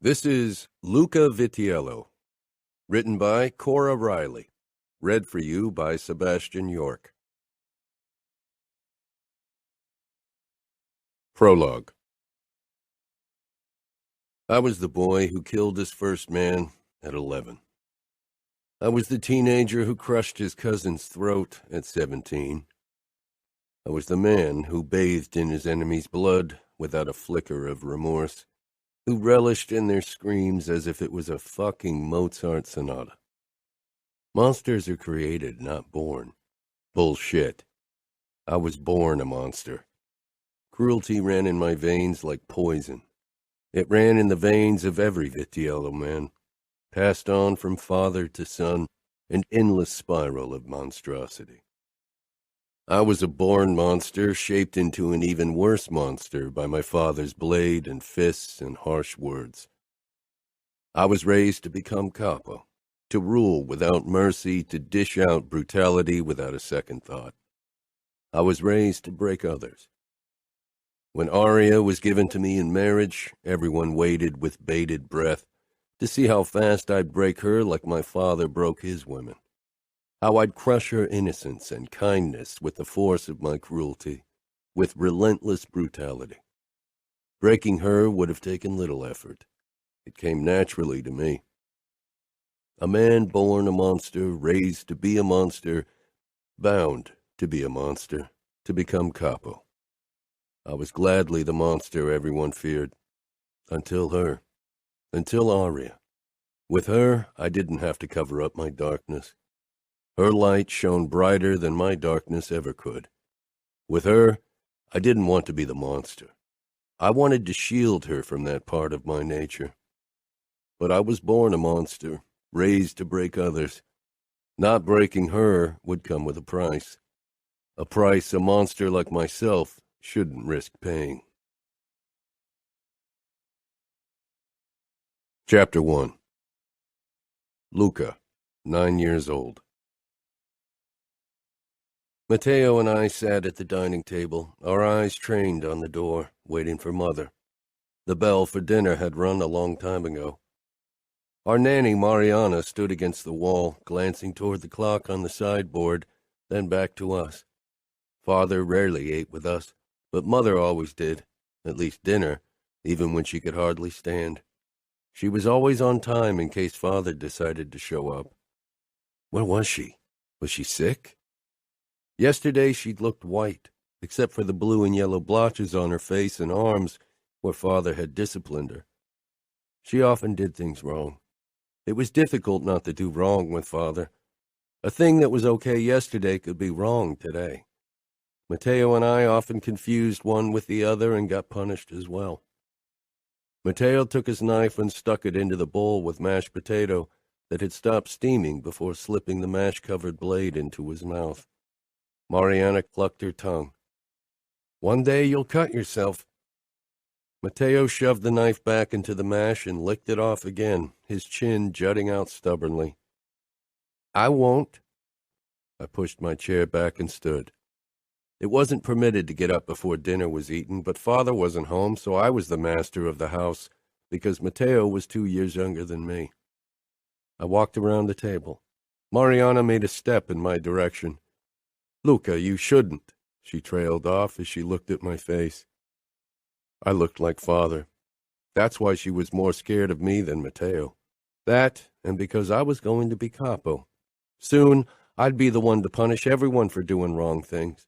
This is Luca Vitiello, written by Cora Reilly, read for you by Sebastian York. Prologue. I was the boy who killed his first man at 11. I was the teenager who crushed his cousin's throat at 17. I was the man who bathed in his enemy's blood without a flicker of remorse, who relished in their screams as if it was a fucking Mozart sonata. Monsters are created, not born. Bullshit. I was born a monster. Cruelty ran in my veins like poison. It ran in the veins of every Vitiello man, passed on from father to son, an endless spiral of monstrosity. I was a born monster shaped into an even worse monster by my father's blade and fists and harsh words. I was raised to become Capo, to rule without mercy, to dish out brutality without a second thought. I was raised to break others. When Aria was given to me in marriage, everyone waited with bated breath to see how fast I'd break her like my father broke his women. How I'd crush her innocence and kindness with the force of my cruelty, with relentless brutality. Breaking her would have taken little effort. It came naturally to me. A man born a monster, raised to be a monster, bound to be a monster, to become Capo. I was gladly the monster everyone feared, until her, until Aria. With her, I didn't have to cover up my darkness. Her light shone brighter than my darkness ever could. With her, I didn't want to be the monster. I wanted to shield her from that part of my nature. But I was born a monster, raised to break others. Not breaking her would come with a price a monster like myself shouldn't risk paying. Chapter 1. Luca, 9 years old. Matteo and I sat at the dining table, our eyes trained on the door, waiting for Mother. The bell for dinner had rung a long time ago. Our nanny, Mariana, stood against the wall, glancing toward the clock on the sideboard, then back to us. Father rarely ate with us, but Mother always did, at least dinner, even when she could hardly stand. She was always on time in case Father decided to show up. Where was she? Was she sick? Yesterday she'd looked white, except for the blue and yellow blotches on her face and arms where Father had disciplined her. She often did things wrong. It was difficult not to do wrong with Father. A thing that was okay yesterday could be wrong today. Matteo and I often confused one with the other and got punished as well. Matteo took his knife and stuck it into the bowl with mashed potato that had stopped steaming before slipping the mash-covered blade into his mouth. Mariana clucked her tongue. One day you'll cut yourself. Matteo shoved the knife back into the mash and licked it off again, his chin jutting out stubbornly. I won't. I pushed my chair back and stood. It wasn't permitted to get up before dinner was eaten, but Father wasn't home, so I was the master of the house, because Matteo was 2 years younger than me. I walked around the table. Mariana made a step in my direction. Luca, you shouldn't, she trailed off as she looked at my face. I looked like Father. That's why she was more scared of me than Matteo. That, and because I was going to be Capo. Soon, I'd be the one to punish everyone for doing wrong things.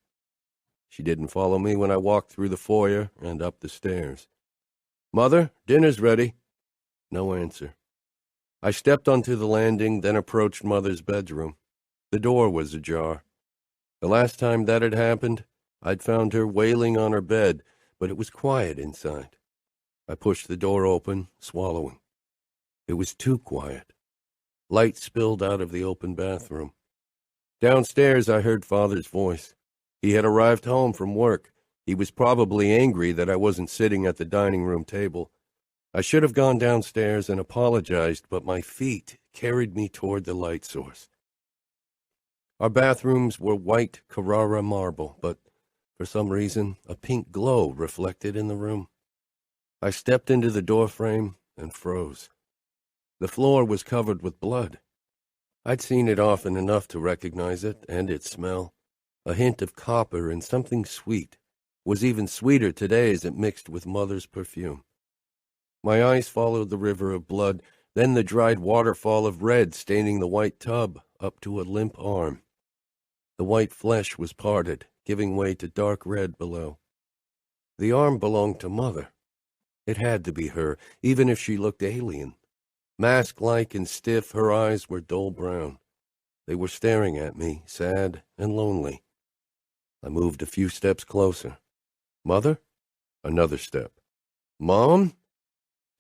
She didn't follow me when I walked through the foyer and up the stairs. Mother, dinner's ready. No answer. I stepped onto the landing, then approached Mother's bedroom. The door was ajar. The last time that had happened, I'd found her wailing on her bed, but it was quiet inside. I pushed the door open, swallowing. It was too quiet. Light spilled out of the open bathroom. Downstairs, I heard Father's voice. He had arrived home from work. He was probably angry that I wasn't sitting at the dining room table. I should have gone downstairs and apologized, but my feet carried me toward the light source. Our bathrooms were white Carrara marble, but for some reason a pink glow reflected in the room. I stepped into the doorframe and froze. The floor was covered with blood. I'd seen it often enough to recognize it and its smell. A hint of copper and something sweet. Was even sweeter today as it mixed with Mother's perfume. My eyes followed the river of blood, then the dried waterfall of red staining the white tub up to a limp arm. The white flesh was parted, giving way to dark red below. The arm belonged to Mother. It had to be her, even if she looked alien. Mask-like and stiff, her eyes were dull brown. They were staring at me, sad and lonely. I moved a few steps closer. Mother? Another step. Mom?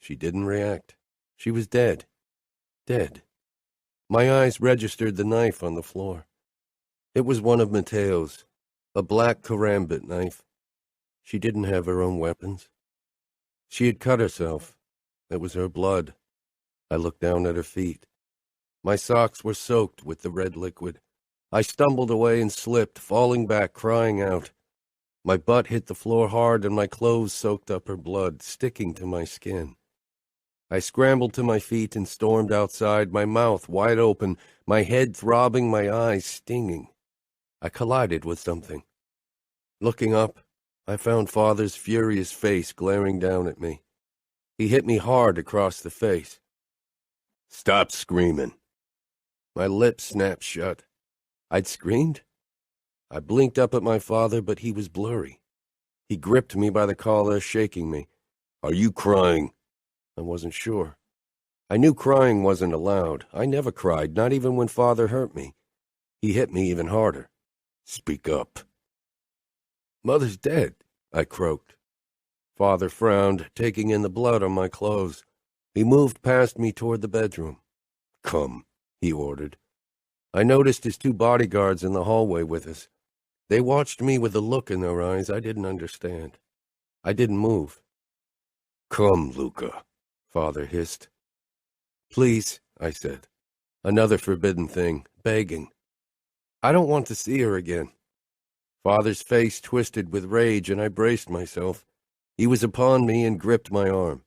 She didn't react. She was dead. Dead. My eyes registered the knife on the floor. It was one of Mateo's, a black karambit knife. She didn't have her own weapons. She had cut herself. It was her blood. I looked down at her feet. My socks were soaked with the red liquid. I stumbled away and slipped, falling back, crying out. My butt hit the floor hard and my clothes soaked up her blood, sticking to my skin. I scrambled to my feet and stormed outside, my mouth wide open, my head throbbing, my eyes stinging. I collided with something. Looking up, I found Father's furious face glaring down at me. He hit me hard across the face. Stop screaming. My lips snapped shut. I'd screamed? I blinked up at my father, but he was blurry. He gripped me by the collar, shaking me. Are you crying? I wasn't sure. I knew crying wasn't allowed. I never cried, not even when Father hurt me. He hit me even harder. Speak up. Mother's dead, I croaked. Father frowned, taking in the blood on my clothes. He moved past me toward the bedroom. Come, he ordered. I noticed his 2 bodyguards in the hallway with us. They watched me with a look in their eyes I didn't understand. I didn't move. Come, Luca, Father hissed. Please, I said. Another forbidden thing, begging. I don't want to see her again. Father's face twisted with rage, and I braced myself. He was upon me and gripped my arm.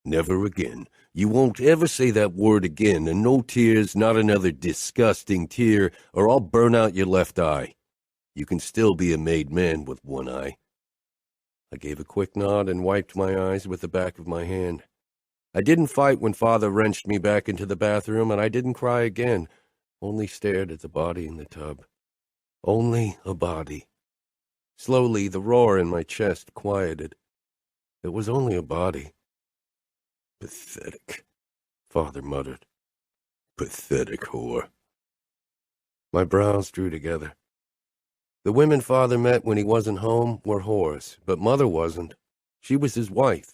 Never again. You won't ever say that word again, and no tears, not another disgusting tear, or I'll burn out your left eye. You can still be a made man with one eye. I gave a quick nod and wiped my eyes with the back of my hand. I didn't fight when Father wrenched me back into the bathroom, and I didn't cry again, only stared at the body in the tub. Only a body. Slowly, the roar in my chest quieted. It was only a body. Pathetic, Father muttered. Pathetic whore. My brows drew together. The women Father met when he wasn't home were whores, but Mother wasn't. She was his wife.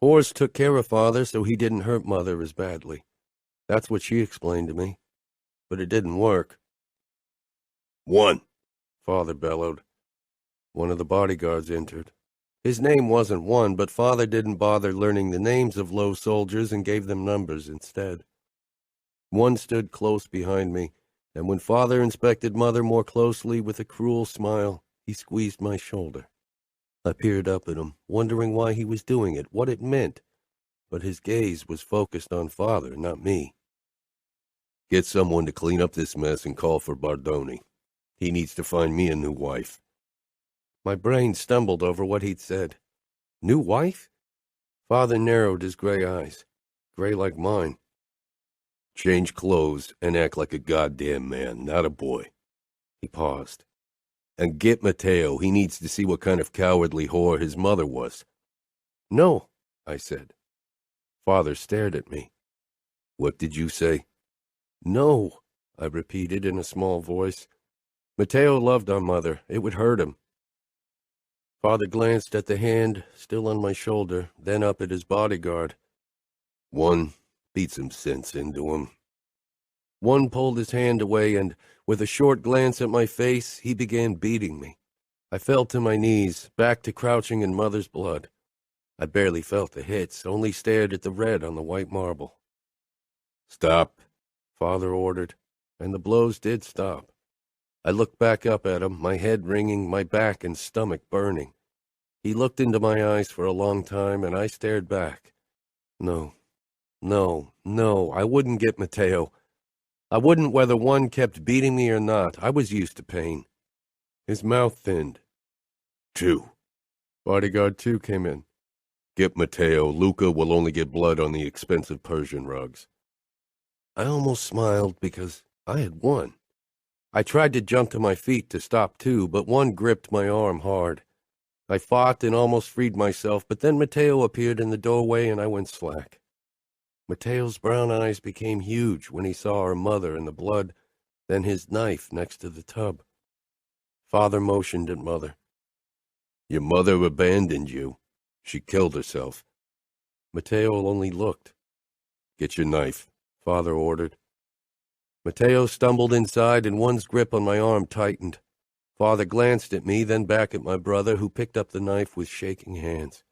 Whores took care of Father so he didn't hurt Mother as badly. That's what she explained to me. But it didn't work. One, Father bellowed. One of the bodyguards entered. His name wasn't One, but Father didn't bother learning the names of low soldiers and gave them numbers instead. One stood close behind me, and when Father inspected Mother more closely with a cruel smile, he squeezed my shoulder. I peered up at him, wondering why he was doing it, what it meant, but his gaze was focused on Father, not me. Get someone to clean up this mess and call for Bardoni. He needs to find me a new wife. My brain stumbled over what he'd said. New wife? Father narrowed his gray eyes, gray like mine. Change clothes and act like a goddamn man, not a boy. He paused. And get Mateo. He needs to see what kind of cowardly whore his mother was. No, I said. Father stared at me. What did you say? No, I repeated in a small voice. Mateo loved our mother. It would hurt him. Father glanced at the hand still on my shoulder, then up at his bodyguard. One, beat some sense into him. One pulled his hand away, and, with a short glance at my face, he began beating me. I fell to my knees, back to crouching in Mother's blood. I barely felt the hits, only stared at the red on the white marble. Stop, Father ordered, and the blows did stop. I looked back up at him, my head ringing, my back and stomach burning. He looked into my eyes for a long time, and I stared back. No, no, I wouldn't get Matteo. I wouldn't whether one kept beating me or not. I was used to pain. His mouth thinned. 2. Bodyguard 2 came in. Get Matteo. Luca will only get blood on the expensive Persian rugs. I almost smiled because I had won. I tried to jump to my feet to stop 2, but one gripped my arm hard. I fought and almost freed myself, but then Matteo appeared in the doorway and I went slack. Matteo's brown eyes became huge when he saw our mother and the blood, then his knife next to the tub. Father motioned at Mother. Your mother abandoned you. She killed herself. Matteo only looked. Get your knife, Father ordered. Matteo stumbled inside and one's grip on my arm tightened. Father glanced at me, then back at my brother, who picked up the knife with shaking hands.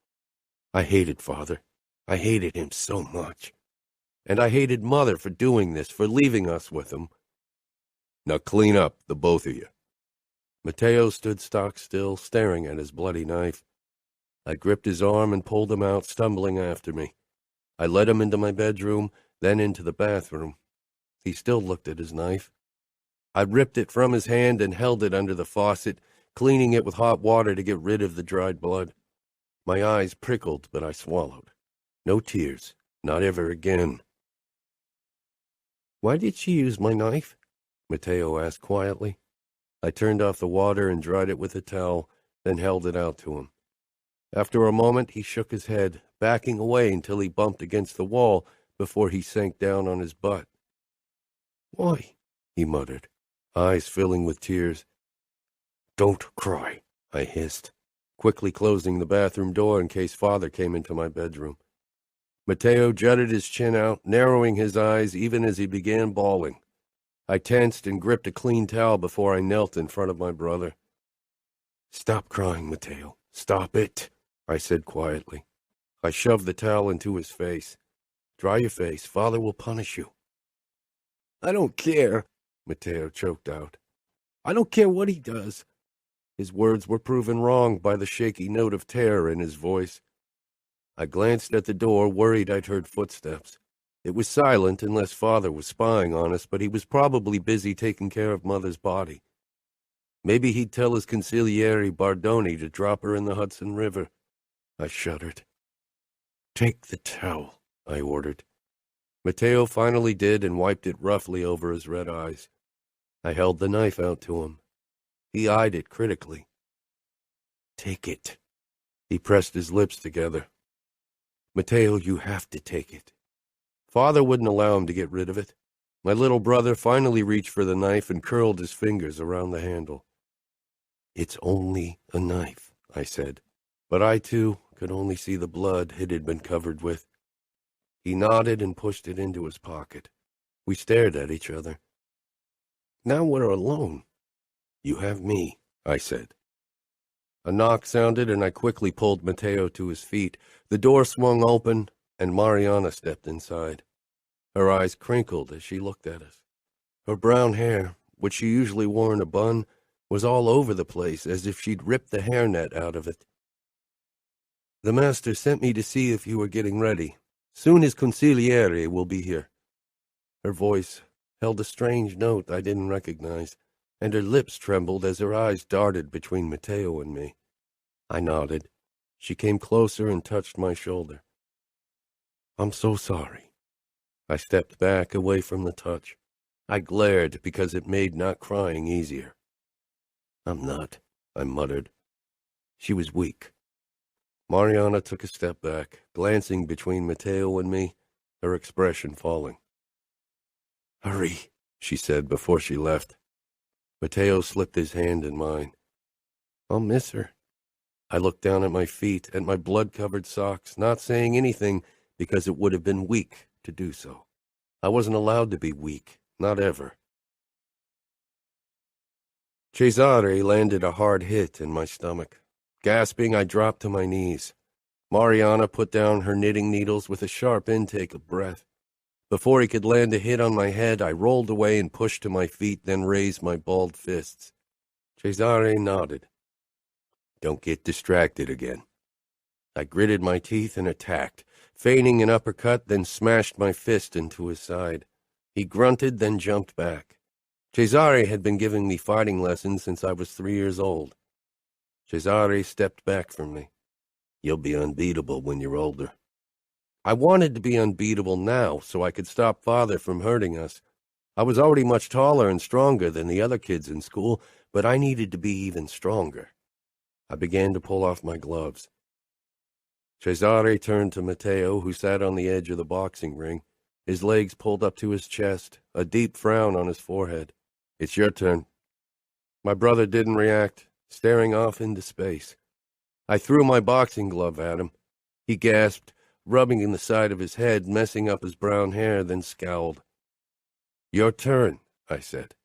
I hated Father. I hated him so much. And I hated Mother for doing this, for leaving us with him. Now clean up, the both of you. Matteo stood stock still, staring at his bloody knife. I gripped his arm and pulled him out, stumbling after me. I led him into my bedroom, then into the bathroom. He still looked at his knife. I ripped it from his hand and held it under the faucet, cleaning it with hot water to get rid of the dried blood. My eyes prickled, but I swallowed. No tears. Not ever again. Why did she use my knife? Matteo asked quietly. I turned off the water and dried it with a towel, then held it out to him. After a moment, he shook his head, backing away until he bumped against the wall before he sank down on his butt. Why? He muttered, eyes filling with tears. Don't cry, I hissed, quickly closing the bathroom door in case Father came into my bedroom. Matteo jutted his chin out, narrowing his eyes even as he began bawling. I tensed and gripped a clean towel before I knelt in front of my brother. Stop crying, Matteo. Stop it, I said quietly. I shoved the towel into his face. Dry your face. Father will punish you. I don't care, Matteo choked out. I don't care what he does. His words were proven wrong by the shaky note of terror in his voice. I glanced at the door, worried I'd heard footsteps. It was silent unless Father was spying on us, but he was probably busy taking care of Mother's body. Maybe he'd tell his consigliere Bardoni to drop her in the Hudson River. I shuddered. Take the towel, I ordered. Matteo finally did and wiped it roughly over his red eyes. I held the knife out to him. He eyed it critically. Take it. He pressed his lips together. Matteo, you have to take it. Father wouldn't allow him to get rid of it. My little brother finally reached for the knife and curled his fingers around the handle. It's only a knife, I said, but I, too, could only see the blood it had been covered with. He nodded and pushed it into his pocket. We stared at each other. Now we're alone. You have me, I said. A knock sounded, and I quickly pulled Matteo to his feet. The door swung open, and Mariana stepped inside. Her eyes crinkled as she looked at us. Her brown hair, which she usually wore in a bun, was all over the place, as if she'd ripped the hairnet out of it. The master sent me to see if you were getting ready. Soon his consigliere will be here. Her voice held a strange note I didn't recognize, and her lips trembled as her eyes darted between Matteo and me. I nodded. She came closer and touched my shoulder. I'm so sorry. I stepped back away from the touch. I glared because it made not crying easier. I'm not, I muttered. She was weak. Mariana took a step back, glancing between Matteo and me, her expression falling. Hurry, she said before she left. Matteo slipped his hand in mine. I'll miss her. I looked down at my feet, at my blood-covered socks, not saying anything because it would have been weak to do so. I wasn't allowed to be weak, not ever. Cesare landed a hard hit in my stomach. Gasping, I dropped to my knees. Mariana put down her knitting needles with a sharp intake of breath. Before he could land a hit on my head, I rolled away and pushed to my feet, then raised my balled fists. Cesare nodded. Don't get distracted again. I gritted my teeth and attacked, feigning an uppercut, then smashed my fist into his side. He grunted, then jumped back. Cesare had been giving me fighting lessons since I was 3 years old. Cesare stepped back from me. You'll be unbeatable when you're older. I wanted to be unbeatable now so I could stop Father from hurting us. I was already much taller and stronger than the other kids in school, but I needed to be even stronger. I began to pull off my gloves. Cesare turned to Matteo, who sat on the edge of the boxing ring, his legs pulled up to his chest, a deep frown on his forehead. It's your turn. My brother didn't react, staring off into space. I threw my boxing glove at him. He gasped, rubbing in the side of his head, messing up his brown hair, then scowled. Your turn, I said.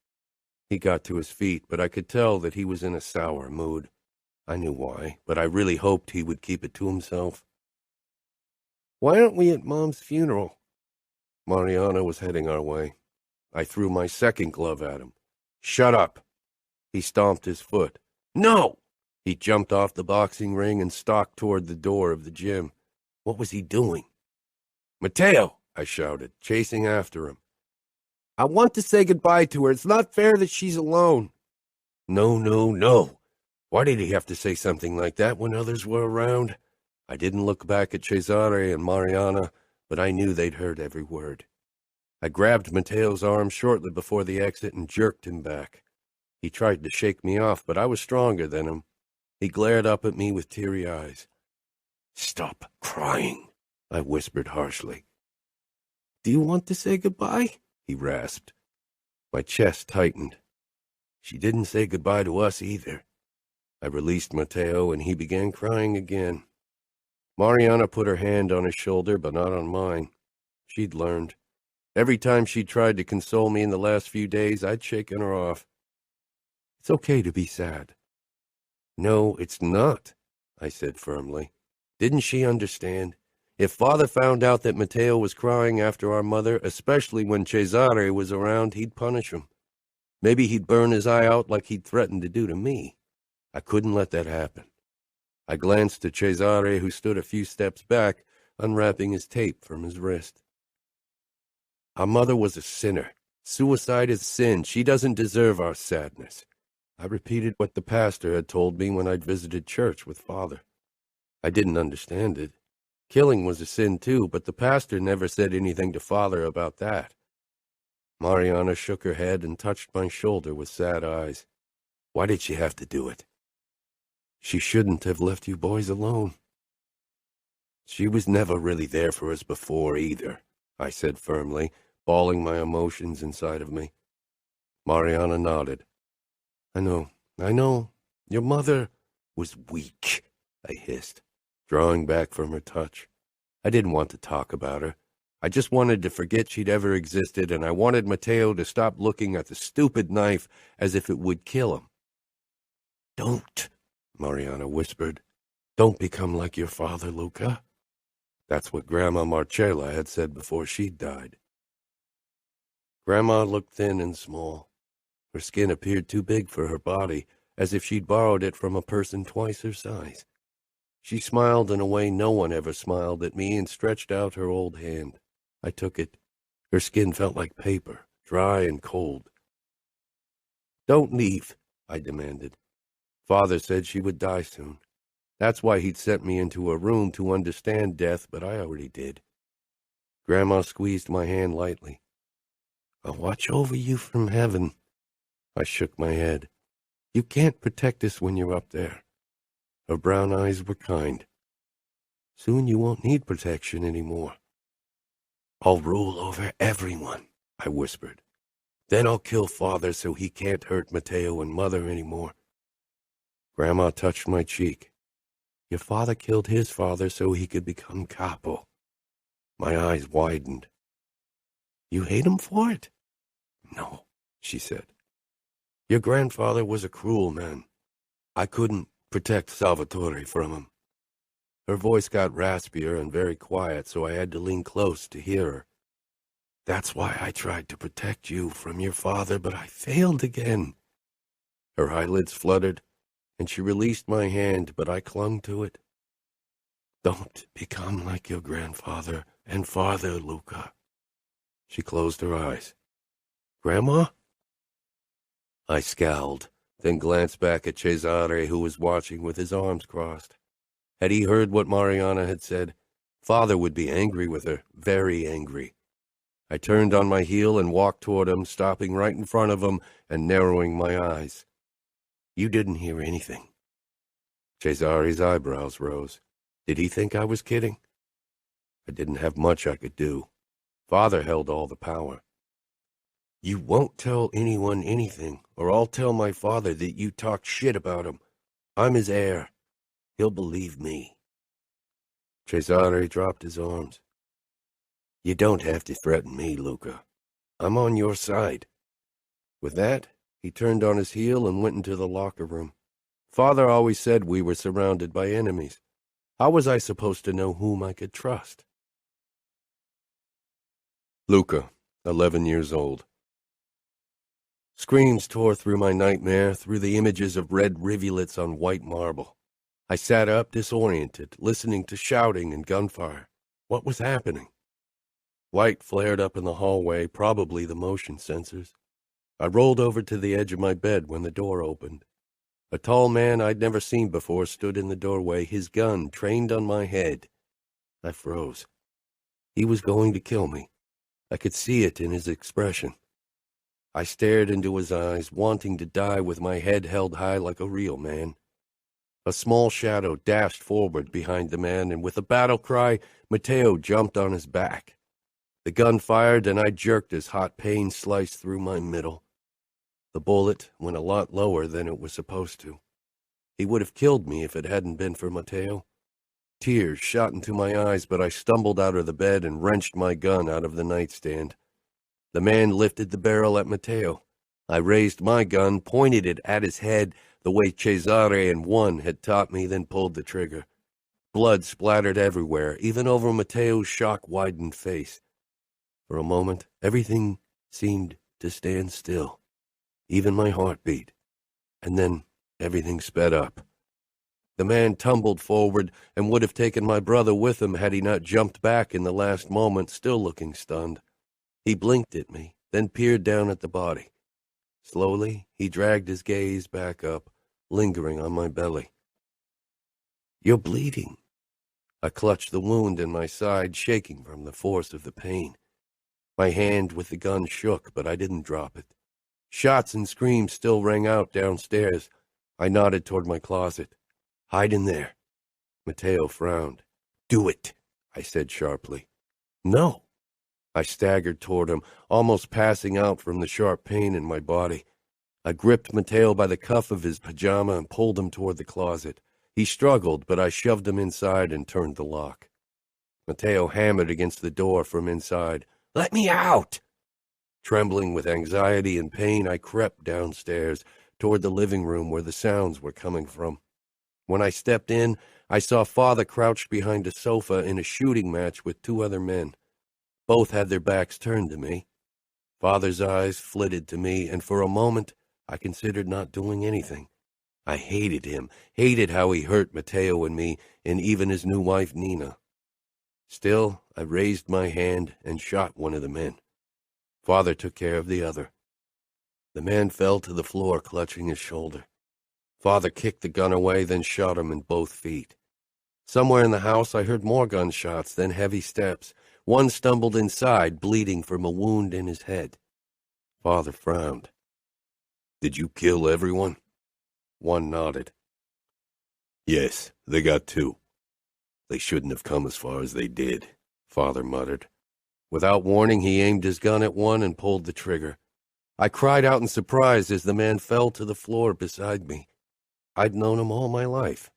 He got to his feet, but I could tell that he was in a sour mood. I knew why, but I really hoped he would keep it to himself. Why aren't we at Mom's funeral? Mariana was heading our way. I threw my second glove at him. Shut up. He stomped his foot. No! He jumped off the boxing ring and stalked toward the door of the gym. What was he doing? Matteo, I shouted, chasing after him. I want to say goodbye to her. It's not fair that she's alone. No, no, no. Why did he have to say something like that when others were around? I didn't look back at Cesare and Mariana, but I knew they'd heard every word. I grabbed Matteo's arm shortly before the exit and jerked him back. He tried to shake me off, but I was stronger than him. He glared up at me with teary eyes. Stop crying, I whispered harshly. Do you want to say goodbye? He rasped. My chest tightened. She didn't say goodbye to us either. I released Matteo, and he began crying again. Mariana put her hand on his shoulder, but not on mine. She'd learned. Every time she'd tried to console me in the last few days, I'd shaken her off. It's okay to be sad. No, it's not, I said firmly. Didn't she understand? If Father found out that Matteo was crying after our mother, especially when Cesare was around, he'd punish him. Maybe he'd burn his eye out like he'd threatened to do to me. I couldn't let that happen. I glanced at Cesare, who stood a few steps back, unwrapping his tape from his wrist. Our mother was a sinner. Suicide is sin. She doesn't deserve our sadness. I repeated what the pastor had told me when I'd visited church with Father. I didn't understand it. Killing was a sin too, but the pastor never said anything to Father about that. Mariana shook her head and touched my shoulder with sad eyes. Why did she have to do it? She shouldn't have left you boys alone. She was never really there for us before either, I said firmly, bawling my emotions inside of me. Mariana nodded. I know. Your mother was weak, I hissed, drawing back from her touch. I didn't want to talk about her. I just wanted to forget she'd ever existed, and I wanted Matteo to stop looking at the stupid knife as if it would kill him. Don't, Mariana whispered. Don't become like your father, Luca. That's what Grandma Marcella had said before she died. Grandma looked thin and small. Her skin appeared too big for her body, as if she'd borrowed it from a person twice her size. She smiled in a way no one ever smiled at me and stretched out her old hand. I took it. Her skin felt like paper, dry and cold. Don't leave, I demanded. Father said she would die soon. That's why he'd sent me into a room to understand death, but I already did. Grandma squeezed my hand lightly. I'll watch over you from heaven. I shook my head. You can't protect us when you're up there. Her brown eyes were kind. Soon you won't need protection anymore. I'll rule over everyone, I whispered. Then I'll kill Father so he can't hurt Matteo and Mother anymore. Grandma touched my cheek. Your father killed his father so he could become Capo. My eyes widened. You hate him for it? No, she said. Your grandfather was a cruel man. I couldn't protect Salvatore from him. Her voice got raspier and very quiet, so I had to lean close to hear her. That's why I tried to protect you from your father, but I failed again. Her eyelids fluttered, and she released my hand, but I clung to it. Don't become like your grandfather and father, Luca. She closed her eyes. Grandma? I scowled, then glanced back at Cesare, who was watching with his arms crossed. Had he heard what Mariana had said? Father would be angry with her, very angry. I turned on my heel and walked toward him, stopping right in front of him and narrowing my eyes. You didn't hear anything. Cesare's eyebrows rose. Did he think I was kidding? I didn't have much I could do. Father held all the power. You won't tell anyone anything, or I'll tell my father that you talked shit about him. I'm his heir. He'll believe me. Cesare dropped his arms. You don't have to threaten me, Luca. I'm on your side. With that, he turned on his heel and went into the locker room. Father always said we were surrounded by enemies. How was I supposed to know whom I could trust? Luca, 11 years old. Screams tore through my nightmare, through the images of red rivulets on white marble. I sat up, disoriented, listening to shouting and gunfire. What was happening? Light flared up in the hallway, probably the motion sensors. I rolled over to the edge of my bed when the door opened. A tall man I'd never seen before stood in the doorway, his gun trained on my head. I froze. He was going to kill me. I could see it in his expression. I stared into his eyes, wanting to die with my head held high like a real man. A small shadow dashed forward behind the man, and with a battle cry, Matteo jumped on his back. The gun fired, and I jerked as hot pain sliced through my middle. The bullet went a lot lower than it was supposed to. He would have killed me if it hadn't been for Matteo. Tears shot into my eyes, but I stumbled out of the bed and wrenched my gun out of the nightstand. The man lifted the barrel at Matteo. I raised my gun, pointed it at his head the way Cesare and One had taught me, then pulled the trigger. Blood splattered everywhere, even over Matteo's shock-widened face. For a moment, everything seemed to stand still, even my heartbeat. And then everything sped up. The man tumbled forward and would have taken my brother with him had he not jumped back in the last moment, still looking stunned. He blinked at me, then peered down at the body. Slowly, he dragged his gaze back up, lingering on my belly. You're bleeding. I clutched the wound in my side, shaking from the force of the pain. My hand with the gun shook, but I didn't drop it. Shots and screams still rang out downstairs. I nodded toward my closet. Hide in there. Matteo frowned. Do it, I said sharply. No. I staggered toward him, almost passing out from the sharp pain in my body. I gripped Matteo by the cuff of his pajama and pulled him toward the closet. He struggled, but I shoved him inside and turned the lock. Matteo hammered against the door from inside. Let me out! Trembling with anxiety and pain, I crept downstairs toward the living room where the sounds were coming from. When I stepped in, I saw Father crouched behind a sofa in a shooting match with two other men. Both had their backs turned to me. Father's eyes flitted to me, and for a moment I considered not doing anything. I hated him, hated how he hurt Matteo and me, and even his new wife, Nina. Still, I raised my hand and shot one of the men. Father took care of the other. The man fell to the floor, clutching his shoulder. Father kicked the gun away, then shot him in both feet. Somewhere in the house I heard more gunshots, then heavy steps. One stumbled inside, bleeding from a wound in his head. Father frowned. Did you kill everyone? One nodded. Yes, they got two. They shouldn't have come as far as they did, Father muttered. Without warning, he aimed his gun at one and pulled the trigger. I cried out in surprise as the man fell to the floor beside me. I'd known him all my life.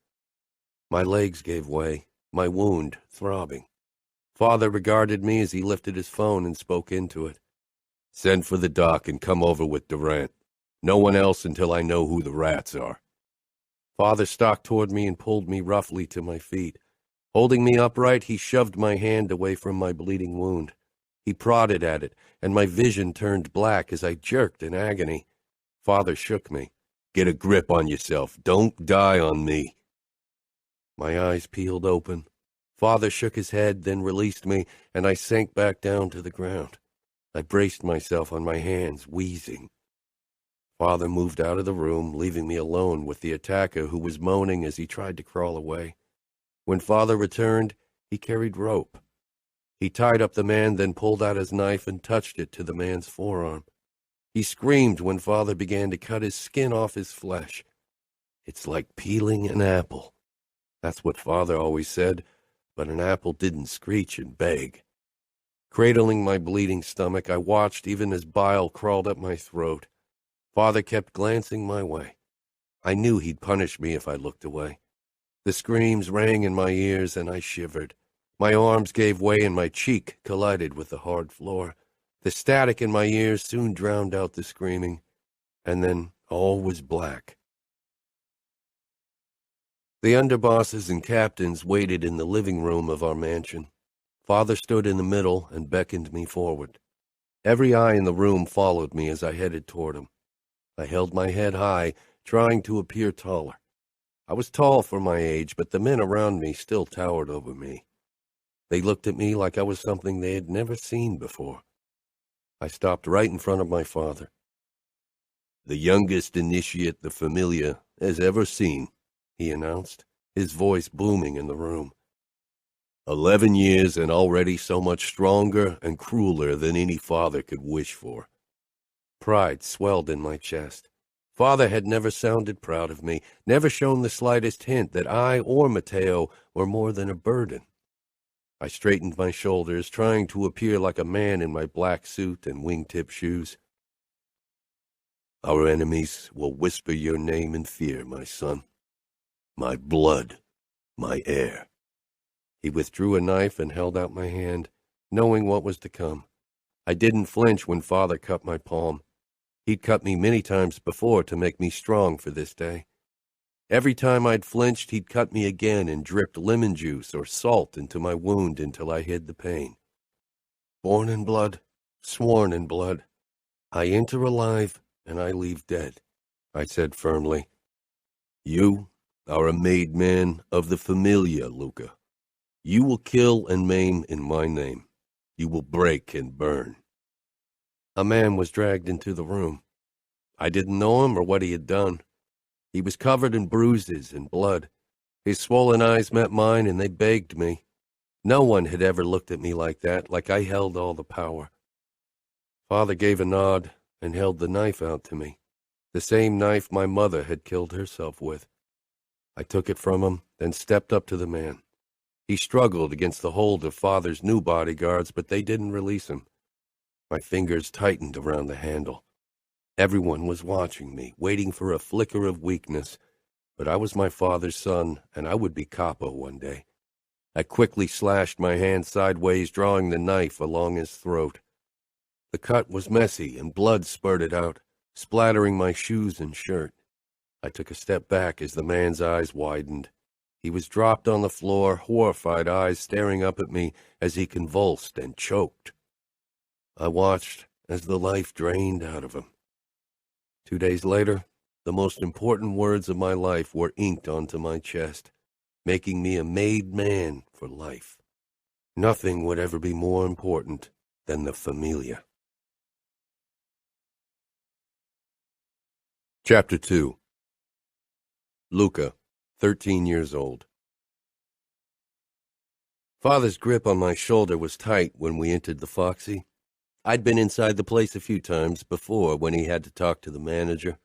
My legs gave way, my wound throbbing. Father regarded me as he lifted his phone and spoke into it. Send for the doc and come over with Durant. No one else until I know who the rats are. Father stalked toward me and pulled me roughly to my feet. Holding me upright, he shoved my hand away from my bleeding wound. He prodded at it, and my vision turned black as I jerked in agony. Father shook me. Get a grip on yourself. Don't die on me. My eyes peeled open. Father shook his head, then released me, and I sank back down to the ground. I braced myself on my hands, wheezing. Father moved out of the room, leaving me alone with the attacker who was moaning as he tried to crawl away. When Father returned, he carried rope. He tied up the man, then pulled out his knife and touched it to the man's forearm. He screamed when Father began to cut his skin off his flesh. It's like peeling an apple. That's what Father always said, but an apple didn't screech and beg. Cradling my bleeding stomach, I watched even as bile crawled up my throat. Father kept glancing my way. I knew he'd punish me if I looked away. The screams rang in my ears, and I shivered. My arms gave way, and my cheek collided with the hard floor. The static in my ears soon drowned out the screaming, and then all was black. The underbosses and captains waited in the living room of our mansion. Father stood in the middle and beckoned me forward. Every eye in the room followed me as I headed toward him. I held my head high, trying to appear taller. I was tall for my age, but the men around me still towered over me. They looked at me like I was something they had never seen before. I stopped right in front of my father. "The youngest initiate the Familia has ever seen," he announced, his voice booming in the room. 11 years and already so much stronger and crueler than any father could wish for. Pride swelled in my chest. Father had never sounded proud of me, never shown the slightest hint that I or Matteo were more than a burden. I straightened my shoulders, trying to appear like a man in my black suit and wingtip shoes. "Our enemies will whisper your name in fear, my son. My blood, my heir." He withdrew a knife and held out my hand, knowing what was to come. I didn't flinch when Father cut my palm. He'd cut me many times before to make me strong for this day. Every time I'd flinched, he'd cut me again and dripped lemon juice or salt into my wound until I hid the pain. Born in blood, sworn in blood. I enter alive and I leave dead, I said firmly. "You are a made man of the Familia, Luca. You will kill and maim in my name. You will break and burn." A man was dragged into the room. I didn't know him or what he had done. He was covered in bruises and blood. His swollen eyes met mine, and they begged me. No one had ever looked at me like that, like I held all the power. Father gave a nod and held the knife out to me, the same knife my mother had killed herself with. I took it from him, then stepped up to the man. He struggled against the hold of Father's new bodyguards, but they didn't release him. My fingers tightened around the handle. Everyone was watching me, waiting for a flicker of weakness, but I was my father's son, and I would be Capo one day. I quickly slashed my hand sideways, drawing the knife along his throat. The cut was messy, and blood spurted out, splattering my shoes and shirt. I took a step back as the man's eyes widened. He was dropped on the floor, horrified eyes staring up at me as he convulsed and choked. I watched as the life drained out of him. 2 days later, the most important words of my life were inked onto my chest, making me a made man for life. Nothing would ever be more important than the Familia. Chapter 2. Luca, 13 years old. Father's grip on my shoulder was tight when we entered the Foxy. I'd been inside the place a few times before when he had to talk to the manager.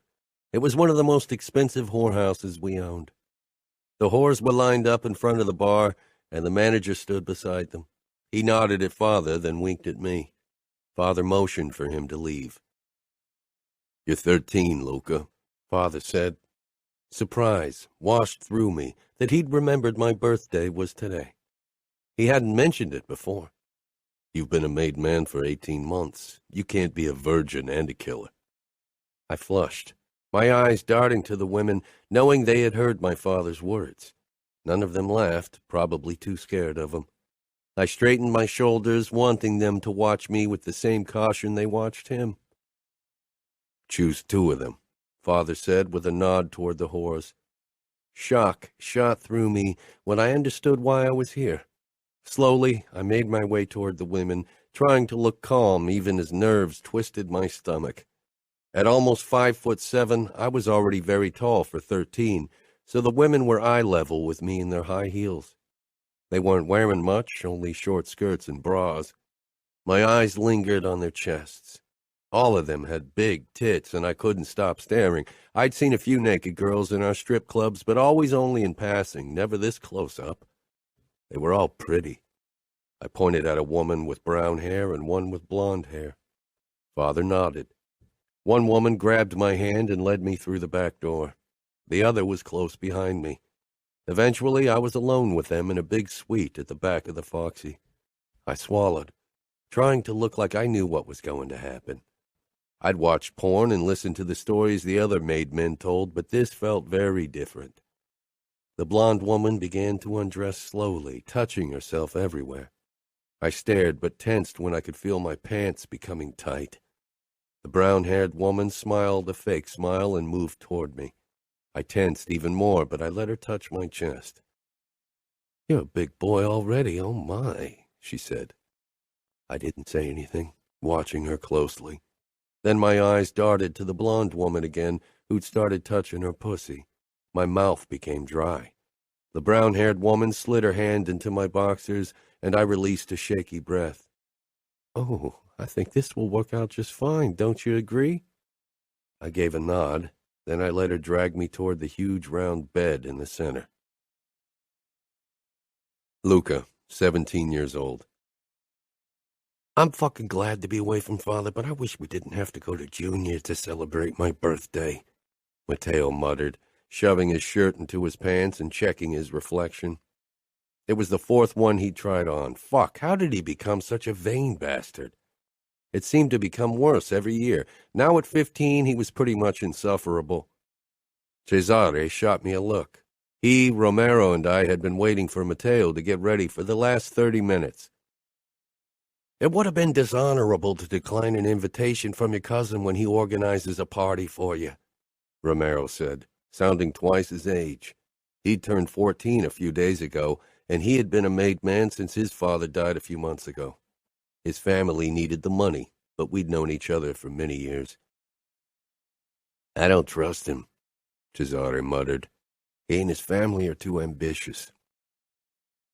It was one of the most expensive whorehouses we owned. The whores were lined up in front of the bar, and the manager stood beside them. He nodded at Father, then winked at me. Father motioned for him to leave. "You're 13, Luca," Father said. Surprise washed through me that he'd remembered my birthday was today. He hadn't mentioned it before. "You've been a made man for 18 months. You can't be a virgin and a killer." I flushed, my eyes darting to the women, knowing they had heard my father's words. None of them laughed, probably too scared of him. I straightened my shoulders, wanting them to watch me with the same caution they watched him. "Choose 2 of them," Father said with a nod toward the whores. Shock shot through me when I understood why I was here. Slowly, I made my way toward the women, trying to look calm even as nerves twisted my stomach. At almost 5'7", I was already very tall for 13, so the women were eye level with me in their high heels. They weren't wearing much, only short skirts and bras. My eyes lingered on their chests. All of them had big tits, and I couldn't stop staring. I'd seen a few naked girls in our strip clubs, but always only in passing, never this close up. They were all pretty. I pointed at a woman with brown hair and one with blonde hair. Father nodded. One woman grabbed my hand and led me through the back door. The other was close behind me. Eventually, I was alone with them in a big suite at the back of the Foxy. I swallowed, trying to look like I knew what was going to happen. I'd watched porn and listened to the stories the other made men told, but this felt very different. The blonde woman began to undress slowly, touching herself everywhere. I stared but tensed when I could feel my pants becoming tight. The brown-haired woman smiled a fake smile and moved toward me. I tensed even more, but I let her touch my chest. "You're a big boy already, oh my," she said. I didn't say anything, watching her closely. Then my eyes darted to the blonde woman again, who'd started touching her pussy. My mouth became dry. The brown-haired woman slid her hand into my boxers, and I released a shaky breath. "Oh, I think this will work out just fine, don't you agree?" I gave a nod, then I let her drag me toward the huge round bed in the center. Luca, 17 years old. "I'm fucking glad to be away from Father, but I wish we didn't have to go to Junior to celebrate my birthday," Matteo muttered, shoving his shirt into his pants and checking his reflection. It was the fourth one he'd tried on. Fuck, how did he become such a vain bastard? It seemed to become worse every year. Now at 15, he was pretty much insufferable. Cesare shot me a look. He, Romero, and I had been waiting for Matteo to get ready for the last 30 minutes. "It would have been dishonorable to decline an invitation from your cousin when he organizes a party for you," Romero said, sounding twice his age. He'd turned 14 a few days ago, and he had been a made man since his father died a few months ago. His family needed the money, but we'd known each other for many years. "I don't trust him," Cesare muttered. "He and his family are too ambitious."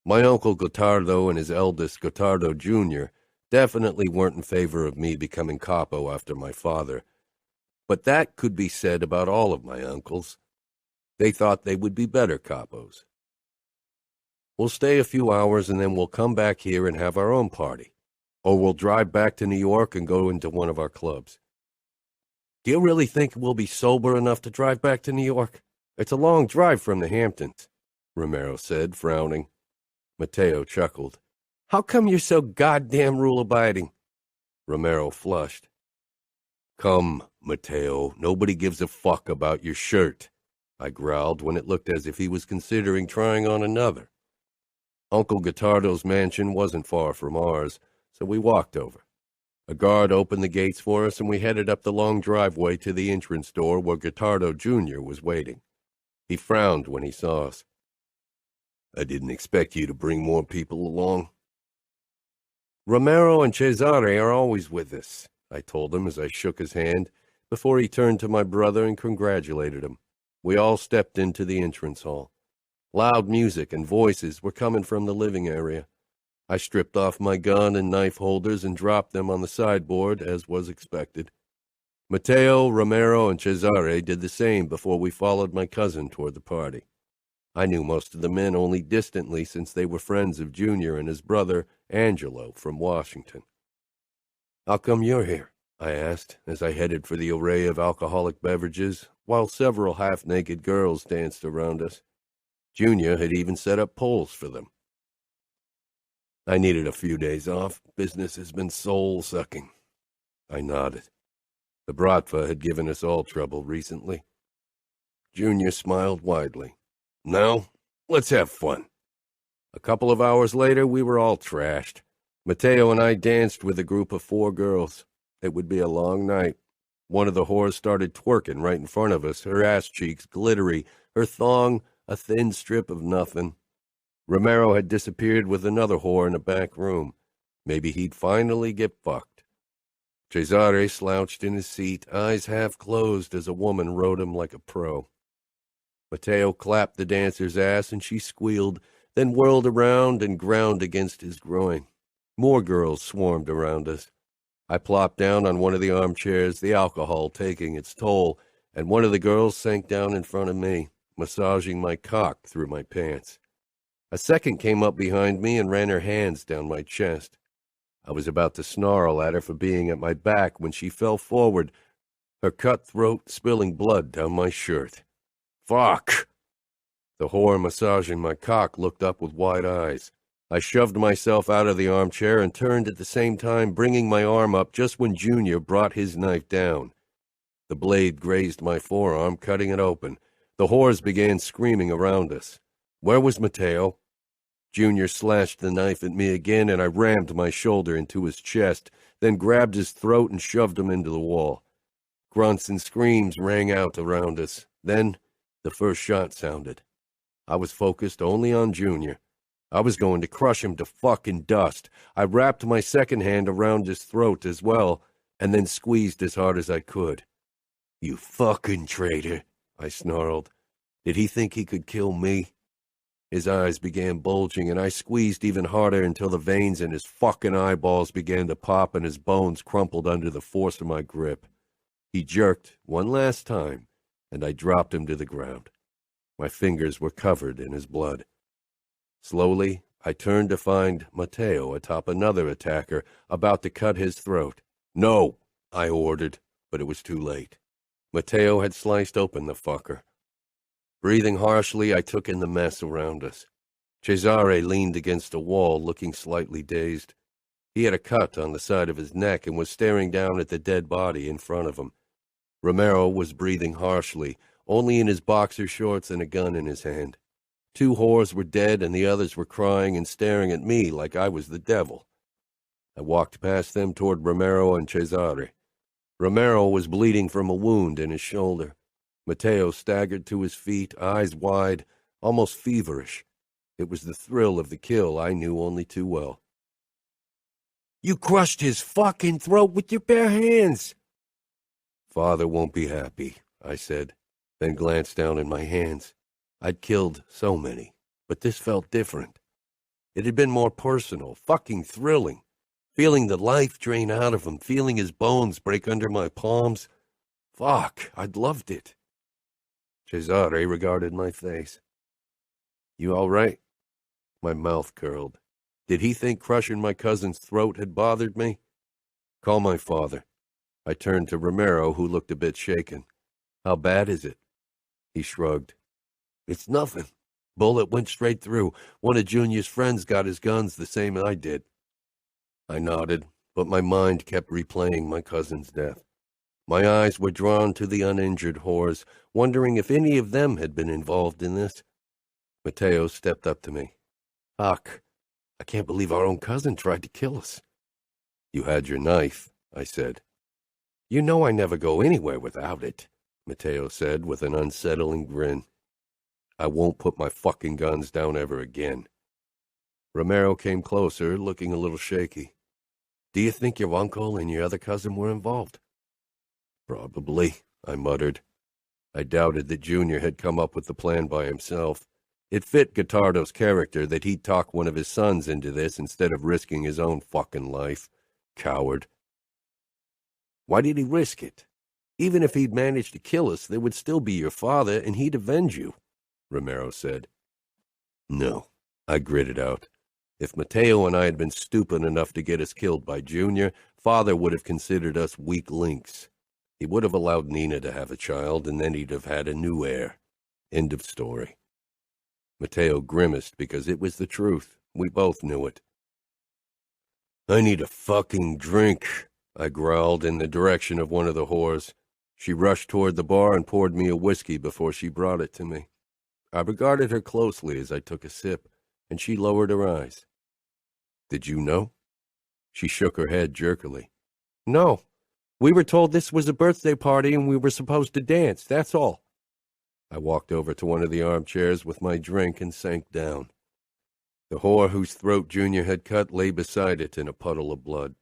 My uncle Gottardo and his eldest, Gottardo Jr., definitely weren't in favor of me becoming capo after my father, but that could be said about all of my uncles. They thought they would be better capos. "We'll stay a few hours and then we'll come back here and have our own party, or we'll drive back to New York and go into one of our clubs." "Do you really think we'll be sober enough to drive back to New York? It's a long drive from the Hamptons," Romero said, frowning. Matteo chuckled. "How come you're so goddamn rule-abiding?" Romero flushed. "Come, Matteo, nobody gives a fuck about your shirt," I growled when it looked as if he was considering trying on another. Uncle Gottardo's mansion wasn't far from ours, so we walked over. A guard opened the gates for us, and we headed up the long driveway to the entrance door where Gottardo Jr. was waiting. He frowned when he saw us. "I didn't expect you to bring more people along." "Romero and Cesare are always with us," I told him as I shook his hand, before he turned to my brother and congratulated him. We all stepped into the entrance hall. Loud music and voices were coming from the living area. I stripped off my gun and knife holders and dropped them on the sideboard, as was expected. Matteo, Romero, and Cesare did the same before we followed my cousin toward the party. I knew most of the men only distantly since they were friends of Junior and his brother, Angelo, from Washington. "How come you're here?" I asked as I headed for the array of alcoholic beverages, while several half-naked girls danced around us. Junior had even set up poles for them. "I needed a few days off. Business has been soul-sucking." I nodded. The Bratva had given us all trouble recently. Junior smiled widely. "Now, let's have fun." A couple of hours later, we were all trashed. Matteo and I danced with a group of 4 girls. It would be a long night. One of the whores started twerking right in front of us, her ass cheeks glittery, her thong a thin strip of nothing. Romero had disappeared with another whore in a back room. Maybe he'd finally get fucked. Cesare slouched in his seat, eyes half closed as a woman rode him like a pro. Matteo clapped the dancer's ass and she squealed, then whirled around and ground against his groin. More girls swarmed around us. I plopped down on one of the armchairs, the alcohol taking its toll, and one of the girls sank down in front of me, massaging my cock through my pants. A second came up behind me and ran her hands down my chest. I was about to snarl at her for being at my back when she fell forward, her cut throat spilling blood down my shirt. Fuck! The whore massaging my cock looked up with wide eyes. I shoved myself out of the armchair and turned at the same time, bringing my arm up just when Junior brought his knife down. The blade grazed my forearm, cutting it open. The whores began screaming around us. Where was Matteo? Junior slashed the knife at me again, and I rammed my shoulder into his chest, then grabbed his throat and shoved him into the wall. Grunts and screams rang out around us. Then the first shot sounded. I was focused only on Junior. I was going to crush him to fucking dust. I wrapped my second hand around his throat as well, and then squeezed as hard as I could. You fucking traitor, I snarled. Did he think he could kill me? His eyes began bulging, and I squeezed even harder until the veins in his fucking eyeballs began to pop and his bones crumpled under the force of my grip. He jerked one last time, and I dropped him to the ground. My fingers were covered in his blood. Slowly, I turned to find Matteo atop another attacker, about to cut his throat. No, I ordered, but it was too late. Matteo had sliced open the fucker. Breathing harshly, I took in the mess around us. Cesare leaned against a wall, looking slightly dazed. He had a cut on the side of his neck and was staring down at the dead body in front of him. Romero was breathing harshly, only in his boxer shorts and a gun in his hand. 2 whores were dead, and the others were crying and staring at me like I was the devil. I walked past them toward Romero and Cesare. Romero was bleeding from a wound in his shoulder. Matteo staggered to his feet, eyes wide, almost feverish. It was the thrill of the kill I knew only too well. You crushed his fucking throat with your bare hands! Father won't be happy, I said, then glanced down at my hands. I'd killed so many, but this felt different. It had been more personal, fucking thrilling. Feeling the life drain out of him, feeling his bones break under my palms. Fuck, I'd loved it. Cesare regarded my face. You all right? My mouth curled. Did he think crushing my cousin's throat had bothered me? Call my father. I turned to Romero, who looked a bit shaken. How bad is it? He shrugged. It's nothing. Bullet went straight through. One of Junior's friends got his guns the same I did. I nodded, but my mind kept replaying my cousin's death. My eyes were drawn to the uninjured whores, wondering if any of them had been involved in this. Matteo stepped up to me. Huck, I can't believe our own cousin tried to kill us. You had your knife, I said. You know I never go anywhere without it, Matteo said with an unsettling grin. I won't put my fucking guns down ever again. Romero came closer, looking a little shaky. Do you think your uncle and your other cousin were involved? Probably, I muttered. I doubted that Junior had come up with the plan by himself. It fit Gottardo's character that he'd talk one of his sons into this instead of risking his own fucking life. Coward. Why did he risk it? Even if he'd managed to kill us, there would still be your father, and he'd avenge you, Romero said. No, I gritted out. If Matteo and I had been stupid enough to get us killed by Junior, Father would have considered us weak links. He would have allowed Nina to have a child, and then he'd have had a new heir. End of story. Matteo grimaced because it was the truth. We both knew it. I need a fucking drink, I growled in the direction of one of the whores. She rushed toward the bar and poured me a whiskey before she brought it to me. I regarded her closely as I took a sip, and she lowered her eyes. Did you know? She shook her head jerkily. No. We were told this was a birthday party and we were supposed to dance, that's all. I walked over to one of the armchairs with my drink and sank down. The whore whose throat Junior had cut lay beside it in a puddle of blood.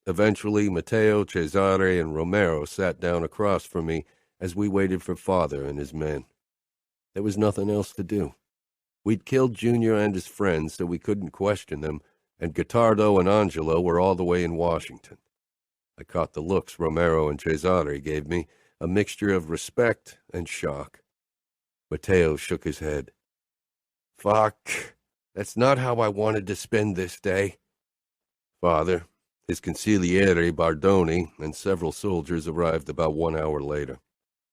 Eventually, Matteo, Cesare, and Romero sat down across from me as we waited for Father and his men. There was nothing else to do. We'd killed Junior and his friends, so we couldn't question them, and Gottardo and Angelo were all the way in Washington. I caught the looks Romero and Cesare gave me, a mixture of respect and shock. Matteo shook his head. Fuck, that's not how I wanted to spend this day. Father, his consigliere Bardoni, and several soldiers arrived about 1 hour later.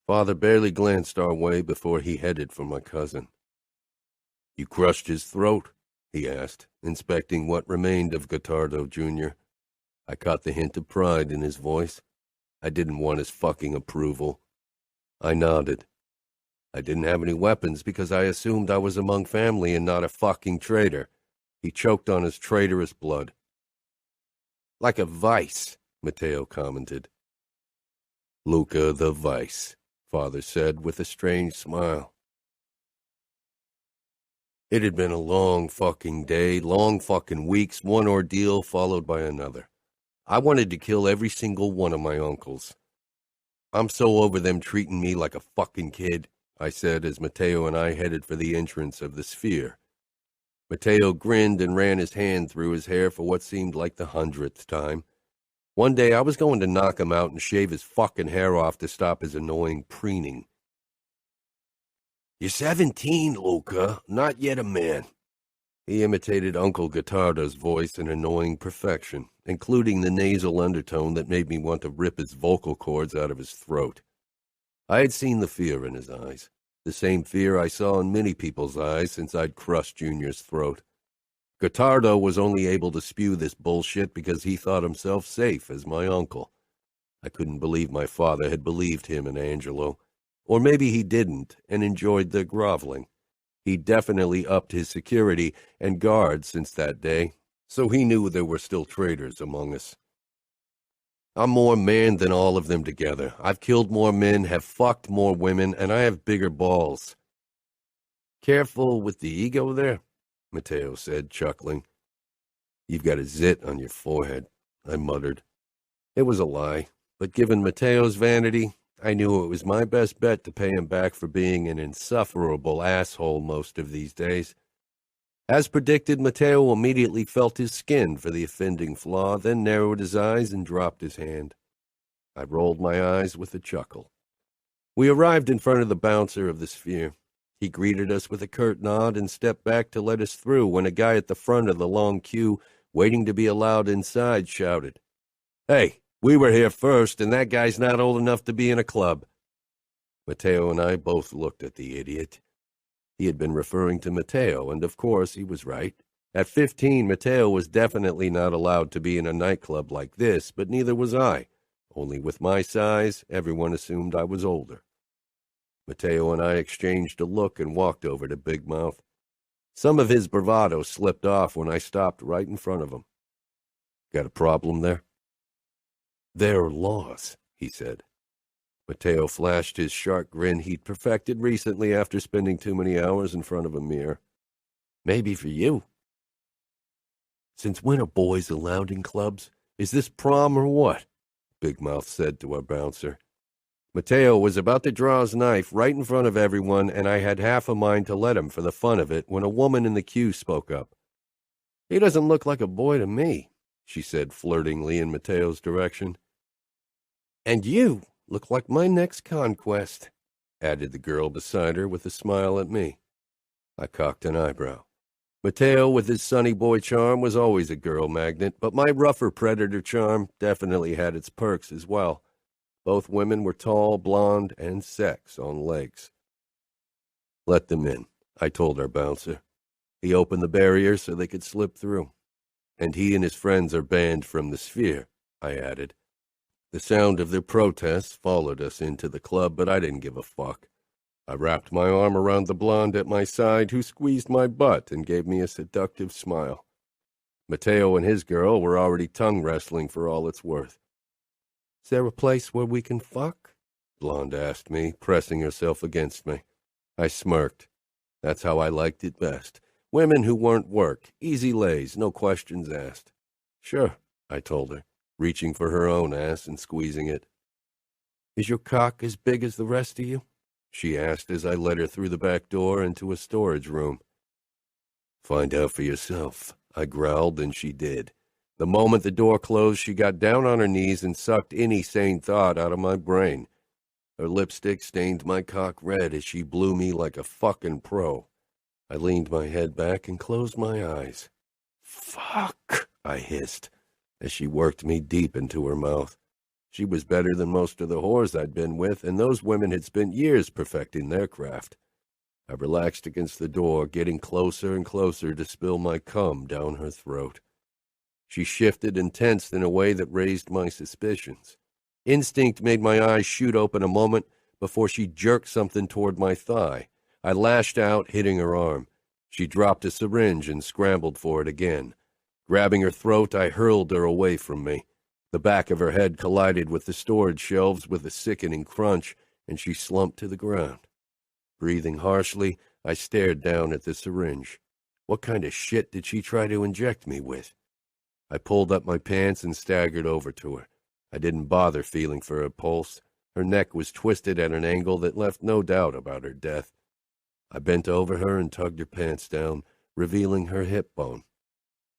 Father barely glanced our way before he headed for my cousin. You crushed his throat? He asked, inspecting what remained of Gottardo Jr. I caught the hint of pride in his voice. I didn't want his fucking approval. I nodded. I didn't have any weapons because I assumed I was among family and not a fucking traitor. He choked on his traitorous blood. Like a vice, Matteo commented. Luca the Vice, Father said with a strange smile. It had been a long fucking day, long fucking weeks, one ordeal followed by another. I wanted to kill every single one of my uncles. I'm so over them treating me like a fucking kid, I said as Matteo and I headed for the entrance of the sphere. Matteo grinned and ran his hand through his hair for what seemed like the 100th time. One day I was going to knock him out and shave his fucking hair off to stop his annoying preening. You're 17, Luca, not yet a man. He imitated Uncle Gottardo's voice in annoying perfection, including the nasal undertone that made me want to rip his vocal cords out of his throat. I had seen the fear in his eyes, the same fear I saw in many people's eyes since I'd crushed Junior's throat. Gottardo was only able to spew this bullshit because he thought himself safe as my uncle. I couldn't believe my father had believed him and Angelo. Or maybe he didn't and enjoyed the groveling. He definitely upped his security and guards since that day, so he knew there were still traitors among us. I'm more man than all of them together. I've killed more men, have fucked more women, and I have bigger balls. Careful with the ego there, Matteo said, chuckling. You've got a zit on your forehead, I muttered. It was a lie, but given Matteo's vanity, I knew it was my best bet to pay him back for being an insufferable asshole most of these days. As predicted, Matteo immediately felt his skin for the offending flaw, then narrowed his eyes and dropped his hand. I rolled my eyes with a chuckle. We arrived in front of the bouncer of the sphere. He greeted us with a curt nod and stepped back to let us through when a guy at the front of the long queue, waiting to be allowed inside, shouted, "Hey, we were here first, and that guy's not old enough to be in a club." Matteo and I both looked at the idiot. He had been referring to Matteo, and of course he was right. At 15, Matteo was definitely not allowed to be in a nightclub like this, but neither was I. Only with my size, everyone assumed I was older. Matteo and I exchanged a look and walked over to Big Mouth. Some of his bravado slipped off when I stopped right in front of him. Got a problem there? There are laws, he said. Matteo flashed his sharp grin he'd perfected recently after spending too many hours in front of a mirror. Maybe for you. Since when are boys allowed in clubs? Is this prom or what? Big Mouth said to our bouncer. Matteo was about to draw his knife right in front of everyone, and I had half a mind to let him for the fun of it when a woman in the queue spoke up. He doesn't look like a boy to me, she said flirtingly in Matteo's direction. And you look like my next conquest, added the girl beside her with a smile at me. I cocked an eyebrow. Matteo, with his sunny boy charm, was always a girl magnet, but my rougher predator charm definitely had its perks as well. Both women were tall, blonde, and sex on legs. Let them in, I told our bouncer. He opened the barrier so they could slip through. And he and his friends are banned from the sphere, I added. The sound of their protests followed us into the club, but I didn't give a fuck. I wrapped my arm around the blonde at my side, who squeezed my butt and gave me a seductive smile. Matteo and his girl were already tongue wrestling for all it's worth. Is there a place where we can fuck? Blonde asked me, pressing herself against me. I smirked. That's how I liked it best. Women who weren't work, easy lays, no questions asked. Sure, I told her, reaching for her own ass and squeezing it. Is your cock as big as the rest of you? She asked as I led her through the back door into a storage room. Find out for yourself, I growled, and she did. The moment the door closed, she got down on her knees and sucked any sane thought out of my brain. Her lipstick stained my cock red as she blew me like a fucking pro. I leaned my head back and closed my eyes. Fuck, I hissed, as she worked me deep into her mouth. She was better than most of the whores I'd been with, and those women had spent years perfecting their craft. I relaxed against the door, getting closer and closer to spill my cum down her throat. She shifted and tensed in a way that raised my suspicions. Instinct made my eyes shoot open a moment before she jerked something toward my thigh. I lashed out, hitting her arm. She dropped a syringe and scrambled for it again. Grabbing her throat, I hurled her away from me. The back of her head collided with the storage shelves with a sickening crunch, and she slumped to the ground. Breathing harshly, I stared down at the syringe. What kind of shit did she try to inject me with? I pulled up my pants and staggered over to her. I didn't bother feeling for her pulse. Her neck was twisted at an angle that left no doubt about her death. I bent over her and tugged her pants down, revealing her hip bone.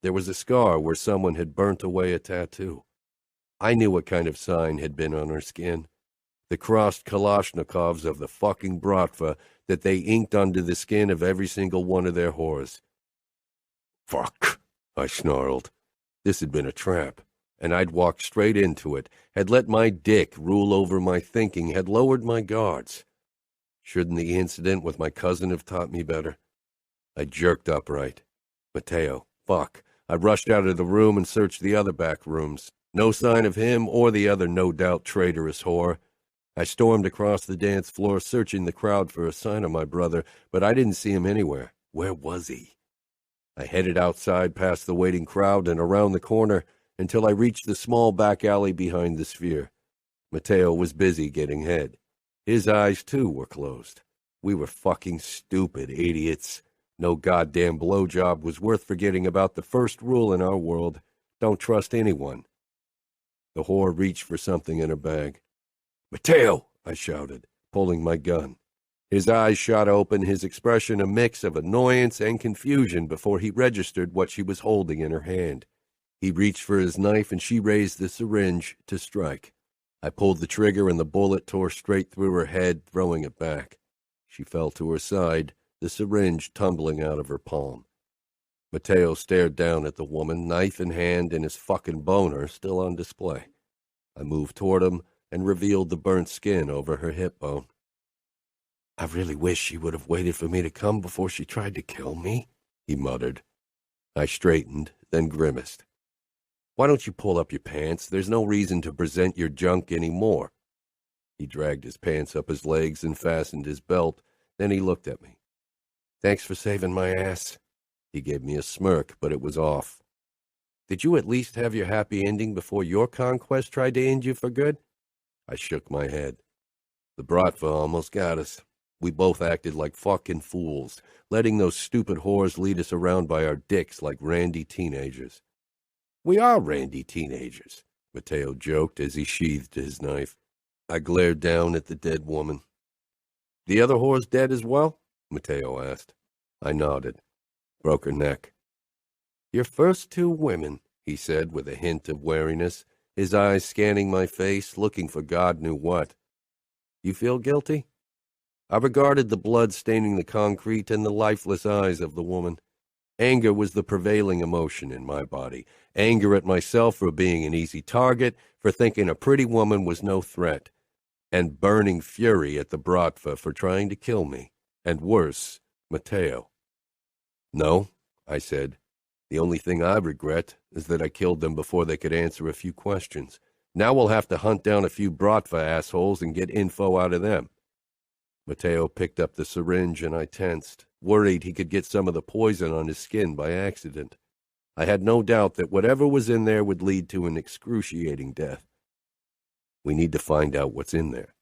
There was a scar where someone had burnt away a tattoo. I knew what kind of sign had been on her skin. The crossed Kalashnikovs of the fucking Bratva that they inked onto the skin of every single one of their whores. Fuck, I snarled. This had been a trap, and I'd walked straight into it, had let my dick rule over my thinking, had lowered my guards. Shouldn't the incident with my cousin have taught me better? I jerked upright. Matteo, fuck. I rushed out of the room and searched the other back rooms. No sign of him or the other no-doubt traitorous whore. I stormed across the dance floor, searching the crowd for a sign of my brother, but I didn't see him anywhere. Where was he? I headed outside past the waiting crowd and around the corner until I reached the small back alley behind the sphere. Matteo was busy getting head. His eyes, too, were closed. We were fucking stupid idiots. No goddamn blowjob was worth forgetting about the first rule in our world. Don't trust anyone. The whore reached for something in her bag. Matteo, I shouted, pulling my gun. His eyes shot open, his expression a mix of annoyance and confusion before he registered what she was holding in her hand. He reached for his knife and she raised the syringe to strike. I pulled the trigger and the bullet tore straight through her head, throwing it back. She fell to her side, the syringe tumbling out of her palm. Matteo stared down at the woman, knife in hand and his fucking boner still on display. I moved toward him and revealed the burnt skin over her hip bone. I really wish she would have waited for me to come before she tried to kill me, he muttered. I straightened, then grimaced. Why don't you pull up your pants? There's no reason to present your junk anymore. He dragged his pants up his legs and fastened his belt. Then he looked at me. Thanks for saving my ass. He gave me a smirk, but it was off. Did you at least have your happy ending before your conquest tried to end you for good? I shook my head. The Bratva almost got us. We both acted like fucking fools, letting those stupid whores lead us around by our dicks like randy teenagers. We are randy teenagers, Matteo joked as he sheathed his knife. I glared down at the dead woman. The other whore's dead as well? Matteo asked. I nodded. Broke her neck. Your first two women, he said with a hint of wariness, his eyes scanning my face, looking for God knew what. You feel guilty? I regarded the blood staining the concrete and the lifeless eyes of the woman. Anger was the prevailing emotion in my body. Anger at myself for being an easy target, for thinking a pretty woman was no threat, and burning fury at the Bratva for trying to kill me, and worse, Matteo. No, I said. The only thing I regret is that I killed them before they could answer a few questions. Now we'll have to hunt down a few Bratva assholes and get info out of them. Matteo picked up the syringe and I tensed, worried he could get some of the poison on his skin by accident. I had no doubt that whatever was in there would lead to an excruciating death. We need to find out what's in there.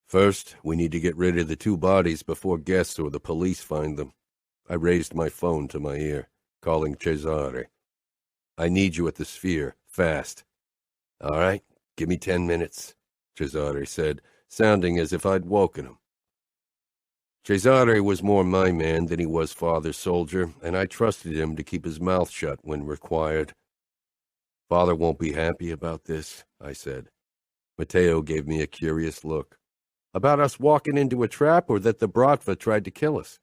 First, we need to get rid of the two bodies before guests or the police find them. I raised my phone to my ear, calling Cesare. "I need you at the Sphere, fast." "All right, give me 10 minutes," Cesare said, sounding as if I'd woken him. Cesare was more my man than he was Father's soldier, and I trusted him to keep his mouth shut when required. "Father won't be happy about this," I said. Matteo gave me a curious look. "About us walking into a trap, or that the Bratva tried to kill us?"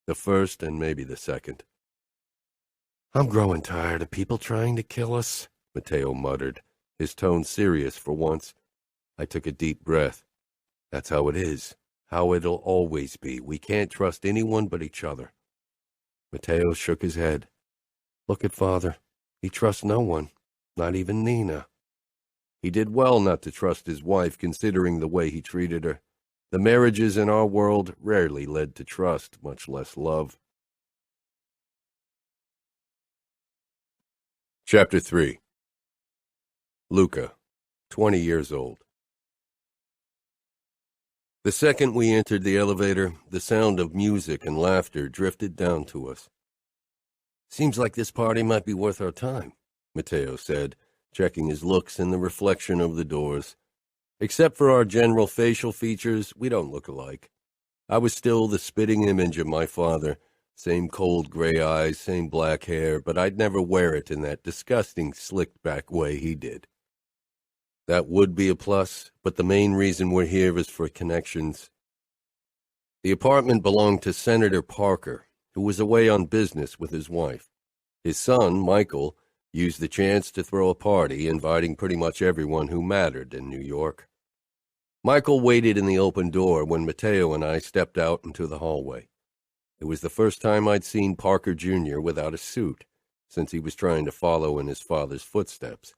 "The first and maybe the second." "I'm growing tired of people trying to kill us," Matteo muttered, his tone serious for once. I took a deep breath. "That's how it is, how it'll always be. We can't trust anyone but each other." Matteo shook his head. "Look at Father. He trusts no one, not even Nina." He did well not to trust his wife, considering the way he treated her. The marriages in our world rarely led to trust, much less love. Chapter 3. Luca, 20 years old. The second we entered the elevator, the sound of music and laughter drifted down to us. "Seems like this party might be worth our time," Matteo said, checking his looks in the reflection of the doors. Except for our general facial features, we don't look alike. I was still the spitting image of my father, same cold gray eyes, same black hair, but I'd never wear it in that disgusting slicked-back way he did. That would be a plus, but the main reason we're here is for connections. The apartment belonged to Senator Parker, who was away on business with his wife. His son, Michael, used the chance to throw a party, inviting pretty much everyone who mattered in New York. Michael waited in the open door when Matteo and I stepped out into the hallway. It was the first time I'd seen Parker Jr. without a suit, since he was trying to follow in his father's footsteps.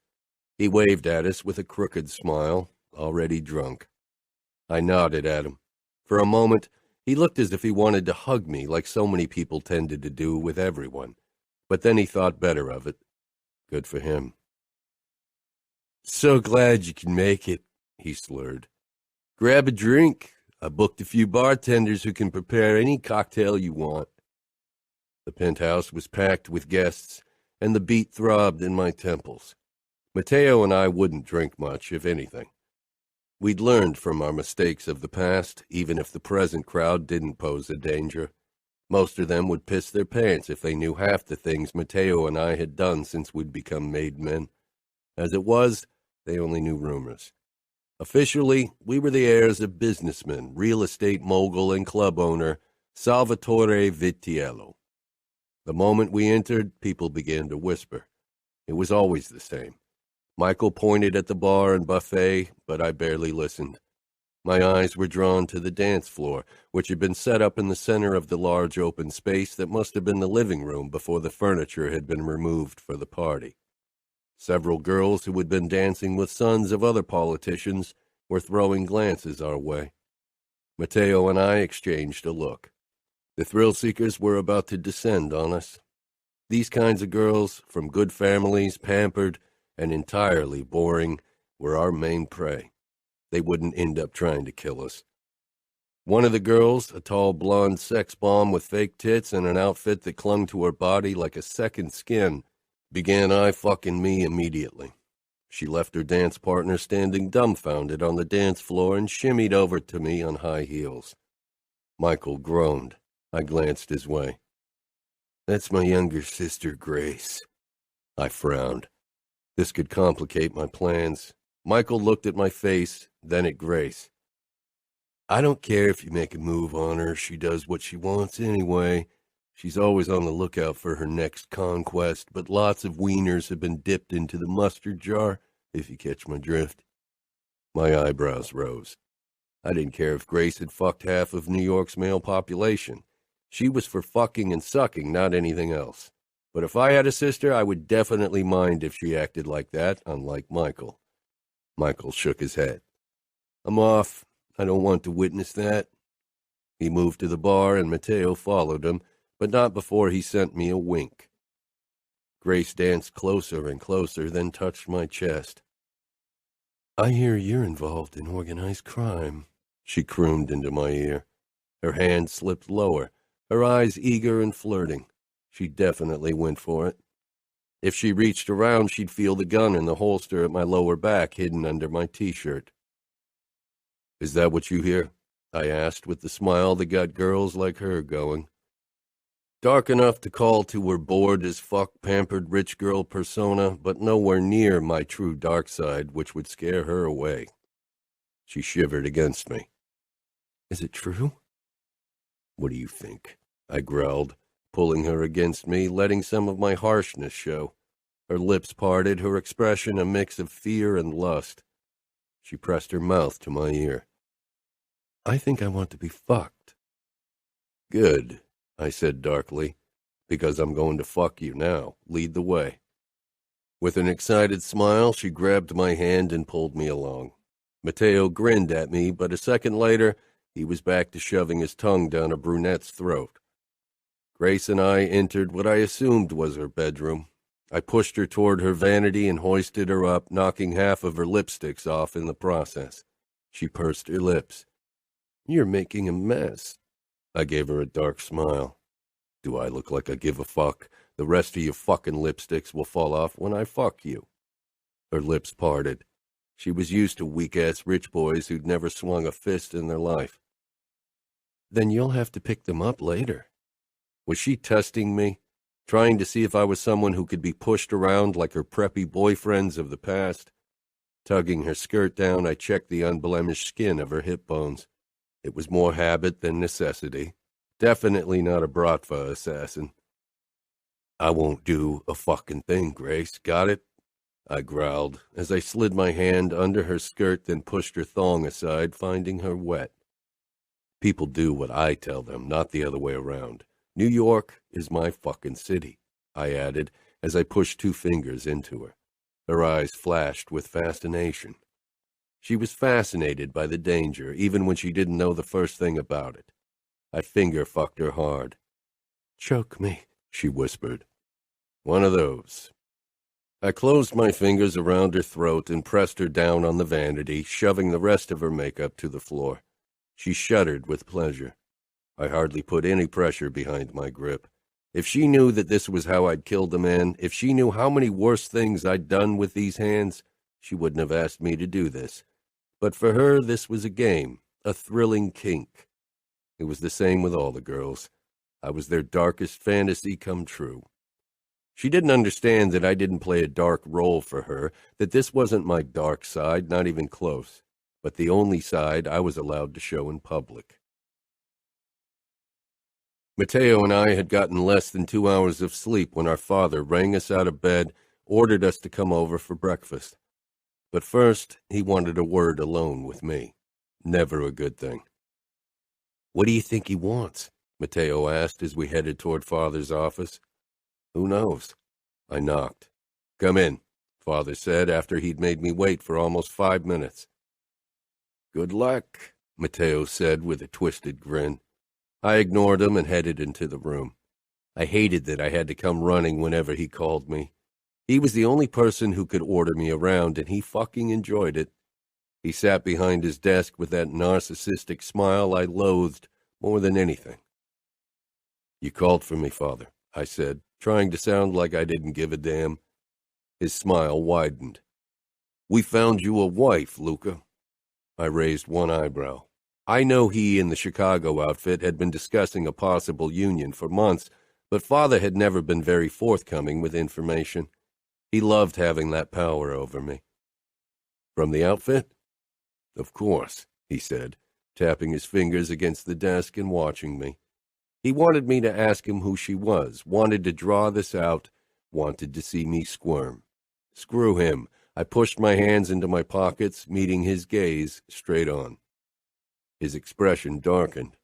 He waved at us with a crooked smile, already drunk. I nodded at him. For a moment, he looked as if he wanted to hug me, like so many people tended to do with everyone. But then he thought better of it. Good for him. "So glad you can make it," he slurred. "Grab a drink. I booked a few bartenders who can prepare any cocktail you want." The penthouse was packed with guests, and the beat throbbed in my temples. Matteo and I wouldn't drink much, if anything. We'd learned from our mistakes of the past, even if the present crowd didn't pose a danger. Most of them would piss their pants if they knew half the things Matteo and I had done since we'd become made men. As it was, they only knew rumors. Officially, we were the heirs of businessman, real estate mogul, and club owner Salvatore Vitiello. The moment we entered, people began to whisper. It was always the same. Michael pointed at the bar and buffet, but I barely listened. My eyes were drawn to the dance floor, which had been set up in the center of the large open space that must have been the living room before the furniture had been removed for the party. Several girls who had been dancing with sons of other politicians were throwing glances our way. Matteo and I exchanged a look. The thrill-seekers were about to descend on us. These kinds of girls, from good families, pampered, and entirely boring, were our main prey. They wouldn't end up trying to kill us. One of the girls, a tall blonde sex bomb with fake tits and an outfit that clung to her body like a second skin, began eye-fucking me immediately. She left her dance partner standing dumbfounded on the dance floor and shimmied over to me on high heels. Michael groaned. I glanced his way. "That's my younger sister, Grace." I frowned. This could complicate my plans. Michael looked at my face, then at Grace. "I don't care if you make a move on her. She does what she wants anyway. She's always on the lookout for her next conquest, but lots of wieners have been dipped into the mustard jar, if you catch my drift." My eyebrows rose. I didn't care if Grace had fucked half of New York's male population. She was for fucking and sucking, not anything else. But if I had a sister, I would definitely mind if she acted like that, unlike Michael. Michael shook his head. "I'm off. I don't want to witness that." He moved to the bar, and Matteo followed him, but not before he sent me a wink. Grace danced closer and closer, then touched my chest. "I hear you're involved in organized crime," she crooned into my ear. Her hand slipped lower, her eyes eager and flirting. She definitely went for it. If she reached around, she'd feel the gun in the holster at my lower back hidden under my T-shirt. "Is that what you hear?" I asked with the smile that got girls like her going. Dark enough to call to her bored as fuck pampered rich girl persona, but nowhere near my true dark side, which would scare her away. She shivered against me. "Is it true?" "What do you think?" I growled, pulling her against me, letting some of my harshness show. Her lips parted, her expression a mix of fear and lust. She pressed her mouth to my ear. "I think I want to be fucked." "Good," I said darkly, "because I'm going to fuck you now. Lead the way." With an excited smile, she grabbed my hand and pulled me along. Mateo grinned at me, but a second later, he was back to shoving his tongue down a brunette's throat. Grace and I entered what I assumed was her bedroom. I pushed her toward her vanity and hoisted her up, knocking half of her lipsticks off in the process. She pursed her lips. "You're making a mess." I gave her a dark smile. "Do I look like I give a fuck? The rest of your fucking lipsticks will fall off when I fuck you." Her lips parted. She was used to weak-ass rich boys who'd never swung a fist in their life. "Then you'll have to pick them up later." Was she testing me? Trying to see if I was someone who could be pushed around like her preppy boyfriends of the past? Tugging her skirt down, I checked the unblemished skin of her hip bones. It was more habit than necessity. Definitely not a Bratva assassin. "I won't do a fucking thing, Grace. Got it?" I growled as I slid my hand under her skirt, then pushed her thong aside, finding her wet. "People do what I tell them, not the other way around. New York is my fucking city," I added as I pushed 2 fingers into her. Her eyes flashed with fascination. She was fascinated by the danger, even when she didn't know the first thing about it. I finger-fucked her hard. "Choke me," she whispered. "One of those." I closed my fingers around her throat and pressed her down on the vanity, shoving the rest of her makeup to the floor. She shuddered with pleasure. I hardly put any pressure behind my grip. If she knew that this was how I'd killed a man, if she knew how many worse things I'd done with these hands, she wouldn't have asked me to do this. But for her, this was a game, a thrilling kink. It was the same with all the girls. I was their darkest fantasy come true. She didn't understand that I didn't play a dark role for her, that this wasn't my dark side, not even close, but the only side I was allowed to show in public. Mateo and I had gotten less than 2 hours of sleep when our father rang us out of bed, ordered us to come over for breakfast. But first, he wanted a word alone with me. Never a good thing. "What do you think he wants?" Mateo asked as we headed toward Father's office. "Who knows?" I knocked. "Come in," Father said after he'd made me wait for almost 5 minutes. "Good luck," Mateo said with a twisted grin. I ignored him and headed into the room. I hated that I had to come running whenever he called me. He was the only person who could order me around, and he fucking enjoyed it. He sat behind his desk with that narcissistic smile I loathed more than anything. "You called for me, Father," I said, trying to sound like I didn't give a damn. His smile widened. "We found you a wife, Luca." I raised one eyebrow. I know he and the Chicago outfit had been discussing a possible union for months, but Father had never been very forthcoming with information. He loved having that power over me. "From the outfit?" "Of course," he said, tapping his fingers against the desk and watching me. He wanted me to ask him who she was, wanted to draw this out, wanted to see me squirm. Screw him. I pushed my hands into my pockets, meeting his gaze straight on. His expression darkened.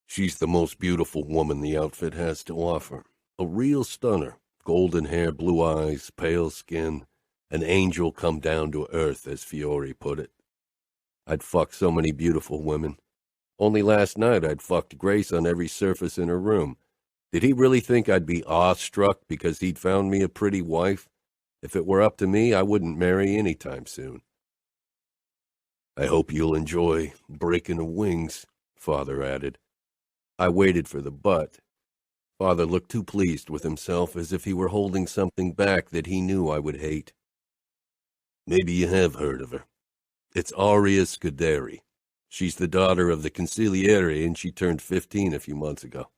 "She's the most beautiful woman the outfit has to offer. A real stunner. Golden hair, blue eyes, pale skin. An angel come down to earth, as Fiore put it. I'd fucked so many beautiful women. Only last night I'd fucked Grace on every surface in her room. Did he really think I'd be awestruck because he'd found me a pretty wife? If it were up to me, I wouldn't marry any time soon." "I hope you'll enjoy breaking her wings," Father added. I waited for the but. Father looked too pleased with himself, as if he were holding something back that he knew I would hate. Maybe you have heard of her. It's Aria Scuderi. She's the daughter of the consigliere, and she turned 15 a few months ago.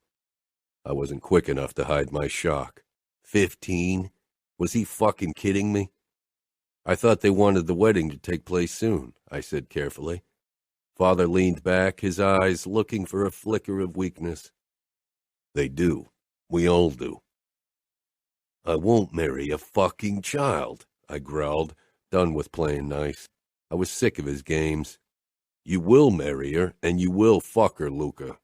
I wasn't quick enough to hide my shock. 15? Was he fucking kidding me? I thought they wanted the wedding to take place soon, I said carefully. Father leaned back, his eyes looking for a flicker of weakness. They do. We all do. I won't marry a fucking child, I growled, done with playing nice. I was sick of his games. You will marry her, and you will fuck her, Luca.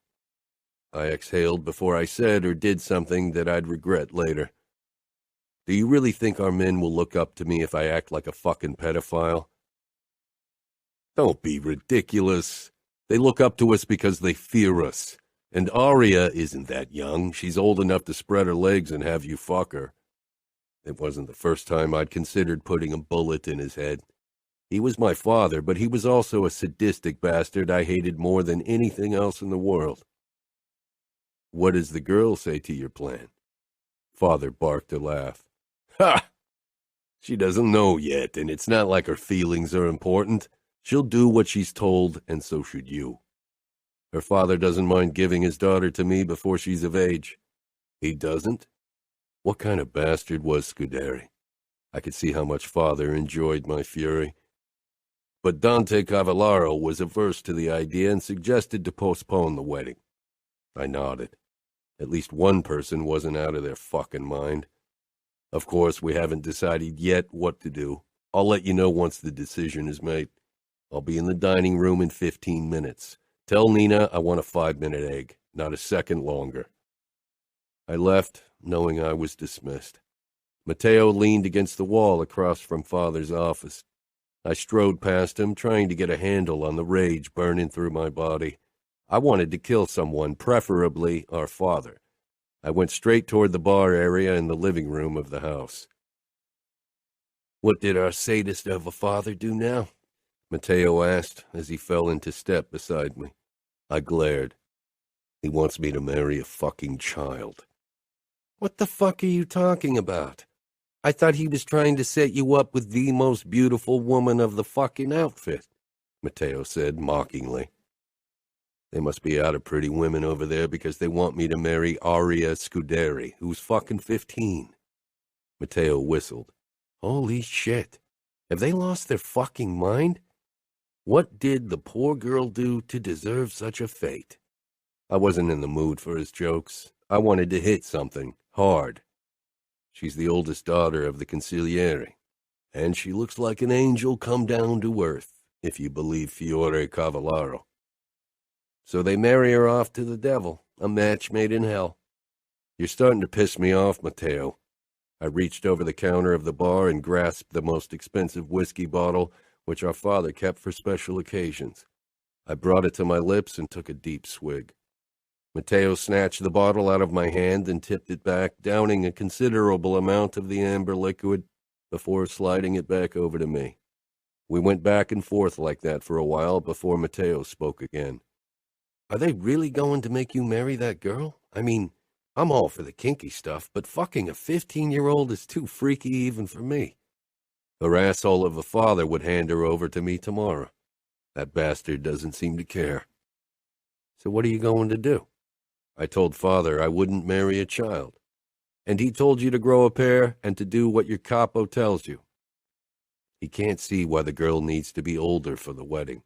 I exhaled before I said or did something that I'd regret later. Do you really think our men will look up to me if I act like a fucking pedophile? Don't be ridiculous. They look up to us because they fear us. And Aria isn't that young. She's old enough to spread her legs and have you fuck her. It wasn't the first time I'd considered putting a bullet in his head. He was my father, but he was also a sadistic bastard I hated more than anything else in the world. What does the girl say to your plan? Father barked a laugh. Ha! She doesn't know yet, and it's not like her feelings are important. She'll do what she's told, and so should you. Her father doesn't mind giving his daughter to me before she's of age. He doesn't? What kind of bastard was Scuderi? I could see how much Father enjoyed my fury. But Dante Cavallaro was averse to the idea and suggested to postpone the wedding. I nodded. At least one person wasn't out of their fucking mind. Of course, we haven't decided yet what to do. I'll let you know once the decision is made. I'll be in the dining room in 15 minutes. Tell Nina I want a 5-minute egg, not a second longer. I left, knowing I was dismissed. Matteo leaned against the wall across from Father's office. I strode past him, trying to get a handle on the rage burning through my body. I wanted to kill someone, preferably our father. I went straight toward the bar area in the living room of the house. What did our sadist of a father do now? Matteo asked as he fell into step beside me. I glared. He wants me to marry a fucking child. What the fuck are you talking about? I thought he was trying to set you up with the most beautiful woman of the fucking outfit, Matteo said mockingly. They must be out of pretty women over there because they want me to marry Aria Scuderi, who's fucking 15. Matteo whistled. Holy shit. Have they lost their fucking mind? What did the poor girl do to deserve such a fate? I wasn't in the mood for his jokes. I wanted to hit something, hard. She's the oldest daughter of the consigliere, and she looks like an angel come down to earth, if you believe Fiore Cavallaro. So they marry her off to the devil, a match made in hell. You're starting to piss me off, Matteo. I reached over the counter of the bar and grasped the most expensive whiskey bottle, which our father kept for special occasions. I brought it to my lips and took a deep swig. Matteo snatched the bottle out of my hand and tipped it back, downing a considerable amount of the amber liquid before sliding it back over to me. We went back and forth like that for a while before Matteo spoke again. Are they really going to make you marry that girl? I mean, I'm all for the kinky stuff, but fucking a 15-year-old is too freaky even for me. Her asshole of a father would hand her over to me tomorrow. That bastard doesn't seem to care. So what are you going to do? I told Father I wouldn't marry a child. And he told you to grow a pair and to do what your capo tells you. He can't see why the girl needs to be older for the wedding.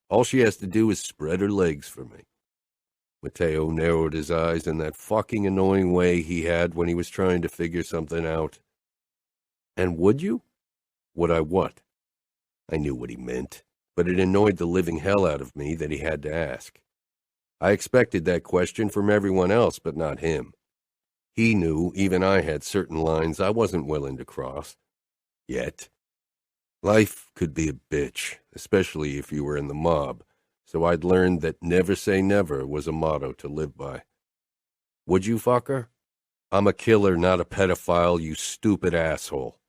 All she has to do is spread her legs for me. Matteo narrowed his eyes in that fucking annoying way he had when he was trying to figure something out. And would you? Would I what? I knew what he meant, but it annoyed the living hell out of me that he had to ask. I expected that question from everyone else, but not him. He knew even I had certain lines I wasn't willing to cross. Yet. Life could be a bitch, especially if you were in the mob, so I'd learned that never say never was a motto to live by. Would you fuck her? I'm a killer, not a pedophile, you stupid asshole.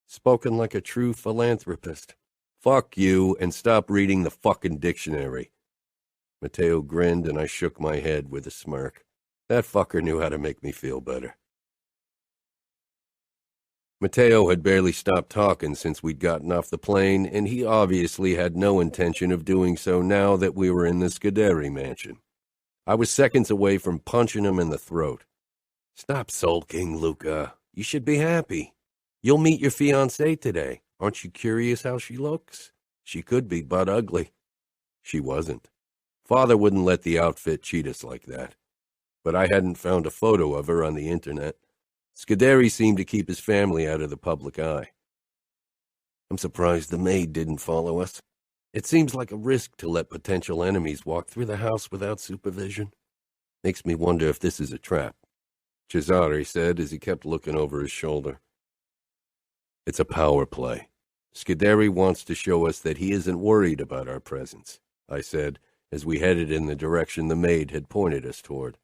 Spoken like a true philanthropist. Fuck you, and stop reading the fucking dictionary. Matteo grinned, and I shook my head with a smirk. That fucker knew how to make me feel better. Matteo had barely stopped talking since we'd gotten off the plane, and he obviously had no intention of doing so now that we were in the Scuderi mansion. I was seconds away from punching him in the throat. Stop sulking, Luca. You should be happy. You'll meet your fiancée today. Aren't you curious how she looks? She could be butt ugly. She wasn't. Father wouldn't let the outfit cheat us like that. But I hadn't found a photo of her on the internet. Scuderi seemed to keep his family out of the public eye. I'm surprised the maid didn't follow us. It seems like a risk to let potential enemies walk through the house without supervision. Makes me wonder if this is a trap, Cesare said as he kept looking over his shoulder. It's a power play. Scuderi wants to show us that he isn't worried about our presence, I said, as we headed in the direction the maid had pointed us toward.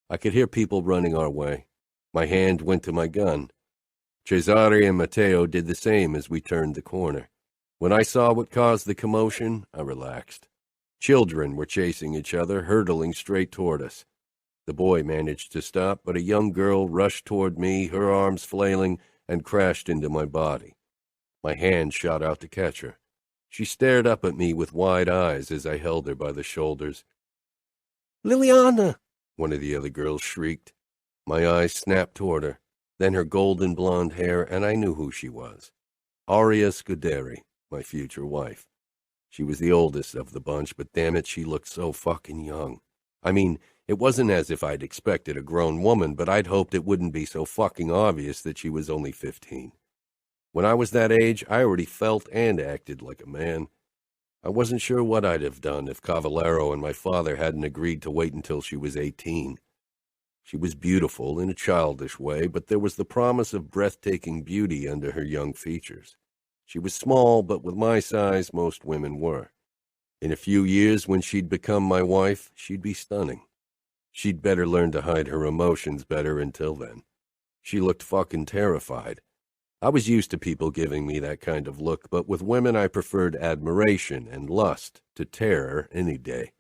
I could hear people running our way. My hand went to my gun. Cesare and Matteo did the same as we turned the corner. When I saw what caused the commotion, I relaxed. Children were chasing each other, hurtling straight toward us. The boy managed to stop, but a young girl rushed toward me, her arms flailing, and crashed into my body. My hand shot out to catch her. She stared up at me with wide eyes as I held her by the shoulders. "Liliana!" one of the other girls shrieked. My eyes snapped toward her, then her golden blonde hair, and I knew who she was. Aria Scuderi, my future wife. She was the oldest of the bunch, but damn it, she looked so fucking young. I mean, it wasn't as if I'd expected a grown woman, but I'd hoped it wouldn't be so fucking obvious that she was only 15. When I was that age, I already felt and acted like a man. I wasn't sure what I'd have done if Cavallero and my father hadn't agreed to wait until she was 18. She was beautiful in a childish way, but there was the promise of breathtaking beauty under her young features. She was small, but with my size, most women were. In a few years, when she'd become my wife, she'd be stunning. She'd better learn to hide her emotions better until then. She looked fucking terrified. I was used to people giving me that kind of look, but with women I preferred admiration and lust to terror any day.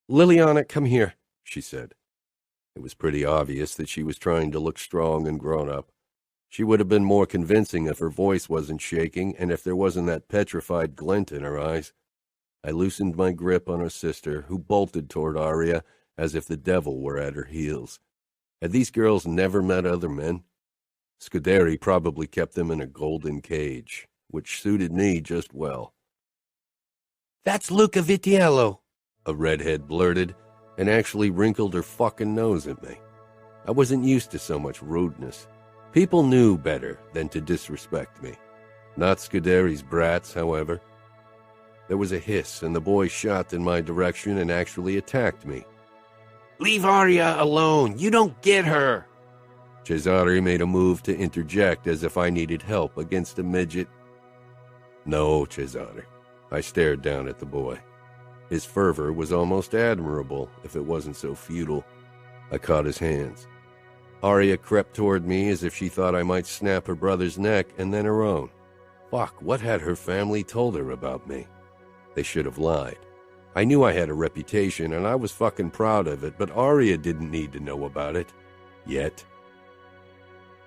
"Liliana, come here," she said. It was pretty obvious that she was trying to look strong and grown up. She would have been more convincing if her voice wasn't shaking and if there wasn't that petrified glint in her eyes. I loosened my grip on her sister, who bolted toward Aria as if the devil were at her heels. Had these girls never met other men? Scuderi probably kept them in a golden cage, which suited me just well. "That's Luca Vitiello," a redhead blurted, and actually wrinkled her fucking nose at me. I wasn't used to so much rudeness. People knew better than to disrespect me. Not Scuderi's brats, however. There was a hiss, and the boy shot in my direction and actually attacked me. "Leave Aria alone! You don't get her!" Cesare made a move to interject as if I needed help against a midget. "No, Cesare." I stared down at the boy. His fervor was almost admirable, if it wasn't so futile. I caught his hands. Aria crept toward me as if she thought I might snap her brother's neck and then her own. Fuck, what had her family told her about me? They should have lied. I knew I had a reputation, and I was fucking proud of it, but Aria didn't need to know about it. Yet.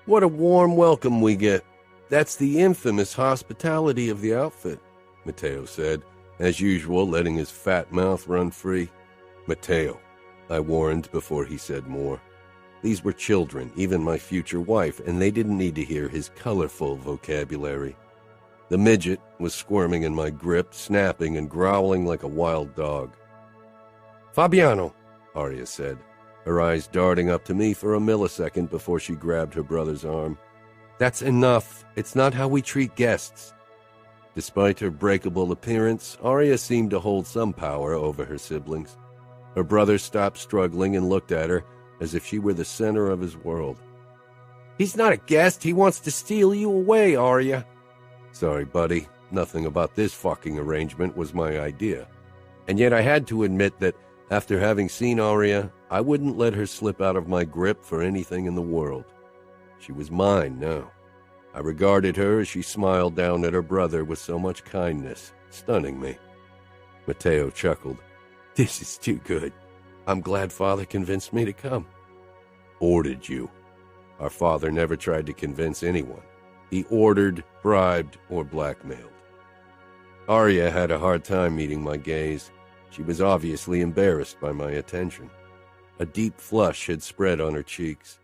"What a warm welcome we get. That's the infamous hospitality of the outfit," Matteo said, as usual letting his fat mouth run free. "Matteo," I warned before he said more. These were children, even my future wife, and they didn't need to hear his colorful vocabulary. The midget was squirming in my grip, snapping and growling like a wild dog. "Fabiano," Aria said, her eyes darting up to me for a millisecond before she grabbed her brother's arm. "That's enough. It's not how we treat guests." Despite her breakable appearance, Aria seemed to hold some power over her siblings. Her brother stopped struggling and looked at her as if she were the center of his world. "He's not a guest. He wants to steal you away, Aria." "Sorry, buddy. Nothing about this fucking arrangement was my idea." And yet I had to admit that, after having seen Aria, I wouldn't let her slip out of my grip for anything in the world. She was mine now. I regarded her as she smiled down at her brother with so much kindness, stunning me. Matteo chuckled. This is too good. I'm glad Father convinced me to come. Ordered you. Our father never tried to convince anyone. He ordered, bribed, or blackmailed. Aria had a hard time meeting my gaze. She was obviously embarrassed by my attention. A deep flush had spread on her cheeks.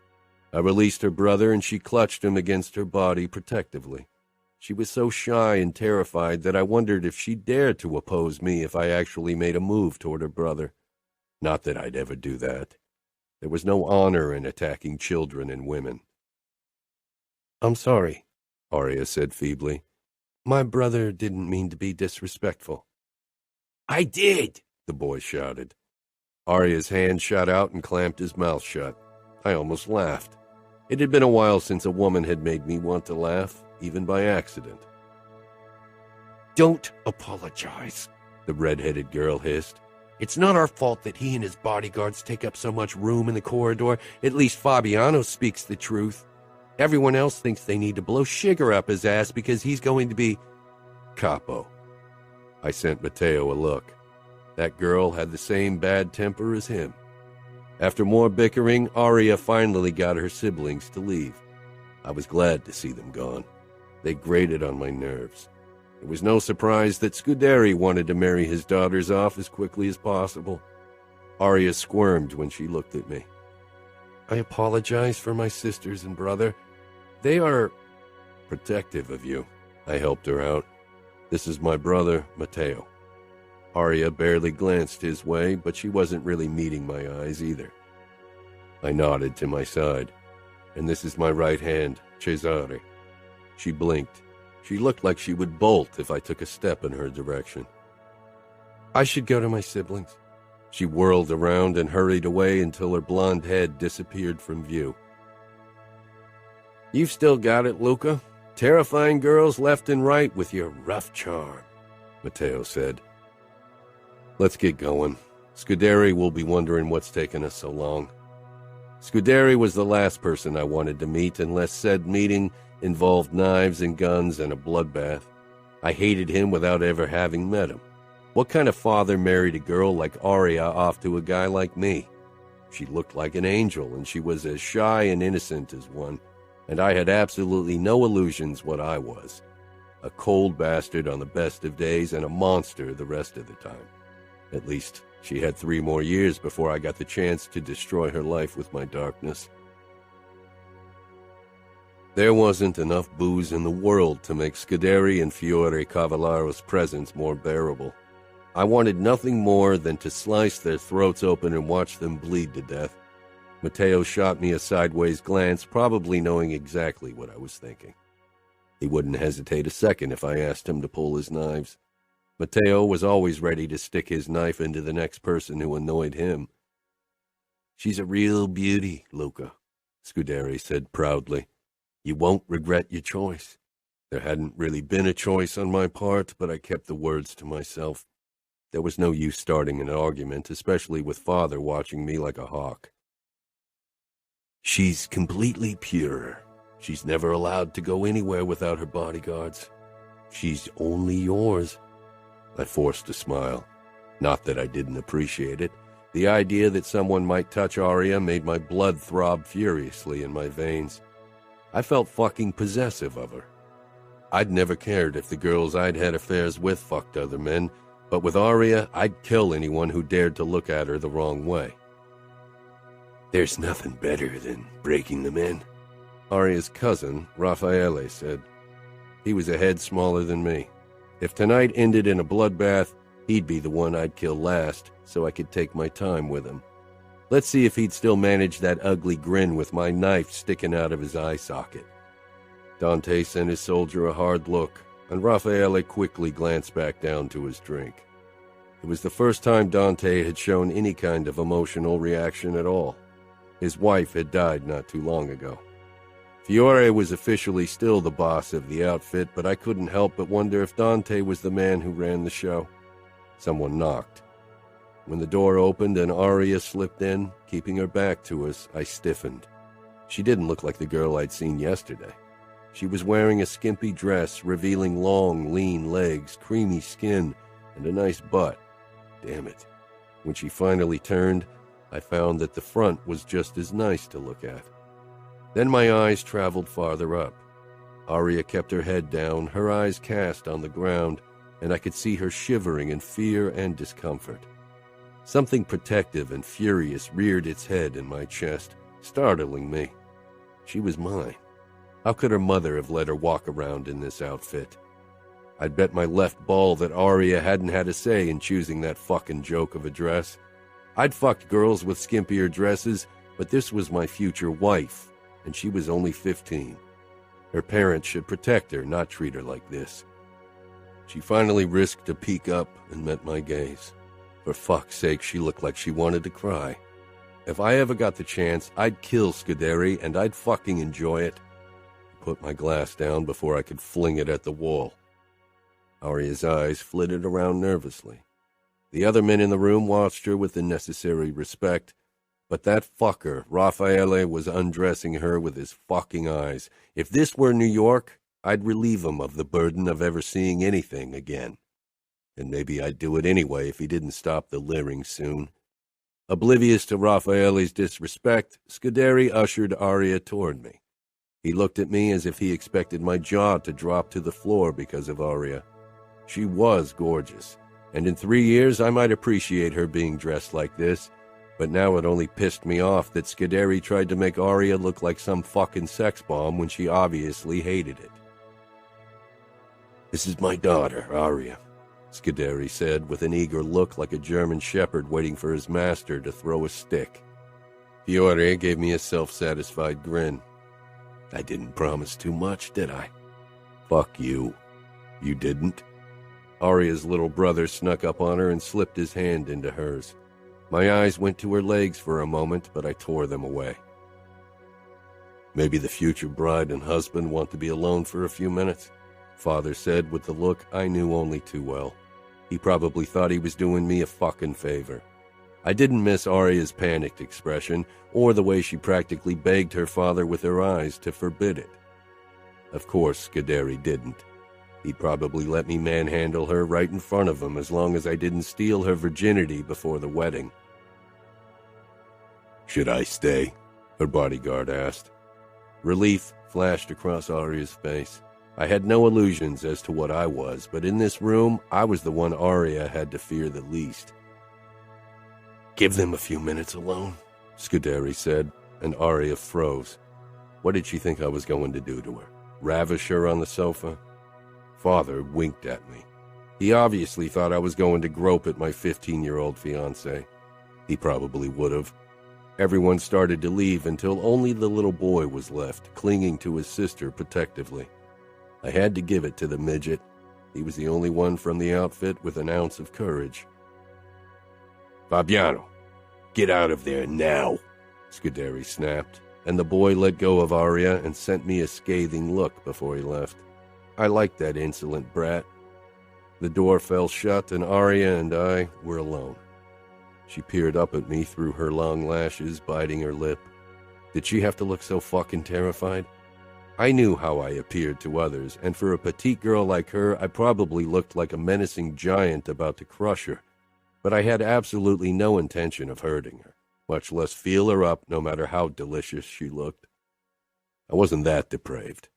I released her brother, and she clutched him against her body protectively. She was so shy and terrified that I wondered if she'd dare to oppose me if I actually made a move toward her brother. Not that I'd ever do that. There was no honor in attacking children and women. I'm sorry, Aria said feebly. My brother didn't mean to be disrespectful. I did, the boy shouted. Aria's hand shot out and clamped his mouth shut. I almost laughed. It had been a while since a woman had made me want to laugh, even by accident. Don't apologize, the red-headed girl hissed. It's not our fault that he and his bodyguards take up so much room in the corridor. At least Fabiano speaks the truth. Everyone else thinks they need to blow sugar up his ass because he's going to be Capo. I sent Matteo a look. That girl had the same bad temper as him. After more bickering, Aria finally got her siblings to leave. I was glad to see them gone. They grated on my nerves. It was no surprise that Scuderi wanted to marry his daughters off as quickly as possible. Aria squirmed when she looked at me. I apologize for my sisters and brother. They are protective of you. I helped her out. This is my brother, Matteo. Aria barely glanced his way, but she wasn't really meeting my eyes either. I nodded to my side. And this is my right hand, Cesare. She blinked. She looked like she would bolt if I took a step in her direction. I should go to my siblings. She whirled around and hurried away until her blonde head disappeared from view. You've still got it, Luca. Terrifying girls left and right with your rough charm, Matteo said. Let's get going. Scuderi will be wondering what's taken us so long. Scuderi was the last person I wanted to meet unless said meeting involved knives and guns and a bloodbath. I hated him without ever having met him. What kind of father married a girl like Aria off to a guy like me? She looked like an angel, and she was as shy and innocent as one, and I had absolutely no illusions what I was. A cold bastard on the best of days and a monster the rest of the time. At least, she had 3 more years before I got the chance to destroy her life with my darkness. There wasn't enough booze in the world to make Scuderi and Fiore Cavallaro's presence more bearable. I wanted nothing more than to slice their throats open and watch them bleed to death. Matteo shot me a sideways glance, probably knowing exactly what I was thinking. He wouldn't hesitate a second if I asked him to pull his knives. Matteo was always ready to stick his knife into the next person who annoyed him. She's a real beauty, Luca, Scuderi said proudly. You won't regret your choice. There hadn't really been a choice on my part, but I kept the words to myself. There was no use starting an argument, especially with Father watching me like a hawk. She's completely pure. She's never allowed to go anywhere without her bodyguards. She's only yours. I forced a smile. Not that I didn't appreciate it. The idea that someone might touch Aria made my blood throb furiously in my veins. I felt fucking possessive of her. I'd never cared if the girls I'd had affairs with fucked other men, but with Aria, I'd kill anyone who dared to look at her the wrong way. There's nothing better than breaking them in, Aria's cousin, Raffaele, said. He was a head smaller than me. If tonight ended in a bloodbath, he'd be the one I'd kill last, so I could take my time with him. Let's see if he'd still manage that ugly grin with my knife sticking out of his eye socket. Dante sent his soldier a hard look, and Raffaele quickly glanced back down to his drink. It was the first time Dante had shown any kind of emotional reaction at all. His wife had died not too long ago. Fiore was officially still the boss of the outfit, but I couldn't help but wonder if Dante was the man who ran the show. Someone knocked. When the door opened and Aria slipped in, keeping her back to us, I stiffened. She didn't look like the girl I'd seen yesterday. She was wearing a skimpy dress, revealing long, lean legs, creamy skin, and a nice butt. Damn it. When she finally turned, I found that the front was just as nice to look at. Then my eyes traveled farther up. Aria kept her head down, her eyes cast on the ground, and I could see her shivering in fear and discomfort. Something protective and furious reared its head in my chest, startling me. She was mine. How could her mother have let her walk around in this outfit? I'd bet my left ball that Aria hadn't had a say in choosing that fucking joke of a dress. I'd fucked girls with skimpier dresses, but this was my future wife, and she was only 15. Her parents should protect her, not treat her like this. She finally risked a peek up and met my gaze. For fuck's sake, she looked like she wanted to cry. If I ever got the chance, I'd kill Scuderi, and I'd fucking enjoy it. I put my glass down before I could fling it at the wall. Aria's eyes flitted around nervously. The other men in the room watched her with the necessary respect, but that fucker, Raffaele, was undressing her with his fucking eyes. If this were New York, I'd relieve him of the burden of ever seeing anything again. And maybe I'd do it anyway if he didn't stop the leering soon. Oblivious to Raffaele's disrespect, Scuderi ushered Aria toward me. He looked at me as if he expected my jaw to drop to the floor because of Aria. She was gorgeous, and in 3 years I might appreciate her being dressed like this, but now it only pissed me off that Scuderi tried to make Aria look like some fucking sex bomb when she obviously hated it. "This is my daughter, Aria," Scuderi said with an eager look like a German shepherd waiting for his master to throw a stick. Fiore gave me a self-satisfied grin. "I didn't promise too much, did I?" "Fuck you. You didn't?" Aria's little brother snuck up on her and slipped his hand into hers. My eyes went to her legs for a moment, but I tore them away. "Maybe the future bride and husband want to be alone for a few minutes," Father said with the look I knew only too well. He probably thought he was doing me a fucking favor. I didn't miss Aria's panicked expression, or the way she practically begged her father with her eyes to forbid it. Of course, Scuderi didn't. He'd probably let me manhandle her right in front of him as long as I didn't steal her virginity before the wedding. "Should I stay?" her bodyguard asked. Relief flashed across Aria's face. I had no illusions as to what I was, but in this room, I was the one Aria had to fear the least. "Give them a few minutes alone," Scuderi said, and Aria froze. What did she think I was going to do to her? Ravish her on the sofa? Father winked at me. He obviously thought I was going to grope at my 15-year-old fiancée. He probably would have. Everyone started to leave until only the little boy was left, clinging to his sister protectively. I had to give it to the midget. He was the only one from the outfit with an ounce of courage. "Fabiano, get out of there now," Scuderi snapped, and the boy let go of Aria and sent me a scathing look before he left. I liked that insolent brat. The door fell shut, and Aria and I were alone. She peered up at me through her long lashes, biting her lip. Did she have to look so fucking terrified? I knew how I appeared to others, and for a petite girl like her, I probably looked like a menacing giant about to crush her. But I had absolutely no intention of hurting her, much less feel her up no matter how delicious she looked. I wasn't that depraved.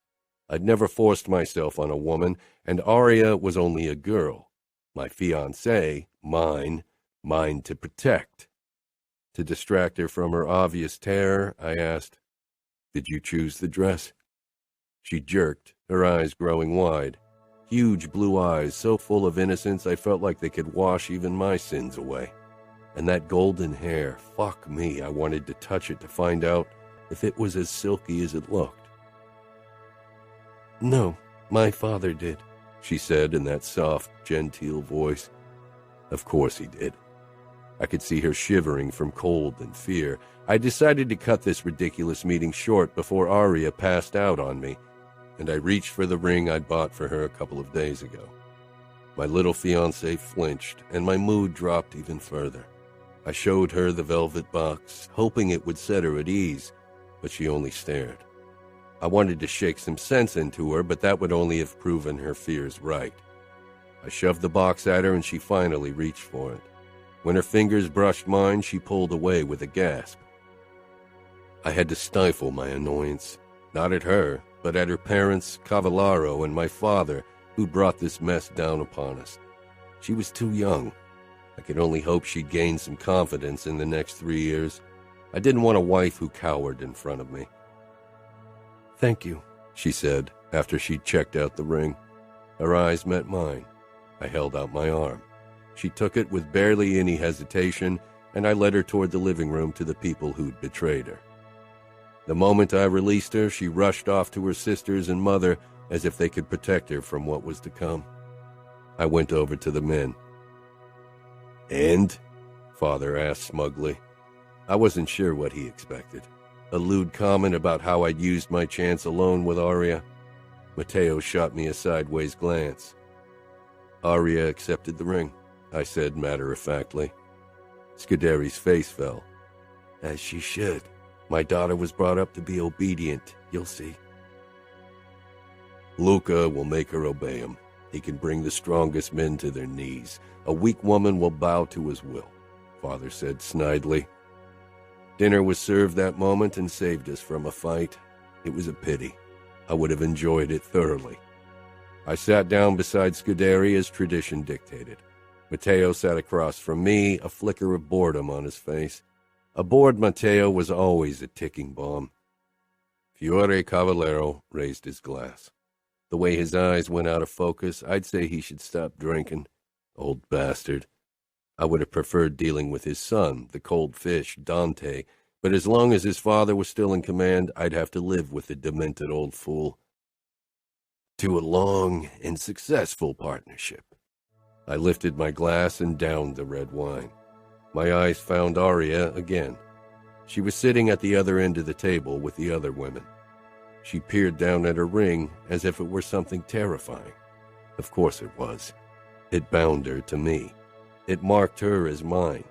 I'd never forced myself on a woman, and Aria was only a girl. My fiancée, mine to protect. To distract her from her obvious terror, I asked, "Did you choose the dress?" She jerked, her eyes growing wide. Huge blue eyes, so full of innocence I felt like they could wash even my sins away. And that golden hair, fuck me, I wanted to touch it to find out if it was as silky as it looked. "No, my father did," she said in that soft, genteel voice. Of course he did. I could see her shivering from cold and fear. I decided to cut this ridiculous meeting short before Aria passed out on me, and I reached for the ring I'd bought for her a couple of days ago. My little fiancée flinched, and my mood dropped even further. I showed her the velvet box, hoping it would set her at ease, but she only stared. I wanted to shake some sense into her, but that would only have proven her fears right. I shoved the box at her, and she finally reached for it. When her fingers brushed mine, she pulled away with a gasp. I had to stifle my annoyance, not at her, but at her parents, Cavallaro, and my father, who brought this mess down upon us. She was too young. I could only hope she'd gain some confidence in the next 3 years. I didn't want a wife who cowered in front of me. "Thank you," she said, after she'd checked out the ring. Her eyes met mine. I held out my arm. She took it with barely any hesitation, and I led her toward the living room to the people who'd betrayed her. The moment I released her, she rushed off to her sisters and mother as if they could protect her from what was to come. I went over to the men. "And?" Father asked smugly. I wasn't sure what he expected. A lewd comment about how I'd used my chance alone with Aria. Matteo shot me a sideways glance. "Aria accepted the ring," I said matter-of-factly. Scuderi's face fell. "As she should. My daughter was brought up to be obedient. You'll see." "Luca will make her obey him. He can bring the strongest men to their knees. A weak woman will bow to his will," Father said snidely. Dinner was served that moment and saved us from a fight. It was a pity. I would have enjoyed it thoroughly. I sat down beside Scuderi as tradition dictated. Matteo sat across from me, a flicker of boredom on his face. Aboard Matteo was always a ticking bomb. Fiore Cavallero raised his glass. The way his eyes went out of focus, I'd say he should stop drinking. Old bastard. I would have preferred dealing with his son, the cold fish, Dante, but as long as his father was still in command, I'd have to live with the demented old fool. "To a long and successful partnership." I lifted my glass and downed the red wine. My eyes found Aria again. She was sitting at the other end of the table with the other women. She peered down at her ring as if it were something terrifying. Of course it was. It bound her to me. It marked her as mine.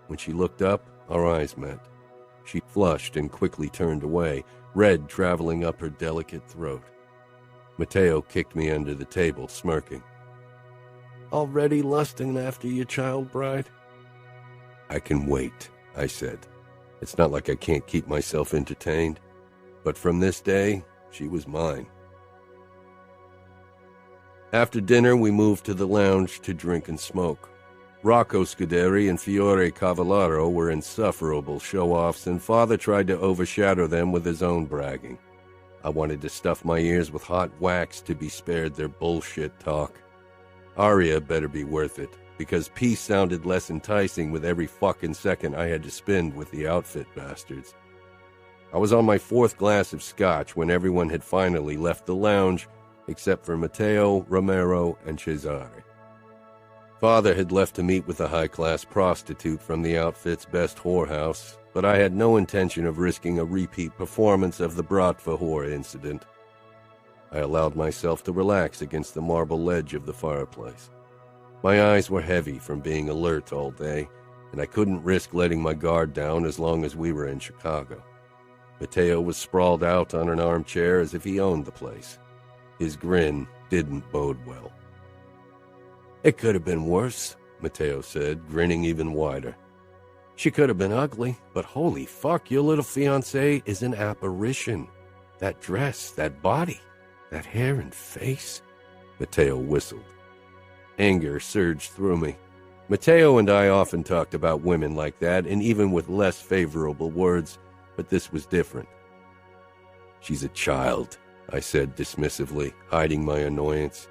When she looked up, our eyes met. She flushed and quickly turned away, red traveling up her delicate throat. Matteo kicked me under the table, smirking. "Already lusting after your child bride?" "I can wait," I said. "It's not like I can't keep myself entertained. But from this day, she was mine." After dinner, we moved to the lounge to drink and smoke. Rocco Scuderi and Fiore Cavallaro were insufferable show-offs, and Father tried to overshadow them with his own bragging. I wanted to stuff my ears with hot wax to be spared their bullshit talk. Aria better be worth it, because peace sounded less enticing with every fucking second I had to spend with the outfit bastards. I was on my 4th glass of scotch when everyone had finally left the lounge, except for Matteo, Romero, and Cesare. Father had left to meet with a high-class prostitute from the outfit's best whorehouse, but I had no intention of risking a repeat performance of the Bratva whore incident. I allowed myself to relax against the marble ledge of the fireplace. My eyes were heavy from being alert all day, and I couldn't risk letting my guard down as long as we were in Chicago. Matteo was sprawled out on an armchair as if he owned the place. His grin didn't bode well. "It could have been worse," Matteo said, grinning even wider. "She could have been ugly, but holy fuck, your little fiancé is an apparition. That dress, that body, that hair and face." Matteo whistled. Anger surged through me. Matteo and I often talked about women like that, and even with less favorable words, but this was different. "She's a child," I said dismissively, hiding my annoyance.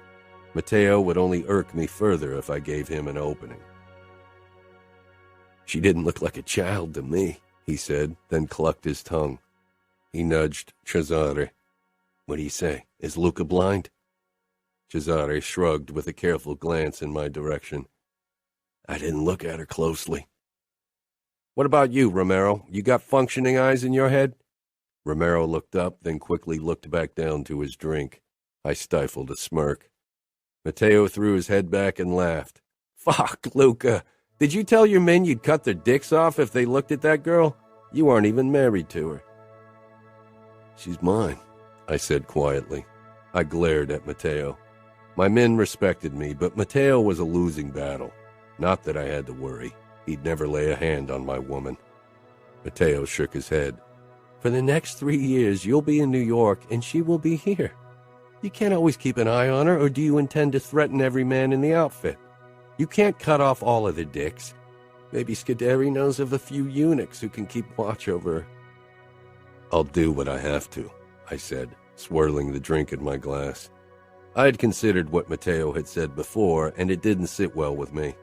Matteo would only irk me further if I gave him an opening. "She didn't look like a child to me," he said, then clucked his tongue. He nudged Cesare. "What do you say? Is Luca blind?" Cesare shrugged with a careful glance in my direction. "I didn't look at her closely." "What about you, Romero? You got functioning eyes in your head?" Romero looked up, then quickly looked back down to his drink. I stifled a smirk. Matteo threw his head back and laughed. "Fuck, Luca. Did you tell your men you'd cut their dicks off if they looked at that girl? You aren't even married to her." "She's mine," I said quietly. I glared at Matteo. My men respected me, but Matteo was a losing battle. Not that I had to worry. He'd never lay a hand on my woman. Matteo shook his head. For the next 3 years, you'll be in New York, and she will be here. You can't always keep an eye on her, or do you intend to threaten every man in the outfit? You can't cut off all of the dicks. Maybe Scuderi knows of a few eunuchs who can keep watch over her. I'll do what I have to, I said, swirling the drink in my glass. I had considered what Matteo had said before, and it didn't sit well with me.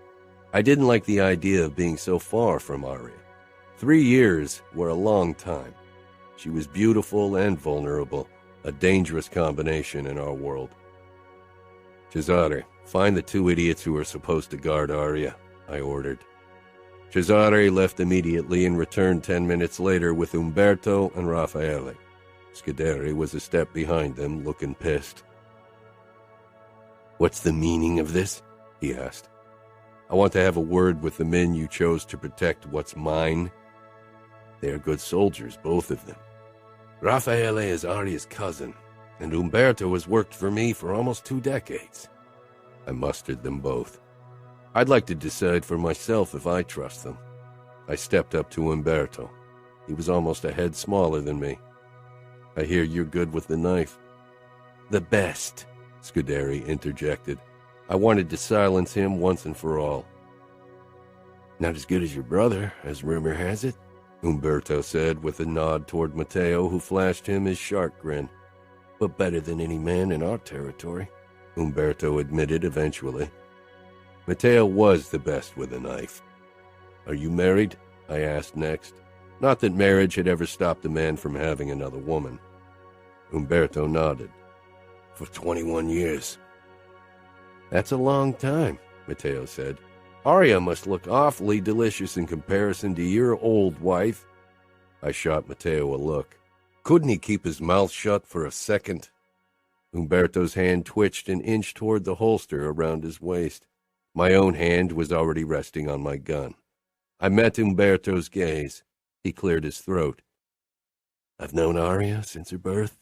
I didn't like the idea of being so far from Aria. 3 years were a long time. She was beautiful and vulnerable, a dangerous combination in our world. Cesare, find the 2 idiots who are supposed to guard Aria, I ordered. Cesare left immediately and returned 10 minutes later with Umberto and Raffaele. Scuderi was a step behind them, looking pissed. What's the meaning of this? He asked. I want to have a word with the men you chose to protect what's mine. They are good soldiers, both of them. Raffaele is Aria's cousin, and Umberto has worked for me for almost 2 decades. I mustered them both. I'd like to decide for myself if I trust them. I stepped up to Umberto. He was almost a head smaller than me. I hear you're good with the knife. The best, Scuderi interjected. I wanted to silence him once and for all. Not as good as your brother, as rumor has it, Umberto said with a nod toward Matteo, who flashed him his shark grin. But better than any man in our territory, Umberto admitted eventually. Matteo was the best with a knife. Are you married? I asked next. Not that marriage had ever stopped a man from having another woman. Umberto nodded. For 21 years. That's a long time, Matteo said. Aria must look awfully delicious in comparison to your old wife. I shot Matteo a look. Couldn't he keep his mouth shut for a second? Umberto's hand twitched and inched toward the holster around his waist. My own hand was already resting on my gun. I met Umberto's gaze. He cleared his throat. I've known Aria since her birth.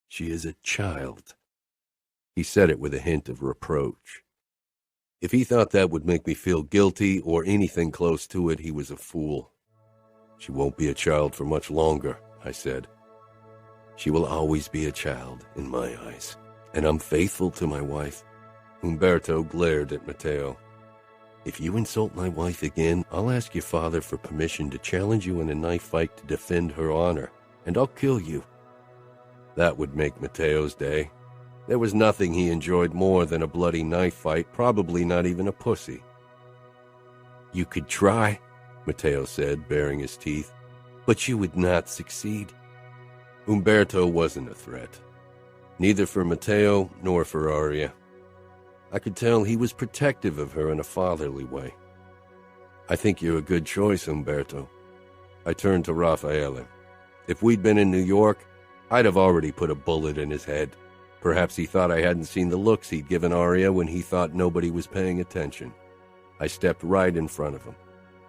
She is a child. He said it with a hint of reproach. If he thought that would make me feel guilty or anything close to it, he was a fool. She won't be a child for much longer, I said. She will always be a child in my eyes, and I'm faithful to my wife. Umberto glared at Matteo. If you insult my wife again, I'll ask your father for permission to challenge you in a knife fight to defend her honor, and I'll kill you. That would make Matteo's day. There was nothing he enjoyed more than a bloody knife fight, probably not even a pussy. You could try, Matteo said, baring his teeth, but you would not succeed. Umberto wasn't a threat, neither for Matteo nor for Aria. I could tell he was protective of her in a fatherly way. I think you're a good choice, Umberto. I turned to Raffaele. If we'd been in New York, I'd have already put a bullet in his head. Perhaps he thought I hadn't seen the looks he'd given Aria when he thought nobody was paying attention. I stepped right in front of him.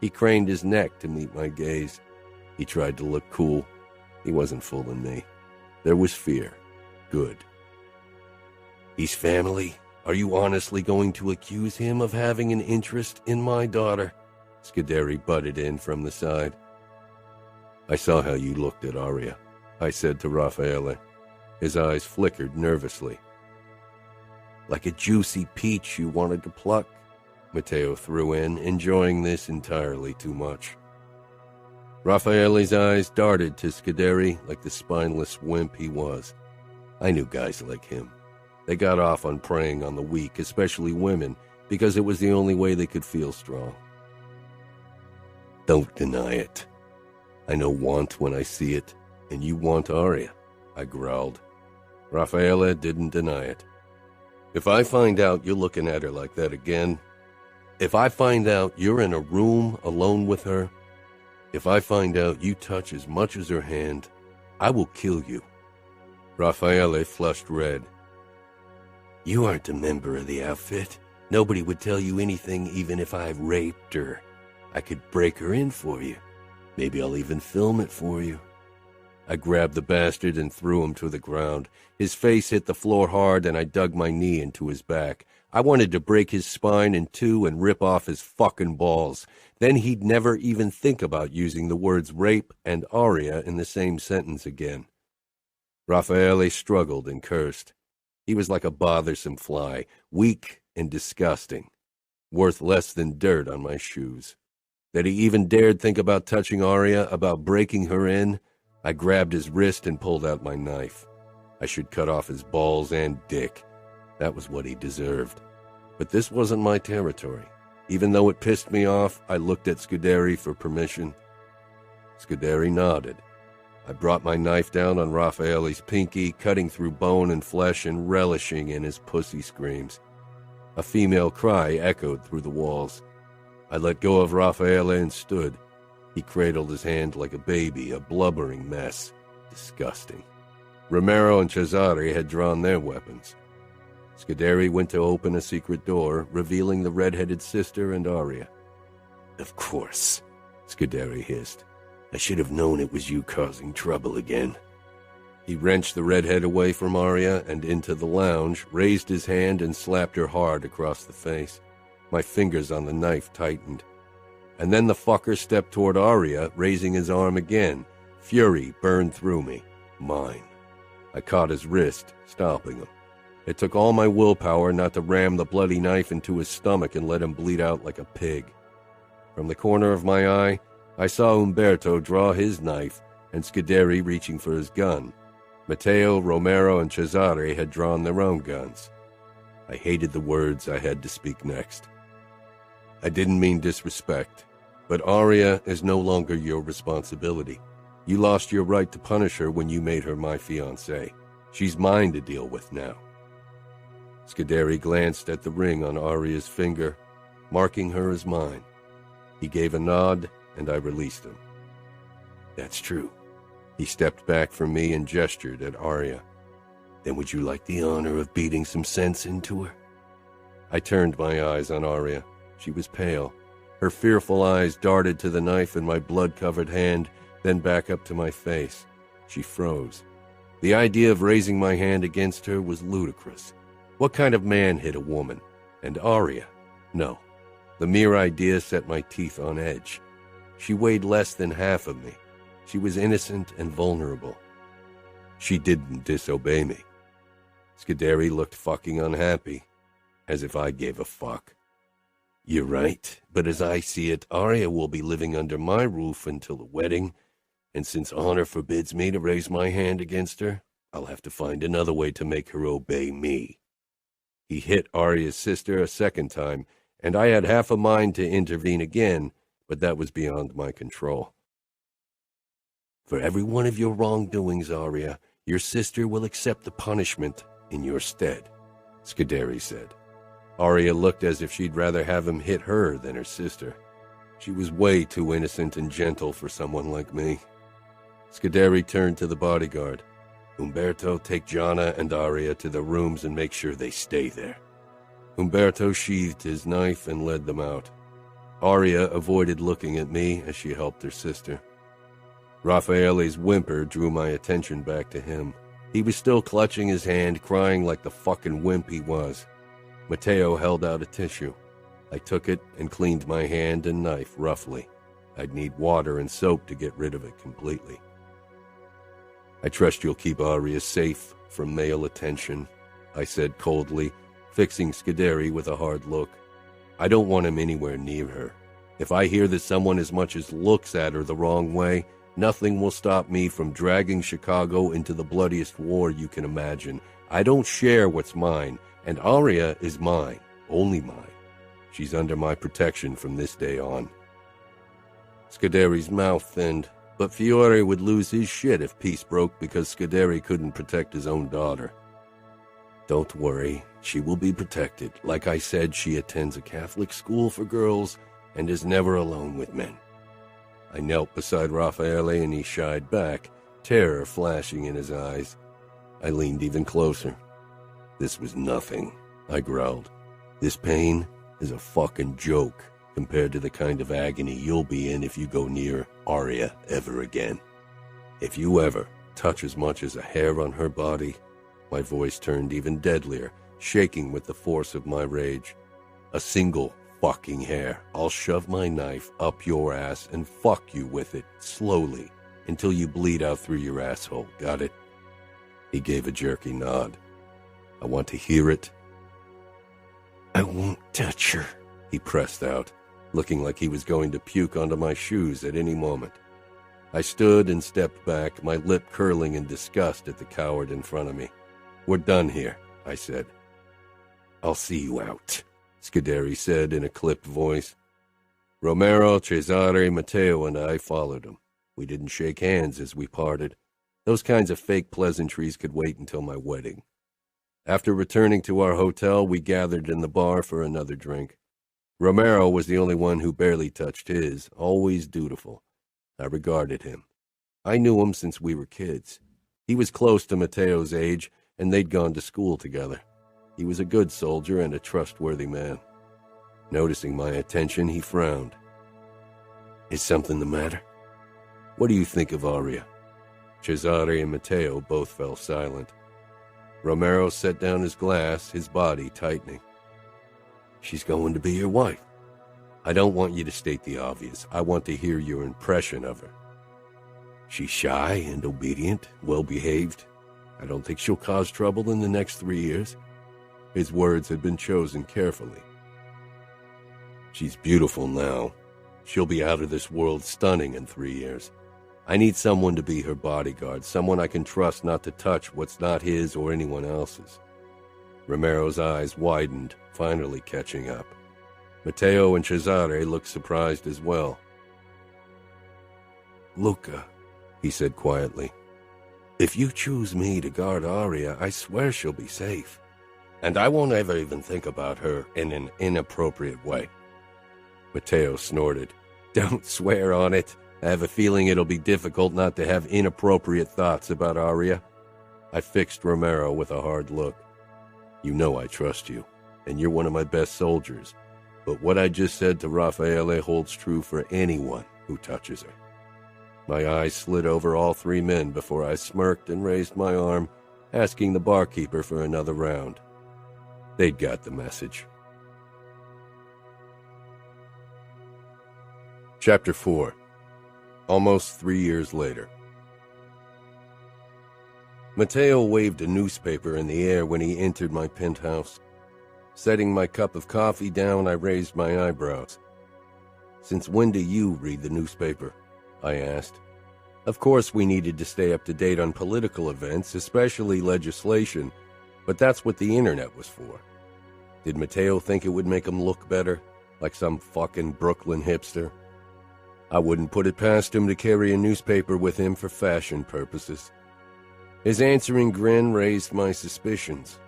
He craned his neck to meet my gaze. He tried to look cool. He wasn't fooling me. There was fear. Good. He's family. Are you honestly going to accuse him of having an interest in my daughter? Scuderi butted in from the side. I saw how you looked at Aria, I said to Raffaele. His eyes flickered nervously. Like a juicy peach you wanted to pluck, Matteo threw in, enjoying this entirely too much. Raffaele's eyes darted to Scuderi like the spineless wimp he was. I knew guys like him. They got off on preying on the weak, especially women, because it was the only way they could feel strong. Don't deny it. I know want when I see it, and you want Aria, I growled. Raffaele didn't deny it. If I find out you're looking at her like that again, if I find out you're in a room alone with her, if I find out you touch as much as her hand, I will kill you. Raffaele flushed red. You aren't a member of the outfit. Nobody would tell you anything even if I raped her. I could break her in for you. Maybe I'll even film it for you. I grabbed the bastard and threw him to the ground. His face hit the floor hard, and I dug my knee into his back. I wanted to break his spine in two and rip off his fucking balls. Then he'd never even think about using the words rape and Aria in the same sentence again. Raffaele struggled and cursed. He was like a bothersome fly, weak and disgusting, worth less than dirt on my shoes. That he even dared think about touching Aria, about breaking her in, I grabbed his wrist and pulled out my knife. I should cut off his balls and dick. That was what he deserved. But this wasn't my territory. Even though it pissed me off, I looked at Scuderi for permission. Scuderi nodded. I brought my knife down on Raffaele's pinky, cutting through bone and flesh and relishing in his pussy screams. A female cry echoed through the walls. I let go of Raffaele and stood. He cradled his hand like a baby, a blubbering mess. Disgusting. Romero and Cesare had drawn their weapons. Scuderi went to open a secret door, revealing the red-headed sister and Aria. "Of course," Scuderi hissed. "I should have known it was you causing trouble again." He wrenched the redhead away from Aria and into the lounge, raised his hand and slapped her hard across the face. My fingers on the knife tightened. And then the fucker stepped toward Aria, raising his arm again. Fury burned through me. Mine. I caught his wrist, stopping him. It took all my willpower not to ram the bloody knife into his stomach and let him bleed out like a pig. From the corner of my eye, I saw Umberto draw his knife and Scuderi reaching for his gun. Matteo, Romero, and Cesare had drawn their own guns. I hated the words I had to speak next. I didn't mean disrespect, but Aria is no longer your responsibility. You lost your right to punish her when you made her my fiancée. She's mine to deal with now. Scuderi glanced at the ring on Aria's finger, marking her as mine. He gave a nod, and I released him. "That's true." He stepped back from me and gestured at Aria. "Then would you like the honor of beating some sense into her?" I turned my eyes on Aria. She was pale. Her fearful eyes darted to the knife in my blood-covered hand, then back up to my face. She froze. The idea of raising my hand against her was ludicrous. What kind of man hit a woman? And Aria? No. The mere idea set my teeth on edge. She weighed less than half of me. She was innocent and vulnerable. She didn't disobey me. Scuderi looked fucking unhappy, as if I gave a fuck. "You're right, but as I see it, Aria will be living under my roof until the wedding, and since honor forbids me to raise my hand against her, I'll have to find another way to make her obey me." He hit Aria's sister a second time, and I had half a mind to intervene again, but that was beyond my control. "For every one of your wrongdoings, Aria, your sister will accept the punishment in your stead," Scuderi said. Aria looked as if she'd rather have him hit her than her sister. She was way too innocent and gentle for someone like me. Scuderi turned to the bodyguard. "Umberto, take Gianna and Aria to their rooms and make sure they stay there." Umberto sheathed his knife and led them out. Aria avoided looking at me as she helped her sister. Raffaele's whimper drew my attention back to him. He was still clutching his hand, crying like the fucking wimp he was. Matteo held out a tissue. I took it and cleaned my hand and knife roughly. I'd need water and soap to get rid of it completely. "I trust you'll keep Aria safe from male attention," I said coldly, fixing Scuderi with a hard look. "I don't want him anywhere near her. If I hear that someone as much as looks at her the wrong way, nothing will stop me from dragging Chicago into the bloodiest war you can imagine. I don't share what's mine, and Aria is mine, only mine. She's under my protection from this day on." Scuderi's mouth thinned, but Fiore would lose his shit if peace broke because Scuderi couldn't protect his own daughter. "Don't worry, she will be protected. Like I said, she attends a Catholic school for girls and is never alone with men." I knelt beside Raffaele and he shied back, terror flashing in his eyes. I leaned even closer. "This was nothing," I growled. "This pain is a fucking joke compared to the kind of agony you'll be in if you go near Aria ever again. If you ever touch as much as a hair on her body," my voice turned even deadlier, shaking with the force of my rage. "A single fucking hair. I'll shove my knife up your ass and fuck you with it, slowly, until you bleed out through your asshole. Got it?" He gave a jerky nod. "I want to hear it." "I won't touch her," he pressed out, looking like he was going to puke onto my shoes at any moment. I stood and stepped back, my lip curling in disgust at the coward in front of me. "We're done here," I said. "I'll see you out," Scuderi said in a clipped voice. Romero, Cesare, Matteo, and I followed him. We didn't shake hands as we parted. Those kinds of fake pleasantries could wait until my wedding. After returning to our hotel, we gathered in the bar for another drink. Romero was the only one who barely touched his, always dutiful. I regarded him. I knew him since we were kids. He was close to Matteo's age, and they'd gone to school together. He was a good soldier and a trustworthy man. Noticing my attention, he frowned. "Is something the matter? What do you think of Aria?" Cesare and Matteo both fell silent. Romero set down his glass, his body tightening. "She's going to be your wife. I don't want you to state the obvious. I want to hear your impression of her. She's shy and obedient, well-behaved. I don't think she'll cause trouble in the next 3 years." His words had been chosen carefully. "She's beautiful now. She'll be out of this world stunning in 3 years. I need someone to be her bodyguard, someone I can trust not to touch what's not his or anyone else's." Romero's eyes widened, finally catching up. Matteo and Cesare looked surprised as well. "Luca," he said quietly, "if you choose me to guard Aria, I swear she'll be safe. And I won't ever even think about her in an inappropriate way." Matteo snorted. "Don't swear on it. I have a feeling it'll be difficult not to have inappropriate thoughts about Aria." I fixed Romero with a hard look. "You know I trust you, and you're one of my best soldiers. But what I just said to Raffaele holds true for anyone who touches her." My eyes slid over all three men before I smirked and raised my arm, asking the barkeeper for another round. They'd got the message. Chapter 4. Almost 3 years later. Matteo waved a newspaper in the air when he entered my penthouse. Setting my cup of coffee down, I raised my eyebrows. "Since when do you read the newspaper?" I asked. Of course, we needed to stay up to date on political events, especially legislation, but that's what the internet was for. Did Matteo think it would make him look better, like some fucking Brooklyn hipster? I wouldn't put it past him to carry a newspaper with him for fashion purposes. His answering grin raised my suspicions.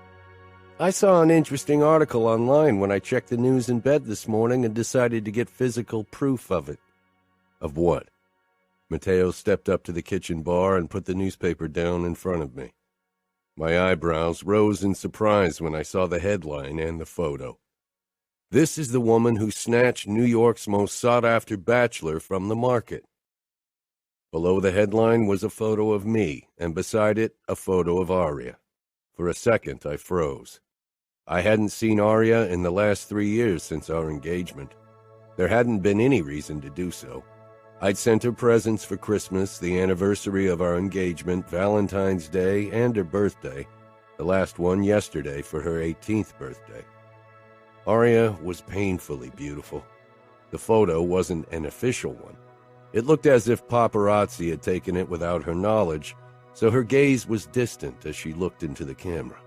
"I saw an interesting article online when I checked the news in bed this morning and decided to get physical proof of it." "Of what?" Matteo stepped up to the kitchen bar and put the newspaper down in front of me. My eyebrows rose in surprise when I saw the headline and the photo. "This is the woman who snatched New York's most sought-after bachelor from the market." Below the headline was a photo of me, and beside it, a photo of Aria. For a second, I froze. I hadn't seen Aria in the last 3 years since our engagement. There hadn't been any reason to do so. I'd sent her presents for Christmas, the anniversary of our engagement, Valentine's Day, and her birthday, the last one yesterday for her 18th birthday. Aria was painfully beautiful. The photo wasn't an official one. It looked as if paparazzi had taken it without her knowledge, so her gaze was distant as she looked into the camera.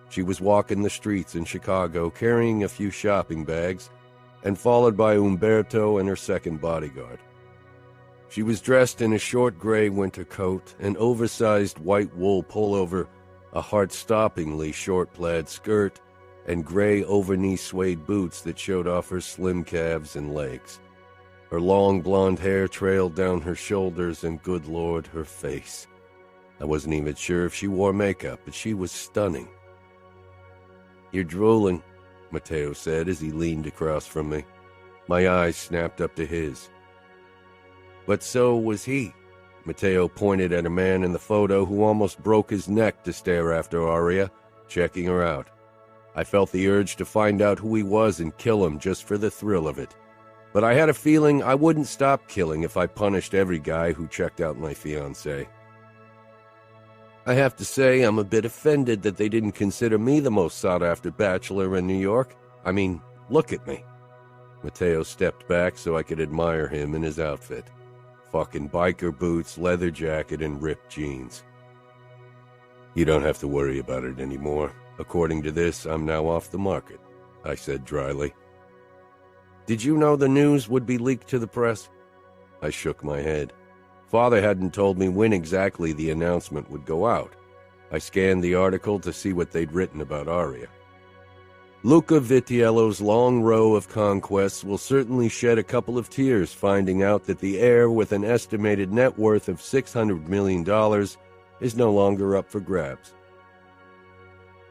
She was walking the streets in Chicago carrying a few shopping bags and followed by Umberto and her second bodyguard. She was dressed in a short gray winter coat, an oversized white wool pullover, a heart-stoppingly short plaid skirt, and gray over-knee suede boots that showed off her slim calves and legs. Her long blonde hair trailed down her shoulders, and good Lord, her face. I wasn't even sure if she wore makeup, but she was stunning. "You're drooling," Matteo said as he leaned across from me. My eyes snapped up to his. But so was he. Matteo pointed at a man in the photo who almost broke his neck to stare after Aria, checking her out. I felt the urge to find out who he was and kill him just for the thrill of it. But I had a feeling I wouldn't stop killing if I punished every guy who checked out my fiancée. I have to say I'm a bit offended that they didn't consider me the most sought-after bachelor in New York. I mean, look at me. Matteo stepped back so I could admire him in his outfit. Fucking biker boots, leather jacket, and ripped jeans. You don't have to worry about it anymore. According to this, I'm now off the market, I said dryly. Did you know the news would be leaked to the press? I shook my head. Father hadn't told me when exactly the announcement would go out. I scanned the article to see what they'd written about Aria. Luca Vitiello's long row of conquests will certainly shed a couple of tears finding out that the heir with an estimated net worth of $600 million is no longer up for grabs.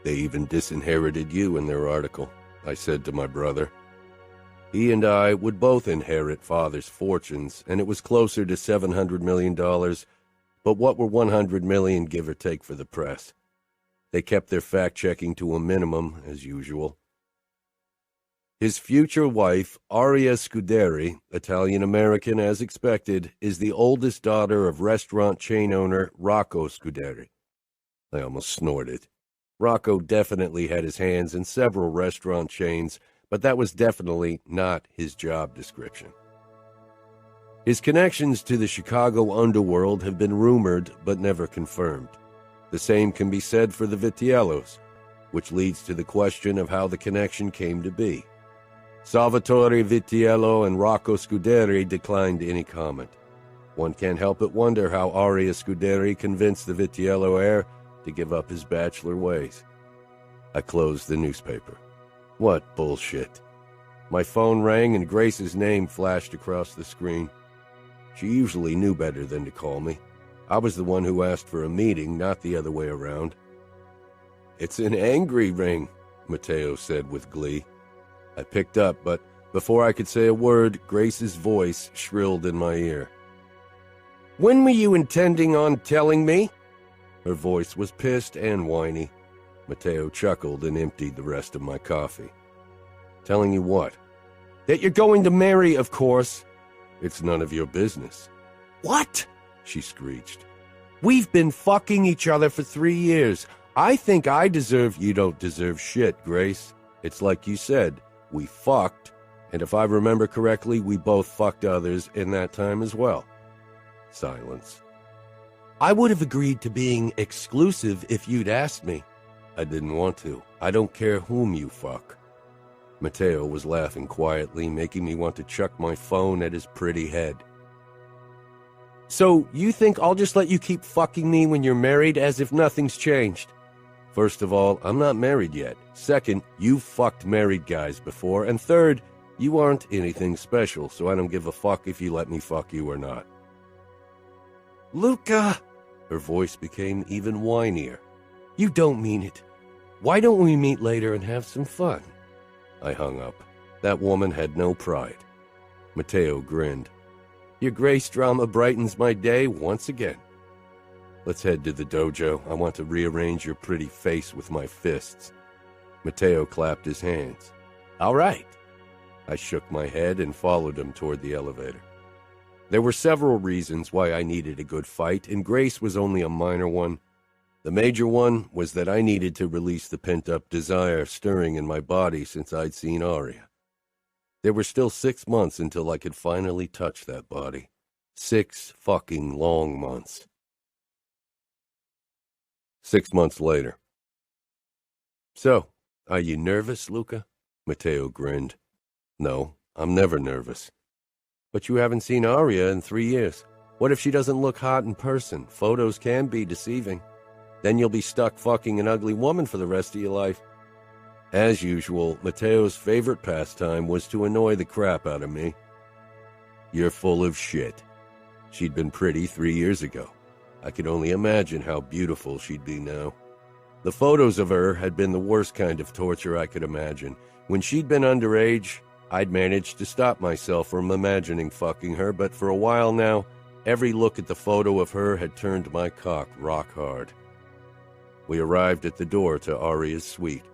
They even disinherited you in their article, I said to my brother. He and I would both inherit Father's fortunes, and it was closer to $700 million, but what were $100 million give or take for the press? They kept their fact-checking to a minimum, as usual. His future wife, Aria Scuderi, Italian-American as expected, is the oldest daughter of restaurant chain owner Rocco Scuderi. I almost snorted. Rocco definitely had his hands in several restaurant chains, but that was definitely not his job description. His connections to the Chicago underworld have been rumored but never confirmed. The same can be said for the Vitiellos, which leads to the question of how the connection came to be. Salvatore Vitiello and Rocco Scuderi declined any comment. One can't help but wonder how Aria Scuderi convinced the Vitiello heir to give up his bachelor ways. I closed the newspaper. What bullshit. My phone rang and Grace's name flashed across the screen. She usually knew better than to call me. I was the one who asked for a meeting, not the other way around. It's an angry ring, Matteo said with glee. I picked up, but before I could say a word, Grace's voice shrilled in my ear. When were you intending on telling me? Her voice was pissed and whiny. Matteo chuckled and emptied the rest of my coffee. Telling you what? That you're going to marry, of course. It's none of your business. What? She screeched. We've been fucking each other for 3 years. I think I deserve... You don't deserve shit, Grace. It's like you said, we fucked, and if I remember correctly, we both fucked others in that time as well. Silence. I would have agreed to being exclusive if you'd asked me. I didn't want to. I don't care whom you fuck. Matteo was laughing quietly, making me want to chuck my phone at his pretty head. So, you think I'll just let you keep fucking me when you're married as if nothing's changed? First of all, I'm not married yet. Second, you've fucked married guys before. And third, you aren't anything special, so I don't give a fuck if you let me fuck you or not. Luca! Her voice became even whinier. You don't mean it. Why don't we meet later and have some fun? I hung up. That woman had no pride. Matteo grinned. Your Grace drama brightens my day once again. Let's head to the dojo. I want to rearrange your pretty face with my fists. Matteo clapped his hands. All right. I shook my head and followed him toward the elevator. There were several reasons why I needed a good fight, and Grace was only a minor one. The major one was that I needed to release the pent-up desire stirring in my body since I'd seen Aria. There were still 6 months until I could finally touch that body. 6 fucking long months. 6 months later. So, are you nervous, Luca? Matteo grinned. No, I'm never nervous. But you haven't seen Aria in 3 years. What if she doesn't look hot in person? Photos can be deceiving. Then you'll be stuck fucking an ugly woman for the rest of your life. As usual, Matteo's favorite pastime was to annoy the crap out of me. You're full of shit. She'd been pretty 3 years ago. I could only imagine how beautiful she'd be now. The photos of her had been the worst kind of torture I could imagine. When she'd been underage, I'd managed to stop myself from imagining fucking her, but for a while now, every look at the photo of her had turned my cock rock hard. We arrived at the door to Aria's suite.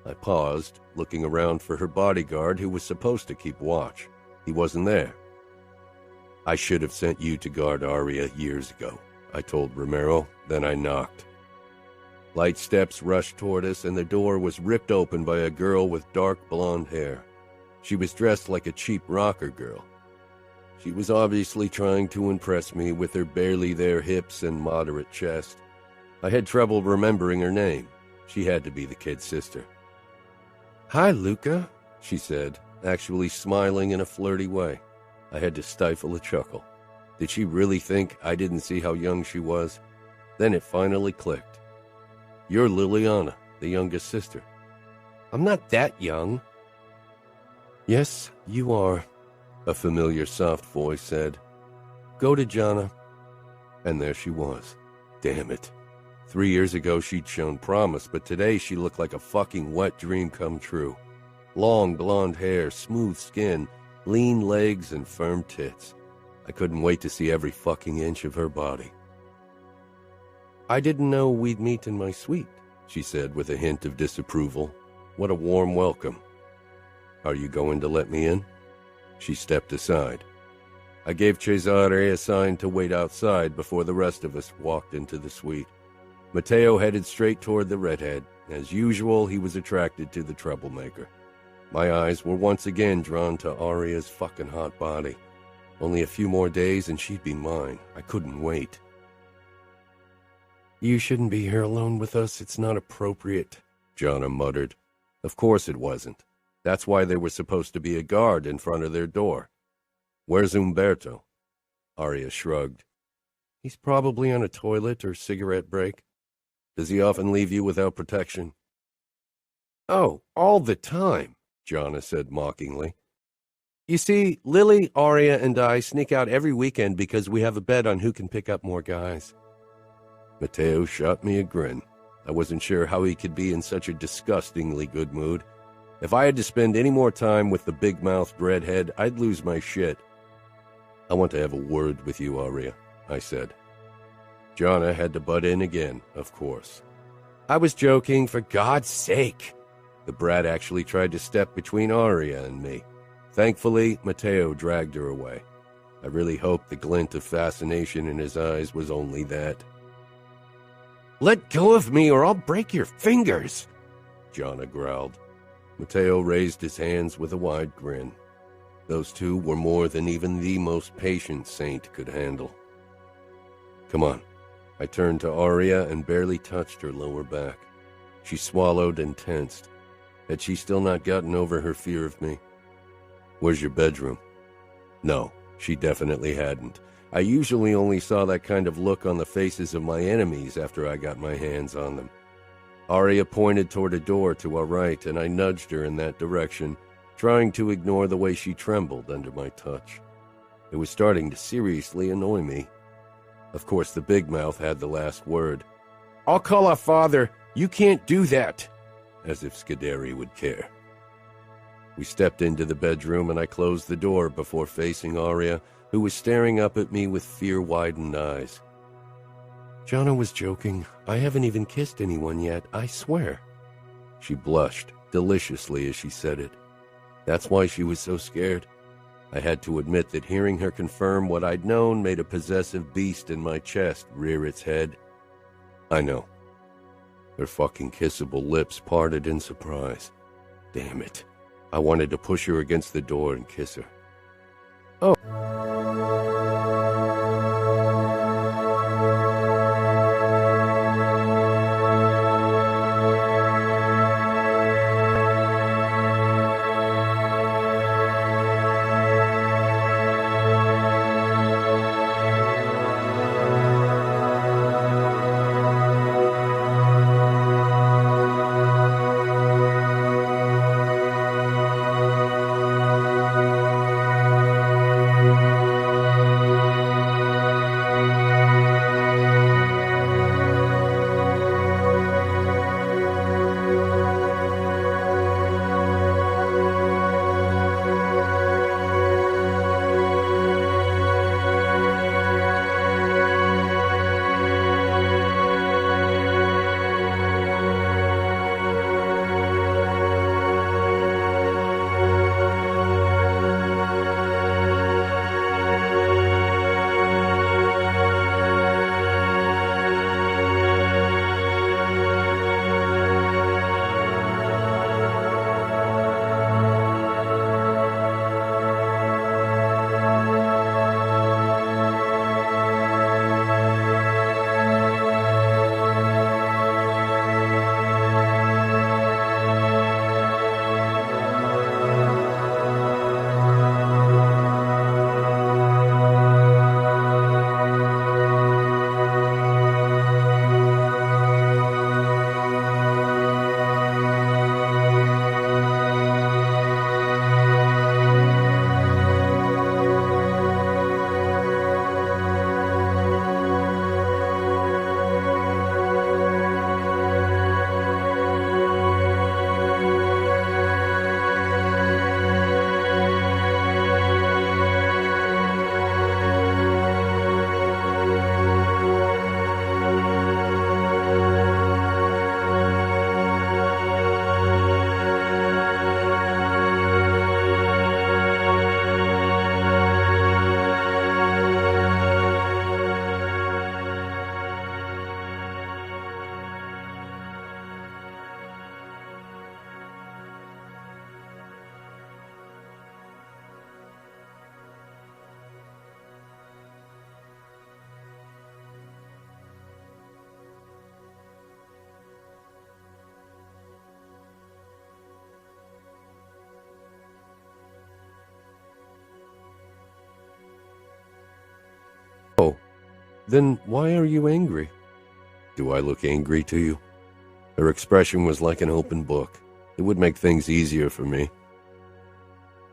I paused, looking around for her bodyguard who was supposed to keep watch. He wasn't there. I should have sent you to guard Aria years ago, I told Romero, then I knocked. Light steps rushed toward us, and the door was ripped open by a girl with dark blonde hair. She was dressed like a cheap rocker girl. She was obviously trying to impress me with her barely there hips and moderate chest. I had trouble remembering her name. She had to be the kid's sister. "Hi, Luca," she said, actually smiling in a flirty way. I had to stifle a chuckle. Did she really think I didn't see how young she was? Then it finally clicked. "You're Liliana, the youngest sister." "I'm not that young." "Yes, you are," a familiar soft voice said. "Go to Jana." And there she was. Damn it. 3 years ago she'd shown promise, but today she looked like a fucking wet dream come true. Long blonde hair, smooth skin, lean legs, and firm tits. I couldn't wait to see every fucking inch of her body. "I didn't know we'd meet in my suite," she said with a hint of disapproval. What a warm welcome. "Are you going to let me in?" She stepped aside. I gave Cesare a sign to wait outside before the rest of us walked into the suite. Matteo headed straight toward the redhead. As usual, he was attracted to the troublemaker. My eyes were once again drawn to Aria's fucking hot body. Only a few more days and she'd be mine. I couldn't wait. "You shouldn't be here alone with us. It's not appropriate," Jana muttered. Of course it wasn't. That's why there was supposed to be a guard in front of their door. "Where's Umberto?" Aria shrugged. "He's probably on a toilet or cigarette break." "Does he often leave you without protection?" "Oh, all the time," Jana said mockingly. "You see, Lily, Aria, and I sneak out every weekend because we have a bet on who can pick up more guys." Matteo shot me a grin. I wasn't sure how he could be in such a disgustingly good mood. If I had to spend any more time with the big-mouthed redhead, I'd lose my shit. "I want to have a word with you, Aria," I said. Jana had to butt in again, of course. "I was joking, for God's sake." The brat actually tried to step between Aria and me. Thankfully, Matteo dragged her away. I really hoped the glint of fascination in his eyes was only that. "Let go of me or I'll break your fingers," Jana growled. Matteo raised his hands with a wide grin. Those two were more than even the most patient saint could handle. "Come on." I turned to Aria and barely touched her lower back. She swallowed and tensed. Had she still not gotten over her fear of me? "Where's your bedroom?" No, she definitely hadn't. I usually only saw that kind of look on the faces of my enemies after I got my hands on them. Aria pointed toward a door to our right, and I nudged her in that direction, trying to ignore the way she trembled under my touch. It was starting to seriously annoy me. Of course, the big mouth had the last word. "I'll call our father. You can't do that." As if Scuderi would care. We stepped into the bedroom, and I closed the door before facing Aria, who was staring up at me with fear-widened eyes. "Jana was joking. I haven't even kissed anyone yet, I swear." She blushed deliciously as she said it. That's why she was so scared. I had to admit that hearing her confirm what I'd known made a possessive beast in my chest rear its head. I know. Her fucking kissable lips parted in surprise. Damn it. I wanted to push her against the door and kiss her. "Oh." Then why are you angry? Do I look angry to you? Her expression was like an open book. It would make things easier for me.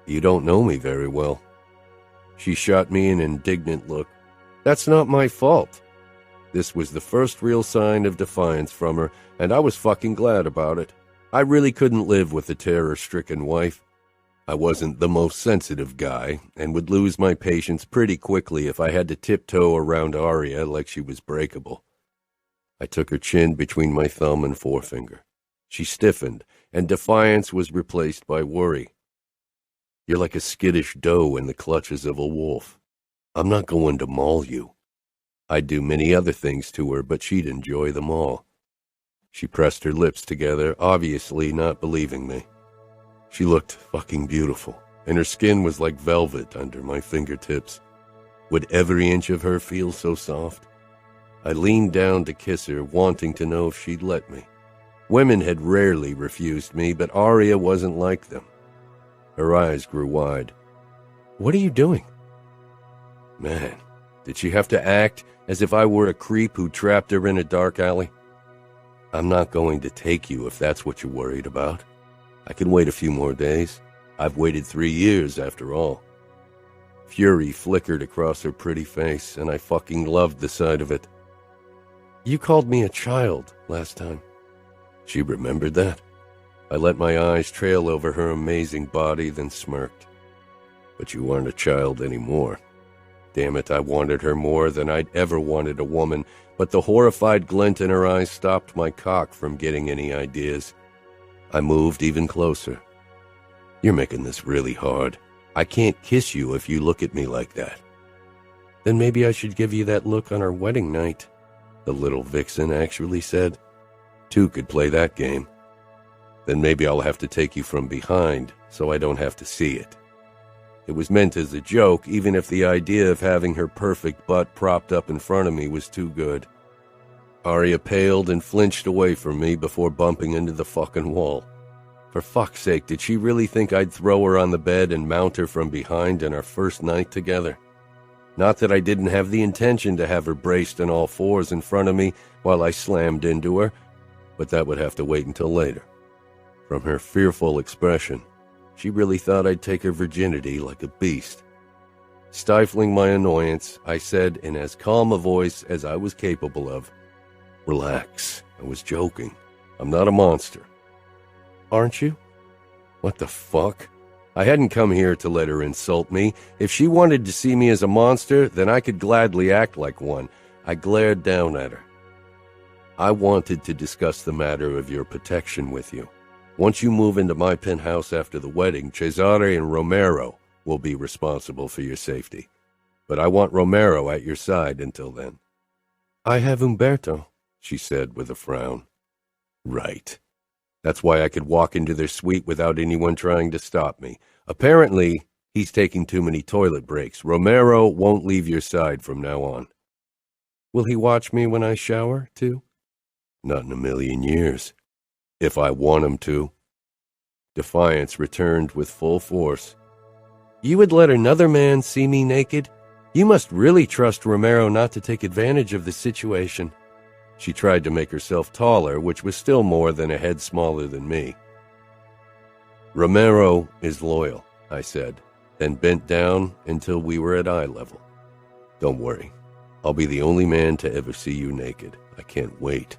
You don't know me very well. She shot me an indignant look. That's not my fault. This was the first real sign of defiance from her, and I was fucking glad about it. I really couldn't live with a terror-stricken wife. I wasn't the most sensitive guy, and would lose my patience pretty quickly if I had to tiptoe around Aria like she was breakable. I took her chin between my thumb and forefinger. She stiffened, and defiance was replaced by worry. You're like a skittish doe in the clutches of a wolf. I'm not going to maul you. I'd do many other things to her, but she'd enjoy them all. She pressed her lips together, obviously not believing me. She looked fucking beautiful, and her skin was like velvet under my fingertips. Would every inch of her feel so soft? I leaned down to kiss her, wanting to know if she'd let me. Women had rarely refused me, but Aria wasn't like them. Her eyes grew wide. What are you doing? Man, did she have to act as if I were a creep who trapped her in a dark alley? I'm not going to take you if that's what you're worried about. I can wait a few more days. I've waited 3 years after all. Fury flickered across her pretty face, and I fucking loved the sight of it. You called me a child last time. She remembered that. I let my eyes trail over her amazing body, then smirked. But you aren't a child anymore. Damn it, I wanted her more than I'd ever wanted a woman, but the horrified glint in her eyes stopped my cock from getting any ideas. I moved even closer. You're making this really hard. I can't kiss you if you look at me like that. Then maybe I should give you that look on our wedding night, the little vixen actually said. Two could play that game. Then maybe I'll have to take you from behind so I don't have to see it. It was meant as a joke, even if the idea of having her perfect butt propped up in front of me was too good. Aria paled and flinched away from me before bumping into the fucking wall. For fuck's sake, did she really think I'd throw her on the bed and mount her from behind in our first night together? Not that I didn't have the intention to have her braced on all fours in front of me while I slammed into her, but that would have to wait until later. From her fearful expression, she really thought I'd take her virginity like a beast. Stifling my annoyance, I said in as calm a voice as I was capable of, Relax, I was joking. I'm not a monster. Aren't you? What the fuck? I hadn't come here to let her insult me. If she wanted to see me as a monster, then I could gladly act like one. I glared down at her. I wanted to discuss the matter of your protection with you. Once you move into my penthouse after the wedding, Cesare and Romero will be responsible for your safety. But I want Romero at your side until then. I have Umberto, she said with a frown. Right. That's why I could walk into their suite without anyone trying to stop me. Apparently, he's taking too many toilet breaks. Romero won't leave your side from now on. Will he watch me when I shower, too? Not in a million years. If I want him to. Defiance returned with full force. You would let another man see me naked? You must really trust Romero not to take advantage of the situation. She tried to make herself taller, which was still more than a head smaller than me. Romero is loyal, I said, then bent down until we were at eye level. Don't worry. I'll be the only man to ever see you naked. I can't wait.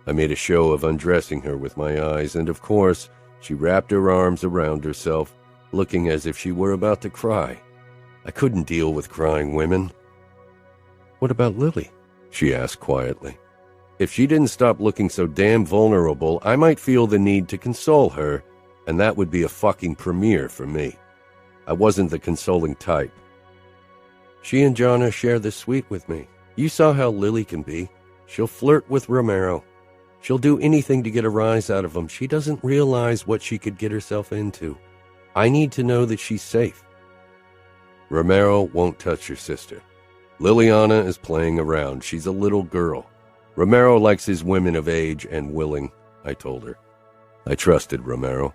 I made a show of undressing her with my eyes, and of course, she wrapped her arms around herself, looking as if she were about to cry. I couldn't deal with crying women. What about Lily? She asked quietly. If she didn't stop looking so damn vulnerable, I might feel the need to console her, and that would be a fucking premiere for me. I wasn't the consoling type. She and Jonna share the suite with me. You saw how Lily can be. She'll flirt with Romero. She'll do anything to get a rise out of him. She doesn't realize what she could get herself into. I need to know that she's safe. Romero won't touch your sister. Liliana is playing around. She's a little girl. Romero likes his women of age and willing, I told her. I trusted Romero.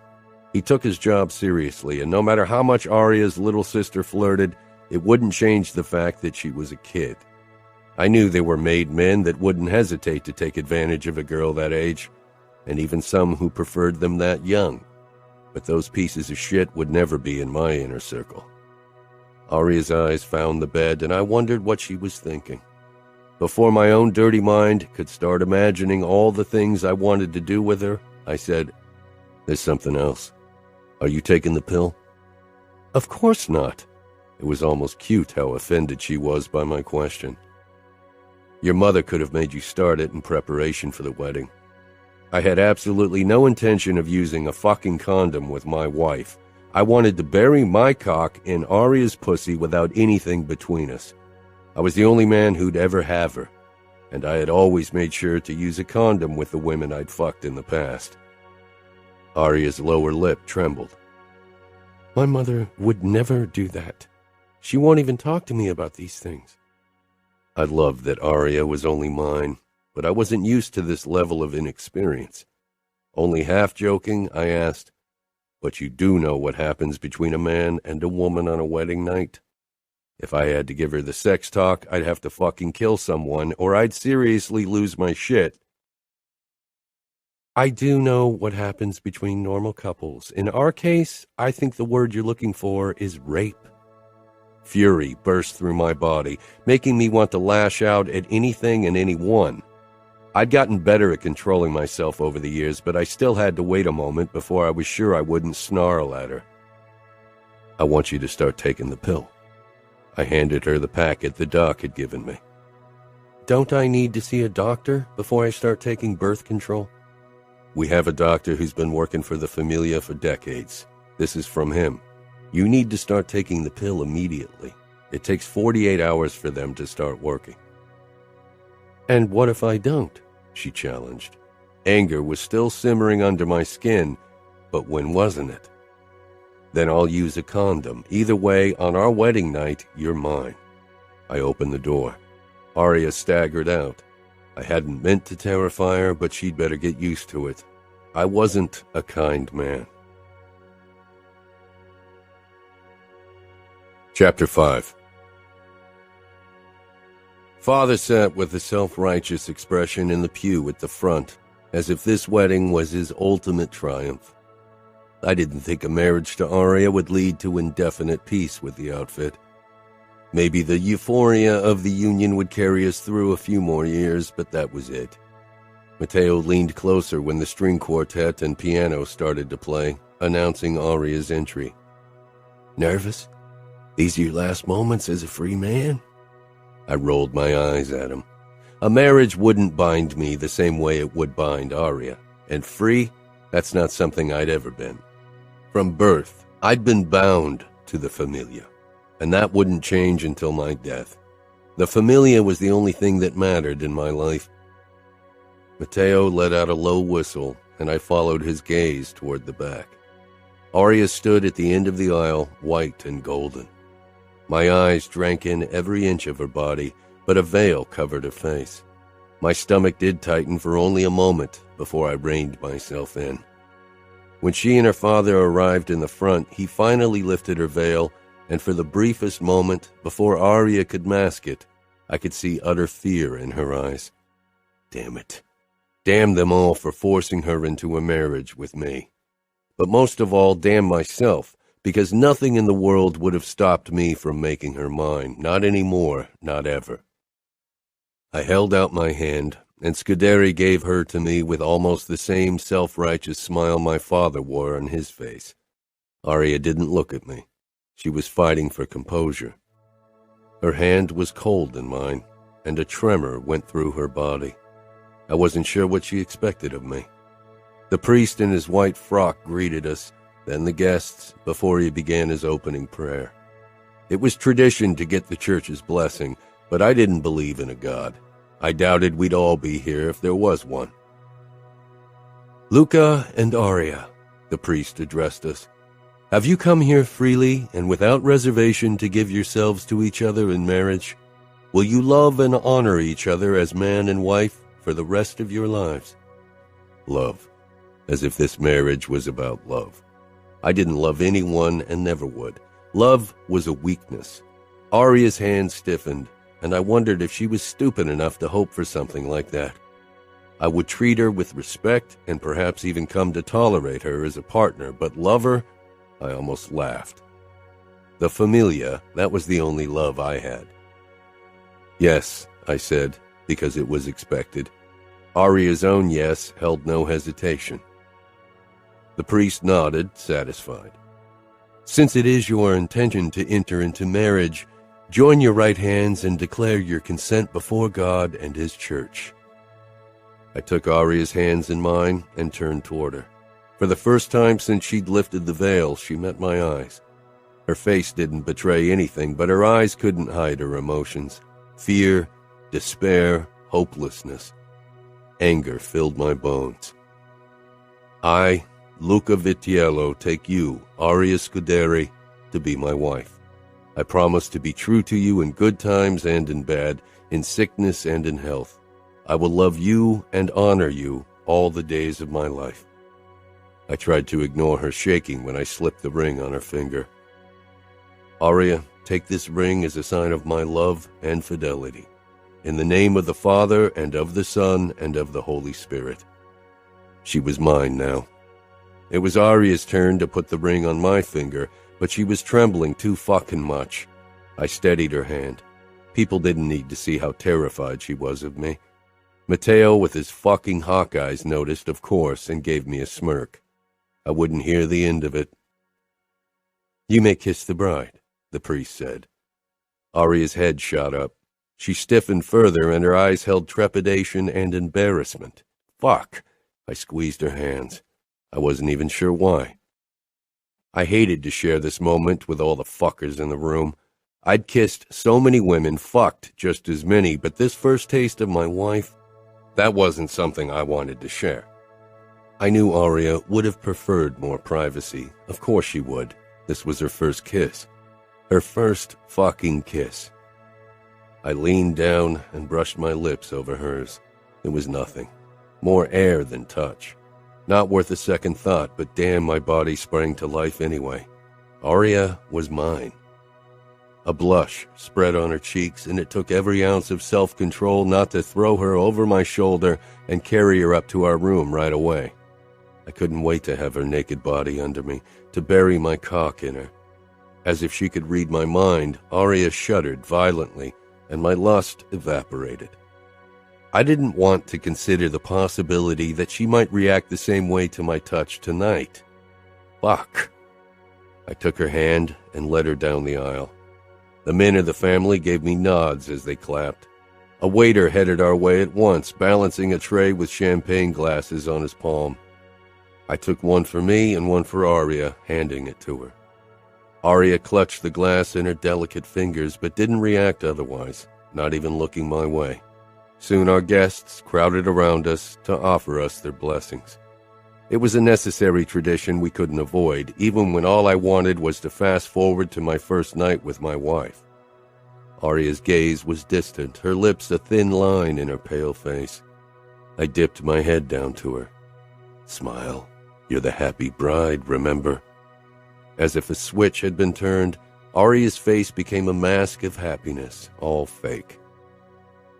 He took his job seriously, and no matter how much Aria's little sister flirted, it wouldn't change the fact that she was a kid. I knew there were made men that wouldn't hesitate to take advantage of a girl that age, and even some who preferred them that young. But those pieces of shit would never be in my inner circle. Aria's eyes found the bed, and I wondered what she was thinking. Before my own dirty mind could start imagining all the things I wanted to do with her, I said, "There's something else. Are you taking the pill?" "Of course not." It was almost cute how offended she was by my question. "Your mother could have made you start it in preparation for the wedding. I had absolutely no intention of using a fucking condom with my wife. I wanted to bury my cock in Aria's pussy without anything between us. I was the only man who'd ever have her, and I had always made sure to use a condom with the women I'd fucked in the past." Aria's lower lip trembled. "My mother would never do that. She won't even talk to me about these things." I loved that Aria was only mine, but I wasn't used to this level of inexperience. Only half joking, I asked, "But you do know what happens between a man and a woman on a wedding night? If I had to give her the sex talk, I'd have to fucking kill someone, or I'd seriously lose my shit." "I do know what happens between normal couples. In our case, I think the word you're looking for is rape." Fury burst through my body, making me want to lash out at anything and anyone. I'd gotten better at controlling myself over the years, but I still had to wait a moment before I was sure I wouldn't snarl at her. "I want you to start taking the pill." I handed her the packet the doc had given me. "Don't I need to see a doctor before I start taking birth control?" "We have a doctor who's been working for the Familia for decades. This is from him. You need to start taking the pill immediately. It takes 48 hours for them to start working." "And what if I don't?" she challenged. Anger was still simmering under my skin, but when wasn't it? "Then I'll use a condom. Either way, on our wedding night, you're mine." I opened the door. Aria staggered out. I hadn't meant to terrify her, but she'd better get used to it. I wasn't a kind man. Chapter 5. Father sat with a self-righteous expression in the pew at the front, as if this wedding was his ultimate triumph. I didn't think a marriage to Aria would lead to indefinite peace with the outfit. Maybe the euphoria of the union would carry us through a few more years, but that was it. Matteo leaned closer when the string quartet and piano started to play, announcing Aria's entry. "Nervous? These are your last moments as a free man?" I rolled my eyes at him. A marriage wouldn't bind me the same way it would bind Aria, and free, that's not something I'd ever been. From birth, I'd been bound to the Familia, and that wouldn't change until my death. The Familia was the only thing that mattered in my life. Matteo let out a low whistle, and I followed his gaze toward the back. Aria stood at the end of the aisle, white and golden. My eyes drank in every inch of her body, but a veil covered her face. My stomach did tighten for only a moment before I reined myself in. When she and her father arrived in the front, he finally lifted her veil, and for the briefest moment, before Aria could mask it, I could see utter fear in her eyes. Damn it. Damn them all for forcing her into a marriage with me. But most of all, damn myself, because nothing in the world would have stopped me from making her mine, not anymore, not ever. I held out my hand, and Scuderi gave her to me with almost the same self-righteous smile my father wore on his face. Aria didn't look at me. She was fighting for composure. Her hand was cold in mine, and a tremor went through her body. I wasn't sure what she expected of me. The priest in his white frock greeted us, then the guests, before he began his opening prayer. It was tradition to get the church's blessing, but I didn't believe in a God. I doubted we'd all be here if there was one. "Luca and Aria," the priest addressed us, "have you come here freely and without reservation to give yourselves to each other in marriage? Will you love and honor each other as man and wife for the rest of your lives?" Love. As if this marriage was about love. I didn't love anyone and never would. Love was a weakness. Aria's hand stiffened, and I wondered if she was stupid enough to hope for something like that. I would treat her with respect and perhaps even come to tolerate her as a partner, but love her? I almost laughed. The familia, that was the only love I had. Yes, I said, because it was expected. Aria's own yes held no hesitation. The priest nodded, satisfied. Since it is your intention to enter into marriage, join your right hands and declare your consent before God and His church. I took Aria's hands in mine and turned toward her. For the first time since she'd lifted the veil, she met my eyes. Her face didn't betray anything, but her eyes couldn't hide her emotions. Fear, despair, hopelessness. Anger filled my bones. I, Luca Vitiello, take you, Aria Scuderi, to be my wife. I promise to be true to you in good times and in bad, in sickness and in health. I will love you and honor you all the days of my life. I tried to ignore her shaking when I slipped the ring on her finger. Aria, take this ring as a sign of my love and fidelity. In the name of the Father, and of the Son, and of the Holy Spirit. She was mine now. It was Aria's turn to put the ring on my finger, but she was trembling too fucking much. I steadied her hand. People didn't need to see how terrified she was of me. Matteo, with his fucking hawk eyes, noticed, of course, and gave me a smirk. I wouldn't hear the end of it. You may kiss the bride, the priest said. Aria's head shot up. She stiffened further, and her eyes held trepidation and embarrassment. Fuck! I squeezed her hands. I wasn't even sure why. I hated to share this moment with all the fuckers in the room. I'd kissed so many women, fucked just as many, but this first taste of my wife, that wasn't something I wanted to share. I knew Aria would have preferred more privacy. Of course she would. This was her first kiss. Her first fucking kiss. I leaned down and brushed my lips over hers. It was nothing. More air than touch. Not worth a second thought, but damn, my body sprang to life anyway. Aria was mine. A blush spread on her cheeks, and it took every ounce of self-control not to throw her over my shoulder and carry her up to our room right away. I couldn't wait to have her naked body under me, to bury my cock in her. As if she could read my mind, Aria shuddered violently, and my lust evaporated. I didn't want to consider the possibility that she might react the same way to my touch tonight. Fuck. I took her hand and led her down the aisle. The men of the family gave me nods as they clapped. A waiter headed our way at once, balancing a tray with champagne glasses on his palm. I took one for me and one for Aria, handing it to her. Aria clutched the glass in her delicate fingers, but didn't react otherwise, not even looking my way. Soon our guests crowded around us to offer us their blessings. It was a necessary tradition we couldn't avoid, even when all I wanted was to fast forward to my first night with my wife. Aria's gaze was distant, her lips a thin line in her pale face. I dipped my head down to her. Smile. You're the happy bride, remember? As if a switch had been turned, Aria's face became a mask of happiness, all fake.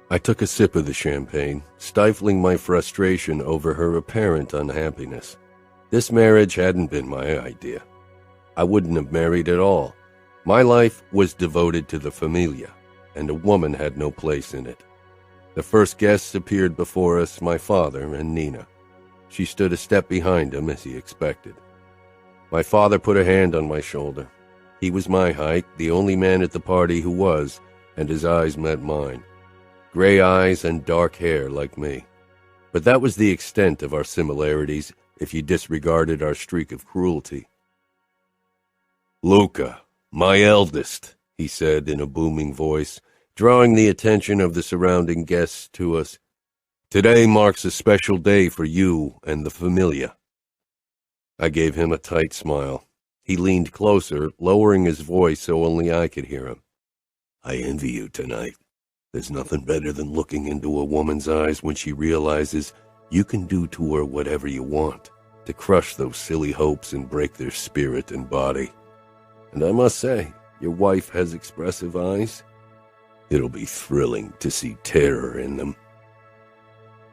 I took a sip of the champagne, stifling my frustration over her apparent unhappiness. This marriage hadn't been my idea. I wouldn't have married at all. My life was devoted to the familia, and a woman had no place in it. The first guests appeared before us, my father and Nina. She stood a step behind him, as he expected. My father put a hand on my shoulder. He was my height, the only man at the party who was, and his eyes met mine. Gray eyes and dark hair like me. But that was the extent of our similarities, if you disregarded our streak of cruelty. Luca, my eldest, he said in a booming voice, drawing the attention of the surrounding guests to us. Today marks a special day for you and the familia. I gave him a tight smile. He leaned closer, lowering his voice so only I could hear him. I envy you tonight. There's nothing better than looking into a woman's eyes when she realizes you can do to her whatever you want, to crush those silly hopes and break their spirit and body. And I must say, your wife has expressive eyes. It'll be thrilling to see terror in them.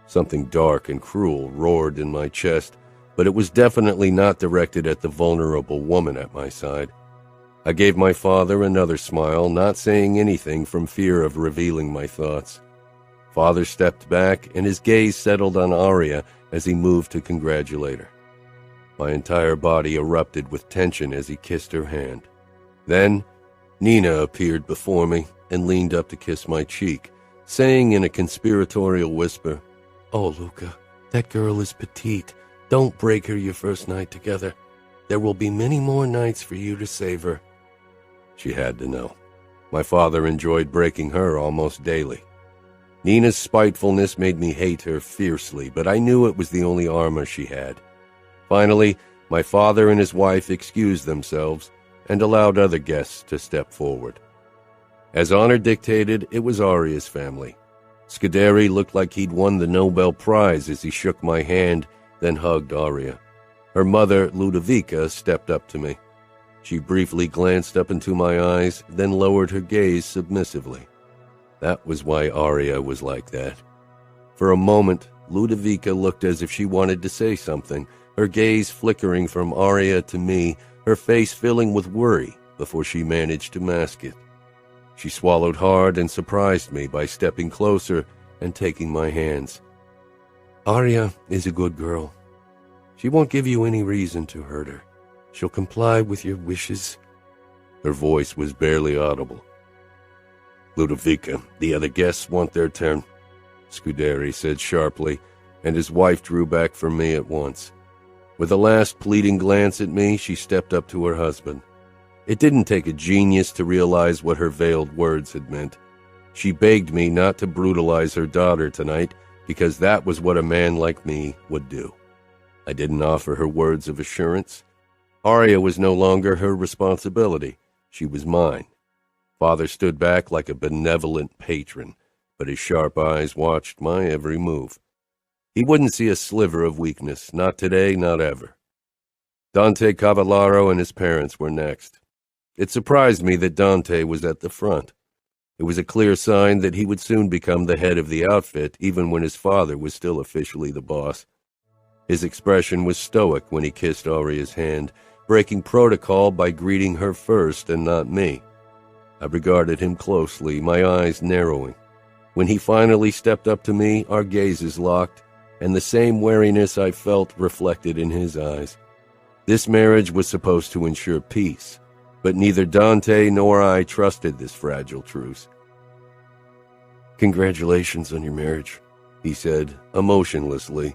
Something dark and cruel roared in my chest, but it was definitely not directed at the vulnerable woman at my side. I gave my father another smile, not saying anything from fear of revealing my thoughts. Father stepped back, and his gaze settled on Aria as he moved to congratulate her. My entire body erupted with tension as he kissed her hand. Then, Nina appeared before me and leaned up to kiss my cheek, saying in a conspiratorial whisper, "Oh, Luca, that girl is petite. Don't break her your first night together. There will be many more nights for you to save her." She had to know. My father enjoyed breaking her almost daily. Nina's spitefulness made me hate her fiercely, but I knew it was the only armor she had. Finally, my father and his wife excused themselves and allowed other guests to step forward. As honor dictated, it was Aria's family. Scuderi looked like he'd won the Nobel Prize as he shook my hand, then hugged Aria. Her mother, Ludovica, stepped up to me. She briefly glanced up into my eyes, then lowered her gaze submissively. That was why Aria was like that. For a moment, Ludovica looked as if she wanted to say something, her gaze flickering from Aria to me, her face filling with worry before she managed to mask it. She swallowed hard and surprised me by stepping closer and taking my hands. "Aria is a good girl. She won't give you any reason to hurt her. She'll comply with your wishes." Her voice was barely audible. "Ludovica, the other guests want their turn," Scuderi said sharply, and his wife drew back from me at once. With a last pleading glance at me, she stepped up to her husband. It didn't take a genius to realize what her veiled words had meant. She begged me not to brutalize her daughter tonight, because that was what a man like me would do. I didn't offer her words of assurance. Aria was no longer her responsibility. She was mine. Father stood back like a benevolent patron, but his sharp eyes watched my every move. He wouldn't see a sliver of weakness, not today, not ever. Dante Cavallaro and his parents were next. It surprised me that Dante was at the front. It was a clear sign that he would soon become the head of the outfit, even when his father was still officially the boss. His expression was stoic when he kissed Aria's hand, breaking protocol by greeting her first and not me. I regarded him closely, my eyes narrowing. When he finally stepped up to me, our gazes locked, and the same wariness I felt reflected in his eyes. This marriage was supposed to ensure peace, but neither Dante nor I trusted this fragile truce. "Congratulations on your marriage," he said, emotionlessly.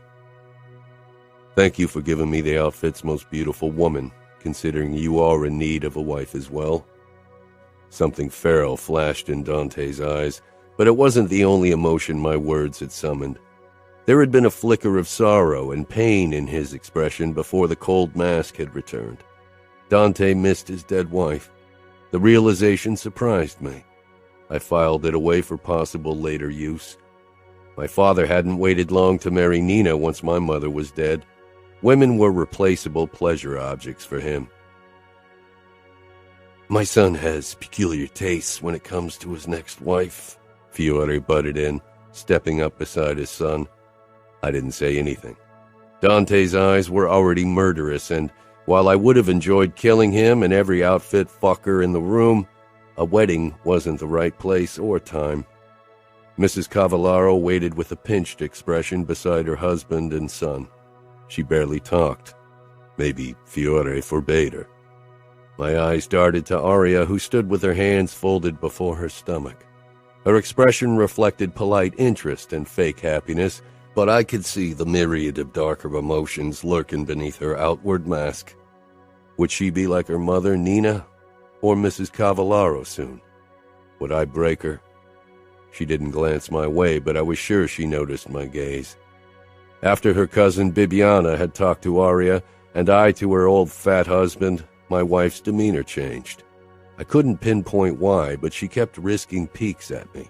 "Thank you for giving me the outfit's most beautiful woman, considering you are in need of a wife as well." Something feral flashed in Dante's eyes, but it wasn't the only emotion my words had summoned. There had been a flicker of sorrow and pain in his expression before the cold mask had returned. Dante missed his dead wife. The realization surprised me. I filed it away for possible later use. My father hadn't waited long to marry Nina once my mother was dead. Women were replaceable pleasure objects for him. "My son has peculiar tastes when it comes to his next wife," Fiore butted in, stepping up beside his son. I didn't say anything. Dante's eyes were already murderous, and while I would have enjoyed killing him and every outfit fucker in the room, a wedding wasn't the right place or time. Mrs. Cavallaro waited with a pinched expression beside her husband and son. She barely talked. Maybe Fiore forbade her. My eyes darted to Aria, who stood with her hands folded before her stomach. Her expression reflected polite interest and fake happiness, but I could see the myriad of darker emotions lurking beneath her outward mask. Would she be like her mother, Nina, or Mrs. Cavallaro soon? Would I break her? She didn't glance my way, but I was sure she noticed my gaze. After her cousin Bibiana had talked to Aria, and I to her old fat husband, my wife's demeanor changed. I couldn't pinpoint why, but she kept risking peeks at me.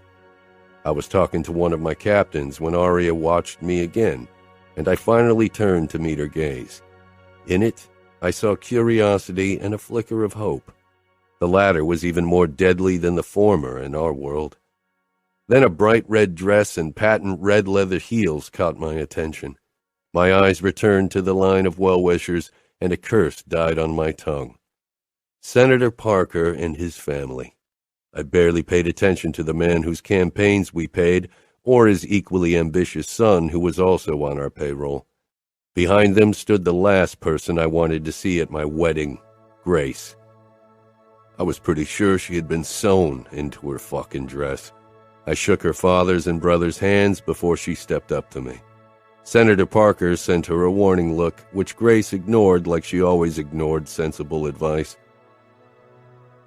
I was talking to one of my captains when Aria watched me again, and I finally turned to meet her gaze. In it, I saw curiosity and a flicker of hope. The latter was even more deadly than the former in our world. Then a bright red dress and patent red leather heels caught my attention. My eyes returned to the line of well-wishers, and a curse died on my tongue. Senator Parker and his family. I barely paid attention to the man whose campaigns we paid, or his equally ambitious son who was also on our payroll. Behind them stood the last person I wanted to see at my wedding, Grace. I was pretty sure she had been sewn into her fucking dress. I shook her father's and brother's hands before she stepped up to me. Senator Parker sent her a warning look, which Grace ignored like she always ignored sensible advice.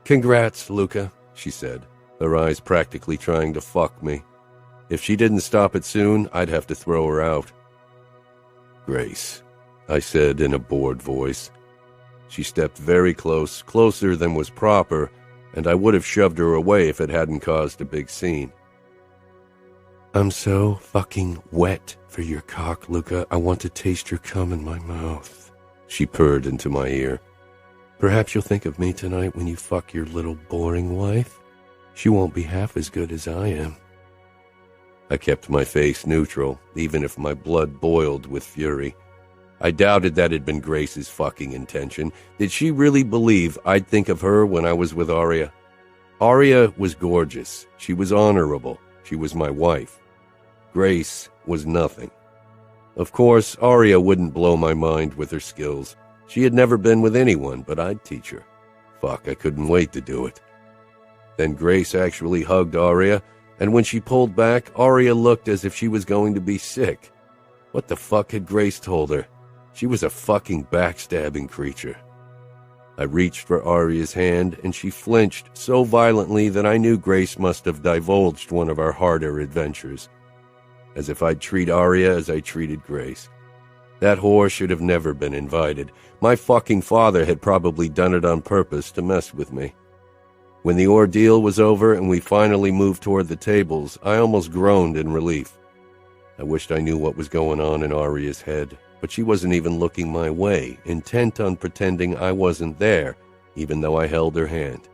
"Congrats, Luca," she said, her eyes practically trying to fuck me. If she didn't stop it soon, I'd have to throw her out. "Grace," I said in a bored voice. She stepped very close, closer than was proper, and I would have shoved her away if it hadn't caused a big scene. "I'm so fucking wet for your cock, Luca. I want to taste your cum in my mouth," she purred into my ear. "Perhaps you'll think of me tonight when you fuck your little boring wife. She won't be half as good as I am." I kept my face neutral, even if my blood boiled with fury. I doubted that had been Grace's fucking intention. Did she really believe I'd think of her when I was with Aria? Aria was gorgeous. She was honorable. She was my wife. Grace was nothing. Of course, Aria wouldn't blow my mind with her skills. She had never been with anyone, but I'd teach her. Fuck, I couldn't wait to do it. Then Grace actually hugged Aria, and when she pulled back, Aria looked as if she was going to be sick. What the fuck had Grace told her? She was a fucking backstabbing creature. I reached for Aria's hand, and she flinched so violently that I knew Grace must have divulged one of our harder adventures. As if I'd treat Aria as I treated Grace. That whore should have never been invited. My fucking father had probably done it on purpose to mess with me. When the ordeal was over and we finally moved toward the tables, I almost groaned in relief. I wished I knew what was going on in Aria's head, but she wasn't even looking my way, intent on pretending I wasn't there, even though I held her hand.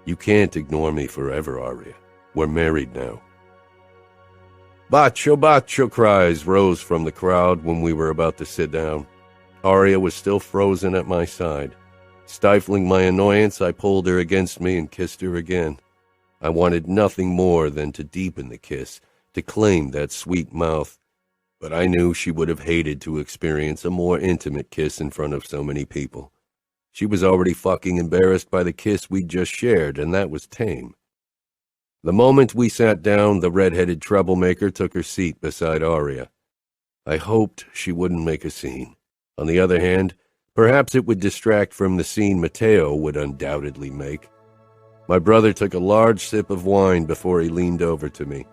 "You can't ignore me forever, Aria. We're married now." "Bacio, bacio" cries rose from the crowd when we were about to sit down. Aria was still frozen at my side. Stifling my annoyance, I pulled her against me and kissed her again. I wanted nothing more than to deepen the kiss, to claim that sweet mouth, but I knew she would have hated to experience a more intimate kiss in front of so many people. She was already fucking embarrassed by the kiss we'd just shared, and that was tame. The moment we sat down, the red-headed troublemaker took her seat beside Aria. I hoped she wouldn't make a scene. On the other hand, perhaps it would distract from the scene Matteo would undoubtedly make. My brother took a large sip of wine before he leaned over to me.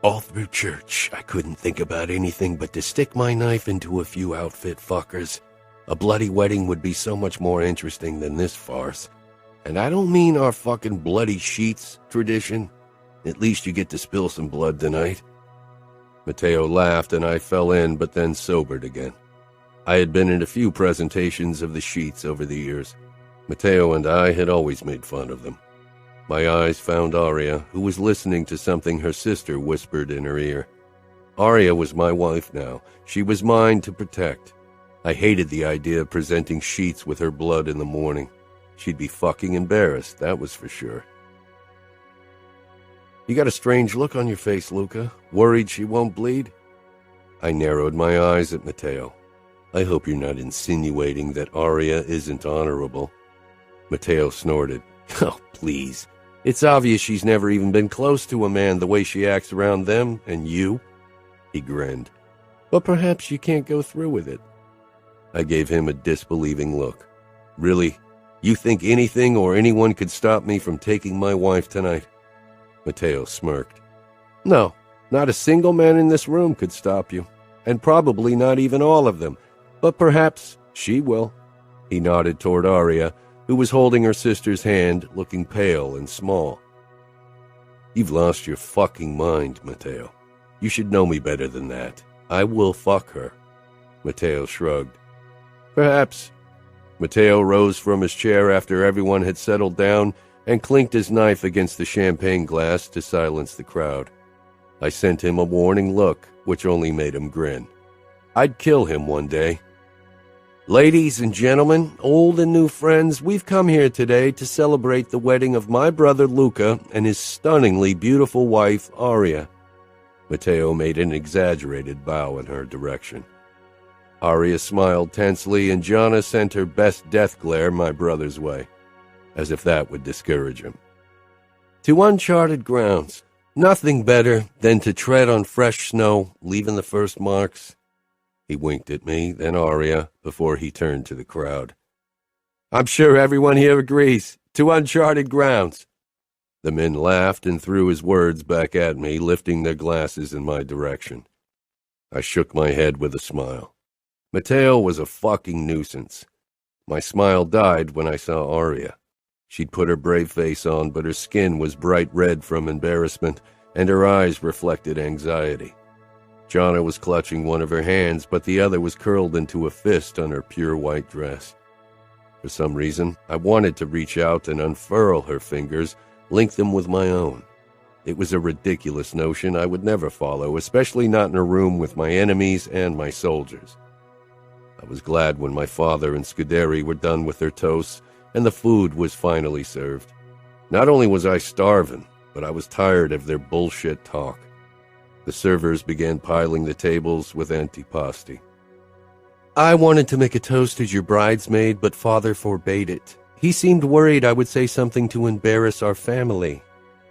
"All through church, I couldn't think about anything but to stick my knife into a few outfit fuckers. A bloody wedding would be so much more interesting than this farce. And I don't mean our fucking bloody sheets tradition. At least you get to spill some blood tonight." Matteo laughed and I fell in, but then sobered again. I had been in a few presentations of the sheets over the years. Matteo and I had always made fun of them. My eyes found Aria, who was listening to something her sister whispered in her ear. Aria was my wife now. She was mine to protect. I hated the idea of presenting sheets with her blood in the morning. She'd be fucking embarrassed, that was for sure. "You got a strange look on your face, Luca. Worried she won't bleed?" I narrowed my eyes at Matteo. "I hope you're not insinuating that Aria isn't honorable." Matteo snorted. "Oh, please. It's obvious she's never even been close to a man the way she acts around them and you." He grinned. "But perhaps you can't go through with it." I gave him a disbelieving look. "Really? You think anything or anyone could stop me from taking my wife tonight?" Matteo smirked. "No, not a single man in this room could stop you, and probably not even all of them, but perhaps she will." He nodded toward Aria, who was holding her sister's hand, looking pale and small. "You've lost your fucking mind, Matteo. You should know me better than that. I will fuck her." Matteo shrugged. "Perhaps." Matteo rose from his chair after everyone had settled down, and clinked his knife against the champagne glass to silence the crowd. I sent him a warning look, which only made him grin. I'd kill him one day. Ladies and gentlemen, old and new friends, we've come here today to celebrate the wedding of my brother Luca and his stunningly beautiful wife, Aria. Matteo made an exaggerated bow in her direction. Aria smiled tensely, and Gianna sent her best death glare my brother's way, as if that would discourage him. To uncharted grounds, nothing better than to tread on fresh snow, leaving the first marks. He winked at me, then Aria, before he turned to the crowd. I'm sure everyone here agrees. To uncharted grounds. The men laughed and threw his words back at me, lifting their glasses in my direction. I shook my head with a smile. Matteo was a fucking nuisance. My smile died when I saw Aria. She'd put her brave face on, but her skin was bright red from embarrassment, and her eyes reflected anxiety. Gianna was clutching one of her hands, but the other was curled into a fist on her pure white dress. For some reason, I wanted to reach out and unfurl her fingers, link them with my own. It was a ridiculous notion I would never follow, especially not in a room with my enemies and my soldiers. I was glad when my father and Scuderi were done with their toasts, and the food was finally served. Not only was I starving, but I was tired of their bullshit talk. The servers began piling the tables with antipasti. I wanted to make a toast as your bridesmaid, but father forbade it. He seemed worried I would say something to embarrass our family,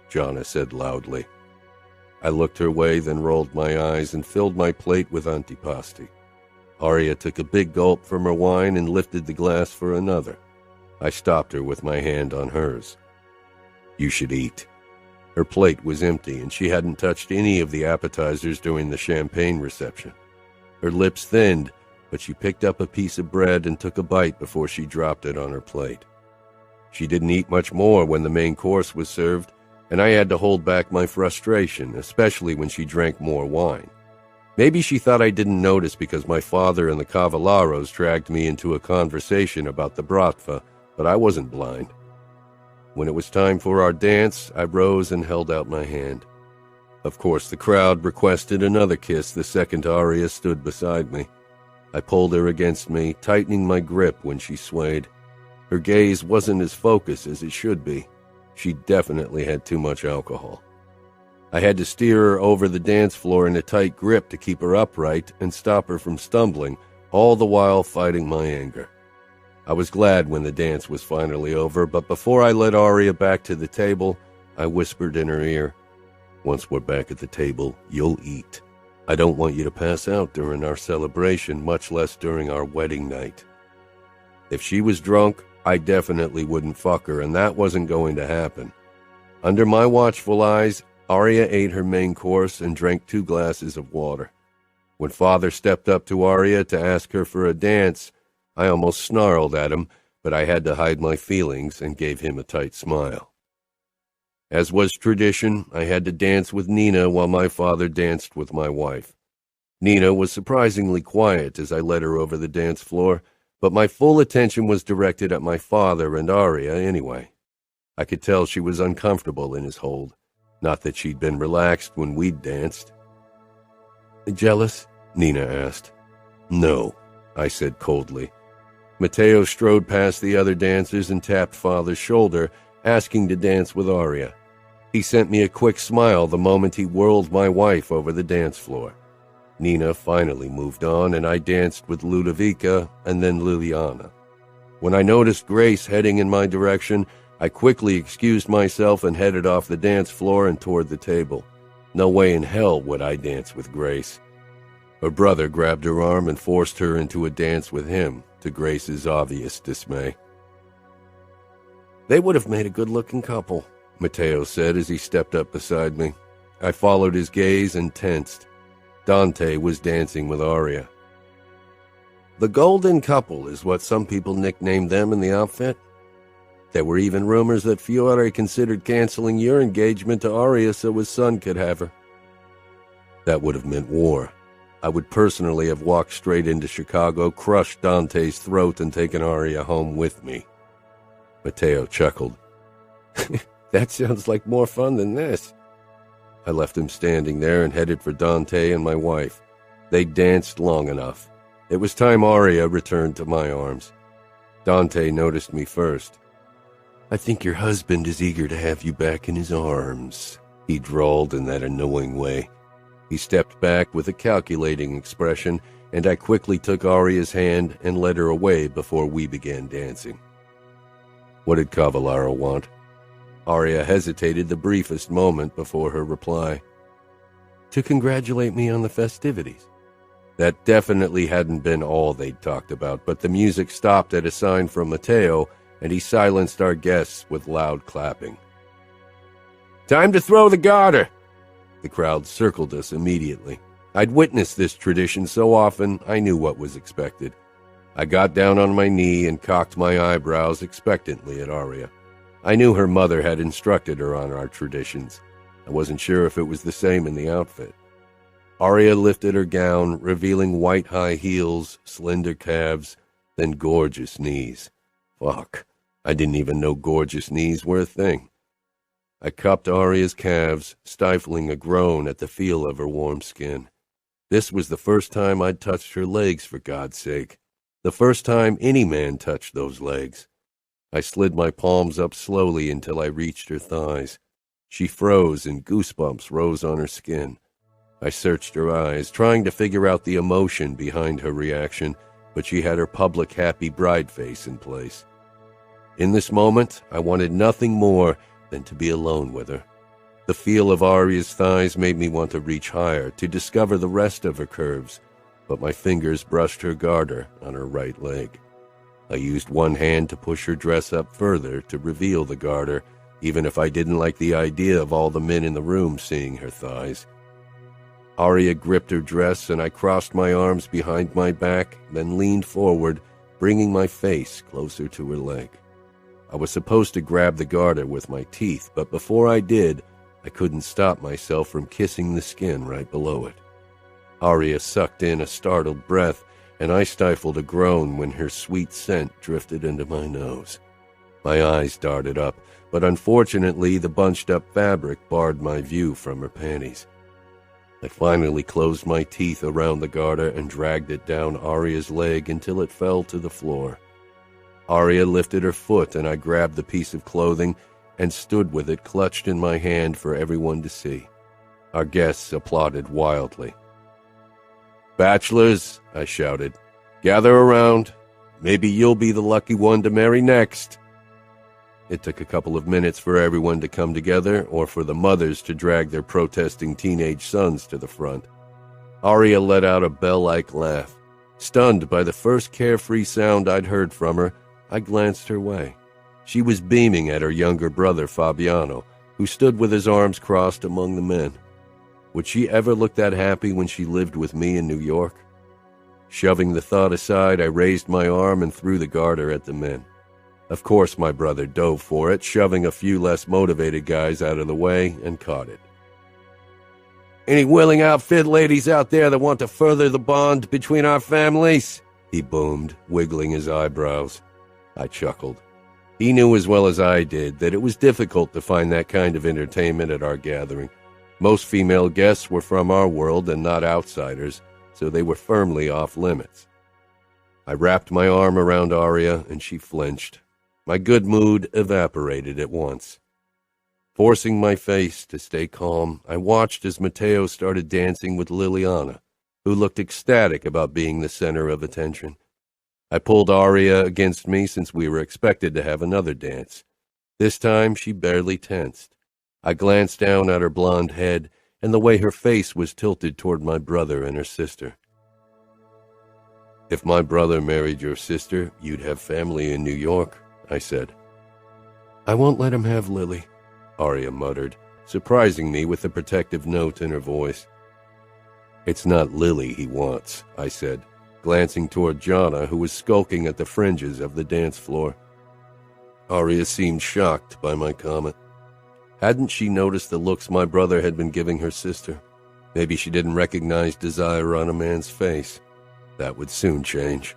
Gianna said loudly. I looked her way, then rolled my eyes and filled my plate with antipasti. Aria took a big gulp from her wine and lifted the glass for another. I stopped her with my hand on hers. You should eat. Her plate was empty, and she hadn't touched any of the appetizers during the champagne reception. Her lips thinned, but she picked up a piece of bread and took a bite before she dropped it on her plate. She didn't eat much more when the main course was served, and I had to hold back my frustration, especially when she drank more wine. Maybe she thought I didn't notice because my father and the Cavalleros dragged me into a conversation about the bratva, but I wasn't blind. When it was time for our dance, I rose and held out my hand. Of course, the crowd requested another kiss the second Aria stood beside me. I pulled her against me, tightening my grip when she swayed. Her gaze wasn't as focused as it should be. She definitely had too much alcohol. I had to steer her over the dance floor in a tight grip to keep her upright and stop her from stumbling, all the while fighting my anger. I was glad when the dance was finally over, but before I led Aria back to the table, I whispered in her ear, Once we're back at the table, you'll eat. I don't want you to pass out during our celebration, much less during our wedding night. If she was drunk, I definitely wouldn't fuck her, and that wasn't going to happen. Under my watchful eyes, Aria ate her main course and drank 2 glasses of water. When Father stepped up to Aria to ask her for a dance, I almost snarled at him, but I had to hide my feelings and gave him a tight smile. As was tradition, I had to dance with Nina while my father danced with my wife. Nina was surprisingly quiet as I led her over the dance floor, but my full attention was directed at my father and Aria anyway. I could tell she was uncomfortable in his hold, not that she'd been relaxed when we'd danced. Jealous? Nina asked. No, I said coldly. Matteo strode past the other dancers and tapped Father's shoulder, asking to dance with Aria. He sent me a quick smile the moment he whirled my wife over the dance floor. Nina finally moved on, and I danced with Ludovica and then Liliana. When I noticed Grace heading in my direction, I quickly excused myself and headed off the dance floor and toward the table. No way in hell would I dance with Grace. Her brother grabbed her arm and forced her into a dance with him, to Grace's obvious dismay. They would have made a good-looking couple, Matteo said as he stepped up beside me. I followed his gaze and tensed. Dante was dancing with Aria. The Golden Couple is what some people nicknamed them in the outfit. There were even rumors that Fiore considered canceling your engagement to Aria so his son could have her. That would have meant war. I would personally have walked straight into Chicago, crushed Dante's throat, and taken Aria home with me. Matteo chuckled. That sounds like more fun than this. I left him standing there and headed for Dante and my wife. They danced long enough. It was time Aria returned to my arms. Dante noticed me first. "I think your husband is eager to have you back in his arms," he drawled in that annoying way. He stepped back with a calculating expression, and I quickly took Aria's hand and led her away before we began dancing. What did Cavallaro want? Aria hesitated the briefest moment before her reply. To congratulate me on the festivities. That definitely hadn't been all they'd talked about, but the music stopped at a sign from Matteo, and he silenced our guests with loud clapping. "Time to throw the garter!" The crowd circled us immediately. I'd witnessed this tradition so often, I knew what was expected. I got down on my knee and cocked my eyebrows expectantly at Aria. I knew her mother had instructed her on our traditions. I wasn't sure if it was the same in the outfit. Aria lifted her gown, revealing white high heels, slender calves, then gorgeous knees. Fuck, I didn't even know gorgeous knees were a thing. I cupped Aria's calves, stifling a groan at the feel of her warm skin. This was the first time I'd touched her legs, for God's sake. The first time any man touched those legs. I slid my palms up slowly until I reached her thighs. She froze and goosebumps rose on her skin. I searched her eyes, trying to figure out the emotion behind her reaction, but she had her public happy bride face in place. In this moment, I wanted nothing more than to be alone with her. The feel of Aria's thighs made me want to reach higher, to discover the rest of her curves, but my fingers brushed her garter on her right leg. I used one hand to push her dress up further to reveal the garter, even if I didn't like the idea of all the men in the room seeing her thighs. Aria gripped her dress, and I crossed my arms behind my back, then leaned forward, bringing my face closer to her leg. I was supposed to grab the garter with my teeth, but before I did, I couldn't stop myself from kissing the skin right below it. Aria sucked in a startled breath, and I stifled a groan when her sweet scent drifted into my nose. My eyes darted up, but unfortunately the bunched-up fabric barred my view from her panties. I finally closed my teeth around the garter and dragged it down Aria's leg until it fell to the floor. Aria lifted her foot, and I grabbed the piece of clothing and stood with it clutched in my hand for everyone to see. Our guests applauded wildly. "Bachelors," I shouted, "gather around. Maybe you'll be the lucky one to marry next." It took a couple of minutes for everyone to come together, or for the mothers to drag their protesting teenage sons to the front. Aria let out a bell-like laugh. Stunned by the first carefree sound I'd heard from her, I glanced her way. She was beaming at her younger brother, Fabiano, who stood with his arms crossed among the men. Would she ever look that happy when she lived with me in New York? Shoving the thought aside, I raised my arm and threw the garter at the men. Of course my brother dove for it, shoving a few less motivated guys out of the way, and caught it. "Any willing outfit ladies out there that want to further the bond between our families?" he boomed, wiggling his eyebrows. I chuckled. He knew as well as I did that it was difficult to find that kind of entertainment at our gathering. Most female guests were from our world and not outsiders, so they were firmly off limits. I wrapped my arm around Aria, and she flinched. My good mood evaporated at once. Forcing my face to stay calm, I watched as Matteo started dancing with Liliana, who looked ecstatic about being the center of attention. I pulled Aria against me since we were expected to have another dance. This time she barely tensed. I glanced down at her blonde head and the way her face was tilted toward my brother and her sister. "If my brother married your sister, you'd have family in New York," I said. "I won't let him have Lily," Aria muttered, surprising me with a protective note in her voice. "It's not Lily he wants," I said, glancing toward Jana, who was skulking at the fringes of the dance floor. Aria seemed shocked by my comment. Hadn't she noticed the looks my brother had been giving her sister? Maybe she didn't recognize desire on a man's face. That would soon change.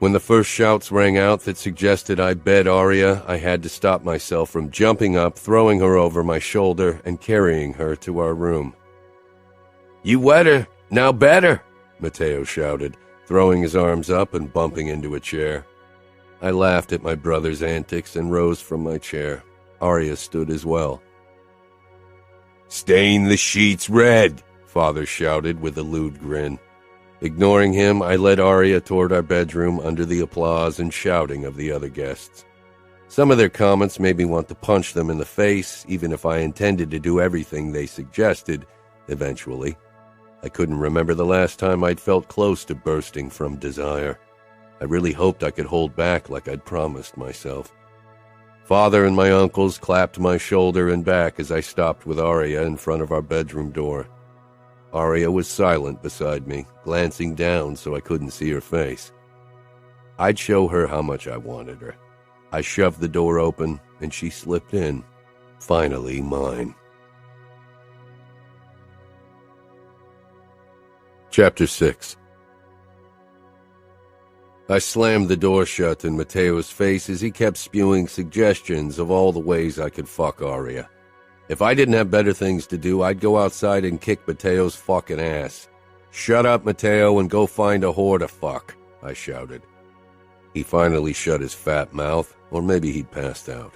When the first shouts rang out that suggested I bed Aria, I had to stop myself from jumping up, throwing her over my shoulder, and carrying her to our room. "You wet her, now bed her," Matteo shouted, throwing his arms up and bumping into a chair. I laughed at my brother's antics and rose from my chair. Aria stood as well. "Stain the sheets red," Father shouted with a lewd grin. Ignoring him, I led Aria toward our bedroom under the applause and shouting of the other guests. Some of their comments made me want to punch them in the face, even if I intended to do everything they suggested, eventually. I couldn't remember the last time I'd felt close to bursting from desire. I really hoped I could hold back like I'd promised myself. Father and my uncles clapped my shoulder and back as I stopped with Aria in front of our bedroom door. Aria was silent beside me, glancing down so I couldn't see her face. I'd show her how much I wanted her. I shoved the door open, and she slipped in. Finally mine. Chapter 6. I slammed the door shut in Matteo's face as he kept spewing suggestions of all the ways I could fuck Aria. If I didn't have better things to do, I'd go outside and kick Matteo's fucking ass. "Shut up, Matteo, and go find a whore to fuck," I shouted. He finally shut his fat mouth, or maybe he'd passed out.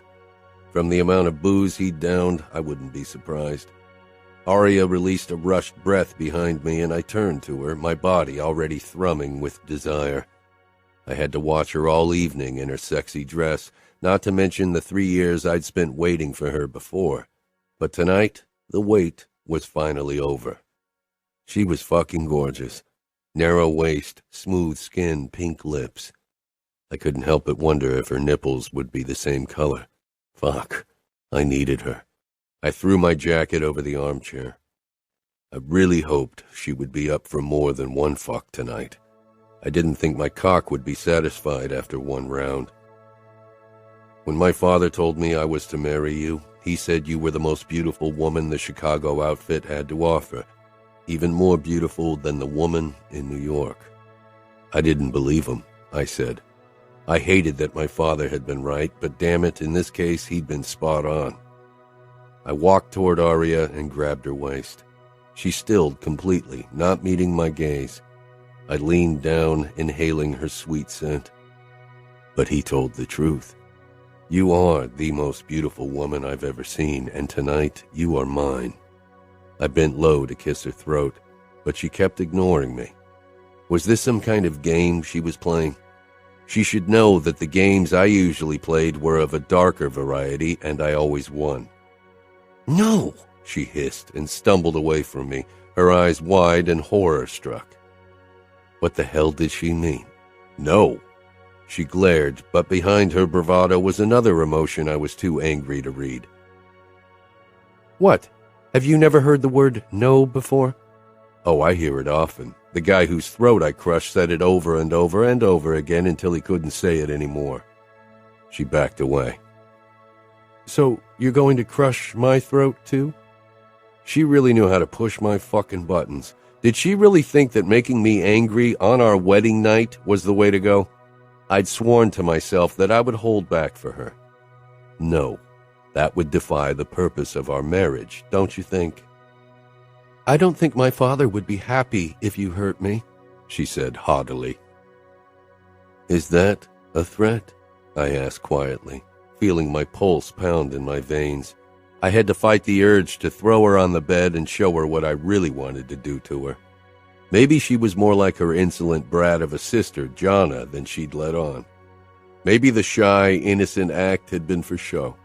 From the amount of booze he'd downed, I wouldn't be surprised. Aria released a rushed breath behind me, and I turned to her, my body already thrumming with desire. I had to watch her all evening in her sexy dress, not to mention the 3 years I'd spent waiting for her before. But tonight, the wait was finally over. She was fucking gorgeous. Narrow waist, smooth skin, pink lips. I couldn't help but wonder if her nipples would be the same color. Fuck, I needed her. I threw my jacket over the armchair. I really hoped she would be up for more than one fuck tonight. I didn't think my cock would be satisfied after one round. When my father told me I was to marry you, he said you were the most beautiful woman the Chicago outfit had to offer, even more beautiful than the woman in New York. I didn't believe him, I said. I hated that my father had been right, but damn it, in this case, he'd been spot on. I walked toward Aria and grabbed her waist. She stilled completely, not meeting my gaze. I leaned down, inhaling her sweet scent. But he told the truth. You are the most beautiful woman I've ever seen, and tonight you are mine. I bent low to kiss her throat, but she kept ignoring me. Was this some kind of game she was playing? She should know that the games I usually played were of a darker variety, and I always won. "No!" she hissed and stumbled away from me, her eyes wide and horror-struck. What the hell did she mean? No! She glared, but behind her bravado was another emotion I was too angry to read. "What? Have you never heard the word no before?" "Oh, I hear it often. The guy whose throat I crushed said it over and over and over again until he couldn't say it anymore." She backed away. "So you're going to crush my throat, too?" She really knew how to push my fucking buttons. Did she really think that making me angry on our wedding night was the way to go? I'd sworn to myself that I would hold back for her. No, that would defy the purpose of our marriage, don't you think? "I don't think my father would be happy if you hurt me," she said haughtily. "Is that a threat?" I asked quietly, feeling my pulse pound in my veins. I had to fight the urge to throw her on the bed and show her what I really wanted to do to her. Maybe she was more like her insolent brat of a sister, Jana, than she'd let on. Maybe the shy, innocent act had been for show.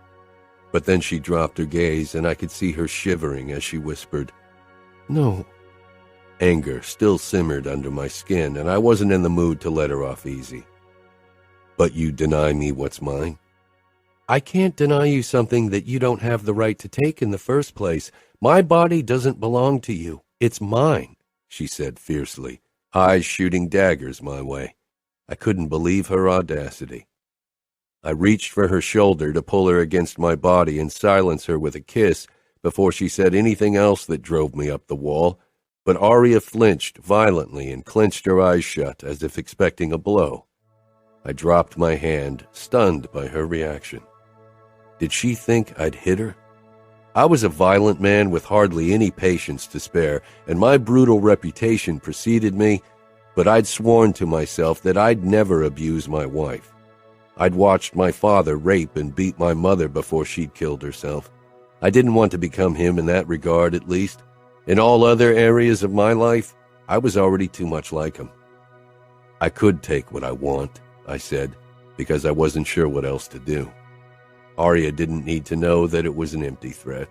But then she dropped her gaze, and I could see her shivering as she whispered, "No." Anger still simmered under my skin, and I wasn't in the mood to let her off easy. "But you deny me what's mine?" "I can't deny you something that you don't have the right to take in the first place. My body doesn't belong to you. It's mine," she said fiercely, eyes shooting daggers my way. I couldn't believe her audacity. I reached for her shoulder to pull her against my body and silence her with a kiss before she said anything else that drove me up the wall, but Aria flinched violently and clenched her eyes shut as if expecting a blow. I dropped my hand, stunned by her reaction. Did she think I'd hit her? I was a violent man with hardly any patience to spare, and my brutal reputation preceded me, but I'd sworn to myself that I'd never abuse my wife. I'd watched my father rape and beat my mother before she'd killed herself. I didn't want to become him in that regard, at least. In all other areas of my life, I was already too much like him. I could take what I want, I said, because I wasn't sure what else to do. Aria didn't need to know that it was an empty threat.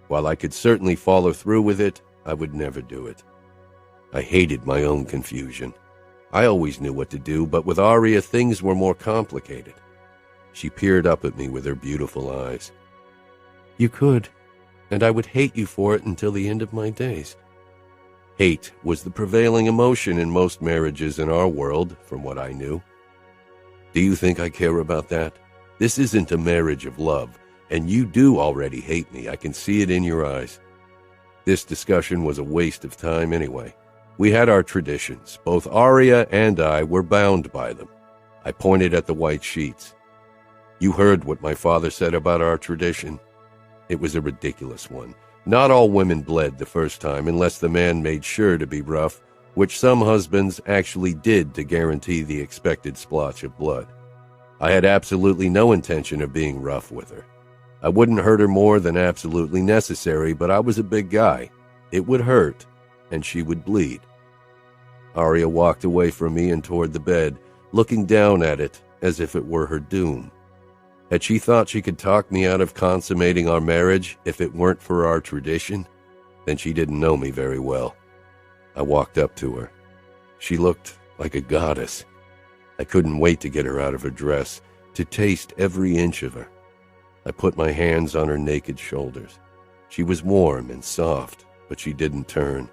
While I could certainly follow through with it, I would never do it. I hated my own confusion. I always knew what to do, but with Aria things were more complicated. She peered up at me with her beautiful eyes. You could, and I would hate you for it until the end of my days. Hate was the prevailing emotion in most marriages in our world, from what I knew. Do you think I care about that? This isn't a marriage of love, and you do already hate me. I can see it in your eyes. This discussion was a waste of time anyway. We had our traditions. Both Aria and I were bound by them. I pointed at the white sheets. You heard what my father said about our tradition. It was a ridiculous one. Not all women bled the first time unless the man made sure to be rough, which some husbands actually did to guarantee the expected splotch of blood. I had absolutely no intention of being rough with her. I wouldn't hurt her more than absolutely necessary, but I was a big guy. It would hurt, and she would bleed. Aria walked away from me and toward the bed, looking down at it as if it were her doom. Had she thought she could talk me out of consummating our marriage if it weren't for our tradition? Then she didn't know me very well. I walked up to her. She looked like a goddess. I couldn't wait to get her out of her dress, to taste every inch of her. I put my hands on her naked shoulders. She was warm and soft, but she didn't turn.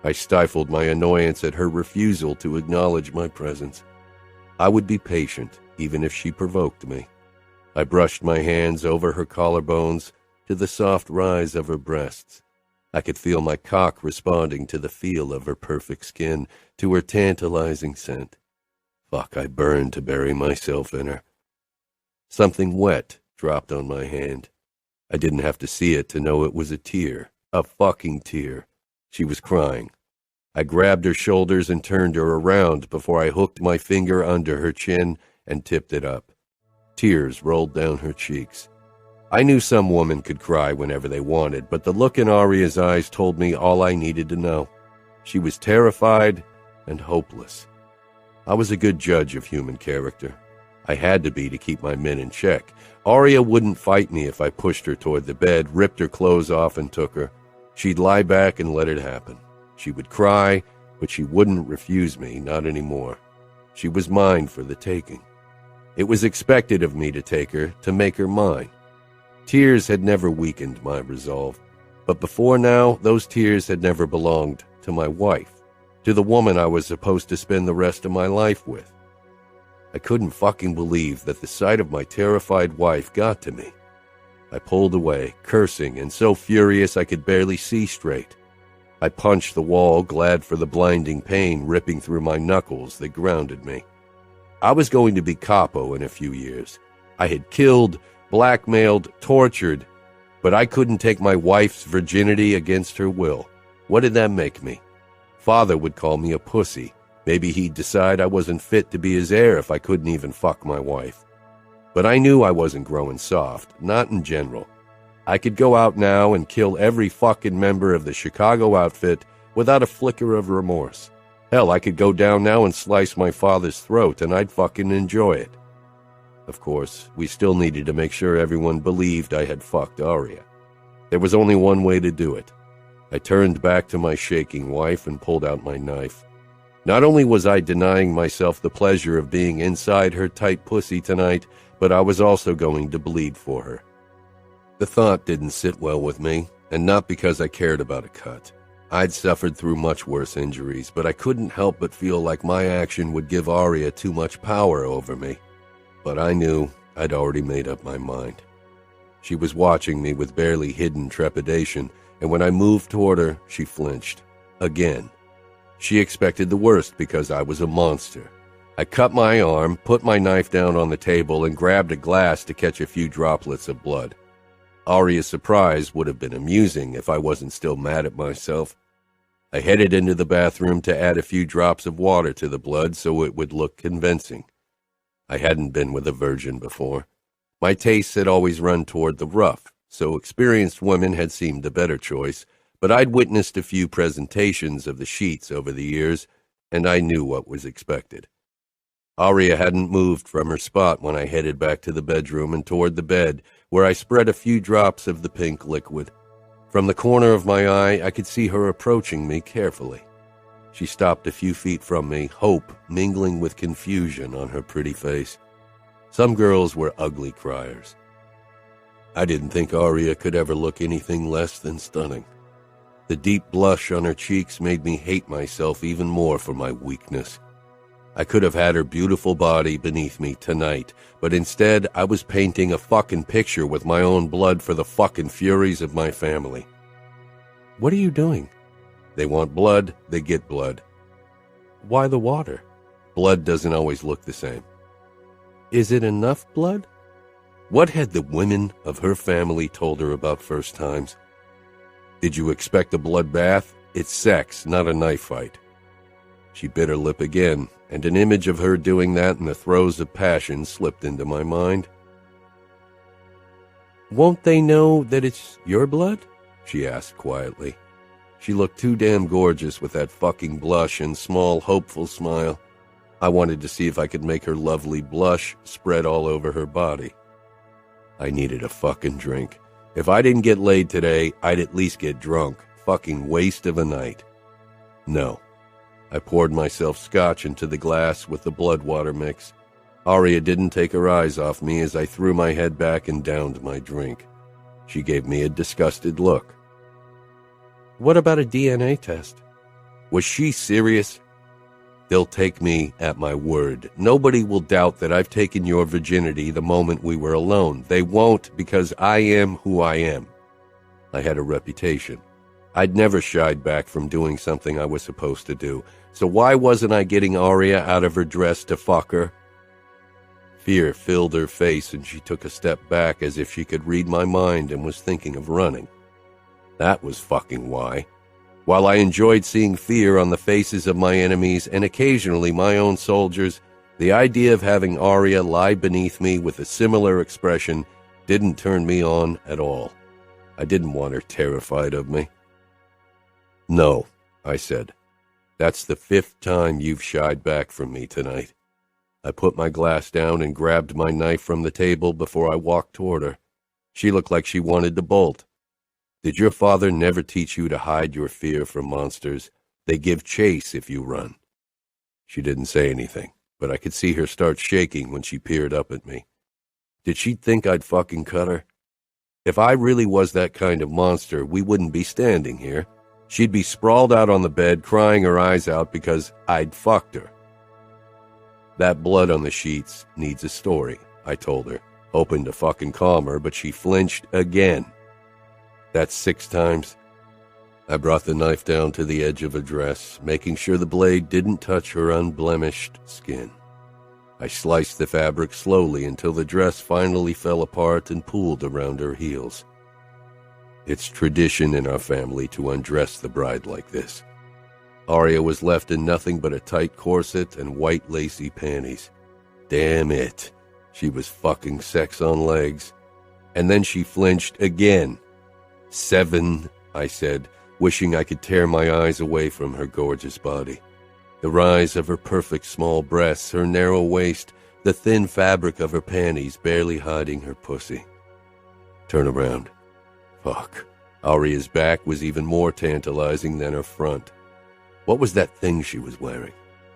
I stifled my annoyance at her refusal to acknowledge my presence. I would be patient, even if she provoked me. I brushed my hands over her collarbones to the soft rise of her breasts. I could feel my cock responding to the feel of her perfect skin, to her tantalizing scent. Fuck, I burned to bury myself in her. Something wet dropped on my hand. I didn't have to see it to know it was a tear, a fucking tear. She was crying. I grabbed her shoulders and turned her around before I hooked my finger under her chin and tipped it up. Tears rolled down her cheeks. I knew some women could cry whenever they wanted, but the look in Aria's eyes told me all I needed to know. She was terrified and hopeless. I was a good judge of human character. I had to be to keep my men in check. Aria wouldn't fight me if I pushed her toward the bed, ripped her clothes off, and took her. She'd lie back and let it happen. She would cry, but she wouldn't refuse me, not anymore. She was mine for the taking. It was expected of me to take her, to make her mine. Tears had never weakened my resolve, but before now, those tears had never belonged to my wife, to the woman I was supposed to spend the rest of my life with. I couldn't fucking believe that the sight of my terrified wife got to me. I pulled away, cursing and so furious I could barely see straight. I punched the wall, glad for the blinding pain ripping through my knuckles that grounded me. I was going to be Capo in a few years. I had killed, blackmailed, tortured, but I couldn't take my wife's virginity against her will. What did that make me? Father would call me a pussy. Maybe he'd decide I wasn't fit to be his heir if I couldn't even fuck my wife. But I knew I wasn't growing soft, not in general. I could go out now and kill every fucking member of the Chicago outfit without a flicker of remorse. Hell, I could go down now and slice my father's throat, and I'd fucking enjoy it. Of course, we still needed to make sure everyone believed I had fucked Aria. There was only one way to do it. I turned back to my shaking wife and pulled out my knife. Not only was I denying myself the pleasure of being inside her tight pussy tonight, but I was also going to bleed for her. The thought didn't sit well with me, and not because I cared about a cut. I'd suffered through much worse injuries, but I couldn't help but feel like my action would give Aria too much power over me. But I knew I'd already made up my mind. She was watching me with barely hidden trepidation, and when I moved toward her, she flinched. Again. She expected the worst because I was a monster. I cut my arm, put my knife down on the table, and grabbed a glass to catch a few droplets of blood. Aria's surprise would have been amusing if I wasn't still mad at myself. I headed into the bathroom to add a few drops of water to the blood so it would look convincing. I hadn't been with a virgin before. My tastes had always run toward the rough, so experienced women had seemed the better choice, but I'd witnessed a few presentations of the sheets over the years, and I knew what was expected. Aria hadn't moved from her spot when I headed back to the bedroom and toward the bed, where I spread a few drops of the pink liquid. From the corner of my eye, I could see her approaching me carefully. She stopped a few feet from me, hope mingling with confusion on her pretty face. Some girls were ugly criers. I didn't think Aria could ever look anything less than stunning. The deep blush on her cheeks made me hate myself even more for my weakness. I could have had her beautiful body beneath me tonight, but instead I was painting a fucking picture with my own blood for the fucking furies of my family. What are you doing? They want blood, they get blood. Why the water? Blood doesn't always look the same. Is it enough blood? What had the women of her family told her about first times? Did you expect a bloodbath? It's sex, not a knife fight. She bit her lip again, and an image of her doing that in the throes of passion slipped into my mind. Won't they know that it's your blood? She asked quietly. She looked too damn gorgeous with that fucking blush and small, hopeful smile. I wanted to see if I could make her lovely blush spread all over her body. I needed a fucking drink. If I didn't get laid today, I'd at least get drunk. Fucking waste of a night. No. I poured myself scotch into the glass with the blood water mix. Aria didn't take her eyes off me as I threw my head back and downed my drink. She gave me a disgusted look. What about a DNA test? Was she serious? They'll take me at my word. Nobody will doubt that I've taken your virginity the moment we were alone. They won't, because I am who I am. I had a reputation. I'd never shied back from doing something I was supposed to do. So why wasn't I getting Aria out of her dress to fuck her? Fear filled her face, and she took a step back as if she could read my mind and was thinking of running. That was fucking why. While I enjoyed seeing fear on the faces of my enemies and occasionally my own soldiers, the idea of having Aria lie beneath me with a similar expression didn't turn me on at all. I didn't want her terrified of me. No, I said. That's the 5th time you've shied back from me tonight. I put my glass down and grabbed my knife from the table before I walked toward her. She looked like she wanted to bolt. Did your father never teach you to hide your fear from monsters? They give chase if you run. She didn't say anything, but I could see her start shaking when she peered up at me. Did she think I'd fucking cut her? If I really was that kind of monster, we wouldn't be standing here. She'd be sprawled out on the bed, crying her eyes out because I'd fucked her. That blood on the sheets needs a story, I told her, hoping to fucking calm her, but she flinched again. That's 6 times. I brought the knife down to the edge of her dress, making sure the blade didn't touch her unblemished skin. I sliced the fabric slowly until the dress finally fell apart and pooled around her heels. It's tradition in our family to undress the bride like this. Aria was left in nothing but a tight corset and white lacy panties. Damn it. She was fucking sex on legs. And then she flinched again. 7, I said, wishing I could tear my eyes away from her gorgeous body. The rise of her perfect small breasts, her narrow waist, the thin fabric of her panties barely hiding her pussy. Turn around. Fuck. Aria's back was even more tantalizing than her front. What was that thing she was wearing?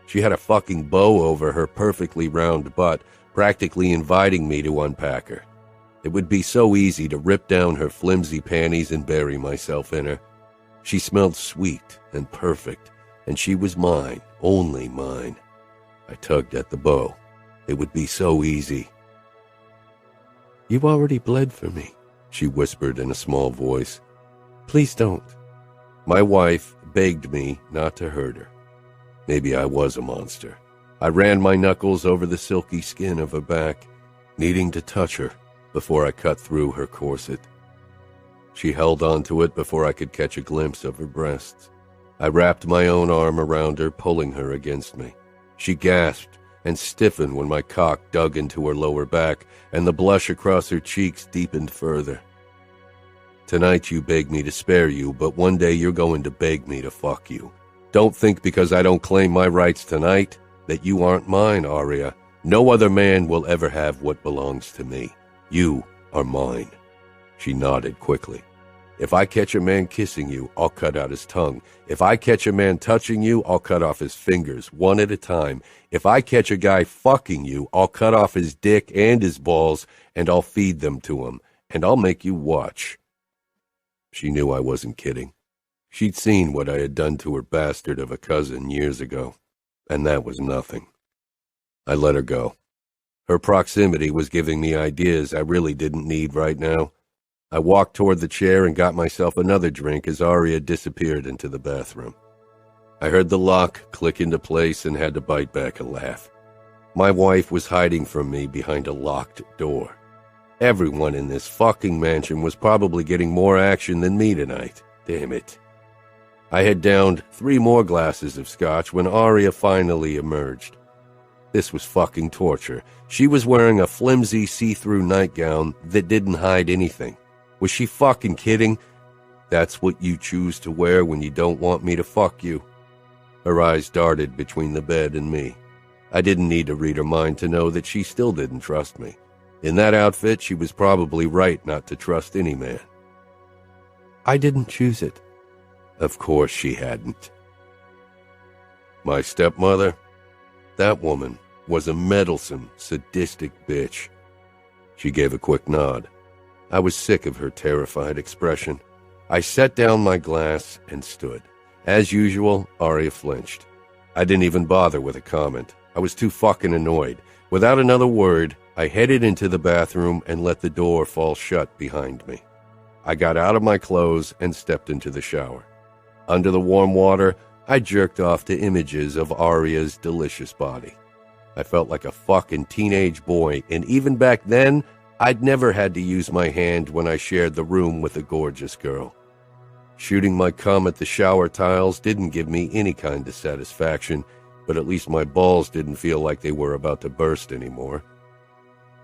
She had a fucking bow over her perfectly round butt, practically inviting me to unpack her. It would be so easy to rip down her flimsy panties and bury myself in her. She smelled sweet and perfect, and she was mine, only mine. I tugged at the bow. It would be so easy. "You've already bled for me," she whispered in a small voice. "Please don't." My wife begged me not to hurt her. Maybe I was a monster. I ran my knuckles over the silky skin of her back, needing to touch her before I cut through her corset. She held onto it before I could catch a glimpse of her breasts. I wrapped my own arm around her, pulling her against me. She gasped and stiffened when my cock dug into her lower back, and the blush across her cheeks deepened further. Tonight you beg me to spare you, but one day you're going to beg me to fuck you. Don't think because I don't claim my rights tonight that you aren't mine, Aria. No other man will ever have what belongs to me. You are mine. She nodded quickly. If I catch a man kissing you, I'll cut out his tongue. If I catch a man touching you, I'll cut off his fingers, one at a time. If I catch a guy fucking you, I'll cut off his dick and his balls, and I'll feed them to him, and I'll make you watch. She knew I wasn't kidding. She'd seen what I had done to her bastard of a cousin years ago, and that was nothing. I let her go. Her proximity was giving me ideas I really didn't need right now. I walked toward the chair and got myself another drink as Aria disappeared into the bathroom. I heard the lock click into place and had to bite back a laugh. My wife was hiding from me behind a locked door. Everyone in this fucking mansion was probably getting more action than me tonight. Damn it. I had downed 3 more glasses of scotch when Aria finally emerged. This was fucking torture. She was wearing a flimsy see-through nightgown that didn't hide anything. Was she fucking kidding? That's what you choose to wear when you don't want me to fuck you. Her eyes darted between the bed and me. I didn't need to read her mind to know that she still didn't trust me. In that outfit, she was probably right not to trust any man. I didn't choose it. Of course she hadn't. My stepmother? That woman was a meddlesome, sadistic bitch. She gave a quick nod. I was sick of her terrified expression. I set down my glass and stood. As usual, Aria flinched. I didn't even bother with a comment. I was too fucking annoyed. Without another word, I headed into the bathroom and let the door fall shut behind me. I got out of my clothes and stepped into the shower. Under the warm water, I jerked off to images of Aria's delicious body. I felt like a fucking teenage boy, and even back then, I'd never had to use my hand when I shared the room with a gorgeous girl. Shooting my cum at the shower tiles didn't give me any kind of satisfaction, but at least my balls didn't feel like they were about to burst anymore.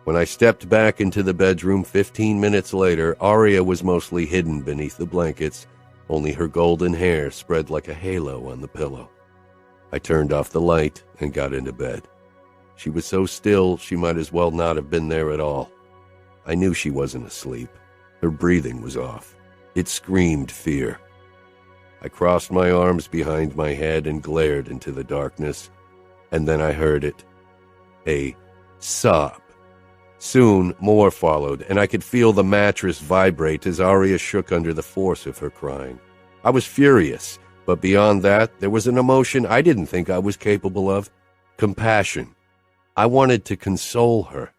When I stepped back into the bedroom 15 minutes later, Aria was mostly hidden beneath the blankets, only her golden hair spread like a halo on the pillow. I turned off the light and got into bed. She was so still she might as well not have been there at all. I knew she wasn't asleep. Her breathing was off. It screamed fear. I crossed my arms behind my head and glared into the darkness, and then I heard it. A sob. Soon more followed, and I could feel the mattress vibrate as Aria shook under the force of her crying. I was furious, but beyond that, there was an emotion I didn't think I was capable of. Compassion. I wanted to console her.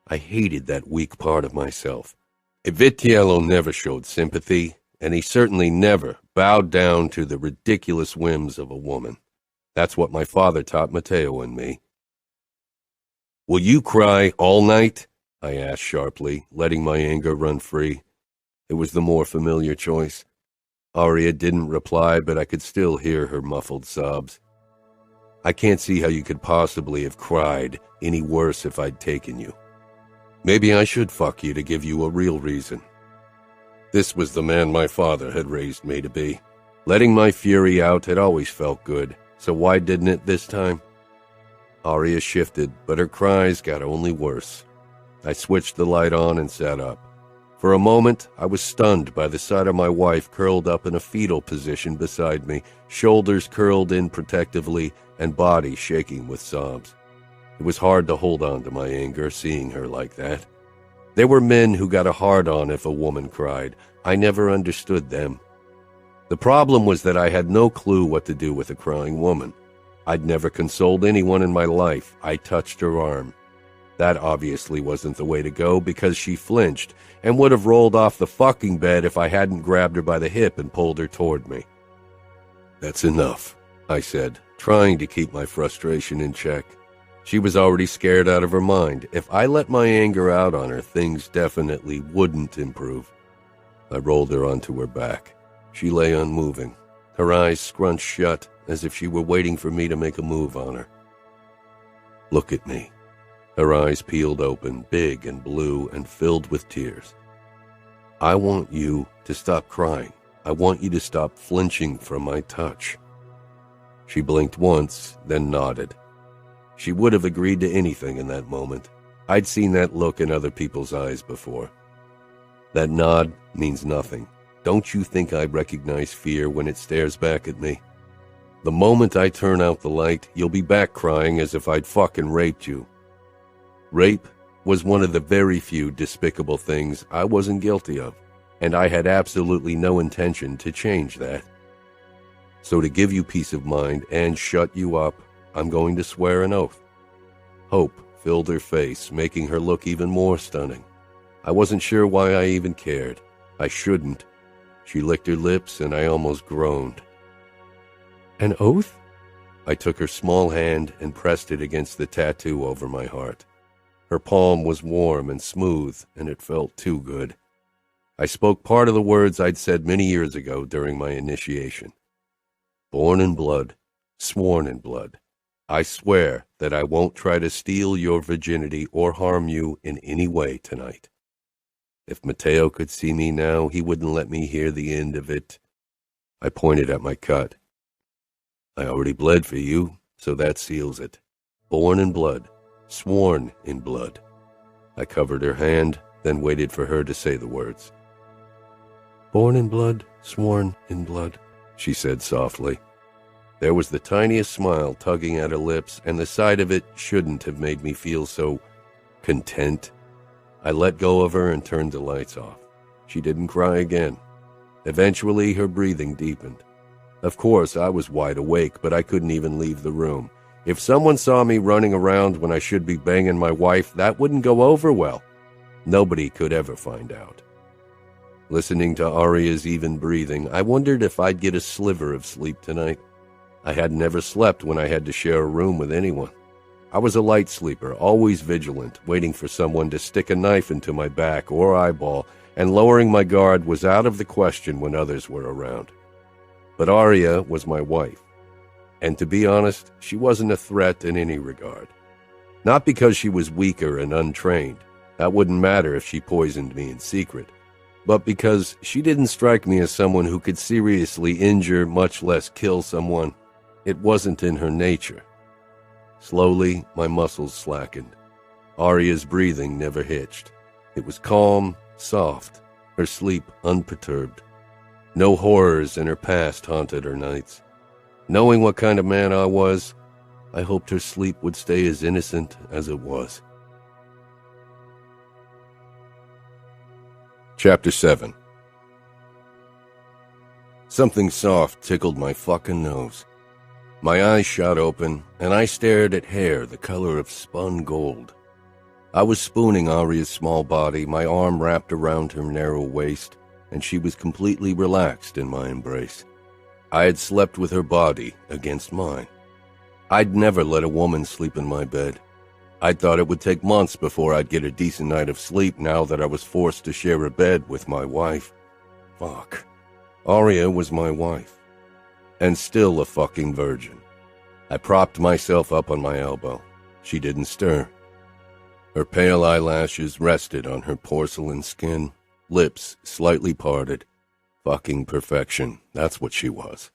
I hated that weak part of myself. Vitiello never showed sympathy, and he certainly never bowed down to the ridiculous whims of a woman. That's what my father taught Matteo and me. "Will you cry all night?" I asked sharply, letting my anger run free. It was the more familiar choice. Aria didn't reply, but I could still hear her muffled sobs. "I can't see how you could possibly have cried any worse if I'd taken you. Maybe I should fuck you to give you a real reason." This was the man my father had raised me to be. Letting my fury out had always felt good, so why didn't it this time? Aria shifted, but her cries got only worse. I switched the light on and sat up. For a moment, I was stunned by the sight of my wife curled up in a fetal position beside me, shoulders curled in protectively and body shaking with sobs. It was hard to hold on to my anger seeing her like that. There were men who got a hard-on if a woman cried. I never understood them. The problem was that I had no clue what to do with a crying woman. I'd never consoled anyone in my life. I touched her arm. That obviously wasn't the way to go because she flinched and would have rolled off the fucking bed if I hadn't grabbed her by the hip and pulled her toward me. "That's enough," I said, trying to keep my frustration in check. She was already scared out of her mind. If I let my anger out on her, things definitely wouldn't improve. I rolled her onto her back. She lay unmoving, her eyes scrunched shut as if she were waiting for me to make a move on her. Look at me. Her eyes peeled open, big and blue and filled with tears. I want you to stop crying. I want you to stop flinching from my touch. She blinked once, then nodded. She would have agreed to anything in that moment. I'd seen that look in other people's eyes before. That nod means nothing. Don't you think I recognize fear when it stares back at me? The moment I turn out the light, you'll be back crying as if I'd fucking raped you. Rape was one of the very few despicable things I wasn't guilty of, and I had absolutely no intention to change that. So to give you peace of mind and shut you up, I'm going to swear an oath. Hope filled her face, making her look even more stunning. I wasn't sure why I even cared. I shouldn't. She licked her lips, and I almost groaned. An oath? I took her small hand and pressed it against the tattoo over my heart. Her palm was warm and smooth, and it felt too good. I spoke part of the words I'd said many years ago during my initiation. Born in blood, sworn in blood. I swear that I won't try to steal your virginity or harm you in any way tonight. If Matteo could see me now, he wouldn't let me hear the end of it. I pointed at my cut. I already bled for you, so that seals it. Born in blood, sworn in blood. I covered her hand, then waited for her to say the words. Born in blood, sworn in blood, she said softly. There was the tiniest smile tugging at her lips, and the sight of it shouldn't have made me feel so content. I let go of her and turned the lights off. She didn't cry again. Eventually, her breathing deepened. Of course, I was wide awake, but I couldn't even leave the room. If someone saw me running around when I should be banging my wife, that wouldn't go over well. Nobody could ever find out. Listening to Aria's even breathing, I wondered if I'd get a sliver of sleep tonight. I had never slept when I had to share a room with anyone. I was a light sleeper, always vigilant, waiting for someone to stick a knife into my back or eyeball, and lowering my guard was out of the question when others were around. But Aria was my wife, and to be honest, she wasn't a threat in any regard. Not because she was weaker and untrained, that wouldn't matter if she poisoned me in secret, but because she didn't strike me as someone who could seriously injure, much less kill someone. It wasn't in her nature. Slowly, my muscles slackened. Aria's breathing never hitched. It was calm, soft, her sleep unperturbed. No horrors in her past haunted her nights. Knowing what kind of man I was, I hoped her sleep would stay as innocent as it was. Chapter 7. Something soft tickled my fucking nose. My eyes shot open, and I stared at hair the color of spun gold. I was spooning Aria's small body, my arm wrapped around her narrow waist, and she was completely relaxed in my embrace. I had slept with her body against mine. I'd never let a woman sleep in my bed. I thought it would take months before I'd get a decent night of sleep now that I was forced to share a bed with my wife. Fuck. Aria was my wife. And still a fucking virgin. I propped myself up on my elbow. She didn't stir. Her pale eyelashes rested on her porcelain skin, lips slightly parted. Fucking perfection, that's what she was.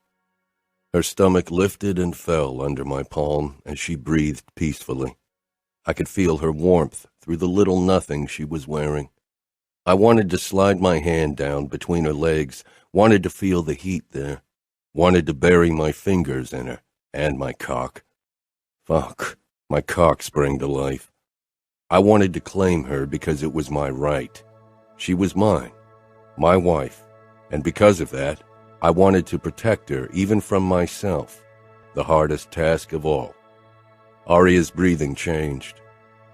Her stomach lifted and fell under my palm as she breathed peacefully. I could feel her warmth through the little nothing she was wearing. I wanted to slide my hand down between her legs, wanted to feel the heat there. Wanted to bury my fingers in her, and my cock. Fuck, my cock sprang to life. I wanted to claim her because it was my right. She was mine, my wife, and because of that, I wanted to protect her even from myself, the hardest task of all. Aria's breathing changed.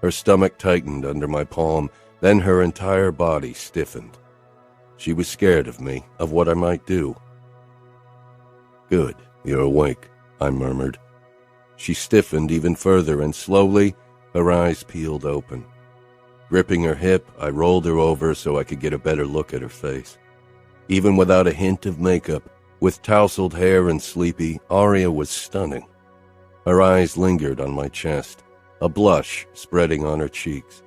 Her stomach tightened under my palm, then her entire body stiffened. She was scared of me, of what I might do. Good, you're awake, I murmured. She stiffened even further, and slowly her eyes peeled open. Gripping her hip, I rolled her over so I could get a better look at her face. Even without a hint of makeup, with tousled hair and sleepy, Aria was stunning. Her eyes lingered on my chest, a blush spreading on her cheeks.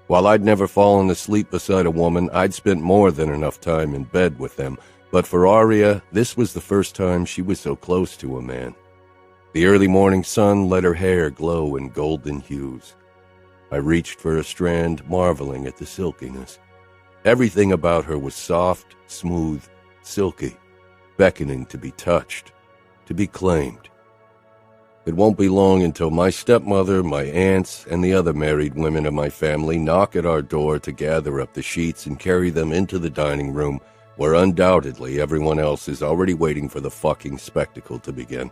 While I'd never fallen asleep beside a woman, I'd spent more than enough time in bed with them, but for Aria, this was the first time she was so close to a man. The early morning sun let her hair glow in golden hues. I reached for a strand, marveling at the silkiness. Everything about her was soft, smooth, silky, beckoning to be touched, to be claimed. It won't be long until my stepmother, my aunts, and the other married women of my family knock at our door to gather up the sheets and carry them into the dining room, where undoubtedly everyone else is already waiting for the fucking spectacle to begin.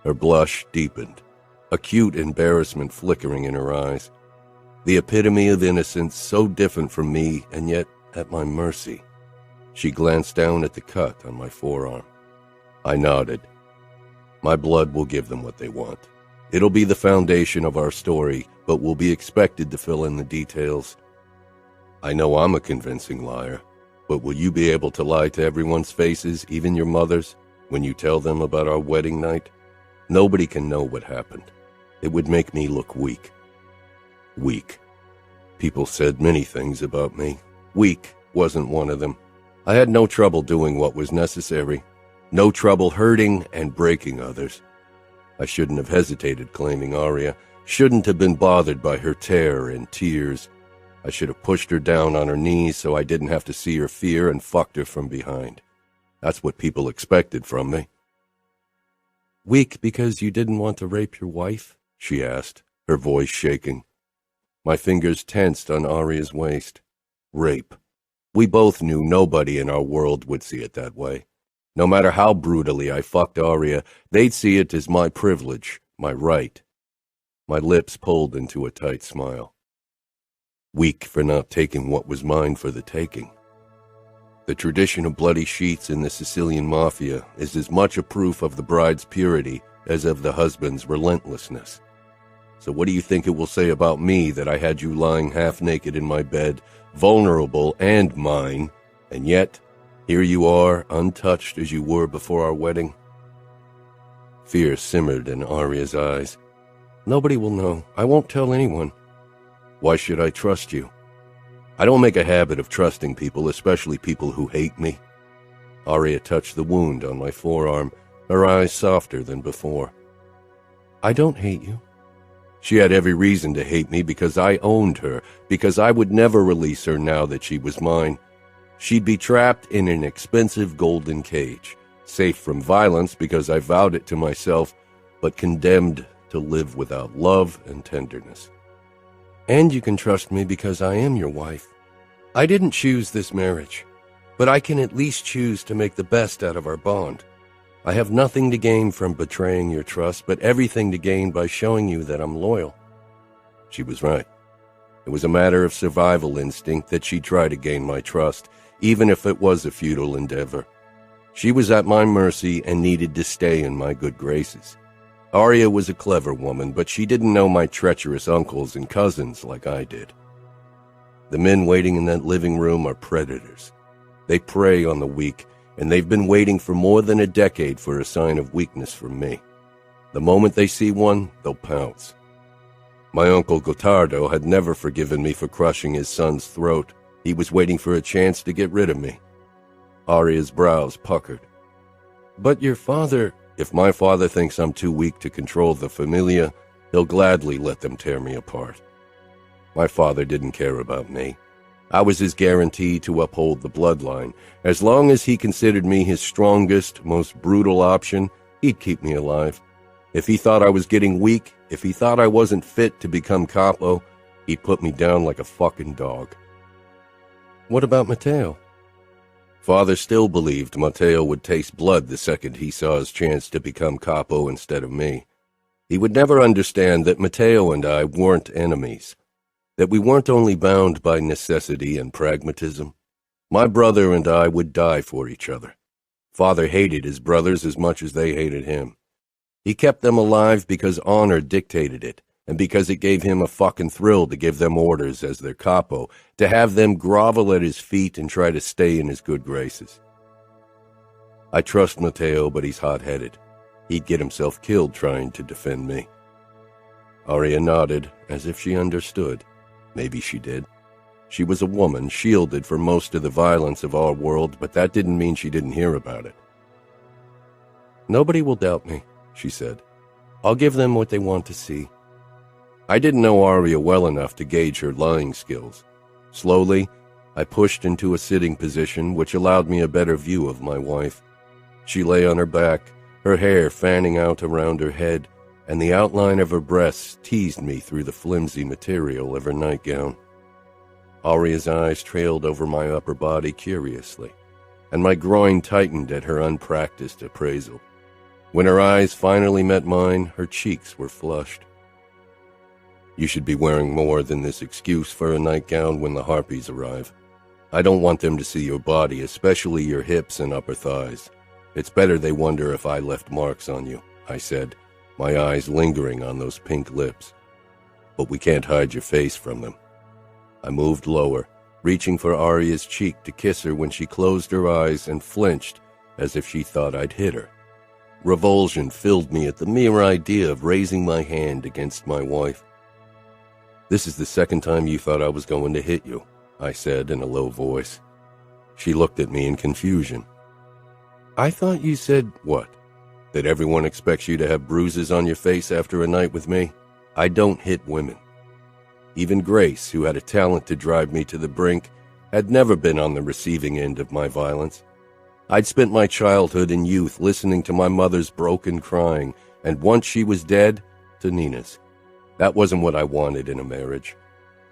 Her blush deepened, acute embarrassment flickering in her eyes. The epitome of innocence, so different from me and yet at my mercy. She glanced down at the cut on my forearm. I nodded. My blood will give them what they want. It'll be the foundation of our story, but we'll be expected to fill in the details. I know I'm a convincing liar, but will you be able to lie to everyone's faces, even your mother's, when you tell them about our wedding night? Nobody can know what happened. It would make me look weak. Weak. People said many things about me. Weak wasn't one of them. I had no trouble doing what was necessary. No trouble hurting and breaking others. I shouldn't have hesitated claiming Aria, shouldn't have been bothered by her terror and tears. I should have pushed her down on her knees so I didn't have to see her fear and fucked her from behind. That's what people expected from me. Weak because you didn't want to rape your wife? She asked, her voice shaking. My fingers tensed on Aria's waist. Rape. We both knew nobody in our world would see it that way. No matter how brutally I fucked Aria, they'd see it as my privilege, my right. My lips pulled into a tight smile. Weak for not taking what was mine for the taking. The tradition of bloody sheets in the Sicilian Mafia is as much a proof of the bride's purity as of the husband's relentlessness. So what do you think it will say about me that I had you lying half-naked in my bed, vulnerable and mine, and yet here you are, untouched as you were before our wedding? Fear simmered in Aria's eyes. Nobody will know. I won't tell anyone. Why should I trust you? I don't make a habit of trusting people, especially people who hate me. Aria touched the wound on my forearm, her eyes softer than before. I don't hate you. She had every reason to hate me because I owned her, because I would never release her now that she was mine. She'd be trapped in an expensive golden cage, safe from violence because I vowed it to myself, but condemned to live without love and tenderness. And you can trust me because I am your wife. I didn't choose this marriage, but I can at least choose to make the best out of our bond. I have nothing to gain from betraying your trust, but everything to gain by showing you that I'm loyal. She was right. It was a matter of survival instinct that she'd try to gain my trust, even if it was a futile endeavor. She was at my mercy and needed to stay in my good graces. Aria was a clever woman, but she didn't know my treacherous uncles and cousins like I did. The men waiting in that living room are predators. They prey on the weak, and they've been waiting for more than a decade for a sign of weakness from me. The moment they see one, they'll pounce. My uncle Gottardo had never forgiven me for crushing his son's throat. He was waiting for a chance to get rid of me. Aria's brows puckered. But your father... If my father thinks I'm too weak to control the familia, he'll gladly let them tear me apart. My father didn't care about me. I was his guarantee to uphold the bloodline. As long as he considered me his strongest, most brutal option, he'd keep me alive. If he thought I was getting weak, if he thought I wasn't fit to become Capo, he'd put me down like a fucking dog. What about Matteo? Father still believed Matteo would taste blood the second he saw his chance to become Capo instead of me. He would never understand that Matteo and I weren't enemies, that we weren't only bound by necessity and pragmatism. My brother and I would die for each other. Father hated his brothers as much as they hated him. He kept them alive because honor dictated it, and because it gave him a fucking thrill to give them orders as their capo, to have them grovel at his feet and try to stay in his good graces. I trust Matteo, but he's hot-headed. He'd get himself killed trying to defend me. Aria nodded, as if she understood. Maybe she did. She was a woman, shielded from most of the violence of our world, but that didn't mean she didn't hear about it. "Nobody will doubt me," she said. "I'll give them what they want to see." I didn't know Aria well enough to gauge her lying skills. Slowly, I pushed into a sitting position, which allowed me a better view of my wife. She lay on her back, her hair fanning out around her head, and the outline of her breasts teased me through the flimsy material of her nightgown. Aria's eyes trailed over my upper body curiously, and my groin tightened at her unpracticed appraisal. When her eyes finally met mine, her cheeks were flushed. "You should be wearing more than this excuse for a nightgown when the harpies arrive. I don't want them to see your body, especially your hips and upper thighs. It's better they wonder if I left marks on you," I said, my eyes lingering on those pink lips. "But we can't hide your face from them." I moved lower, reaching for Aria's cheek to kiss her when she closed her eyes and flinched as if she thought I'd hit her. Revulsion filled me at the mere idea of raising my hand against my wife. "This is the second time you thought I was going to hit you," I said in a low voice. She looked at me in confusion. "I thought you said," "What? That everyone expects you to have bruises on your face after a night with me? I don't hit women." Even Grace, who had a talent to drive me to the brink, had never been on the receiving end of my violence. I'd spent my childhood and youth listening to my mother's broken crying, and once she was dead, to Nina's. That wasn't what I wanted in a marriage.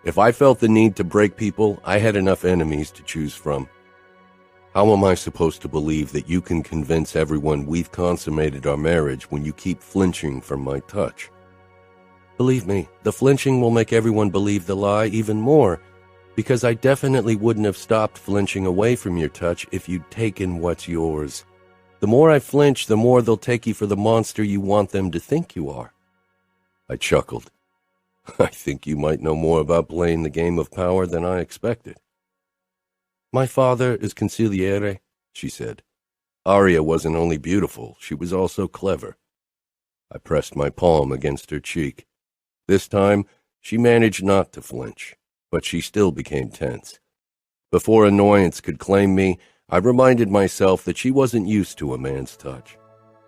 If I felt the need to break people, I had enough enemies to choose from. How am I supposed to believe that you can convince everyone we've consummated our marriage when you keep flinching from my touch? Believe me, the flinching will make everyone believe the lie even more, because I definitely wouldn't have stopped flinching away from your touch if you'd taken what's yours. The more I flinch, the more they'll take you for the monster you want them to think you are. I chuckled. I think you might know more about playing the game of power than I expected. "My father is consigliere," she said. Aria wasn't only beautiful, she was also clever. I pressed my palm against her cheek. This time, she managed not to flinch, but she still became tense. Before annoyance could claim me, I reminded myself that she wasn't used to a man's touch.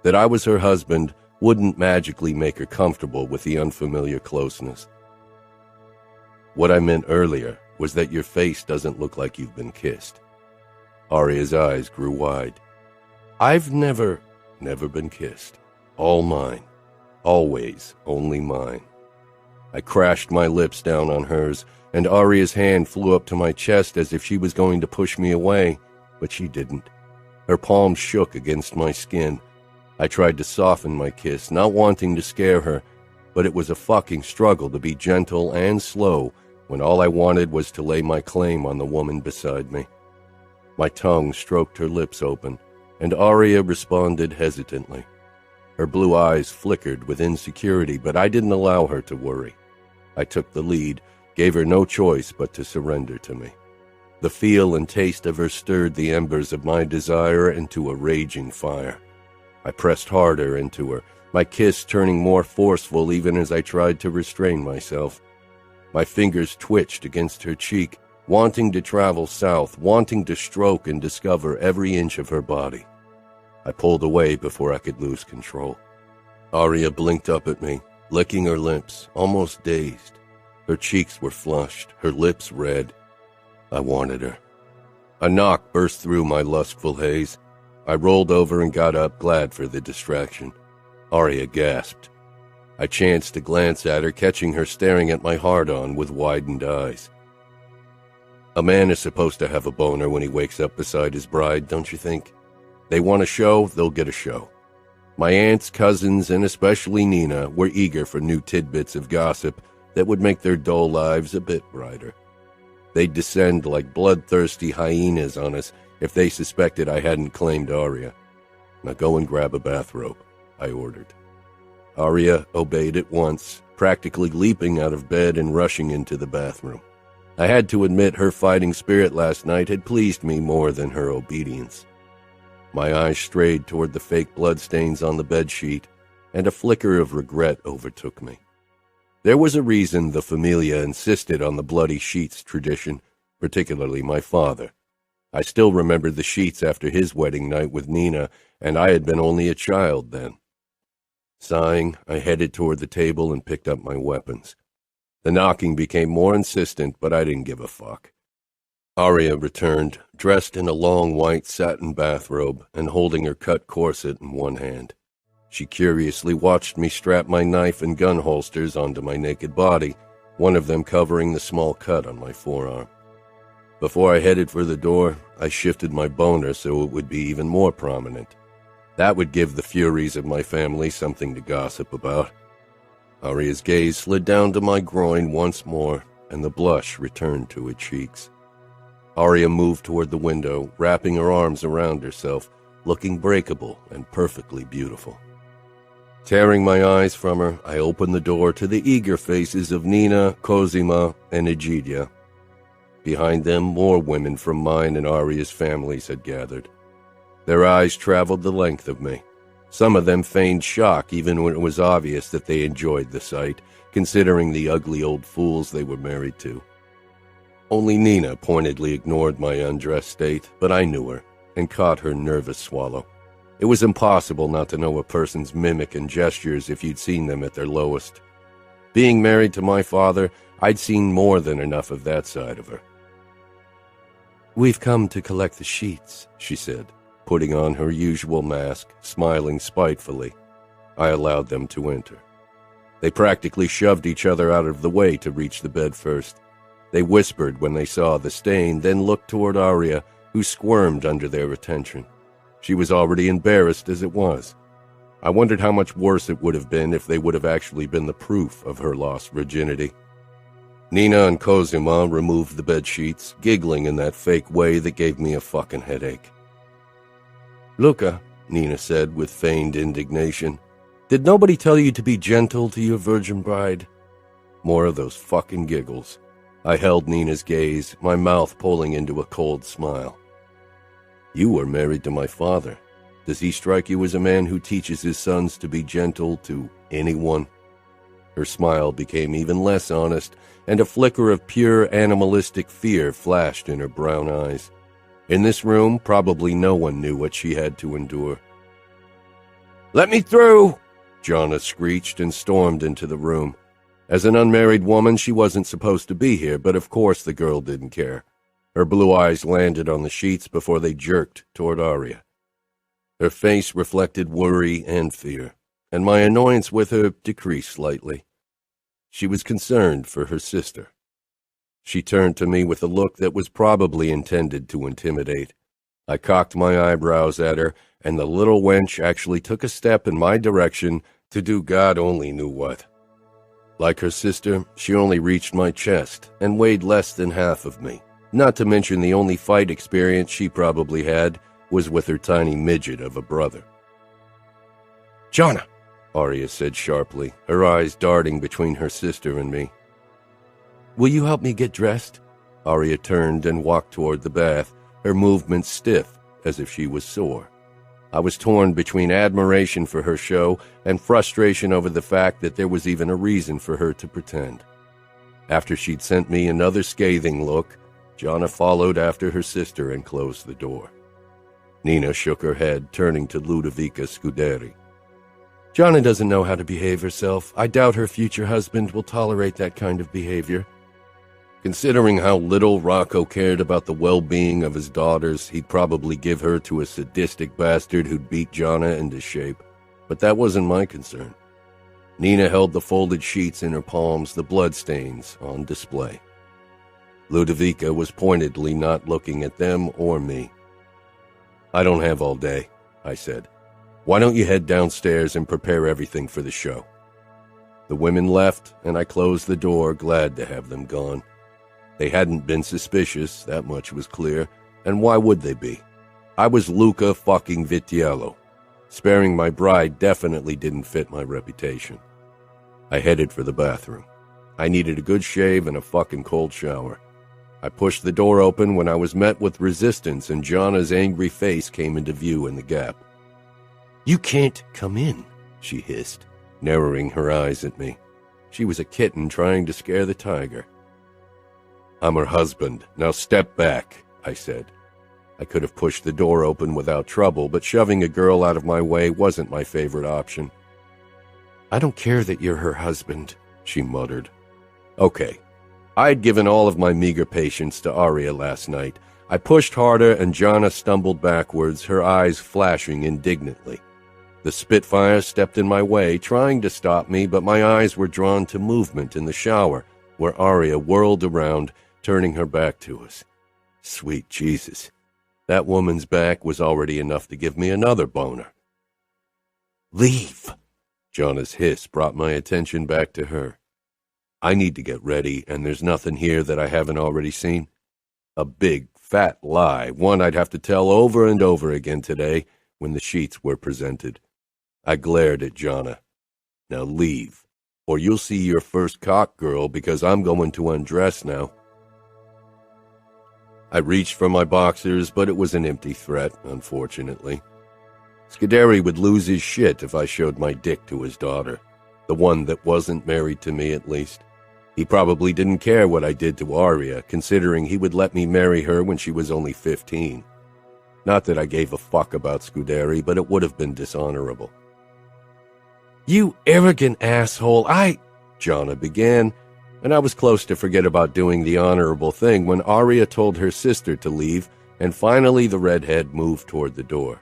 That I was her husband wouldn't magically make her comfortable with the unfamiliar closeness. "What I meant earlier was that your face doesn't look like you've been kissed." Aria's eyes grew wide. "I've never been kissed. All mine. Always only mine." I crashed my lips down on hers, and Aria's hand flew up to my chest as if she was going to push me away, but she didn't. Her palm shook against my skin. I tried to soften my kiss, not wanting to scare her, but it was a fucking struggle to be gentle and slow when all I wanted was to lay my claim on the woman beside me. My tongue stroked her lips open, and Aria responded hesitantly. Her blue eyes flickered with insecurity, but I didn't allow her to worry. I took the lead, gave her no choice but to surrender to me. The feel and taste of her stirred the embers of my desire into a raging fire. I pressed harder into her, my kiss turning more forceful even as I tried to restrain myself. My fingers twitched against her cheek, wanting to travel south, wanting to stroke and discover every inch of her body. I pulled away before I could lose control. Aria blinked up at me, licking her lips, almost dazed. Her cheeks were flushed, her lips red. I wanted her. A knock burst through my lustful haze. I rolled over and got up, glad for the distraction. Aria gasped. I chanced to glance at her, catching her staring at my hard-on with widened eyes. A man is supposed to have a boner when he wakes up beside his bride, don't you think? They want a show, they'll get a show. My aunts, cousins, and especially Nina were eager for new tidbits of gossip that would make their dull lives a bit brighter. They'd descend like bloodthirsty hyenas on us if they suspected I hadn't claimed Aria. "Now go and grab a bathrobe," I ordered. Aria obeyed at once, practically leaping out of bed and rushing into the bathroom. I had to admit her fighting spirit last night had pleased me more than her obedience. My eyes strayed toward the fake bloodstains on the bedsheet, and a flicker of regret overtook me. There was a reason the familia insisted on the bloody sheets tradition, particularly my father. I still remembered the sheets after his wedding night with Nina, and I had been only a child then. Sighing, I headed toward the table and picked up my weapons. The knocking became more insistent, but I didn't give a fuck. Aria returned, dressed in a long white satin bathrobe and holding her cut corset in one hand. She curiously watched me strap my knife and gun holsters onto my naked body, one of them covering the small cut on my forearm. Before I headed for the door, I shifted my boner so it would be even more prominent. That would give the furies of my family something to gossip about. Aria's gaze slid down to my groin once more, and the blush returned to her cheeks. Aria moved toward the window, wrapping her arms around herself, looking breakable and perfectly beautiful. Tearing my eyes from her, I opened the door to the eager faces of Nina, Cosima, and Egidia. Behind them, more women from mine and Aria's families had gathered. Their eyes traveled the length of me. Some of them feigned shock even when it was obvious that they enjoyed the sight, considering the ugly old fools they were married to. Only Nina pointedly ignored my undressed state, but I knew her, and caught her nervous swallow. It was impossible not to know a person's mimic and gestures if you'd seen them at their lowest. Being married to my father, I'd seen more than enough of that side of her. "We've come to collect the sheets," she said, putting on her usual mask, smiling spitefully. I allowed them to enter. They practically shoved each other out of the way to reach the bed first. They whispered when they saw the stain, then looked toward Aria, who squirmed under their attention. She was already embarrassed as it was. I wondered how much worse it would have been if they would have actually been the proof of her lost virginity. Nina and Cosima removed the bedsheets, giggling in that fake way that gave me a fucking headache. "Luca," Nina said with feigned indignation, "did nobody tell you to be gentle to your virgin bride?" More of those fucking giggles. I held Nina's gaze, my mouth pulling into a cold smile. "You were married to my father. Does he strike you as a man who teaches his sons to be gentle to anyone?" Her smile became even less honest, and a flicker of pure animalistic fear flashed in her brown eyes. In this room, probably no one knew what she had to endure. "Let me through!" Jonna screeched and stormed into the room. As an unmarried woman, she wasn't supposed to be here, but of course the girl didn't care. Her blue eyes landed on the sheets before they jerked toward Aria. Her face reflected worry and fear, and my annoyance with her decreased slightly. She was concerned for her sister. She turned to me with a look that was probably intended to intimidate. I cocked my eyebrows at her, and the little wench actually took a step in my direction to do God only knew what. Like her sister, she only reached my chest and weighed less than half of me. Not to mention the only fight experience she probably had was with her tiny midget of a brother. "Jonna," Aria said sharply, her eyes darting between her sister and me. "Will you help me get dressed?" Aria turned and walked toward the bath, her movements stiff, as if she was sore. I was torn between admiration for her show and frustration over the fact that there was even a reason for her to pretend. After she'd sent me another scathing look, Jonna followed after her sister and closed the door. Nina shook her head, turning to Ludovica Scuderi. "Jonna doesn't know how to behave herself. I doubt her future husband will tolerate that kind of behavior." Considering how little Rocco cared about the well-being of his daughters, he'd probably give her to a sadistic bastard who'd beat Jonna into shape. But that wasn't my concern. Nina held the folded sheets in her palms, the bloodstains on display. Ludovica was pointedly not looking at them or me. "I don't have all day," I said. "Why don't you head downstairs and prepare everything for the show?" The women left, and I closed the door, glad to have them gone. They hadn't been suspicious, that much was clear, and why would they be? I was Luca fucking Vitiello. Sparing my bride definitely didn't fit my reputation. I headed for the bathroom. I needed a good shave and a fucking cold shower. I pushed the door open when I was met with resistance and Jana's angry face came into view in the gap. "You can't come in," she hissed, narrowing her eyes at me. She was a kitten trying to scare the tiger. "I'm her husband. Now step back," I said. I could have pushed the door open without trouble, but shoving a girl out of my way wasn't my favorite option. "I don't care that you're her husband," she muttered. Okay. I'd given all of my meager patience to Aria last night. I pushed harder and Jana stumbled backwards, her eyes flashing indignantly. The Spitfire stepped in my way, trying to stop me, but my eyes were drawn to movement in the shower, where Aria whirled around, turning her back to us. Sweet Jesus. That woman's back was already enough to give me another boner. "Leave!" Jana's hiss brought my attention back to her. I need to get ready, and there's nothing here that I haven't already seen. A big, fat lie, one I'd have to tell over and over again today when the sheets were presented. I glared at Jana. "Now leave, or you'll see your first cock, girl, because I'm going to undress now." I reached for my boxers, but it was an empty threat, unfortunately. Scuderi would lose his shit if I showed my dick to his daughter, the one that wasn't married to me at least. He probably didn't care what I did to Aria, considering he would let me marry her when she was only 15. Not that I gave a fuck about Scuderi, but it would have been dishonorable. "You arrogant asshole, Jana began, and I was close to forget about doing the honorable thing when Aria told her sister to leave, and finally the redhead moved toward the door.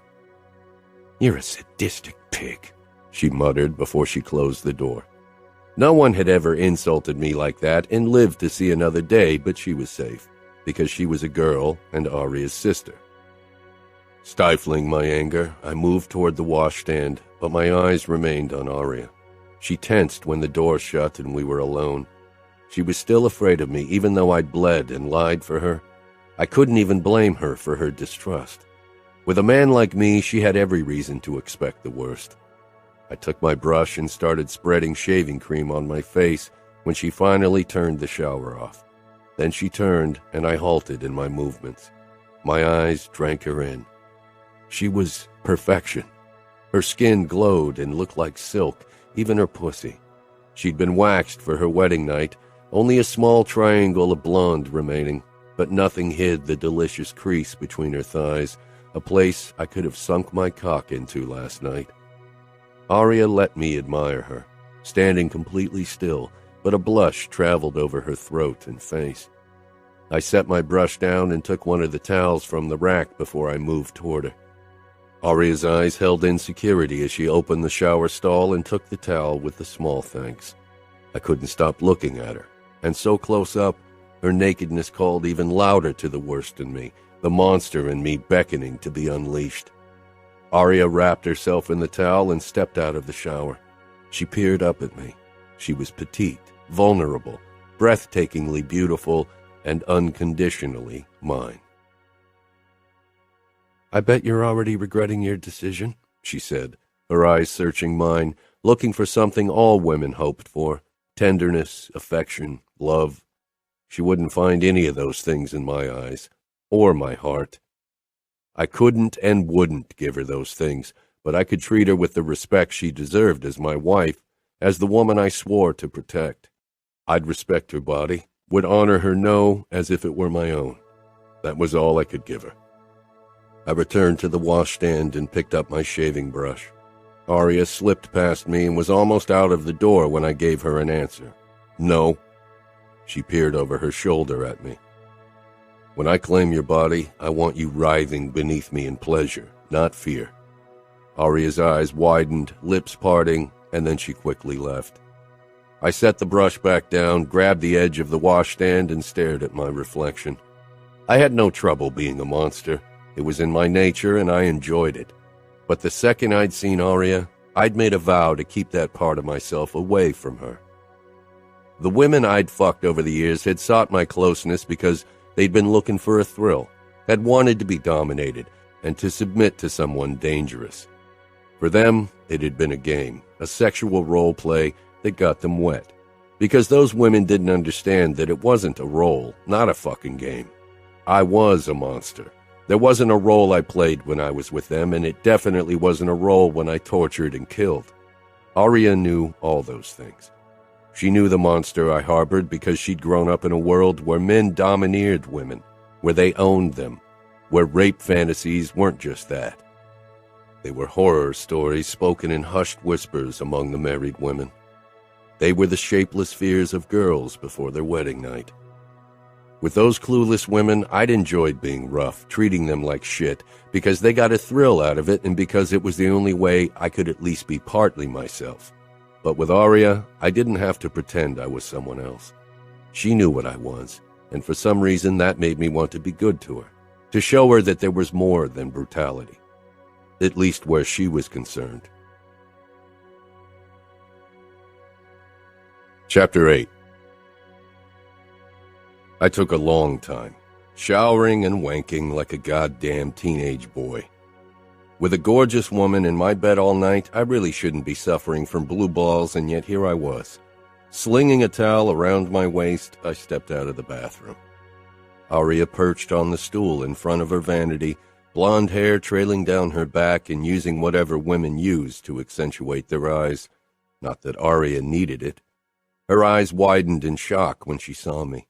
"You're a sadistic pig," she muttered before she closed the door. No one had ever insulted me like that and lived to see another day, but she was safe, because she was a girl and Aria's sister. Stifling my anger, I moved toward the washstand, but my eyes remained on Aria. She tensed when the door shut and we were alone. She was still afraid of me, even though I'd bled and lied for her. I couldn't even blame her for her distrust. With a man like me, she had every reason to expect the worst. I took my brush and started spreading shaving cream on my face when she finally turned the shower off. Then she turned, and I halted in my movements. My eyes drank her in. She was perfection. Her skin glowed and looked like silk, even her pussy. She'd been waxed for her wedding night, only a small triangle of blonde remaining, but nothing hid the delicious crease between her thighs, a place I could have sunk my cock into last night. Aria let me admire her, standing completely still, but a blush traveled over her throat and face. I set my brush down and took one of the towels from the rack before I moved toward her. Aria's eyes held insecurity as she opened the shower stall and took the towel with a small thanks. I couldn't stop looking at her, and so close up, her nakedness called even louder to the worst in me, the monster in me beckoning to be unleashed. Aria wrapped herself in the towel and stepped out of the shower. She peered up at me. She was petite, vulnerable, breathtakingly beautiful, and unconditionally mine. "I bet you're already regretting your decision," she said, her eyes searching mine, looking for something all women hoped for: tenderness, affection, love. She wouldn't find any of those things in my eyes, or my heart. I couldn't and wouldn't give her those things, but I could treat her with the respect she deserved as my wife, as the woman I swore to protect. I'd respect her body, would honor her no as if it were my own. That was all I could give her. I returned to the washstand and picked up my shaving brush. Aria slipped past me and was almost out of the door when I gave her an answer. "No." She peered over her shoulder at me. "When I claim your body, I want you writhing beneath me in pleasure, not fear." Aria's eyes widened, lips parting, and then she quickly left. I set the brush back down, grabbed the edge of the washstand, and stared at my reflection. I had no trouble being a monster. It was in my nature, and I enjoyed it. But the second I'd seen Aria, I'd made a vow to keep that part of myself away from her. The women I'd fucked over the years had sought my closeness because they'd been looking for a thrill, had wanted to be dominated, and to submit to someone dangerous. For them, it had been a game, a sexual role play that got them wet. Because those women didn't understand that it wasn't a role, not a fucking game. I was a monster. There wasn't a role I played when I was with them, and it definitely wasn't a role when I tortured and killed. Aria knew all those things. She knew the monster I harbored because she'd grown up in a world where men domineered women, where they owned them, where rape fantasies weren't just that. They were horror stories spoken in hushed whispers among the married women. They were the shapeless fears of girls before their wedding night. With those clueless women, I'd enjoyed being rough, treating them like shit, because they got a thrill out of it and because it was the only way I could at least be partly myself. But with Aria, I didn't have to pretend I was someone else. She knew what I was, and for some reason that made me want to be good to her, to show her that there was more than brutality, at least where she was concerned. Chapter 8. I took a long time, showering and wanking like a goddamn teenage boy. With a gorgeous woman in my bed all night, I really shouldn't be suffering from blue balls, and yet here I was. Slinging a towel around my waist, I stepped out of the bathroom. Aria perched on the stool in front of her vanity, blonde hair trailing down her back and using whatever women use to accentuate their eyes. Not that Aria needed it. Her eyes widened in shock when she saw me.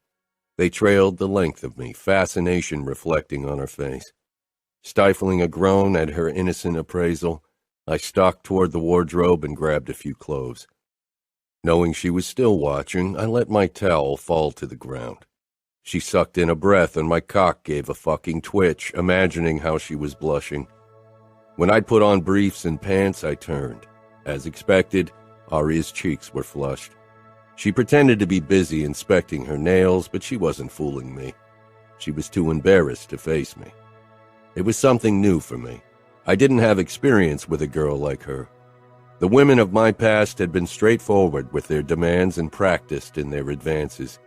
They trailed the length of me, fascination reflecting on her face. Stifling a groan at her innocent appraisal, I stalked toward the wardrobe and grabbed a few clothes. Knowing she was still watching, I let my towel fall to the ground. She sucked in a breath and my cock gave a fucking twitch, imagining how she was blushing. When I'd put on briefs and pants, I turned. As expected, Aria's cheeks were flushed. She pretended to be busy inspecting her nails, but she wasn't fooling me. She was too embarrassed to face me. It was something new for me. I didn't have experience with a girl like her. The women of my past had been straightforward with their demands and practiced in their advances.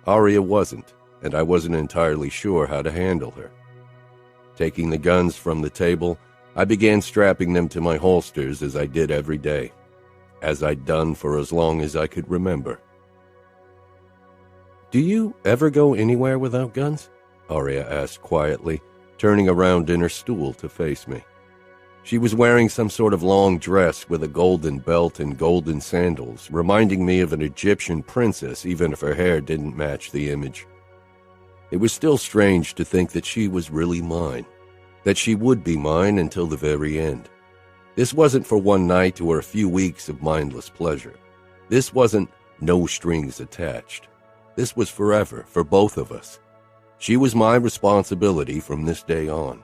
Aria wasn't, and I wasn't entirely sure how to handle her. Taking the guns from the table, I began strapping them to my holsters as I did every day, as I'd done for as long as I could remember. "Do you ever go anywhere without guns?" Aria asked quietly, turning around in her stool to face me. She was wearing some sort of long dress with a golden belt and golden sandals, reminding me of an Egyptian princess even if her hair didn't match the image. It was still strange to think that she was really mine, that she would be mine until the very end. This wasn't for one night or a few weeks of mindless pleasure. This wasn't no strings attached. This was forever, for both of us. She was my responsibility from this day on.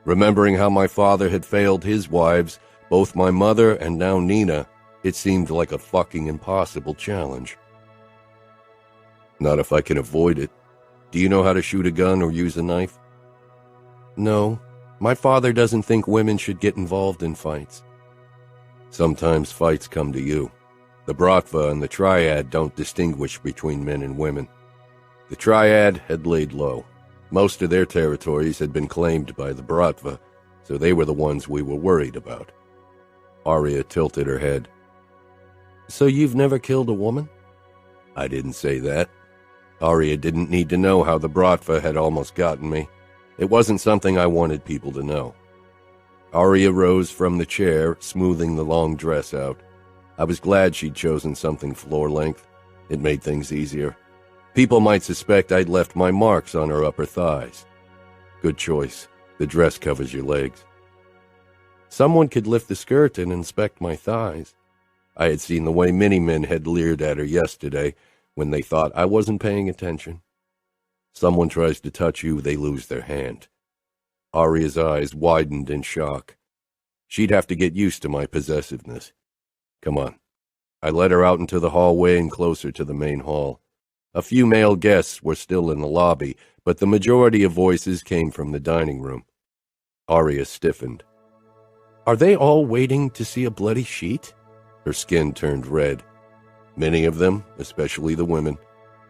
Remembering how my father had failed his wives, both my mother and now Nina, it seemed like a fucking impossible challenge. "Not if I can avoid it. Do you know how to shoot a gun or use a knife?" "No. My father doesn't think women should get involved in fights." "Sometimes fights come to you. The Bratva and the Triad don't distinguish between men and women. The Triad had laid low. Most of their territories had been claimed by the Bratva, so they were the ones we were worried about." Aria tilted her head. "So you've never killed a woman?" "I didn't say that." Aria didn't need to know how the Bratva had almost gotten me. It wasn't something I wanted people to know. Aria rose from the chair, smoothing the long dress out. I was glad she'd chosen something floor length. It made things easier. People might suspect I'd left my marks on her upper thighs. Good choice. The dress covers your legs. Someone could lift the skirt and inspect my thighs. I had seen the way many men had leered at her yesterday when they thought I wasn't paying attention. Someone tries to touch you, they lose their hand. Aria's eyes widened in shock. She'd have to get used to my possessiveness. Come on. I led her out into the hallway and closer to the main hall. A few male guests were still in the lobby, but the majority of voices came from the dining room. Aria stiffened. "Are they all waiting to see a bloody sheet?" Her skin turned red. Many of them, especially the women.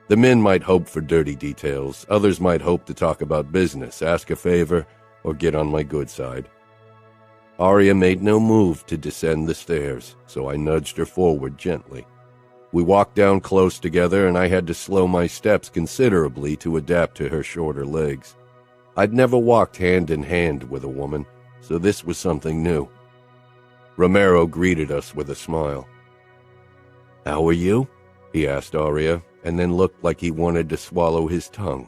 The men might hope for dirty details. Others might hope to talk about business, ask a favor, or get on my good side. Aria made no move to descend the stairs, so I nudged her forward gently. We walked down close together, and I had to slow my steps considerably to adapt to her shorter legs. I'd never walked hand in hand with a woman, so this was something new. Romero greeted us with a smile. "How are you?" he asked Aria, and then looked like he wanted to swallow his tongue.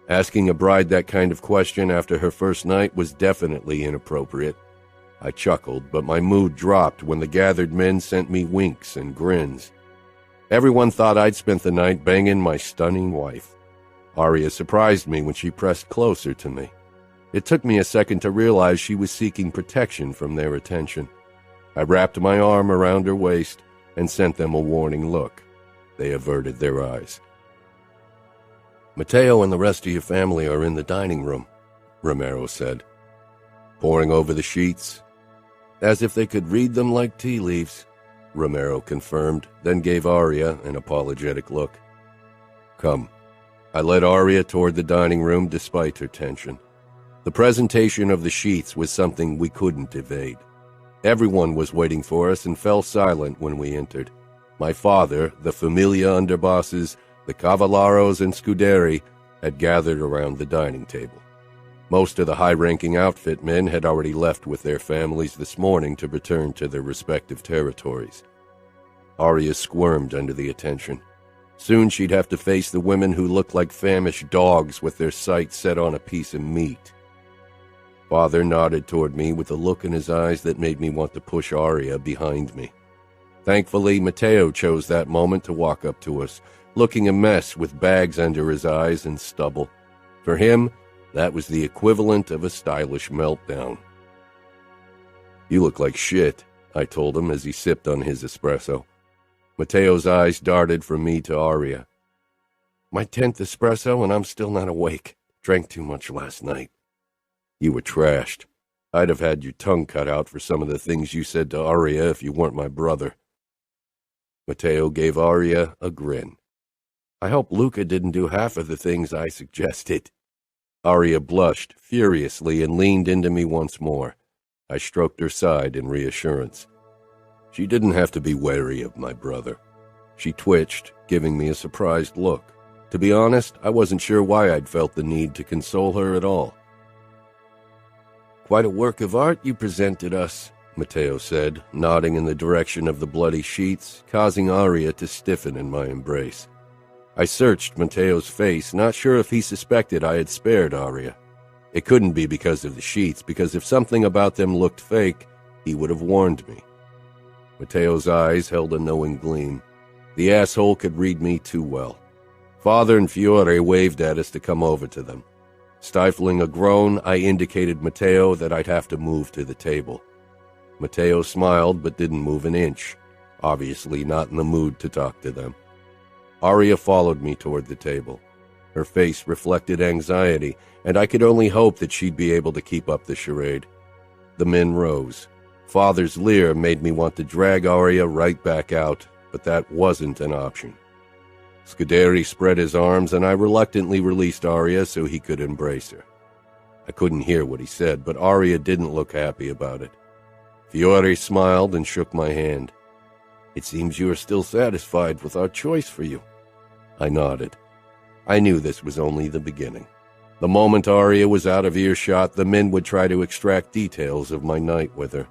Asking a bride that kind of question after her first night was definitely inappropriate. I chuckled, but my mood dropped when the gathered men sent me winks and grins. Everyone thought I'd spent the night banging my stunning wife. Aria surprised me when she pressed closer to me. It took me a second to realize she was seeking protection from their attention. I wrapped my arm around her waist and sent them a warning look. They averted their eyes. "Mateo and the rest of your family are in the dining room," Romero said. "Poring over the sheets?" "As if they could read them like tea leaves," Romero confirmed, then gave Aria an apologetic look. "Come." I led Aria toward the dining room despite her tension. The presentation of the sheets was something we couldn't evade. Everyone was waiting for us and fell silent when we entered. My father, the familia underbosses, the cavalleros and scuderi had gathered around the dining table. Most of the high-ranking outfit men had already left with their families this morning to return to their respective territories. Aria squirmed under the attention. Soon she'd have to face the women who looked like famished dogs with their sights set on a piece of meat. Father nodded toward me with a look in his eyes that made me want to push Aria behind me. Thankfully, Mateo chose that moment to walk up to us, looking a mess with bags under his eyes and stubble. For him, that was the equivalent of a stylish meltdown. "You look like shit," I told him as he sipped on his espresso. Mateo's eyes darted from me to Aria. "My 10th espresso and I'm still not awake. Drank too much last night." "You were trashed. I'd have had your tongue cut out for some of the things you said to Aria if you weren't my brother." Mateo gave Aria a grin. "I hope Luca didn't do half of the things I suggested." Aria blushed furiously and leaned into me once more. I stroked her side in reassurance. She didn't have to be wary of my brother. She twitched, giving me a surprised look. To be honest, I wasn't sure why I'd felt the need to console her at all. "Quite a work of art you presented us," Mateo said, nodding in the direction of the bloody sheets, causing Aria to stiffen in my embrace. I searched Mateo's face, not sure if he suspected I had spared Aria. It couldn't be because of the sheets, because if something about them looked fake, he would have warned me. Mateo's eyes held a knowing gleam. The asshole could read me too well. Father and Fiore waved at us to come over to them. Stifling a groan, I indicated Mateo that I'd have to move to the table. Mateo smiled but didn't move an inch, obviously not in the mood to talk to them. Aria followed me toward the table. Her face reflected anxiety, and I could only hope that she'd be able to keep up the charade. The men rose. Father's leer made me want to drag Aria right back out, but that wasn't an option. Scuderi spread his arms, and I reluctantly released Aria so he could embrace her. I couldn't hear what he said, but Aria didn't look happy about it. Fiore smiled and shook my hand. "It seems you are still satisfied with our choice for you." I nodded. I knew this was only the beginning. The moment Aria was out of earshot, the men would try to extract details of my night with her.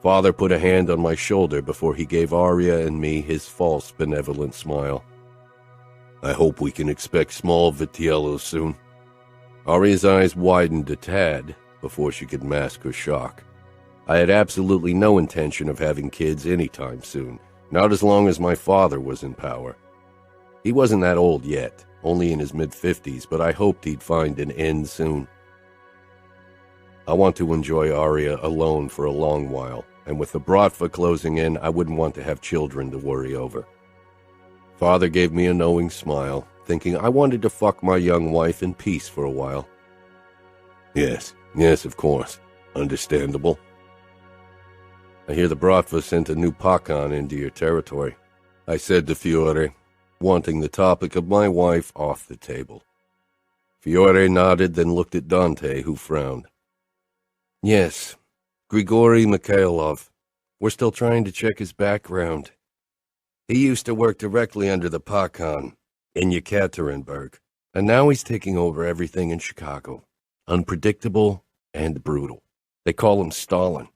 Father put a hand on my shoulder before he gave Aria and me his false benevolent smile. "I hope we can expect small Vitiello soon." Aria's eyes widened a tad before she could mask her shock. I had absolutely no intention of having kids anytime soon, not as long as my father was in power. He wasn't that old yet, only in his mid-50s, but I hoped he'd find an end soon. I want to enjoy Aria alone for a long while, and with the Bratva closing in, I wouldn't want to have children to worry over. Father gave me a knowing smile, thinking I wanted to fuck my young wife in peace for a while. Yes, of course. Understandable. I hear the Bratva sent a new Pakan into your territory, I said to Fiore, wanting the topic of my wife off the table. Fiore nodded, then looked at Dante, who frowned. "Yes, Grigory Mikhailov. We're still trying to check his background. He used to work directly under the Pakhan in Yekaterinburg, and now he's taking over everything in Chicago. Unpredictable and brutal. They call him Stalin.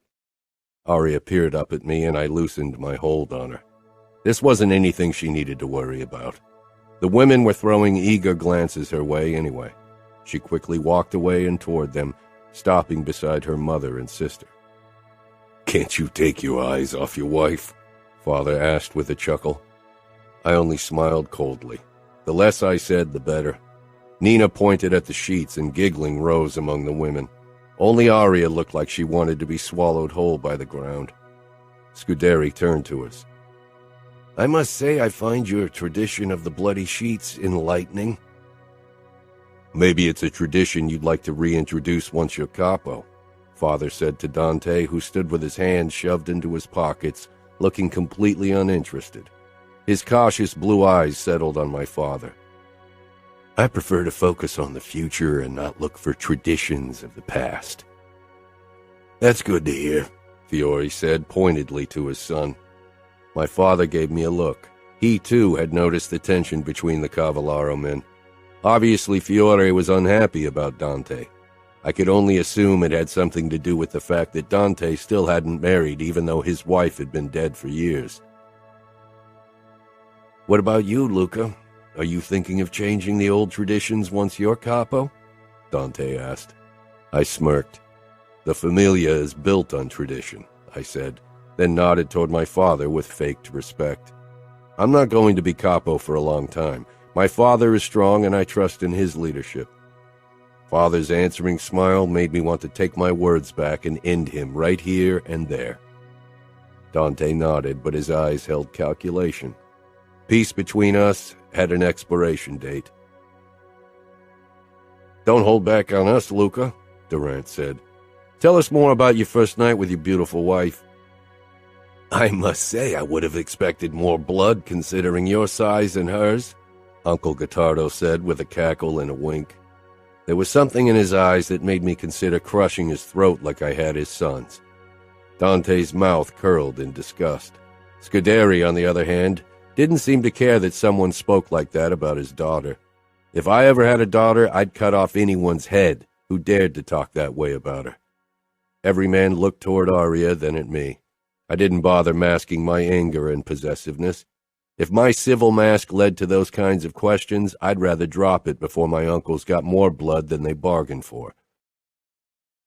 Aria peered up at me, and I loosened my hold on her. This wasn't anything she needed to worry about. The women were throwing eager glances her way anyway. She quickly walked away and toward them, stopping beside her mother and sister. "Can't you take your eyes off your wife?" Father asked with a chuckle. I only smiled coldly. The less I said, the better. Nina pointed at the sheets, and giggling rose among the women. Only Aria looked like she wanted to be swallowed whole by the ground. Scuderi turned to us. "I must say I find your tradition of the bloody sheets enlightening." "Maybe it's a tradition you'd like to reintroduce once you're capo," Father said to Dante, who stood with his hands shoved into his pockets, looking completely uninterested. His cautious blue eyes settled on my father. "I prefer to focus on the future and not look for traditions of the past." "That's good to hear," Fiore said pointedly to his son. My father gave me a look. He, too, had noticed the tension between the Cavallaro men. Obviously, Fiore was unhappy about Dante. I could only assume it had something to do with the fact that Dante still hadn't married, even though his wife had been dead for years. "What about you, Luca? Are you thinking of changing the old traditions once you're capo?" Dante asked. I smirked. "The Familia is built on tradition," I said, then nodded toward my father with faked respect. "I'm not going to be capo for a long time. My father is strong, and I trust in his leadership." Father's answering smile made me want to take my words back and end him right here and there. Dante nodded, but his eyes held calculation. Peace between us had an expiration date. "Don't hold back on us, Luca," Durant said. "Tell us more about your first night with your beautiful wife." "I must say I would have expected more blood considering your size and hers," Uncle Gottardo said with a cackle and a wink. There was something in his eyes that made me consider crushing his throat like I had his son's. Dante's mouth curled in disgust. Scuderi, on the other hand, didn't seem to care that someone spoke like that about his daughter. If I ever had a daughter, I'd cut off anyone's head who dared to talk that way about her. Every man looked toward Aria, then at me. I didn't bother masking my anger and possessiveness. If my civil mask led to those kinds of questions, I'd rather drop it before my uncles got more blood than they bargained for.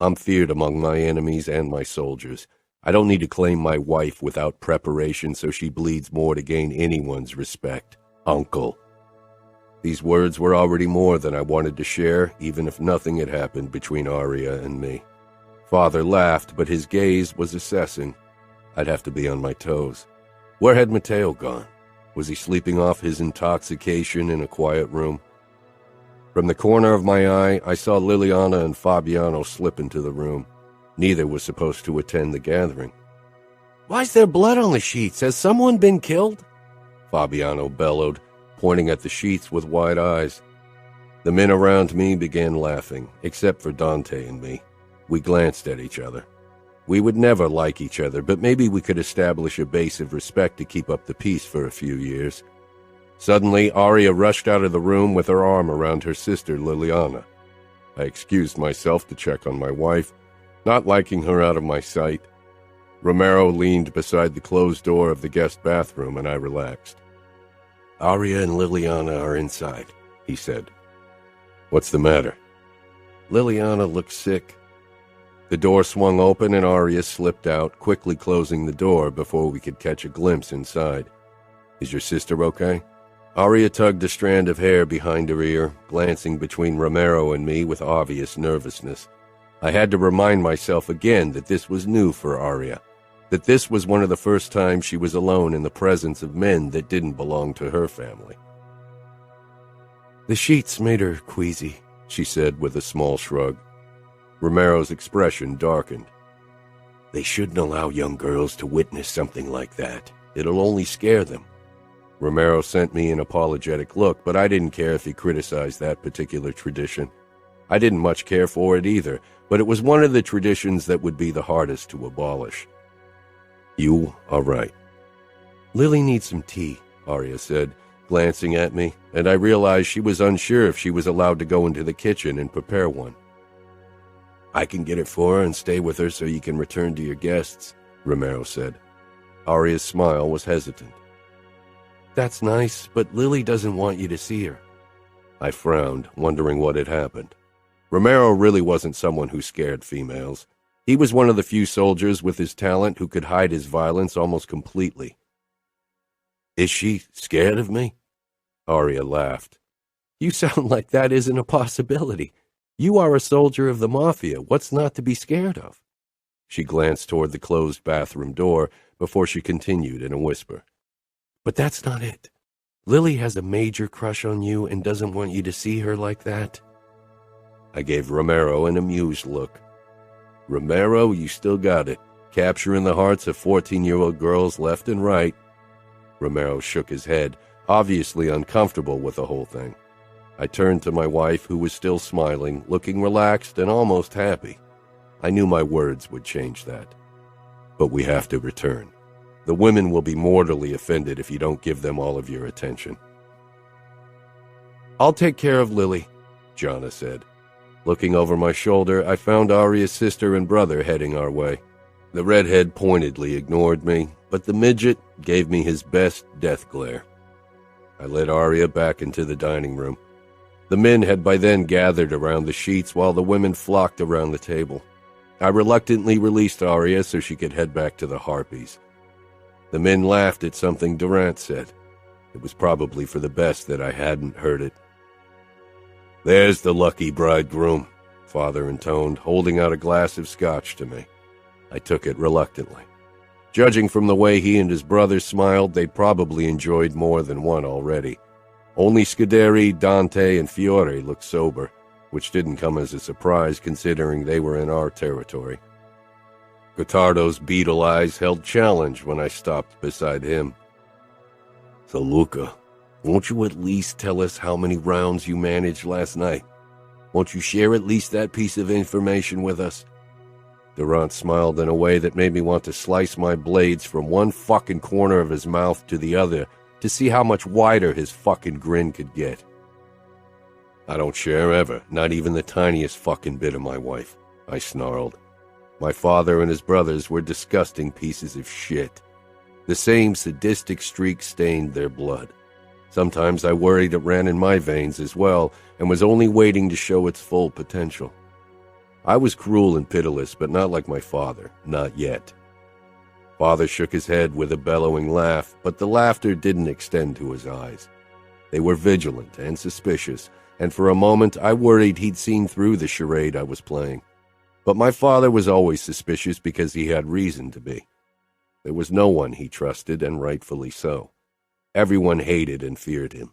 I'm feared among my enemies and my soldiers. I don't need to claim my wife without preparation so she bleeds more to gain anyone's respect. Uncle. These words were already more than I wanted to share, even if nothing had happened between Aria and me. Father laughed, but his gaze was assessing. I'd have to be on my toes. Where had Matteo gone? Was he sleeping off his intoxication in a quiet room? From the corner of my eye, I saw Liliana and Fabiano slip into the room. Neither was supposed to attend the gathering. "Why's there blood on the sheets? Has someone been killed?" Fabiano bellowed, pointing at the sheets with wide eyes. The men around me began laughing, except for Dante and me. We glanced at each other. We would never like each other, but maybe we could establish a base of respect to keep up the peace for a few years. Suddenly, Aria rushed out of the room with her arm around her sister, Liliana. I excused myself to check on my wife, not liking her out of my sight. Romero leaned beside the closed door of the guest bathroom, and I relaxed. "Aria and Liliana are inside," he said. "What's the matter?" "Liliana looks sick." The door swung open and Aria slipped out, quickly closing the door before we could catch a glimpse inside. "Is your sister okay?" Aria tugged a strand of hair behind her ear, glancing between Romero and me with obvious nervousness. I had to remind myself again that this was new for Aria, that this was one of the first times she was alone in the presence of men that didn't belong to her family. "The sheets made her queasy," she said with a small shrug. Romero's expression darkened. "They shouldn't allow young girls to witness something like that. It'll only scare them." Romero sent me an apologetic look, but I didn't care if he criticized that particular tradition. I didn't much care for it either, but it was one of the traditions that would be the hardest to abolish. You are right. Lily needs some tea, Aria said, glancing at me, and I realized she was unsure if she was allowed to go into the kitchen and prepare one. I can get it for her and stay with her so you can return to your guests, Romero said. Aria's smile was hesitant. That's nice, but Lily doesn't want you to see her. I frowned, wondering what had happened. Romero really wasn't someone who scared females. He was one of the few soldiers with his talent who could hide his violence almost completely. Is she scared of me? Aria laughed. You sound like that isn't a possibility. You are a soldier of the Mafia. What's not to be scared of? She glanced toward the closed bathroom door before she continued in a whisper. But that's not it. Lily has a major crush on you and doesn't want you to see her like that. I gave Romero an amused look. Romero, you still got it. Capturing the hearts of 14-year-old girls left and right. Romero shook his head, obviously uncomfortable with the whole thing. I turned to my wife, who was still smiling, looking relaxed and almost happy. I knew my words would change that. But we have to return. The women will be mortally offended if you don't give them all of your attention. I'll take care of Lily, Jana said. Looking over my shoulder, I found Aria's sister and brother heading our way. The redhead pointedly ignored me, but the midget gave me his best death glare. I led Aria back into the dining room. The men had by then gathered around the sheets while the women flocked around the table. I reluctantly released Aria so she could head back to the Harpies. The men laughed at something Durant said. It was probably for the best that I hadn't heard it. There's the lucky bridegroom, Father intoned, holding out a glass of scotch to me. I took it reluctantly. Judging from the way he and his brother smiled, they'd probably enjoyed more than one already. Only Scuderi, Dante, and Fiore looked sober, which didn't come as a surprise considering they were in our territory. Gottardo's beetle eyes held challenge when I stopped beside him. So, Luca, won't you at least tell us how many rounds you managed last night? Won't you share at least that piece of information with us? Durant smiled in a way that made me want to slice my blades from one fucking corner of his mouth to the other to see how much wider his fucking grin could get. I don't share ever, not even the tiniest fucking bit of my wife, I snarled. My father and his brothers were disgusting pieces of shit. The same sadistic streak stained their blood. Sometimes I worried it ran in my veins as well and was only waiting to show its full potential. I was cruel and pitiless, but not like my father, not yet. Father shook his head with a bellowing laugh, but the laughter didn't extend to his eyes. They were vigilant and suspicious, and for a moment I worried he'd seen through the charade I was playing. But my father was always suspicious because he had reason to be. There was no one he trusted, and rightfully so. Everyone hated and feared him.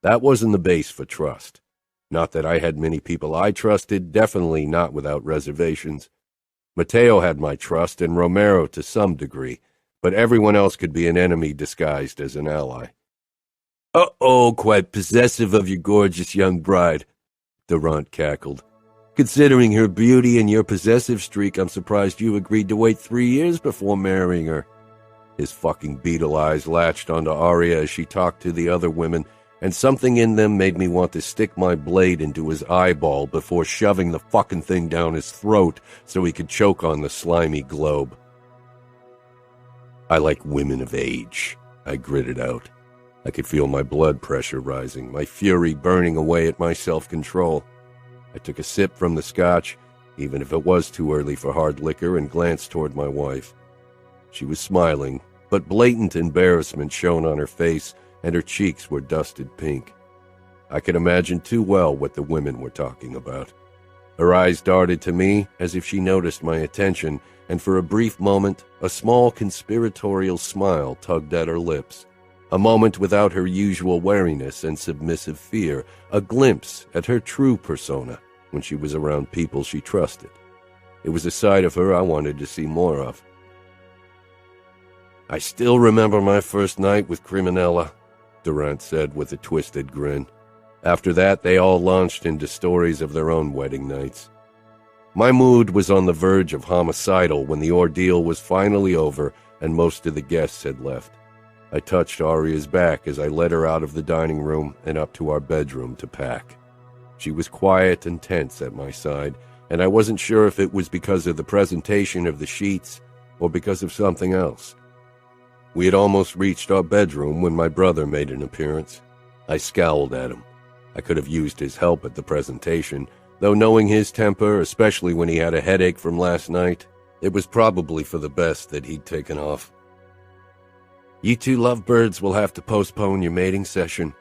That wasn't the base for trust. Not that I had many people I trusted, definitely not without reservations. Mateo had my trust, and Romero to some degree, but everyone else could be an enemy disguised as an ally. Uh-oh, quite possessive of your gorgeous young bride, Durant cackled. Considering her beauty and your possessive streak, I'm surprised you agreed to wait 3 years before marrying her. His fucking beetle eyes latched onto Aria as she talked to the other women, and something in them made me want to stick my blade into his eyeball before shoving the fucking thing down his throat so he could choke on the slimy globe. I like women of age, I gritted out. I could feel my blood pressure rising, my fury burning away at my self-control. I took a sip from the scotch, even if it was too early for hard liquor, and glanced toward my wife. She was smiling, but blatant embarrassment shone on her face, and her cheeks were dusted pink. I could imagine too well what the women were talking about. Her eyes darted to me as if she noticed my attention, and for a brief moment, a small conspiratorial smile tugged at her lips. A moment without her usual wariness and submissive fear, a glimpse at her true persona when she was around people she trusted. It was a side of her I wanted to see more of. I still remember my first night with Criminella, Durant said with a twisted grin. After that, they all launched into stories of their own wedding nights. My mood was on the verge of homicidal when the ordeal was finally over and most of the guests had left. I touched Aria's back as I led her out of the dining room and up to our bedroom to pack. She was quiet and tense at my side, and I wasn't sure if it was because of the presentation of the sheets or because of something else. We had almost reached our bedroom when my brother made an appearance. I scowled at him. I could have used his help at the presentation, though knowing his temper, especially when he had a headache from last night, it was probably for the best that he'd taken off. "You two lovebirds will have to postpone your mating session.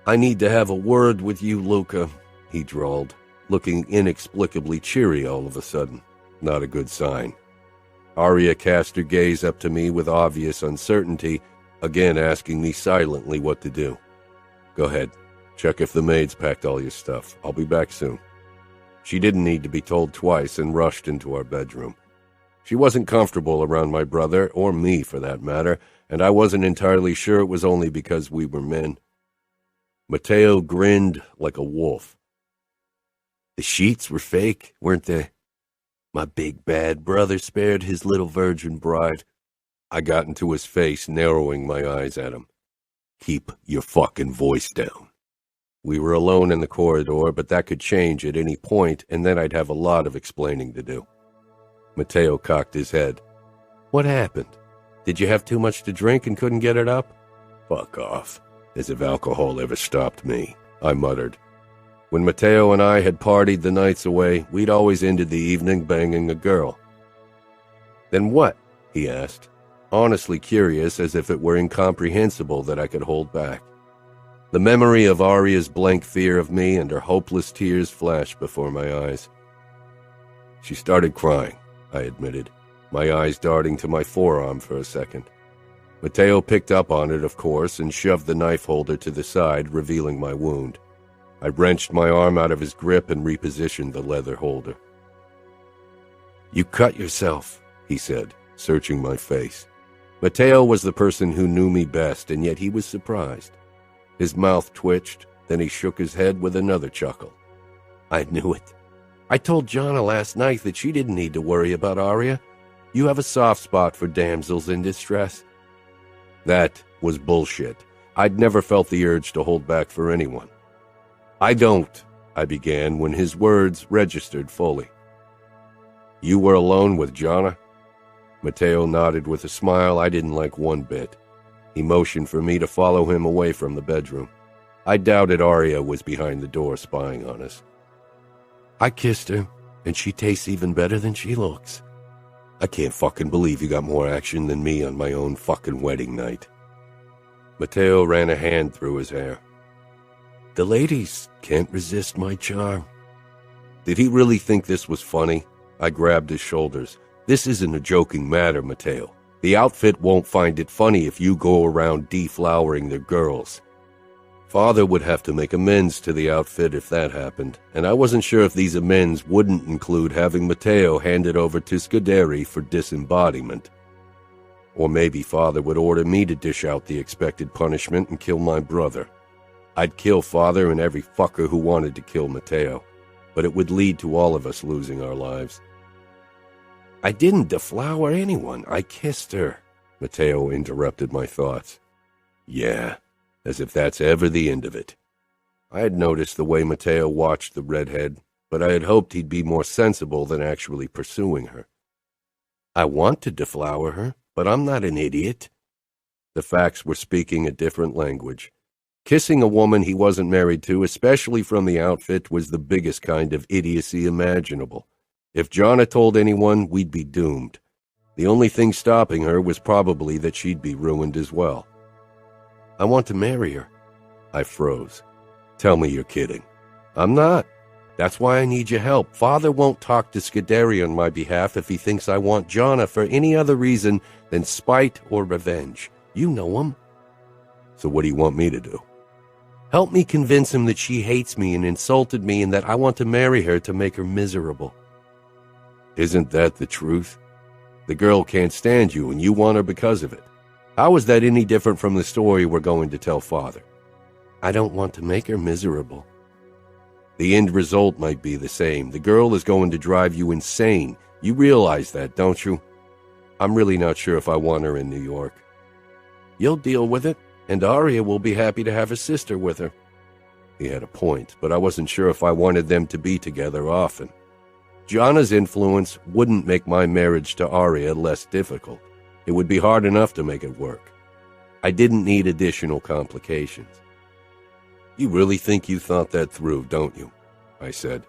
I need to have a word with you, Luca," he drawled, looking inexplicably cheery all of a sudden. Not a good sign. Aria cast her gaze up to me with obvious uncertainty, again asking me silently what to do. "Go ahead. Check if the maid's packed all your stuff. I'll be back soon." She didn't need to be told twice and rushed into our bedroom. She wasn't comfortable around my brother, or me for that matter, and I wasn't entirely sure it was only because we were men. Matteo grinned like a wolf. "The sheets were fake, weren't they? My big bad brother spared his little virgin bride." I got into his face, narrowing my eyes at him. "Keep your fucking voice down." We were alone in the corridor, but that could change at any point, and then I'd have a lot of explaining to do. Matteo cocked his head. "What happened? Did you have too much to drink and couldn't get it up?" "Fuck off. As if alcohol ever stopped me," I muttered. When Matteo and I had partied the nights away, we'd always ended the evening banging a girl. "Then what?" he asked, honestly curious, as if it were incomprehensible that I could hold back. The memory of Aria's blank fear of me and her hopeless tears flashed before my eyes. "She started crying," I admitted, my eyes darting to my forearm for a second. Matteo picked up on it, of course, and shoved the knife holder to the side, revealing my wound. I wrenched my arm out of his grip and repositioned the leather holder. "You cut yourself," he said, searching my face. Matteo was the person who knew me best, and yet he was surprised. His mouth twitched, then he shook his head with another chuckle. "I knew it. I told Jonna last night that she didn't need to worry about Aria. You have a soft spot for damsels in distress." That was bullshit. I'd never felt the urge to hold back for anyone. "I don't," I began when his words registered fully. "You were alone with Jonna?" Matteo nodded with a smile I didn't like one bit. He motioned for me to follow him away from the bedroom. I doubted Aria was behind the door spying on us. "I kissed her, and she tastes even better than she looks." "I can't fucking believe you got more action than me on my own fucking wedding night." Matteo ran a hand through his hair. "The ladies can't resist my charm." Did he really think this was funny? I grabbed his shoulders. "This isn't a joking matter, Matteo. The outfit won't find it funny if you go around deflowering their girls. Father would have to make amends to the outfit if that happened, and I wasn't sure if these amends wouldn't include having Matteo handed over to Scuderi for disembodiment. Or maybe Father would order me to dish out the expected punishment and kill my brother. I'd kill Father and every fucker who wanted to kill Matteo, but it would lead to all of us losing our lives. "I didn't deflower anyone. I kissed her," Matteo interrupted my thoughts. "Yeah, as if that's ever the end of it." I had noticed the way Matteo watched the redhead, but I had hoped he'd be more sensible than actually pursuing her. "I want to deflower her, but I'm not an idiot." The facts were speaking a different language. Kissing a woman he wasn't married to, especially from the outfit, was the biggest kind of idiocy imaginable. If Jonna told anyone, we'd be doomed. The only thing stopping her was probably that she'd be ruined as well. "I want to marry her." I froze. "Tell me you're kidding." "I'm not. That's why I need your help. Father won't talk to Scuderi on my behalf if he thinks I want Jonna for any other reason than spite or revenge. You know him." "So what do you want me to do?" "Help me convince him that she hates me and insulted me and that I want to marry her to make her miserable." "Isn't that the truth? The girl can't stand you and you want her because of it. How is that any different from the story we're going to tell Father?" "I don't want to make her miserable. The end result might be the same. The girl is going to drive you insane. You realize that, don't you? I'm really not sure if I want her in New York. You'll deal with it, and Aria will be happy to have her sister with her. He had a point, but I wasn't sure if I wanted them to be together often. Gianna's influence wouldn't make my marriage to Aria less difficult. It would be hard enough to make it work. I didn't need additional complications. You really think you thought that through, don't you? I said.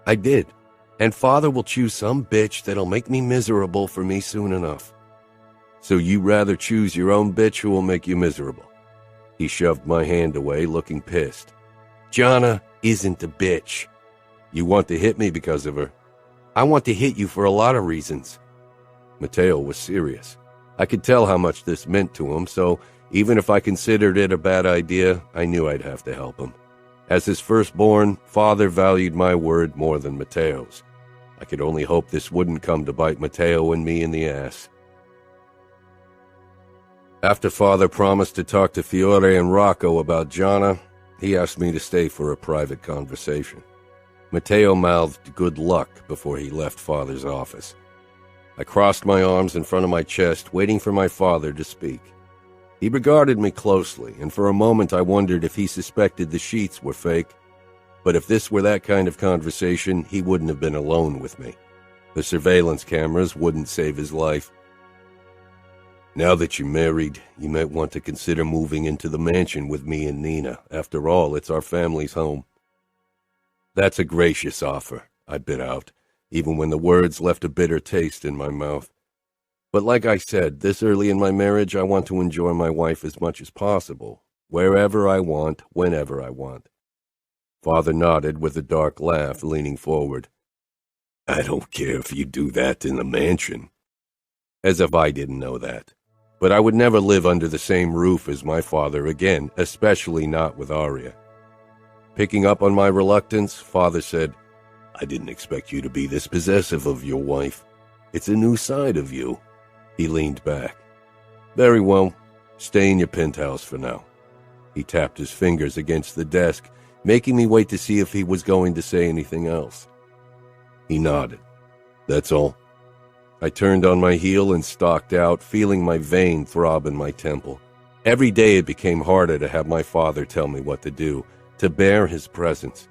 I did, and Father will choose some bitch that'll make me miserable for me soon enough. So you rather choose your own bitch who will make you miserable? He shoved my hand away, looking pissed. Gianna isn't a bitch. You want to hit me because of her. I want to hit you for a lot of reasons. Matteo was serious. I could tell how much this meant to him, so even if I considered it a bad idea, I knew I'd have to help him. As his firstborn, Father valued my word more than Matteo's. I could only hope this wouldn't come to bite Matteo and me in the ass. After Father promised to talk to Fiore and Rocco about Gianna, he asked me to stay for a private conversation. Matteo mouthed good luck before he left Father's office. I crossed my arms in front of my chest, waiting for my father to speak. He regarded me closely, and for a moment I wondered if he suspected the sheets were fake. But if this were that kind of conversation, he wouldn't have been alone with me. The surveillance cameras wouldn't save his life. Now that you're married, you might want to consider moving into the mansion with me and Nina. After all, it's our family's home. That's a gracious offer, I bit out, even when the words left a bitter taste in my mouth. But like I said, this early in my marriage, I want to enjoy my wife as much as possible, wherever I want, whenever I want. Father nodded with a dark laugh, leaning forward. I don't care if you do that in the mansion. As if I didn't know that. But I would never live under the same roof as my father again, especially not with Aria. Picking up on my reluctance, Father said, I didn't expect you to be this possessive of your wife. It's a new side of you. He leaned back. Very well. Stay in your penthouse for now. He tapped his fingers against the desk, making me wait to see if he was going to say anything else. He nodded. That's all. I turned on my heel and stalked out, feeling my vein throb in my temple. Every day it became harder to have my father tell me what to do, to bear his presence.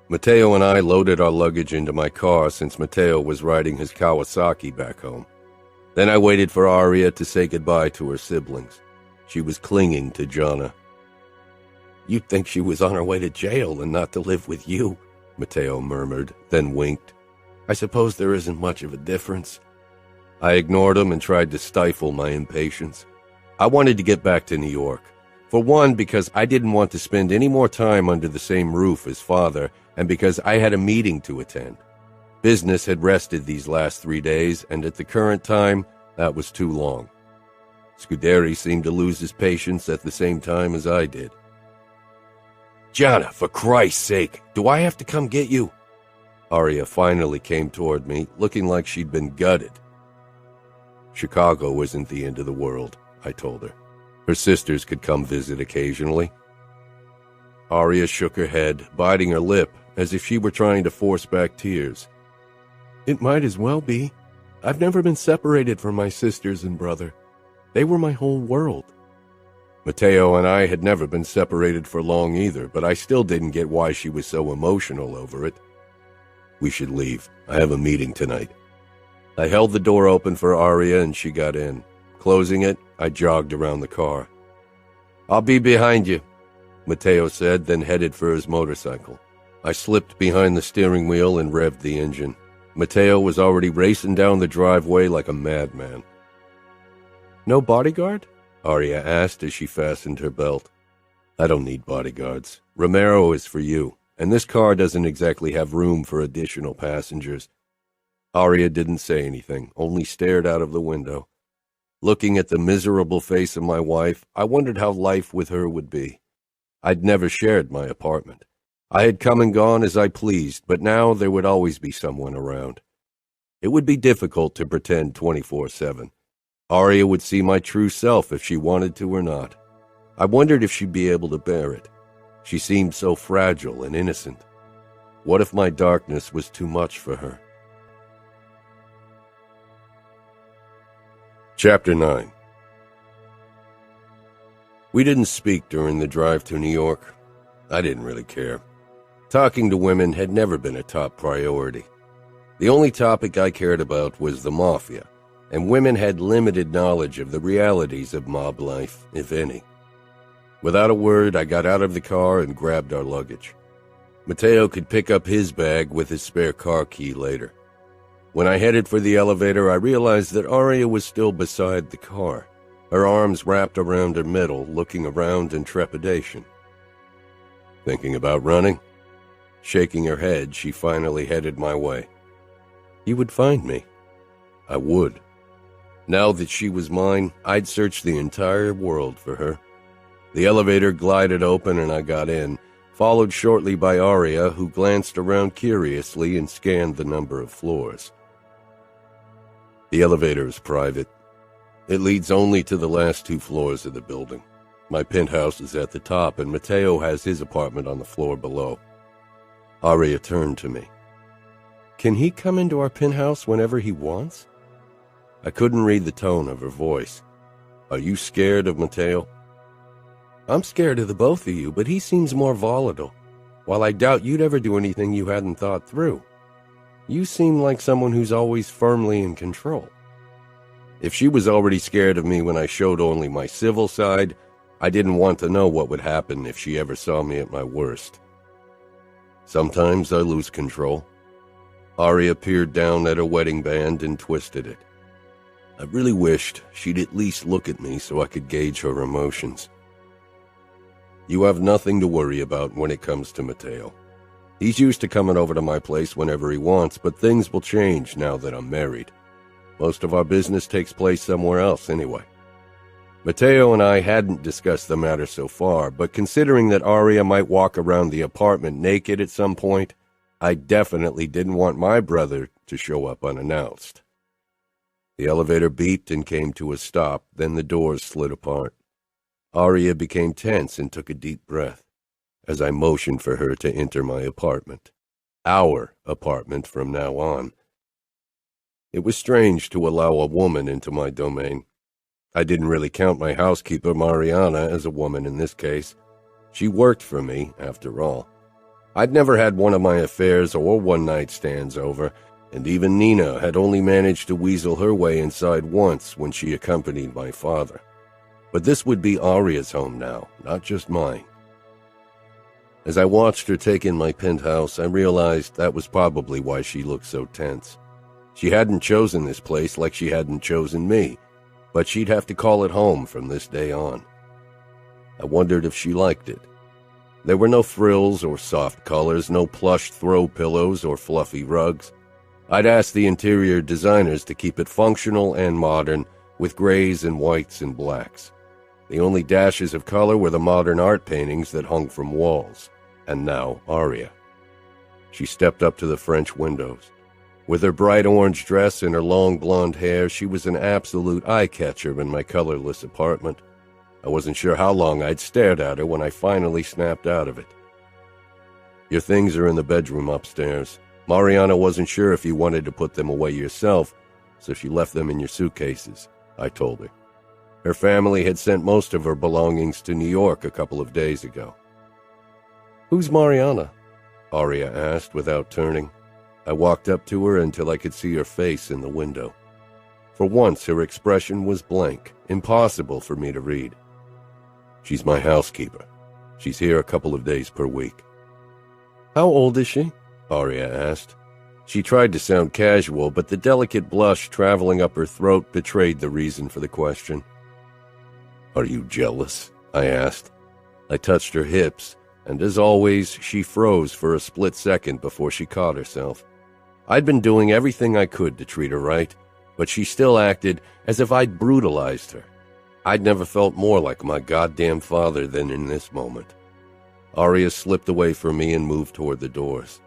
Matteo and I loaded our luggage into my car since Matteo was riding his Kawasaki back home. Then I waited for Aria to say goodbye to her siblings. She was clinging to Gianna. You'd think she was on her way to jail and not to live with you, Matteo murmured, then winked. I suppose there isn't much of a difference. I ignored him and tried to stifle my impatience. I wanted to get back to New York. For one, because I didn't want to spend any more time under the same roof as Father, and because I had a meeting to attend. Business had rested these last 3 days, and at the current time, that was too long. Scuderi seemed to lose his patience at the same time as I did. Gianna, for Christ's sake, do I have to come get you? Aria finally came toward me, looking like she'd been gutted. Chicago isn't the end of the world, I told her. Her sisters could come visit occasionally. Aria shook her head, biting her lip, as if she were trying to force back tears. It might as well be. I've never been separated from my sisters and brother. They were my whole world. Matteo and I had never been separated for long either, but I still didn't get why she was so emotional over it. We should leave. I have a meeting tonight. I held the door open for Aria and she got in. Closing it, I jogged around the car. I'll be behind you, Matteo said, then headed for his motorcycle. I slipped behind the steering wheel and revved the engine. Matteo was already racing down the driveway like a madman. No bodyguard? Aria asked as she fastened her belt. I don't need bodyguards. Romero is for you, and this car doesn't exactly have room for additional passengers. Aria didn't say anything, only stared out of the window. Looking at the miserable face of my wife, I wondered how life with her would be. I'd never shared my apartment. I had come and gone as I pleased, but now there would always be someone around. It would be difficult to pretend 24/7. Aria would see my true self if she wanted to or not. I wondered if she'd be able to bear it. She seemed so fragile and innocent. What if my darkness was too much for her? Chapter 9. We didn't speak during the drive to New York. I didn't really care. Talking to women had never been a top priority. The only topic I cared about was the Mafia, and women had limited knowledge of the realities of mob life, if any. Without a word, I got out of the car and grabbed our luggage. Matteo could pick up his bag with his spare car key later. When I headed for the elevator, I realized that Aria was still beside the car, her arms wrapped around her middle, looking around in trepidation. Thinking about running? Shaking her head, she finally headed my way. You would find me. I would. Now that she was mine, I'd search the entire world for her. The elevator glided open and I got in, followed shortly by Aria, who glanced around curiously and scanned the number of floors. The elevator is private. It leads only to the last 2 floors of the building. My penthouse is at the top, and Matteo has his apartment on the floor below. Aria turned to me. Can he come into our penthouse whenever he wants? I couldn't read the tone of her voice. Are you scared of Matteo? I'm scared of the both of you, but he seems more volatile. While I doubt you'd ever do anything you hadn't thought through. You seem like someone who's always firmly in control. If she was already scared of me when I showed only my civil side, I didn't want to know what would happen if she ever saw me at my worst. Sometimes I lose control. Aria peered down at her wedding band and twisted it. I really wished she'd at least look at me so I could gauge her emotions. You have nothing to worry about when it comes to Matteo. He's used to coming over to my place whenever he wants, but things will change now that I'm married. Most of our business takes place somewhere else anyway. Matteo and I hadn't discussed the matter so far, but considering that Aria might walk around the apartment naked at some point, I definitely didn't want my brother to show up unannounced. The elevator beeped and came to a stop, then the doors slid apart. Aria became tense and took a deep breath as I motioned for her to enter my apartment. Our apartment from now on. It was strange to allow a woman into my domain. I didn't really count my housekeeper, Mariana, as a woman in this case. She worked for me, after all. I'd never had one of my affairs or one-night stands over, and even Nina had only managed to weasel her way inside once when she accompanied my father. But this would be Aria's home now, not just mine. As I watched her take in my penthouse, I realized that was probably why she looked so tense. She hadn't chosen this place like she hadn't chosen me, but she'd have to call it home from this day on. I wondered if she liked it. There were no frills or soft colors, no plush throw pillows or fluffy rugs. I'd asked the interior designers to keep it functional and modern, with grays and whites and blacks. The only dashes of color were the modern art paintings that hung from walls. And now Aria. She stepped up to the French windows. With her bright orange dress and her long blonde hair, she was an absolute eye-catcher in my colorless apartment. I wasn't sure how long I'd stared at her when I finally snapped out of it. Your things are in the bedroom upstairs. Mariana wasn't sure if you wanted to put them away yourself, so she left them in your suitcases, I told her. Her family had sent most of her belongings to New York a couple of days ago. Who's Mariana? Aria asked without turning. I walked up to her until I could see her face in the window. For once, her expression was blank, impossible for me to read. She's my housekeeper. She's here a couple of days per week. How old is she? Aria asked. She tried to sound casual, but the delicate blush traveling up her throat betrayed the reason for the question. Are you jealous? I asked. I touched her hips, and as always, she froze for a split second before she caught herself. I'd been doing everything I could to treat her right, but she still acted as if I'd brutalized her. I'd never felt more like my goddamn father than in this moment. Aria slipped away from me and moved toward the doors.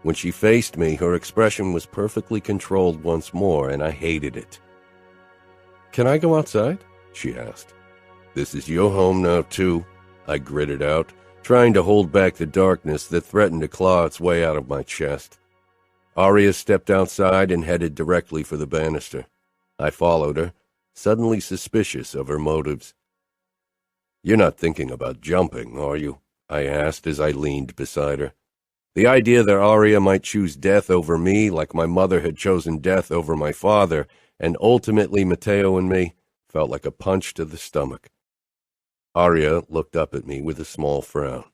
When she faced me, her expression was perfectly controlled once more, and I hated it. Can I go outside? She asked. This is your home now, too, I gritted out, trying to hold back the darkness that threatened to claw its way out of my chest. Aria stepped outside and headed directly for the banister. I followed her, suddenly suspicious of her motives. "You're not thinking about jumping, are you?" I asked as I leaned beside her. The idea that Aria might choose death over me like my mother had chosen death over my father, and ultimately Matteo and me, felt like a punch to the stomach. Aria looked up at me with a small frown.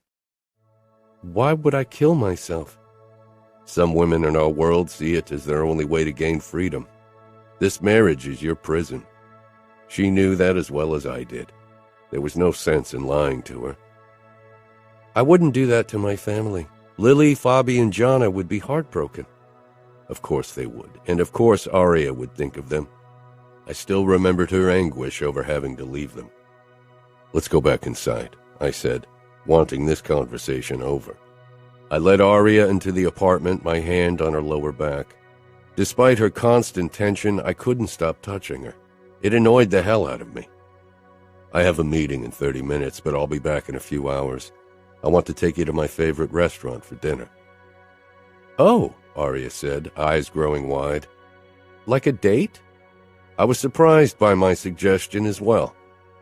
"Why would I kill myself?" "Some women in our world see it as their only way to gain freedom. This marriage is your prison." She knew that as well as I did. There was no sense in lying to her. "I wouldn't do that to my family. Lily, Fabi, and Jana would be heartbroken." Of course they would, and of course Aria would think of them. I still remembered her anguish over having to leave them. "Let's go back inside," I said, wanting this conversation over. I led Aria into the apartment, my hand on her lower back. Despite her constant tension, I couldn't stop touching her. It annoyed the hell out of me. "I have a meeting in 30 minutes, but I'll be back in a few hours. I want to take you to my favorite restaurant for dinner." "Oh," Aria said, eyes growing wide. "Like a date?" I was surprised by my suggestion as well.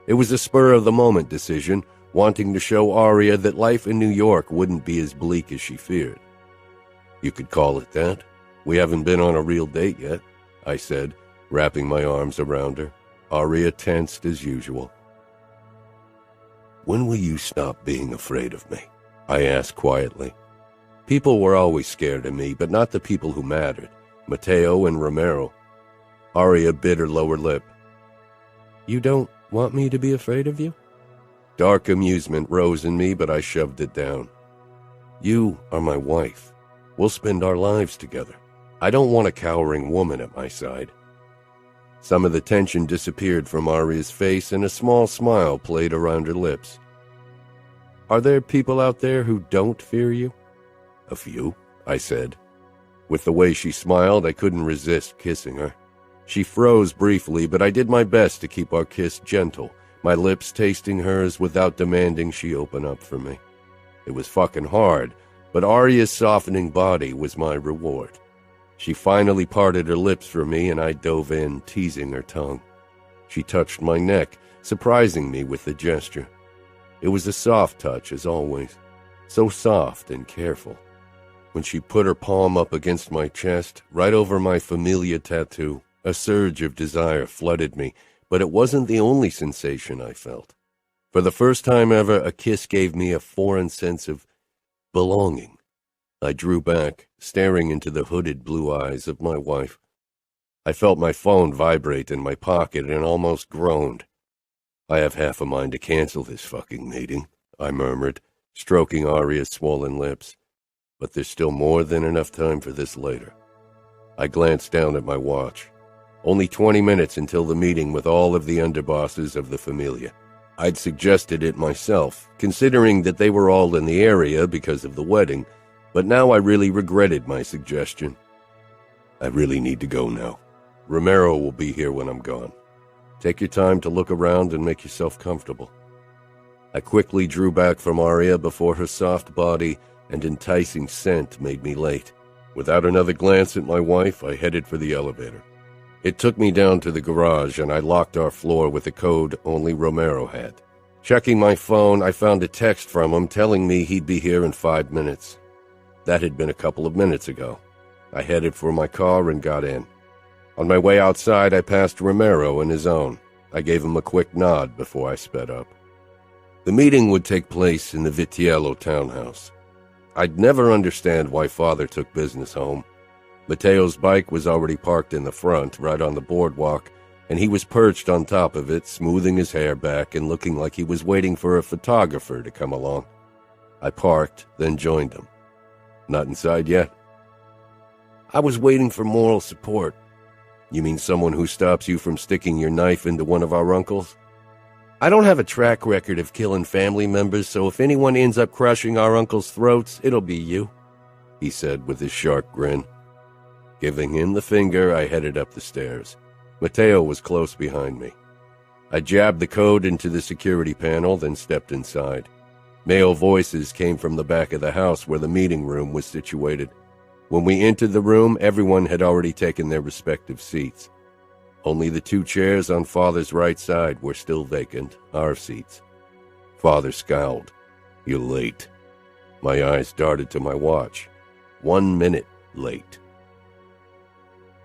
It was a spur-of-the-moment decision, wanting to show Aria that life in New York wouldn't be as bleak as she feared. "You could call it that. We haven't been on a real date yet," I said, wrapping my arms around her. Aria tensed as usual. "When will you stop being afraid of me?" I asked quietly. People were always scared of me, but not the people who mattered, Matteo and Romero. Aria bit her lower lip. "You don't want me to be afraid of you?" Dark amusement rose in me, but I shoved it down. "You are my wife. We'll spend our lives together. I don't want a cowering woman at my side." Some of the tension disappeared from Aria's face, and a small smile played around her lips. "Are there people out there who don't fear you?" "A few," I said. With the way she smiled, I couldn't resist kissing her. She froze briefly, but I did my best to keep our kiss gentle, my lips tasting hers without demanding she open up for me. It was fucking hard, but Aria's softening body was my reward. She finally parted her lips for me, and I dove in, teasing her tongue. She touched my neck, surprising me with the gesture. It was a soft touch, as always, so soft and careful. When she put her palm up against my chest, right over my familia tattoo, a surge of desire flooded me, but it wasn't the only sensation I felt. For the first time ever, a kiss gave me a foreign sense of belonging. I drew back, staring into the hooded blue eyes of my wife. I felt my phone vibrate in my pocket and almost groaned. "I have half a mind to cancel this fucking meeting," I murmured, stroking Aria's swollen lips. "But there's still more than enough time for this later." I glanced down at my watch. Only 20 minutes until the meeting with all of the underbosses of the Familia. I'd suggested it myself, considering that they were all in the area because of the wedding, but now I really regretted my suggestion. "I really need to go now. Romero will be here when I'm gone. Take your time to look around and make yourself comfortable." I quickly drew back from Aria before her soft body and enticing scent made me late. Without another glance at my wife, I headed for the elevator. It took me down to the garage, and I locked our floor with a code only Romero had. Checking my phone, I found a text from him telling me he'd be here in 5 minutes. That had been a couple of minutes ago. I headed for my car and got in. On my way outside, I passed Romero in his own. I gave him a quick nod before I sped up. The meeting would take place in the Vitiello townhouse. I'd never understand why Father took business home. Matteo's bike was already parked in the front, right on the boardwalk, and he was perched on top of it, smoothing his hair back and looking like he was waiting for a photographer to come along. I parked, then joined him. "Not inside yet?" "I was waiting for moral support." "You mean someone who stops you from sticking your knife into one of our uncles?" "I don't have a track record of killing family members, so if anyone ends up crushing our uncle's throats, it'll be you," he said with his sharp grin. Giving him the finger, I headed up the stairs. Matteo was close behind me. I jabbed the code into the security panel, then stepped inside. Male voices came from the back of the house where the meeting room was situated. When we entered the room, everyone had already taken their respective seats. Only the 2 chairs on Father's right side were still vacant, our seats. Father scowled. "You're late." My eyes darted to my watch. 1 minute late.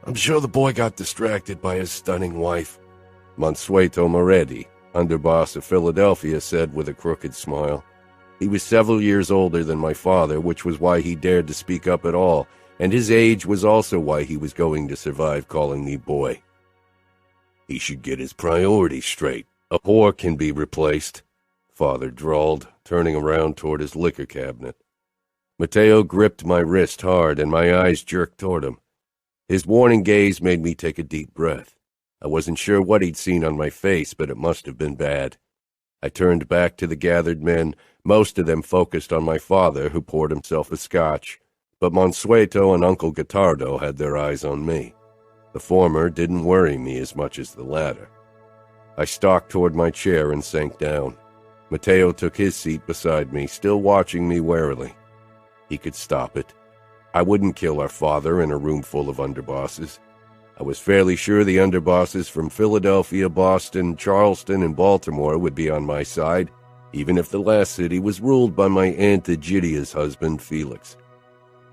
"I'm sure the boy got distracted by his stunning wife," Mansueto Moretti, underboss of Philadelphia, said with a crooked smile. He was several years older than my father, which was why he dared to speak up at all, and his age was also why he was going to survive calling me boy. "He should get his priorities straight. A whore can be replaced," Father drawled, turning around toward his liquor cabinet. Mateo gripped my wrist hard, and my eyes jerked toward him. His warning gaze made me take a deep breath. I wasn't sure what he'd seen on my face, but it must have been bad. I turned back to the gathered men, most of them focused on my father, who poured himself a scotch, but Mansueto and Uncle Gottardo had their eyes on me. The former didn't worry me as much as the latter. I stalked toward my chair and sank down. Mateo took his seat beside me, still watching me warily. He could stop it. I wouldn't kill our father in a room full of underbosses. I was fairly sure the underbosses from Philadelphia, Boston, Charleston, and Baltimore would be on my side, even if the last city was ruled by my Aunt Egidia's husband, Felix.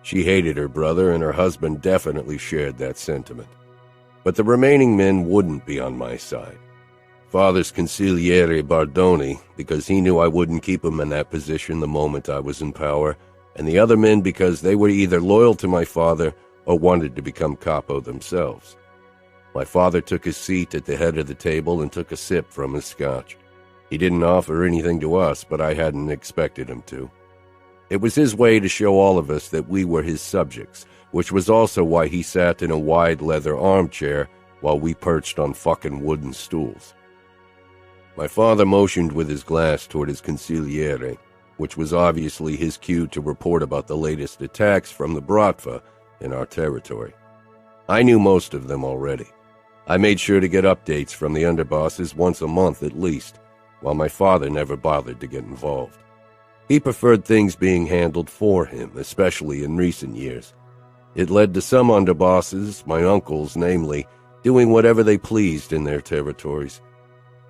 She hated her brother, and her husband definitely shared that sentiment. But the remaining men wouldn't be on my side. Father's consigliere Bardoni, because he knew I wouldn't keep him in that position the moment I was in power, and the other men because they were either loyal to my father or wanted to become Capo themselves. My father took his seat at the head of the table and took a sip from his scotch. He didn't offer anything to us, but I hadn't expected him to. It was his way to show all of us that we were his subjects, which was also why he sat in a wide leather armchair while we perched on fucking wooden stools. My father motioned with his glass toward his consigliere, which was obviously his cue to report about the latest attacks from the Bratva in our territory. I knew most of them already. I made sure to get updates from the underbosses once a month at least, while my father never bothered to get involved. He preferred things being handled for him, especially in recent years. It led to some underbosses, my uncles namely, doing whatever they pleased in their territories.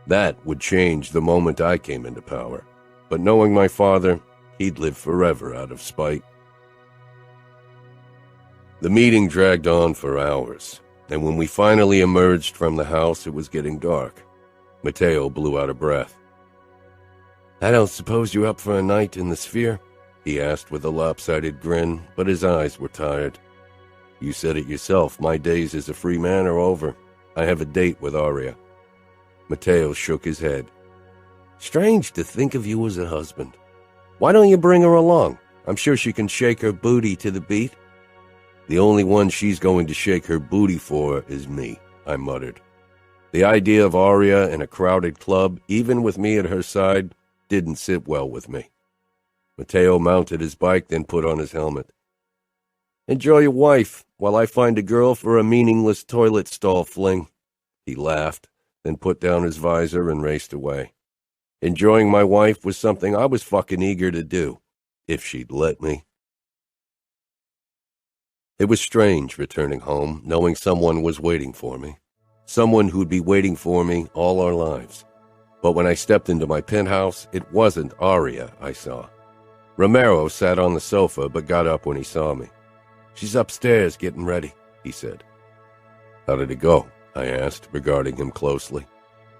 That would change the moment I came into power, but knowing my father, he'd live forever out of spite. The meeting dragged on for hours, and when we finally emerged from the house, it was getting dark. Mateo blew out a breath. "I don't suppose you're up for a night in the Sphere?" he asked with a lopsided grin, but his eyes were tired. "You said it yourself, my days as a free man are over. I have a date with Aria." Mateo shook his head. "Strange to think of you as a husband. Why don't you bring her along? I'm sure she can shake her booty to the beat." "The only one she's going to shake her booty for is me," I muttered. The idea of Aria in a crowded club, even with me at her side, didn't sit well with me. Mateo mounted his bike, then put on his helmet. "Enjoy your wife, while I find a girl for a meaningless toilet stall fling." He laughed, then put down his visor and raced away. Enjoying my wife was something I was fucking eager to do, if she'd let me. It was strange returning home, knowing someone was waiting for me. Someone who'd be waiting for me all our lives. But when I stepped into my penthouse, it wasn't Aria I saw. Romero sat on the sofa but got up when he saw me. "She's upstairs getting ready," he said. "How did it go?" I asked, regarding him closely.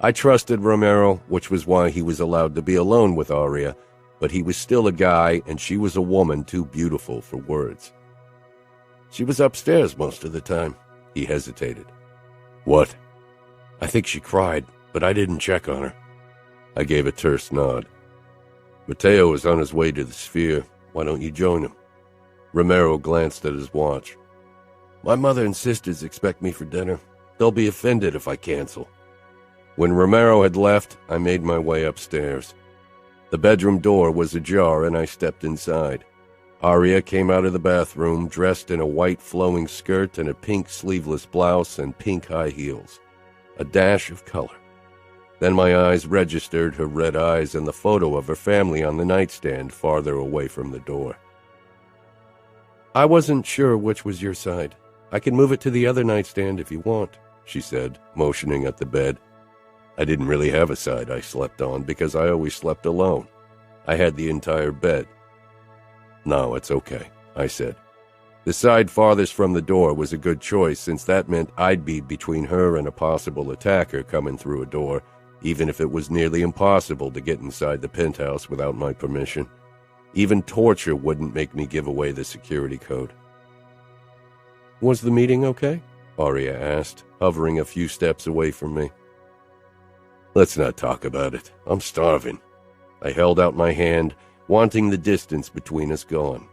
I trusted Romero, which was why he was allowed to be alone with Aria, but he was still a guy and she was a woman too beautiful for words. "She was upstairs most of the time," he hesitated. "What?" "I think she cried, but I didn't check on her." I gave a terse nod. "Mateo is on his way to the Sphere. Why don't you join him?" Romero glanced at his watch. "My mother and sisters expect me for dinner. They'll be offended if I cancel." When Romero had left, I made my way upstairs. The bedroom door was ajar and I stepped inside. Aria came out of the bathroom dressed in a white flowing skirt and a pink sleeveless blouse and pink high heels. A dash of color. Then my eyes registered her red eyes and the photo of her family on the nightstand farther away from the door. "I wasn't sure which was your side. I can move it to the other nightstand if you want," she said, motioning at the bed. I didn't really have a side I slept on because I always slept alone. I had the entire bed. "No, it's okay," I said. The side farthest from the door was a good choice since that meant I'd be between her and a possible attacker coming through a door, even if it was nearly impossible to get inside the penthouse without my permission. Even torture wouldn't make me give away the security code. "Was the meeting okay?" Aria asked, hovering a few steps away from me. "Let's not talk about it. I'm starving." I held out my hand, wanting the distance between us gone.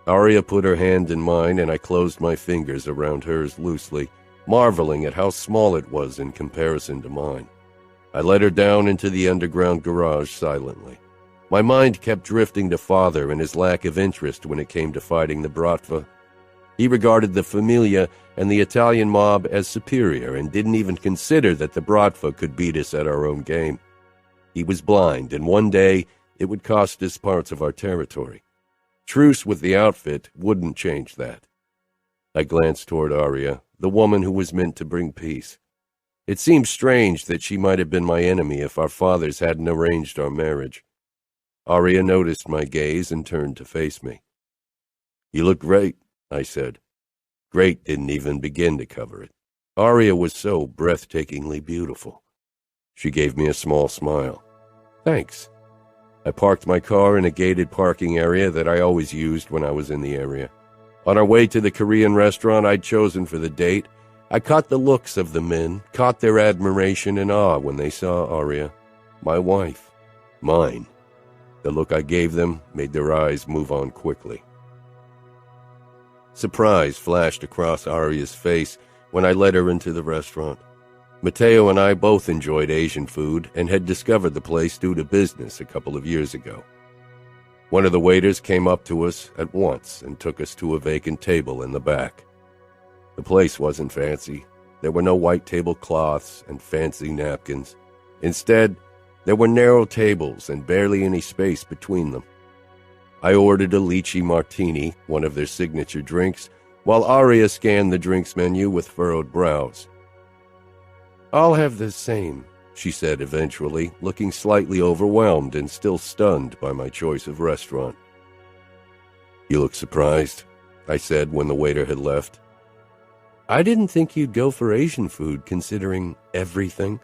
Aria put her hand in mine, and I closed my fingers around hers loosely, marveling at how small it was in comparison to mine. I led her down into the underground garage silently. My mind kept drifting to Father and his lack of interest when it came to fighting the Bratva. He regarded the Familia and the Italian mob as superior and didn't even consider that the Bratva could beat us at our own game. He was blind, and one day it would cost us parts of our territory. Truce with the outfit wouldn't change that. I glanced toward Aria, the woman who was meant to bring peace. It seemed strange that she might have been my enemy if our fathers hadn't arranged our marriage. Aria noticed my gaze and turned to face me. "You look great," I said. Great didn't even begin to cover it. Aria was so breathtakingly beautiful. She gave me a small smile. "Thanks." I parked my car in a gated parking area that I always used when I was in the area. On our way to the Korean restaurant I'd chosen for the date, I caught the looks of the men, caught their admiration and awe when they saw Aria, my wife, mine. The look I gave them made their eyes move on quickly. Surprise flashed across Aria's face when I led her into the restaurant. Matteo and I both enjoyed Asian food and had discovered the place due to business a couple of years ago. One of the waiters came up to us at once and took us to a vacant table in the back. The place wasn't fancy. There were no white tablecloths and fancy napkins. Instead, there were narrow tables and barely any space between them. I ordered a lychee martini, one of their signature drinks, while Aria scanned the drinks menu with furrowed brows. "I'll have the same," she said eventually, looking slightly overwhelmed and still stunned by my choice of restaurant. "You look surprised," I said when the waiter had left. "I didn't think you'd go for Asian food, considering everything."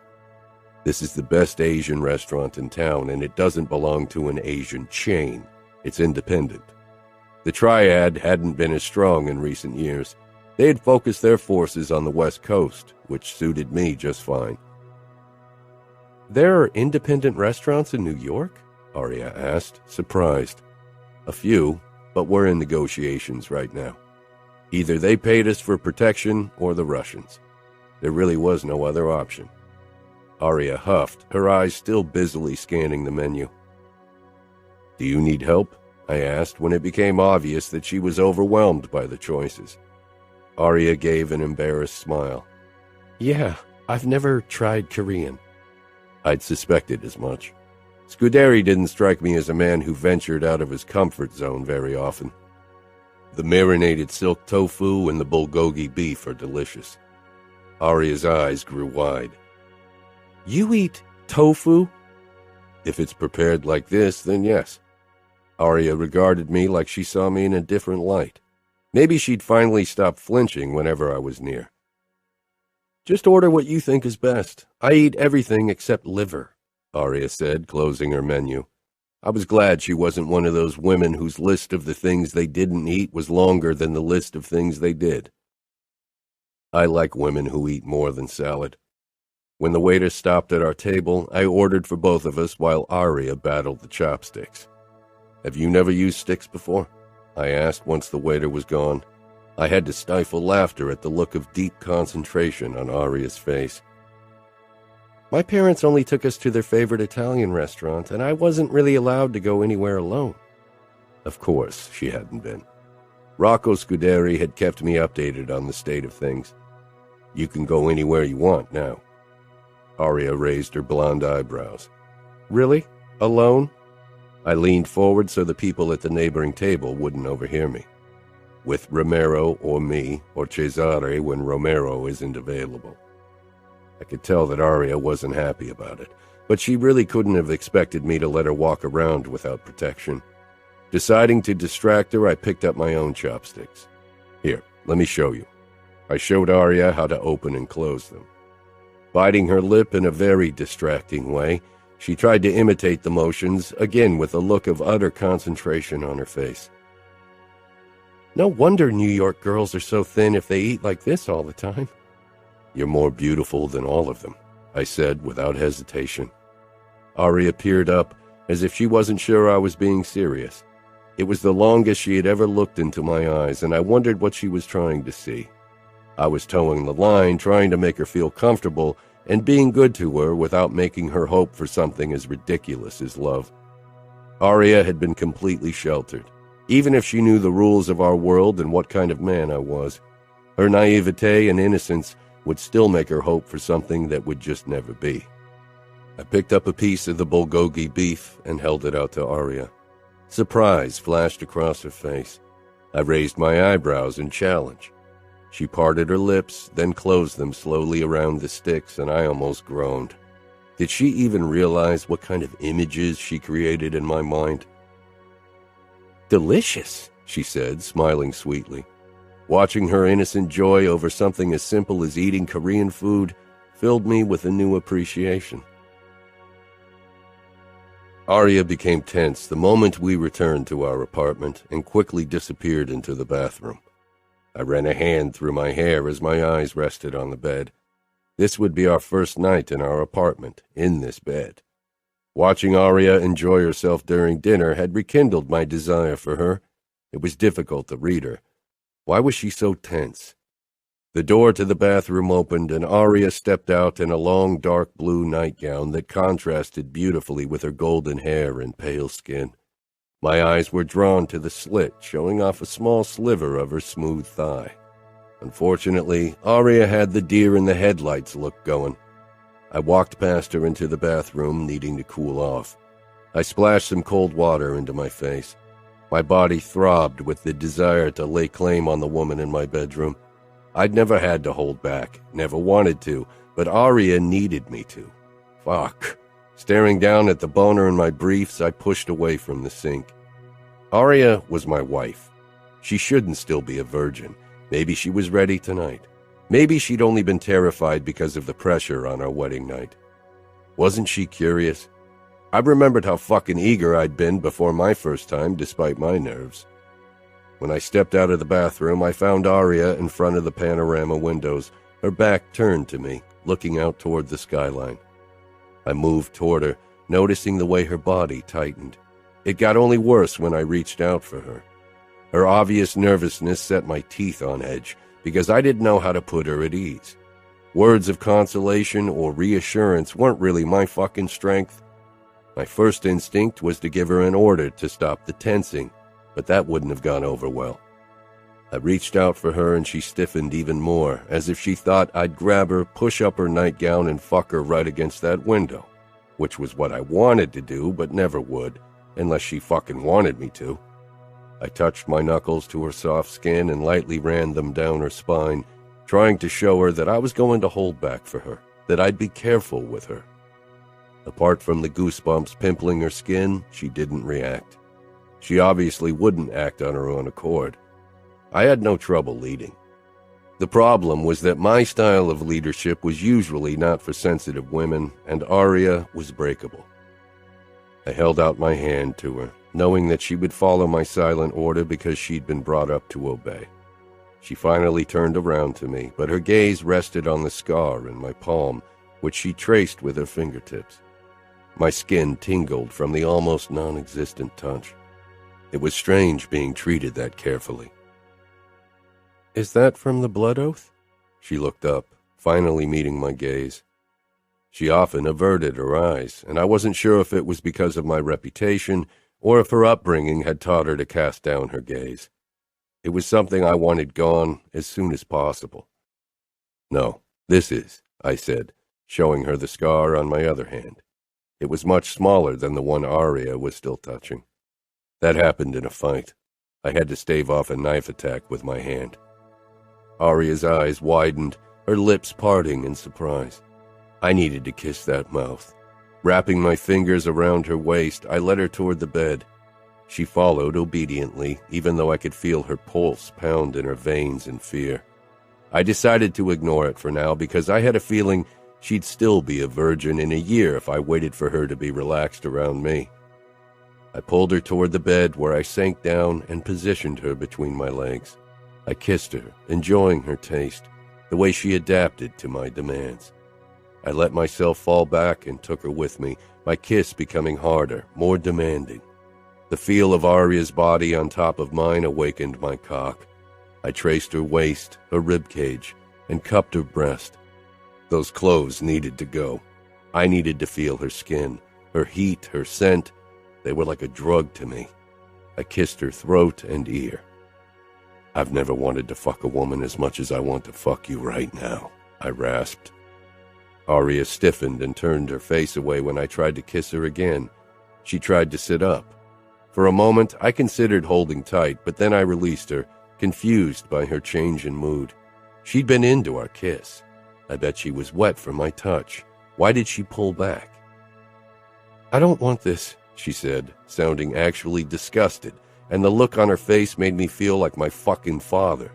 "This is the best Asian restaurant in town, and it doesn't belong to an Asian chain. It's independent." The Triad hadn't been as strong in recent years. They had focused their forces on the West Coast, which suited me just fine. "There are independent restaurants in New York?" Aria asked, surprised. "A few, but we're in negotiations right now. Either they paid us for protection or the Russians. There really was no other option." Aria huffed, her eyes still busily scanning the menu. "Do you need help?" I asked when it became obvious that she was overwhelmed by the choices. Aria gave an embarrassed smile. "Yeah, I've never tried Korean." I'd suspected as much. Scuderi didn't strike me as a man who ventured out of his comfort zone very often. The marinated silk tofu and the bulgogi beef are delicious. Aria's eyes grew wide. "You eat tofu?" "If it's prepared like this, then yes." Aria regarded me like she saw me in a different light. Maybe she'd finally stop flinching whenever I was near. "Just order what you think is best. I eat everything except liver," Aria said, closing her menu. I was glad she wasn't one of those women whose list of the things they didn't eat was longer than the list of things they did. I like women who eat more than salad. When the waiter stopped at our table, I ordered for both of us while Aria battled the chopsticks. "Have you never used sticks before?" I asked once the waiter was gone. I had to stifle laughter at the look of deep concentration on Aria's face. "My parents only took us to their favorite Italian restaurant, and I wasn't really allowed to go anywhere alone." Of course, she hadn't been. Rocco Scuderi had kept me updated on the state of things. "You can go anywhere you want now." Aria raised her blonde eyebrows. Really? Alone? I leaned forward so the people at the neighboring table wouldn't overhear me. With Romero or me or Cesare when Romero isn't available. I could tell that Aria wasn't happy about it, but she really couldn't have expected me to let her walk around without protection. Deciding to distract her, I picked up my own chopsticks. Here, let me show you. I showed Aria how to open and close them. Biting her lip in a very distracting way, she tried to imitate the motions, again with a look of utter concentration on her face. No wonder New York girls are so thin if they eat like this all the time. You're more beautiful than all of them, I said without hesitation. Aria peered up, as if she wasn't sure I was being serious. It was the longest she had ever looked into my eyes, and I wondered what she was trying to see. I was towing the line, trying to make her feel comfortable, and being good to her without making her hope for something as ridiculous as love. Aria had been completely sheltered, even if she knew the rules of our world and what kind of man I was. Her naivete and innocence would still make her hope for something that would just never be. I picked up a piece of the bulgogi beef and held it out to Aria. Surprise flashed across her face. I raised my eyebrows in challenge. She parted her lips, then closed them slowly around the sticks, and I almost groaned. Did she even realize what kind of images she created in my mind? Delicious, she said, smiling sweetly. Watching her innocent joy over something as simple as eating Korean food filled me with a new appreciation. Aria became tense the moment we returned to our apartment and quickly disappeared into the bathroom. I ran a hand through my hair as my eyes rested on the bed. This would be our first night in our apartment, in this bed. Watching Aria enjoy herself during dinner had rekindled my desire for her. It was difficult to read her. Why was she so tense? The door to the bathroom opened, and Aria stepped out in a long dark blue nightgown that contrasted beautifully with her golden hair and pale skin. My eyes were drawn to the slit, showing off a small sliver of her smooth thigh. Unfortunately, Aria had the deer in the headlights look going. I walked past her into the bathroom, needing to cool off. I splashed some cold water into my face. My body throbbed with the desire to lay claim on the woman in my bedroom. I'd never had to hold back, never wanted to, but Aria needed me to. Fuck. Staring down at the boner in my briefs, I pushed away from the sink. Aria was my wife. She shouldn't still be a virgin. Maybe she was ready tonight. Maybe she'd only been terrified because of the pressure on our wedding night. Wasn't she curious? I remembered how fucking eager I'd been before my first time, despite my nerves. When I stepped out of the bathroom, I found Aria in front of the panorama windows, her back turned to me, looking out toward the skyline. I moved toward her, noticing the way her body tightened. It got only worse when I reached out for her. Her obvious nervousness set my teeth on edge, because I didn't know how to put her at ease. Words of consolation or reassurance weren't really my fucking strength. My first instinct was to give her an order to stop the tensing, but that wouldn't have gone over well. I reached out for her and she stiffened even more, as if she thought I'd grab her, push up her nightgown, and fuck her right against that window, which was what I wanted to do but never would, unless she fucking wanted me to. I touched my knuckles to her soft skin and lightly ran them down her spine, trying to show her that I was going to hold back for her, that I'd be careful with her. Apart from the goosebumps pimpling her skin, she didn't react. She obviously wouldn't act on her own accord. I had no trouble leading. The problem was that my style of leadership was usually not for sensitive women, and Aria was breakable. I held out my hand to her, knowing that she would follow my silent order because she'd been brought up to obey. She finally turned around to me, but her gaze rested on the scar in my palm, which she traced with her fingertips. My skin tingled from the almost non-existent touch. It was strange being treated that carefully. "Is that from the blood oath?" She looked up, finally meeting my gaze. She often averted her eyes, and I wasn't sure if it was because of my reputation or if her upbringing had taught her to cast down her gaze. It was something I wanted gone as soon as possible. "No, this is," I said, showing her the scar on my other hand. It was much smaller than the one Aria was still touching. That happened in a fight. I had to stave off a knife attack with my hand. Aria's eyes widened, her lips parting in surprise. I needed to kiss that mouth. Wrapping my fingers around her waist, I led her toward the bed. She followed obediently, even though I could feel her pulse pound in her veins in fear. I decided to ignore it for now because I had a feeling she'd still be a virgin in a year if I waited for her to be relaxed around me. I pulled her toward the bed where I sank down and positioned her between my legs. I kissed her, enjoying her taste, the way she adapted to my demands. I let myself fall back and took her with me, my kiss becoming harder, more demanding. The feel of Aria's body on top of mine awakened my cock. I traced her waist, her ribcage, and cupped her breast. Those clothes needed to go. I needed to feel her skin, her heat, her scent. They were like a drug to me. I kissed her throat and ear. I've never wanted to fuck a woman as much as I want to fuck you right now, I rasped. Aria stiffened and turned her face away when I tried to kiss her again. She tried to sit up. For a moment, I considered holding tight, but then I released her, confused by her change in mood. She'd been into our kiss. I bet she was wet from my touch. Why did she pull back? I don't want this, she said, sounding actually disgusted, and the look on her face made me feel like my fucking father.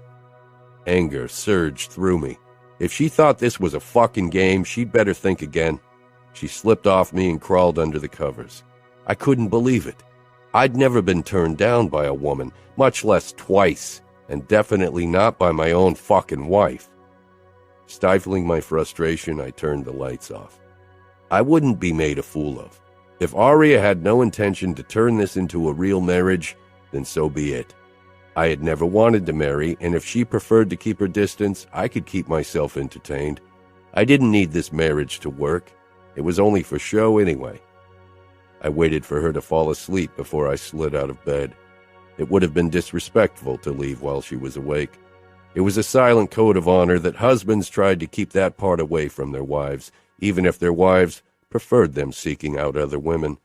Anger surged through me. If she thought this was a fucking game, she'd better think again. She slipped off me and crawled under the covers. I couldn't believe it. I'd never been turned down by a woman, much less twice, and definitely not by my own fucking wife. Stifling my frustration, I turned the lights off. I wouldn't be made a fool of. If Aria had no intention to turn this into a real marriage, then so be it. I had never wanted to marry, and if she preferred to keep her distance, I could keep myself entertained. I didn't need this marriage to work. It was only for show anyway. I waited for her to fall asleep before I slid out of bed. It would have been disrespectful to leave while she was awake. It was a silent code of honor that husbands tried to keep that part away from their wives, even if their wives preferred them seeking out other women.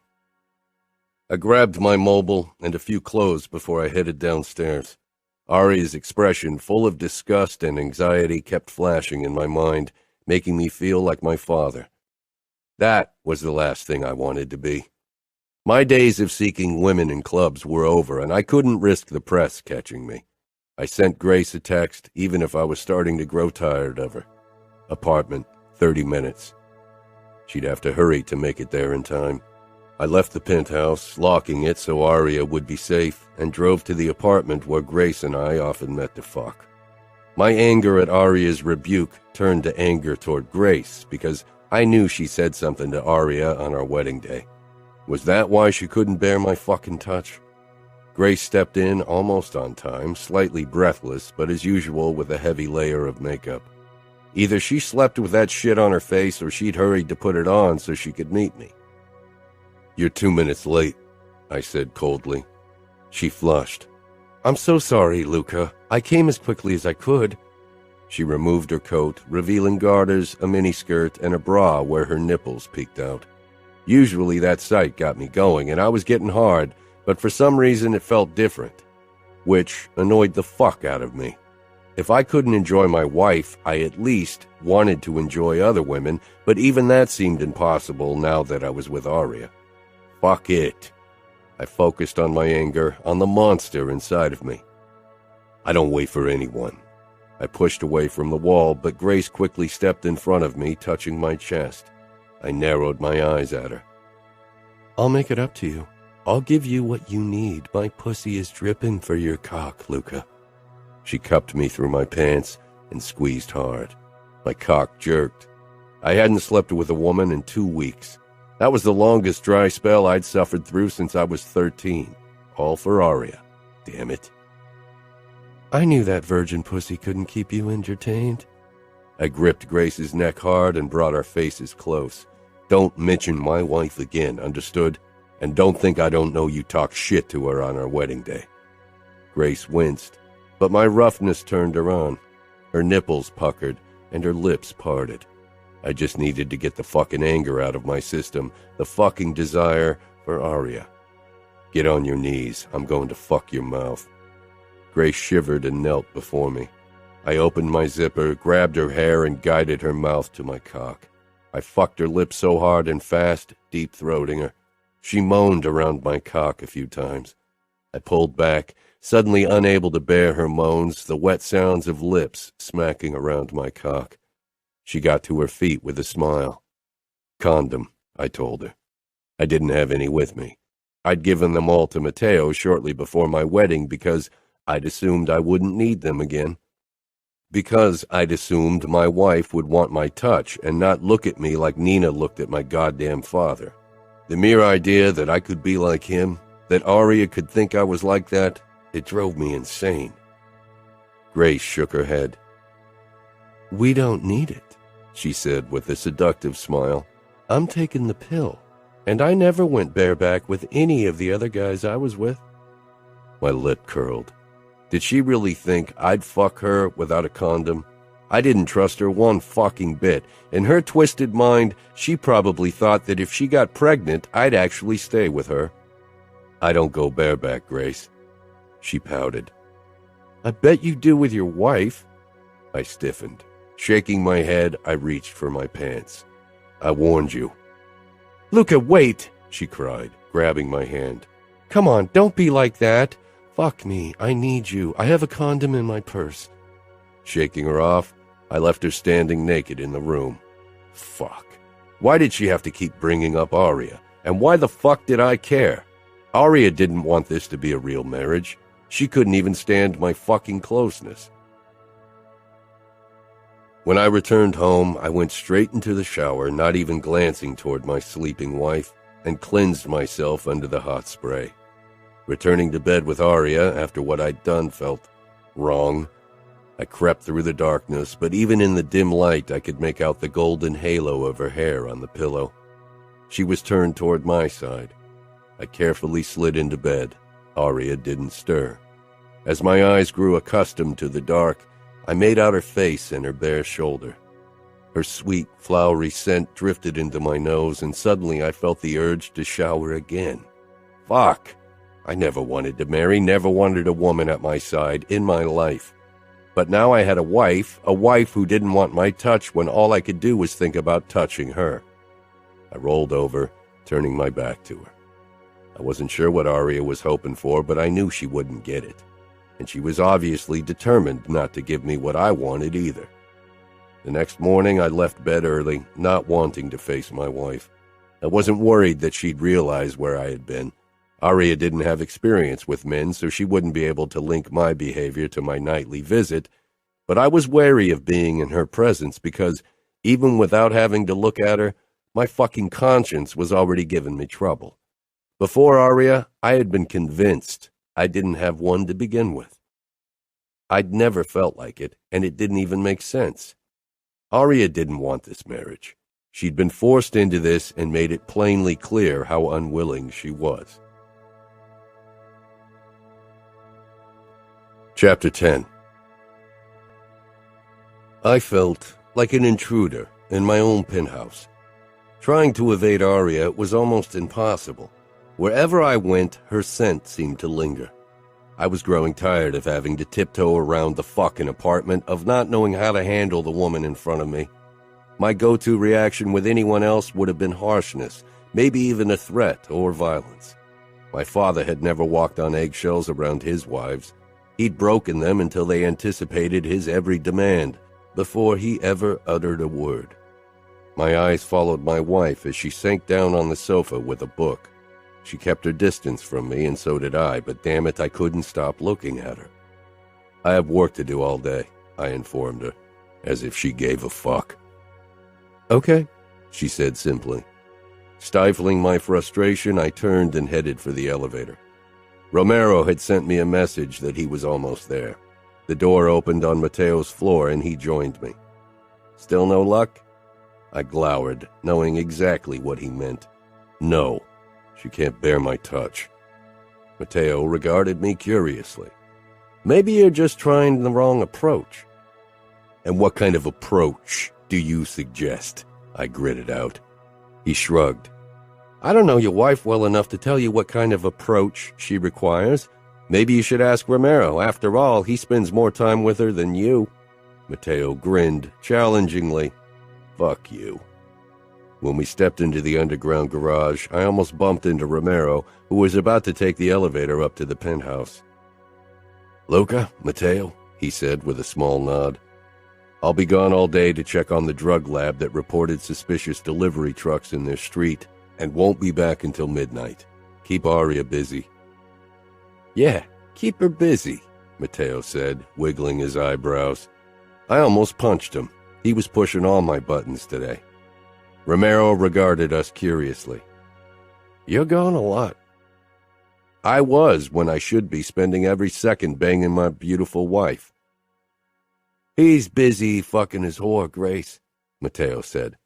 I grabbed my mobile and a few clothes before I headed downstairs. Aria's expression, full of disgust and anxiety, kept flashing in my mind, making me feel like my father. That was the last thing I wanted to be. My days of seeking women in clubs were over, and I couldn't risk the press catching me. I sent Grace a text, even if I was starting to grow tired of her. Apartment, 30 minutes. She'd have to hurry to make it there in time. I left the penthouse, locking it so Aria would be safe, and drove to the apartment where Grace and I often met to fuck. My anger at Aria's rebuke turned to anger toward Grace, because I knew she said something to Aria on our wedding day. Was that why she couldn't bear my fucking touch? Grace stepped in almost on time, slightly breathless, but as usual with a heavy layer of makeup. Either she slept with that shit on her face or she'd hurried to put it on so she could meet me. "You're 2 minutes late," I said coldly. She flushed. "I'm so sorry, Luca. I came as quickly as I could." She removed her coat, revealing garters, a miniskirt, and a bra where her nipples peeked out. Usually that sight got me going, and I was getting hard, but for some reason it felt different, which annoyed the fuck out of me. If I couldn't enjoy my wife, I at least wanted to enjoy other women, but even that seemed impossible now that I was with Aria. Fuck it. I focused on my anger, on the monster inside of me. I don't wait for anyone. I pushed away from the wall, but Grace quickly stepped in front of me, touching my chest. I narrowed my eyes at her. "I'll make it up to you. I'll give you what you need. My pussy is dripping for your cock, Luca." She cupped me through my pants and squeezed hard. My cock jerked. I hadn't slept with a woman in 2 weeks. That was the longest dry spell I'd suffered through since I was 13. All for Aria. Damn it. "I knew that virgin pussy couldn't keep you entertained." I gripped Grace's neck hard and brought our faces close. "Don't mention my wife again, understood? And don't think I don't know you talked shit to her on our wedding day." Grace winced, but my roughness turned her on. Her nipples puckered and her lips parted. I just needed to get the fucking anger out of my system, the fucking desire for Aria. Get on your knees. I'm going to fuck your mouth. Grace shivered and knelt before me. I opened my zipper, grabbed her hair, and guided her mouth to my cock. I fucked her lips so hard and fast, deep-throating her. She moaned around my cock a few times. I pulled back, suddenly unable to bear her moans, the wet sounds of lips smacking around my cock. She got to her feet with a smile. Condom, I told her. I didn't have any with me. I'd given them all to Matteo shortly before my wedding because I'd assumed I wouldn't need them again. Because I'd assumed my wife would want my touch and not look at me like Nina looked at my goddamn father. The mere idea that I could be like him, that Aria could think I was like that, it drove me insane. Grace shook her head. "We don't need it," she said with a seductive smile. "I'm taking the pill, and I never went bareback with any of the other guys I was with." My lip curled. Did she really think I'd fuck her without a condom? I didn't trust her one fucking bit. In her twisted mind, she probably thought that if she got pregnant, I'd actually stay with her. "I don't go bareback, Grace." She pouted. "I bet you do with your wife." I stiffened. Shaking my head, I reached for my pants. "I warned you." "Luca, wait," she cried, grabbing my hand. "Come on, don't be like that. Fuck me, I need you. I have a condom in my purse." Shaking her off, I left her standing naked in the room. Fuck. Why did she have to keep bringing up Aria? And why the fuck did I care? Aria didn't want this to be a real marriage. She couldn't even stand my fucking closeness. When I returned home, I went straight into the shower, not even glancing toward my sleeping wife, and cleansed myself under the hot spray. Returning to bed with Aria after what I'd done felt wrong. I crept through the darkness, but even in the dim light I could make out the golden halo of her hair on the pillow. She was turned toward my side. I carefully slid into bed. Aria didn't stir. As my eyes grew accustomed to the dark, I made out her face and her bare shoulder. Her sweet, flowery scent drifted into my nose, and suddenly I felt the urge to shower again. Fuck! I never wanted to marry, never wanted a woman at my side in my life. But now I had a wife who didn't want my touch when all I could do was think about touching her. I rolled over, turning my back to her. I wasn't sure what Aria was hoping for, but I knew she wouldn't get it. And she was obviously determined not to give me what I wanted either. The next morning I left bed early, not wanting to face my wife. I wasn't worried that she'd realize where I had been. Aria didn't have experience with men, so she wouldn't be able to link my behavior to my nightly visit, but I was wary of being in her presence because, even without having to look at her, my fucking conscience was already giving me trouble. Before Aria, I had been convinced I didn't have one to begin with. I'd never felt like it, and it didn't even make sense. Aria didn't want this marriage. She'd been forced into this and made it plainly clear how unwilling she was. Chapter 10. I felt like an intruder in my own penthouse. Trying to evade Aria was almost impossible. Wherever I went, her scent seemed to linger. I was growing tired of having to tiptoe around the fucking apartment, of not knowing how to handle the woman in front of me. My go-to reaction with anyone else would have been harshness, maybe even a threat or violence. My father had never walked on eggshells around his wives. He'd broken them until they anticipated his every demand, before he ever uttered a word. My eyes followed my wife as she sank down on the sofa with a book. She kept her distance from me, and so did I, but damn it, I couldn't stop looking at her. "I have work to do all day," I informed her, as if she gave a fuck. "Okay," she said simply. Stifling my frustration, I turned and headed for the elevator. Romero had sent me a message that he was almost there. The door opened on Matteo's floor, and he joined me. "Still no luck?" I glowered, knowing exactly what he meant. "No, she can't bear my touch." Matteo regarded me curiously. "Maybe you're just trying the wrong approach." "And what kind of approach do you suggest?" I gritted out. He shrugged. I don't know your wife well enough to tell you what kind of approach she requires. Maybe you should ask Romero. After all, he spends more time with her than you. Mateo grinned, challengingly. Fuck you. When we stepped into the underground garage, I almost bumped into Romero, who was about to take the elevator up to the penthouse. Luca, Mateo, he said with a small nod. I'll be gone all day to check on the drug lab that reported suspicious delivery trucks in their street, and won't be back until midnight. Keep Aria busy. Yeah, keep her busy, Mateo said, wiggling his eyebrows. I almost punched him. He was pushing all my buttons today. Romero regarded us curiously. You're gone a lot. I was when I should be spending every second banging my beautiful wife. He's busy fucking his whore, Grace, Mateo said.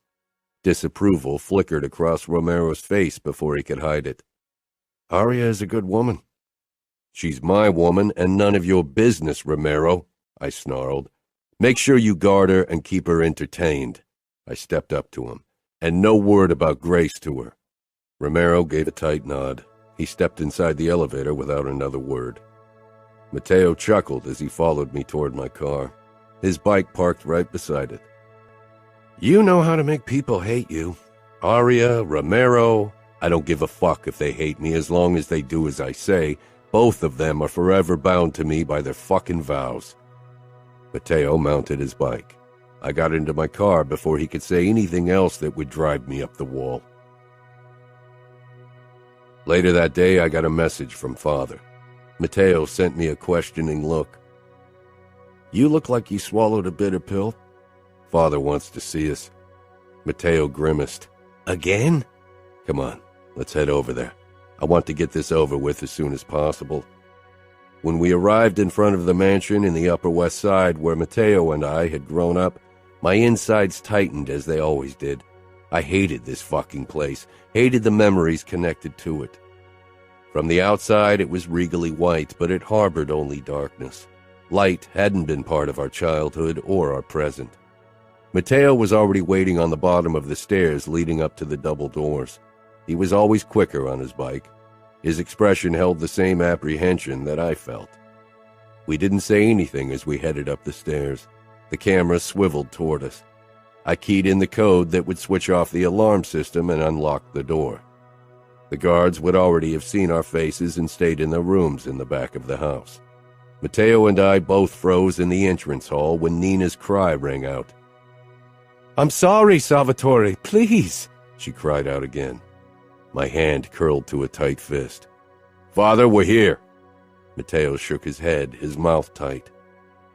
Disapproval flickered across Romero's face before he could hide it. Aria is a good woman. She's my woman and none of your business, Romero, I snarled. Make sure you guard her and keep her entertained. I stepped up to him. And no word about Grace to her. Romero gave a tight nod. He stepped inside the elevator without another word. Mateo chuckled as he followed me toward my car. His bike parked right beside it. You know how to make people hate you. Aria, Romero, I don't give a fuck if they hate me as long as they do as I say. Both of them are forever bound to me by their fucking vows. Mateo mounted his bike. I got into my car before he could say anything else that would drive me up the wall. Later that day, I got a message from Father. Mateo sent me a questioning look. You look like you swallowed a bitter pill. Father wants to see us. Mateo grimaced. Again? Come on, let's head over there. I want to get this over with as soon as possible. When we arrived in front of the mansion in the Upper West Side where Mateo and I had grown up, my insides tightened as they always did. I hated this fucking place, hated the memories connected to it. From the outside, it was regally white, but it harbored only darkness. Light hadn't been part of our childhood or our present. Mateo was already waiting on the bottom of the stairs leading up to the double doors. He was always quicker on his bike. His expression held the same apprehension that I felt. We didn't say anything as we headed up the stairs. The camera swiveled toward us. I keyed in the code that would switch off the alarm system and unlock the door. The guards would already have seen our faces and stayed in their rooms in the back of the house. Mateo and I both froze in the entrance hall when Nina's cry rang out. I'm sorry, Salvatore, please, she cried out again. My hand curled to a tight fist. Father, we're here. Mateo shook his head, his mouth tight.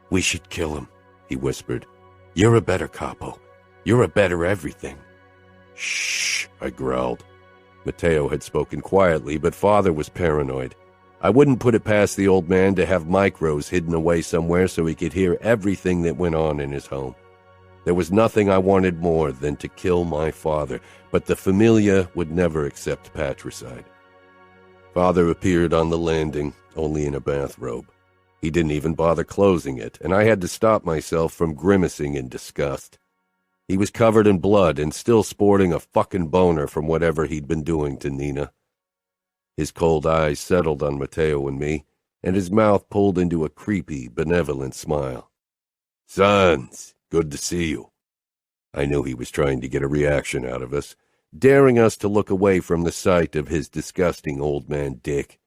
We should kill him, he whispered. You're a better Capo. You're a better everything. Shh, I growled. Mateo had spoken quietly, but Father was paranoid. I wouldn't put it past the old man to have micros hidden away somewhere so he could hear everything that went on in his home. There was nothing I wanted more than to kill my father, but the Familia would never accept patricide. Father appeared on the landing, only in a bathrobe. He didn't even bother closing it, and I had to stop myself from grimacing in disgust. He was covered in blood and still sporting a fucking boner from whatever he'd been doing to Nina. His cold eyes settled on Mateo and me, and his mouth pulled into a creepy, benevolent smile. Sons, good to see you. I knew he was trying to get a reaction out of us, daring us to look away from the sight of his disgusting old man dick.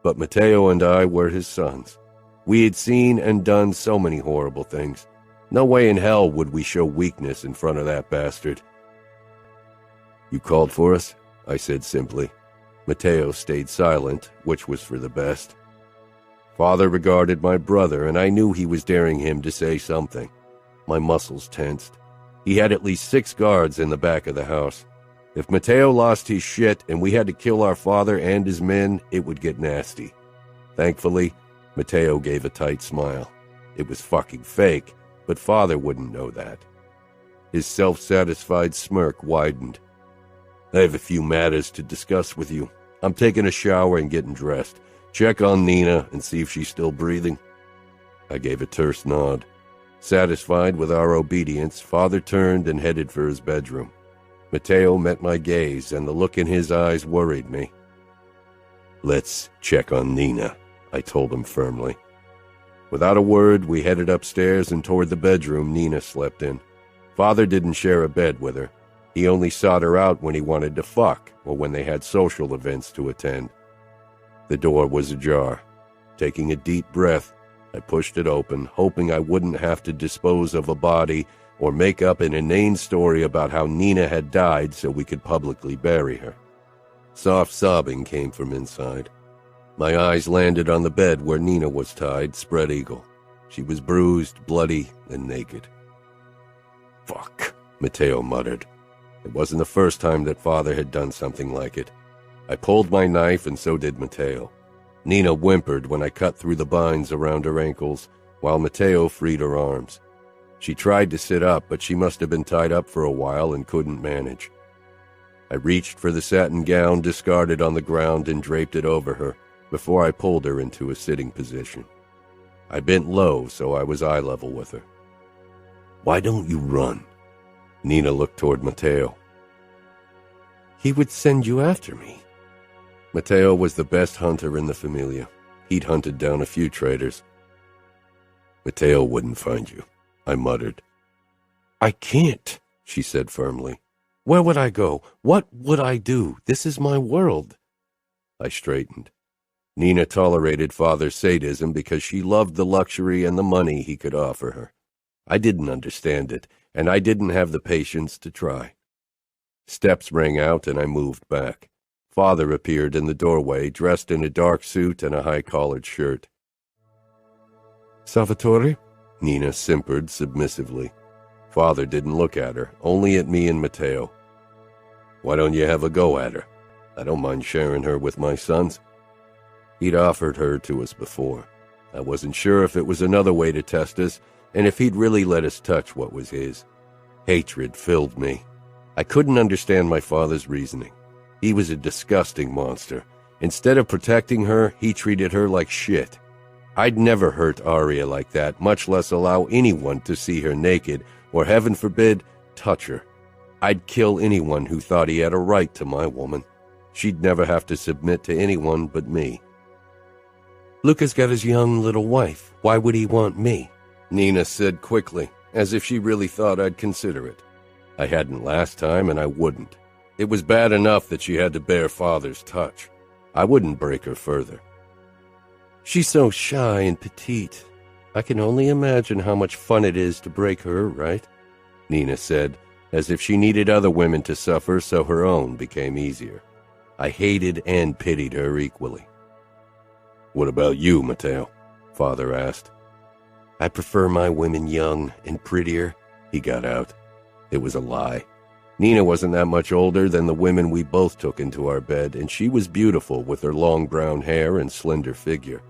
But Mateo and I were his sons. We had seen and done so many horrible things. No way in hell would we show weakness in front of that bastard. You called for us? I said simply. Mateo stayed silent, which was for the best. Father regarded my brother, and I knew he was daring him to say something. My muscles tensed. He had at least 6 guards in the back of the house. If Mateo lost his shit and we had to kill our father and his men, it would get nasty. Thankfully, Mateo gave a tight smile. It was fucking fake, but Father wouldn't know that. His self-satisfied smirk widened. I have a few matters to discuss with you. I'm taking a shower and getting dressed. Check on Nina and see if she's still breathing. I gave a terse nod. Satisfied with our obedience, Father turned and headed for his bedroom. Matteo met my gaze, and the look in his eyes worried me. "Let's check on Nina," I told him firmly. Without a word, we headed upstairs and toward the bedroom Nina slept in. Father didn't share a bed with her. He only sought her out when he wanted to fuck or when they had social events to attend. The door was ajar. Taking a deep breath, I pushed it open, hoping I wouldn't have to dispose of a body or make up an inane story about how Nina had died so we could publicly bury her. Soft sobbing came from inside. My eyes landed on the bed where Nina was tied, spread eagle. She was bruised, bloody, and naked. "Fuck," Matteo muttered. It wasn't the first time that Father had done something like it. I pulled my knife, and so did Matteo. Nina whimpered when I cut through the binds around her ankles, while Matteo freed her arms. She tried to sit up, but she must have been tied up for a while and couldn't manage. I reached for the satin gown discarded on the ground and draped it over her before I pulled her into a sitting position. I bent low so I was eye level with her. "Why don't you run?" Nina looked toward Matteo. "He would send you after me." Matteo was the best hunter in the Familia. He'd hunted down a few traitors. "Matteo wouldn't find you," I muttered. "I can't," she said firmly. "Where would I go? What would I do? This is my world." I straightened. Nina tolerated Father's sadism because she loved the luxury and the money he could offer her. I didn't understand it, and I didn't have the patience to try. Steps rang out, and I moved back. Father appeared in the doorway, dressed in a dark suit and a high-collared shirt. "Salvatore?" Nina simpered submissively. Father didn't look at her, only at me and Matteo. "Why don't you have a go at her? I don't mind sharing her with my sons." He'd offered her to us before. I wasn't sure if it was another way to test us, and if he'd really let us touch what was his. Hatred filled me. I couldn't understand my father's reasoning. He was a disgusting monster. Instead of protecting her, he treated her like shit. I'd never hurt Aria like that, much less allow anyone to see her naked, or heaven forbid, touch her. I'd kill anyone who thought he had a right to my woman. She'd never have to submit to anyone but me. "Luca's got his young little wife. Why would he want me?" Nina said quickly, as if she really thought I'd consider it. I hadn't last time, and I wouldn't. It was bad enough that she had to bear Father's touch. I wouldn't break her further. "She's so shy and petite. I can only imagine how much fun it is to break her, right?" Nina said, as if she needed other women to suffer so her own became easier. I hated and pitied her equally. "What about you, Matteo?" Father asked. "I prefer my women young and prettier," he got out. It was a lie. Nina wasn't that much older than the women we both took into our bed, and she was beautiful with her long brown hair and slender figure.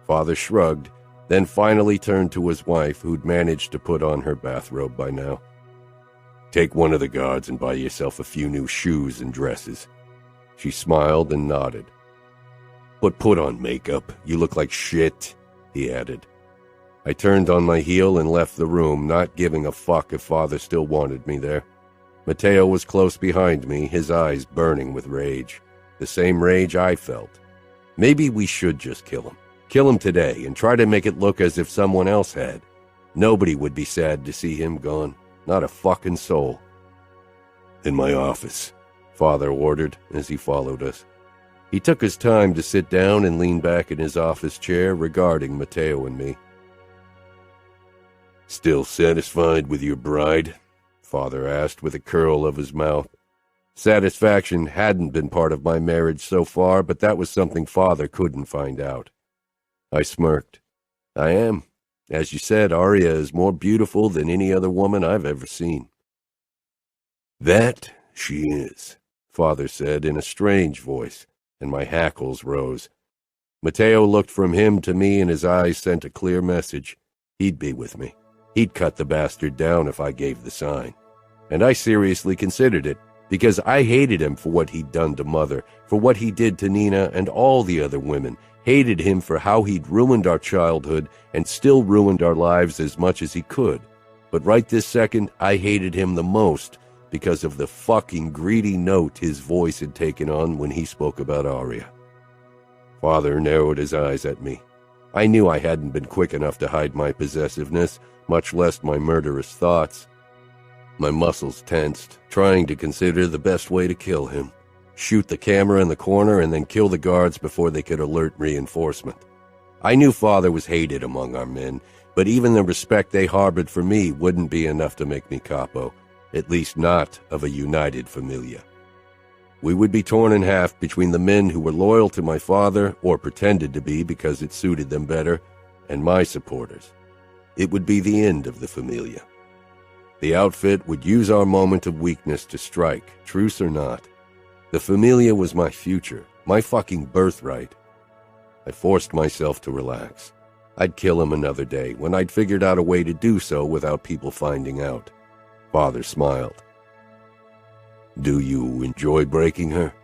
Father shrugged, then finally turned to his wife, who'd managed to put on her bathrobe by now. "Take one of the guards and buy yourself a few new shoes and dresses." She smiled and nodded. "But put on makeup. You look like shit," he added. I turned on my heel and left the room, not giving a fuck if Father still wanted me there. Matteo was close behind me, his eyes burning with rage. The same rage I felt. Maybe we should just kill him. Kill him today and try to make it look as if someone else had. Nobody would be sad to see him gone. Not a fucking soul. "In my office," Father ordered as he followed us. He took his time to sit down and lean back in his office chair, regarding Matteo and me. "Still satisfied with your bride?" Father asked with a curl of his mouth. Satisfaction hadn't been part of my marriage so far, but that was something Father couldn't find out. I smirked. "I am. As you said, Aria is more beautiful than any other woman I've ever seen." "That she is," Father said in a strange voice, and my hackles rose. Matteo looked from him to me, and his eyes sent a clear message. He'd be with me. He'd cut the bastard down if I gave the sign. And I seriously considered it, because I hated him for what he'd done to Mother, for what he did to Nina and all the other women, hated him for how he'd ruined our childhood and still ruined our lives as much as he could. But right this second, I hated him the most because of the fucking greedy note his voice had taken on when he spoke about Aria. Father narrowed his eyes at me. I knew I hadn't been quick enough to hide my possessiveness, much less my murderous thoughts. My muscles tensed, trying to consider the best way to kill him. Shoot the camera in the corner and then kill the guards before they could alert reinforcement. I knew Father was hated among our men, but even the respect they harbored for me wouldn't be enough to make me Capo, at least not of a united familia. We would be torn in half between the men who were loyal to my father, or pretended to be because it suited them better, and my supporters. It would be the end of the familia. The outfit would use our moment of weakness to strike, truce or not. The familia was my future, my fucking birthright. I forced myself to relax. I'd kill him another day, when I'd figured out a way to do so without people finding out. Father smiled. Do you enjoy breaking her?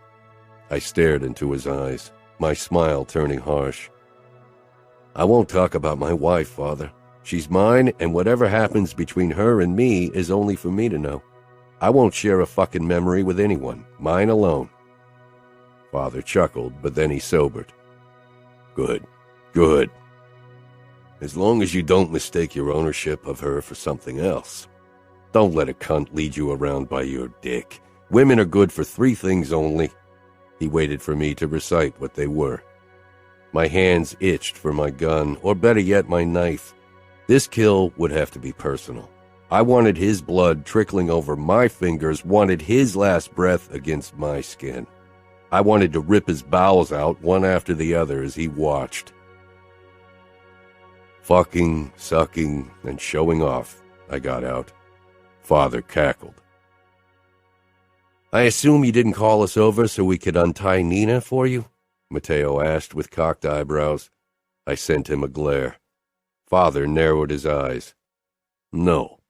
I stared into his eyes, my smile turning harsh. I won't talk about my wife, Father. She's mine, and whatever happens between her and me is only for me to know. I won't share a fucking memory with anyone, mine alone. Father chuckled, but then he sobered. Good, good. As long as you don't mistake your ownership of her for something else. Don't let a cunt lead you around by your dick. Women are good for 3 things only. He waited for me to recite what they were. My hands itched for my gun, or better yet, my knife. This kill would have to be personal. I wanted his blood trickling over my fingers, wanted his last breath against my skin. I wanted to rip his bowels out one after the other as he watched. Fucking, sucking, and showing off, I got out. Father cackled. I assume you didn't call us over so we could untie Nina for you? Matteo asked with cocked eyebrows. I sent him a glare. Father narrowed his eyes. No.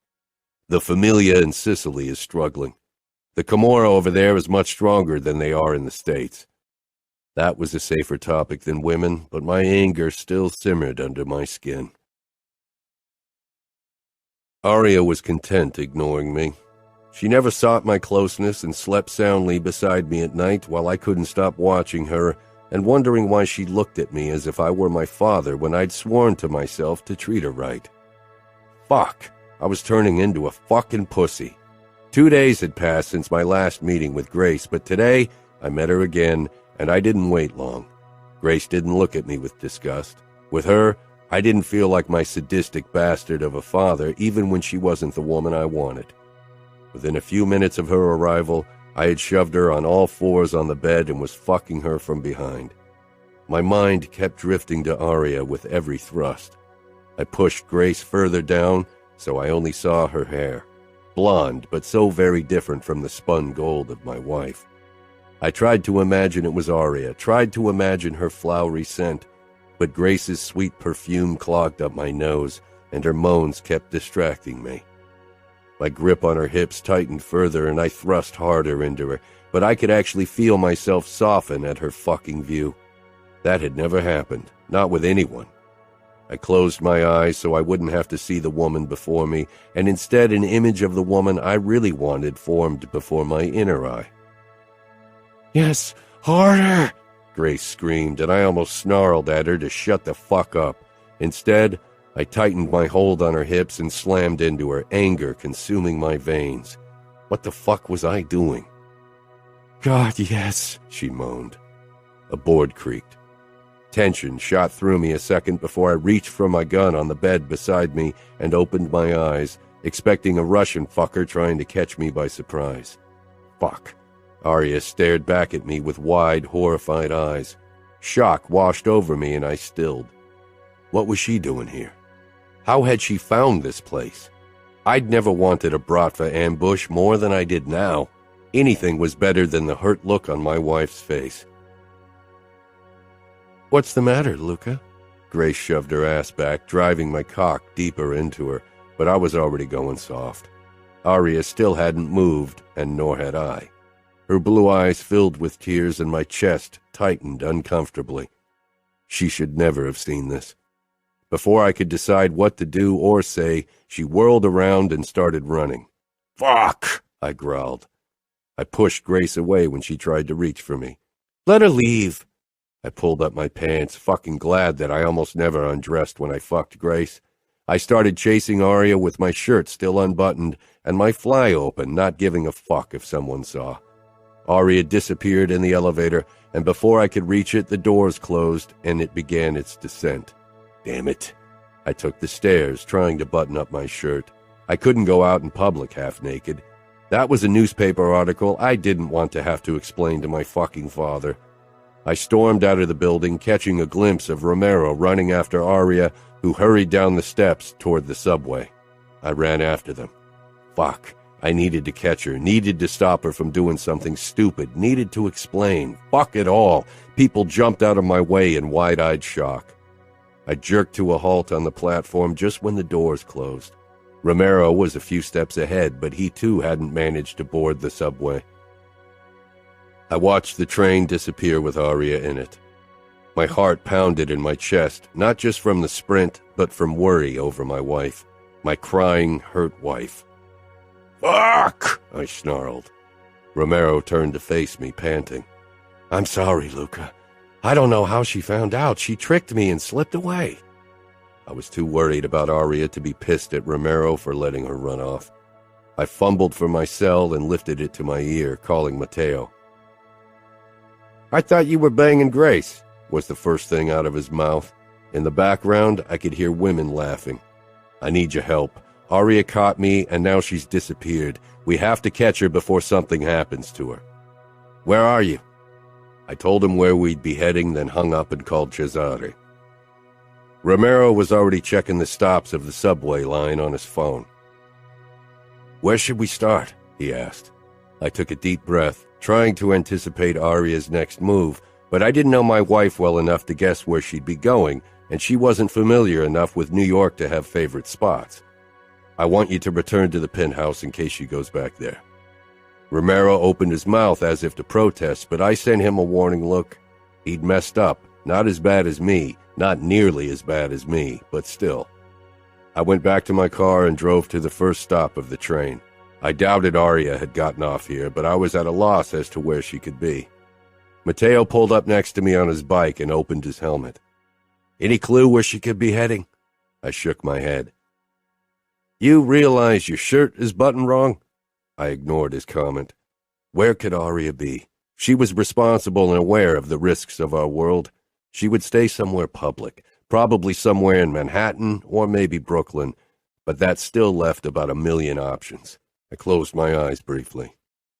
The familia in Sicily is struggling. The Camorra over there is much stronger than they are in the States. That was a safer topic than women, but my anger still simmered under my skin. Aria was content ignoring me. She never sought my closeness and slept soundly beside me at night while I couldn't stop watching her and wondering why she looked at me as if I were my father when I'd sworn to myself to treat her right. Fuck, I was turning into a fucking pussy. 2 days had passed since my last meeting with Grace, but today I met her again, and I didn't wait long. Grace didn't look at me with disgust. With her, I didn't feel like my sadistic bastard of a father, even when she wasn't the woman I wanted. Within a few minutes of her arrival, I had shoved her on all fours on the bed and was fucking her from behind. My mind kept drifting to Aria with every thrust. I pushed Grace further down, so I only saw her hair. Blonde, but so very different from the spun gold of my wife. I tried to imagine it was Aria, tried to imagine her flowery scent, but Grace's sweet perfume clogged up my nose, and her moans kept distracting me. My grip on her hips tightened further, and I thrust harder into her, but I could actually feel myself soften at her fucking view. That had never happened, not with anyone. I closed my eyes so I wouldn't have to see the woman before me, and instead an image of the woman I really wanted formed before my inner eye. Yes, harder! Grace screamed, and I almost snarled at her to shut the fuck up. Instead, I tightened my hold on her hips and slammed into her, anger consuming my veins. What the fuck was I doing? God, yes, she moaned. A board creaked. Tension shot through me a second before I reached for my gun on the bed beside me and opened my eyes, expecting a Russian fucker trying to catch me by surprise. Fuck. Aria stared back at me with wide, horrified eyes. Shock washed over me and I stilled. What was she doing here? How had she found this place? I'd never wanted a Bratva ambush more than I did now. Anything was better than the hurt look on my wife's face. What's the matter, Luca? Grace shoved her ass back, driving my cock deeper into her, but I was already going soft. Aria still hadn't moved, and nor had I. Her blue eyes filled with tears and my chest tightened uncomfortably. She should never have seen this. Before I could decide what to do or say, she whirled around and started running. "Fuck!" I growled. I pushed Grace away when she tried to reach for me. "Let her leave." I pulled up my pants, fucking glad that I almost never undressed when I fucked Grace. I started chasing Aria with my shirt still unbuttoned and my fly open, not giving a fuck if someone saw. Aria disappeared in the elevator, and before I could reach it, the doors closed and it began its descent. Damn it. I took the stairs, trying to button up my shirt. I couldn't go out in public half naked. That was a newspaper article I didn't want to have to explain to my fucking father. I stormed out of the building, catching a glimpse of Romero running after Aria, who hurried down the steps toward the subway. I ran after them. Fuck. I needed to catch her, needed to stop her from doing something stupid, needed to explain. Fuck it all. People jumped out of my way in wide-eyed shock. I jerked to a halt on the platform just when the doors closed. Romero was a few steps ahead, but he too hadn't managed to board the subway. I watched the train disappear with Aria in it. My heart pounded in my chest, not just from the sprint, but from worry over my wife, my crying, hurt wife. "Fuck!" I snarled. Romero turned to face me, panting. "I'm sorry, Luca. I don't know how she found out. She tricked me and slipped away." I was too worried about Aria to be pissed at Romero for letting her run off. I fumbled for my cell and lifted it to my ear, calling Matteo. "I thought you were banging Grace," was the first thing out of his mouth. In the background, I could hear women laughing. "I need your help. Aria caught me, and now she's disappeared. We have to catch her before something happens to her." "Where are you?" I told him where we'd be heading, then hung up and called Cesare. Romero was already checking the stops of the subway line on his phone. "Where should we start?" he asked. I took a deep breath, trying to anticipate Aria's next move, but I didn't know my wife well enough to guess where she'd be going, and she wasn't familiar enough with New York to have favorite spots. "I want you to return to the penthouse in case she goes back there." Romero opened his mouth as if to protest, but I sent him a warning look. He'd messed up, not as bad as me, not nearly as bad as me, but still. I went back to my car and drove to the first stop of the train. I doubted Aria had gotten off here, but I was at a loss as to where she could be. Matteo pulled up next to me on his bike and opened his helmet. "Any clue where she could be heading?" I shook my head. "You realize your shirt is buttoned wrong?" I ignored his comment. Where could Aria be? She was responsible and aware of the risks of our world. She would stay somewhere public, probably somewhere in Manhattan or maybe Brooklyn, but that still left about 1,000,000 options. I closed my eyes briefly.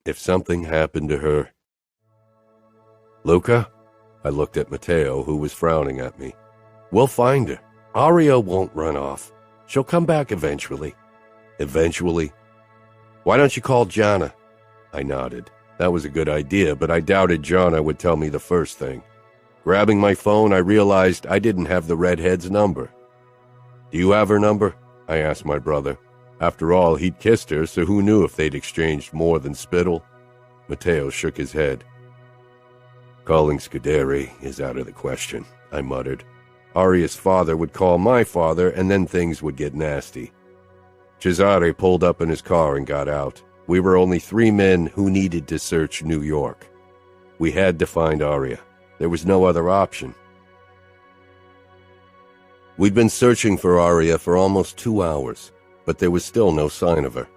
If something happened to her... "Luca?" I looked at Matteo, who was frowning at me. "We'll find her. Aria won't run off. She'll come back eventually." "Eventually?" "Why don't you call Gianna?" I nodded. That was a good idea, but I doubted Gianna would tell me the first thing. Grabbing my phone, I realized I didn't have the redhead's number. "Do you have her number?" I asked my brother. After all, he'd kissed her, so who knew if they'd exchanged more than spittle? Matteo shook his head. "Calling Scuderi is out of the question," I muttered. Aria's father would call my father, and then things would get nasty. Cesare pulled up in his car and got out. We were only 3 men who needed to search New York. We had to find Aria. There was no other option. We'd been searching for Aria for almost 2 hours, but there was still no sign of her.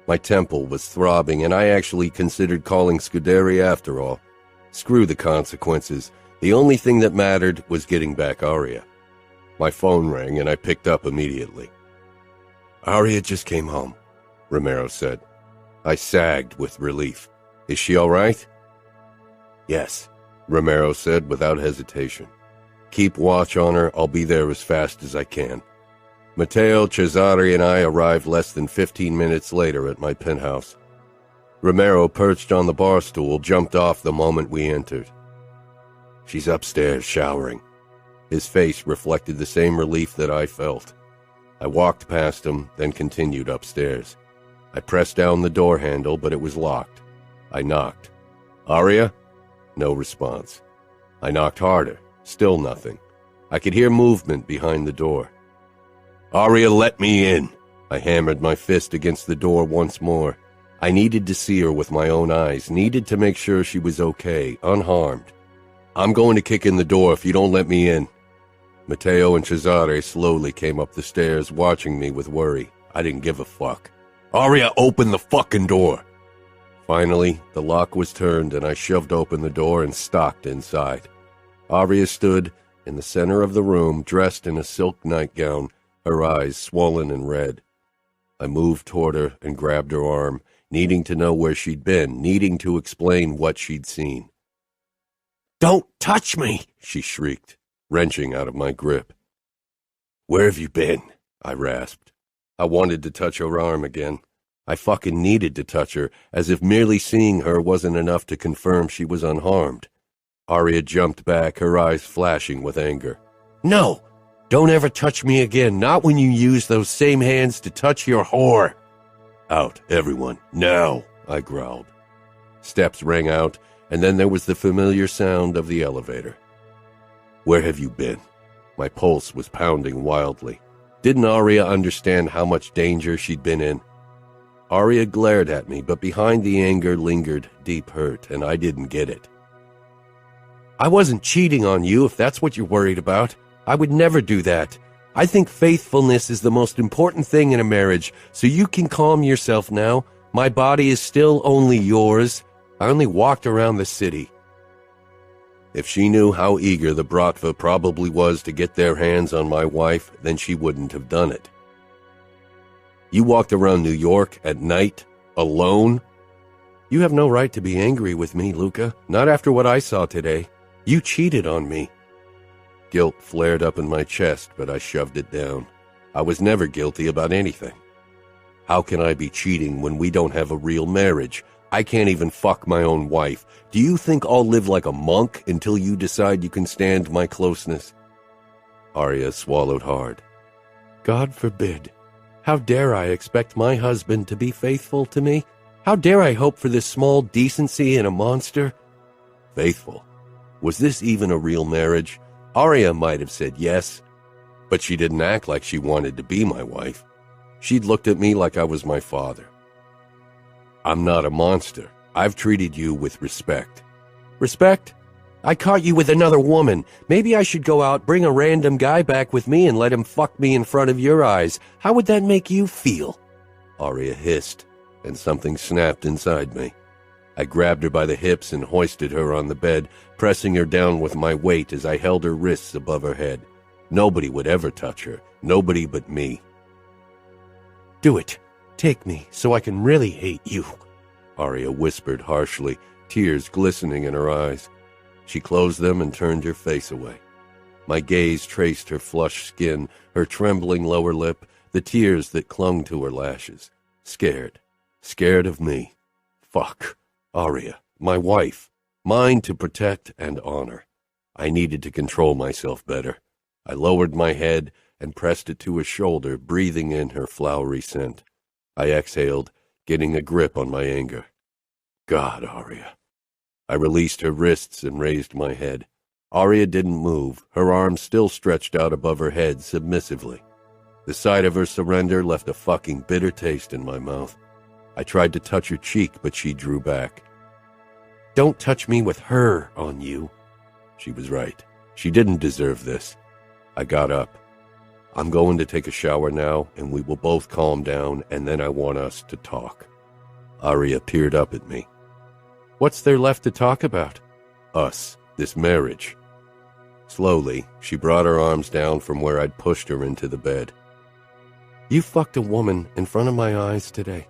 My temple was throbbing, and I actually considered calling Scuderi after all. Screw the consequences. The only thing that mattered was getting back Aria. My phone rang, and I picked up immediately. "Aria just came home," Romero said. I sagged with relief. "Is she all right?" "Yes," Romero said without hesitation. "Keep watch on her. I'll be there as fast as I can." Matteo, Cesare, and I arrived less than 15 minutes later at my penthouse. Romero, perched on the bar stool, jumped off the moment we entered. "She's upstairs showering." His face reflected the same relief that I felt. I walked past him, then continued upstairs. I pressed down the door handle, but it was locked. I knocked. "Aria?" No response. I knocked harder. Still nothing. I could hear movement behind the door. "Aria, let me in!" I hammered my fist against the door once more. I needed to see her with my own eyes, needed to make sure she was okay, unharmed. "I'm going to kick in the door if you don't let me in." Matteo and Cesare slowly came up the stairs, watching me with worry. I didn't give a fuck. "Aria, open the fucking door!" Finally, the lock was turned and I shoved open the door and stalked inside. Aria stood in the center of the room, dressed in a silk nightgown, her eyes swollen and red. I moved toward her and grabbed her arm, needing to know where she'd been, needing to explain what she'd seen. "Don't touch me!" she shrieked, wrenching out of my grip. "Where have you been?" I rasped. I wanted to touch her arm again. I fucking needed to touch her, as if merely seeing her wasn't enough to confirm she was unharmed. Aria jumped back, her eyes flashing with anger. "No! Don't ever touch me again, not when you use those same hands to touch your whore!" "Out, everyone, now!" I growled. Steps rang out, and then there was the familiar sound of the elevator. "Where have you been?" My pulse was pounding wildly. Didn't Aria understand how much danger she'd been in? Aria glared at me, but behind the anger lingered deep hurt, and I didn't get it. "I wasn't cheating on you, if that's what you're worried about. I would never do that. I think faithfulness is the most important thing in a marriage, so you can calm yourself now. My body is still only yours. I only walked around the city." If she knew how eager the Bratva probably was to get their hands on my wife, then she wouldn't have done it. "You walked around New York at night, alone?" "You have no right to be angry with me, Luca, not after what I saw today. You cheated on me." Guilt flared up in my chest, but I shoved it down. I was never guilty about anything. How can I be cheating when we don't have a real marriage? I can't even fuck my own wife. Do you think I'll live like a monk until you decide you can stand my closeness? Aria swallowed hard. God forbid. How dare I expect my husband to be faithful to me? How dare I hope for this small decency in a monster? Faithful? Was this even a real marriage? Aria might have said yes, but she didn't act like she wanted to be my wife. She'd looked at me like I was my father. I'm not a monster. I've treated you with respect. Respect? I caught you with another woman. Maybe I should go out, bring a random guy back with me and let him fuck me in front of your eyes. How would that make you feel? Aria hissed, and something snapped inside me. I grabbed her by the hips and hoisted her on the bed, pressing her down with my weight as I held her wrists above her head. Nobody would ever touch her. Nobody but me. Do it. Take me, so I can really hate you, Aria whispered harshly, tears glistening in her eyes. She closed them and turned her face away. My gaze traced her flushed skin, her trembling lower lip, the tears that clung to her lashes. Scared. Scared of me. Fuck. Aria, my wife. Mine to protect and honor. I needed to control myself better. I lowered my head and pressed it to her shoulder, breathing in her flowery scent. I exhaled, getting a grip on my anger. God, Aria. I released her wrists and raised my head. Aria didn't move, her arms still stretched out above her head submissively. The sight of her surrender left a fucking bitter taste in my mouth. I tried to touch her cheek, but she drew back. Don't touch me with her on you. She was right. She didn't deserve this. I got up. I'm going to take a shower now, and we will both calm down, and then I want us to talk. Aria peered up at me. What's there left to talk about? Us, this marriage. Slowly, she brought her arms down from where I'd pushed her into the bed. You fucked a woman in front of my eyes today.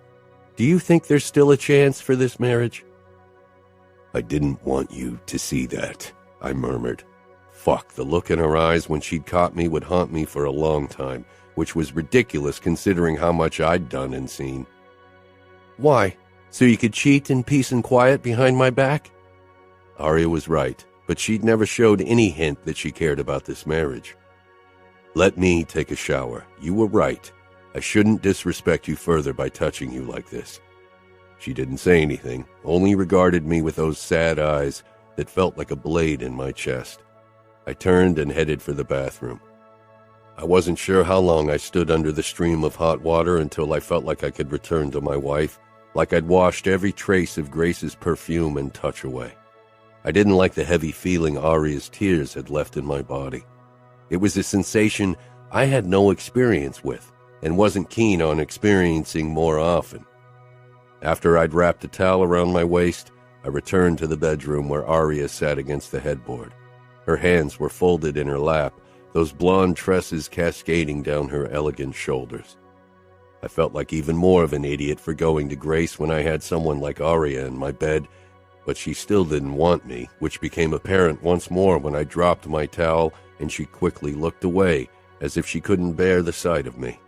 Do you think there's still a chance for this marriage? I didn't want you to see that, I murmured. Fuck, the look in her eyes when she'd caught me would haunt me for a long time, which was ridiculous considering how much I'd done and seen. Why? So you could cheat in peace and quiet behind my back? Aria was right, but she'd never showed any hint that she cared about this marriage. Let me take a shower. You were right. I shouldn't disrespect you further by touching you like this. She didn't say anything, only regarded me with those sad eyes that felt like a blade in my chest. I turned and headed for the bathroom. I wasn't sure how long I stood under the stream of hot water until I felt like I could return to my wife, like I'd washed every trace of Grace's perfume and touch away. I didn't like the heavy feeling Aria's tears had left in my body. It was a sensation I had no experience with and wasn't keen on experiencing more often. After I'd wrapped a towel around my waist, I returned to the bedroom where Aria sat against the headboard. Her hands were folded in her lap, those blonde tresses cascading down her elegant shoulders. I felt like even more of an idiot for going to Grace when I had someone like Aria in my bed, but she still didn't want me, which became apparent once more when I dropped my towel and she quickly looked away, as if she couldn't bear the sight of me.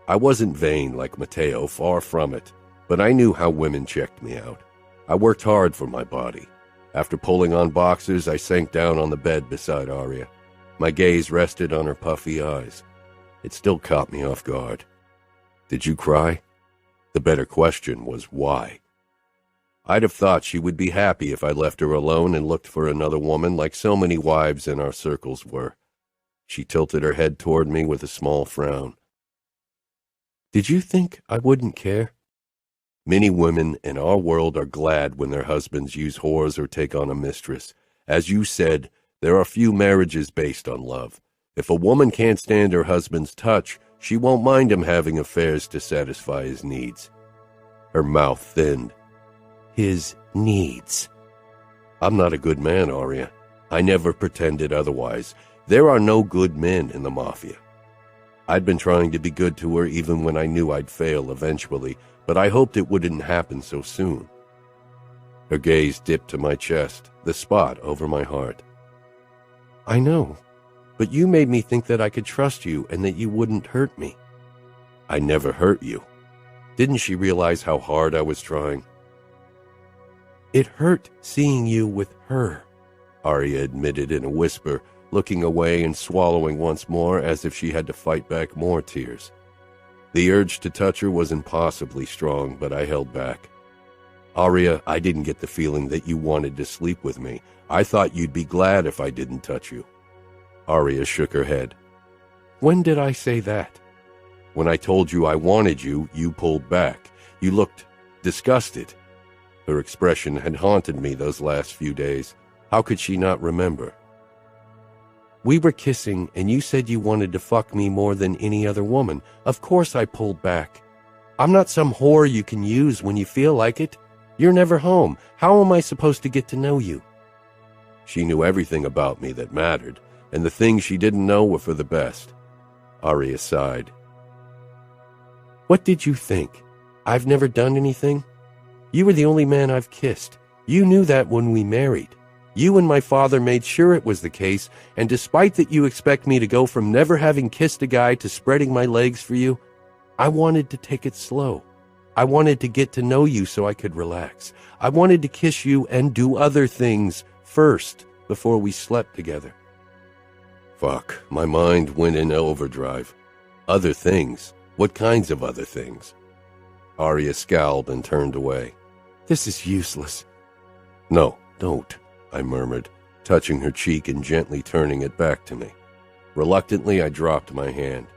I wasn't vain like Matteo, far from it, but I knew how women checked me out. I worked hard for my body. After pulling on boxers, I sank down on the bed beside Aria. My gaze rested on her puffy eyes. It still caught me off guard. Did you cry? The better question was why. I'd have thought she would be happy if I left her alone and looked for another woman like so many wives in our circles were. She tilted her head toward me with a small frown. Did you think I wouldn't care? Many women in our world are glad when their husbands use whores or take on a mistress. As you said, there are few marriages based on love. If a woman can't stand her husband's touch, she won't mind him having affairs to satisfy his needs. Her mouth thinned. His needs. I'm not a good man, Aria. I never pretended otherwise. There are no good men in the Mafia. I'd been trying to be good to her even when I knew I'd fail eventually, but I hoped it wouldn't happen so soon. Her gaze dipped to my chest, the spot over my heart. I know, but you made me think that I could trust you and that you wouldn't hurt me. I never hurt you. Didn't she realize how hard I was trying? It hurt seeing you with her, Aria admitted in a whisper, looking away and swallowing once more as if she had to fight back more tears. The urge to touch her was impossibly strong, but I held back. Aria, I didn't get the feeling that you wanted to sleep with me. I thought you'd be glad if I didn't touch you. Aria shook her head. When did I say that? When I told you I wanted you, you pulled back. You looked disgusted. Her expression had haunted me those last few days. How could she not remember? We were kissing, and you said you wanted to fuck me more than any other woman. Of course I pulled back. I'm not some whore you can use when you feel like it. You're never home. How am I supposed to get to know you? She knew everything about me that mattered, and the things she didn't know were for the best. Aria sighed. What did you think? I've never done anything? You were the only man I've kissed. You knew that when we married. You and my father made sure it was the case, and despite that you expect me to go from never having kissed a guy to spreading my legs for you, I wanted to take it slow. I wanted to get to know you so I could relax. I wanted to kiss you and do other things first before we slept together. Fuck, my mind went in overdrive. Other things? What kinds of other things? Aria scowled and turned away. This is useless. No, don't, I murmured, touching her cheek and gently turning it back to me. Reluctantly, I dropped my hand.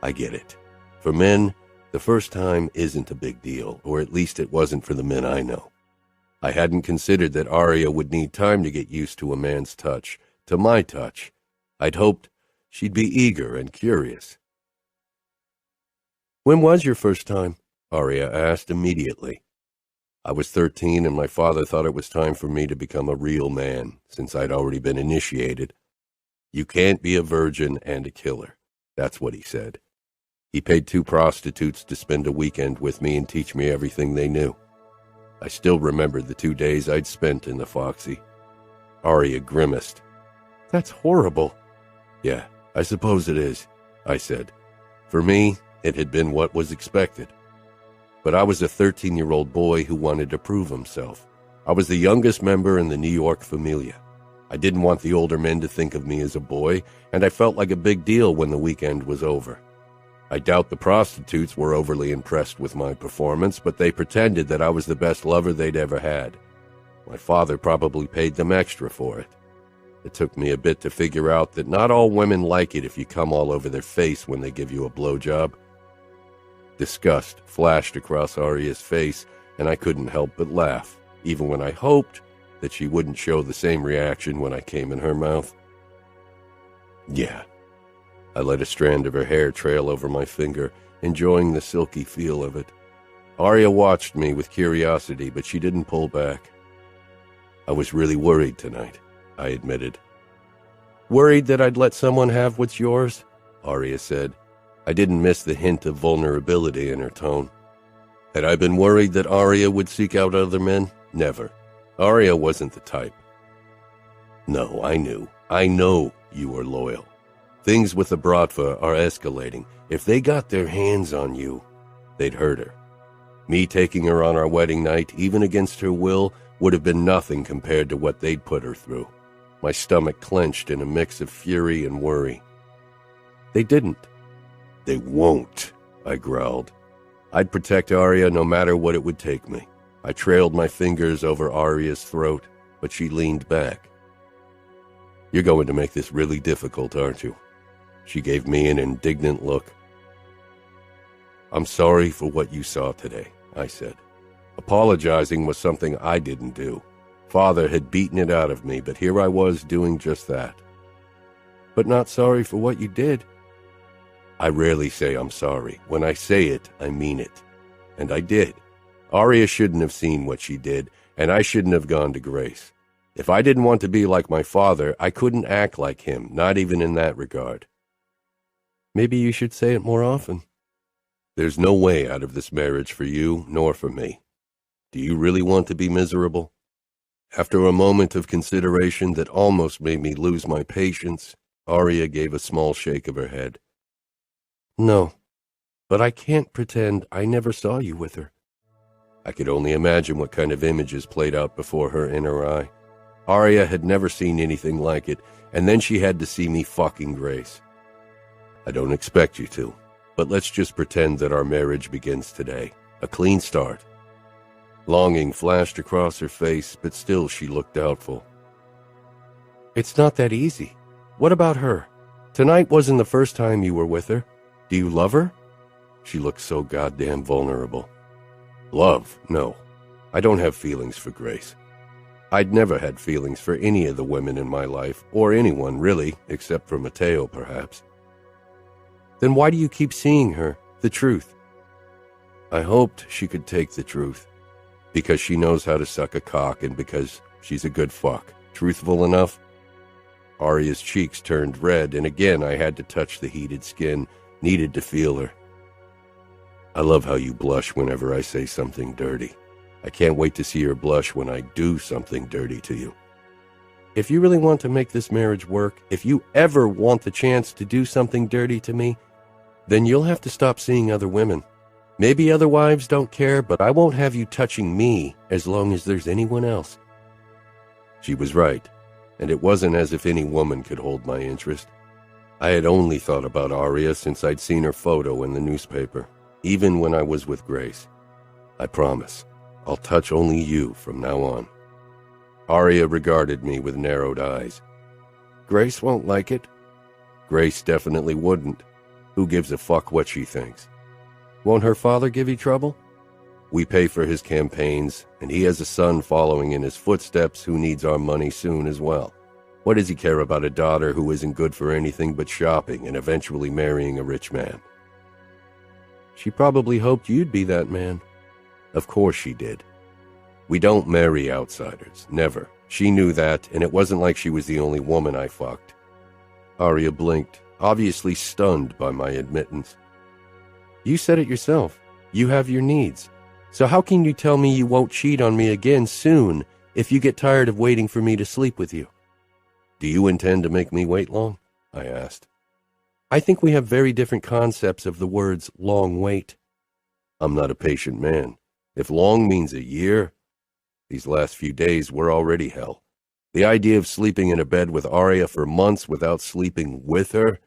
I get it. For men, the first time isn't a big deal, or at least it wasn't for the men I know. I hadn't considered that Aria would need time to get used to a man's touch, to my touch. I'd hoped she'd be eager and curious. When was your first time? Aria asked immediately. I was 13, and my father thought it was time for me to become a real man, since I'd already been initiated. You can't be a virgin and a killer. That's what he said. He paid 2 prostitutes to spend a weekend with me and teach me everything they knew. I still remembered the 2 days I'd spent in the Foxy. Aria grimaced. That's horrible. Yeah, I suppose it is, I said. For me, it had been what was expected. But I was a 13-year-old boy who wanted to prove himself. I was the youngest member in the New York familia. I didn't want the older men to think of me as a boy, and I felt like a big deal when the weekend was over. I doubt the prostitutes were overly impressed with my performance, but they pretended that I was the best lover they'd ever had. My father probably paid them extra for it. It took me a bit to figure out that not all women like it if you come all over their face when they give you a blowjob. Disgust flashed across Aria's face, and I couldn't help but laugh, even when I hoped that she wouldn't show the same reaction when I came in her mouth. Yeah. I let a strand of her hair trail over my finger, enjoying the silky feel of it. Aria watched me with curiosity, but she didn't pull back. I was really worried tonight, I admitted. Worried that I'd let someone have what's yours? Aria said. I didn't miss the hint of vulnerability in her tone. Had I been worried that Aria would seek out other men? Never. Aria wasn't the type. No, I knew. I know you were loyal. Things with the Bratva are escalating. If they got their hands on you, they'd hurt her. Me taking her on our wedding night, even against her will, would have been nothing compared to what they'd put her through. My stomach clenched in a mix of fury and worry. They didn't. They won't, I growled. I'd protect Aria no matter what it would take me. I trailed my fingers over Aria's throat, but she leaned back. You're going to make this really difficult, aren't you? She gave me an indignant look. I'm sorry for what you saw today, I said. Apologizing was something I didn't do. Father had beaten it out of me, but here I was doing just that. But not sorry for what you did. I rarely say I'm sorry. When I say it, I mean it. And I did. Aria shouldn't have seen what she did, and I shouldn't have gone to Grace. If I didn't want to be like my father, I couldn't act like him, not even in that regard. Maybe you should say it more often. There's no way out of this marriage for you, nor for me. Do you really want to be miserable? After a moment of consideration that almost made me lose my patience, Aria gave a small shake of her head. No, but I can't pretend I never saw you with her. I could only imagine what kind of images played out before her inner eye. Aria had never seen anything like it, and then she had to see me fucking Grace. I don't expect you to, but let's just pretend that our marriage begins today. A clean start. Longing flashed across her face, but still she looked doubtful. It's not that easy. What about her? Tonight wasn't the first time you were with her. Do you love her? She looked so goddamn vulnerable. Love? No. I don't have feelings for Grace. I'd never had feelings for any of the women in my life, or anyone, really, except for Matteo, perhaps. Then why do you keep seeing her, the truth? I hoped she could take the truth. Because she knows how to suck a cock and because she's a good fuck. Truthful enough? Aria's cheeks turned red, and again I had to touch the heated skin, needed to feel her. I love how you blush whenever I say something dirty. I can't wait to see her blush when I do something dirty to you. If you really want to make this marriage work, if you ever want the chance to do something dirty to me, then you'll have to stop seeing other women. Maybe other wives don't care, but I won't have you touching me as long as there's anyone else. She was right, and it wasn't as if any woman could hold my interest. I had only thought about Aria since I'd seen her photo in the newspaper, even when I was with Grace. I promise, I'll touch only you from now on. Aria regarded me with narrowed eyes. Grace won't like it. Grace definitely wouldn't. Who gives a fuck what she thinks? Won't her father give you trouble? We pay for his campaigns, and he has a son following in his footsteps who needs our money soon as well. What does he care about a daughter who isn't good for anything but shopping and eventually marrying a rich man? She probably hoped you'd be that man. Of course she did. We don't marry outsiders, never. She knew that, and it wasn't like she was the only woman I fucked. Aria blinked, obviously stunned by my admittance. You said it yourself. You have your needs. So how can you tell me you won't cheat on me again soon if you get tired of waiting for me to sleep with you? Do you intend to make me wait long? I asked. I think we have very different concepts of the words long wait. I'm not a patient man. If long means a year, these last few days were already hell. The idea of sleeping in a bed with Aria for months without sleeping with her,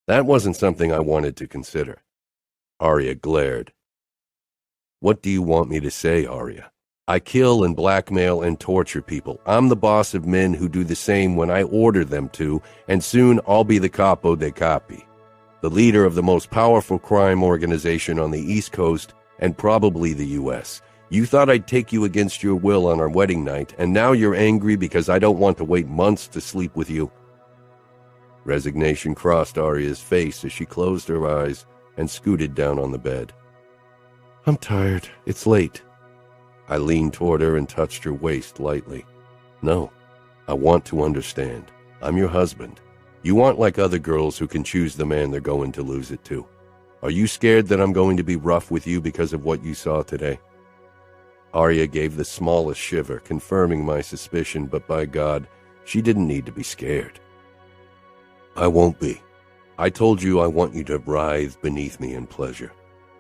that wasn't something I wanted to consider. Aria glared. What do you want me to say, Aria? I kill and blackmail and torture people. I'm the boss of men who do the same when I order them to, and soon I'll be the Capo dei Capi, the leader of the most powerful crime organization on the East Coast and probably the U.S. You thought I'd take you against your will on our wedding night, and now you're angry because I don't want to wait months to sleep with you. Resignation crossed Aria's face as she closed her eyes and scooted down on the bed. I'm tired. It's late. I leaned toward her and touched her waist lightly. No, I want to understand. I'm your husband. You aren't like other girls who can choose the man they're going to lose it to. Are you scared that I'm going to be rough with you because of what you saw today? Aria gave the smallest shiver, confirming my suspicion, but by God, she didn't need to be scared. I won't be. I told you I want you to writhe beneath me in pleasure.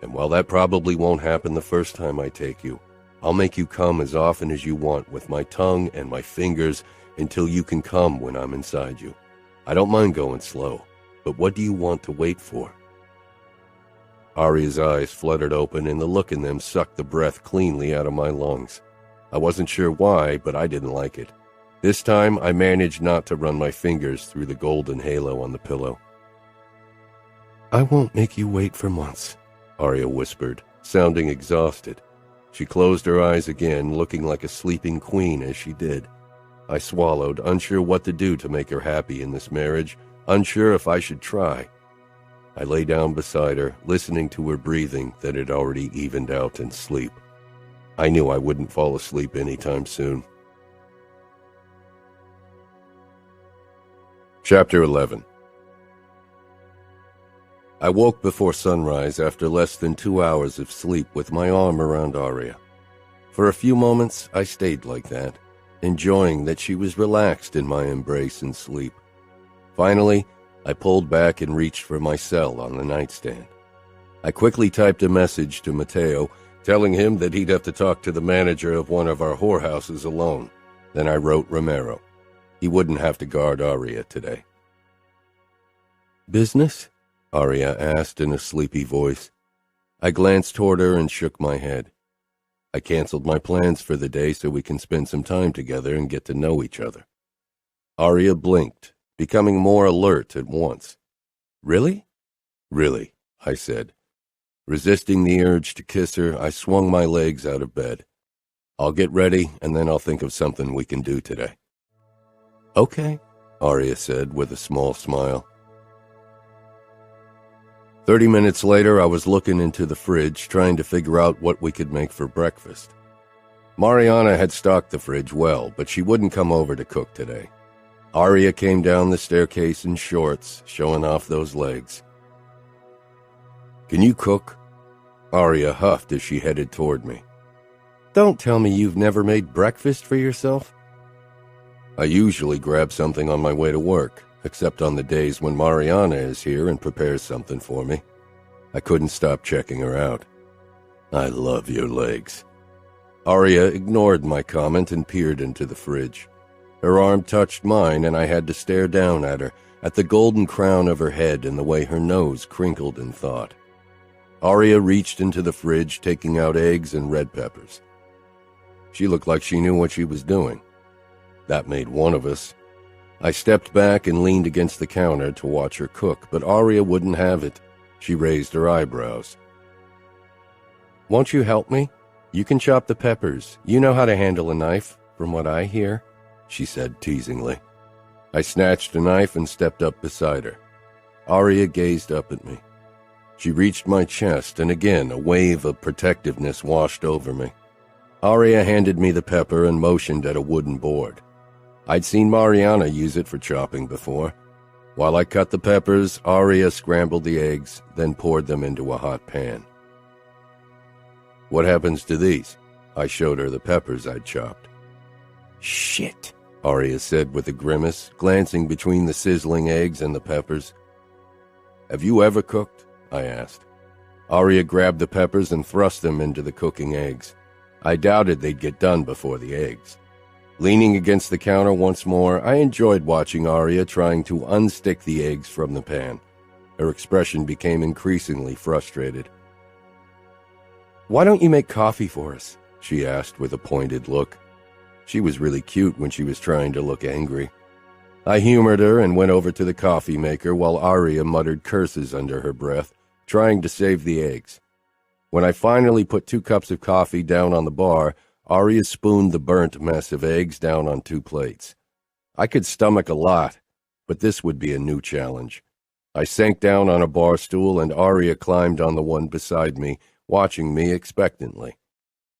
And while that probably won't happen the first time I take you, I'll make you come as often as you want with my tongue and my fingers until you can come when I'm inside you. I don't mind going slow, but what do you want to wait for? Aria's eyes fluttered open, and the look in them sucked the breath cleanly out of my lungs. I wasn't sure why, but I didn't like it. This time, I managed not to run my fingers through the golden halo on the pillow. I won't make you wait for months, Aria whispered, sounding exhausted. She closed her eyes again, looking like a sleeping queen as she did. I swallowed, unsure what to do to make her happy in this marriage, unsure if I should try. I lay down beside her, listening to her breathing that had already evened out in sleep. I knew I wouldn't fall asleep anytime soon. Chapter 11. I woke before sunrise after less than 2 hours of sleep with my arm around Aria. For a few moments, I stayed like that, enjoying that she was relaxed in my embrace and sleep. Finally, I pulled back and reached for my cell on the nightstand. I quickly typed a message to Matteo, telling him that he'd have to talk to the manager of one of our whorehouses alone. Then I wrote Romero. He wouldn't have to guard Aria today. Business? Aria asked in a sleepy voice. I glanced toward her and shook my head. I canceled my plans for the day so we can spend some time together and get to know each other. Aria blinked, becoming more alert at once. Really? Really, I said. Resisting the urge to kiss her, I swung my legs out of bed. I'll get ready, and then I'll think of something we can do today. Okay, Aria said with a small smile. 30 minutes later, I was looking into the fridge, trying to figure out what we could make for breakfast. Mariana had stocked the fridge well, but she wouldn't come over to cook today. Aria came down the staircase in shorts, showing off those legs. Can you cook? Aria huffed as she headed toward me. Don't tell me you've never made breakfast for yourself. I usually grab something on my way to work, except on the days when Mariana is here and prepares something for me. I couldn't stop checking her out. I love your legs. Aria ignored my comment and peered into the fridge. Her arm touched mine, and I had to stare down at her, at the golden crown of her head and the way her nose crinkled in thought. Aria reached into the fridge, taking out eggs and red peppers. She looked like she knew what she was doing. That made one of us. I stepped back and leaned against the counter to watch her cook, but Aria wouldn't have it. She raised her eyebrows. Won't you help me? You can chop the peppers. You know how to handle a knife, from what I hear, she said teasingly. I snatched a knife and stepped up beside her. Aria gazed up at me. She reached my chest, and again a wave of protectiveness washed over me. Aria handed me the pepper and motioned at a wooden board. I'd seen Mariana use it for chopping before. While I cut the peppers, Aria scrambled the eggs, then poured them into a hot pan. What happens to these? I showed her the peppers I'd chopped. Shit, Aria said with a grimace, glancing between the sizzling eggs and the peppers. Have you ever cooked? I asked. Aria grabbed the peppers and thrust them into the cooking eggs. I doubted they'd get done before the eggs. Leaning against the counter once more, I enjoyed watching Aria trying to unstick the eggs from the pan. Her expression became increasingly frustrated. Why don't you make coffee for us? she asked with a pointed look. She was really cute when she was trying to look angry. I humored her and went over to the coffee maker while Aria muttered curses under her breath, trying to save the eggs. When I finally put 2 cups of coffee down on the bar, Aria spooned the burnt mess of eggs down on 2 plates. I could stomach a lot, but this would be a new challenge. I sank down on a bar stool and Aria climbed on the one beside me, watching me expectantly.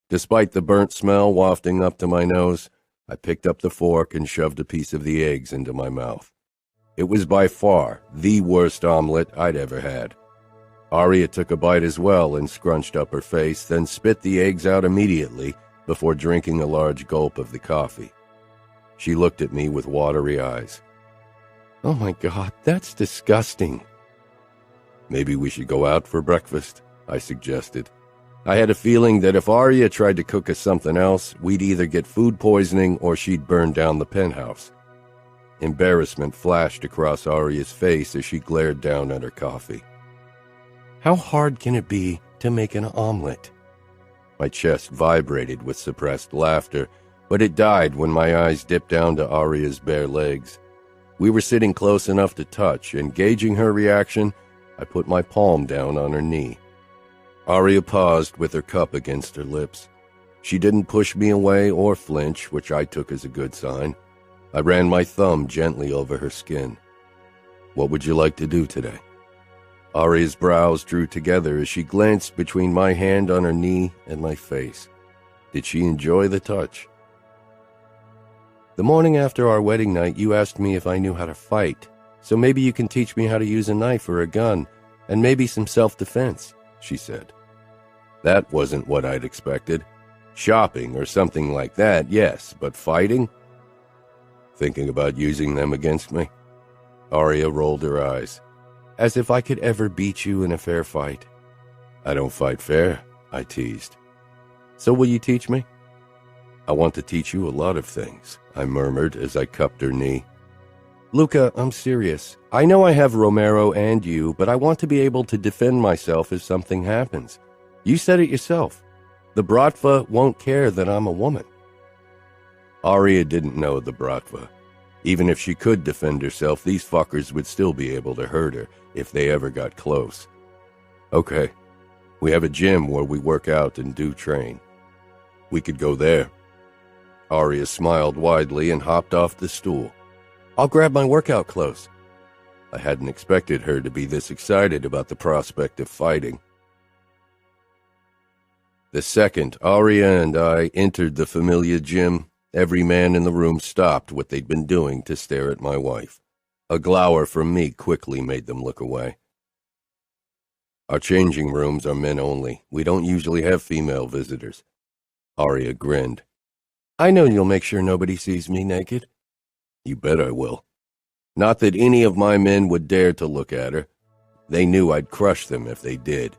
Despite the burnt smell wafting up to my nose, I picked up the fork and shoved a piece of the eggs into my mouth. It was by far the worst omelet I'd ever had. Aria took a bite as well and scrunched up her face, then spit the eggs out immediately before drinking a large gulp of the coffee. She looked at me with watery eyes. "Oh my God, that's disgusting." "Maybe we should go out for breakfast," I suggested. I had a feeling that if Aria tried to cook us something else, we'd either get food poisoning or she'd burn down the penthouse. Embarrassment flashed across Aria's face as she glared down at her coffee. "How hard can it be to make an omelet?" My chest vibrated with suppressed laughter, but it died when my eyes dipped down to Aria's bare legs. We were sitting close enough to touch, and gauging her reaction, I put my palm down on her knee. Aria paused with her cup against her lips. She didn't push me away or flinch, which I took as a good sign. I ran my thumb gently over her skin. "What would you like to do today?" Aria's brows drew together as she glanced between my hand on her knee and my face. Did she enjoy the touch? "The morning after our wedding night, you asked me if I knew how to fight, so maybe you can teach me how to use a knife or a gun, and maybe some self-defense," she said. That wasn't what I'd expected. Shopping or something like that, yes, but fighting? Thinking about using them against me? Aria rolled her eyes. "As if I could ever beat you in a fair fight." "I don't fight fair," I teased. "So will you teach me?" "I want to teach you a lot of things," I murmured as I cupped her knee. "Luca, I'm serious. I know I have Romero and you, but I want to be able to defend myself if something happens. You said it yourself. The Bratva won't care that I'm a woman." Aria didn't know the Bratva. Even if she could defend herself, these fuckers would still be able to hurt her if they ever got close. "Okay, we have a gym where we work out and do train. We could go there." Aria smiled widely and hopped off the stool. "I'll grab my workout clothes." I hadn't expected her to be this excited about the prospect of fighting. The second Aria and I entered the familiar gym, every man in the room stopped what they'd been doing to stare at my wife. A glower from me quickly made them look away. "Our changing rooms are men only. We don't usually have female visitors." Aria grinned. "I know you'll make sure nobody sees me naked." "You bet I will." Not that any of my men would dare to look at her. They knew I'd crush them if they did.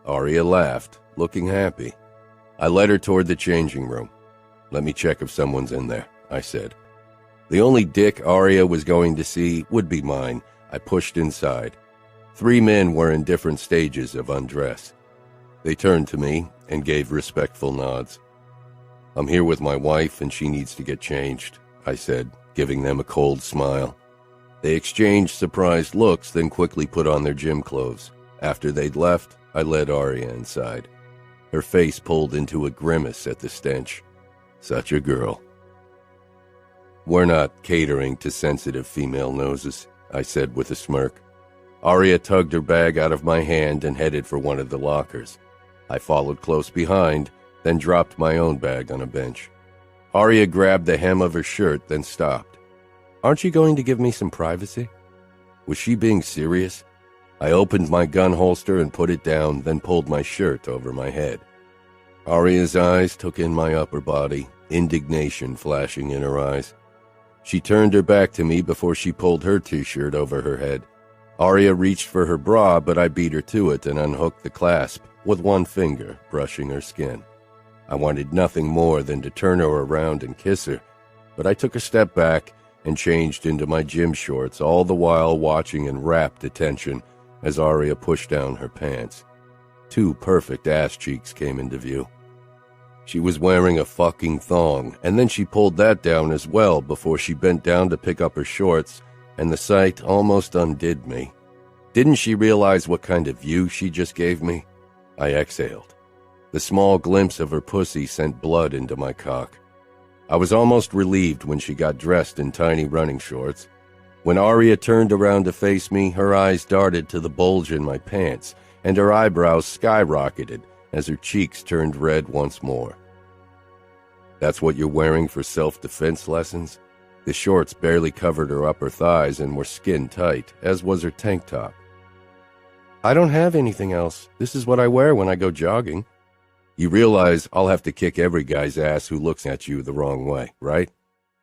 Aria laughed, looking happy. I led her toward the changing room. "Let me check if someone's in there," I said. The only dick Aria was going to see would be mine. I pushed inside. 3 men were in different stages of undress. They turned to me and gave respectful nods. "I'm here with my wife and she needs to get changed," I said, giving them a cold smile. They exchanged surprised looks, then quickly put on their gym clothes. After they'd left, I led Aria inside. Her face pulled into a grimace at the stench. Such a girl. "We're not catering to sensitive female noses," I said with a smirk. Aria tugged her bag out of my hand and headed for one of the lockers. I followed close behind, then dropped my own bag on a bench. Aria grabbed the hem of her shirt, then stopped. "Aren't you going to give me some privacy?" Was she being serious? I opened my gun holster and put it down, then pulled my shirt over my head. Aria's eyes took in my upper body, indignation flashing in her eyes. She turned her back to me before she pulled her t-shirt over her head. Aria reached for her bra, but I beat her to it and unhooked the clasp with one finger, brushing her skin. I wanted nothing more than to turn her around and kiss her, but I took a step back and changed into my gym shorts, all the while watching in rapt attention as Aria pushed down her pants. 2 perfect ass cheeks came into view. She was wearing a fucking thong, and then she pulled that down as well before she bent down to pick up her shorts, and the sight almost undid me. Didn't she realize what kind of view she just gave me? I exhaled. The small glimpse of her pussy sent blood into my cock. I was almost relieved when she got dressed in tiny running shorts. When Aria turned around to face me, her eyes darted to the bulge in my pants, and her eyebrows skyrocketed as her cheeks turned red once more. That's what you're wearing for self-defense lessons? The shorts barely covered her upper thighs and were skin tight, as was her tank top. I don't have anything else. This is what I wear when I go jogging. You realize I'll have to kick every guy's ass who looks at you the wrong way, right?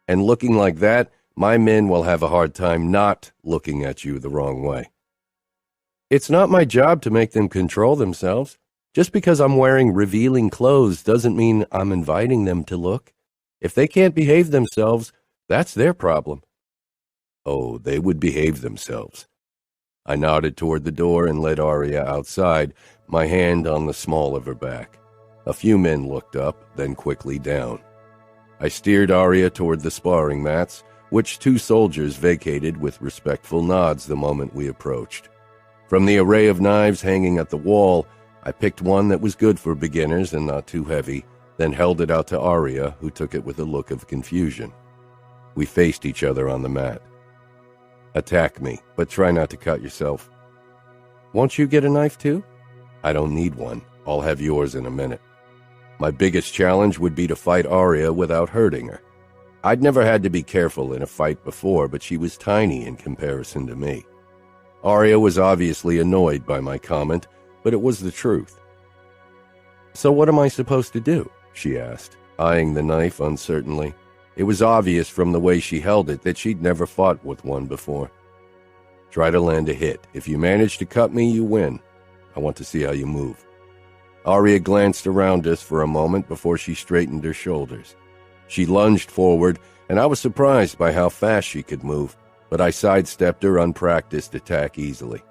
And looking like that, my men will have a hard time not looking at you the wrong way. It's not my job to make them control themselves. Just because I'm wearing revealing clothes doesn't mean I'm inviting them to look. If they can't behave themselves, that's their problem. Oh, they would behave themselves. I nodded toward the door and led Aria outside, my hand on the small of her back. A few men looked up, then quickly down. I steered Aria toward the sparring mats, which 2 soldiers vacated with respectful nods the moment we approached. From the array of knives hanging at the wall, I picked one that was good for beginners and not too heavy, then held it out to Aria, who took it with a look of confusion. We faced each other on the mat. Attack me, but try not to cut yourself. Won't you get a knife too? I don't need one. I'll have yours in a minute. My biggest challenge would be to fight Aria without hurting her. I'd never had to be careful in a fight before, but she was tiny in comparison to me. Aria was obviously annoyed by my comment, but it was the truth. So what am I supposed to do? She asked, eyeing the knife uncertainly. It was obvious from the way she held it that she'd never fought with one before. Try to land a hit. If you manage to cut me, you win. I want to see how you move. Aria glanced around us for a moment before she straightened her shoulders. She lunged forward, and I was surprised by how fast she could move, but I sidestepped her unpracticed attack easily.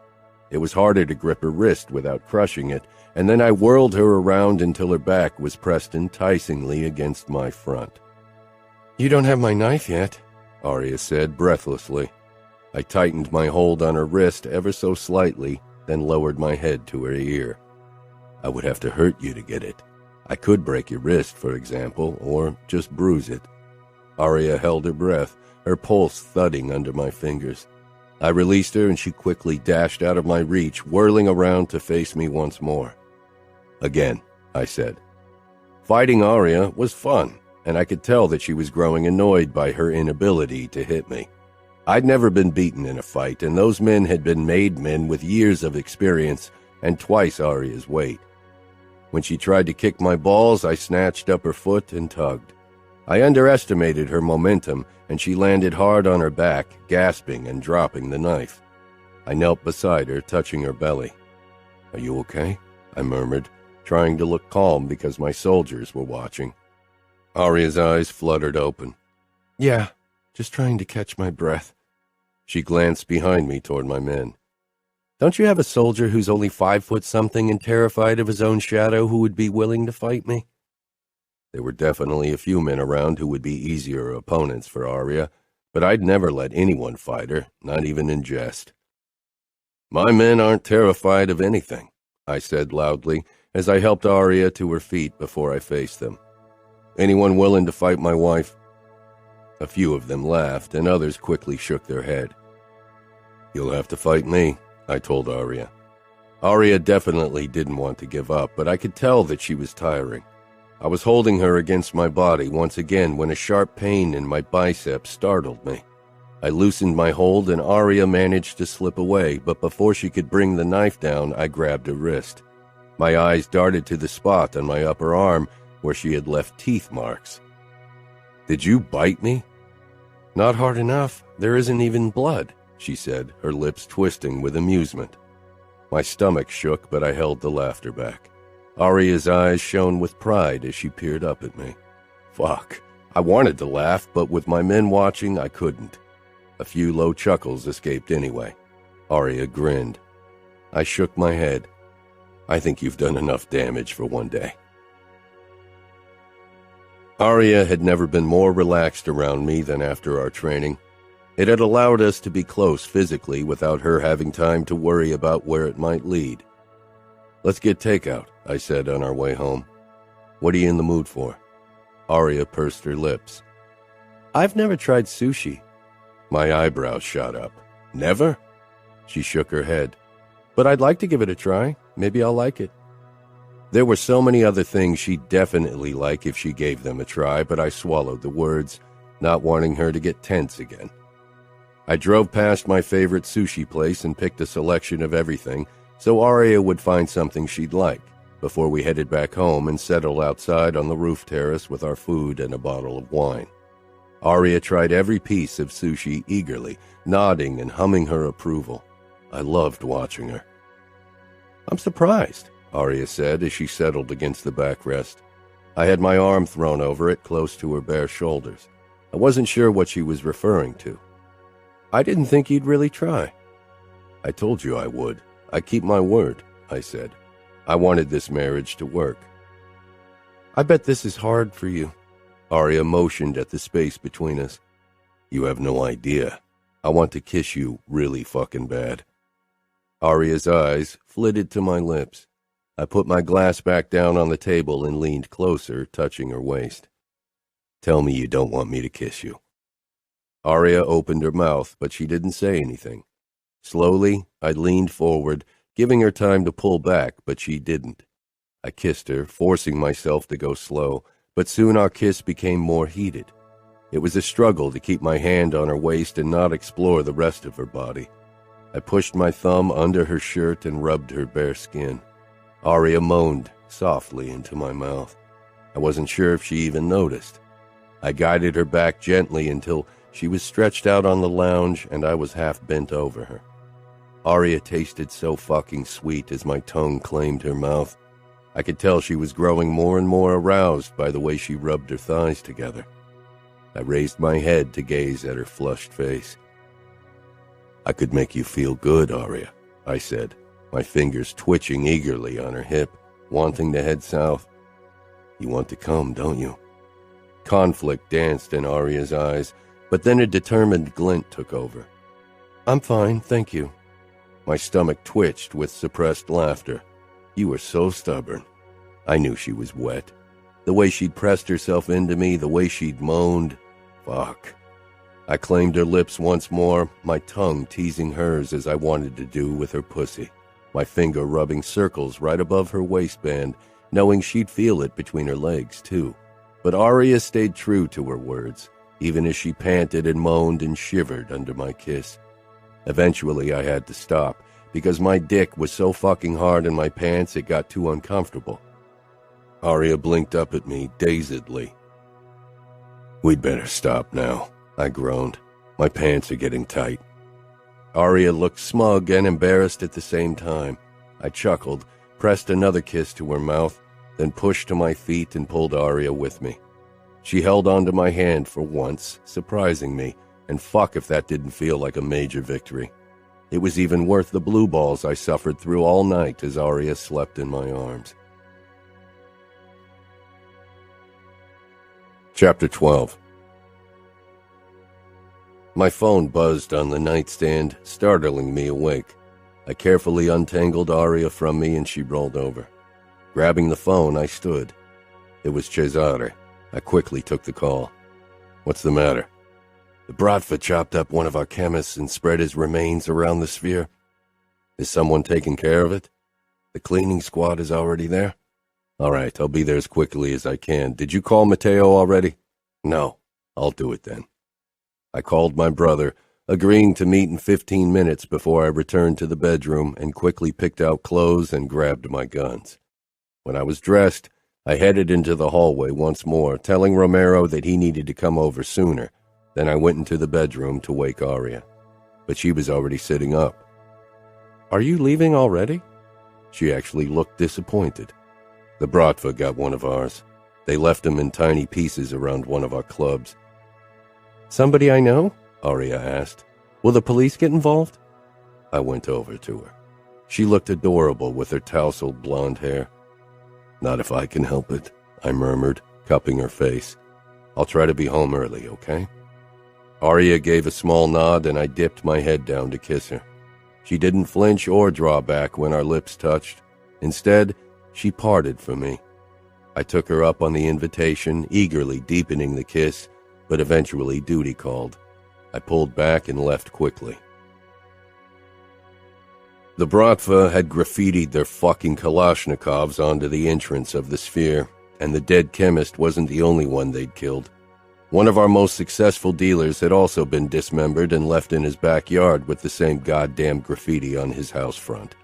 It was harder to grip her wrist without crushing it, and then I whirled her around until her back was pressed enticingly against my front. You don't have my knife yet, Aria said breathlessly. I tightened my hold on her wrist ever so slightly, then lowered my head to her ear. I would have to hurt you to get it. I could break your wrist, for example, or just bruise it. Aria held her breath, her pulse thudding under my fingers. I released her and she quickly dashed out of my reach, whirling around to face me once more. Again, I said. Fighting Aria was fun, and I could tell that she was growing annoyed by her inability to hit me. I'd never been beaten in a fight, and those men had been made men with years of experience and twice Aria's weight. When she tried to kick my balls, I snatched up her foot and tugged. I underestimated her momentum, and she landed hard on her back, gasping and dropping the knife. I knelt beside her, touching her belly. Are you okay? I murmured, trying to look calm because my soldiers were watching. Aria's eyes fluttered open. Yeah, just trying to catch my breath. She glanced behind me toward my men. Don't you have a soldier who's only 5'something and terrified of his own shadow who would be willing to fight me? There were definitely a few men around who would be easier opponents for Aria, but I'd never let anyone fight her, not even in jest. My men aren't terrified of anything, I said loudly as I helped Aria to her feet before I faced them. Anyone willing to fight my wife? A few of them laughed, and others quickly shook their head. You'll have to fight me, I told Aria. Aria definitely didn't want to give up, but I could tell that she was tiring. I was holding her against my body once again when a sharp pain in my bicep startled me. I loosened my hold and Aria managed to slip away, but before she could bring the knife down, I grabbed her wrist. My eyes darted to the spot on my upper arm where she had left teeth marks. Did you bite me? Not hard enough. There isn't even blood, she said, her lips twisting with amusement. My stomach shook, but I held the laughter back. Aria's eyes shone with pride as she peered up at me. Fuck. I wanted to laugh, but with my men watching, I couldn't. A few low chuckles escaped anyway. Aria grinned. I shook my head. I think you've done enough damage for one day. Aria had never been more relaxed around me than after our training. It had allowed us to be close physically without her having time to worry about where it might lead. "Let's get takeout," I said on our way home. "What are you in the mood for?" Aria pursed her lips. "I've never tried sushi." My eyebrows shot up. "Never?" She shook her head. "But I'd like to give it a try. Maybe I'll like it." There were so many other things she'd definitely like if she gave them a try, but I swallowed the words, not wanting her to get tense again. I drove past my favorite sushi place and picked a selection of everything, so Aria would find something she'd like, before we headed back home and settled outside on the roof terrace with our food and a bottle of wine. Aria tried every piece of sushi eagerly, nodding and humming her approval. I loved watching her. "I'm surprised," Aria said as she settled against the backrest. I had my arm thrown over it, close to her bare shoulders. I wasn't sure what she was referring to. "I didn't think you'd really try." "I told you I would. I keep my word," I said. I wanted this marriage to work. "I bet this is hard for you." Aria motioned at the space between us. "You have no idea. I want to kiss you really fucking bad." Aria's eyes flitted to my lips. I put my glass back down on the table and leaned closer, touching her waist. "Tell me you don't want me to kiss you." Aria opened her mouth, but she didn't say anything. Slowly, I leaned forward, giving her time to pull back, but she didn't. I kissed her, forcing myself to go slow, but soon our kiss became more heated. It was a struggle to keep my hand on her waist and not explore the rest of her body. I pushed my thumb under her shirt and rubbed her bare skin. Aria moaned softly into my mouth. I wasn't sure if she even noticed. I guided her back gently until she was stretched out on the lounge and I was half bent over her. Aria tasted so fucking sweet as my tongue claimed her mouth. I could tell she was growing more and more aroused by the way she rubbed her thighs together. I raised my head to gaze at her flushed face. "I could make you feel good, Aria," I said, my fingers twitching eagerly on her hip, wanting to head south. "You want to come, don't you?" Conflict danced in Aria's eyes, but then a determined glint took over. "I'm fine, thank you." My stomach twitched with suppressed laughter. "You were so stubborn." I knew she was wet. The way she'd pressed herself into me, the way she'd moaned. Fuck. I claimed her lips once more, my tongue teasing hers as I wanted to do with her pussy, my finger rubbing circles right above her waistband, knowing she'd feel it between her legs, too. But Aria stayed true to her words, even as she panted and moaned and shivered under my kiss. Eventually, I had to stop, because my dick was so fucking hard in my pants it got too uncomfortable. Aria blinked up at me, dazedly. "We'd better stop now," I groaned. "My pants are getting tight." Aria looked smug and embarrassed at the same time. I chuckled, pressed another kiss to her mouth, then pushed to my feet and pulled Aria with me. She held onto my hand for once, surprising me, and fuck if that didn't feel like a major victory. It was even worth the blue balls I suffered through all night as Aria slept in my arms. Chapter 12. My phone buzzed on the nightstand, startling me awake. I carefully untangled Aria from me and she rolled over. Grabbing the phone, I stood. It was Cesare. I quickly took the call. "What's the matter?" "The Bratva chopped up one of our chemists and spread his remains around the sphere." "Is someone taking care of it?" "The cleaning squad is already there." "All right, I'll be there as quickly as I can. Did you call Matteo already?" "No." "I'll do it then." I called my brother, agreeing to meet in 15 minutes before I returned to the bedroom and quickly picked out clothes and grabbed my guns. When I was dressed, I headed into the hallway once more, telling Romero that he needed to come over sooner. Then I went into the bedroom to wake Aria. But she was already sitting up. "Are you leaving already?" She actually looked disappointed. "The Bratva got one of ours. They left him in tiny pieces around one of our clubs." "Somebody I know?" Aria asked. "Will the police get involved?" I went over to her. She looked adorable with her tousled blonde hair. "Not if I can help it," I murmured, cupping her face. I'll try to be home early, okay? Aria gave a small nod, and I dipped my head down to kiss her. She didn't flinch or draw back when our lips touched. Instead, she parted from me. I took her up on the invitation, eagerly deepening the kiss, but eventually duty called. I pulled back and left quickly. The Bratva had graffitied their fucking Kalashnikovs onto the entrance of the sphere, and the dead chemist wasn't the only one they'd killed. One of our most successful dealers had also been dismembered and left in his backyard with the same goddamn graffiti on his house front.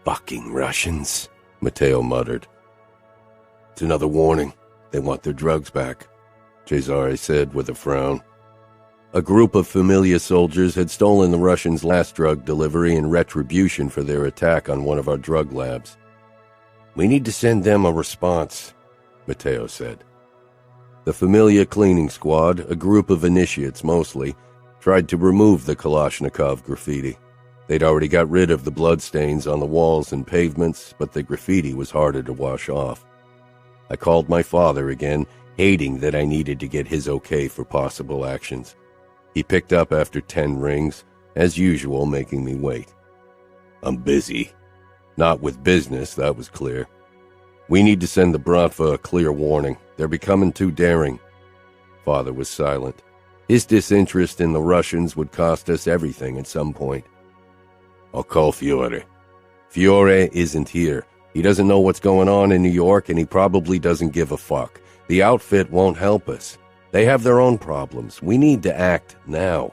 "Fucking Russians," Matteo muttered. "It's another warning. They want their drugs back," Cesare said with a frown. A group of Familia soldiers had stolen the Russians' last drug delivery in retribution for their attack on one of our drug labs. "We need to send them a response," Matteo said. The Familia cleaning squad, a group of initiates mostly, tried to remove the Kalashnikov graffiti. They'd already got rid of the bloodstains on the walls and pavements, but the graffiti was harder to wash off. I called my father again, hating that I needed to get his okay for possible actions. He picked up after 10 rings, as usual, making me wait. "I'm busy." Not with business, that was clear. "We need to send the Bratva a clear warning. They're becoming too daring." Father was silent. His disinterest in the Russians would cost us everything at some point. "I'll call Fiore." "Fiore isn't here. He doesn't know what's going on in New York, and he probably doesn't give a fuck. The outfit won't help us. They have their own problems. We need to act now.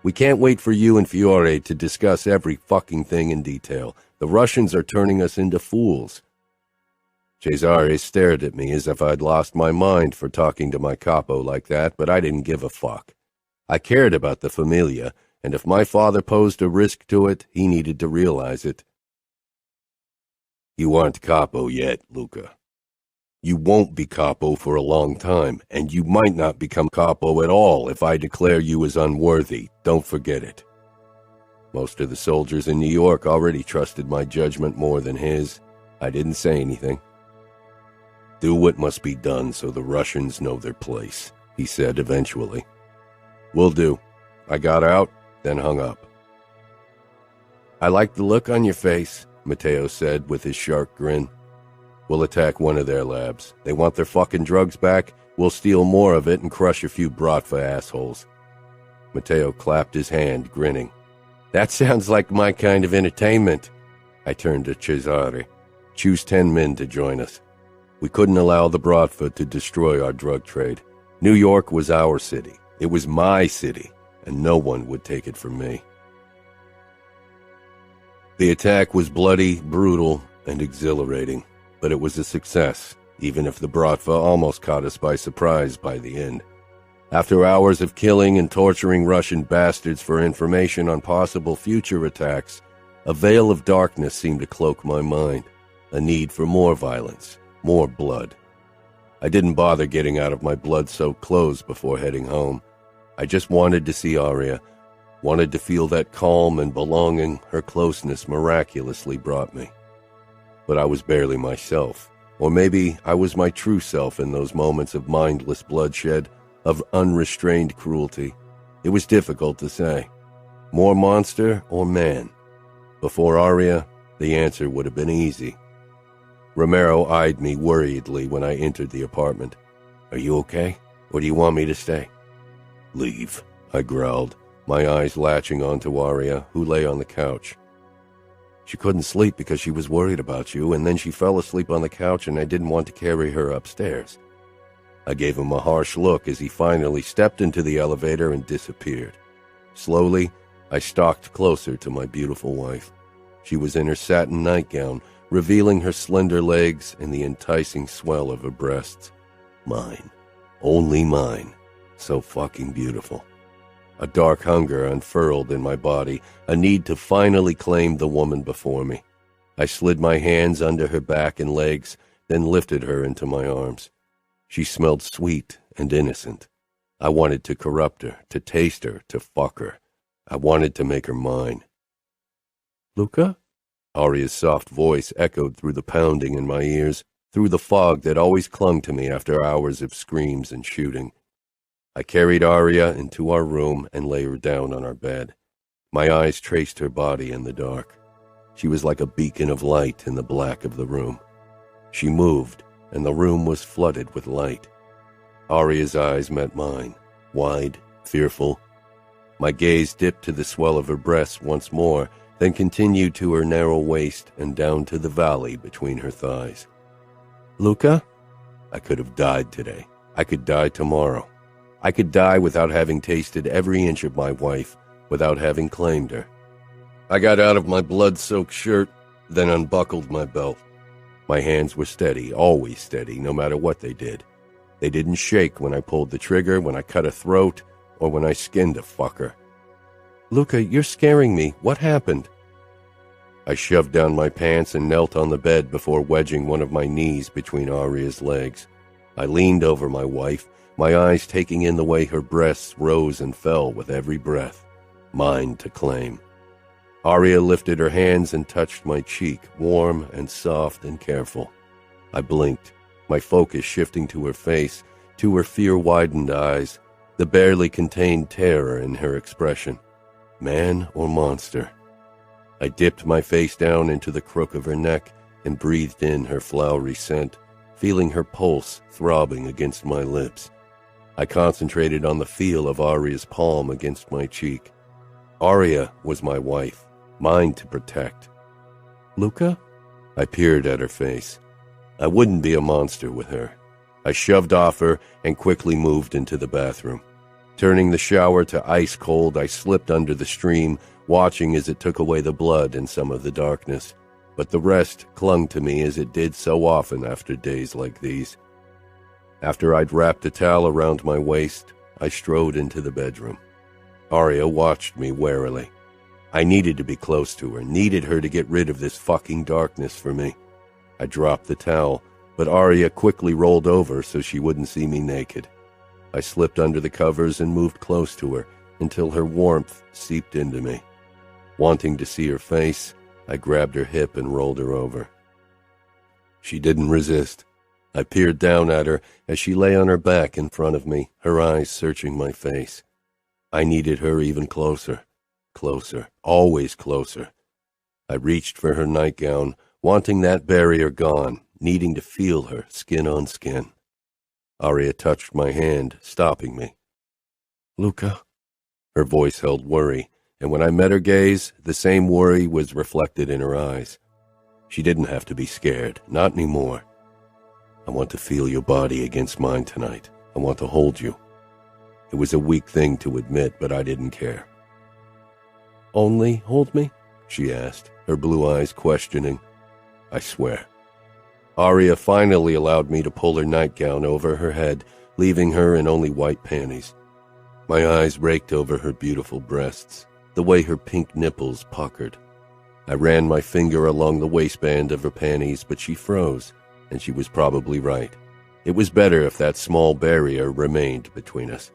We can't wait for you and Fiore to discuss every fucking thing in detail. The Russians are turning us into fools." Cesare stared at me as if I'd lost my mind for talking to my capo like that, but I didn't give a fuck. I cared about the Familia, and if my father posed a risk to it, he needed to realize it. "You aren't capo yet, Luca. You won't be capo for a long time, and you might not become capo at all if I declare you as unworthy. Don't forget it." Most of the soldiers in New York already trusted my judgment more than his. I didn't say anything. "Do what must be done so the Russians know their place," he said eventually. "Will do." I got out, then hung up. "I like the look on your face," Matteo said with his sharp grin. "We'll attack one of their labs. They want their fucking drugs back. We'll steal more of it and crush a few Bratva assholes." Matteo clapped his hand, grinning. "That sounds like my kind of entertainment." I turned to Cesare. "Choose 10 men to join us." We couldn't allow the Bratva to destroy our drug trade. New York was our city. It was my city, and no one would take it from me. The attack was bloody, brutal, and exhilarating, but it was a success, even if the Bratva almost caught us by surprise by the end. After hours of killing and torturing Russian bastards for information on possible future attacks, a veil of darkness seemed to cloak my mind, a need for more violence, more blood. I didn't bother getting out of my blood-soaked clothes before heading home. I just wanted to see Aria, wanted to feel that calm and belonging her closeness miraculously brought me. But I was barely myself, or maybe I was my true self in those moments of mindless bloodshed, of unrestrained cruelty. It was difficult to say. More monster or man? Before Aria, the answer would have been easy. Romero eyed me worriedly when I entered the apartment. "Are you okay, or do you want me to stay?" "Leave," I growled, my eyes latching onto Aria, who lay on the couch. "She couldn't sleep because she was worried about you, and then she fell asleep on the couch and I didn't want to carry her upstairs." I gave him a harsh look as he finally stepped into the elevator and disappeared. Slowly, I stalked closer to my beautiful wife. She was in her satin nightgown, revealing her slender legs and the enticing swell of her breasts. Mine. Only mine. So fucking beautiful. A dark hunger unfurled in my body, a need to finally claim the woman before me. I slid my hands under her back and legs, then lifted her into my arms. She smelled sweet and innocent. I wanted to corrupt her, to taste her, to fuck her. I wanted to make her mine. "Luca?" Aria's soft voice echoed through the pounding in my ears. through the fog that always clung to me after hours of screams and shooting. I carried Aria into our room and lay her down on our bed. My eyes traced her body in the dark. She was like a beacon of light in the black of the room. She moved, and the room was flooded with light. Aria's eyes met mine, wide, fearful. My gaze dipped to the swell of her breasts once more, then continued to her narrow waist and down to the valley between her thighs. Luca? I could have died today. I could die tomorrow. I could die without having tasted every inch of my wife, without having claimed her. I got out of my blood-soaked shirt, then unbuckled my belt. My hands were steady, always steady, no matter what they did. They didn't shake when I pulled the trigger, when I cut a throat, or when I skinned a fucker. Luca, you're scaring me. What happened? I shoved down my pants and knelt on the bed before wedging one of my knees between Aria's legs. I leaned over my wife, my eyes taking in the way her breasts rose and fell with every breath. Mine to claim. Aria lifted her hands and touched my cheek, warm and soft and careful. I blinked, my focus shifting to her face, to her fear-widened eyes, the barely contained terror in her expression. Man or monster? I dipped my face down into the crook of her neck and breathed in her flowery scent, feeling her pulse throbbing against my lips. I concentrated on the feel of Aria's palm against my cheek. Aria was my wife, mine to protect. Luca? I peered at her face. I wouldn't be a monster with her. I shoved off her and quickly moved into the bathroom. Turning the shower to ice cold, I slipped under the stream, watching as it took away the blood and some of the darkness. But the rest clung to me as it did so often after days like these. After I'd wrapped a towel around my waist, I strode into the bedroom. Aria watched me warily. I needed to be close to her, needed her to get rid of this fucking darkness for me. I dropped the towel, but Aria quickly rolled over so she wouldn't see me naked. I slipped under the covers and moved close to her until her warmth seeped into me. Wanting to see her face, I grabbed her hip and rolled her over. She didn't resist. I peered down at her as she lay on her back in front of me, her eyes searching my face. I needed her even closer. Closer, always closer. I reached for her nightgown, wanting that barrier gone, needing to feel her, skin on skin. Aria touched my hand, stopping me. Luca? Her voice held worry, and when I met her gaze, the same worry was reflected in her eyes. She didn't have to be scared, not anymore. I want to feel your body against mine tonight. I want to hold you. It was a weak thing to admit, but I didn't care. Only hold me? She asked, her blue eyes questioning. I swear. Aria finally allowed me to pull her nightgown over her head, leaving her in only white panties. My eyes raked over her beautiful breasts, the way her pink nipples puckered. I ran my finger along the waistband of her panties, but she froze, and she was probably right. It was better if that small barrier remained between us.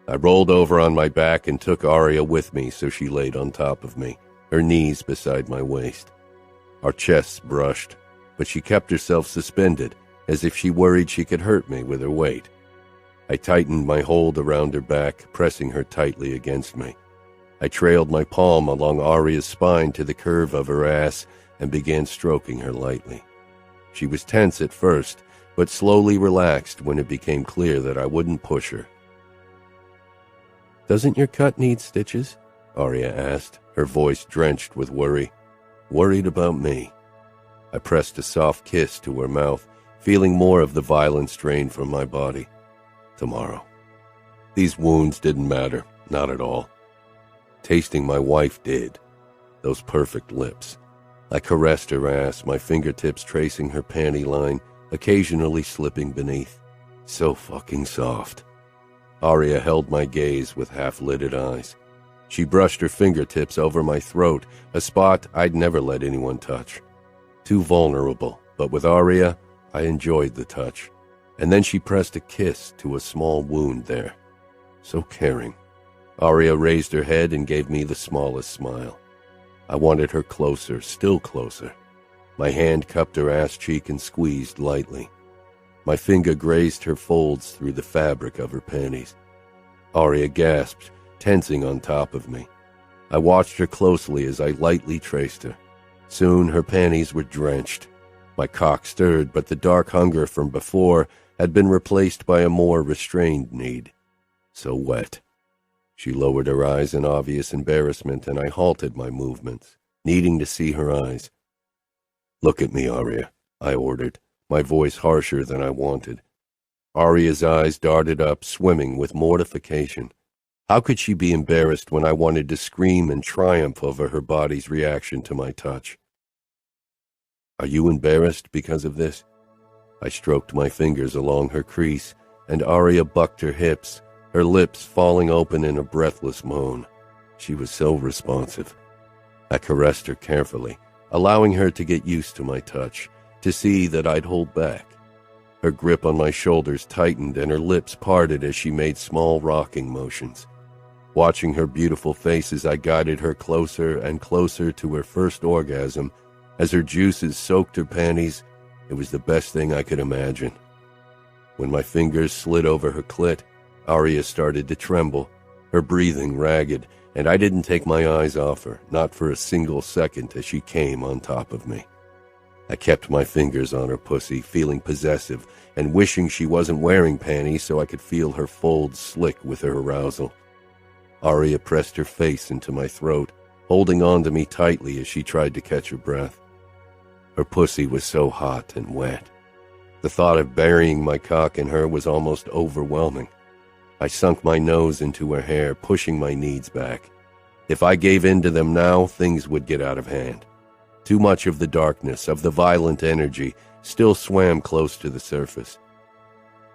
I rolled over on my back and took Aria with me so she laid on top of me, her knees beside my waist. Our chests brushed, but she kept herself suspended, as if she worried she could hurt me with her weight. I tightened my hold around her back, pressing her tightly against me. I trailed my palm along Aria's spine to the curve of her ass and began stroking her lightly. She was tense at first, but slowly relaxed when it became clear that I wouldn't push her. Doesn't your cut need stitches? Aria asked, her voice drenched with worry. Worried about me. I pressed a soft kiss to her mouth, feeling more of the violence drain from my body. Tomorrow. These wounds didn't matter, not at all. Tasting my wife did. Those perfect lips. I caressed her ass, my fingertips tracing her panty line, occasionally slipping beneath. So fucking soft. Aria held my gaze with half-lidded eyes. She brushed her fingertips over my throat, a spot I'd never let anyone touch. Too vulnerable, but with Aria, I enjoyed the touch. And then she pressed a kiss to a small wound there. So caring. Aria raised her head and gave me the smallest smile. I wanted her closer, still closer. My hand cupped her ass cheek and squeezed lightly. My finger grazed her folds through the fabric of her panties. Aria gasped, tensing on top of me. I watched her closely as I lightly traced her. Soon her panties were drenched. My cock stirred, but the dark hunger from before had been replaced by a more restrained need. So wet. She lowered her eyes in obvious embarrassment, and I halted my movements, needing to see her eyes. "Look at me, Aria," I ordered, my voice harsher than I wanted. Aria's eyes darted up, swimming with mortification. How could she be embarrassed when I wanted to scream in triumph over her body's reaction to my touch? "Are you embarrassed because of this?" I stroked my fingers along her crease, and Aria bucked her hips, her lips falling open in a breathless moan. She was so responsive. I caressed her carefully, allowing her to get used to my touch, to see that I'd hold back. Her grip on my shoulders tightened and her lips parted as she made small rocking motions. Watching her beautiful face as I guided her closer and closer to her first orgasm, as her juices soaked her panties, it was the best thing I could imagine. When my fingers slid over her clit, Aria started to tremble, her breathing ragged, and I didn't take my eyes off her, not for a single second as she came on top of me. I kept my fingers on her pussy, feeling possessive, and wishing she wasn't wearing panties so I could feel her folds slick with her arousal. Aria pressed her face into my throat, holding on to me tightly as she tried to catch her breath. Her pussy was so hot and wet. The thought of burying my cock in her was almost overwhelming. I sunk my nose into her hair, pushing my needs back. If I gave in to them now, things would get out of hand. Too much of the darkness, of the violent energy, still swam close to the surface.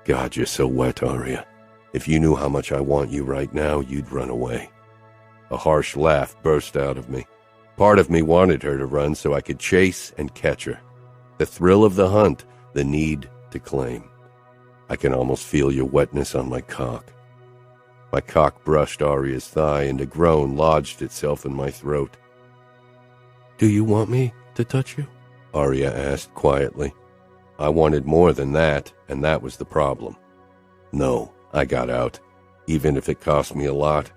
"God, you're so wet, Aria. If you knew how much I want you right now, you'd run away." A harsh laugh burst out of me. Part of me wanted her to run so I could chase and catch her. The thrill of the hunt, the need to claim. I can almost feel your wetness on my cock. My cock brushed Aria's thigh, and a groan lodged itself in my throat. "Do you want me to touch you?" Aria asked quietly. I wanted more than that, and that was the problem. "No," I got out, "even if it cost me a lot."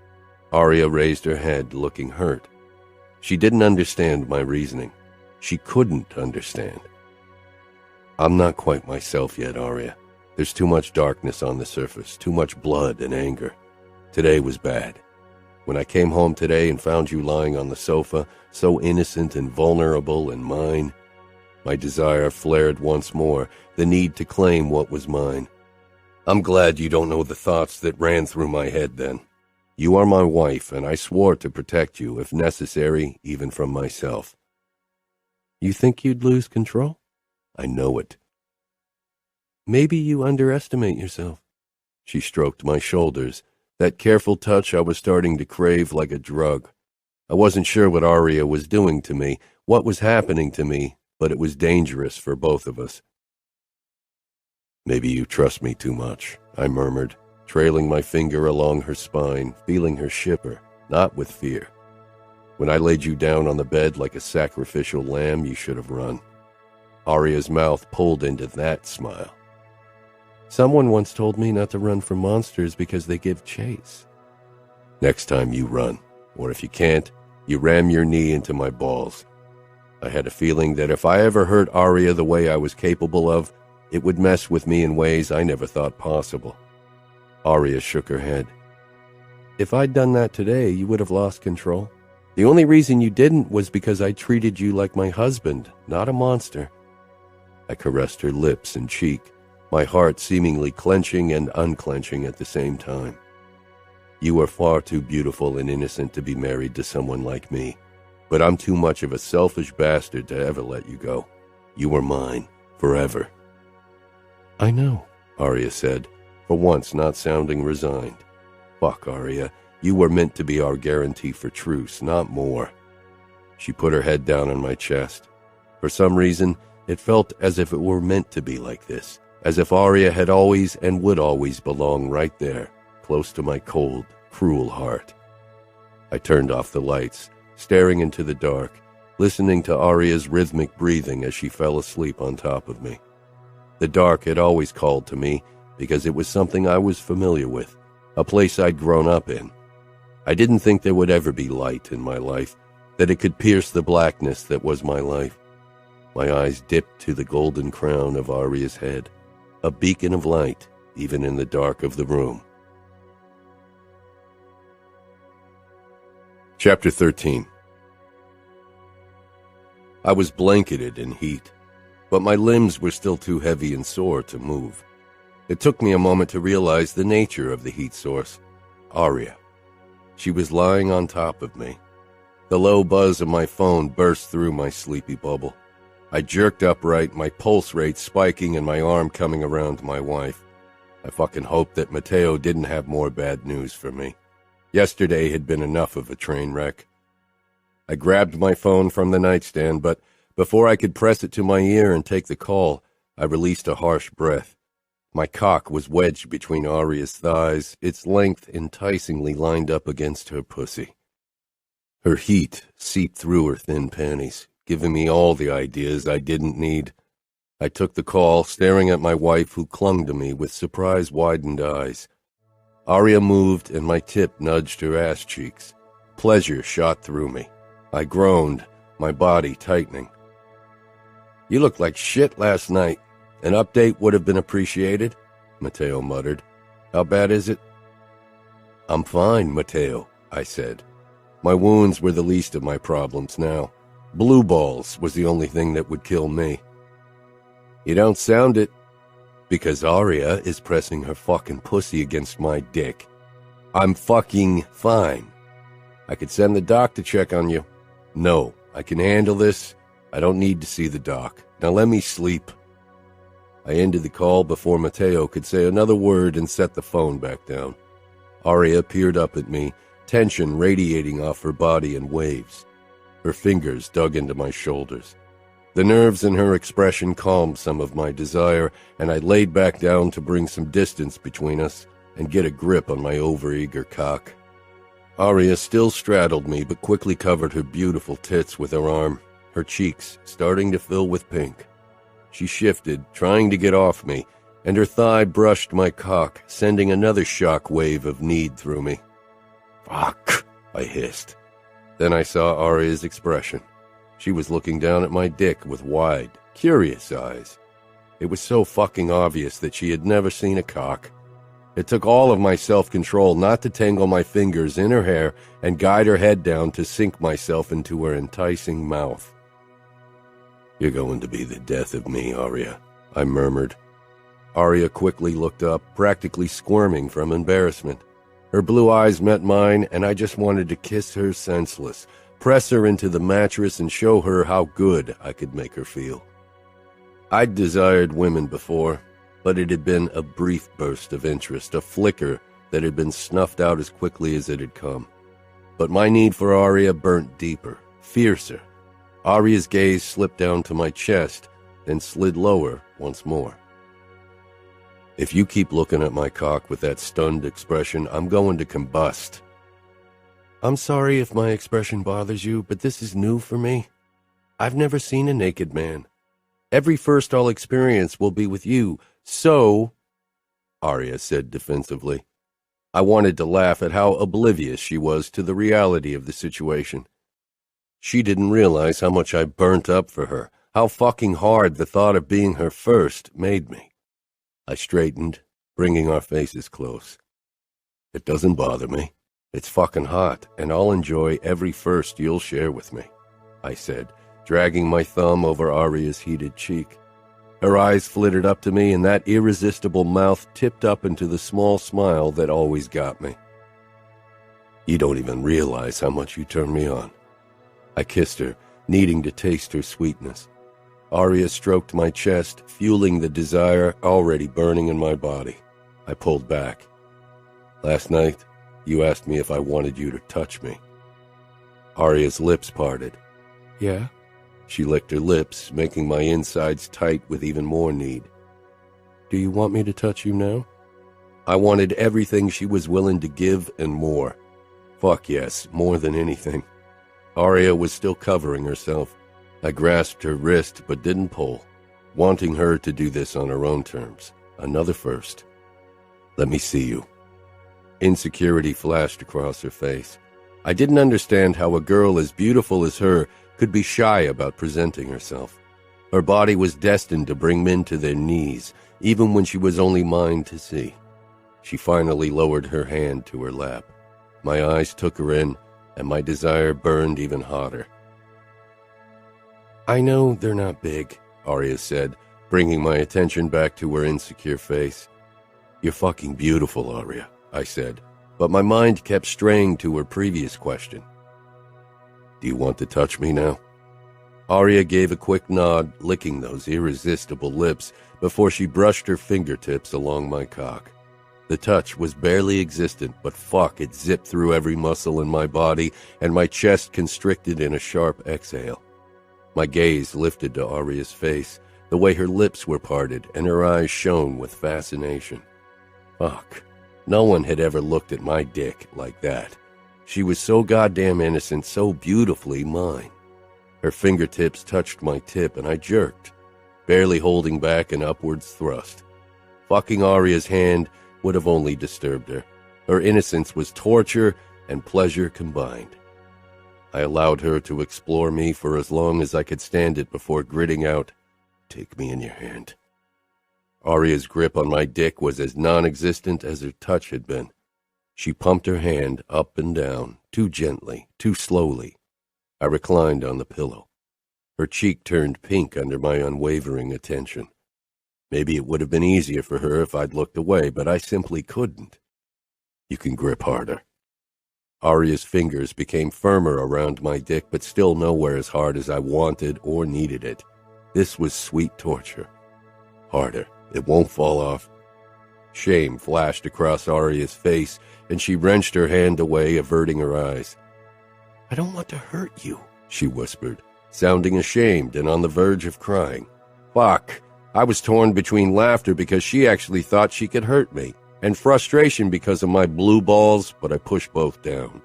Aria raised her head, looking hurt. She didn't understand my reasoning. She couldn't understand. "I'm not quite myself yet, Aria. There's too much darkness on the surface, too much blood and anger. Today was bad. When I came home today and found you lying on the sofa, so innocent and vulnerable and mine, my desire flared once more, the need to claim what was mine. I'm glad you don't know the thoughts that ran through my head then. You are my wife, and I swore to protect you, if necessary, even from myself." "You think you'd lose control?" "I know it." "Maybe you underestimate yourself." She stroked my shoulders, that careful touch I was starting to crave like a drug. I wasn't sure what Aria was doing to me, what was happening to me, but it was dangerous for both of us. "Maybe you trust me too much," I murmured, trailing my finger along her spine, feeling her shiver, not with fear. "When I laid you down on the bed like a sacrificial lamb, you should have run." Aria's mouth pulled into that smile. "Someone once told me not to run from monsters because they give chase." "Next time you run, or if you can't, you ram your knee into my balls." I had a feeling that if I ever hurt Aria the way I was capable of, it would mess with me in ways I never thought possible. Aria shook her head. "If I'd done that today, you would have lost control. The only reason you didn't was because I treated you like my husband, not a monster." I caressed her lips and cheek, my heart seemingly clenching and unclenching at the same time. "You are far too beautiful and innocent to be married to someone like me, but I'm too much of a selfish bastard to ever let you go. You are mine, forever." "I know," Aria said, for once not sounding resigned. "Fuck, Aria, you were meant to be our guarantee for truce, not more." She put her head down on my chest. For some reason, it felt as if it were meant to be like this, as if Aria had always and would always belong right there, close to my cold, cruel heart. I turned off the lights, staring into the dark, listening to Aria's rhythmic breathing as she fell asleep on top of me. The dark had always called to me because it was something I was familiar with, a place I'd grown up in. I didn't think there would ever be light in my life, that it could pierce the blackness that was my life. My eyes dipped to the golden crown of Aria's head, a beacon of light even in the dark of the room. Chapter 13. I was blanketed in heat, but my limbs were still too heavy and sore to move. It took me a moment to realize the nature of the heat source. Aria. She was lying on top of me. The low buzz of my phone burst through my sleepy bubble. I jerked upright, my pulse rate spiking and my arm coming around my wife. I fucking hoped that Matteo didn't have more bad news for me. Yesterday had been enough of a train wreck. I grabbed my phone from the nightstand, but before I could press it to my ear and take the call, I released a harsh breath. My cock was wedged between Aria's thighs, its length enticingly lined up against her pussy. Her heat seeped through her thin panties, giving me all the ideas I didn't need. I took the call, staring at my wife, who clung to me with surprise-widened eyes. Aria moved, and my tip nudged her ass cheeks. Pleasure shot through me. I groaned, my body tightening. "You looked like shit last night. An update would have been appreciated," Matteo muttered. "How bad is it?" "I'm fine, Matteo," I said. My wounds were the least of my problems now. Blue balls was the only thing that would kill me. "You don't sound it." "Because Aria is pressing her fucking pussy against my dick. I'm fucking fine. I could send the doc to check on you." "No, I can handle this. I don't need to see the doc. Now let me sleep." I ended the call before Matteo could say another word and set the phone back down. Aria peered up at me, tension radiating off her body in waves. Her fingers dug into my shoulders. The nerves in her expression calmed some of my desire, and I laid back down to bring some distance between us and get a grip on my overeager cock. Aria still straddled me, but quickly covered her beautiful tits with her arm, her cheeks starting to fill with pink. She shifted, trying to get off me, and her thigh brushed my cock, sending another shock wave of need through me. "Fuck," I hissed. Then I saw Aria's expression. She was looking down at my dick with wide, curious eyes. It was so fucking obvious that she had never seen a cock. It took all of my self-control not to tangle my fingers in her hair and guide her head down to sink myself into her enticing mouth. "You're going to be the death of me, Aria," I murmured. Aria quickly looked up, practically squirming from embarrassment. Her blue eyes met mine, and I just wanted to kiss her senseless, press her into the mattress and show her how good I could make her feel. I'd desired women before, but it had been a brief burst of interest, a flicker that had been snuffed out as quickly as it had come. But my need for Aria burnt deeper, fiercer. Aria's gaze slipped down to my chest, then slid lower once more. "If you keep looking at my cock with that stunned expression, I'm going to combust." "I'm sorry if my expression bothers you, but this is new for me. I've never seen a naked man. Every first I'll experience will be with you, so," Aria said defensively. I wanted to laugh at how oblivious she was to the reality of the situation. She didn't realize how much I burnt up for her, how fucking hard the thought of being her first made me. I straightened, bringing our faces close. "It doesn't bother me. It's fucking hot, and I'll enjoy every first you'll share with me," I said, dragging my thumb over Aria's heated cheek. Her eyes flitted up to me, and that irresistible mouth tipped up into the small smile that always got me. "You don't even realize how much you turn me on." I kissed her, needing to taste her sweetness. Aria stroked my chest, fueling the desire already burning in my body. I pulled back. "Last night, you asked me if I wanted you to touch me." Aria's lips parted. "Yeah?" She licked her lips, making my insides tight with even more need. "Do you want me to touch you now?" I wanted everything she was willing to give and more. Fuck yes, more than anything. Aria was still covering herself. I grasped her wrist but didn't pull, wanting her to do this on her own terms. Another first. Let me see you. Insecurity flashed across her face. I didn't understand how a girl as beautiful as her could be shy about presenting herself. Her body was destined to bring men to their knees, even when she was only mine to see. She finally lowered her hand to her lap. My eyes took her in, and my desire burned even hotter. I know they're not big, Aria said, bringing my attention back to her insecure face. You're fucking beautiful, Aria, I said, but my mind kept straying to her previous question. Do you want to touch me now? Aria gave a quick nod, licking those irresistible lips before she brushed her fingertips along my cock. The touch was barely existent, but fuck, it zipped through every muscle in my body, and my chest constricted in a sharp exhale. My gaze lifted to Aria's face, the way her lips were parted and her eyes shone with fascination. Fuck, no one had ever looked at my dick like that. She was so goddamn innocent, so beautifully mine. Her fingertips touched my tip and I jerked, barely holding back an upwards thrust. Fucking Aria's hand would have only disturbed her. Her innocence was torture and pleasure combined. I allowed her to explore me for as long as I could stand it before gritting out, "Take me in your hand." Aria's grip on my dick was as non-existent as her touch had been. She pumped her hand up and down, too gently, too slowly. I reclined on the pillow. Her cheek turned pink under my unwavering attention. Maybe it would have been easier for her if I'd looked away, but I simply couldn't. You can grip harder. Aria's fingers became firmer around my dick, but still nowhere as hard as I wanted or needed it. This was sweet torture. Harder. It won't fall off. Shame flashed across Aria's face, and she wrenched her hand away, averting her eyes. I don't want to hurt you, she whispered, sounding ashamed and on the verge of crying. Fuck. I was torn between laughter because she actually thought she could hurt me, and frustration because of my blue balls, but I pushed both down.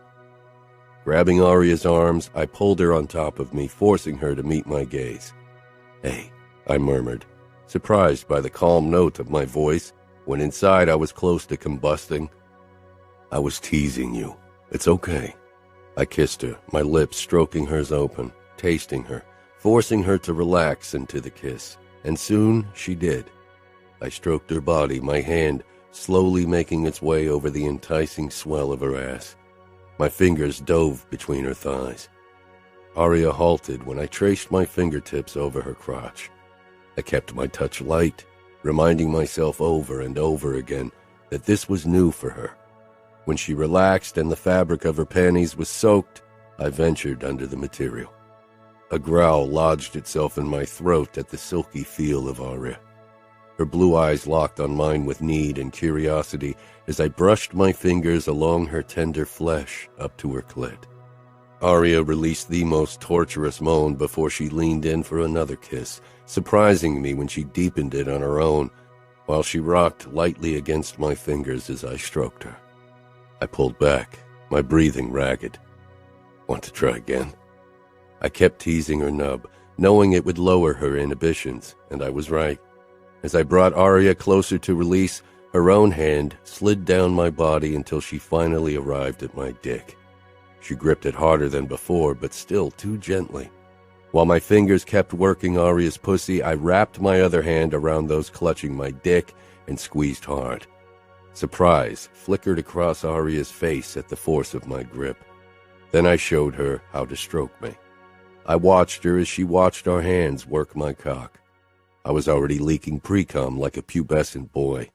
Grabbing Aria's arms, I pulled her on top of me, forcing her to meet my gaze. Hey, I murmured, surprised by the calm note of my voice, when inside I was close to combusting. I was teasing you. It's okay. I kissed her, my lips stroking hers open, tasting her, forcing her to relax into the kiss. And soon she did. I stroked her body, my hand slowly making its way over the enticing swell of her ass. My fingers dove between her thighs. Aria halted when I traced my fingertips over her crotch. I kept my touch light, reminding myself over and over again that this was new for her. When she relaxed and the fabric of her panties was soaked, I ventured under the material. A growl lodged itself in my throat at the silky feel of Aria. Her blue eyes locked on mine with need and curiosity as I brushed my fingers along her tender flesh up to her clit. Aria released the most torturous moan before she leaned in for another kiss, surprising me when she deepened it on her own, while she rocked lightly against my fingers as I stroked her. I pulled back, my breathing ragged. Want to try again? I kept teasing her nub, knowing it would lower her inhibitions, and I was right. As I brought Aria closer to release, her own hand slid down my body until she finally arrived at my dick. She gripped it harder than before, but still too gently. While my fingers kept working Aria's pussy, I wrapped my other hand around those clutching my dick and squeezed hard. Surprise flickered across Aria's face at the force of my grip. Then I showed her how to stroke me. I watched her as she watched our hands work my cock. I was already leaking pre-cum like a pubescent boy.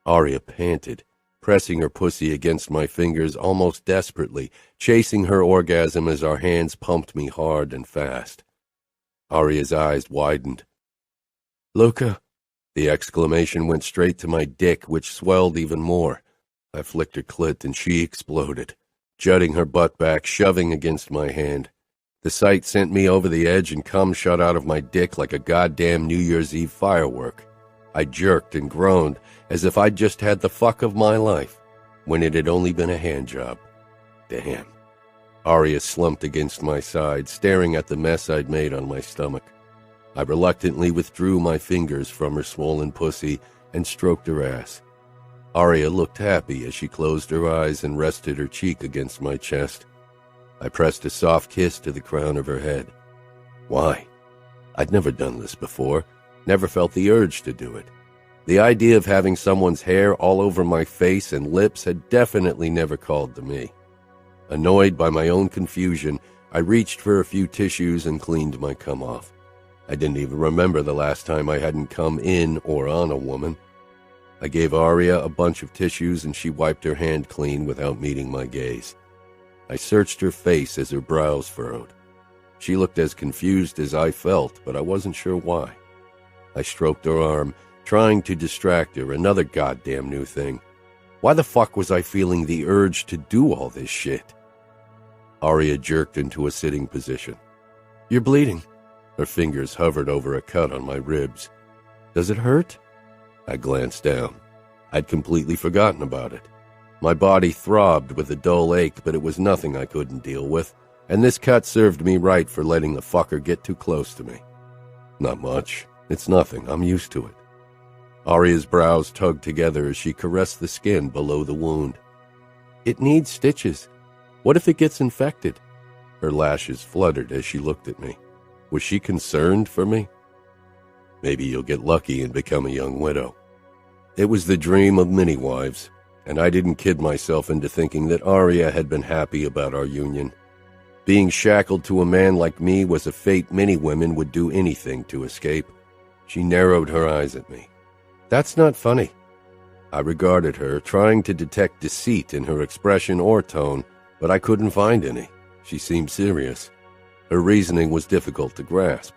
Aria panted, pressing her pussy against my fingers almost desperately, chasing her orgasm as our hands pumped me hard and fast. Aria's eyes widened. Luca! The exclamation went straight to my dick, which swelled even more. I flicked her clit and she exploded, jutting her butt back, shoving against my hand. The sight sent me over the edge and cum shot out of my dick like a goddamn New Year's Eve firework. I jerked and groaned as if I'd just had the fuck of my life, when it had only been a hand job. Damn. Aria slumped against my side, staring at the mess I'd made on my stomach. I reluctantly withdrew my fingers from her swollen pussy and stroked her ass. Aria looked happy as she closed her eyes and rested her cheek against my chest. I pressed a soft kiss to the crown of her head. Why? I'd never done this before, never felt the urge to do it. The idea of having someone's hair all over my face and lips had definitely never called to me. Annoyed by my own confusion, I reached for a few tissues and cleaned my cum off. I didn't even remember the last time I hadn't come in or on a woman. I gave Aria a bunch of tissues and she wiped her hand clean without meeting my gaze. I searched her face as her brows furrowed. She looked as confused as I felt, but I wasn't sure why. I stroked her arm, trying to distract her, another goddamn new thing. Why the fuck was I feeling the urge to do all this shit? Aria jerked into a sitting position. You're bleeding. Her fingers hovered over a cut on my ribs. Does it hurt? I glanced down. I'd completely forgotten about it. My body throbbed with a dull ache, but it was nothing I couldn't deal with, and this cut served me right for letting the fucker get too close to me. Not much. It's nothing. I'm used to it. Aria's brows tugged together as she caressed the skin below the wound. It needs stitches. What if it gets infected? Her lashes fluttered as she looked at me. Was she concerned for me? Maybe you'll get lucky and become a young widow. It was the dream of many wives, and I didn't kid myself into thinking that Aria had been happy about our union. Being shackled to a man like me was a fate many women would do anything to escape. She narrowed her eyes at me. That's not funny. I regarded her, trying to detect deceit in her expression or tone, but I couldn't find any. She seemed serious. Her reasoning was difficult to grasp.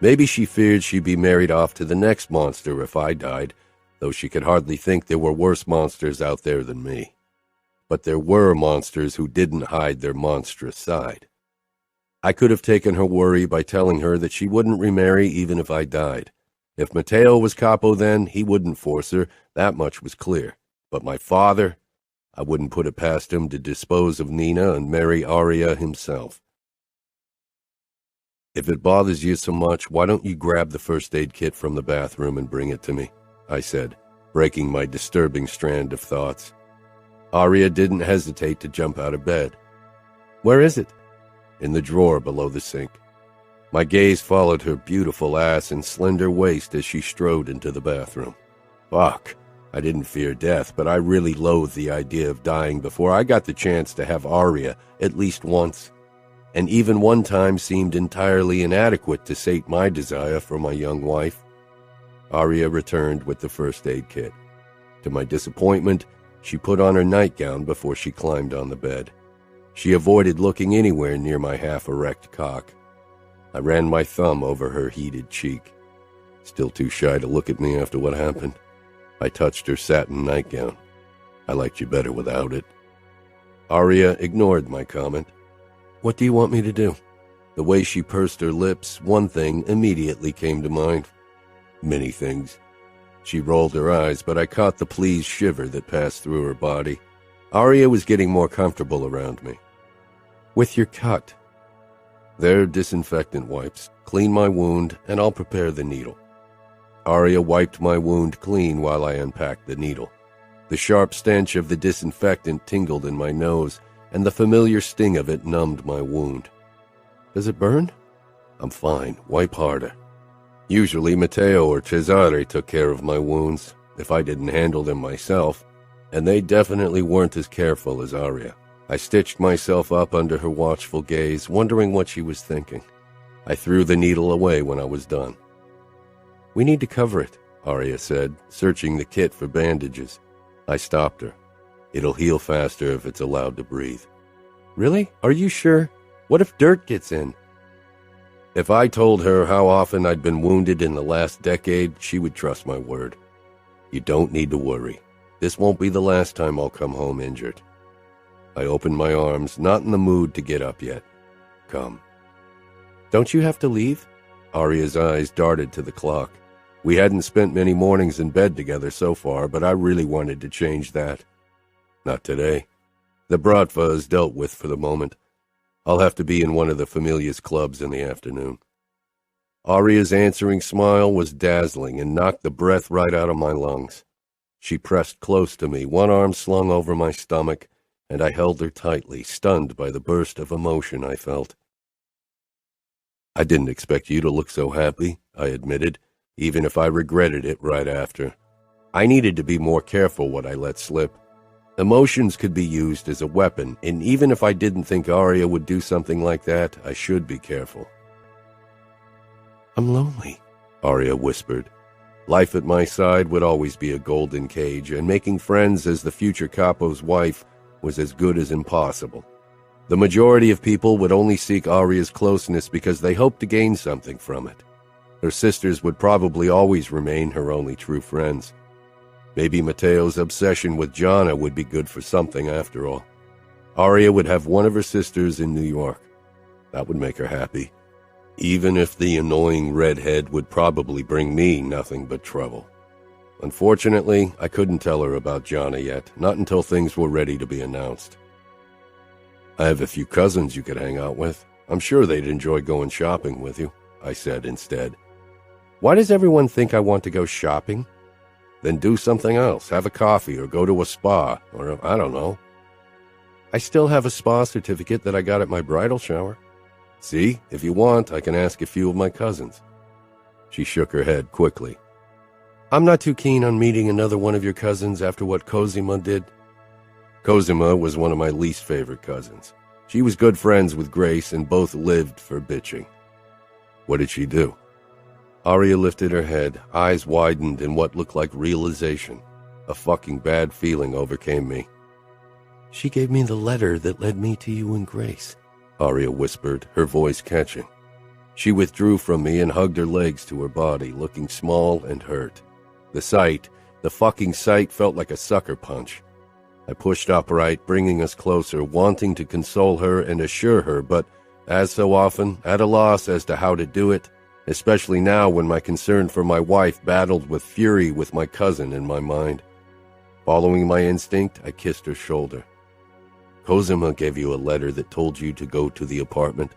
Maybe she feared she'd be married off to the next monster if I died, though she could hardly think there were worse monsters out there than me. But there were monsters who didn't hide their monstrous side. I could have taken her worry by telling her that she wouldn't remarry even if I died. If Matteo was Capo then, he wouldn't force her, that much was clear. But my father, I wouldn't put it past him to dispose of Nina and marry Aria himself. If it bothers you so much, why don't you grab the first aid kit from the bathroom and bring it to me? I said, breaking my disturbing strand of thoughts. Aria didn't hesitate to jump out of bed. Where is it? In the drawer below the sink. My gaze followed her beautiful ass and slender waist as she strode into the bathroom. Fuck. I didn't fear death, but I really loathed the idea of dying before I got the chance to have Aria at least once. And even one time seemed entirely inadequate to sate my desire for my young wife. Aria returned with the first aid kit. To my disappointment, she put on her nightgown before she climbed on the bed. She avoided looking anywhere near my half-erect cock. I ran my thumb over her heated cheek. Still too shy to look at me after what happened. I touched her satin nightgown. I liked you better without it. Aria ignored my comment. What do you want me to do? The way she pursed her lips, one thing immediately came to mind. Many things. She rolled her eyes, but I caught the pleased shiver that passed through her body. Aria was getting more comfortable around me. With your cut. They're disinfectant wipes. Clean my wound, and I'll prepare the needle. Aria wiped my wound clean while I unpacked the needle. The sharp stench of the disinfectant tingled in my nose, and the familiar sting of it numbed my wound. Does it burn? I'm fine. Wipe harder. Usually Matteo or Cesare took care of my wounds, if I didn't handle them myself, and they definitely weren't as careful as Aria. I stitched myself up under her watchful gaze, wondering what she was thinking. I threw the needle away when I was done. We need to cover it, Aria said, searching the kit for bandages. I stopped her. It'll heal faster if it's allowed to breathe. Really? Are you sure? What if dirt gets in? If I told her how often I'd been wounded in the last decade, she would trust my word. You don't need to worry. This won't be the last time I'll come home injured. I opened my arms, not in the mood to get up yet. Come. Don't you have to leave? Aria's eyes darted to the clock. We hadn't spent many mornings in bed together so far, but I really wanted to change that. Not today. The bratva is dealt with for the moment. I'll have to be in one of the Familia's clubs in the afternoon." Aria's answering smile was dazzling and knocked the breath right out of my lungs. She pressed close to me, one arm slung over my stomach, and I held her tightly, stunned by the burst of emotion I felt. "I didn't expect you to look so happy," I admitted, even if I regretted it right after. I needed to be more careful what I let slip. Emotions could be used as a weapon, and even if I didn't think Aria would do something like that, I should be careful. "I'm lonely," Aria whispered. Life at my side would always be a golden cage, and making friends as the future Capo's wife was as good as impossible. The majority of people would only seek Aria's closeness because they hoped to gain something from it. Her sisters would probably always remain her only true friends. Maybe Matteo's obsession with Gianna would be good for something after all. Aria would have one of her sisters in New York. That would make her happy, even if the annoying redhead would probably bring me nothing but trouble. Unfortunately, I couldn't tell her about Gianna yet, not until things were ready to be announced. "I have a few cousins you could hang out with. I'm sure they'd enjoy going shopping with you," I said instead. "Why does everyone think I want to go shopping?" "Then do something else. Have a coffee or go to a spa, or I don't know." "I still have a spa certificate that I got at my bridal shower." "See, if you want, I can ask a few of my cousins." She shook her head quickly. "I'm not too keen on meeting another one of your cousins after what Cosima did." Cosima was one of my least favorite cousins. She was good friends with Grace and both lived for bitching. "What did she do?" Aria lifted her head, eyes widened in what looked like realization. A fucking bad feeling overcame me. "She gave me the letter that led me to you and Grace," Aria whispered, her voice catching. She withdrew from me and hugged her legs to her body, looking small and hurt. The fucking sight felt like a sucker punch. I pushed upright, bringing us closer, wanting to console her and assure her, but, as so often, at a loss as to how to do it, especially now when my concern for my wife battled with fury with my cousin in my mind. Following my instinct, I kissed her shoulder. "Cosima gave you a letter that told you to go to the apartment."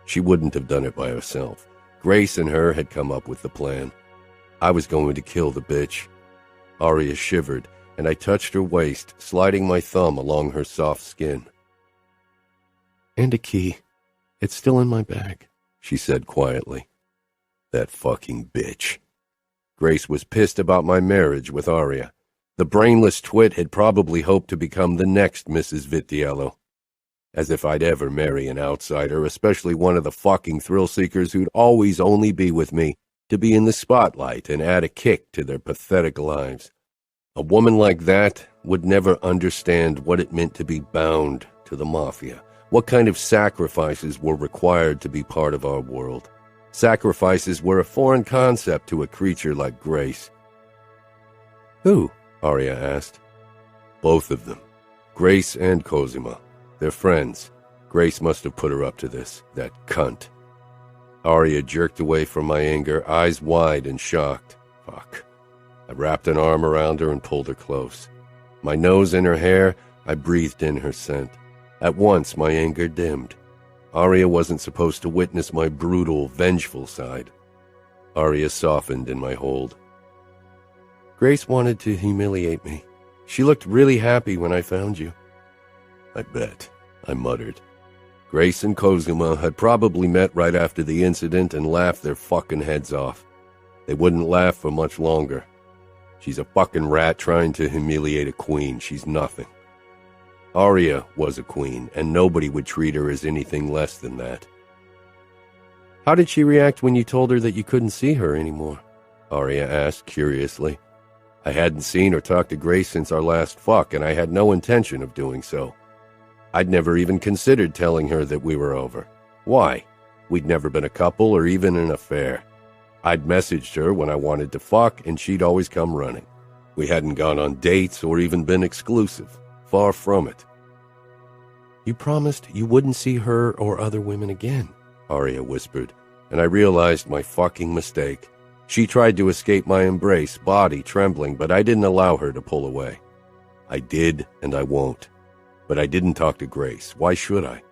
She wouldn't have done it by herself. Grace and her had come up with the plan. I was going to kill the bitch. Aria shivered, and I touched her waist, sliding my thumb along her soft skin. "And a key. It's still in my bag," she said quietly. That fucking bitch. Grace was pissed about my marriage with Aria. The brainless twit had probably hoped to become the next Mrs. Vitiello. As if I'd ever marry an outsider, especially one of the fucking thrill-seekers who'd always only be with me to be in the spotlight and add a kick to their pathetic lives. A woman like that would never understand what it meant to be bound to the Mafia, what kind of sacrifices were required to be part of our world. Sacrifices were a foreign concept to a creature like Grace. "Who?" Aria asked. "Both of them. Grace and Cosima. They're friends. Grace must have put her up to this, that cunt." Aria jerked away from my anger, eyes wide and shocked. Fuck. I wrapped an arm around her and pulled her close. My nose in her hair, I breathed in her scent. At once, my anger dimmed. Aria wasn't supposed to witness my brutal, vengeful side. Aria softened in my hold. "Grace wanted to humiliate me. She looked really happy when I found you." "I bet," I muttered. Grace and Cosima had probably met right after the incident and laughed their fucking heads off. They wouldn't laugh for much longer. She's a fucking rat trying to humiliate a queen. She's nothing. Aria was a queen, and nobody would treat her as anything less than that. "How did she react when you told her that you couldn't see her anymore?" Aria asked curiously. I hadn't seen or talked to Grace since our last fuck, and I had no intention of doing so. I'd never even considered telling her that we were over. Why? We'd never been a couple or even an affair. I'd messaged her when I wanted to fuck, and she'd always come running. We hadn't gone on dates or even been exclusive. Far from it. "You promised you wouldn't see her or other women again," Aria whispered, and I realized my fucking mistake. She tried to escape my embrace, body trembling, but I didn't allow her to pull away. I did, and I won't. But I didn't talk to Grace. Why should I?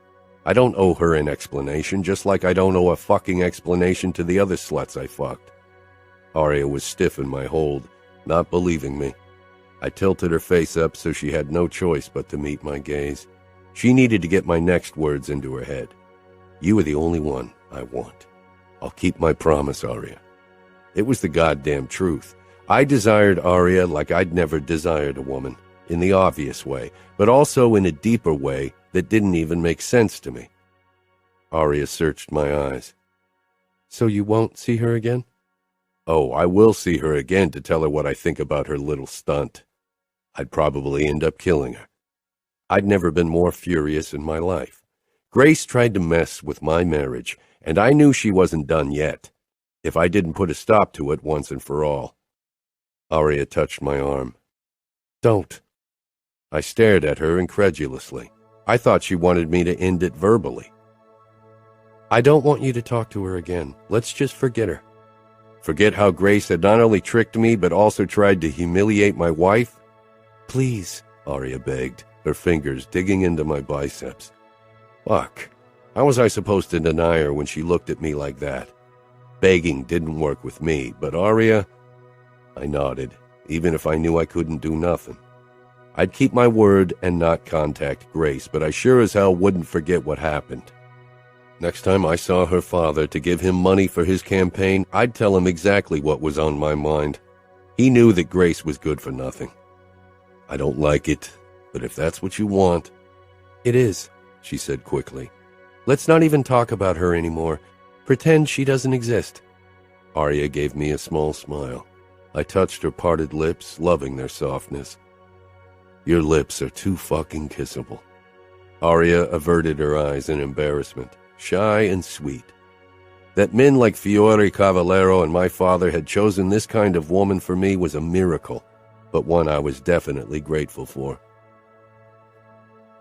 I don't owe her an explanation, just like I don't owe a fucking explanation to the other sluts I fucked. Aria was stiff in my hold, not believing me. I tilted her face up so she had no choice but to meet my gaze. She needed to get my next words into her head. You are the only one I want. I'll keep my promise, Aria. It was the goddamn truth. I desired Aria like I'd never desired a woman, in the obvious way, but also in a deeper way that didn't even make sense to me. Aria searched my eyes. So you won't see her again? Oh, I will see her again to tell her what I think about her little stunt. I'd probably end up killing her. I'd never been more furious in my life. Grace tried to mess with my marriage, and I knew she wasn't done yet, if I didn't put a stop to it once and for all. Aria touched my arm. Don't. I stared at her incredulously. I thought she wanted me to end it verbally. I don't want you to talk to her again. Let's just forget her. Forget how Grace had not only tricked me, but also tried to humiliate my wife? Please, Aria begged, her fingers digging into my biceps. Fuck. How was I supposed to deny her when she looked at me like that? Begging didn't work with me, but Aria... I nodded, even if I knew I couldn't do nothing. I'd keep my word and not contact Grace, but I sure as hell wouldn't forget what happened. Next time I saw her father to give him money for his campaign, I'd tell him exactly what was on my mind. He knew that Grace was good for nothing. I don't like it, but if that's what you want... It is, she said quickly. Let's not even talk about her anymore. Pretend she doesn't exist. Aria gave me a small smile. I touched her parted lips, loving their softness. Your lips are too fucking kissable. Aria averted her eyes in embarrassment, shy and sweet. That men like Fiore Cavallero and my father had chosen this kind of woman for me was a miracle, but one I was definitely grateful for.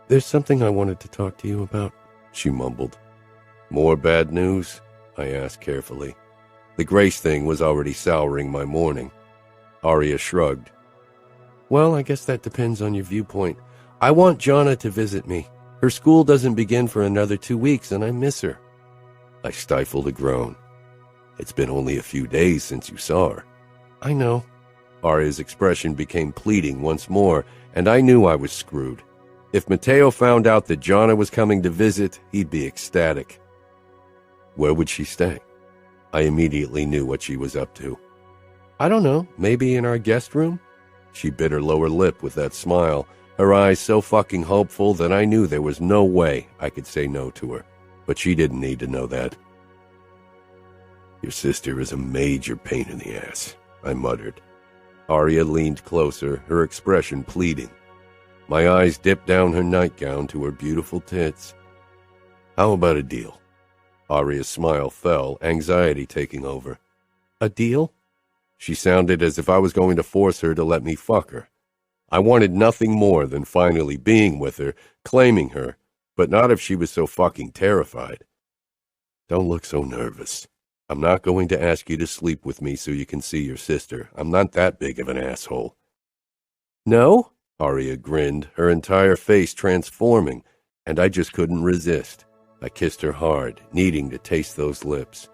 There's something I wanted to talk to you about, she mumbled. More bad news? I asked carefully. The Grace thing was already souring my morning. Aria shrugged. Well, I guess that depends on your viewpoint. I want Jonna to visit me. Her school doesn't begin for another 2 weeks, and I miss her. I stifled a groan. It's been only a few days since you saw her. I know. Aria's expression became pleading once more, and I knew I was screwed. If Matteo found out that Jonna was coming to visit, he'd be ecstatic. Where would she stay? I immediately knew what she was up to. I don't know, maybe in our guest room? She bit her lower lip with that smile, her eyes so fucking hopeful that I knew there was no way I could say no to her. But she didn't need to know that. Your sister is a major pain in the ass, I muttered. Aria leaned closer, her expression pleading. My eyes dipped down her nightgown to her beautiful tits. How about a deal? Aria's smile fell, anxiety taking over. A deal? She sounded as if I was going to force her to let me fuck her. I wanted nothing more than finally being with her, claiming her, but not if she was so fucking terrified. Don't look so nervous. I'm not going to ask you to sleep with me so you can see your sister. I'm not that big of an asshole. No? Aria grinned, her entire face transforming, and I just couldn't resist. I kissed her hard, needing to taste those lips.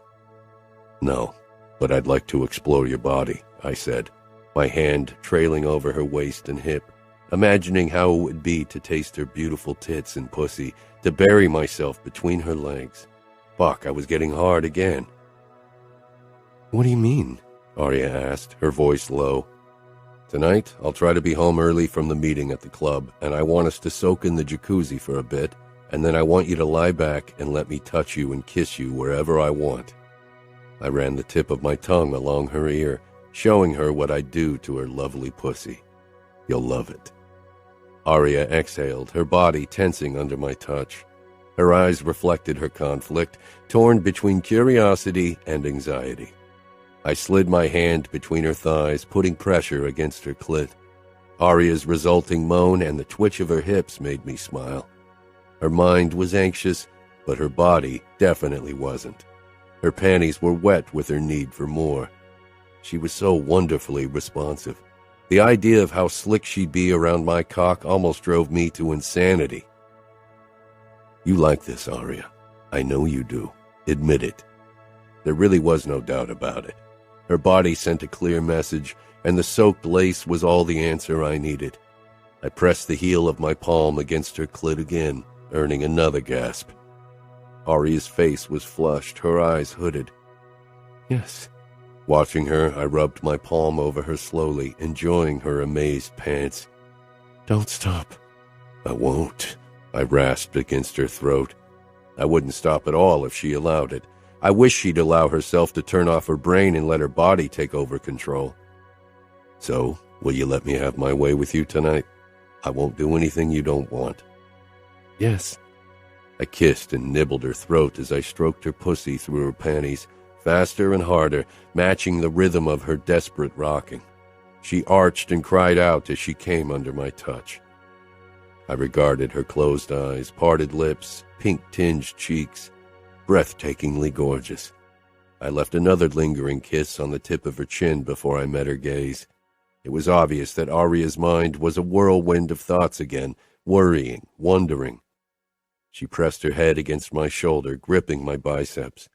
No, but I'd like to explore your body, I said, my hand trailing over her waist and hip, imagining how it would be to taste her beautiful tits and pussy, to bury myself between her legs. Fuck, I was getting hard again. What do you mean? Aria asked, her voice low. Tonight, I'll try to be home early from the meeting at the club, and I want us to soak in the jacuzzi for a bit, and then I want you to lie back and let me touch you and kiss you wherever I want. I ran the tip of my tongue along her ear, showing her what I'd do to her lovely pussy. You'll love it. Aria exhaled, her body tensing under my touch. Her eyes reflected her conflict, torn between curiosity and anxiety. I slid my hand between her thighs, putting pressure against her clit. Aria's resulting moan and the twitch of her hips made me smile. Her mind was anxious, but her body definitely wasn't. Her panties were wet with her need for more. She was so wonderfully responsive. The idea of how slick she'd be around my cock almost drove me to insanity. You like this, Aria. I know you do. Admit it. There really was no doubt about it. Her body sent a clear message, and the soaked lace was all the answer I needed. I pressed the heel of my palm against her clit again, earning another gasp. Aria's face was flushed, her eyes hooded. Yes. Watching her, I rubbed my palm over her slowly, enjoying her amazed pants. Don't stop. I won't. I rasped against her throat. I wouldn't stop at all if she allowed it. I wish she'd allow herself to turn off her brain and let her body take over control. So, will you let me have my way with you tonight? I won't do anything you don't want. Yes. I kissed and nibbled her throat as I stroked her pussy through her panties, faster and harder, matching the rhythm of her desperate rocking. She arched and cried out as she came under my touch. I regarded her closed eyes, parted lips, pink-tinged cheeks, breathtakingly gorgeous. I left another lingering kiss on the tip of her chin before I met her gaze. It was obvious that Aria's mind was a whirlwind of thoughts again, worrying, wondering. She pressed her head against my shoulder, gripping my biceps.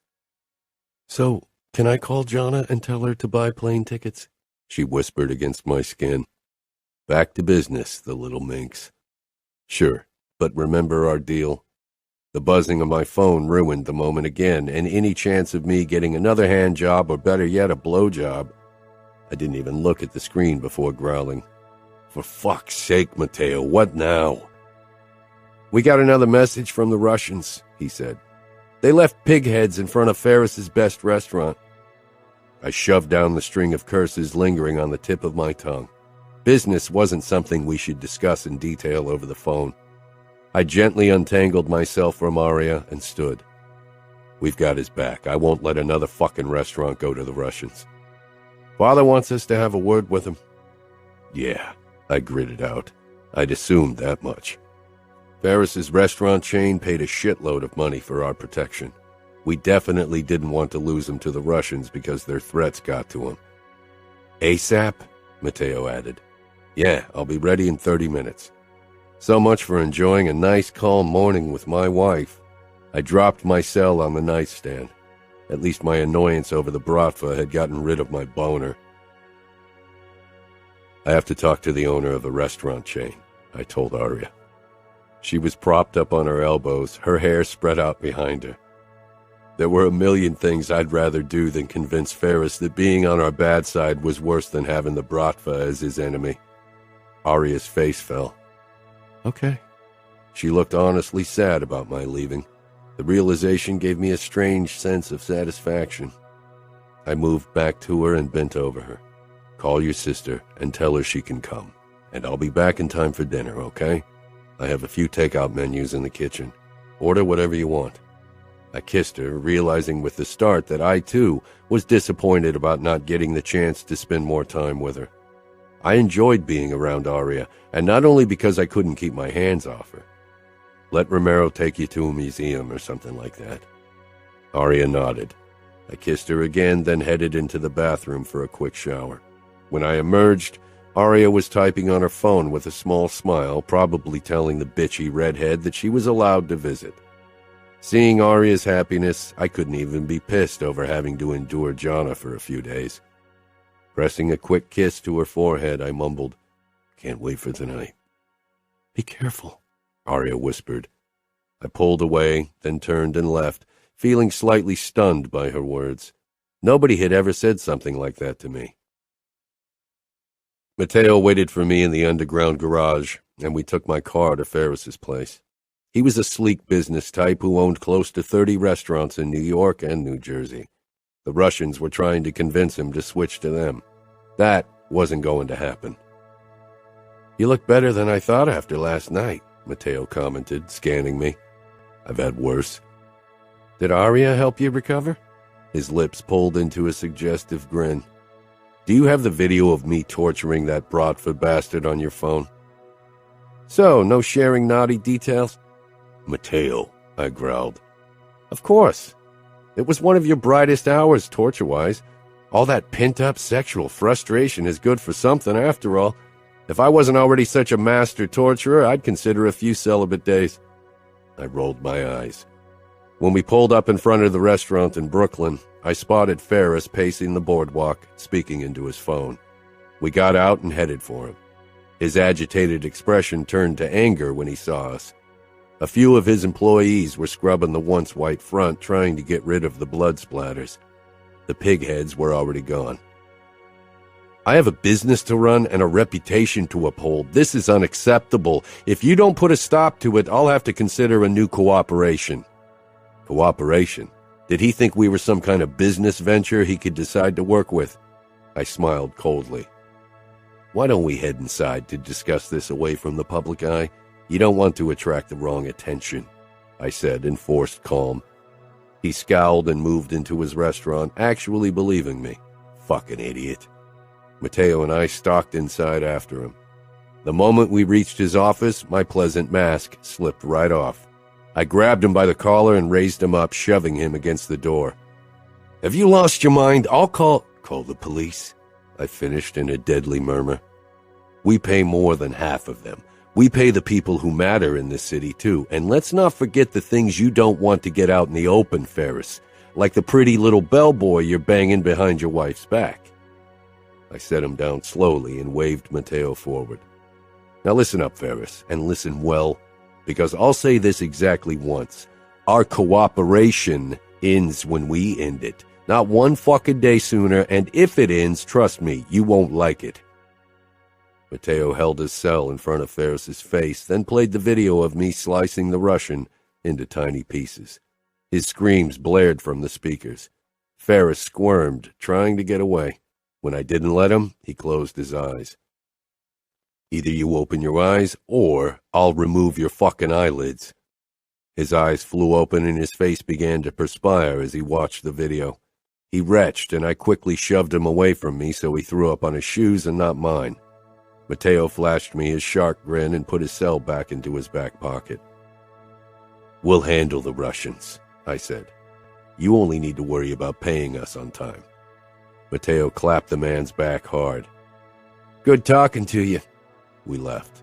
So, can I call Jonna and tell her to buy plane tickets? She whispered against my skin. Back to business, the little minx. Sure, but remember our deal? The buzzing of my phone ruined the moment again, and any chance of me getting another hand job or better yet a blow job. I didn't even look at the screen before growling. For fuck's sake, Matteo, what now? We got another message from the Russians, he said. They left pig heads in front of Ferris's best restaurant. I shoved down the string of curses lingering on the tip of my tongue. Business wasn't something we should discuss in detail over the phone. I gently untangled myself from Aria and stood. We've got his back. I won't let another fucking restaurant go to the Russians. Father wants us to have a word with him. Yeah, I gritted out. I'd assumed that much. Ferris's restaurant chain paid a shitload of money for our protection. We definitely didn't want to lose him to the Russians because their threats got to him. ASAP? Matteo added. Yeah, I'll be ready in 30 minutes. So much for enjoying a nice, calm morning with my wife. I dropped my cell on the nightstand. At least my annoyance over the bratva had gotten rid of my boner. I have to talk to the owner of a restaurant chain, I told Aria. She was propped up on her elbows, her hair spread out behind her. There were a million things I'd rather do than convince Ferris that being on our bad side was worse than having the bratva as his enemy. Aria's face fell. Okay. She looked honestly sad about my leaving. The realization gave me a strange sense of satisfaction. I moved back to her and bent over her. Call your sister and tell her she can come, and I'll be back in time for dinner, okay? I have a few takeout menus in the kitchen. Order whatever you want. I kissed her, realizing with the start that I, too, was disappointed about not getting the chance to spend more time with her. I enjoyed being around Aria, and not only because I couldn't keep my hands off her. Let Romero take you to a museum or something like that. Aria nodded. I kissed her again, then headed into the bathroom for a quick shower. When I emerged, Aria was typing on her phone with a small smile, probably telling the bitchy redhead that she was allowed to visit. Seeing Aria's happiness, I couldn't even be pissed over having to endure Jonna for a few days. Pressing a quick kiss to her forehead, I mumbled, "Can't wait for tonight." "Be careful," Aria whispered. I pulled away, then turned and left, feeling slightly stunned by her words. Nobody had ever said something like that to me. Matteo waited for me in the underground garage, and we took my car to Ferris's place. He was a sleek business type who owned close to 30 restaurants in New York and New Jersey. The Russians were trying to convince him to switch to them. That wasn't going to happen. "You look better than I thought after last night," Matteo commented, scanning me. "I've had worse." "Did Aria help you recover?" His lips pulled into a suggestive grin. "Do you have the video of me torturing that Bradford bastard on your phone?" "So, no sharing naughty details?" "Matteo," I growled. "Of course. It was one of your brightest hours, torture-wise. All that pent-up sexual frustration is good for something, after all. If I wasn't already such a master torturer, I'd consider a few celibate days." I rolled my eyes. When we pulled up in front of the restaurant in Brooklyn, I spotted Ferris pacing the boardwalk, speaking into his phone. We got out and headed for him. His agitated expression turned to anger when he saw us. A few of his employees were scrubbing the once white front, trying to get rid of the blood splatters. The pigheads were already gone. I have a business to run and a reputation to uphold. This is unacceptable. If you don't put a stop to it, I'll have to consider a new cooperation. Cooperation? Did he think we were some kind of business venture he could decide to work with? I smiled coldly. Why don't we head inside to discuss this away from the public eye? You don't want to attract the wrong attention, I said in forced calm. He scowled and moved into his restaurant, actually believing me. Fucking idiot. Matteo and I stalked inside after him. The moment we reached his office, my pleasant mask slipped right off. I grabbed him by the collar and raised him up, shoving him against the door. Have you lost your mind? I'll call the police, I finished in a deadly murmur. We pay more than half of them. We pay the people who matter in this city, too. And let's not forget the things you don't want to get out in the open, Ferris, like the pretty little bellboy you're banging behind your wife's back. I set him down slowly and waved Matteo forward. Now listen up, Ferris, and listen well, because I'll say this exactly once. Our cooperation ends when we end it. Not one fucking day sooner, and if it ends, trust me, you won't like it. Matteo held his cell in front of Ferris's face, then played the video of me slicing the Russian into tiny pieces. His screams blared from the speakers. Ferris squirmed, trying to get away. When I didn't let him, he closed his eyes. Either you open your eyes, or I'll remove your fucking eyelids. His eyes flew open and his face began to perspire as he watched the video. He retched, and I quickly shoved him away from me so he threw up on his shoes and not mine. Matteo flashed me his shark grin and put his cell back into his back pocket. We'll handle the Russians, I said. You only need to worry about paying us on time. Matteo clapped the man's back hard. Good talking to you. We left.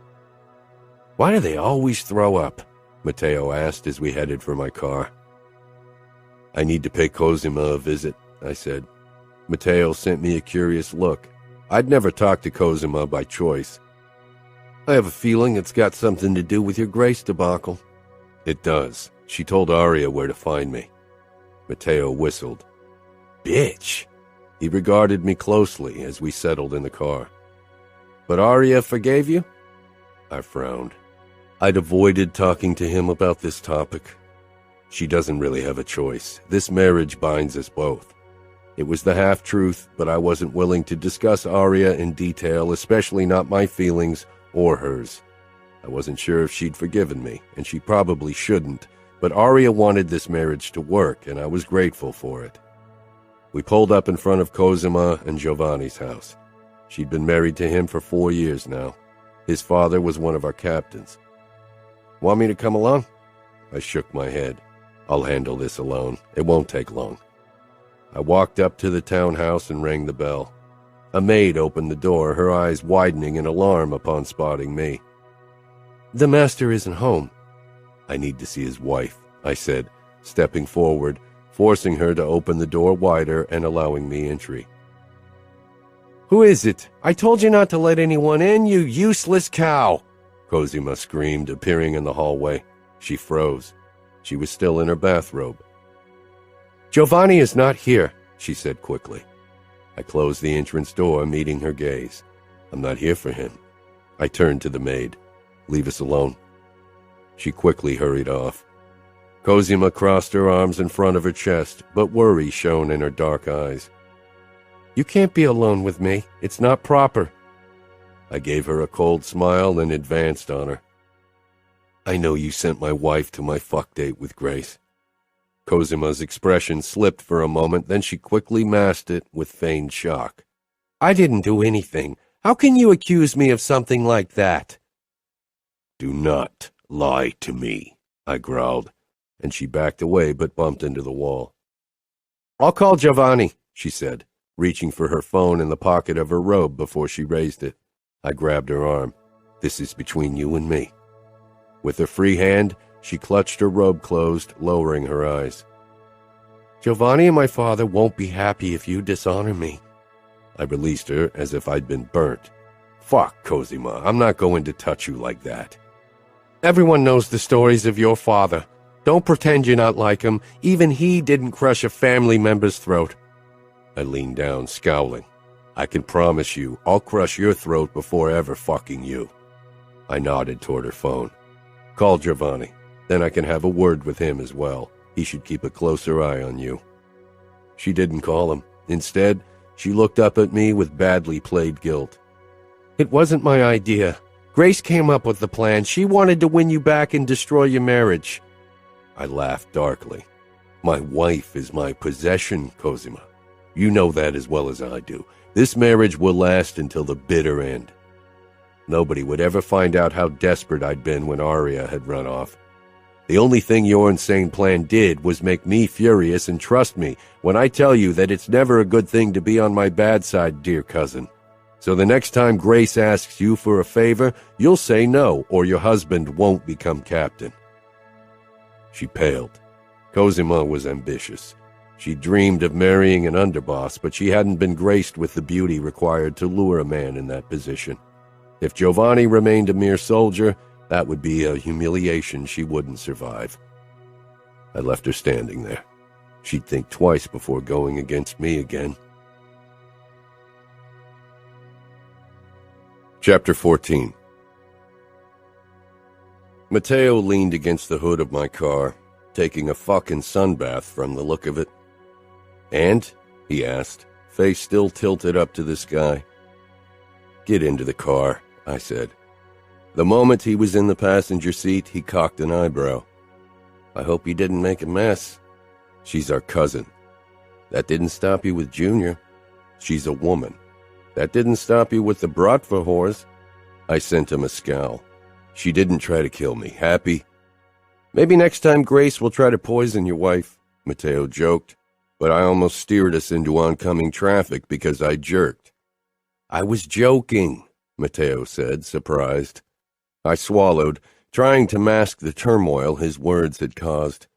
Why do they always throw up? Matteo asked as we headed for my car. I need to pay Cosima a visit, I said. Matteo sent me a curious look. I'd never talked to Cosima by choice. I have a feeling it's got something to do with your Grace debacle. It does. She told Aria where to find me. Matteo whistled. Bitch! He regarded me closely as we settled in the car. But Aria forgave you? I frowned. I'd avoided talking to him about this topic. She doesn't really have a choice. This marriage binds us both. It was the half-truth, but I wasn't willing to discuss Aria in detail, especially not my feelings or hers. I wasn't sure if she'd forgiven me, and she probably shouldn't, but Aria wanted this marriage to work, and I was grateful for it. We pulled up in front of Cosima and Giovanni's house. She'd been married to him for 4 years now. His father was one of our captains. Want me to come along? I shook my head. I'll handle this alone. It won't take long. I walked up to the townhouse and rang the bell. A maid opened the door, her eyes widening in alarm upon spotting me. The master isn't home. I need to see his wife, I said, stepping forward, forcing her to open the door wider and allowing me entry. Who is it? I told you not to let anyone in, you useless cow! Cosima screamed, appearing in the hallway. She froze. She was still in her bathrobe. Giovanni is not here, she said quickly. I closed the entrance door, meeting her gaze. I'm not here for him. I turned to the maid. Leave us alone. She quickly hurried off. Cosima crossed her arms in front of her chest, but worry shone in her dark eyes. You can't be alone with me. It's not proper. I gave her a cold smile and advanced on her. I know you sent my wife to my fuck date with Grace. Cosima's expression slipped for a moment, then she quickly masked it with feigned shock. I didn't do anything. How can you accuse me of something like that? Do not lie to me, I growled, and she backed away but bumped into the wall. I'll call Giovanni, she said, reaching for her phone in the pocket of her robe before she raised it. I grabbed her arm. This is between you and me. With her free hand, She clutched her robe closed, lowering her eyes. Giovanni and my father won't be happy if you dishonor me. I released her as if I'd been burnt. Fuck, Cosima, I'm not going to touch you like that. Everyone knows the stories of your father. Don't pretend you're not like him. Even he didn't crush a family member's throat. I leaned down, scowling. I can promise you, I'll crush your throat before ever fucking you. I nodded toward her phone. Call Giovanni. Then I can have a word with him as well. He should keep a closer eye on you. She didn't call him. Instead, she looked up at me with badly played guilt. It wasn't my idea. Grace came up with the plan. She wanted to win you back and destroy your marriage. I laughed darkly. My wife is my possession, Cosima. You know that as well as I do. This marriage will last until the bitter end. Nobody would ever find out how desperate I'd been when Aria had run off. The only thing your insane plan did was make me furious, and trust me when I tell you that it's never a good thing to be on my bad side, dear cousin. So the next time Grace asks you for a favor, you'll say no, or your husband won't become captain. She paled. Cosima was ambitious. She dreamed of marrying an underboss, but she hadn't been graced with the beauty required to lure a man in that position. If Giovanni remained a mere soldier, that would be a humiliation she wouldn't survive. I left her standing there. She'd think twice before going against me again. Chapter 14. Matteo leaned against the hood of my car, taking a fucking sunbath from the look of it. And? He asked, face still tilted up to the sky. Get into the car, I said. The moment he was in the passenger seat, he cocked an eyebrow. I hope you didn't make a mess. She's our cousin. That didn't stop you with Junior. She's a woman. That didn't stop you with the Bratva whores. I sent him a scowl. She didn't try to kill me. Happy? Maybe next time Grace will try to poison your wife, Matteo joked, but I almost steered us into oncoming traffic because I jerked. I was joking, Matteo said, surprised. I swallowed, trying to mask the turmoil his words had caused.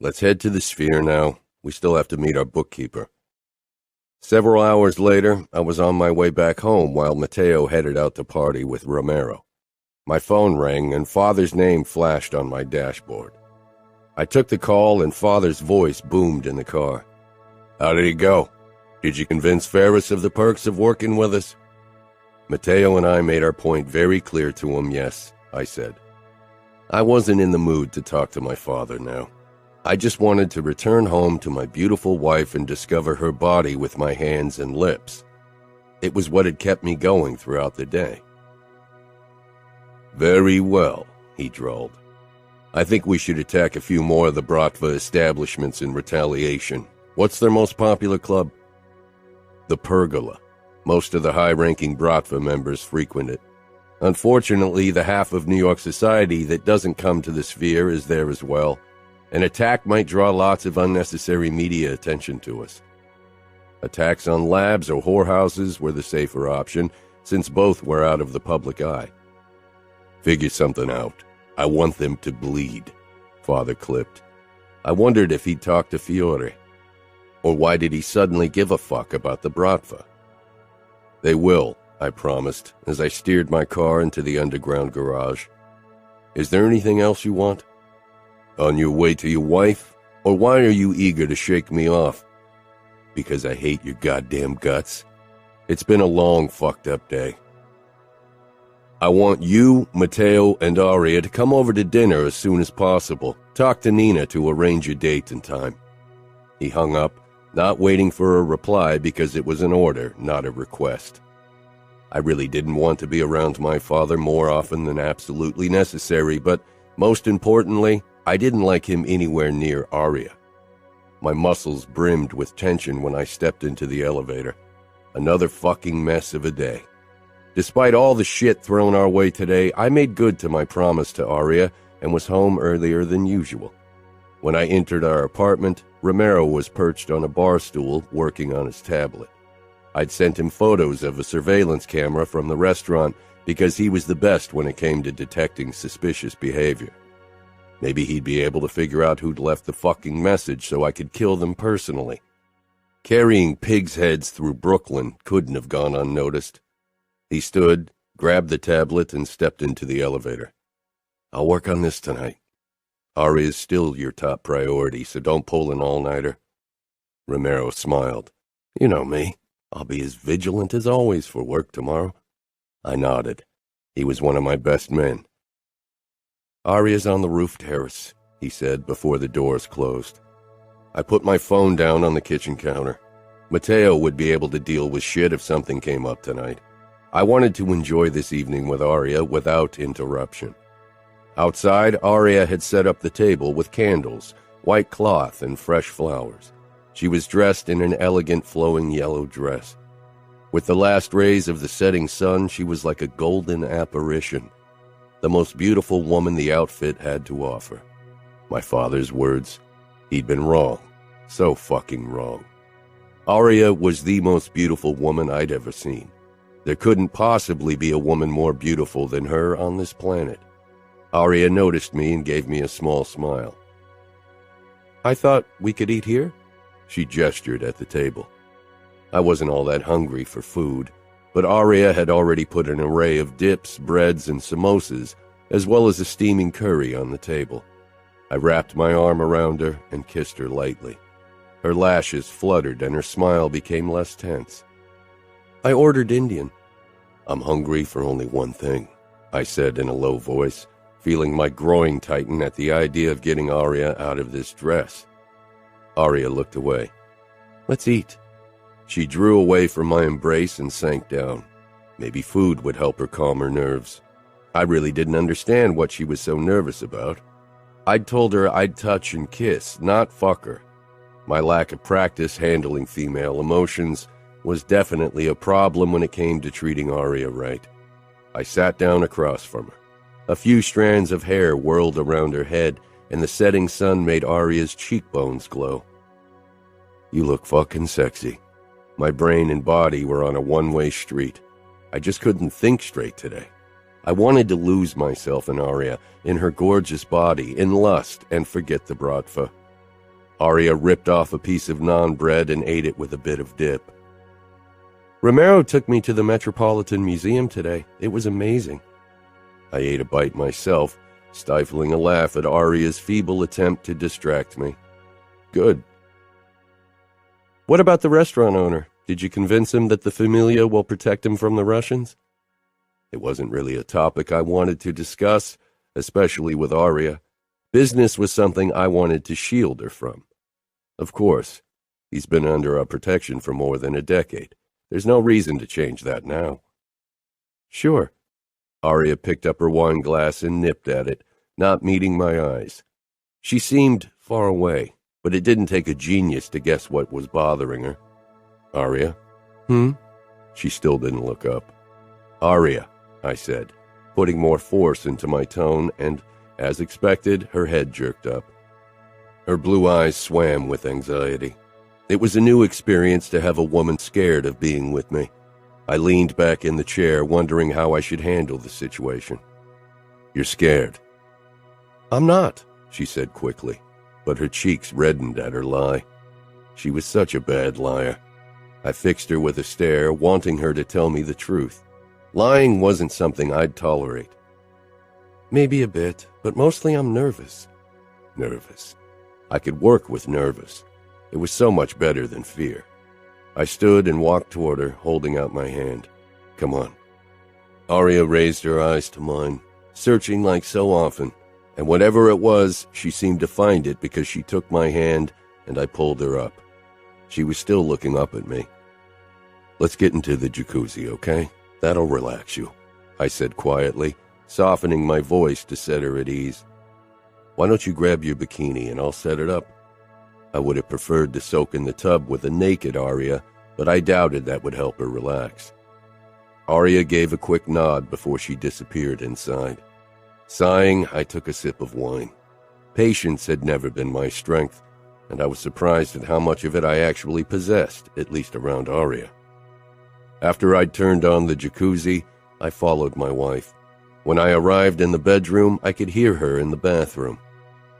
Let's head to the Sphere now. We still have to meet our bookkeeper. Several hours later, I was on my way back home while Matteo headed out to party with Romero. My phone rang and Father's name flashed on my dashboard. I took the call and Father's voice boomed in the car. How did it go? Did you convince Ferris of the perks of working with us? Matteo and I made our point very clear to him, yes, I said. I wasn't in the mood to talk to my father now. I just wanted to return home to my beautiful wife and discover her body with my hands and lips. It was what had kept me going throughout the day. Very well, he drawled. I think we should attack a few more of the Bratva establishments in retaliation. What's their most popular club? The Pergola. Most of the high-ranking Bratva members frequent it. Unfortunately, the half of New York society that doesn't come to the Sphere is there as well. An attack might draw lots of unnecessary media attention to us. Attacks on labs or whorehouses were the safer option, since both were out of the public eye. Figure something out. I want them to bleed, Father clipped. I wondered if he'd talked to Fiore. Or why did he suddenly give a fuck about the Bratva? They will, I promised, as I steered my car into the underground garage. Is there anything else you want? On your way to your wife? Or why are you eager to shake me off? Because I hate your goddamn guts. It's been a long, fucked up day. I want you, Matteo, and Aria to come over to dinner as soon as possible. Talk to Nina to arrange a date and time. He hung up, not waiting for a reply because it was an order, not a request. I really didn't want to be around my father more often than absolutely necessary, but most importantly, I didn't like him anywhere near Aria. My muscles brimmed with tension when I stepped into the elevator. Another fucking mess of a day. Despite all the shit thrown our way today, I made good to my promise to Aria and was home earlier than usual. When I entered our apartment, Romero was perched on a bar stool working on his tablet. I'd sent him photos of a surveillance camera from the restaurant because he was the best when it came to detecting suspicious behavior. Maybe he'd be able to figure out who'd left the fucking message so I could kill them personally. Carrying pigs' heads through Brooklyn couldn't have gone unnoticed. He stood, grabbed the tablet, and stepped into the elevator. I'll work on this tonight. Aria is still your top priority, so don't pull an all-nighter. Romero smiled. You know me. I'll be as vigilant as always for work tomorrow. I nodded. He was one of my best men. Aria's on the roof terrace, he said before the doors closed. I put my phone down on the kitchen counter. Mateo would be able to deal with shit if something came up tonight. I wanted to enjoy this evening with Aria without interruption. Outside, Aria had set up the table with candles, white cloth, and fresh flowers. She was dressed in an elegant flowing yellow dress. With the last rays of the setting sun, she was like a golden apparition, the most beautiful woman the outfit had to offer. My father's words. He'd been wrong. So fucking wrong. Aria was the most beautiful woman I'd ever seen. There couldn't possibly be a woman more beautiful than her on this planet. Aria noticed me and gave me a small smile. I thought we could eat here? She gestured at the table. I wasn't all that hungry for food, but Aria had already put an array of dips, breads, and samosas, as well as a steaming curry on the table. I wrapped my arm around her and kissed her lightly. Her lashes fluttered and her smile became less tense. I ordered Indian. I'm hungry for only one thing, I said in a low voice, feeling my groin tighten at the idea of getting Aria out of this dress. Aria looked away. Let's eat. She drew away from my embrace and sank down. Maybe food would help her calm her nerves. I really didn't understand what she was so nervous about. I'd told her I'd touch and kiss, not fuck her. My lack of practice handling female emotions was definitely a problem when it came to treating Aria right. I sat down across from her. A few strands of hair whirled around her head, and the setting sun made Aria's cheekbones glow. You look fucking sexy. My brain and body were on a one-way street. I just couldn't think straight today. I wanted to lose myself in Aria, in her gorgeous body, in lust, and forget the bratva. Aria ripped off a piece of naan bread and ate it with a bit of dip. Romero took me to the Metropolitan Museum today. It was amazing. I ate a bite myself, stifling a laugh at Aria's feeble attempt to distract me. Good. What about the restaurant owner? Did you convince him that the Familia will protect him from the Russians? It wasn't really a topic I wanted to discuss, especially with Aria. Business was something I wanted to shield her from. Of course, he's been under our protection for more than a decade. There's no reason to change that now. Sure. Aria picked up her wine glass and nipped at it, not meeting my eyes. She seemed far away, but it didn't take a genius to guess what was bothering her. Aria? She still didn't look up. Aria, I said, putting more force into my tone, and, as expected, her head jerked up. Her blue eyes swam with anxiety. It was a new experience to have a woman scared of being with me. I leaned back in the chair, wondering how I should handle the situation. You're scared. I'm not, she said quickly, but her cheeks reddened at her lie. She was such a bad liar. I fixed her with a stare, wanting her to tell me the truth. Lying wasn't something I'd tolerate. Maybe a bit, but mostly I'm nervous. Nervous. I could work with nervous. It was so much better than fear. I stood and walked toward her, holding out my hand. Come on. Aria raised her eyes to mine, searching like so often, and whatever it was, she seemed to find it because she took my hand and I pulled her up. She was still looking up at me. Let's get into the jacuzzi, okay? That'll relax you, I said quietly, softening my voice to set her at ease. Why don't you grab your bikini and I'll set it up? I would have preferred to soak in the tub with a naked Aria, but I doubted that would help her relax. Aria gave a quick nod before she disappeared inside. Sighing, I took a sip of wine. Patience had never been my strength, and I was surprised at how much of it I actually possessed, at least around Aria. After I'd turned on the jacuzzi, I followed my wife. When I arrived in the bedroom, I could hear her in the bathroom.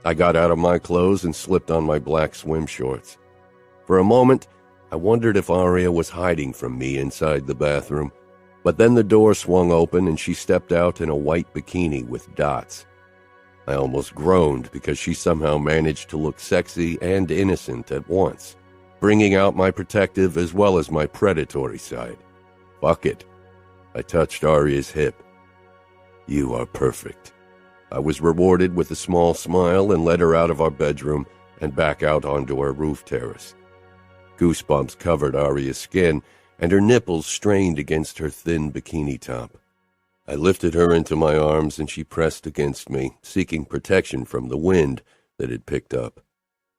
I got out of my clothes and slipped on my black swim shorts. For a moment, I wondered if Aria was hiding from me inside the bathroom, but then the door swung open and she stepped out in a white bikini with dots. I almost groaned because she somehow managed to look sexy and innocent at once, bringing out my protective as well as my predatory side. Fuck it. I touched Aria's hip. You are perfect. I was rewarded with a small smile and led her out of our bedroom and back out onto our roof terrace. Goosebumps covered Aria's skin, and her nipples strained against her thin bikini top. I lifted her into my arms, and she pressed against me, seeking protection from the wind that had picked up.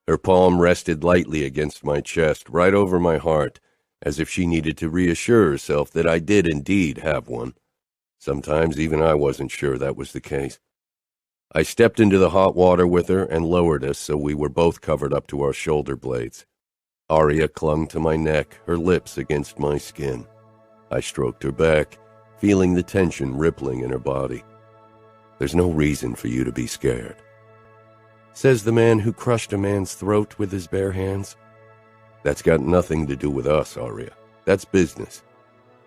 Her palm rested lightly against my chest, right over my heart, as if she needed to reassure herself that I did indeed have one. Sometimes even I wasn't sure that was the case. I stepped into the hot water with her and lowered us so we were both covered up to our shoulder blades. Aria clung to my neck, her lips against my skin. I stroked her back, feeling the tension rippling in her body. There's no reason for you to be scared, says the man who crushed a man's throat with his bare hands. That's got nothing to do with us, Aria. That's business.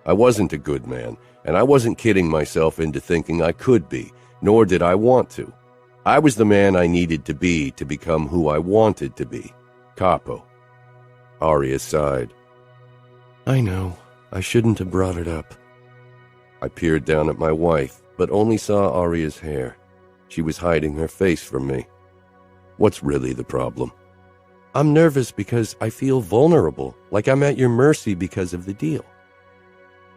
I wasn't a good man, and I wasn't kidding myself into thinking I could be, nor did I want to. I was the man I needed to be to become who I wanted to be, Capo. Aria sighed. I know. I shouldn't have brought it up. I peered down at my wife, but only saw Aria's hair. She was hiding her face from me. What's really the problem? I'm nervous because I feel vulnerable, like I'm at your mercy because of the deal.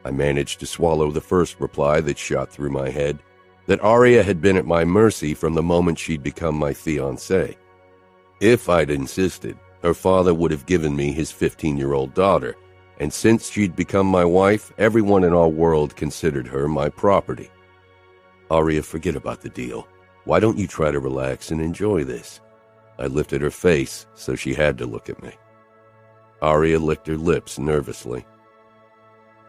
I managed to swallow the first reply that shot through my head, that Aria had been at my mercy from the moment she'd become my fiancée. If I'd insisted, her father would have given me his 15-year-old daughter, and since she'd become my wife, everyone in our world considered her my property. Aria, forget about the deal. Why don't you try to relax and enjoy this? I lifted her face, so she had to look at me. Aria licked her lips nervously.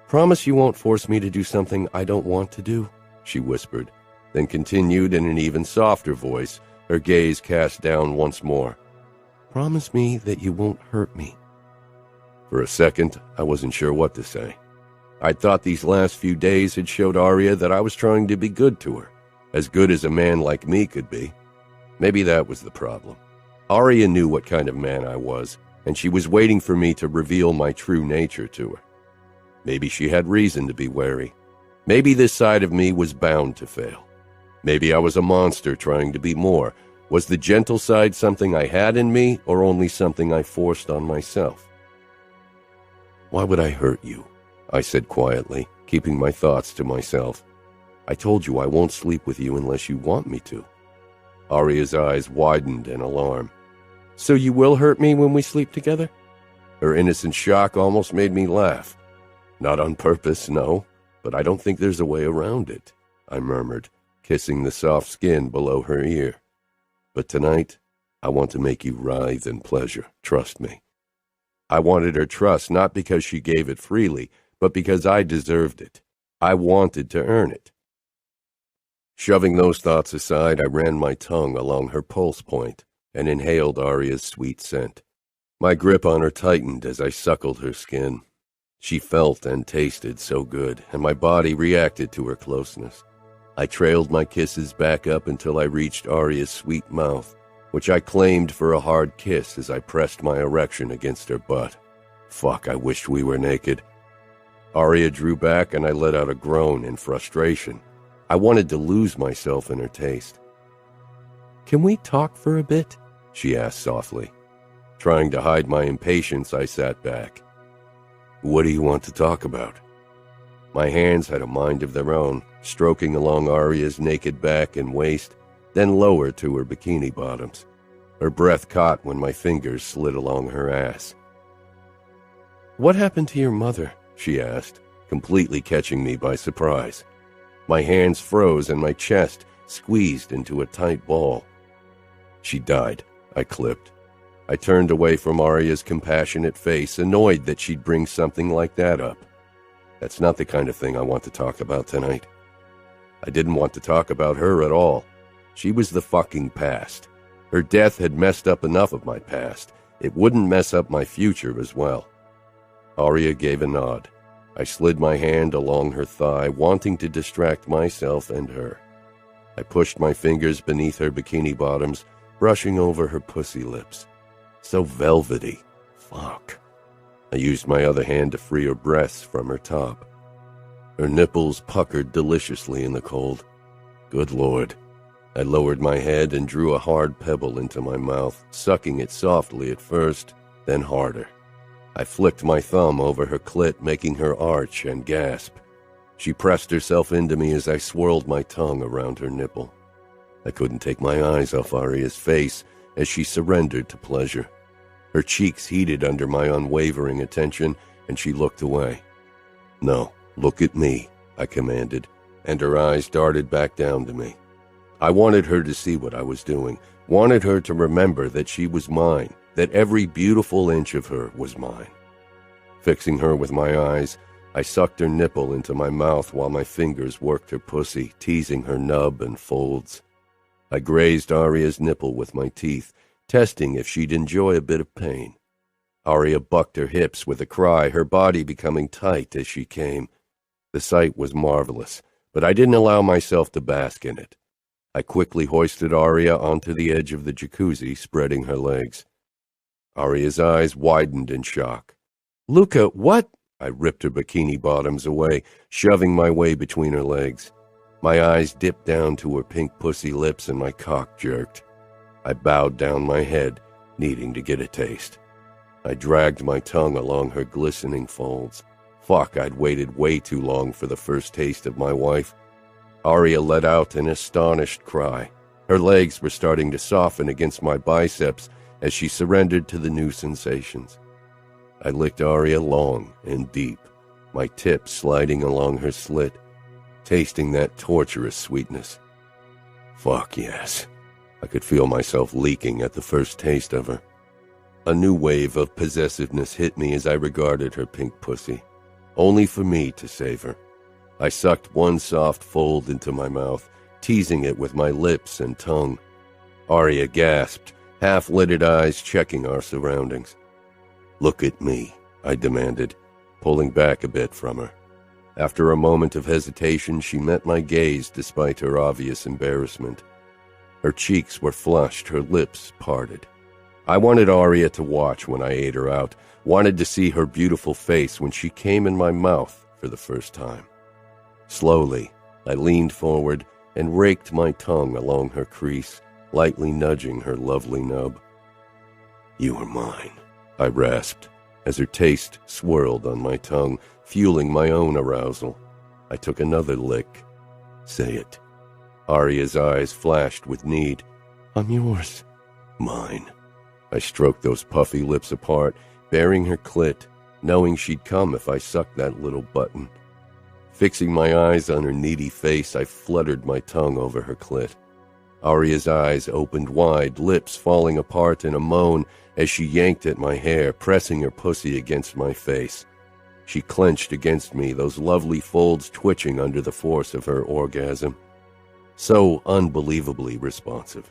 Promise you won't force me to do something I don't want to do, she whispered, then continued in an even softer voice, her gaze cast down once more. Promise me that you won't hurt me. For a second, I wasn't sure what to say. I'd thought these last few days had showed Aria that I was trying to be good to her, as good as a man like me could be. Maybe that was the problem. Aria knew what kind of man I was, and she was waiting for me to reveal my true nature to her. Maybe she had reason to be wary. Maybe this side of me was bound to fail. Maybe I was a monster trying to be more. Was the gentle side something I had in me, or only something I forced on myself? Why would I hurt you? I said quietly, keeping my thoughts to myself. I told you I won't sleep with you unless you want me to. Aria's eyes widened in alarm. So you will hurt me when we sleep together? Her innocent shock almost made me laugh. Not on purpose, no, but I don't think there's a way around it, I murmured, kissing the soft skin below her ear. But tonight, I want to make you writhe in pleasure, trust me. I wanted her trust not because she gave it freely, but because I deserved it. I wanted to earn it. Shoving those thoughts aside, I ran my tongue along her pulse point and inhaled Aria's sweet scent. My grip on her tightened as I suckled her skin. She felt and tasted so good, and my body reacted to her closeness. I trailed my kisses back up until I reached Aria's sweet mouth, which I claimed for a hard kiss as I pressed my erection against her butt. Fuck, I wished we were naked. Aria drew back and I let out a groan in frustration. I wanted to lose myself in her taste. Can we talk for a bit? She asked softly. Trying to hide my impatience, I sat back. What do you want to talk about? My hands had a mind of their own, stroking along Aria's naked back and waist, then lower to her bikini bottoms. Her breath caught when my fingers slid along her ass. What happened to your mother? She asked, completely catching me by surprise. My hands froze and my chest squeezed into a tight ball. She died, I clipped. I turned away from Aria's compassionate face, annoyed that she'd bring something like that up. That's not the kind of thing I want to talk about tonight. I didn't want to talk about her at all. She was the fucking past. Her death had messed up enough of my past. It wouldn't mess up my future as well. Aria gave a nod. I slid my hand along her thigh, wanting to distract myself and her. I pushed my fingers beneath her bikini bottoms, brushing over her pussy lips. So velvety. Fuck. I used my other hand to free her breasts from her top. Her nipples puckered deliciously in the cold. Good Lord. I lowered my head and drew a hard pebble into my mouth, sucking it softly at first, then harder. I flicked my thumb over her clit, making her arch and gasp. She pressed herself into me as I swirled my tongue around her nipple. I couldn't take my eyes off Aria's face as she surrendered to pleasure. Her cheeks heated under my unwavering attention, and she looked away. "No, look at me," I commanded, and her eyes darted back down to me. I wanted her to see what I was doing, wanted her to remember that she was mine, that every beautiful inch of her was mine. Fixing her with my eyes, I sucked her nipple into my mouth while my fingers worked her pussy, teasing her nub and folds. I grazed Aria's nipple with my teeth, testing if she'd enjoy a bit of pain. Aria bucked her hips with a cry, her body becoming tight as she came. The sight was marvelous, but I didn't allow myself to bask in it. I quickly hoisted Aria onto the edge of the jacuzzi, spreading her legs. Aria's eyes widened in shock. "Luca, what?" I ripped her bikini bottoms away, shoving my way between her legs. My eyes dipped down to her pink pussy lips and my cock jerked. I bowed down my head, needing to get a taste. I dragged my tongue along her glistening folds. Fuck, I'd waited way too long for the first taste of my wife. Aria let out an astonished cry. Her legs were starting to soften against my biceps as she surrendered to the new sensations. I licked Aria long and deep, my tips sliding along her slit, tasting that torturous sweetness. Fuck yes. I could feel myself leaking at the first taste of her. A new wave of possessiveness hit me as I regarded her pink pussy, only for me to save her. I sucked one soft fold into my mouth, teasing it with my lips and tongue. Aria gasped, half-lidded eyes checking our surroundings. "Look at me," I demanded, pulling back a bit from her. After a moment of hesitation, she met my gaze despite her obvious embarrassment. Her cheeks were flushed, her lips parted. I wanted Aria to watch when I ate her out, wanted to see her beautiful face when she came in my mouth for the first time. Slowly, I leaned forward and raked my tongue along her crease, lightly nudging her lovely nub. "You are mine," I rasped, as her taste swirled on my tongue, fueling my own arousal. I took another lick. "Say it." Aria's eyes flashed with need. "I'm yours." "Mine." I stroked those puffy lips apart, baring her clit, knowing she'd come if I sucked that little button. Fixing my eyes on her needy face, I fluttered my tongue over her clit. Aria's eyes opened wide, lips falling apart in a moan as she yanked at my hair, pressing her pussy against my face. She clenched against me, those lovely folds twitching under the force of her orgasm. So unbelievably responsive.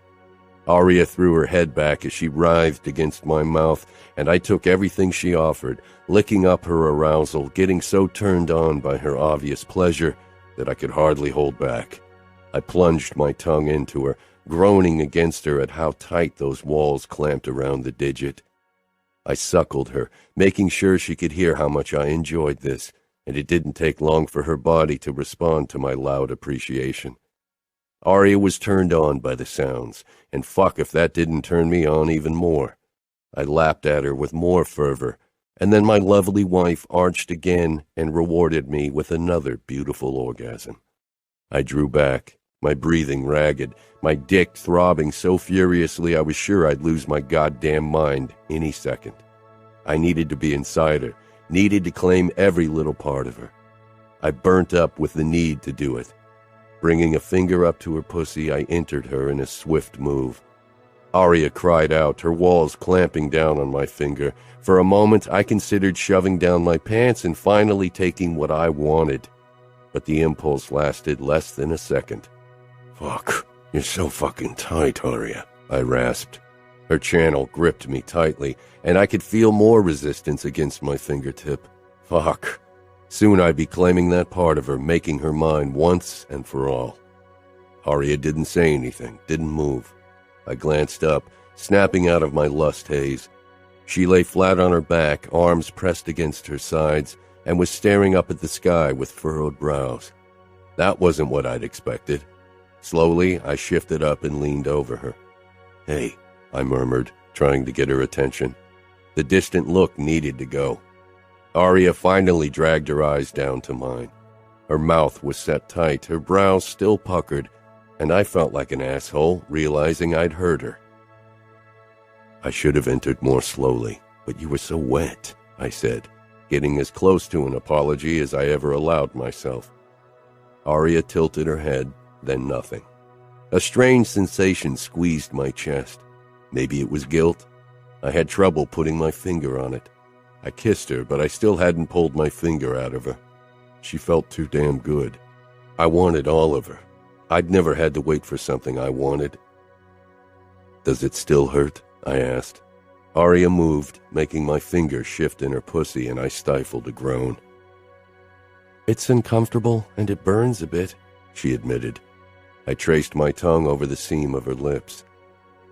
Aria threw her head back as she writhed against my mouth, and I took everything she offered, licking up her arousal, getting so turned on by her obvious pleasure that I could hardly hold back. I plunged my tongue into her, groaning against her at how tight those walls clamped around the digit. I suckled her, making sure she could hear how much I enjoyed this, and it didn't take long for her body to respond to my loud appreciation. Aria was turned on by the sounds, and fuck if that didn't turn me on even more. I lapped at her with more fervor, and then my lovely wife arched again and rewarded me with another beautiful orgasm. I drew back, my breathing ragged, my dick throbbing so furiously I was sure I'd lose my goddamn mind any second. I needed to be inside her, needed to claim every little part of her. I burnt up with the need to do it. Bringing a finger up to her pussy, I entered her in a swift move. Aria cried out, her walls clamping down on my finger. For a moment, I considered shoving down my pants and finally taking what I wanted. But the impulse lasted less than a second. "Fuck, you're so fucking tight, Aria," I rasped. Her channel gripped me tightly, and I could feel more resistance against my fingertip. Fuck. Soon I'd be claiming that part of her, making her mine once and for all. Aria didn't say anything, didn't move. I glanced up, snapping out of my lust haze. She lay flat on her back, arms pressed against her sides, and was staring up at the sky with furrowed brows. That wasn't what I'd expected. Slowly, I shifted up and leaned over her. "Hey," I murmured, trying to get her attention. The distant look needed to go. Aria finally dragged her eyes down to mine. Her mouth was set tight, her brows still puckered, and I felt like an asshole, realizing I'd hurt her. "I should have entered more slowly, but you were so wet," I said, getting as close to an apology as I ever allowed myself. Aria tilted her head, then nothing. A strange sensation squeezed my chest. Maybe it was guilt. I had trouble putting my finger on it. I kissed her, but I still hadn't pulled my finger out of her. She felt too damn good. I wanted all of her. I'd never had to wait for something I wanted. "Does it still hurt?" I asked. Aria moved, making my finger shift in her pussy, and I stifled a groan. "It's uncomfortable, and it burns a bit," she admitted. I traced my tongue over the seam of her lips.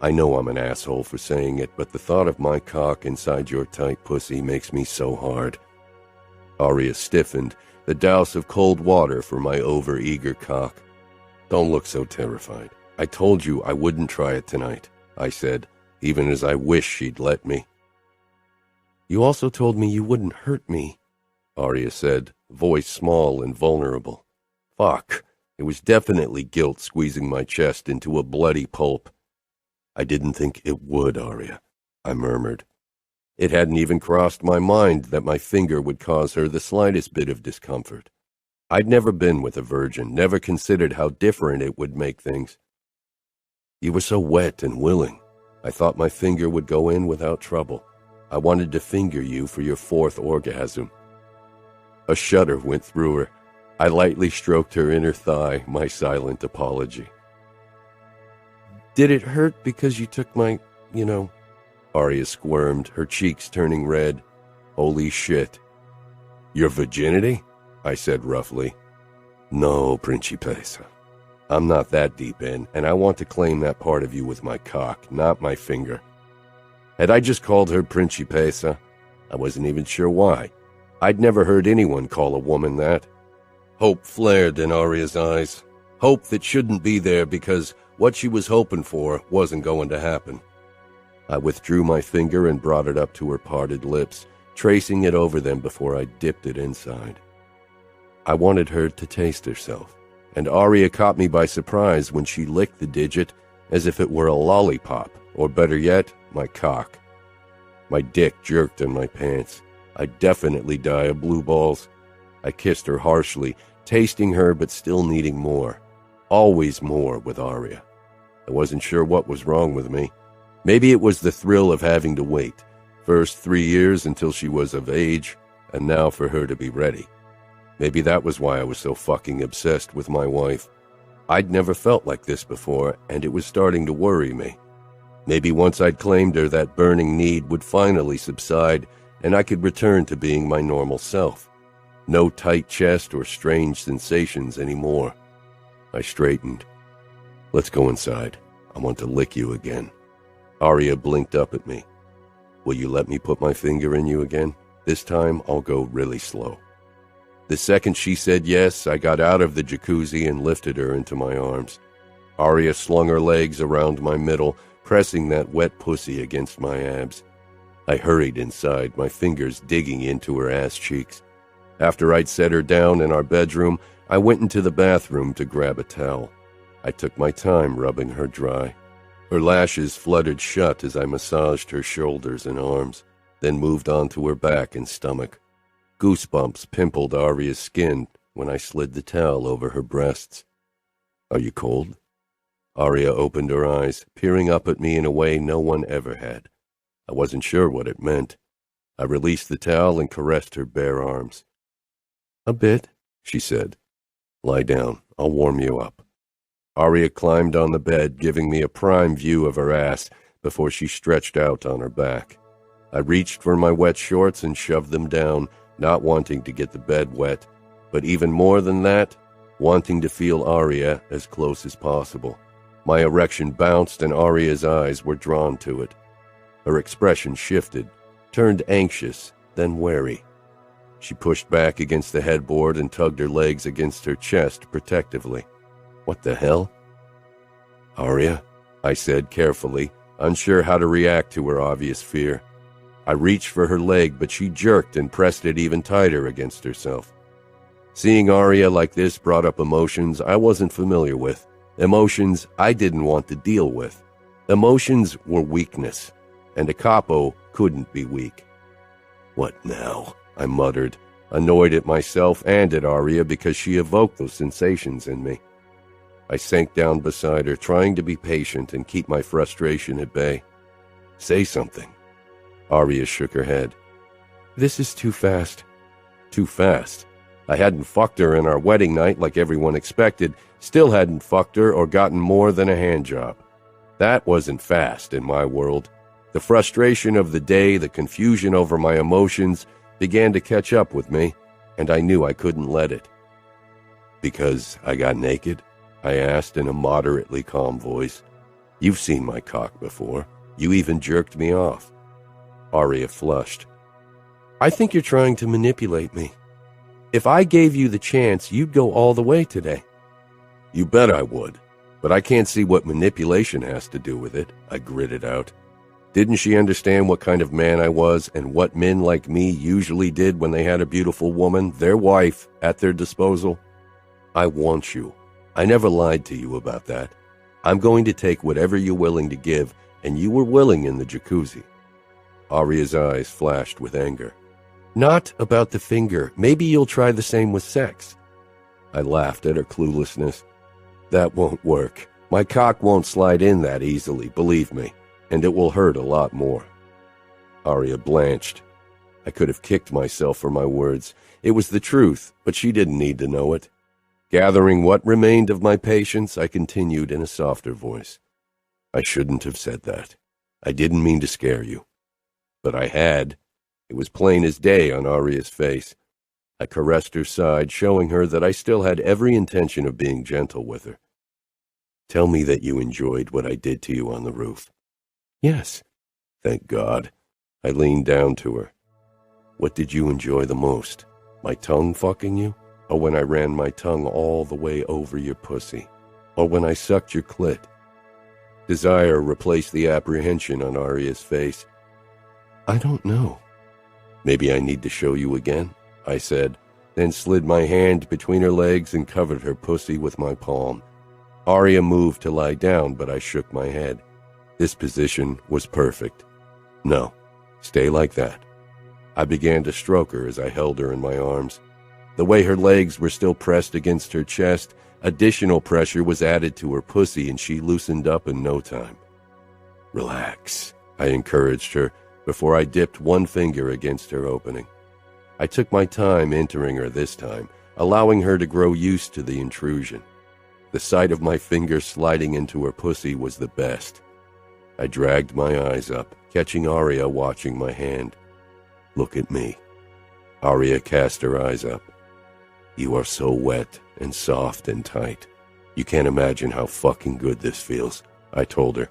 I know I'm an asshole for saying it, but the thought of my cock inside your tight pussy makes me so hard. Aria stiffened, the douse of cold water for my over-eager cock. "Don't look so terrified. I told you I wouldn't try it tonight," I said, even as I wished she'd let me. "You also told me you wouldn't hurt me," Aria said, voice small and vulnerable. Fuck. It was definitely guilt squeezing my chest into a bloody pulp. "I didn't think it would, Aria," I murmured. It hadn't even crossed my mind that my finger would cause her the slightest bit of discomfort. I'd never been with a virgin, never considered how different it would make things. "You were so wet and willing. I thought my finger would go in without trouble. I wanted to finger you for your fourth orgasm." A shudder went through her. I lightly stroked her inner thigh, my silent apology. "Did it hurt because you took my, Aria squirmed, her cheeks turning red. "Holy shit." "Your virginity?" I said roughly. "No, Principessa. I'm not that deep in, and I want to claim that part of you with my cock, not my finger." Had I just called her Principessa? I wasn't even sure why. I'd never heard anyone call a woman that. Hope flared in Aria's eyes. Hope that shouldn't be there because what she was hoping for wasn't going to happen. I withdrew my finger and brought it up to her parted lips, tracing it over them before I dipped it inside. I wanted her to taste herself, and Aria caught me by surprise when she licked the digit as if it were a lollipop, or better yet, my cock. My dick jerked in my pants. I'd definitely die of blue balls. I kissed her harshly, tasting her but still needing more. Always more with Aria. I wasn't sure what was wrong with me. Maybe it was the thrill of having to wait. First 3 years until she was of age, and now for her to be ready. Maybe that was why I was so fucking obsessed with my wife. I'd never felt like this before, and it was starting to worry me. Maybe once I'd claimed her, that burning need would finally subside, and I could return to being my normal self. No tight chest or strange sensations anymore. I straightened. "Let's go inside. I want to lick you again." Aria blinked up at me. "Will you let me put my finger in you again? This time I'll go really slow." The second she said yes, I got out of the jacuzzi and lifted her into my arms. Aria slung her legs around my middle, pressing that wet pussy against my abs. I hurried inside, my fingers digging into her ass cheeks. After I'd set her down in our bedroom, I went into the bathroom to grab a towel. I took my time rubbing her dry. Her lashes fluttered shut as I massaged her shoulders and arms, then moved on to her back and stomach. Goosebumps pimpled Aria's skin when I slid the towel over her breasts. "Are you cold?" Aria opened her eyes, peering up at me in a way no one ever had. I wasn't sure what it meant. I released the towel and caressed her bare arms. "A bit," she said. "Lie down. I'll warm you up." Aria climbed on the bed, giving me a prime view of her ass before she stretched out on her back. I reached for my wet shorts and shoved them down, not wanting to get the bed wet, but even more than that, wanting to feel Aria as close as possible. My erection bounced and Aria's eyes were drawn to it. Her expression shifted, turned anxious, then wary. She pushed back against the headboard and tugged her legs against her chest protectively. What the hell? Aria, I said carefully, unsure how to react to her obvious fear. I reached for her leg, but she jerked and pressed it even tighter against herself. Seeing Aria like this brought up emotions I wasn't familiar with, emotions I didn't want to deal with. Emotions were weakness, and a capo couldn't be weak. What now? I muttered, annoyed at myself and at Aria because she evoked those sensations in me. I sank down beside her, trying to be patient and keep my frustration at bay. Say something. Aria shook her head. This is too fast. Too fast? I hadn't fucked her in our wedding night like everyone expected, still hadn't fucked her or gotten more than a handjob. That wasn't fast in my world. The frustration of the day, the confusion over my emotions, began to catch up with me, and I knew I couldn't let it. Because I got naked? I asked in a moderately calm voice. You've seen my cock before. You even jerked me off. Aria flushed. I think you're trying to manipulate me. If I gave you the chance, you'd go all the way today. You bet I would, but I can't see what manipulation has to do with it, I gritted out. Didn't she understand what kind of man I was and what men like me usually did when they had a beautiful woman, their wife, at their disposal? I want you. I never lied to you about that. I'm going to take whatever you're willing to give, and you were willing in the jacuzzi. Aria's eyes flashed with anger. Not about the finger. Maybe you'll try the same with sex. I laughed at her cluelessness. That won't work. My cock won't slide in that easily, believe me, and it will hurt a lot more. Aria blanched. I could have kicked myself for my words. It was the truth, but she didn't need to know it. Gathering what remained of my patience, I continued in a softer voice. I shouldn't have said that. I didn't mean to scare you. But I had. It was plain as day on Aria's face. I caressed her side, showing her that I still had every intention of being gentle with her. Tell me that you enjoyed what I did to you on the roof. Yes. Thank God. I leaned down to her. What did you enjoy the most? My tongue fucking you? Or when I ran my tongue all the way over your pussy? Or when I sucked your clit? Desire replaced the apprehension on Aria's face. I don't know. Maybe I need to show you again, I said, then slid my hand between her legs and covered her pussy with my palm. Aria moved to lie down, but I shook my head. This position was perfect. No, stay like that. I began to stroke her as I held her in my arms. The way her legs were still pressed against her chest, additional pressure was added to her pussy and she loosened up in no time. Relax, I encouraged her before I dipped one finger against her opening. I took my time entering her this time, allowing her to grow used to the intrusion. The sight of my finger sliding into her pussy was the best. I dragged my eyes up, catching Aria watching my hand. Look at me. Aria cast her eyes up. You are so wet and soft and tight. You can't imagine how fucking good this feels, I told her.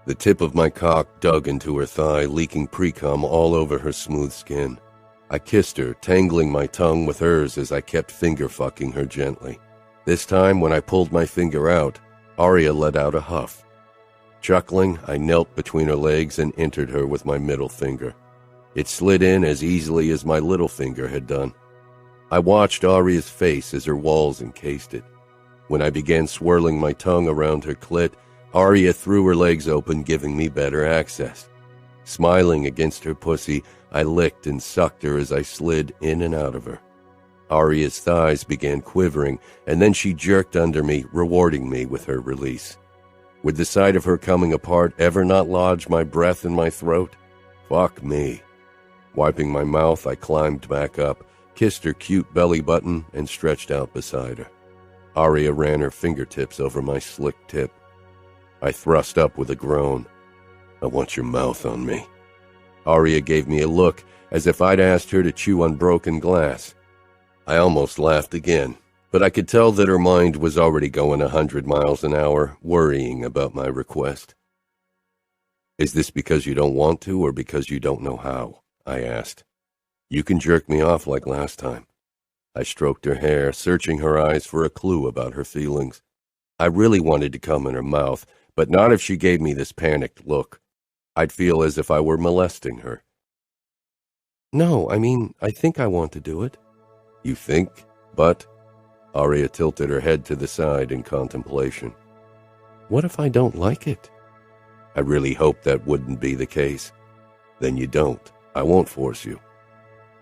The tip of my cock dug into her thigh, leaking pre-cum all over her smooth skin. I kissed her, tangling my tongue with hers as I kept finger-fucking her gently. This time, when I pulled my finger out, Aria let out a huff. Chuckling, I knelt between her legs and entered her with my middle finger. It slid in as easily as my little finger had done. I watched Aria's face as her walls encased it. When I began swirling my tongue around her clit, Aria threw her legs open, giving me better access. Smiling against her pussy, I licked and sucked her as I slid in and out of her. Aria's thighs began quivering, and then she jerked under me, rewarding me with her release. Would the sight of her coming apart ever not lodge my breath in my throat? Fuck me. Wiping my mouth, I climbed back up, kissed her cute belly button, and stretched out beside her. Aria ran her fingertips over my slick tip. I thrust up with a groan. I want your mouth on me. Aria gave me a look as if I'd asked her to chew on broken glass. I almost laughed again, but I could tell that her mind was already going 100 miles an hour, worrying about my request. Is this because you don't want to or because you don't know how? I asked. You can jerk me off like last time. I stroked her hair, searching her eyes for a clue about her feelings. I really wanted to come in her mouth, but not if she gave me this panicked look. I'd feel as if I were molesting her. No, I think I want to do it. You think? But? Aria tilted her head to the side in contemplation. What if I don't like it? I really hoped that wouldn't be the case. Then you don't. I won't force you.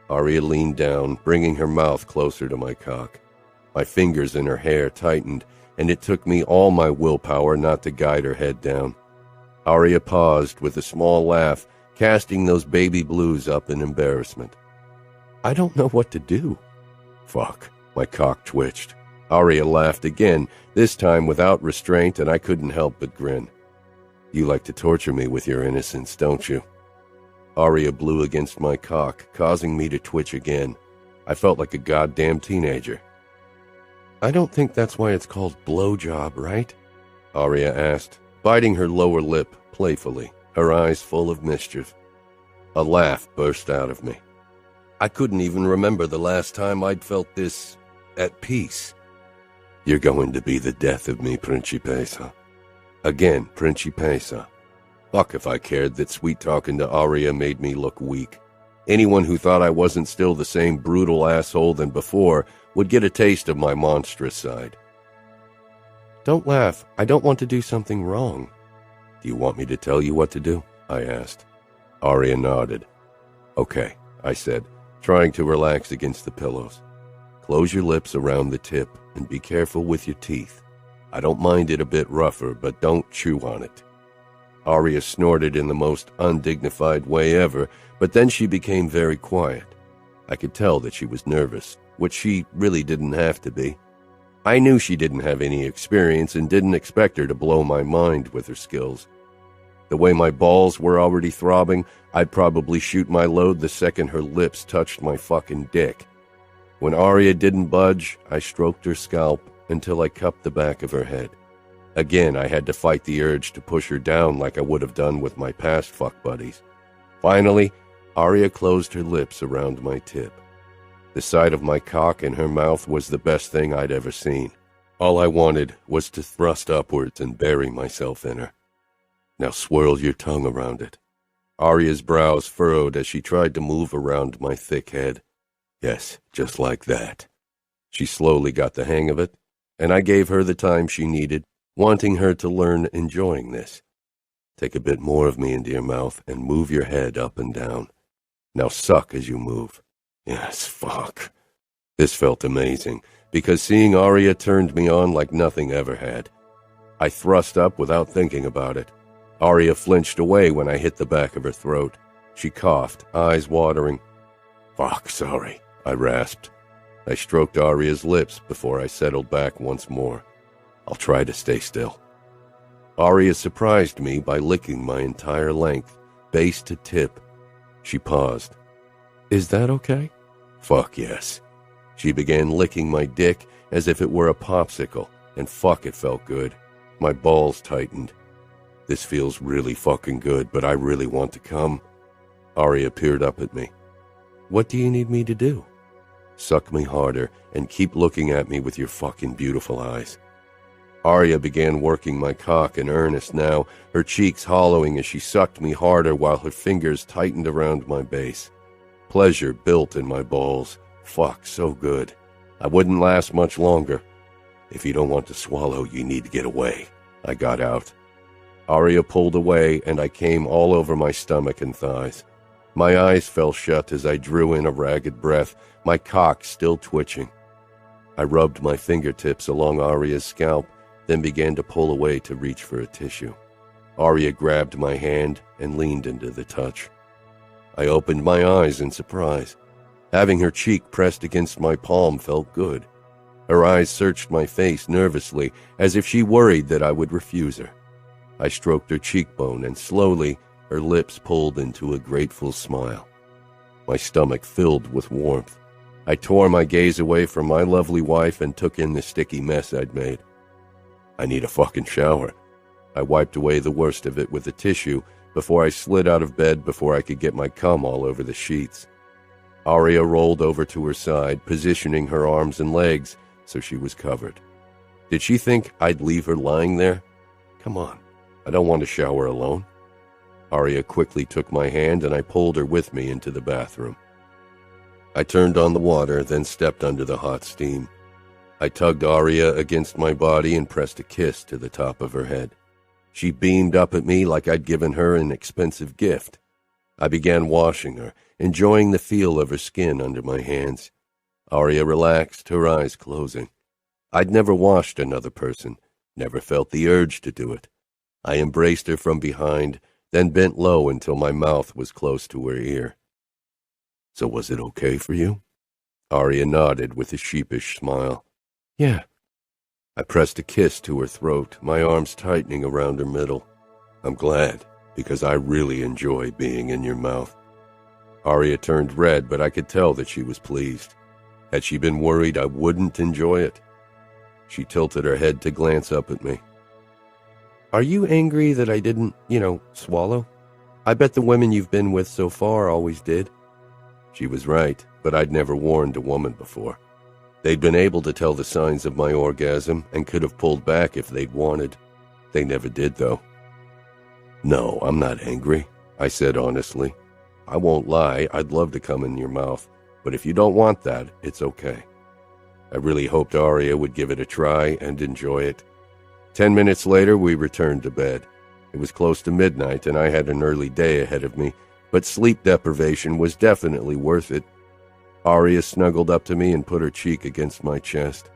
Aria leaned down, bringing her mouth closer to my cock. My fingers in her hair tightened, and it took me all my willpower not to guide her head down. Aria paused with a small laugh, casting those baby blues up in embarrassment. I don't know what to do. Fuck. My cock twitched. Aria laughed again, this time without restraint, and I couldn't help but grin. You like to torture me with your innocence, don't you? Aria blew against my cock, causing me to twitch again. I felt like a goddamn teenager. I don't think that's why it's called blowjob, right? Aria asked, biting her lower lip playfully, her eyes full of mischief. A laugh burst out of me. I couldn't even remember the last time I'd felt this at peace. You're going to be the death of me, Principessa. Again, Principessa. Fuck if I cared that sweet-talking to Aria made me look weak. Anyone who thought I wasn't still the same brutal asshole than before would get a taste of my monstrous side. Don't laugh. I don't want to do something wrong. Do you want me to tell you what to do? I asked. Aria nodded. Okay, I said, trying to relax against the pillows. Close your lips around the tip and be careful with your teeth. I don't mind it a bit rougher, but don't chew on it. Aria snorted in the most undignified way ever, but then she became very quiet. I could tell that she was nervous, which she really didn't have to be. I knew she didn't have any experience and didn't expect her to blow my mind with her skills. The way my balls were already throbbing, I'd probably shoot my load the second her lips touched my fucking dick. When Aria didn't budge, I stroked her scalp until I cupped the back of her head. Again, I had to fight the urge to push her down like I would have done with my past fuck buddies. Finally, Aria closed her lips around my tip. The sight of my cock in her mouth was the best thing I'd ever seen. All I wanted was to thrust upwards and bury myself in her. Now swirl your tongue around it. Aria's brows furrowed as she tried to move around my thick head. Yes, just like that. She slowly got the hang of it, and I gave her the time she needed, wanting her to learn enjoying this. Take a bit more of me into your mouth and move your head up and down. Now suck as you move. Yes, fuck. This felt amazing, because seeing Aria turned me on like nothing ever had. I thrust up without thinking about it. Aria flinched away when I hit the back of her throat. She coughed, eyes watering. Fuck, sorry, I rasped. I stroked Aria's lips before I settled back once more. I'll try to stay still. Aria surprised me by licking my entire length, base to tip. She paused. Is that okay? Fuck yes. She began licking my dick as if it were a popsicle, and fuck, it felt good. My balls tightened. This feels really fucking good, but I really want to come. Aria peered up at me. What do you need me to do? Suck me harder and keep looking at me with your fucking beautiful eyes. Aria began working my cock in earnest now, her cheeks hollowing as she sucked me harder while her fingers tightened around my base. Pleasure built in my balls. Fuck, so good. I wouldn't last much longer. If you don't want to swallow, you need to get away. I got out. Aria pulled away, and I came all over my stomach and thighs. My eyes fell shut as I drew in a ragged breath, my cock still twitching. I rubbed my fingertips along Aria's scalp, then began to pull away to reach for a tissue. Aria grabbed my hand and leaned into the touch. I opened my eyes in surprise. Having her cheek pressed against my palm felt good. Her eyes searched my face nervously, as if she worried that I would refuse her. I stroked her cheekbone, and slowly her lips pulled into a grateful smile. My stomach filled with warmth. I tore my gaze away from my lovely wife and took in the sticky mess I'd made. I need a fucking shower. I wiped away the worst of it with a tissue before I slid out of bed before I could get my cum all over the sheets. Aria rolled over to her side, positioning her arms and legs so she was covered. Did she think I'd leave her lying there? Come on, I don't want to shower alone. Aria quickly took my hand and I pulled her with me into the bathroom. I turned on the water, then stepped under the hot steam. I tugged Aria against my body and pressed a kiss to the top of her head. She beamed up at me like I'd given her an expensive gift. I began washing her, enjoying the feel of her skin under my hands. Aria relaxed, her eyes closing. I'd never washed another person, never felt the urge to do it. I embraced her from behind, then bent low until my mouth was close to her ear. So was it okay for you? Aria nodded with a sheepish smile. Yeah. I pressed a kiss to her throat, my arms tightening around her middle. I'm glad, because I really enjoy being in your mouth. Aria turned red, but I could tell that she was pleased. Had she been worried I wouldn't enjoy it? She tilted her head to glance up at me. Are you angry that I didn't, swallow? I bet the women you've been with so far always did. She was right, but I'd never warned a woman before. They'd been able to tell the signs of my orgasm and could have pulled back if they'd wanted. They never did, though. No, I'm not angry, I said honestly. I won't lie, I'd love to come in your mouth, but if you don't want that, it's okay. I really hoped Aria would give it a try and enjoy it. 10 minutes later, we returned to bed. It was close to midnight, and I had an early day ahead of me, but sleep deprivation was definitely worth it. Aria snuggled up to me and put her cheek against my chest.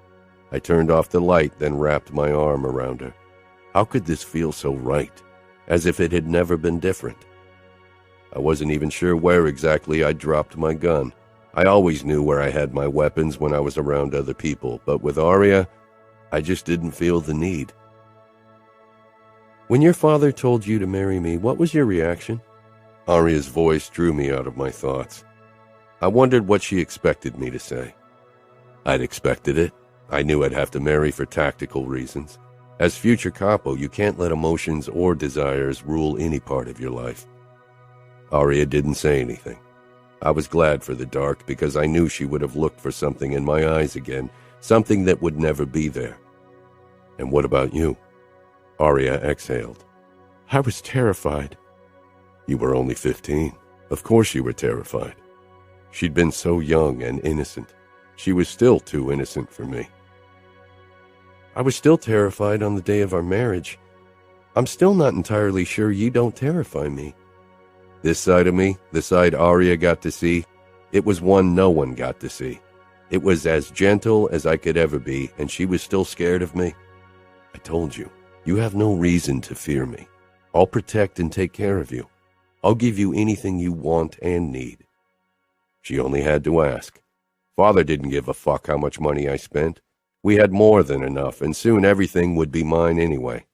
I turned off the light, then wrapped my arm around her. How could this feel so right, as if it had never been different? I wasn't even sure where exactly I'd dropped my gun. I always knew where I had my weapons when I was around other people, but with Aria, I just didn't feel the need. When your father told you to marry me, what was your reaction? Aria's voice drew me out of my thoughts. I wondered what she expected me to say. I'd expected it. I knew I'd have to marry for tactical reasons. As future Capo, you can't let emotions or desires rule any part of your life. Aria didn't say anything. I was glad for the dark because I knew she would have looked for something in my eyes again, something that would never be there. And what about you? Aria exhaled. I was terrified. You were only 15. Of course you were terrified. She'd been so young and innocent. She was still too innocent for me. I was still terrified on the day of our marriage. I'm still not entirely sure you don't terrify me. This side of me, the side Aria got to see, it was one no one got to see. It was as gentle as I could ever be, and she was still scared of me. I told you, you have no reason to fear me. I'll protect and take care of you. I'll give you anything you want and need. She only had to ask. Father didn't give a fuck how much money I spent. We had more than enough, and soon everything would be mine anyway.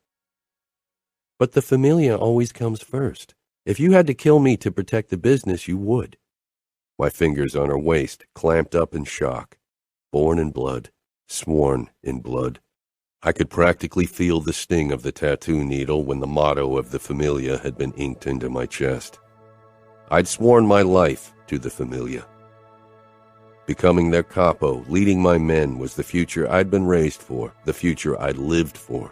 But the familia always comes first. If you had to kill me to protect the business, you would. My fingers on her waist clamped up in shock. Born in blood, sworn in blood. I could practically feel the sting of the tattoo needle when the motto of the familia had been inked into my chest. I'd sworn my life to the familia. Becoming their capo, leading my men, was the future I'd been raised for, the future I'd lived for.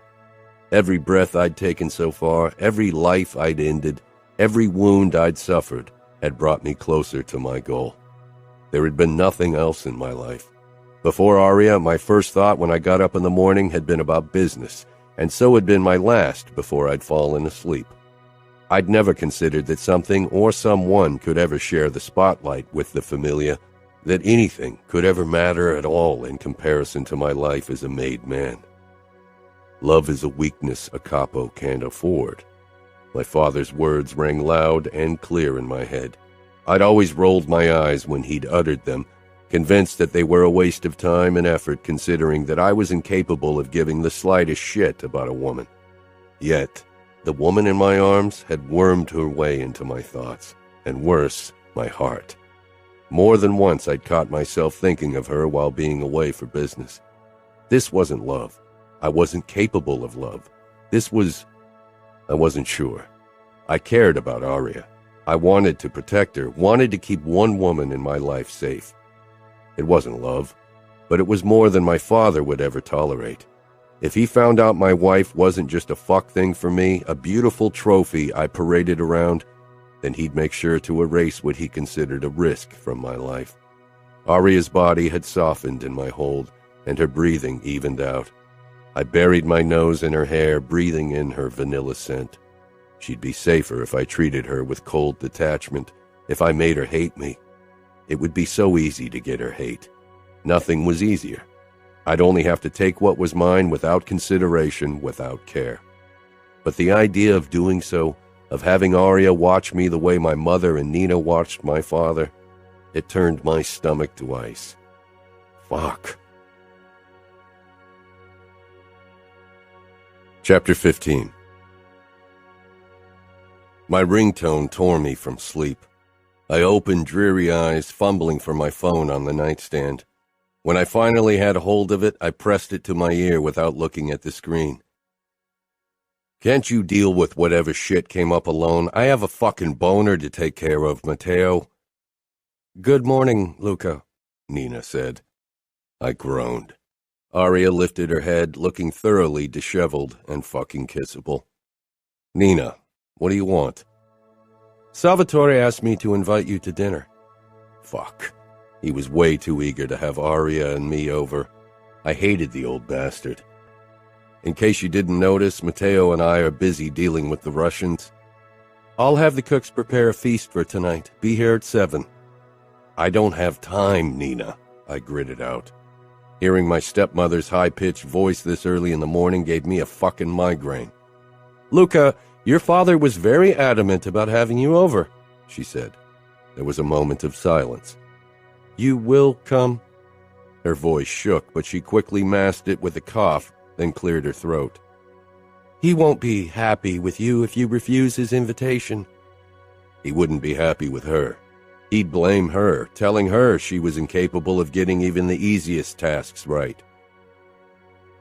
Every breath I'd taken so far, every life I'd ended, every wound I'd suffered had brought me closer to my goal. There had been nothing else in my life. Before Aria, my first thought when I got up in the morning had been about business, and so had been my last before I'd fallen asleep. I'd never considered that something or someone could ever share the spotlight with the familia, that anything could ever matter at all in comparison to my life as a made man. Love is a weakness a capo can't afford. My father's words rang loud and clear in my head. I'd always rolled my eyes when he'd uttered them, convinced that they were a waste of time and effort considering that I was incapable of giving the slightest shit about a woman. Yet, the woman in my arms had wormed her way into my thoughts, and worse, my heart. More than once I'd caught myself thinking of her while being away for business. This wasn't love. I wasn't capable of love. I wasn't sure. I cared about Aria. I wanted to protect her, wanted to keep one woman in my life safe. It wasn't love, but it was more than my father would ever tolerate. If he found out my wife wasn't just a fuck thing for me, a beautiful trophy I paraded around, then he'd make sure to erase what he considered a risk from my life. Aria's body had softened in my hold, and her breathing evened out. I buried my nose in her hair, breathing in her vanilla scent. She'd be safer if I treated her with cold detachment, if I made her hate me. It would be so easy to get her hate. Nothing was easier. I'd only have to take what was mine without consideration, without care. But the idea of doing so, of having Aria watch me the way my mother and Nina watched my father, it turned my stomach to ice. Fuck. Chapter 15. My ringtone tore me from sleep. I opened dreary eyes, fumbling for my phone on the nightstand. When I finally had hold of it, I pressed it to my ear without looking at the screen. Can't you deal with whatever shit came up alone? I have a fucking boner to take care of, Matteo. Good morning, Luca, Nina said. I groaned. Aria lifted her head, looking thoroughly disheveled and fucking kissable. Nina, what do you want? Salvatore asked me to invite you to dinner. Fuck. He was way too eager to have Aria and me over. I hated the old bastard. In case you didn't notice, Matteo and I are busy dealing with the Russians. I'll have the cooks prepare a feast for tonight. Be here at 7. I don't have time, Nina, I gritted out. Hearing my stepmother's high-pitched voice this early in the morning gave me a fucking migraine. Luca, your father was very adamant about having you over, she said. There was a moment of silence. You will come? Her voice shook, but she quickly masked it with a cough, then cleared her throat. He won't be happy with you if you refuse his invitation. He wouldn't be happy with her. He'd blame her, telling her she was incapable of getting even the easiest tasks right.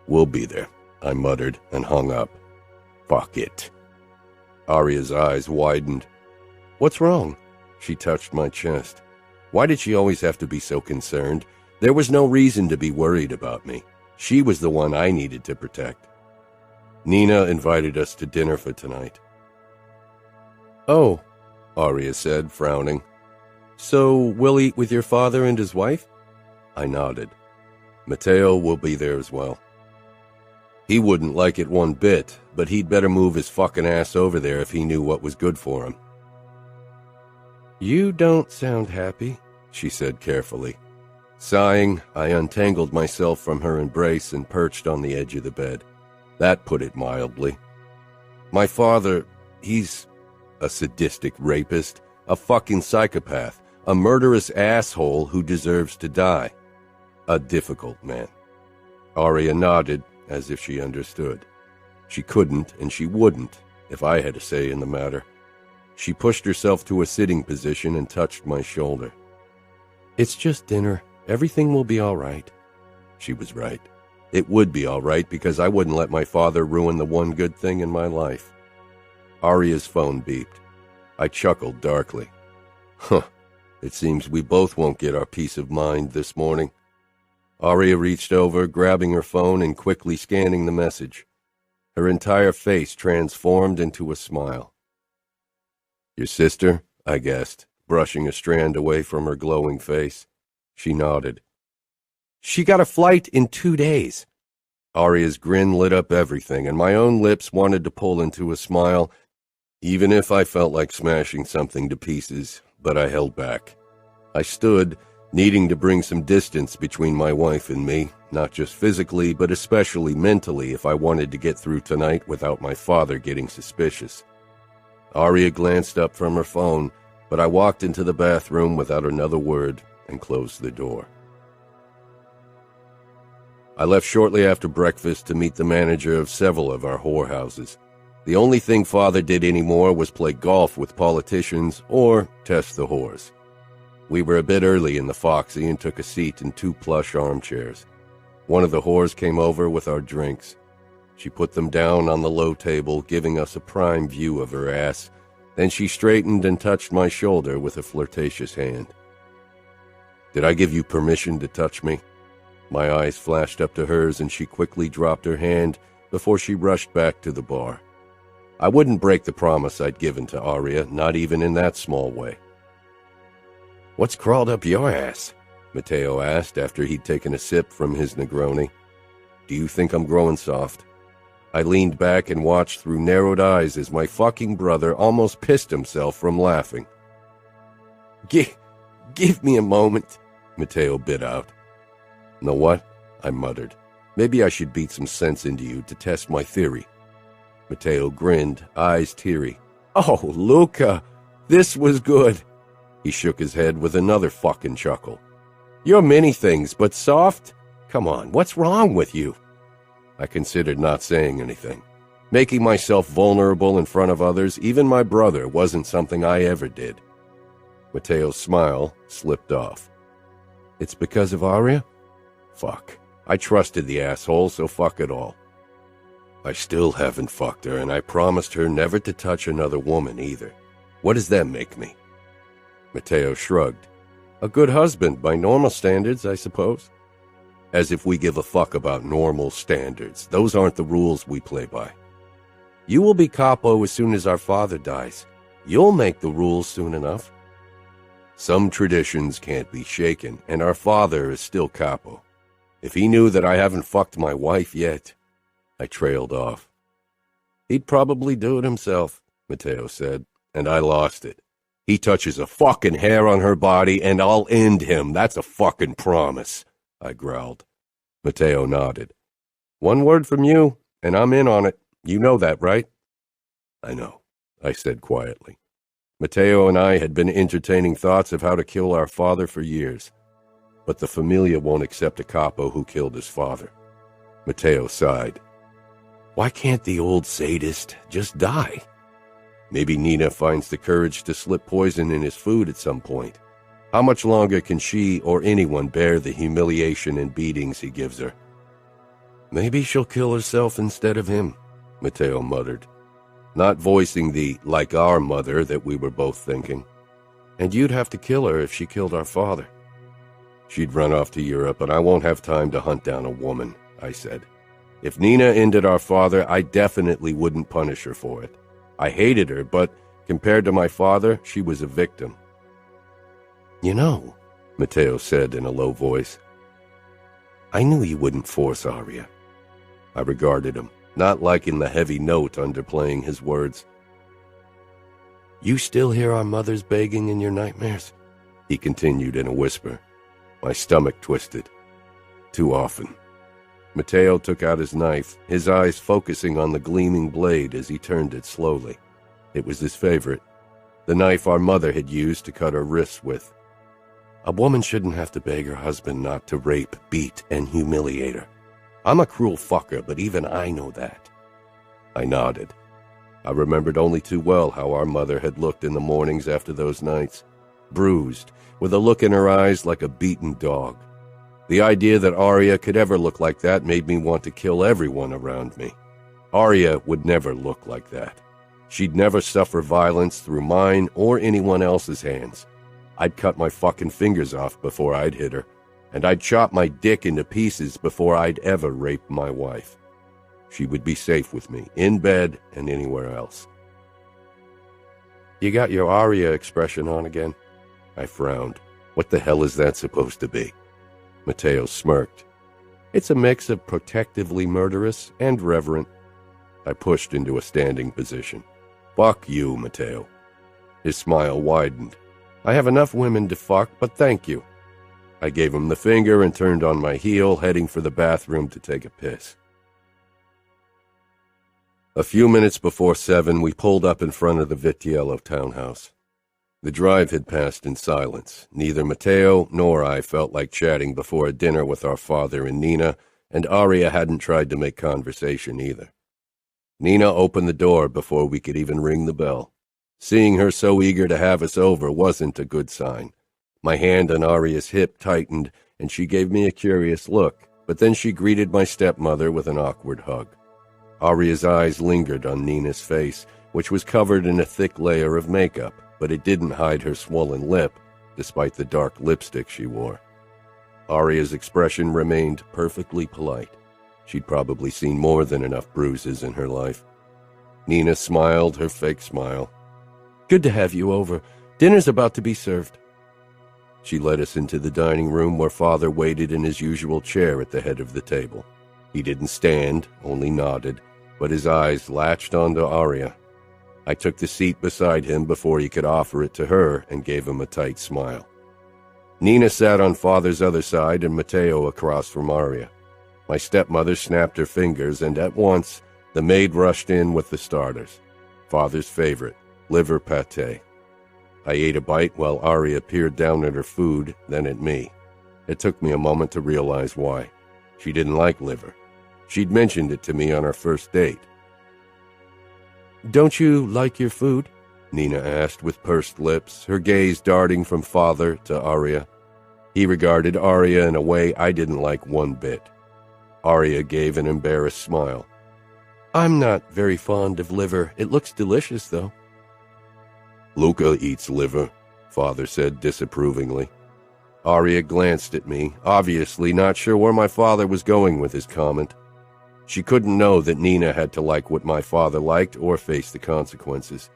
We'll be there, I muttered and hung up. Fuck it. Aria's eyes widened. What's wrong? She touched my chest. Why did she always have to be so concerned? There was no reason to be worried about me. She was the one I needed to protect. Nina invited us to dinner for tonight. Oh, Aria said, frowning. So we'll eat with your father and his wife? I nodded. Matteo will be there as well. He wouldn't like it one bit, but he'd better move his fucking ass over there if he knew what was good for him. You don't sound happy, she said carefully. Sighing, I untangled myself from her embrace and perched on the edge of the bed. That put it mildly. My father, he's a sadistic rapist, a fucking psychopath, a murderous asshole who deserves to die. A difficult man. Aria nodded, as if she understood. She couldn't and she wouldn't, if I had a say in the matter. She pushed herself to a sitting position and touched my shoulder. It's just dinner. Everything will be all right. She was right. It would be all right because I wouldn't let my father ruin the one good thing in my life. Aria's phone beeped. I chuckled darkly. Huh. It seems we both won't get our peace of mind this morning. Aria reached over, grabbing her phone and quickly scanning the message. Her entire face transformed into a smile. Your sister? I guessed, brushing a strand away from her glowing face. She nodded. She got a flight in 2 days. Aria's grin lit up everything, and my own lips wanted to pull into a smile, even if I felt like smashing something to pieces, but I held back. I stood, needing to bring some distance between my wife and me, not just physically, but especially mentally if I wanted to get through tonight without my father getting suspicious. Aria glanced up from her phone, but I walked into the bathroom without another word and closed the door. I left shortly after breakfast to meet the manager of several of our whorehouses. The only thing Father did anymore was play golf with politicians or test the whores. We were a bit early in the Foxy and took a seat in 2 plush armchairs. One of the whores came over with our drinks. She put them down on the low table, giving us a prime view of her ass. Then she straightened and touched my shoulder with a flirtatious hand. "Did I give you permission to touch me?" My eyes flashed up to hers, and she quickly dropped her hand before she rushed back to the bar. I wouldn't break the promise I'd given to Aria, not even in that small way. "What's crawled up your ass?" Matteo asked after he'd taken a sip from his Negroni. "Do you think I'm growing soft?" I leaned back and watched through narrowed eyes as my fucking brother almost pissed himself from laughing. Give me a moment," Matteo bit out. "Know what?" I muttered. "Maybe I should beat some sense into you to test my theory." Matteo grinned, eyes teary. "Oh, Luca, this was good." He shook his head with another fucking chuckle. "You're many things, but soft? Come on, what's wrong with you?" I considered not saying anything. Making myself vulnerable in front of others, even my brother, wasn't something I ever did. Matteo's smile slipped off. "It's because of Aria?" Fuck. I trusted the asshole, so fuck it all. I still haven't fucked her, and I promised her never to touch another woman either. What does that make me? Matteo shrugged. "A good husband, by normal standards, I suppose." As if we give a fuck about normal standards. Those aren't the rules we play by. "You will be Capo as soon as our father dies. You'll make the rules soon enough." Some traditions can't be shaken, and our father is still Capo. If he knew that I haven't fucked my wife yet. I trailed off. "He'd probably do it himself," Matteo said, and I lost it. "He touches a fucking hair on her body, and I'll end him. That's a fucking promise," I growled. Matteo nodded. "One word from you, and I'm in on it. You know that, right?" "I know," I said quietly. Matteo and I had been entertaining thoughts of how to kill our father for years. But the Familia won't accept a capo who killed his father. Matteo sighed. "Why can't the old sadist just die? Maybe Nina finds the courage to slip poison in his food at some point. How much longer can she or anyone bear the humiliation and beatings he gives her?" "Maybe she'll kill herself instead of him," Matteo muttered, not voicing the "like our mother" that we were both thinking. "And you'd have to kill her if she killed our father." "She'd run off to Europe, and I won't have time to hunt down a woman," I said. "If Nina ended our father, I definitely wouldn't punish her for it. I hated her, but compared to my father, she was a victim." "You know," Matteo said in a low voice, "I knew you wouldn't force Aria." I regarded him, not liking the heavy note underplaying his words. "You still hear our mothers begging in your nightmares?" he continued in a whisper. My stomach twisted. "Too often." Matteo took out his knife, his eyes focusing on the gleaming blade as he turned it slowly. It was his favorite, the knife our mother had used to cut her wrists with. "A woman shouldn't have to beg her husband not to rape, beat, and humiliate her. I'm a cruel fucker, but even I know that." I nodded. I remembered only too well how our mother had looked in the mornings after those nights, bruised, with a look in her eyes like a beaten dog. The idea that Aria could ever look like that made me want to kill everyone around me. Aria would never look like that. She'd never suffer violence through mine or anyone else's hands. I'd cut my fucking fingers off before I'd hit her, and I'd chop my dick into pieces before I'd ever rape my wife. She would be safe with me, in bed and anywhere else. "You got your Aria expression on again." I frowned. What the hell is that supposed to be? Matteo smirked. "It's a mix of protectively murderous and reverent." I pushed into a standing position. "Fuck you, Matteo." His smile widened. "I have enough women to fuck, but thank you." I gave him the finger and turned on my heel, heading for the bathroom to take a piss. A few minutes before 7, we pulled up in front of the Vitiello townhouse. The drive had passed in silence. Neither Matteo nor I felt like chatting before a dinner with our father and Nina, and Aria hadn't tried to make conversation either. Nina opened the door before we could even ring the bell. Seeing her so eager to have us over wasn't a good sign. My hand on Aria's hip tightened, and she gave me a curious look, but then she greeted my stepmother with an awkward hug. Aria's eyes lingered on Nina's face, which was covered in a thick layer of makeup, but it didn't hide her swollen lip, despite the dark lipstick she wore. Aria's expression remained perfectly polite. She'd probably seen more than enough bruises in her life. Nina smiled her fake smile. "Good to have you over. Dinner's about to be served." She led us into the dining room where Father waited in his usual chair at the head of the table. He didn't stand, only nodded, but his eyes latched onto Aria. I took the seat beside him before he could offer it to her and gave him a tight smile. Nina sat on Father's other side and Matteo across from Aria. My stepmother snapped her fingers, and at once the maid rushed in with the starters. Father's favorite, liver pâté. I ate a bite while Aria peered down at her food, then at me. It took me a moment to realize why. She didn't like liver. She'd mentioned it to me on our first date. "Don't you like your food?" Nina asked with pursed lips, her gaze darting from Father to Aria. He regarded Aria in a way I didn't like one bit. Aria gave an embarrassed smile. "I'm not very fond of liver. It looks delicious, though." "Luca eats liver," Father said disapprovingly. Aria glanced at me, obviously not sure where my father was going with his comment. She couldn't know that Nina had to like what my father liked or face the consequences.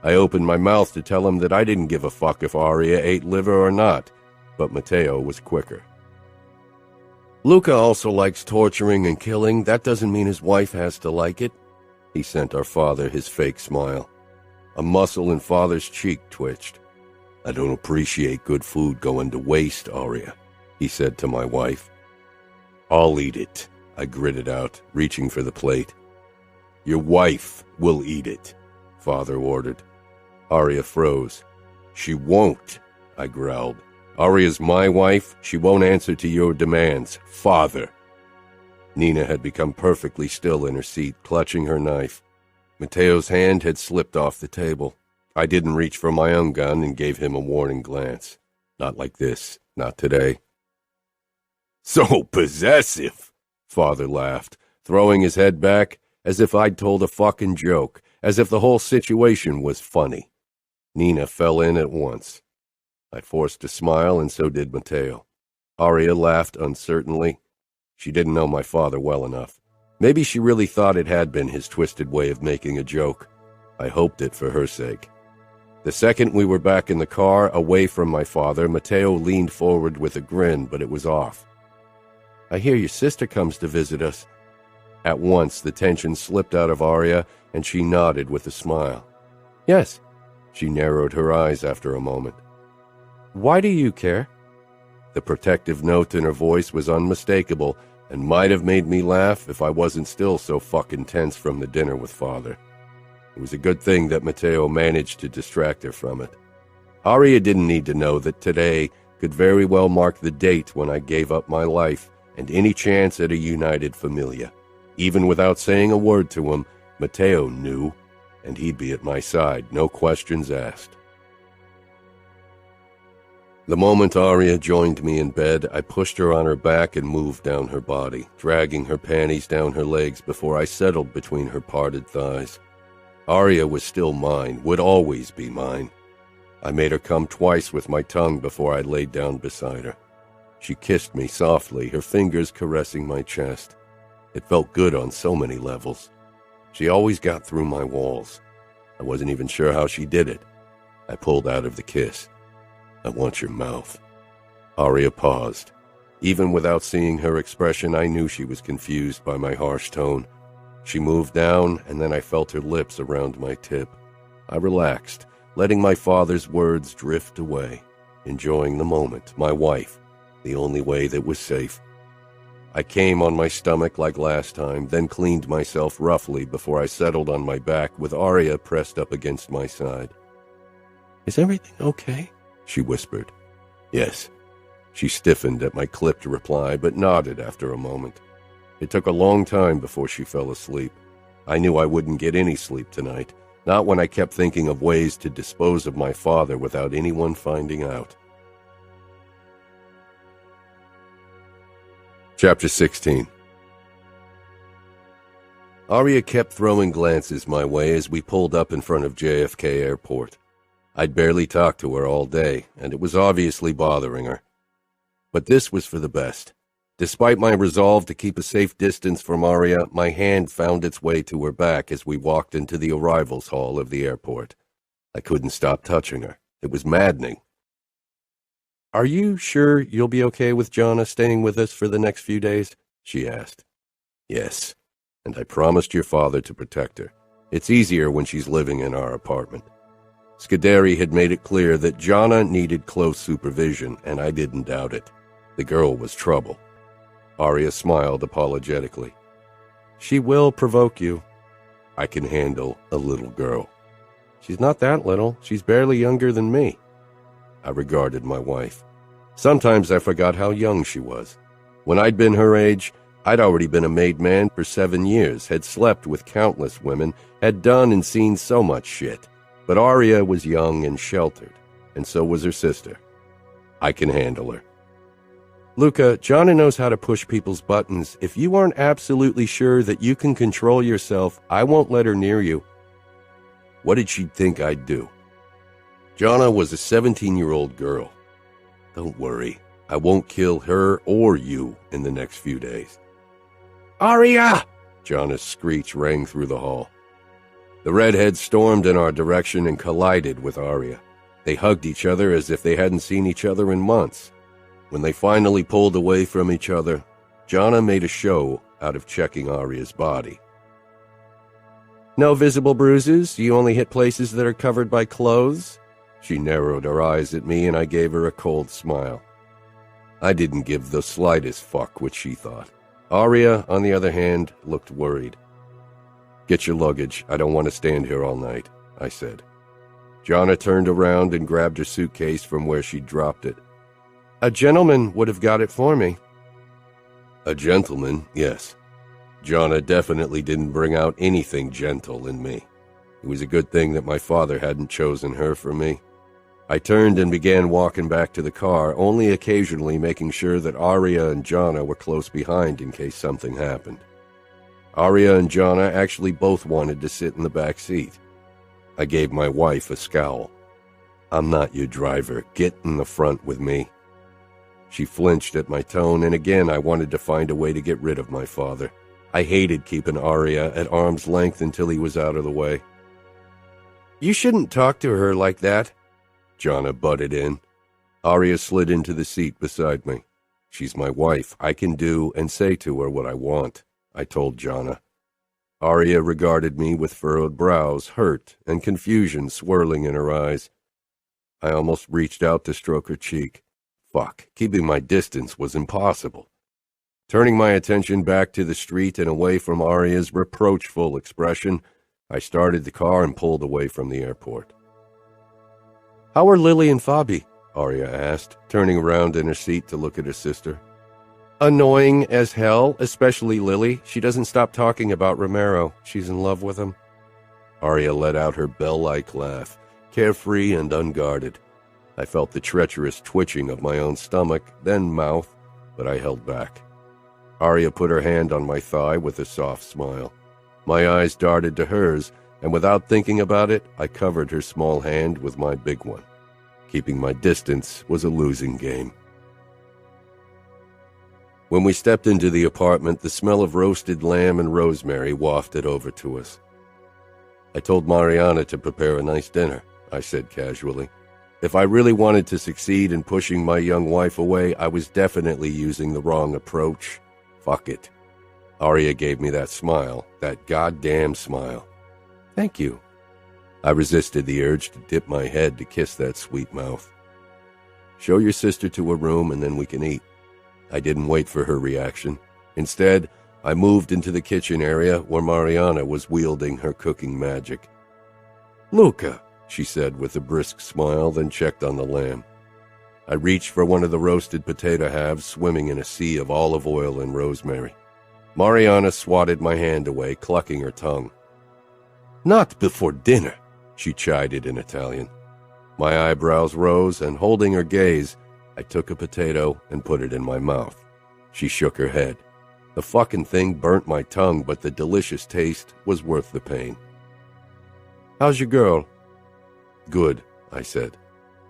I opened my mouth to tell him that I didn't give a fuck if Aria ate liver or not, but Matteo was quicker. "Luca also likes torturing and killing. That doesn't mean his wife has to like it." He sent our father his fake smile. A muscle in Father's cheek twitched. "I don't appreciate good food going to waste, Aria," he said to my wife. "I'll eat it," I gritted out, reaching for the plate. "Your wife will eat it," Father ordered. Aria froze. "She won't," I growled. "Aria's my wife. She won't answer to your demands, Father." Nina had become perfectly still in her seat, clutching her knife. Matteo's hand had slipped off the table. I didn't reach for my own gun and gave him a warning glance. Not like this, not today. "So possessive," Father laughed, throwing his head back as if I'd told a fucking joke, as if the whole situation was funny. Nina fell in at once. I forced a smile, and so did Matteo. Aria laughed uncertainly. She didn't know my father well enough. Maybe she really thought it had been his twisted way of making a joke. I hoped it for her sake. The second we were back in the car, away from my father, Matteo leaned forward with a grin, but it was off. "I hear your sister comes to visit us." At once, the tension slipped out of Aria, and she nodded with a smile. "Yes." She narrowed her eyes after a moment. "Why do you care?" The protective note in her voice was unmistakable and might have made me laugh if I wasn't still so fucking tense from the dinner with Father. It was a good thing that Matteo managed to distract her from it. Aria didn't need to know that today could very well mark the date when I gave up my life and any chance at a united familia. Even without saying a word to him, Matteo knew, and he'd be at my side, no questions asked. The moment Aria joined me in bed, I pushed her on her back and moved down her body, dragging her panties down her legs before I settled between her parted thighs. Aria was still mine, would always be mine. I made her come twice with my tongue before I laid down beside her. She kissed me softly, her fingers caressing my chest. It felt good on so many levels. She always got through my walls. I wasn't even sure how she did it. I pulled out of the kiss. "I want your mouth." Aria paused. Even without seeing her expression, I knew she was confused by my harsh tone. She moved down, and then I felt her lips around my tip. I relaxed, letting my father's words drift away, enjoying the moment, my wife, the only way that was safe. I came on my stomach like last time, then cleaned myself roughly before I settled on my back with Aria pressed up against my side. "Is everything okay?" she whispered. "Yes." She stiffened at my clipped reply, but nodded after a moment. It took a long time before she fell asleep. I knew I wouldn't get any sleep tonight, not when I kept thinking of ways to dispose of my father without anyone finding out. Chapter 16. Aria kept throwing glances my way as we pulled up in front of JFK Airport. I'd barely talked to her all day, and it was obviously bothering her. But this was for the best. Despite my resolve to keep a safe distance from Aria, my hand found its way to her back as we walked into the arrivals hall of the airport. I couldn't stop touching her. It was maddening. "Are you sure you'll be okay with Jonna staying with us for the next few days?" she asked. "Yes, and I promised your father to protect her. It's easier when she's living in our apartment." Scuderi had made it clear that Jonna needed close supervision, and I didn't doubt it. The girl was trouble. Aria smiled apologetically. "She will provoke you." "I can handle a little girl." "She's not that little. She's barely younger than me." I regarded my wife. Sometimes I forgot how young she was. When I'd been her age, I'd already been a made man for 7 years, had slept with countless women, had done and seen so much shit. But Aria was young and sheltered, and so was her sister. I can handle her. "Luca, Jonna knows how to push people's buttons. If you aren't absolutely sure that you can control yourself, I won't let her near you." What did she think I'd do? Jonna was a 17-year-old girl. "Don't worry, I won't kill her or you in the next few days." "Aria!" Jonna's screech rang through the hall. The redhead stormed in our direction and collided with Aria. They hugged each other as if they hadn't seen each other in months. When they finally pulled away from each other, Jonna made a show out of checking Aria's body. "No visible bruises? You only hit places that are covered by clothes?" She narrowed her eyes at me, and I gave her a cold smile. I didn't give the slightest fuck what she thought. Aria, on the other hand, looked worried. "Get your luggage. I don't want to stand here all night," I said. Jonna turned around and grabbed her suitcase from where she'd dropped it. "A gentleman would have got it for me." A gentleman, yes. Jonna definitely didn't bring out anything gentle in me. It was a good thing that my father hadn't chosen her for me. I turned and began walking back to the car, only occasionally making sure that Aria and Jonna were close behind in case something happened. Aria and Jonna actually both wanted to sit in the back seat. I gave my wife a scowl. "I'm not your driver. Get in the front with me." She flinched at my tone, and again I wanted to find a way to get rid of my father. I hated keeping Aria at arm's length until he was out of the way. "You shouldn't talk to her like that," Jonna butted in. Aria slid into the seat beside me. "She's my wife. I can do and say to her what I want," I told Jonna. Aria regarded me with furrowed brows, hurt, and confusion swirling in her eyes. I almost reached out to stroke her cheek. Fuck, keeping my distance was impossible. Turning my attention back to the street and away from Aria's reproachful expression, I started the car and pulled away from the airport. "How are Lily and Fabi?" Aria asked, turning around in her seat to look at her sister. "Annoying as hell, especially Lily. She doesn't stop talking about Romero. She's in love with him." Aria let out her bell-like laugh, carefree and unguarded. I felt the treacherous twitching of my own stomach, then mouth, but I held back. Aria put her hand on my thigh with a soft smile. My eyes darted to hers, and without thinking about it, I covered her small hand with my big one. Keeping my distance was a losing game. When we stepped into the apartment, the smell of roasted lamb and rosemary wafted over to us. "I told Mariana to prepare a nice dinner," I said casually. If I really wanted to succeed in pushing my young wife away, I was definitely using the wrong approach. Fuck it. Aria gave me that smile, that goddamn smile. "Thank you." I resisted the urge to dip my head to kiss that sweet mouth. "Show your sister to her room and then we can eat." I didn't wait for her reaction. Instead, I moved into the kitchen area where Mariana was wielding her cooking magic. "Luca," she said with a brisk smile, then checked on the lamb. I reached for one of the roasted potato halves swimming in a sea of olive oil and rosemary. Mariana swatted my hand away, clucking her tongue. "Not before dinner," she chided in Italian. My eyebrows rose, and holding her gaze, I took a potato and put it in my mouth. She shook her head. The fucking thing burnt my tongue, but the delicious taste was worth the pain. "How's your girl?" "Good," I said.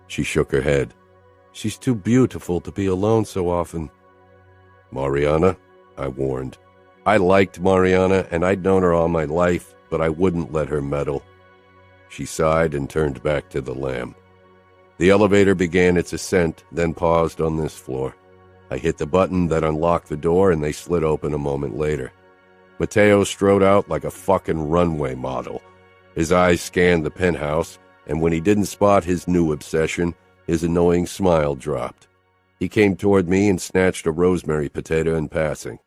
She shook her head. "She's too beautiful to be alone so often." "Mariana," I warned. I liked Mariana, and I'd known her all my life, but I wouldn't let her meddle. She sighed and turned back to the lamb. The elevator began its ascent, then paused on this floor. I hit the button that unlocked the door, and they slid open a moment later. Matteo strode out like a fucking runway model. His eyes scanned the penthouse, and when he didn't spot his new obsession, his annoying smile dropped. He came toward me and snatched a rosemary potato in passing.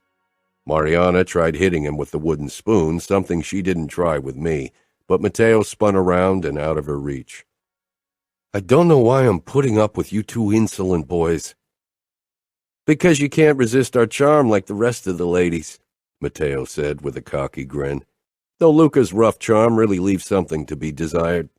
Mariana tried hitting him with the wooden spoon, something she didn't try with me, but Matteo spun around and out of her reach. "I don't know why I'm putting up with you two insolent boys." "Because you can't resist our charm like the rest of the ladies," Matteo said with a cocky grin. "Though Luca's rough charm really leaves something to be desired."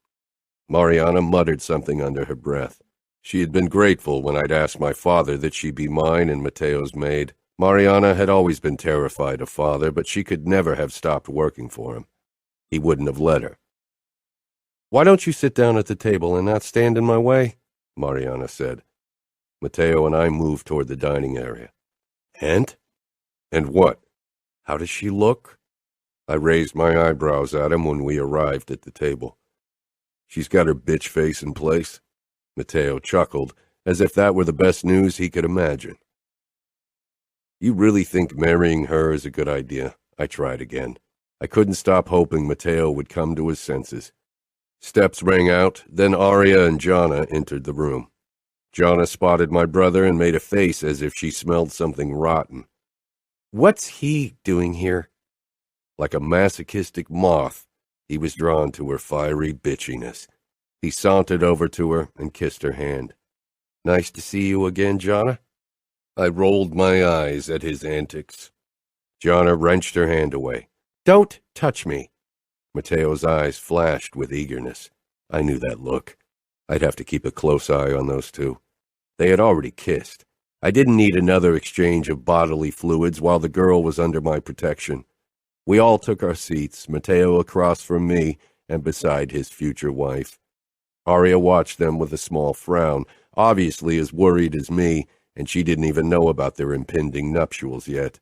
Mariana muttered something under her breath. She had been grateful when I'd asked my father that she be mine and Matteo's maid. Mariana had always been terrified of father, but she could never have stopped working for him. He wouldn't have let her. "Why don't you sit down at the table and not stand in my way?" Mariana said. Matteo and I moved toward the dining area. "And? And what? How does she look?" I raised my eyebrows at him when we arrived at the table. "She's got her bitch face in place." Matteo chuckled, as if that were the best news he could imagine. "You really think marrying her is a good idea?" I tried again. I couldn't stop hoping Matteo would come to his senses. Steps rang out, then Aria and Gianna entered the room. Gianna spotted my brother and made a face as if she smelled something rotten. "What's he doing here?" Like a masochistic moth, he was drawn to her fiery bitchiness. He sauntered over to her and kissed her hand. "Nice to see you again, Gianna." I rolled my eyes at his antics. Gianna wrenched her hand away. "Don't touch me." Matteo's eyes flashed with eagerness. I knew that look. I'd have to keep a close eye on those two. They had already kissed. I didn't need another exchange of bodily fluids while the girl was under my protection. We all took our seats, Matteo across from me and beside his future wife. Aria watched them with a small frown, obviously as worried as me, and she didn't even know about their impending nuptials yet.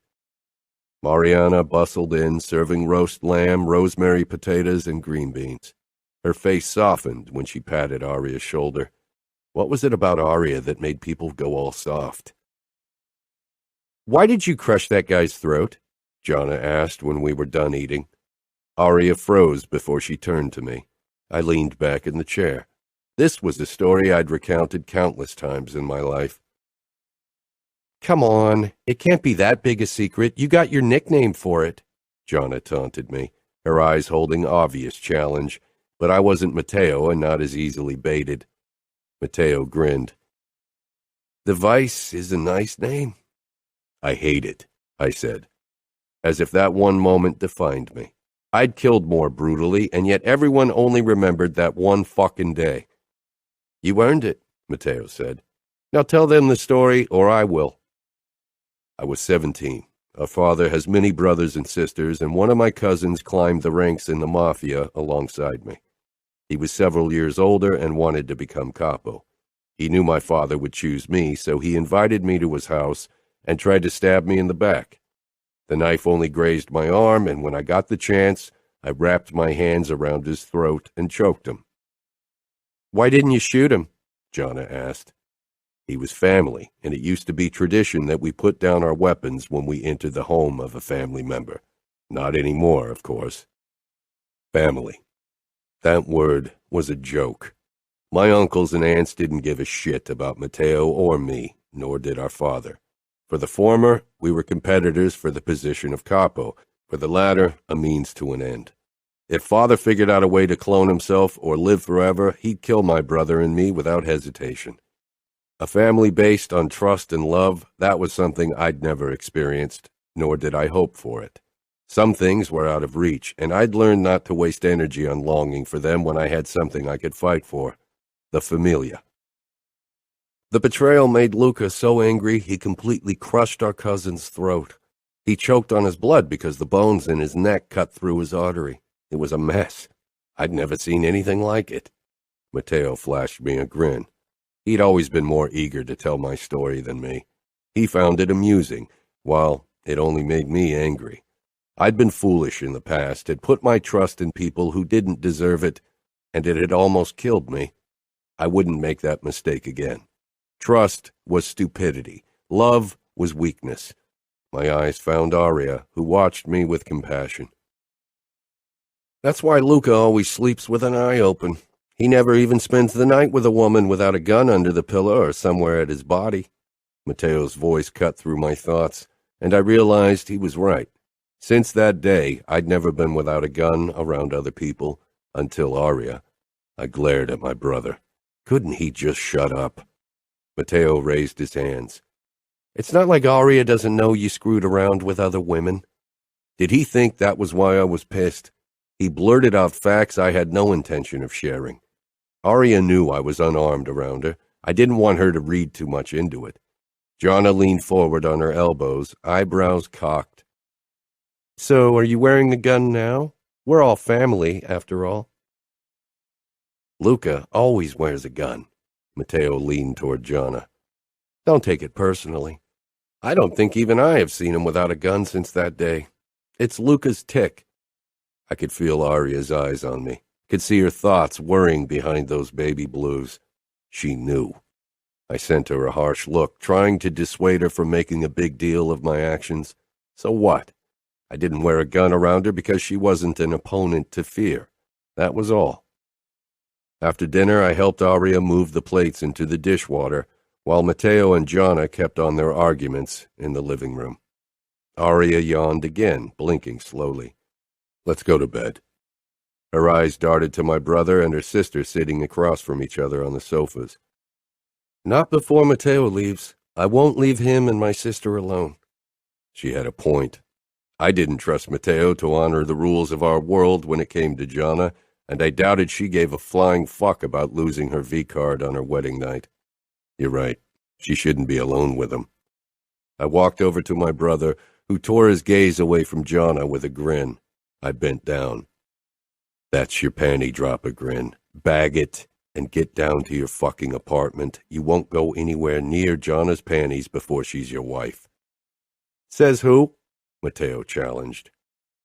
Mariana bustled in, serving roast lamb, rosemary potatoes, and green beans. Her face softened when she patted Aria's shoulder. What was it about Aria that made people go all soft? "Why did you crush that guy's throat?" Gianna asked when we were done eating. Aria froze before she turned to me. I leaned back in the chair. This was a story I'd recounted countless times in my life. "Come on, it can't be that big a secret. You got your nickname for it," Gianna taunted me, her eyes holding obvious challenge, but I wasn't Matteo and not as easily baited. Matteo grinned. "The Vice is a nice name." "I hate it," I said, as if that one moment defined me. I'd killed more brutally, and yet everyone only remembered that one fucking day. "You earned it," Matteo said. "Now tell them the story, or I will." I was 17. Our father has many brothers and sisters, and one of my cousins climbed the ranks in the Mafia alongside me. He was several years older and wanted to become Capo. He knew my father would choose me, so he invited me to his house and tried to stab me in the back. The knife only grazed my arm, and when I got the chance, I wrapped my hands around his throat and choked him. "Why didn't you shoot him?" Gianna asked. He was family, and it used to be tradition that we put down our weapons when we entered the home of a family member. Not anymore, of course. Family. That word was a joke. My uncles and aunts didn't give a shit about Matteo or me, nor did our father. For the former, we were competitors for the position of Capo. For the latter, a means to an end. If father figured out a way to clone himself or live forever, he'd kill my brother and me without hesitation. A family based on trust and love, that was something I'd never experienced, nor did I hope for it. Some things were out of reach, and I'd learned not to waste energy on longing for them when I had something I could fight for. The familia. The betrayal made Luca so angry he completely crushed our cousin's throat. He choked on his blood because the bones in his neck cut through his artery. It was a mess. I'd never seen anything like it. Matteo flashed me a grin. He'd always been more eager to tell my story than me. He found it amusing, while it only made me angry. I'd been foolish in the past, had put my trust in people who didn't deserve it, and it had almost killed me. I wouldn't make that mistake again. Trust was stupidity. Love was weakness. My eyes found Aria, who watched me with compassion. That's why Luca always sleeps with an eye open. He never even spends the night with a woman without a gun under the pillow or somewhere at his body. Matteo's voice cut through my thoughts, and I realized he was right. Since that day, I'd never been without a gun around other people, until Aria. I glared at my brother. Couldn't he just shut up? Matteo raised his hands. It's not like Aria doesn't know you screwed around with other women. Did he think that was why I was pissed? He blurted out facts I had no intention of sharing. Aria knew I was unarmed around her. I didn't want her to read too much into it. Jonna leaned forward on her elbows, eyebrows cocked. So, are you wearing a gun now? We're all family, after all. Luca always wears a gun. Matteo leaned toward Jonna. Don't take it personally. I don't think even I have seen him without a gun since that day. It's Luca's tick. I could feel Aria's eyes on me, could see her thoughts worrying behind those baby blues. She knew. I sent her a harsh look, trying to dissuade her from making a big deal of my actions. So what? I didn't wear a gun around her because she wasn't an opponent to fear. That was all. After dinner, I helped Aria move the plates into the dishwater, while Matteo and Jonna kept on their arguments in the living room. Aria yawned again, blinking slowly. Let's go to bed. Her eyes darted to my brother and her sister sitting across from each other on the sofas. Not before Matteo leaves. I won't leave him and my sister alone. She had a point. I didn't trust Matteo to honor the rules of our world when it came to Jonna, and I doubted she gave a flying fuck about losing her V-card on her wedding night. You're right. She shouldn't be alone with him. I walked over to my brother, who tore his gaze away from Jonna with a grin. I bent down. That's your panty dropper grin. Bag it and get down to your fucking apartment. You won't go anywhere near Jonna's panties before she's your wife. Says who? Matteo challenged.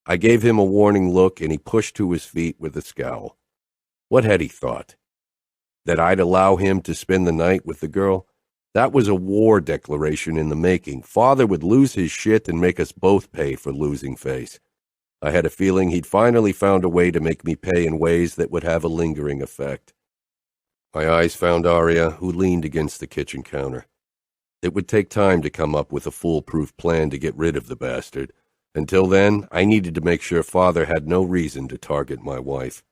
I gave him a warning look, and he pushed to his feet with a scowl. What had he thought? That I'd allow him to spend the night with the girl? That was a war declaration in the making. Father would lose his shit and make us both pay for losing face. I had a feeling he'd finally found a way to make me pay in ways that would have a lingering effect. My eyes found Aria, who leaned against the kitchen counter. It would take time to come up with a foolproof plan to get rid of the bastard. Until then, I needed to make sure Father had no reason to target my wife.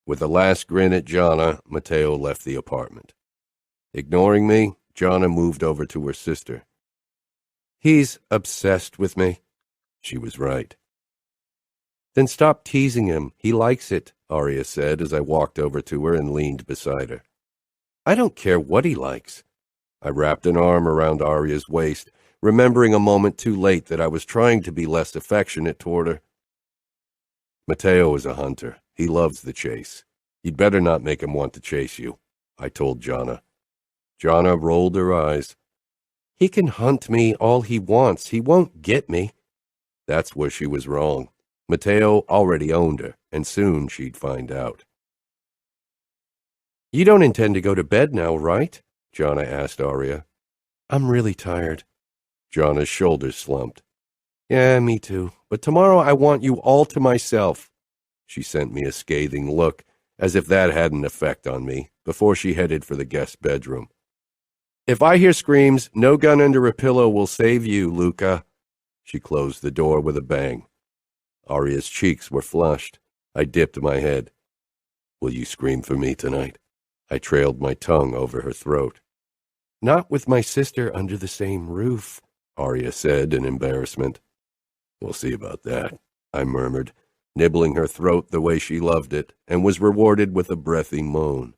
With a last grin at Jonna, Matteo left the apartment. Ignoring me, Jonna moved over to her sister. He's obsessed with me. She was right. Then stop teasing him. He likes it, Aria said as I walked over to her and leaned beside her. I don't care what he likes. I wrapped an arm around Aria's waist, remembering a moment too late that I was trying to be less affectionate toward her. Matteo is a hunter. He loves the chase. You'd better not make him want to chase you, I told Jonna. Jonna rolled her eyes. He can hunt me all he wants. He won't get me. That's where she was wrong. Matteo already owned her, and soon she'd find out. You don't intend to go to bed now, right? Jonna asked Aria. I'm really tired. Jonna's shoulders slumped. Yeah, me too. But tomorrow I want you all to myself. She sent me a scathing look, as if that had an effect on me, before she headed for the guest bedroom. If I hear screams, no gun under a pillow will save you, Luca. She closed the door with a bang. Aria's cheeks were flushed. I dipped my head. Will you scream for me tonight? I trailed my tongue over her throat. Not with my sister under the same roof, Aria said in embarrassment. We'll see about that, I murmured, nibbling her throat the way she loved it, and was rewarded with a breathy moan.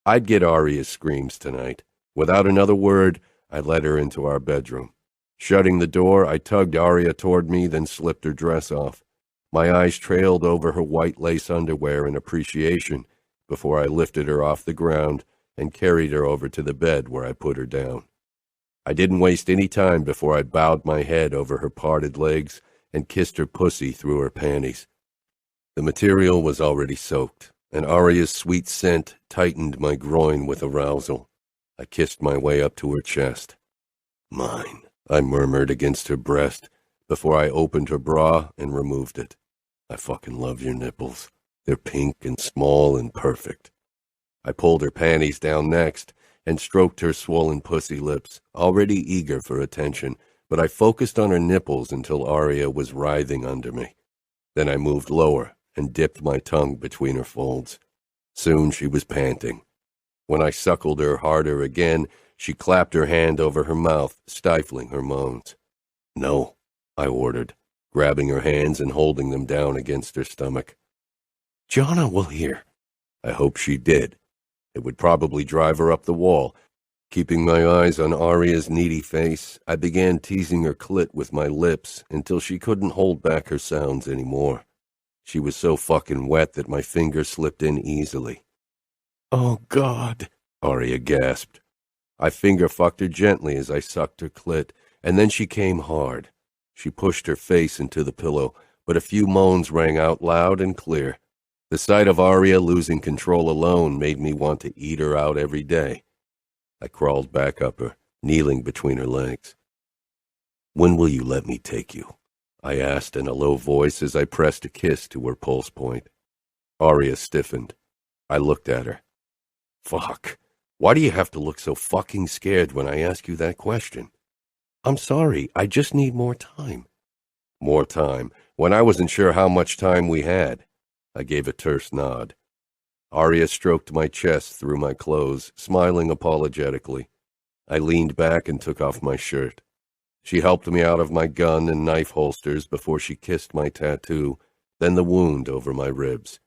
I'd get Aria's screams tonight. Without another word, I led her into our bedroom. Shutting the door, I tugged Aria toward me, then slipped her dress off. My eyes trailed over her white lace underwear in appreciation before I lifted her off the ground and carried her over to the bed where I put her down. I didn't waste any time before I bowed my head over her parted legs and kissed her pussy through her panties. The material was already soaked, and Aria's sweet scent tightened my groin with arousal. I kissed my way up to her chest. Mine, I murmured against her breast before I opened her bra and removed it. I fucking love your nipples. They're pink and small and perfect. I pulled her panties down next and stroked her swollen pussy lips, already eager for attention, but I focused on her nipples until Aria was writhing under me. Then I moved lower and dipped my tongue between her folds. Soon she was panting. When I suckled her harder again, she clapped her hand over her mouth, stifling her moans. No, I ordered, grabbing her hands and holding them down against her stomach. Jonna will hear. I hoped she did. It would probably drive her up the wall. Keeping my eyes on Aria's needy face, I began teasing her clit with my lips until she couldn't hold back her sounds anymore. She was so fucking wet that my fingers slipped in easily. Oh, God, Aria gasped. I finger-fucked her gently as I sucked her clit, and then she came hard. She pushed her face into the pillow, but a few moans rang out loud and clear. The sight of Aria losing control alone made me want to eat her out every day. I crawled back up her, kneeling between her legs. When will you let me take you? I asked in a low voice as I pressed a kiss to her pulse point. Aria stiffened. I looked at her. Fuck. Why do you have to look so fucking scared when I ask you that question? I'm sorry, I just need more time. More time, when I wasn't sure how much time we had. I gave a terse nod. Aria stroked my chest through my clothes, smiling apologetically. I leaned back and took off my shirt. She helped me out of my gun and knife holsters before she kissed my tattoo, then the wound over my ribs.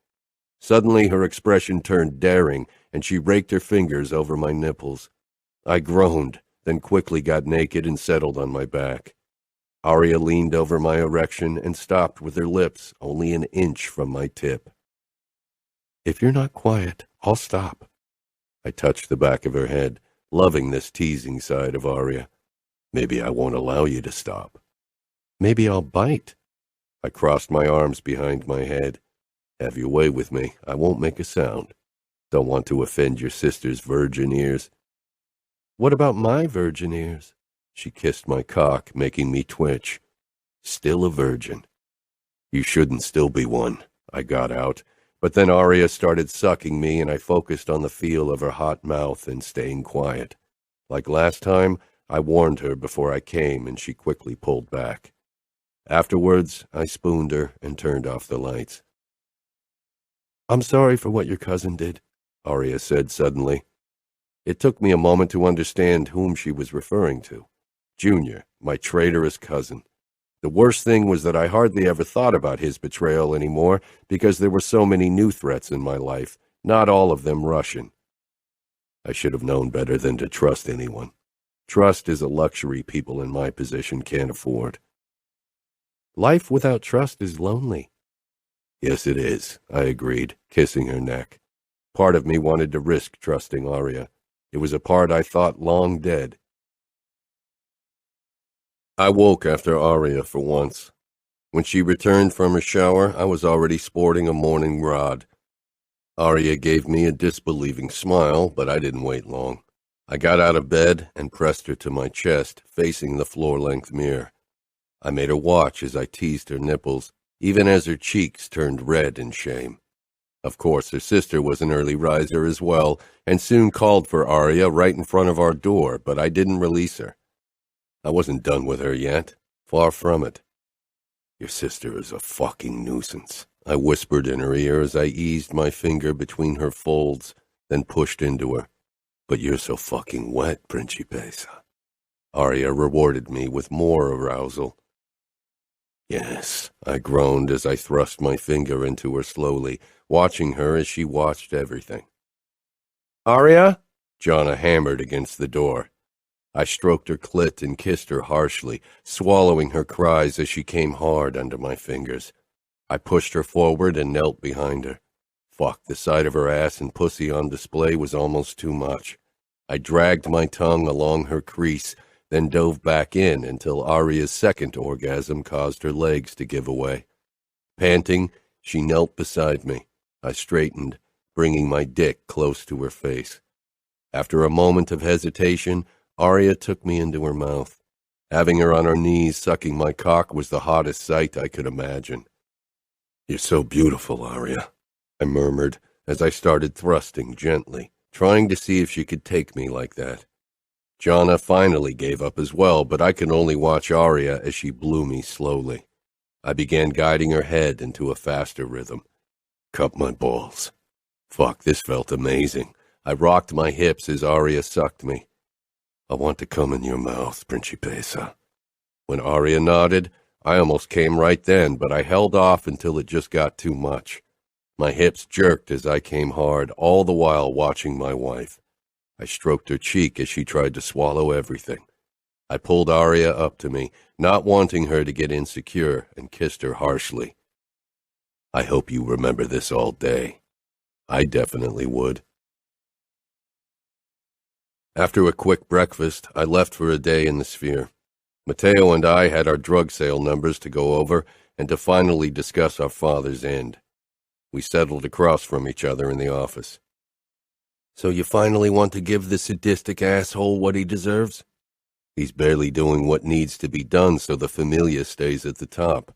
Suddenly her expression turned daring, and she raked her fingers over my nipples. I groaned, then quickly got naked and settled on my back. Aria leaned over my erection and stopped with her lips only an inch from my tip. If you're not quiet, I'll stop. I touched the back of her head, loving this teasing side of Aria. Maybe I won't allow you to stop. Maybe I'll bite. I crossed my arms behind my head. Have your way with me. I won't make a sound. Don't want to offend your sister's virgin ears. What about my virgin ears? She kissed my cock, making me twitch. Still a virgin. You shouldn't still be one, I got out. But then Aria started sucking me, and I focused on the feel of her hot mouth and staying quiet. Like last time, I warned her before I came, and she quickly pulled back. Afterwards, I spooned her and turned off the lights. I'm sorry for what your cousin did, Aria said suddenly. It took me a moment to understand whom she was referring to. Junior, my traitorous cousin. The worst thing was that I hardly ever thought about his betrayal anymore because there were so many new threats in my life, not all of them Russian. I should have known better than to trust anyone. Trust is a luxury people in my position can't afford. Life without trust is lonely. Yes, it is, I agreed, kissing her neck. Part of me wanted to risk trusting Aria. It was a part I thought long dead. I woke after Aria for once. When she returned from her shower, I was already sporting a morning rod. Aria gave me a disbelieving smile, but I didn't wait long. I got out of bed and pressed her to my chest, facing the floor-length mirror. I made her watch as I teased her nipples, even as her cheeks turned red in shame. Of course, her sister was an early riser as well, and soon called for Aria right in front of our door, but I didn't release her. I wasn't done with her yet. Far from it. Your sister is a fucking nuisance, I whispered in her ear as I eased my finger between her folds, then pushed into her. But you're so fucking wet, Principessa. Aria rewarded me with more arousal. Yes, I groaned as I thrust my finger into her slowly, watching her as she watched everything. Aria? Jonna hammered against the door. I stroked her clit and kissed her harshly, swallowing her cries as she came hard under my fingers. I pushed her forward and knelt behind her. Fuck, the sight of her ass and pussy on display was almost too much. I dragged my tongue along her crease, then dove back in until Aria's second orgasm caused her legs to give away. Panting, she knelt beside me. I straightened, bringing my dick close to her face. After a moment of hesitation, Aria took me into her mouth. Having her on her knees sucking my cock was the hottest sight I could imagine. You're so beautiful, Aria, I murmured as I started thrusting gently, trying to see if she could take me like that. Jonna finally gave up as well, but I could only watch Aria as she blew me slowly. I began guiding her head into a faster rhythm. Cup my balls. Fuck, this felt amazing. I rocked my hips as Aria sucked me. I want to come in your mouth, Principessa. When Aria nodded, I almost came right then, but I held off until it just got too much. My hips jerked as I came hard, all the while watching my wife. I stroked her cheek as she tried to swallow everything. I pulled Aria up to me, not wanting her to get insecure, and kissed her harshly. I hope you remember this all day. I definitely would. After a quick breakfast, I left for a day in the Sphere. Matteo and I had our drug sale numbers to go over and to finally discuss our father's end. We settled across from each other in the office. So you finally want to give the sadistic asshole what he deserves? He's barely doing what needs to be done so the familia stays at the top.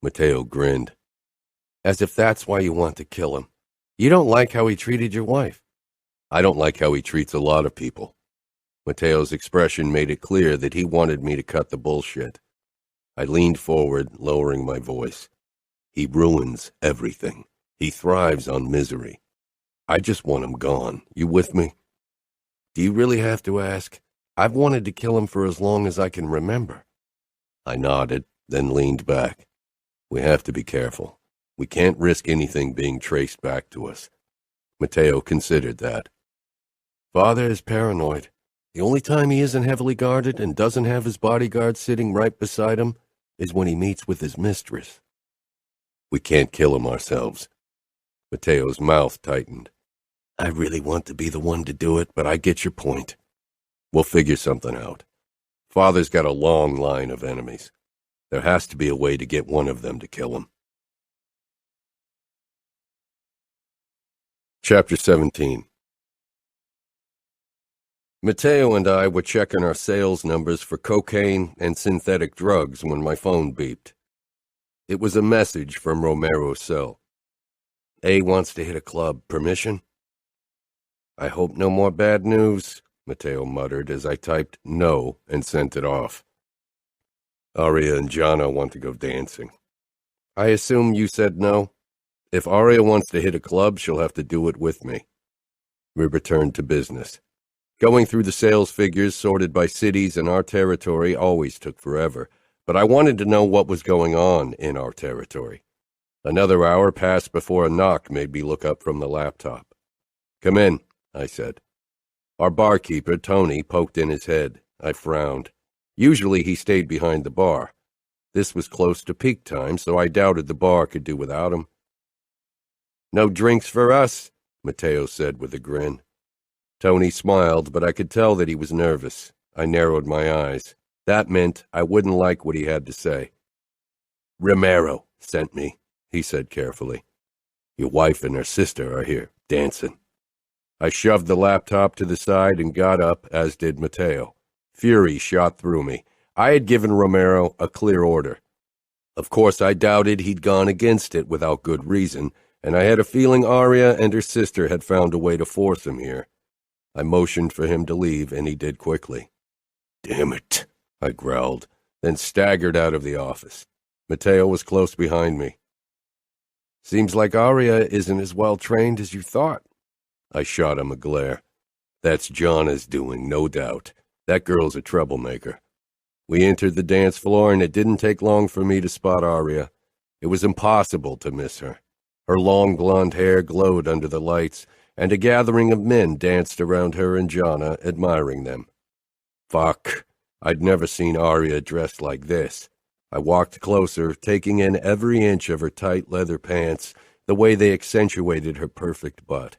Matteo grinned. As if that's why you want to kill him. You don't like how he treated your wife. I don't like how he treats a lot of people. Matteo's expression made it clear that he wanted me to cut the bullshit. I leaned forward, lowering my voice. He ruins everything. He thrives on misery. I just want him gone. You with me? Do you really have to ask? I've wanted to kill him for as long as I can remember. I nodded, then leaned back. We have to be careful. We can't risk anything being traced back to us. Matteo considered that. Father is paranoid. The only time he isn't heavily guarded and doesn't have his bodyguard sitting right beside him is when he meets with his mistress. We can't kill him ourselves. Matteo's mouth tightened. I really want to be the one to do it, but I get your point. We'll figure something out. Father's got a long line of enemies. There has to be a way to get one of them to kill him. Chapter 17. Matteo and I were checking our sales numbers for cocaine and synthetic drugs when my phone beeped. It was a message from Romero's cell. A wants to hit a club. Permission? I hope no more bad news, Matteo muttered as I typed no and sent it off. Aria and Jonna want to go dancing. I assume you said no? If Aria wants to hit a club, she'll have to do it with me. We returned to business. Going through the sales figures sorted by cities in our territory always took forever, but I wanted to know what was going on in our territory. Another hour passed before a knock made me look up from the laptop. Come in, I said. Our barkeeper, Tony, poked in his head. I frowned. Usually he stayed behind the bar. This was close to peak time, so I doubted the bar could do without him. No drinks for us, Matteo said with a grin. Tony smiled, but I could tell that he was nervous. I narrowed my eyes. That meant I wouldn't like what he had to say. Romero sent me, he said carefully. Your wife and her sister are here, dancing. I shoved the laptop to the side and got up, as did Matteo. Fury shot through me. I had given Romero a clear order. Of course, I doubted he'd gone against it without good reason, and I had a feeling Aria and her sister had found a way to force him here. I motioned for him to leave, and he did quickly. Damn it, I growled, then staggered out of the office. Matteo was close behind me. Seems like Aria isn't as well trained as you thought. I shot him a glare. That's Jonna's doing, no doubt. That girl's a troublemaker. We entered the dance floor, and it didn't take long for me to spot Aria. It was impossible to miss her. Her long blonde hair glowed under the lights, and a gathering of men danced around her and Jana, admiring them. Fuck. I'd never seen Aria dressed like this. I walked closer, taking in every inch of her tight leather pants, the way they accentuated her perfect butt.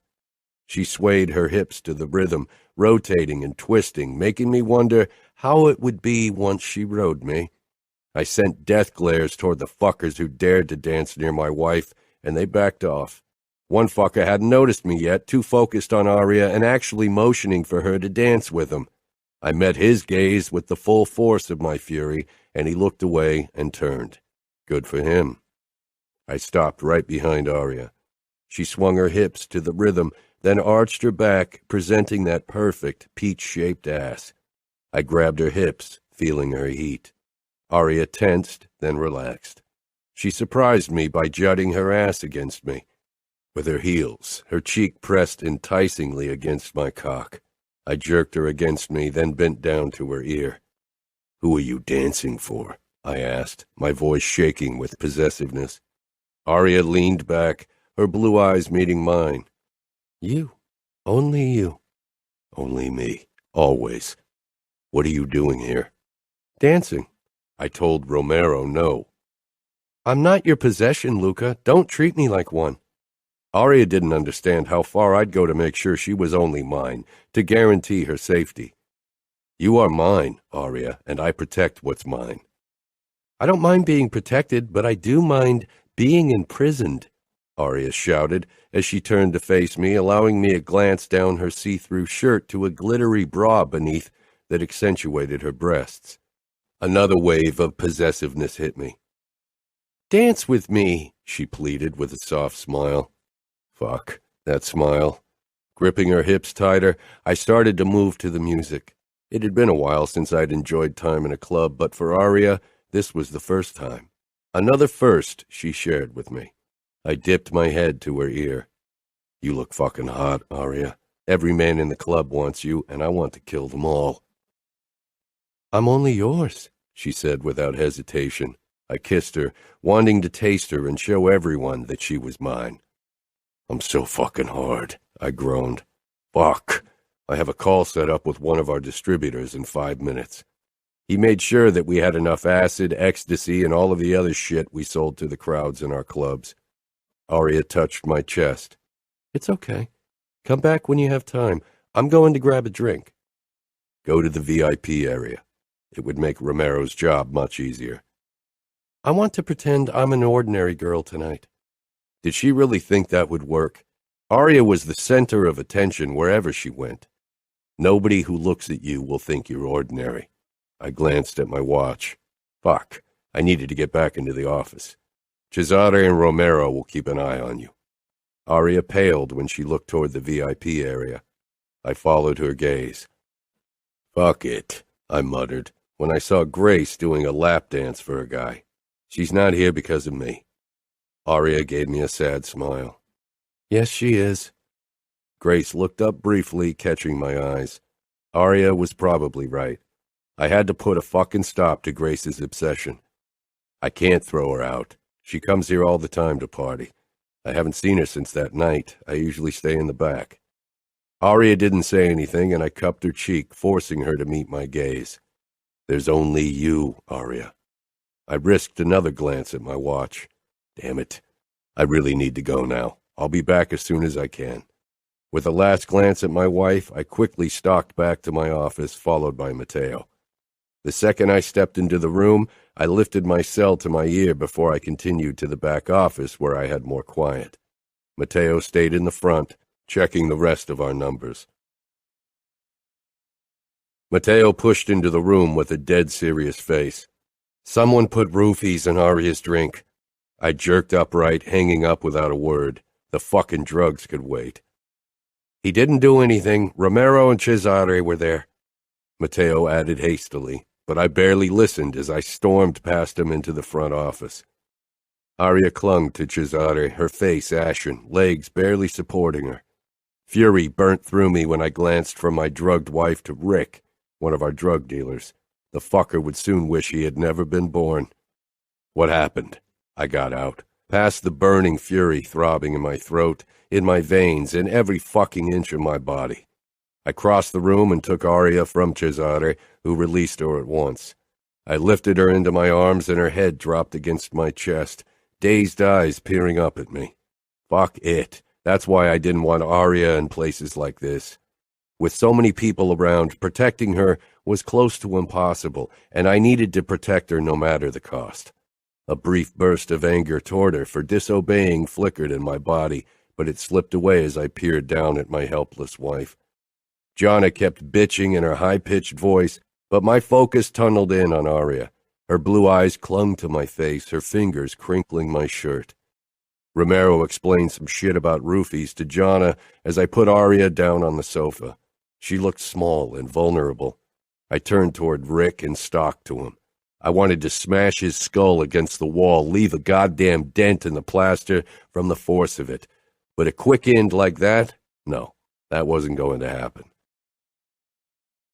She swayed her hips to the rhythm, rotating and twisting, making me wonder how it would be once she rode me. I sent death glares toward the fuckers who dared to dance near my wife, and they backed off. One fucker hadn't noticed me yet, too focused on Aria and actually motioning for her to dance with him. I met his gaze with the full force of my fury, and he looked away and turned. Good for him. I stopped right behind Aria. She swung her hips to the rhythm, then arched her back, presenting that perfect, peach-shaped ass. I grabbed her hips, feeling her heat. Aria tensed, then relaxed. She surprised me by jutting her ass against me. With her heels, her cheek pressed enticingly against my cock. I jerked her against me, then bent down to her ear. "Who are you dancing for?" I asked, my voice shaking with possessiveness. Aria leaned back, her blue eyes meeting mine. "You. Only you." "Only me. Always. What are you doing here?" "Dancing." I told Romero no. "I'm not your possession, Luca. Don't treat me like one." Aria didn't understand how far I'd go to make sure she was only mine, to guarantee her safety. "You are mine, Aria, and I protect what's mine." "I don't mind being protected, but I do mind being imprisoned," Aria shouted as she turned to face me, allowing me a glance down her see-through shirt to a glittery bra beneath that accentuated her breasts. Another wave of possessiveness hit me. "Dance with me," she pleaded with a soft smile. Fuck, that smile. Gripping her hips tighter, I started to move to the music. It had been a while since I'd enjoyed time in a club, but for Aria, this was the first time. Another first she shared with me. I dipped my head to her ear. "You look fucking hot, Aria. Every man in the club wants you, and I want to kill them all." "I'm only yours," she said without hesitation. I kissed her, wanting to taste her and show everyone that she was mine. "I'm so fucking hard," I groaned. "Fuck. I have a call set up with one of our distributors in 5 minutes. He made sure that we had enough acid, ecstasy, and all of the other shit we sold to the crowds in our clubs." Aria touched my chest. "It's okay. Come back when you have time. I'm going to grab a drink." "Go to the VIP area. It would make Romero's job much easier." "I want to pretend I'm an ordinary girl tonight." Did she really think that would work? Aria was the center of attention wherever she went. Nobody who looks at you will think you're ordinary. I glanced at my watch. Fuck, I needed to get back into the office. Cesare and Romero will keep an eye on you. Aria paled when she looked toward the VIP area. I followed her gaze. "Fuck it," I muttered, when I saw Grace doing a lap dance for a guy. "She's not here because of me." Aria gave me a sad smile. "Yes, she is." Grace looked up briefly, catching my eyes. Aria was probably right. I had to put a fucking stop to Grace's obsession. I can't throw her out. She comes here all the time to party. I haven't seen her since that night. I usually stay in the back. Aria didn't say anything, and I cupped her cheek, forcing her to meet my gaze. "There's only you, Aria." I risked another glance at my watch. Damn it. I really need to go now. I'll be back as soon as I can. With a last glance at my wife, I quickly stalked back to my office, followed by Matteo. The second I stepped into the room, I lifted my cell to my ear before I continued to the back office where I had more quiet. Matteo stayed in the front, checking the rest of our numbers. Matteo pushed into the room with a dead serious face. "Someone put roofies in Aria's drink." I jerked upright, hanging up without a word. The fucking drugs could wait. "He didn't do anything. Romero and Cesare were there," Matteo added hastily, but I barely listened as I stormed past him into the front office. Aria clung to Cesare, her face ashen, legs barely supporting her. Fury burnt through me when I glanced from my drugged wife to Rick, one of our drug dealers. The fucker would soon wish he had never been born. What happened? I got out, past the burning fury throbbing in my throat, in my veins, in every fucking inch of my body. I crossed the room and took Aria from Cesare, who released her at once. I lifted her into my arms and her head dropped against my chest, dazed eyes peering up at me. Fuck it. That's why I didn't want Aria in places like this. With so many people around, protecting her was close to impossible, and I needed to protect her no matter the cost. A brief burst of anger toward her for disobeying flickered in my body, but it slipped away as I peered down at my helpless wife. Jana kept bitching in her high-pitched voice, but my focus tunneled in on Aria. Her blue eyes clung to my face, her fingers crinkling my shirt. Romero explained some shit about roofies to Jana as I put Aria down on the sofa. She looked small and vulnerable. I turned toward Rick and stalked to him. I wanted to smash his skull against the wall, leave a goddamn dent in the plaster from the force of it. But a quick end like that? No, that wasn't going to happen.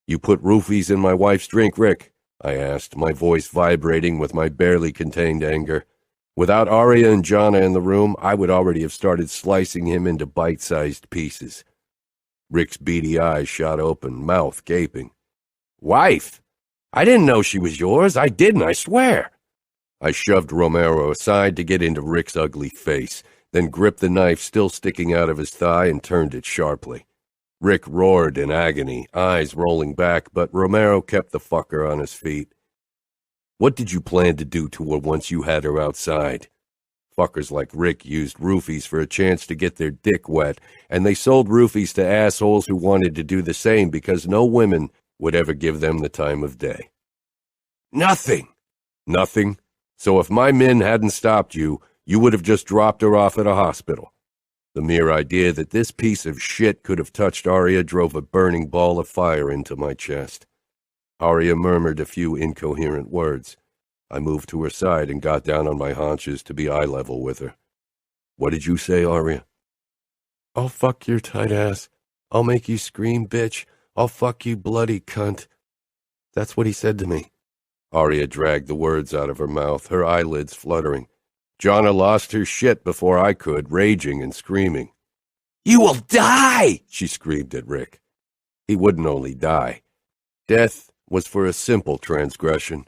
"You put roofies in my wife's drink, Rick?" I asked, my voice vibrating with my barely contained anger. Without Aria and Jana in the room, I would already have started slicing him into bite-sized pieces. Rick's beady eyes shot open, mouth gaping. "Wife? I didn't know she was yours. I didn't, I swear." I shoved Romero aside to get into Rick's ugly face, then gripped the knife still sticking out of his thigh and turned it sharply. Rick roared in agony, eyes rolling back, but Romero kept the fucker on his feet. "What did you plan to do to her once you had her outside?" Fuckers like Rick used roofies for a chance to get their dick wet, and they sold roofies to assholes who wanted to do the same because no women would ever give them the time of day. "Nothing." "Nothing? So if my men hadn't stopped you, you would have just dropped her off at a hospital." The mere idea that this piece of shit could have touched Aria drove a burning ball of fire into my chest. Aria murmured a few incoherent words. I moved to her side and got down on my haunches to be eye level with her. "What did you say, Aria?" "I'll fuck your tight ass. I'll make you scream, bitch. I'll fuck you, bloody cunt." That's what he said to me. Aria dragged the words out of her mouth, her eyelids fluttering. Jana lost her shit before I could, raging and screaming. "You will die!" she screamed at Rick. He wouldn't only die. Death was for a simple transgression.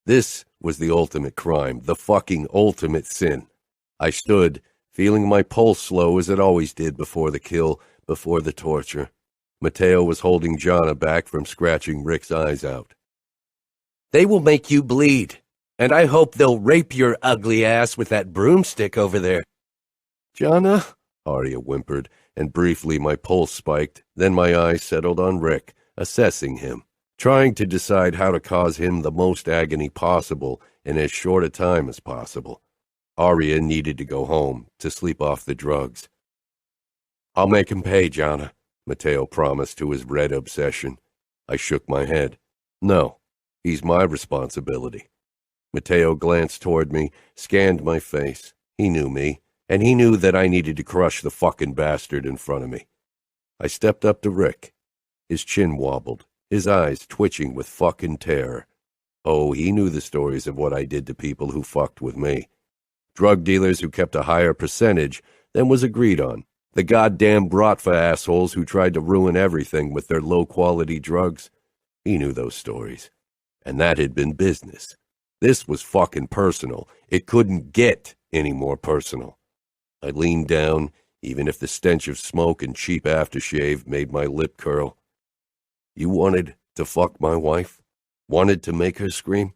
This was the ultimate crime, the fucking ultimate sin. I stood, feeling my pulse slow as it always did before the kill, before the torture. Matteo was holding Jana back from scratching Rick's eyes out. "They will make you bleed. And I hope they'll rape your ugly ass with that broomstick over there." "Jana?" Aria whimpered, and briefly my pulse spiked. Then my eyes settled on Rick, assessing him, trying to decide how to cause him the most agony possible in as short a time as possible. Aria needed to go home, to sleep off the drugs. "I'll make him pay, Jana," Matteo promised to his red obsession. I shook my head. "No, he's my responsibility." Matteo glanced toward me, scanned my face. He knew me, and he knew that I needed to crush the fucking bastard in front of me. I stepped up to Rick. His chin wobbled, his eyes twitching with fucking terror. Oh, he knew the stories of what I did to people who fucked with me. Drug dealers who kept a higher percentage than was agreed on. The goddamn Bratva assholes who tried to ruin everything with their low-quality drugs. He knew those stories. And that had been business. This was fucking personal. It couldn't get any more personal. I leaned down, even if the stench of smoke and cheap aftershave made my lip curl. "You wanted to fuck my wife? Wanted to make her scream?"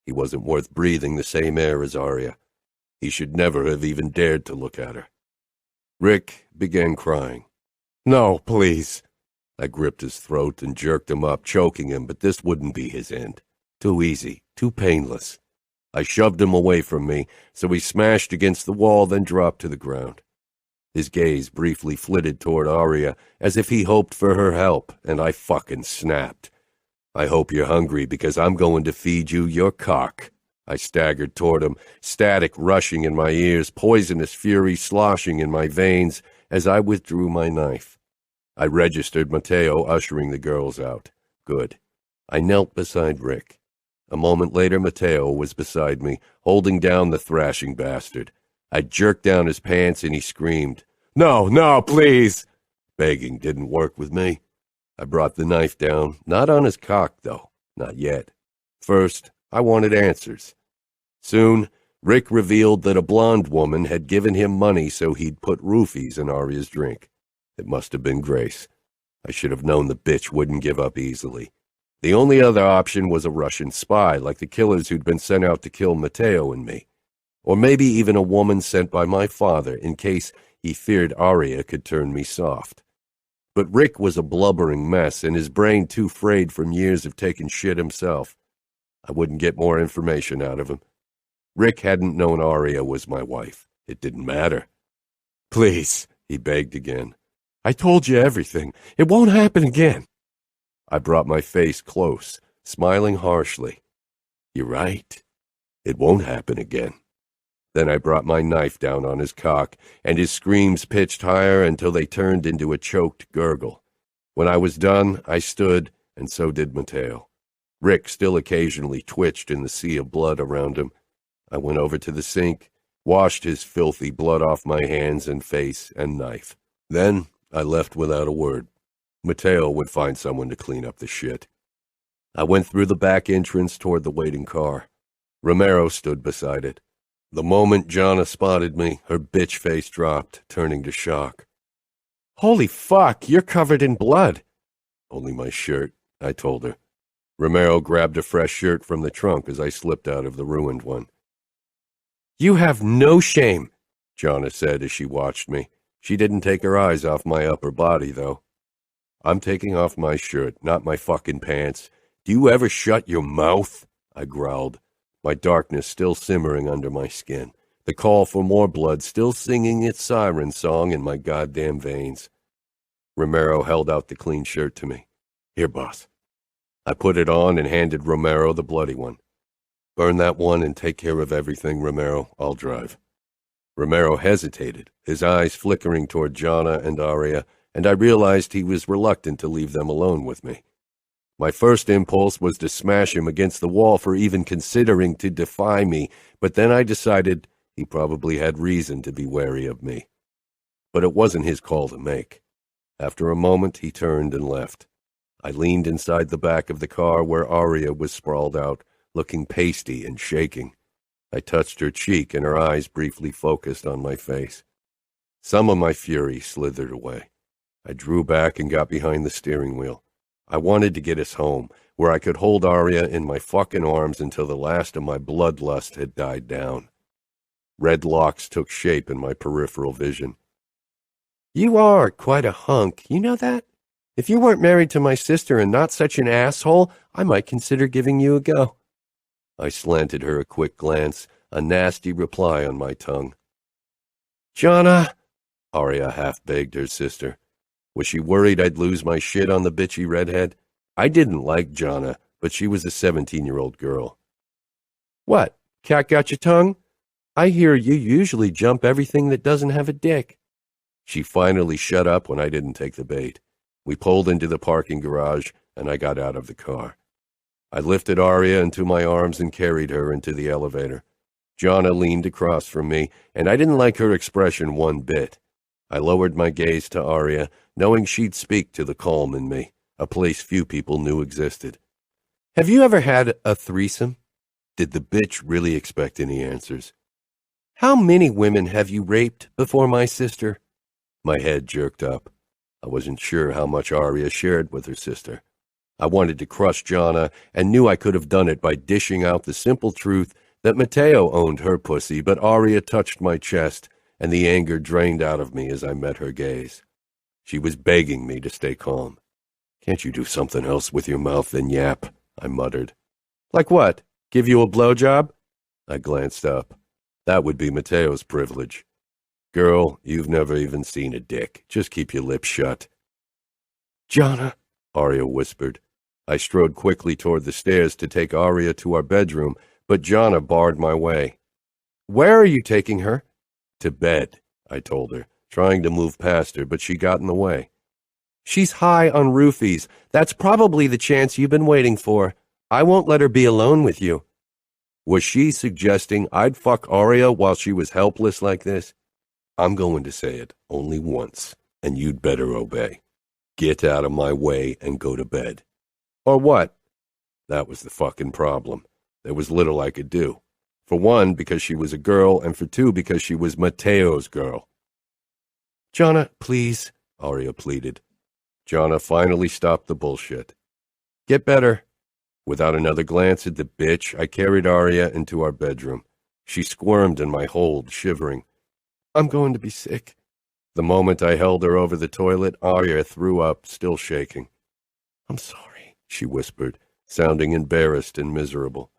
He wasn't worth breathing the same air as Aria. He should never have even dared to look at her. Rick began crying. "No, please." I gripped his throat and jerked him up, choking him, but this wouldn't be his end. Too easy, too painless. I shoved him away from me, so he smashed against the wall, then dropped to the ground. His gaze briefly flitted toward Aria, as if he hoped for her help, and I fucking snapped. "I hope you're hungry, because I'm going to feed you your cock." I staggered toward him, static rushing in my ears, poisonous fury sloshing in my veins as I withdrew my knife. I registered Matteo ushering the girls out. Good. I knelt beside Rick. A moment later, Matteo was beside me, holding down the thrashing bastard. I jerked down his pants and he screamed, "No, no, please!" Begging didn't work with me. I brought the knife down, not on his cock, though, not yet. First, I wanted answers. Soon, Rick revealed that a blonde woman had given him money so he'd put roofies in Aria's drink. It must have been Grace. I should have known the bitch wouldn't give up easily. The only other option was a Russian spy, like the killers who'd been sent out to kill Matteo and me. Or maybe even a woman sent by my father in case he feared Aria could turn me soft. But Rick was a blubbering mess, and his brain too frayed from years of taking shit himself. I wouldn't get more information out of him. Rick hadn't known Aria was my wife. It didn't matter. "Please," he begged again. "I told you everything. It won't happen again." I brought my face close, smiling harshly. "You're right. It won't happen again." Then I brought my knife down on his cock, and his screams pitched higher until they turned into a choked gurgle. When I was done, I stood, and so did Matteo. Rick still occasionally twitched in the sea of blood around him. I went over to the sink, washed his filthy blood off my hands and face and knife. Then I left without a word. Matteo would find someone to clean up the shit. I went through the back entrance toward the waiting car. Romero stood beside it. The moment Jonna spotted me, her bitch face dropped, turning to shock. "Holy fuck, you're covered in blood." "Only my shirt," I told her. Romero grabbed a fresh shirt from the trunk as I slipped out of the ruined one. "You have no shame," Jonna said as she watched me. She didn't take her eyes off my upper body, though. "I'm taking off my shirt, not my fucking pants. Do you ever shut your mouth?" I growled, my darkness still simmering under my skin, the call for more blood still singing its siren song in my goddamn veins. Romero held out the clean shirt to me. "Here, boss." I put it on and handed Romero the bloody one. "Burn that one and take care of everything, Romero. I'll drive." Romero hesitated, his eyes flickering toward Jonna and Aria, and I realized he was reluctant to leave them alone with me. My first impulse was to smash him against the wall for even considering to defy me, but then I decided he probably had reason to be wary of me. But it wasn't his call to make. After a moment, he turned and left. I leaned inside the back of the car where Aria was sprawled out, looking pasty and shaking. I touched her cheek, and her eyes briefly focused on my face. Some of my fury slithered away. I drew back and got behind the steering wheel. I wanted to get us home, where I could hold Aria in my fucking arms until the last of my bloodlust had died down. Red locks took shape in my peripheral vision. "You are quite a hunk, you know that? If you weren't married to my sister and not such an asshole, I might consider giving you a go." I slanted her a quick glance, a nasty reply on my tongue. "Jonna," Aria half begged her sister. Was she worried I'd lose my shit on the bitchy redhead? I didn't like Jonna, but she was a 17-year-old girl. "What, cat got your tongue? I hear you usually jump everything that doesn't have a dick." She finally shut up when I didn't take the bait. We pulled into the parking garage, and I got out of the car. I lifted Aria into my arms and carried her into the elevator. Jonna leaned across from me, and I didn't like her expression one bit. I lowered my gaze to Aria, knowing she'd speak to the calm in me, a place few people knew existed. "Have you ever had a threesome?" Did the bitch really expect any answers? "How many women have you raped before my sister?" My head jerked up. I wasn't sure how much Aria shared with her sister. I wanted to crush Jonna and knew I could have done it by dishing out the simple truth that Matteo owned her pussy, but Aria touched my chest, and the anger drained out of me as I met her gaze. She was begging me to stay calm. "Can't you do something else with your mouth than yap?" I muttered. "Like what? Give you a blowjob?" I glanced up. That would be Matteo's privilege. "Girl, you've never even seen a dick. Just keep your lips shut." "Jonna," Aria whispered. I strode quickly toward the stairs to take Aria to our bedroom, but Jonna barred my way. "Where are you taking her?" "To bed," I told her, trying to move past her, but she got in the way. She's high on roofies. That's probably the chance you've been waiting for. I won't let her be alone with you." Was she suggesting I'd fuck Aria while she was helpless like this? I'm going to say it only once, and you'd better obey. Get out of my way and go to bed. Or what? That was the fucking problem. There was little I could do. For one, because she was a girl, and for two, because she was Matteo's girl. "Jonna, please," Aria pleaded. Jonna finally stopped the bullshit. "Get better." Without another glance at the bitch, I carried Aria into our bedroom. She squirmed in my hold, shivering. "I'm going to be sick." The moment I held her over the toilet, Aria threw up, still shaking. "I'm sorry," she whispered, sounding embarrassed and miserable.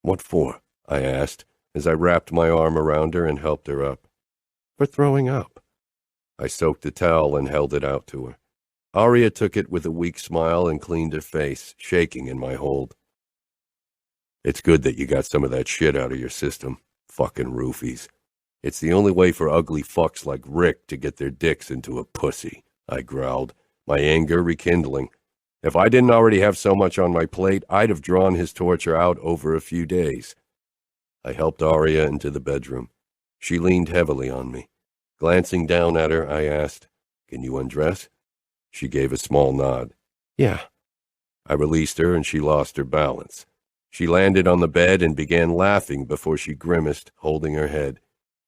"What for?" I asked, as I wrapped my arm around her and helped her up. "For throwing up." I soaked a towel and held it out to her. Aria took it with a weak smile and cleaned her face, shaking in my hold. "It's good that you got some of that shit out of your system. Fucking roofies. It's the only way for ugly fucks like Rick to get their dicks into a pussy," I growled, my anger rekindling. If I didn't already have so much on my plate, I'd have drawn his torture out over a few days. I helped Aria into the bedroom. She leaned heavily on me. Glancing down at her, I asked, "Can you undress?" She gave a small nod. "Yeah." I released her and she lost her balance. She landed on the bed and began laughing before she grimaced, holding her head.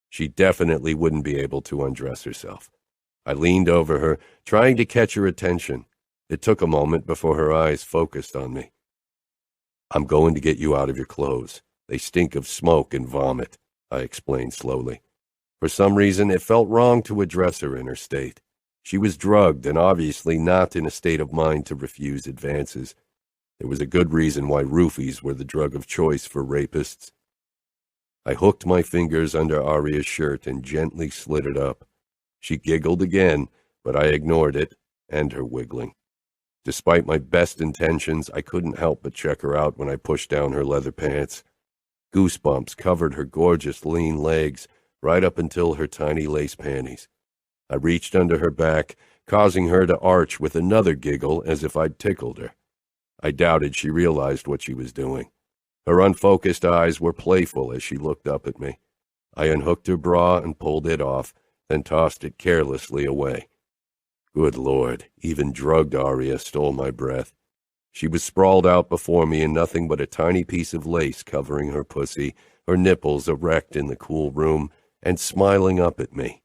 She definitely wouldn't be able to undress herself. I leaned over her, trying to catch her attention. It took a moment before her eyes focused on me. "I'm going to get you out of your clothes. They stink of smoke and vomit," I explained slowly. For some reason, it felt wrong to address her in her state. She was drugged and obviously not in a state of mind to refuse advances. There was a good reason why roofies were the drug of choice for rapists. I hooked my fingers under Aria's shirt and gently slid it up. She giggled again, but I ignored it and her wiggling. Despite my best intentions, I couldn't help but check her out when I pushed down her leather pants. Goosebumps covered her gorgeous lean legs right up until her tiny lace panties. I reached under her back, causing her to arch with another giggle as if I'd tickled her. I doubted she realized what she was doing. Her unfocused eyes were playful as she looked up at me. I unhooked her bra and pulled it off, then tossed it carelessly away. Good Lord, even drugged Aria stole my breath. She was sprawled out before me in nothing but a tiny piece of lace covering her pussy, her nipples erect in the cool room, and smiling up at me.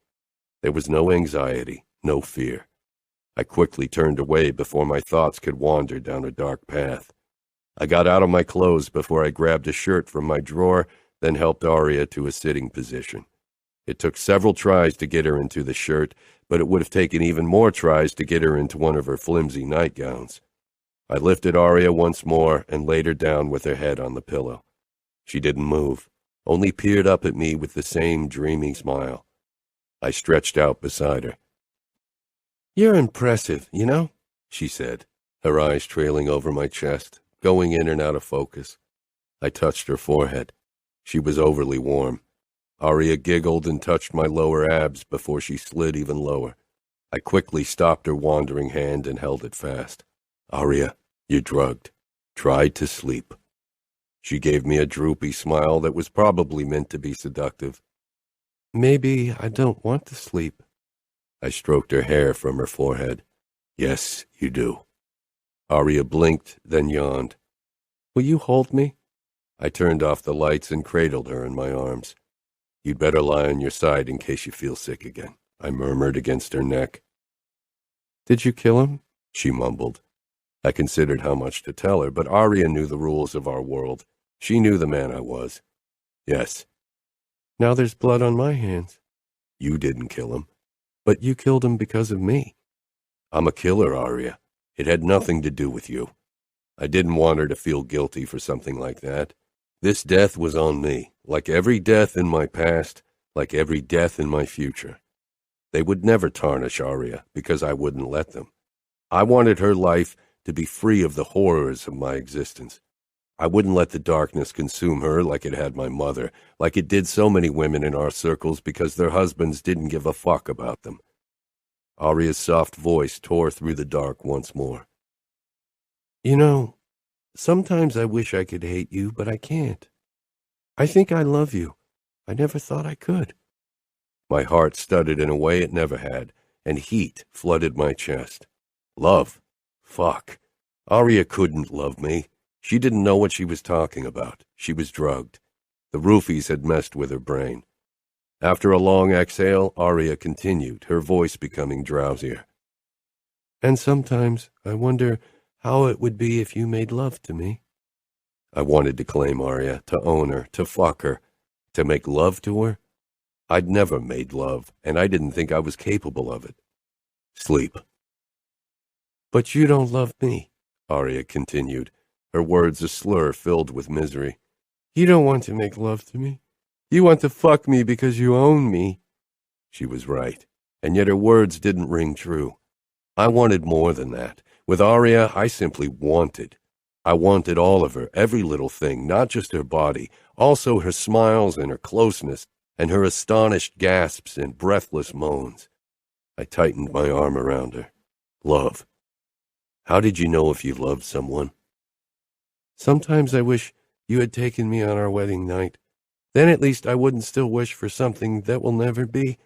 There was no anxiety, no fear. I quickly turned away before my thoughts could wander down a dark path. I got out of my clothes before I grabbed a shirt from my drawer, then helped Aria to a sitting position. It took several tries to get her into the shirt, but it would have taken even more tries to get her into one of her flimsy nightgowns. I lifted Aria once more and laid her down with her head on the pillow. She didn't move, only peered up at me with the same dreamy smile. I stretched out beside her. "You're impressive, you know," she said, her eyes trailing over my chest, going in and out of focus. I touched her forehead. She was overly warm. Aria giggled and touched my lower abs before she slid even lower. I quickly stopped her wandering hand and held it fast. "Aria, you're drugged. Try to sleep." She gave me a droopy smile that was probably meant to be seductive. "Maybe I don't want to sleep." I stroked her hair from her forehead. "Yes, you do." Aria blinked, then yawned. "Will you hold me?" I turned off the lights and cradled her in my arms. "You'd better lie on your side in case you feel sick again," I murmured against her neck. "Did you kill him?" she mumbled. I considered how much to tell her, but Aria knew the rules of our world. She knew the man I was. "Yes." "Now there's blood on my hands." "You didn't kill him." "But you killed him because of me." "I'm a killer, Aria. It had nothing to do with you." I didn't want her to feel guilty for something like that. This death was on me, like every death in my past, like every death in my future. They would never tarnish Aria because I wouldn't let them. I wanted her life to be free of the horrors of my existence. I wouldn't let the darkness consume her like it had my mother, like it did so many women in our circles because their husbands didn't give a fuck about them. Aria's soft voice tore through the dark once more. You know, sometimes I wish I could hate you, but I can't. I think I love you. I never thought I could. My heart stuttered in a way it never had, and heat flooded my chest. Love? Fuck. Aria couldn't love me. She didn't know what she was talking about. She was drugged. The roofies had messed with her brain. After a long exhale, Aria continued, her voice becoming drowsier. And sometimes I wonder how it would be if you made love to me. I wanted to claim Aria, to own her, to fuck her, to make love to her. I'd never made love, and I didn't think I was capable of it. Sleep. But you don't love me, Aria continued, her words a slur filled with misery. You don't want to make love to me. You want to fuck me because you own me. She was right, and yet her words didn't ring true. I wanted more than that. With Aria, I simply wanted. I wanted all of her, every little thing, not just her body, also her smiles and her closeness, and her astonished gasps and breathless moans. I tightened my arm around her. Love. How did you know if you loved someone? Sometimes I wish you had taken me on our wedding night. Then at least I wouldn't still wish for something that will never be.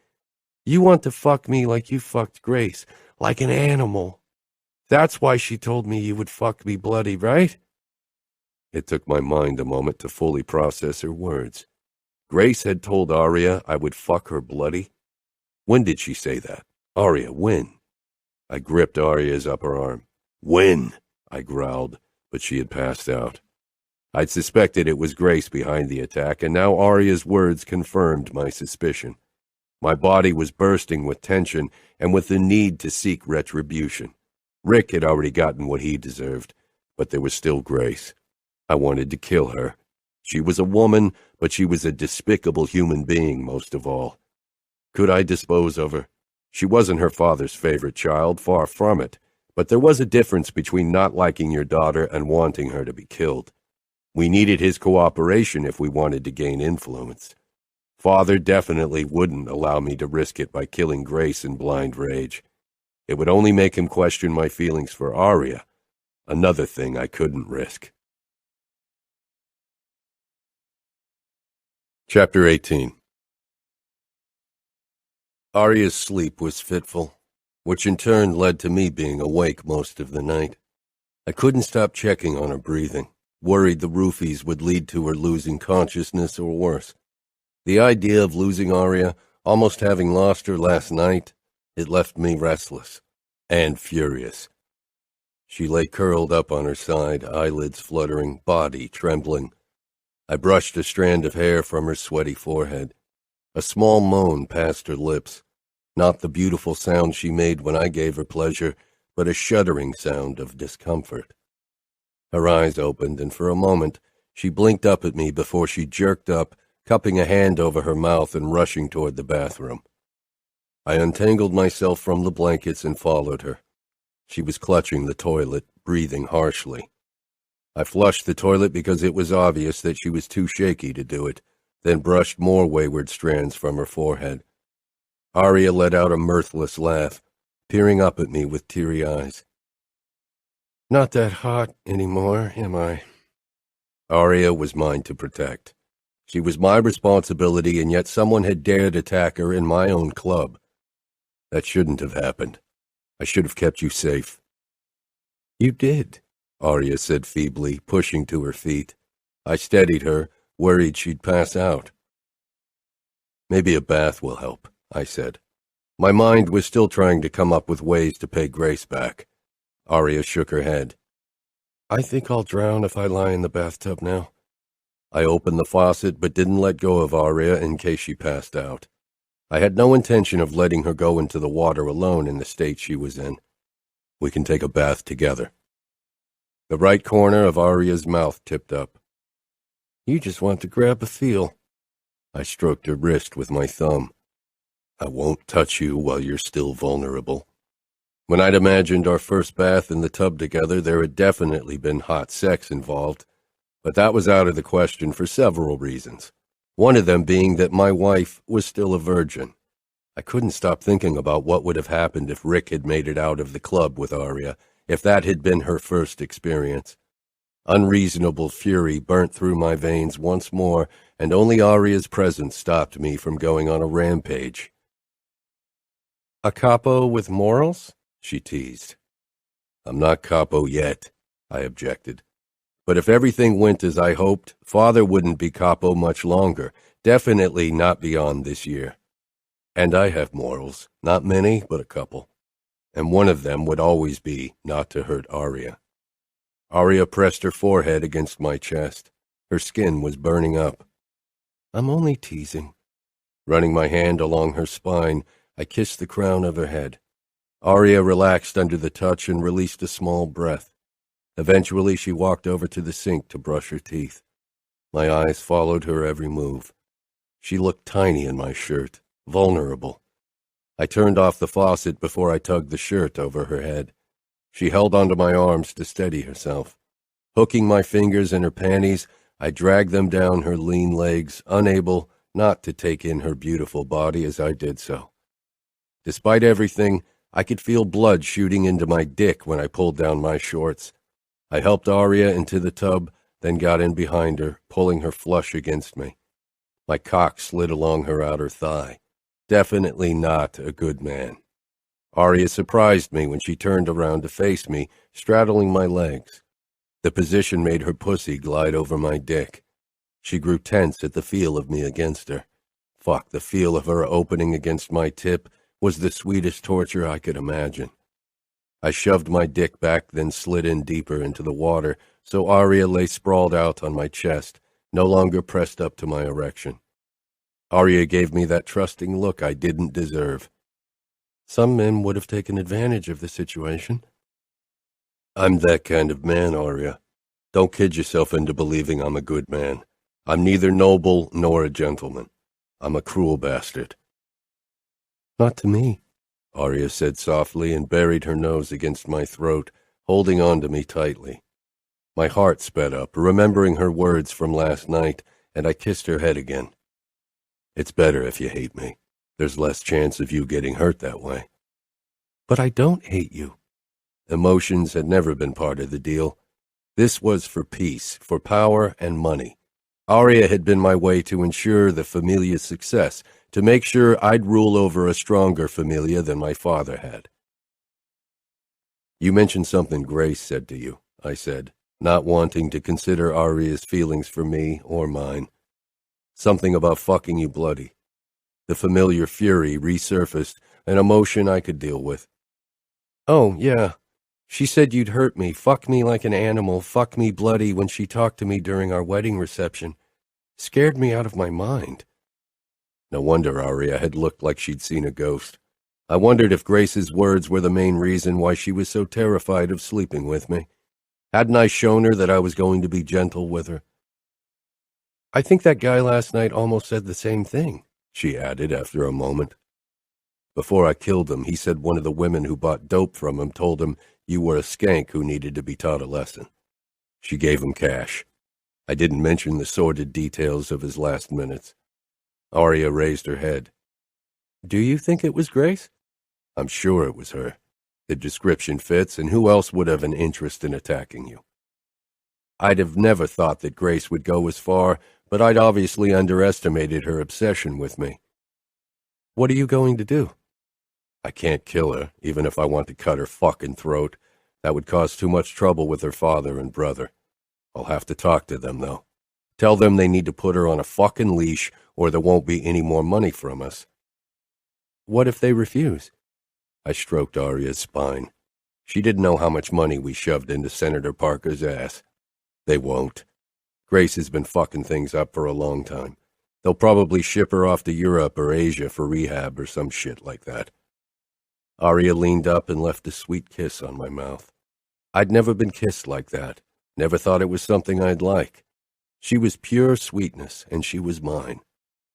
You want to fuck me like you fucked Grace, like an animal. That's why she told me you would fuck me bloody, right? It took my mind a moment to fully process her words. Grace had told Aria I would fuck her bloody? When did she say that? Aria, when? I gripped Aria's upper arm. When? I growled, but she had passed out. I'd suspected it was Grace behind the attack, and now Aria's words confirmed my suspicion. My body was bursting with tension and with the need to seek retribution. Rick had already gotten what he deserved, but there was still Grace. I wanted to kill her. She was a woman, but she was a despicable human being most of all. Could I dispose of her? She wasn't her father's favorite child, far from it, but there was a difference between not liking your daughter and wanting her to be killed. We needed his cooperation if we wanted to gain influence. Father definitely wouldn't allow me to risk it by killing Grace in blind rage. It would only make him question my feelings for Aria, another thing I couldn't risk. Chapter 18. Aria's sleep was fitful, which in turn led to me being awake most of the night. I couldn't stop checking on her breathing, worried the roofies would lead to her losing consciousness or worse. The idea of losing Aria, almost having lost her last night, it left me restless and furious. She lay curled up on her side, eyelids fluttering, body trembling. I brushed a strand of hair from her sweaty forehead. A small moan passed her lips, not the beautiful sound she made when I gave her pleasure, but a shuddering sound of discomfort. Her eyes opened, and for a moment she blinked up at me before she jerked up, cupping a hand over her mouth and rushing toward the bathroom. I untangled myself from the blankets and followed her. She was clutching the toilet, breathing harshly. I flushed the toilet because it was obvious that she was too shaky to do it, then brushed more wayward strands from her forehead. Aria let out a mirthless laugh, peering up at me with teary eyes. Not that hot anymore, am I? Aria was mine to protect. She was my responsibility, and yet someone had dared attack her in my own club. That shouldn't have happened. I should have kept you safe. You did, Aria said feebly, pushing to her feet. I steadied her, worried she'd pass out. Maybe a bath will help, I said. My mind was still trying to come up with ways to pay Grace back. Aria shook her head. I think I'll drown if I lie in the bathtub now. I opened the faucet but didn't let go of Aria in case she passed out. I had no intention of letting her go into the water alone in the state she was in. We can take a bath together. The right corner of Aria's mouth tipped up. You just want to grab a feel. I stroked her wrist with my thumb. I won't touch you while you're still vulnerable. When I'd imagined our first bath in the tub together, there had definitely been hot sex involved, but that was out of the question for several reasons. One of them being that my wife was still a virgin. I couldn't stop thinking about what would have happened if Rick had made it out of the club with Aria, if that had been her first experience. Unreasonable fury burnt through my veins once more, and only Aria's presence stopped me from going on a rampage. "A capo with morals?" she teased. "I'm not capo yet," I objected. "But if everything went as I hoped, Father wouldn't be capo much longer, definitely not beyond this year. And I have morals, not many, but a couple. And one of them would always be not to hurt Aria." Aria pressed her forehead against my chest. Her skin was burning up. "I'm only teasing." Running my hand along her spine, I kissed the crown of her head. Aria relaxed under the touch and released a small breath. Eventually, she walked over to the sink to brush her teeth. My eyes followed her every move. She looked tiny in my shirt, vulnerable. I turned off the faucet before I tugged the shirt over her head. She held onto my arms to steady herself. Hooking my fingers in her panties, I dragged them down her lean legs, unable not to take in her beautiful body as I did so. Despite everything, I could feel blood shooting into my dick when I pulled down my shorts. I helped Aria into the tub, then got in behind her, pulling her flush against me. My cock slid along her outer thigh. Definitely not a good man. Aria surprised me when she turned around to face me, straddling my legs. The position made her pussy glide over my dick. She grew tense at the feel of me against her. Fuck, the feel of her opening against my tip was the sweetest torture I could imagine. I shoved my dick back, then slid in deeper into the water, so Aria lay sprawled out on my chest, no longer pressed up to my erection. Aria gave me that trusting look I didn't deserve. Some men would have taken advantage of the situation. I'm that kind of man, Aria. Don't kid yourself into believing I'm a good man. I'm neither noble nor a gentleman. I'm a cruel bastard. Not to me, Aria said softly and buried her nose against my throat, holding on to me tightly. My heart sped up, remembering her words from last night, and I kissed her head again. It's better if you hate me. There's less chance of you getting hurt that way. But I don't hate you. Emotions had never been part of the deal. This was for peace, for power and money. Aria had been my way to ensure the familia's success, to make sure I'd rule over a stronger familia than my father had. You mentioned something Grace said to you, I said, not wanting to consider Aria's feelings for me or mine. Something about fucking you bloody. The familiar fury resurfaced, an emotion I could deal with. Oh, yeah. She said you'd hurt me, fuck me like an animal, fuck me bloody when she talked to me during our wedding reception. Scared me out of my mind. No wonder Aria had looked like she'd seen a ghost. I wondered if Grace's words were the main reason why she was so terrified of sleeping with me. Hadn't I shown her that I was going to be gentle with her? I think that guy last night almost said the same thing, she added after a moment. Before I killed him, he said one of the women who bought dope from him told him you were a skank who needed to be taught a lesson. She gave him cash. I didn't mention the sordid details of his last minutes. Aria raised her head. Do you think it was Grace? I'm sure it was her. The description fits, and who else would have an interest in attacking you? I'd have never thought that Grace would go as far, but I'd obviously underestimated her obsession with me. What are you going to do? I can't kill her, even if I want to cut her fucking throat. That would cause too much trouble with her father and brother. I'll have to talk to them, though. Tell them they need to put her on a fucking leash, or there won't be any more money from us. What if they refuse? I stroked Aria's spine. She didn't know how much money we shoved into Senator Parker's ass. They won't. Grace has been fucking things up for a long time. They'll probably ship her off to Europe or Asia for rehab or some shit like that. Aria leaned up and left a sweet kiss on my mouth. I'd never been kissed like that. Never thought it was something I'd like. She was pure sweetness, and she was mine.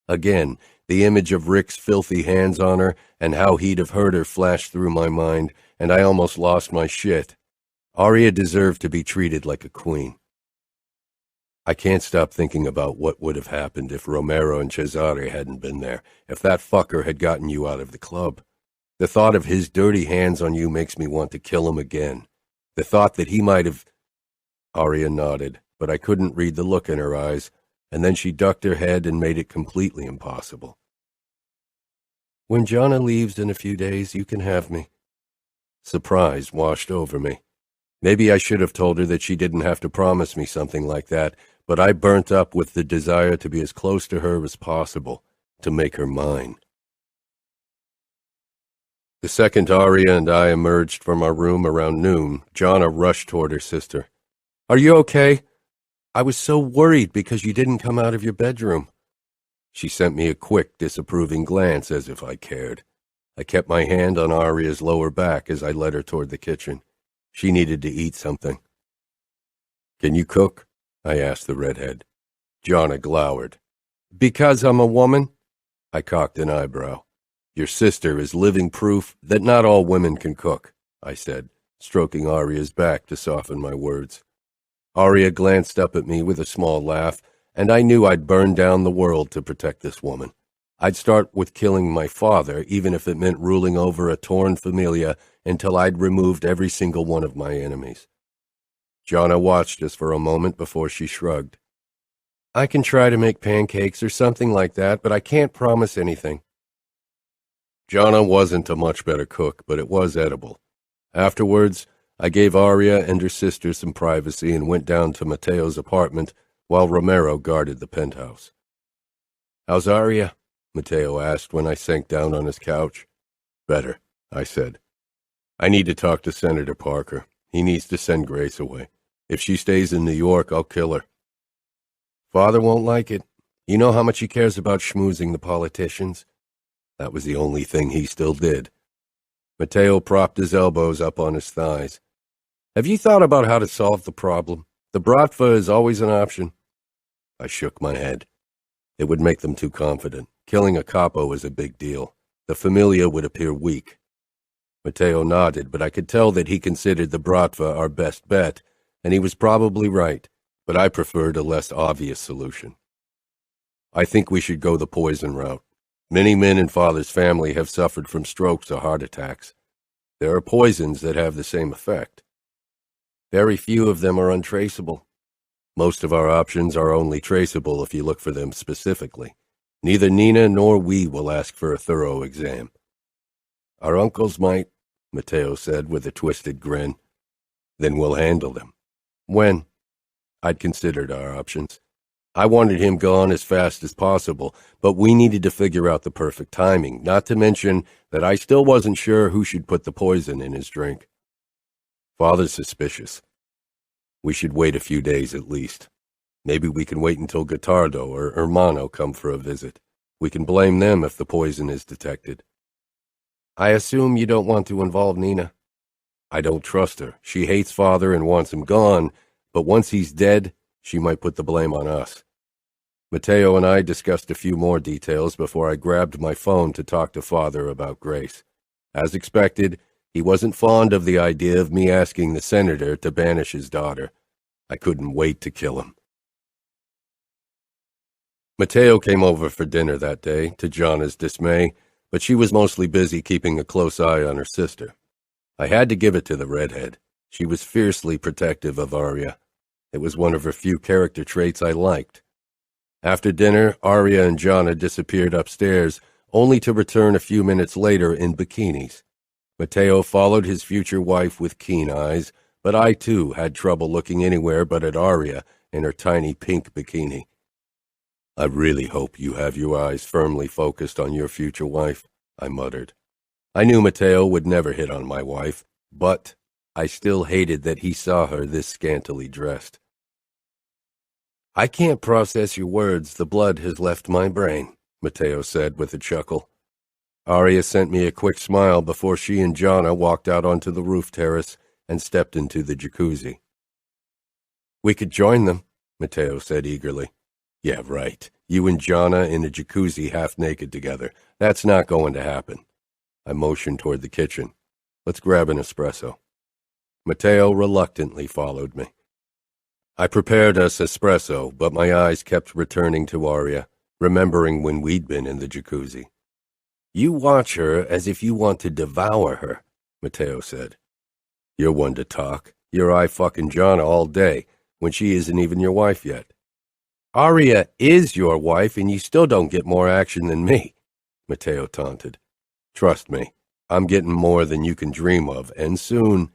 Again, the image of Rick's filthy hands on her and how he'd have hurt her flashed through my mind, and I almost lost my shit. Aria deserved to be treated like a queen. I can't stop thinking about what would have happened if Romero and Cesare hadn't been there, if that fucker had gotten you out of the club. The thought of his dirty hands on you makes me want to kill him again. The thought that he might have... Aria nodded, but I couldn't read the look in her eyes, and then she ducked her head and made it completely impossible. When Jonna leaves in a few days, you can have me. Surprise washed over me. Maybe I should have told her that she didn't have to promise me something like that, but I burnt up with the desire to be as close to her as possible, to make her mine. The second Aria and I emerged from our room around noon, Jonna rushed toward her sister. Are you okay? I was so worried because you didn't come out of your bedroom. She sent me a quick, disapproving glance as if I cared. I kept my hand on Aria's lower back as I led her toward the kitchen. She needed to eat something. Can you cook? I asked the redhead. Jonna glowered. Because I'm a woman? I cocked an eyebrow. Your sister is living proof that not all women can cook, I said, stroking Aria's back to soften my words. Aria glanced up at me with a small laugh, and I knew I'd burn down the world to protect this woman. I'd start with killing my father, even if it meant ruling over a torn familia until I'd removed every single one of my enemies. Jonna watched us for a moment before she shrugged. I can try to make pancakes or something like that, but I can't promise anything. Jonna wasn't a much better cook, but it was edible. Afterwards, I gave Aria and her sister some privacy and went down to Matteo's apartment while Romero guarded the penthouse. How's Aria? Matteo asked when I sank down on his couch. Better, I said. I need to talk to Senator Parker. He needs to send Grace away. If she stays in New York, I'll kill her. Father won't like it. You know how much he cares about schmoozing the politicians? That was the only thing he still did. Matteo propped his elbows up on his thighs. Have you thought about how to solve the problem? The bratva is always an option. I shook my head. It would make them too confident. Killing a capo is a big deal. The familia would appear weak. Matteo nodded, but I could tell that he considered the bratva our best bet, and he was probably right, but I preferred a less obvious solution. I think we should go the poison route. Many men in Father's family have suffered from strokes or heart attacks. There are poisons that have the same effect. Very few of them are untraceable. Most of our options are only traceable if you look for them specifically. Neither Nina nor we will ask for a thorough exam. Our uncles might, Matteo said with a twisted grin. Then we'll handle them. When? I'd considered our options. I wanted him gone as fast as possible, but we needed to figure out the perfect timing, not to mention that I still wasn't sure who should put the poison in his drink. Father's suspicious. We should wait a few days at least. Maybe we can wait until Gottardo or Hermano come for a visit. We can blame them if the poison is detected. I assume you don't want to involve Nina. I don't trust her. She hates Father and wants him gone, but once he's dead, she might put the blame on us. Matteo and I discussed a few more details before I grabbed my phone to talk to Father about Grace. As expected, he wasn't fond of the idea of me asking the senator to banish his daughter. I couldn't wait to kill him. Matteo came over for dinner that day, to Jonna's dismay, but she was mostly busy keeping a close eye on her sister. I had to give it to the redhead. She was fiercely protective of Aria. It was one of her few character traits I liked. After dinner, Aria and Jonna disappeared upstairs, only to return a few minutes later in bikinis. Matteo followed his future wife with keen eyes, but I too had trouble looking anywhere but at Aria in her tiny pink bikini. I really hope you have your eyes firmly focused on your future wife, I muttered. I knew Matteo would never hit on my wife, but I still hated that he saw her this scantily dressed. I can't process your words. The blood has left my brain, Matteo said with a chuckle. Aria sent me a quick smile before she and Jonna walked out onto the roof terrace and stepped into the jacuzzi. We could join them, Matteo said eagerly. Yeah, right. You and Jonna in a jacuzzi half naked together. That's not going to happen. I motioned toward the kitchen. Let's grab an espresso. Matteo reluctantly followed me. I prepared us espresso, but my eyes kept returning to Aria, remembering when we'd been in the jacuzzi. You watch her as if you want to devour her, Matteo said. You're one to talk. You're fucking Jonna all day, when she isn't even your wife yet. Aria is your wife, and you still don't get more action than me, Matteo taunted. Trust me, I'm getting more than you can dream of, and soon.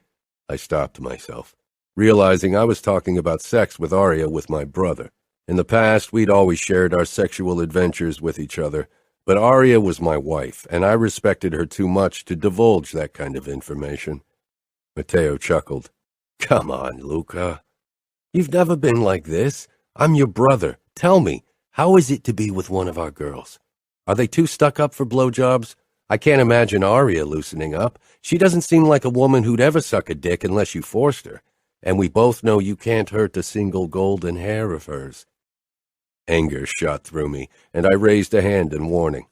I stopped myself, realizing I was talking about sex with Aria with my brother. In the past, we'd always shared our sexual adventures with each other, but Aria was my wife, and I respected her too much to divulge that kind of information. Matteo chuckled. Come on, Luca. You've never been like this. I'm your brother. Tell me, how is it to be with one of our girls? Are they too stuck up for blowjobs? I can't imagine Aria loosening up. She doesn't seem like a woman who'd ever suck a dick unless you forced her. And we both know you can't hurt a single golden hair of hers. Anger shot through me, and I raised a hand in warning.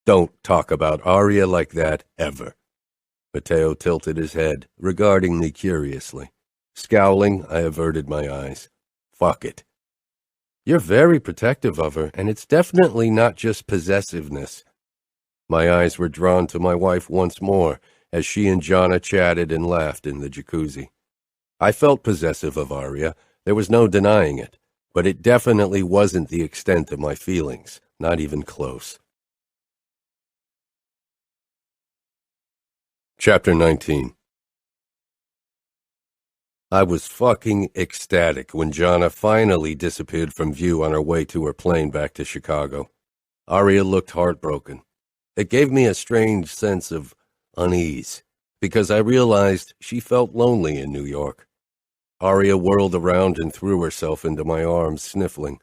Don't talk about Aria like that, ever. Matteo tilted his head, regarding me curiously. Scowling, I averted my eyes. Fuck it. You're very protective of her, and it's definitely not just possessiveness. My eyes were drawn to my wife once more, as she and Jonna chatted and laughed in the jacuzzi. I felt possessive of Aria, there was no denying it, but it definitely wasn't the extent of my feelings, not even close. Chapter 19. I was fucking ecstatic when Jonna finally disappeared from view on her way to her plane back to Chicago. Aria looked heartbroken. It gave me a strange sense of unease, because I realized she felt lonely in New York. Aria whirled around and threw herself into my arms, sniffling.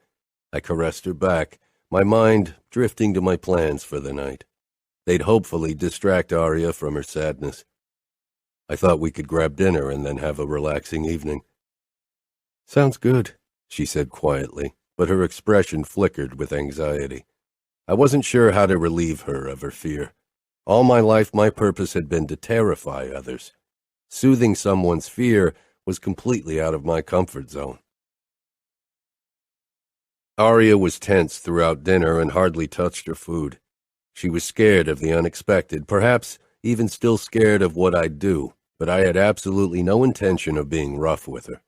I caressed her back, my mind drifting to my plans for the night. They'd hopefully distract Aria from her sadness. I thought we could grab dinner and then have a relaxing evening. Sounds good, she said quietly, but her expression flickered with anxiety. I wasn't sure how to relieve her of her fear. All my life, my purpose had been to terrify others. Soothing someone's fear was completely out of my comfort zone. Aria was tense throughout dinner and hardly touched her food. She was scared of the unexpected, perhaps even still scared of what I'd do, but I had absolutely no intention of being rough with her.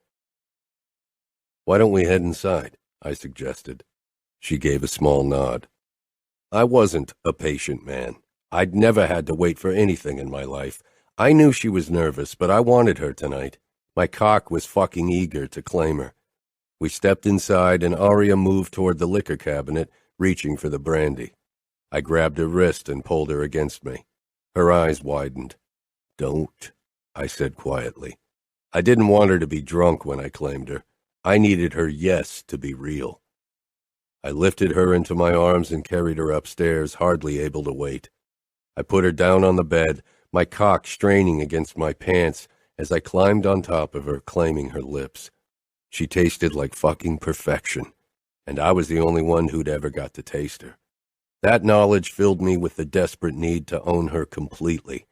Why don't we head inside? I suggested. She gave a small nod. I wasn't a patient man. I'd never had to wait for anything in my life. I knew she was nervous, but I wanted her tonight. My cock was fucking eager to claim her. We stepped inside, and Aria moved toward the liquor cabinet, reaching for the brandy. I grabbed her wrist and pulled her against me. Her eyes widened. Don't, I said quietly. I didn't want her to be drunk when I claimed her. I needed her yes to be real. I lifted her into my arms and carried her upstairs, hardly able to wait. I put her down on the bed, my cock straining against my pants as I climbed on top of her, claiming her lips. She tasted like fucking perfection, and I was the only one who'd ever got to taste her. That knowledge filled me with the desperate need to own her completely.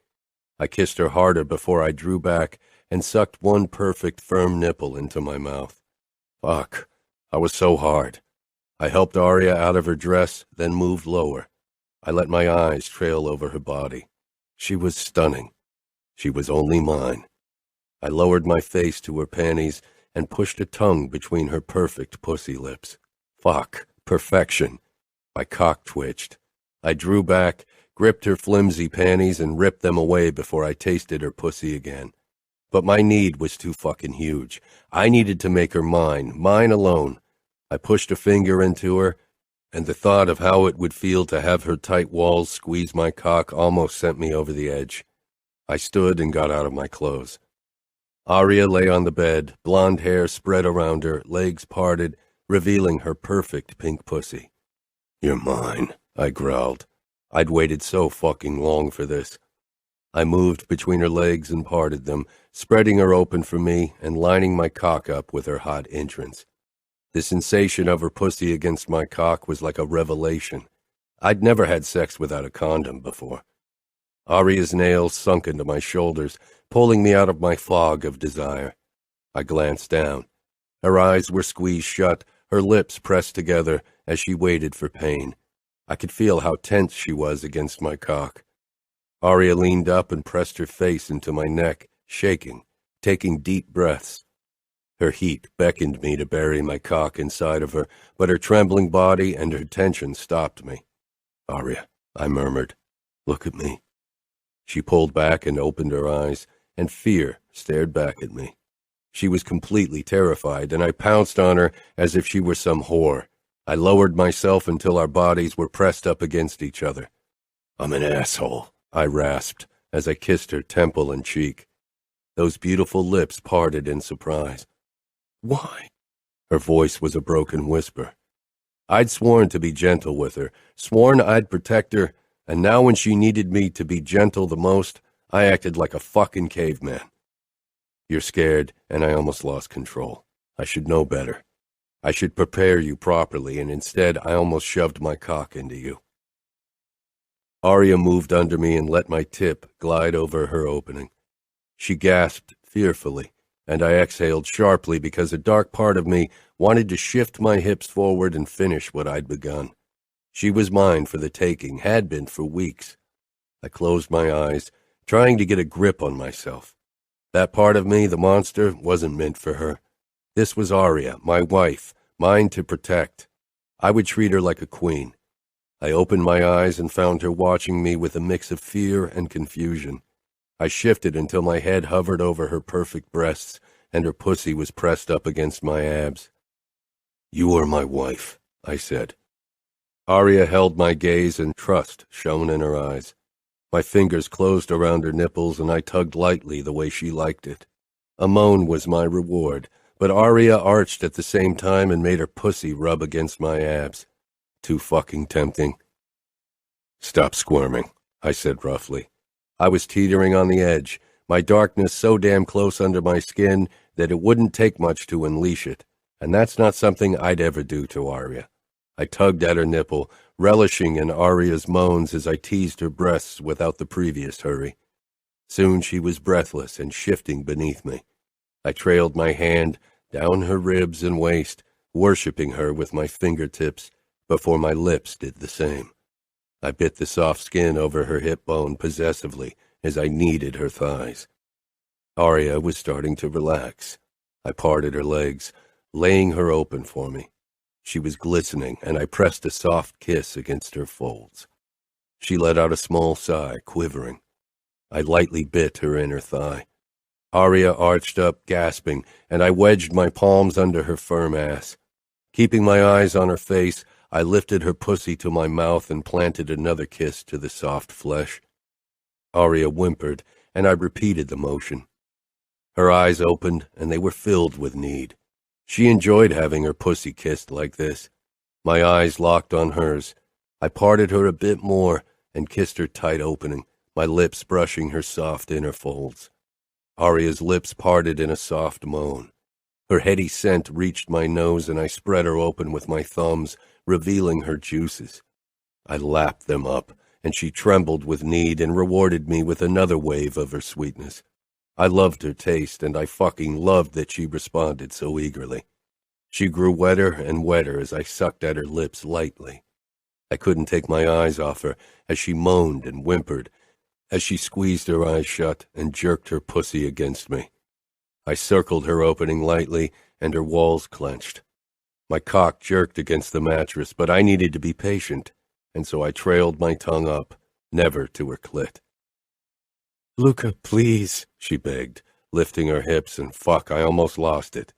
I kissed her harder before I drew back and sucked one perfect, firm nipple into my mouth. Fuck, I was so hard. I helped Aria out of her dress, then moved lower. I let my eyes trail over her body. She was stunning. She was only mine. I lowered my face to her panties and pushed a tongue between her perfect pussy lips. Fuck, perfection. My cock twitched. I drew back, gripped her flimsy panties, and ripped them away before I tasted her pussy again. But my need was too fucking huge. I needed to make her mine alone. I pushed a finger into her, and the thought of how it would feel to have her tight walls squeeze my cock almost sent me over the edge. I stood and got out of my clothes. Aria lay on the bed, blonde hair spread around her, legs parted, revealing her perfect pink pussy. You're mine, I growled. I'd waited so fucking long for this. I moved between her legs and parted them, spreading her open for me and lining my cock up with her hot entrance. The sensation of her pussy against my cock was like a revelation. I'd never had sex without a condom before. Aria's nails sunk into my shoulders, pulling me out of my fog of desire. I glanced down. Her eyes were squeezed shut, her lips pressed together as she waited for pain. I could feel how tense she was against my cock. Aria leaned up and pressed her face into my neck, shaking, taking deep breaths. Her heat beckoned me to bury my cock inside of her, but her trembling body and her tension stopped me. "Aria," I murmured, "look at me." She pulled back and opened her eyes, and fear stared back at me. She was completely terrified, and I pounced on her as if she were some whore. I lowered myself until our bodies were pressed up against each other. "I'm an asshole," I rasped as I kissed her temple and cheek. Those beautiful lips parted in surprise. "Why?" Her voice was a broken whisper. I'd sworn to be gentle with her, sworn I'd protect her, and now when she needed me to be gentle the most, I acted like a fucking caveman. "You're scared, and I almost lost control. I should know better. I should prepare you properly, and instead I almost shoved my cock into you." Aria moved under me and let my tip glide over her opening. She gasped fearfully, and I exhaled sharply because a dark part of me wanted to shift my hips forward and finish what I'd begun. She was mine for the taking, had been for weeks. I closed my eyes, trying to get a grip on myself. That part of me, the monster, wasn't meant for her. This was Aria, my wife, mine to protect. I would treat her like a queen. I opened my eyes and found her watching me with a mix of fear and confusion. I shifted until my head hovered over her perfect breasts and her pussy was pressed up against my abs. "You are my wife," I said. Aria held my gaze and trust shone in her eyes. My fingers closed around her nipples and I tugged lightly the way she liked it. A moan was my reward, but Aria arched at the same time and made her pussy rub against my abs. Too fucking tempting. "Stop squirming," I said roughly. I was teetering on the edge, my darkness so damn close under my skin that it wouldn't take much to unleash it, and that's not something I'd ever do to Aria. I tugged at her nipple, relishing in Aria's moans as I teased her breasts without the previous hurry. Soon she was breathless and shifting beneath me. I trailed my hand down her ribs and waist, worshipping her with my fingertips, before my lips did the same. I bit the soft skin over her hip bone possessively as I kneaded her thighs. Aria was starting to relax. I parted her legs, laying her open for me. She was glistening, and I pressed a soft kiss against her folds. She let out a small sigh, quivering. I lightly bit her inner thigh. Aria arched up, gasping, and I wedged my palms under her firm ass. Keeping my eyes on her face, I lifted her pussy to my mouth and planted another kiss to the soft flesh. Aria whimpered, and I repeated the motion. Her eyes opened, and they were filled with need. She enjoyed having her pussy kissed like this. My eyes locked on hers. I parted her a bit more and kissed her tight opening, my lips brushing her soft inner folds. Aria's lips parted in a soft moan. Her heady scent reached my nose, and I spread her open with my thumbs, revealing her juices. I lapped them up, and she trembled with need and rewarded me with another wave of her sweetness. I loved her taste, and I fucking loved that she responded so eagerly. She grew wetter and wetter as I sucked at her lips lightly. I couldn't take my eyes off her as she moaned and whimpered, as she squeezed her eyes shut and jerked her pussy against me. I circled her opening lightly, and her walls clenched. My cock jerked against the mattress, but I needed to be patient, and so I trailed my tongue up, never to her clit. "Luca, please," she begged, lifting her hips, and fuck, I almost lost it.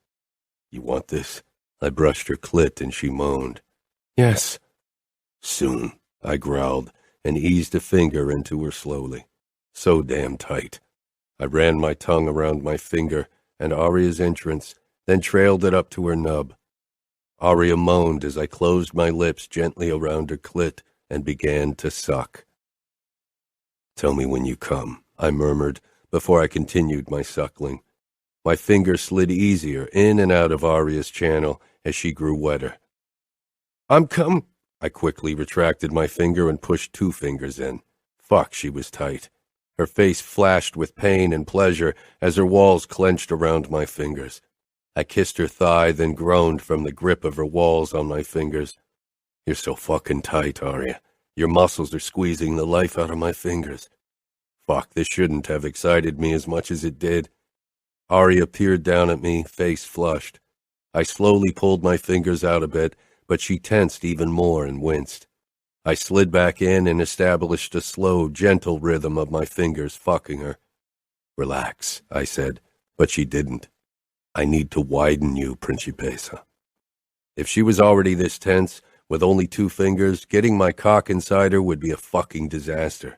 "You want this?" I brushed her clit, and she moaned. "Yes." "Soon," I growled, and eased a finger into her slowly. So damn tight. I ran my tongue around my finger and Aria's entrance, then trailed it up to her nub. Aria moaned as I closed my lips gently around her clit and began to suck. "Tell me when you come," I murmured before I continued my suckling. My finger slid easier in and out of Aria's channel as she grew wetter. "I'm come—" I quickly retracted my finger and pushed 2 fingers in. Fuck, she was tight. Her face flashed with pain and pleasure as her walls clenched around my fingers. I kissed her thigh, then groaned from the grip of her walls on my fingers. You're so fucking tight, Aria. Your muscles are squeezing the life out of my fingers. Fuck, this shouldn't have excited me as much as it did. Aria peered down at me, face flushed. I slowly pulled my fingers out a bit, but she tensed even more and winced. I slid back in and established a slow, gentle rhythm of my fingers fucking her. Relax, I said, but she didn't. I need to widen you, Principessa. If she was already this tense, with only 2 fingers, getting my cock inside her would be a fucking disaster.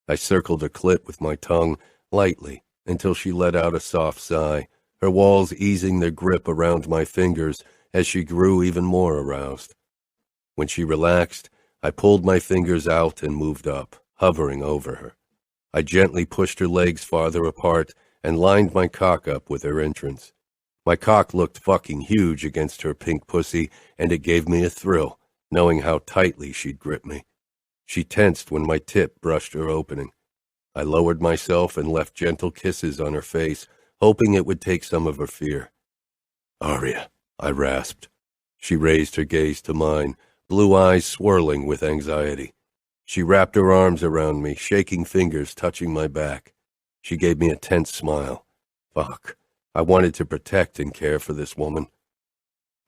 I circled her clit with my tongue, lightly, until she let out a soft sigh, her walls easing their grip around my fingers as she grew even more aroused. When she relaxed, I pulled my fingers out and moved up, hovering over her. I gently pushed her legs farther apart and lined my cock up with her entrance. My cock looked fucking huge against her pink pussy, and it gave me a thrill, knowing how tightly she'd grip me. She tensed when my tip brushed her opening. I lowered myself and left gentle kisses on her face, hoping it would take some of her fear. Aria, I rasped. She raised her gaze to mine, blue eyes swirling with anxiety. She wrapped her arms around me, shaking fingers touching my back. She gave me a tense smile. Fuck, I wanted to protect and care for this woman.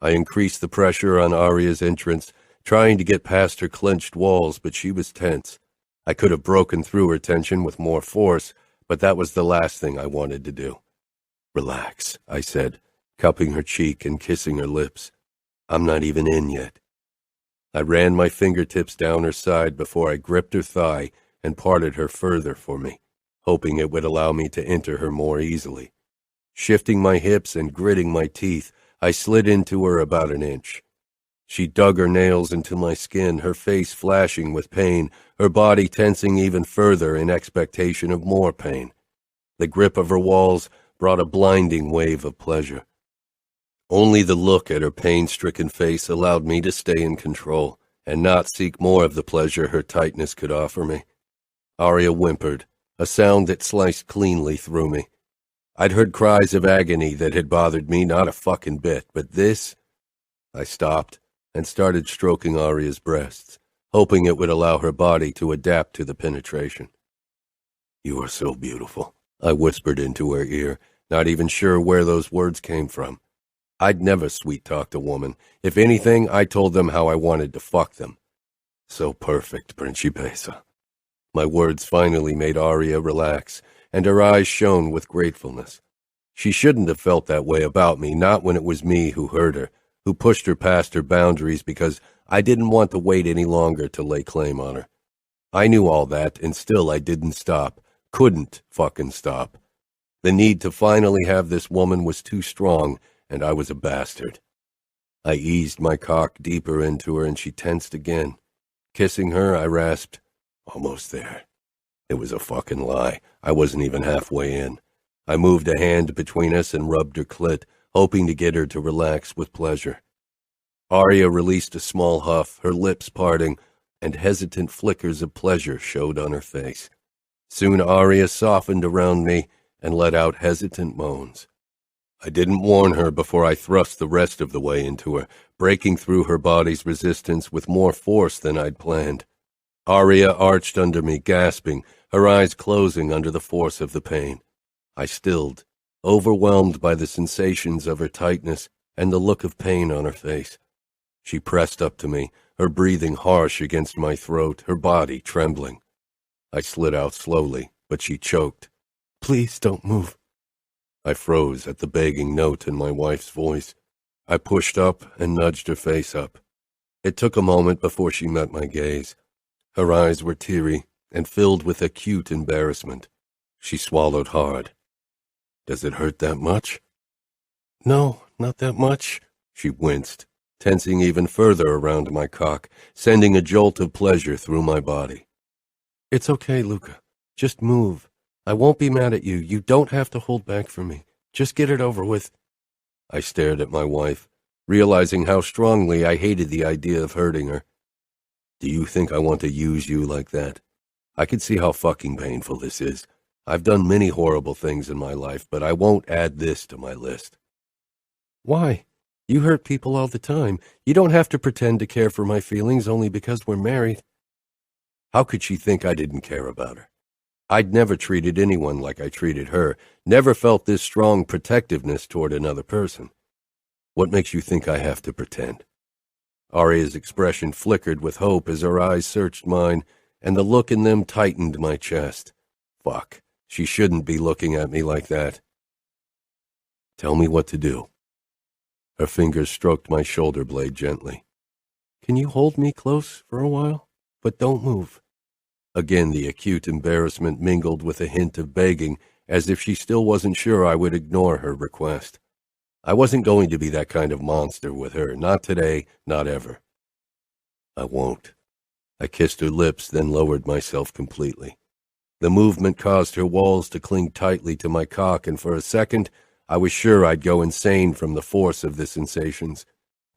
I increased the pressure on Aria's entrance, trying to get past her clenched walls, but she was tense. I could have broken through her tension with more force, but that was the last thing I wanted to do. Relax, I said, cupping her cheek and kissing her lips. I'm not even in yet. I ran my fingertips down her side before I gripped her thigh and parted her further for me, hoping it would allow me to enter her more easily. Shifting my hips and gritting my teeth, I slid into her about an inch. She dug her nails into my skin, her face flashing with pain, her body tensing even further in expectation of more pain. The grip of her walls brought a blinding wave of pleasure. Only the look at her pain-stricken face allowed me to stay in control and not seek more of the pleasure her tightness could offer me. Aria whimpered, a sound that sliced cleanly through me. I'd heard cries of agony that had bothered me not a fucking bit, but this... I stopped and started stroking Aria's breasts, hoping it would allow her body to adapt to the penetration. You are so beautiful, I whispered into her ear, not even sure where those words came from. I'd never sweet-talked a woman. If anything, I told them how I wanted to fuck them. So perfect, Principessa. My words finally made Aria relax, and her eyes shone with gratefulness. She shouldn't have felt that way about me, not when it was me who hurt her, who pushed her past her boundaries because I didn't want to wait any longer to lay claim on her. I knew all that, and still I didn't stop. Couldn't fucking stop. The need to finally have this woman was too strong, and I was a bastard. I eased my cock deeper into her, and she tensed again. Kissing her, I rasped, almost there. It was a fucking lie. I wasn't even halfway in. I moved a hand between us and rubbed her clit, hoping to get her to relax with pleasure. Aria released a small huff, her lips parting, and hesitant flickers of pleasure showed on her face. Soon Aria softened around me and let out hesitant moans. I didn't warn her before I thrust the rest of the way into her, breaking through her body's resistance with more force than I'd planned. Aria arched under me, gasping, her eyes closing under the force of the pain. I stilled, overwhelmed by the sensations of her tightness and the look of pain on her face. She pressed up to me, her breathing harsh against my throat, her body trembling. I slid out slowly, but she choked. Please don't move. I froze at the begging note in my wife's voice. I pushed up and nudged her face up. It took a moment before she met my gaze. Her eyes were teary and filled with acute embarrassment. She swallowed hard. Does it hurt that much? No, not that much. She winced, tensing even further around my cock, sending a jolt of pleasure through my body. It's okay, Luca. Just move. I won't be mad at you. You don't have to hold back from me. Just get it over with. I stared at my wife, realizing how strongly I hated the idea of hurting her. Do you think I want to use you like that? I can see how fucking painful this is. I've done many horrible things in my life, but I won't add this to my list. Why? You hurt people all the time. You don't have to pretend to care for my feelings only because we're married. How could she think I didn't care about her? I'd never treated anyone like I treated her, never felt this strong protectiveness toward another person. What makes you think I have to pretend? Aria's expression flickered with hope as her eyes searched mine, and the look in them tightened my chest. Fuck, she shouldn't be looking at me like that. Tell me what to do. Her fingers stroked my shoulder blade gently. Can you hold me close for a while? But don't move. Again the acute embarrassment mingled with a hint of begging, as if she still wasn't sure I would ignore her request. I wasn't going to be that kind of monster with her, not today, not ever. I won't. I kissed her lips, then lowered myself completely. The movement caused her walls to cling tightly to my cock, and for a second I was sure I'd go insane from the force of the sensations.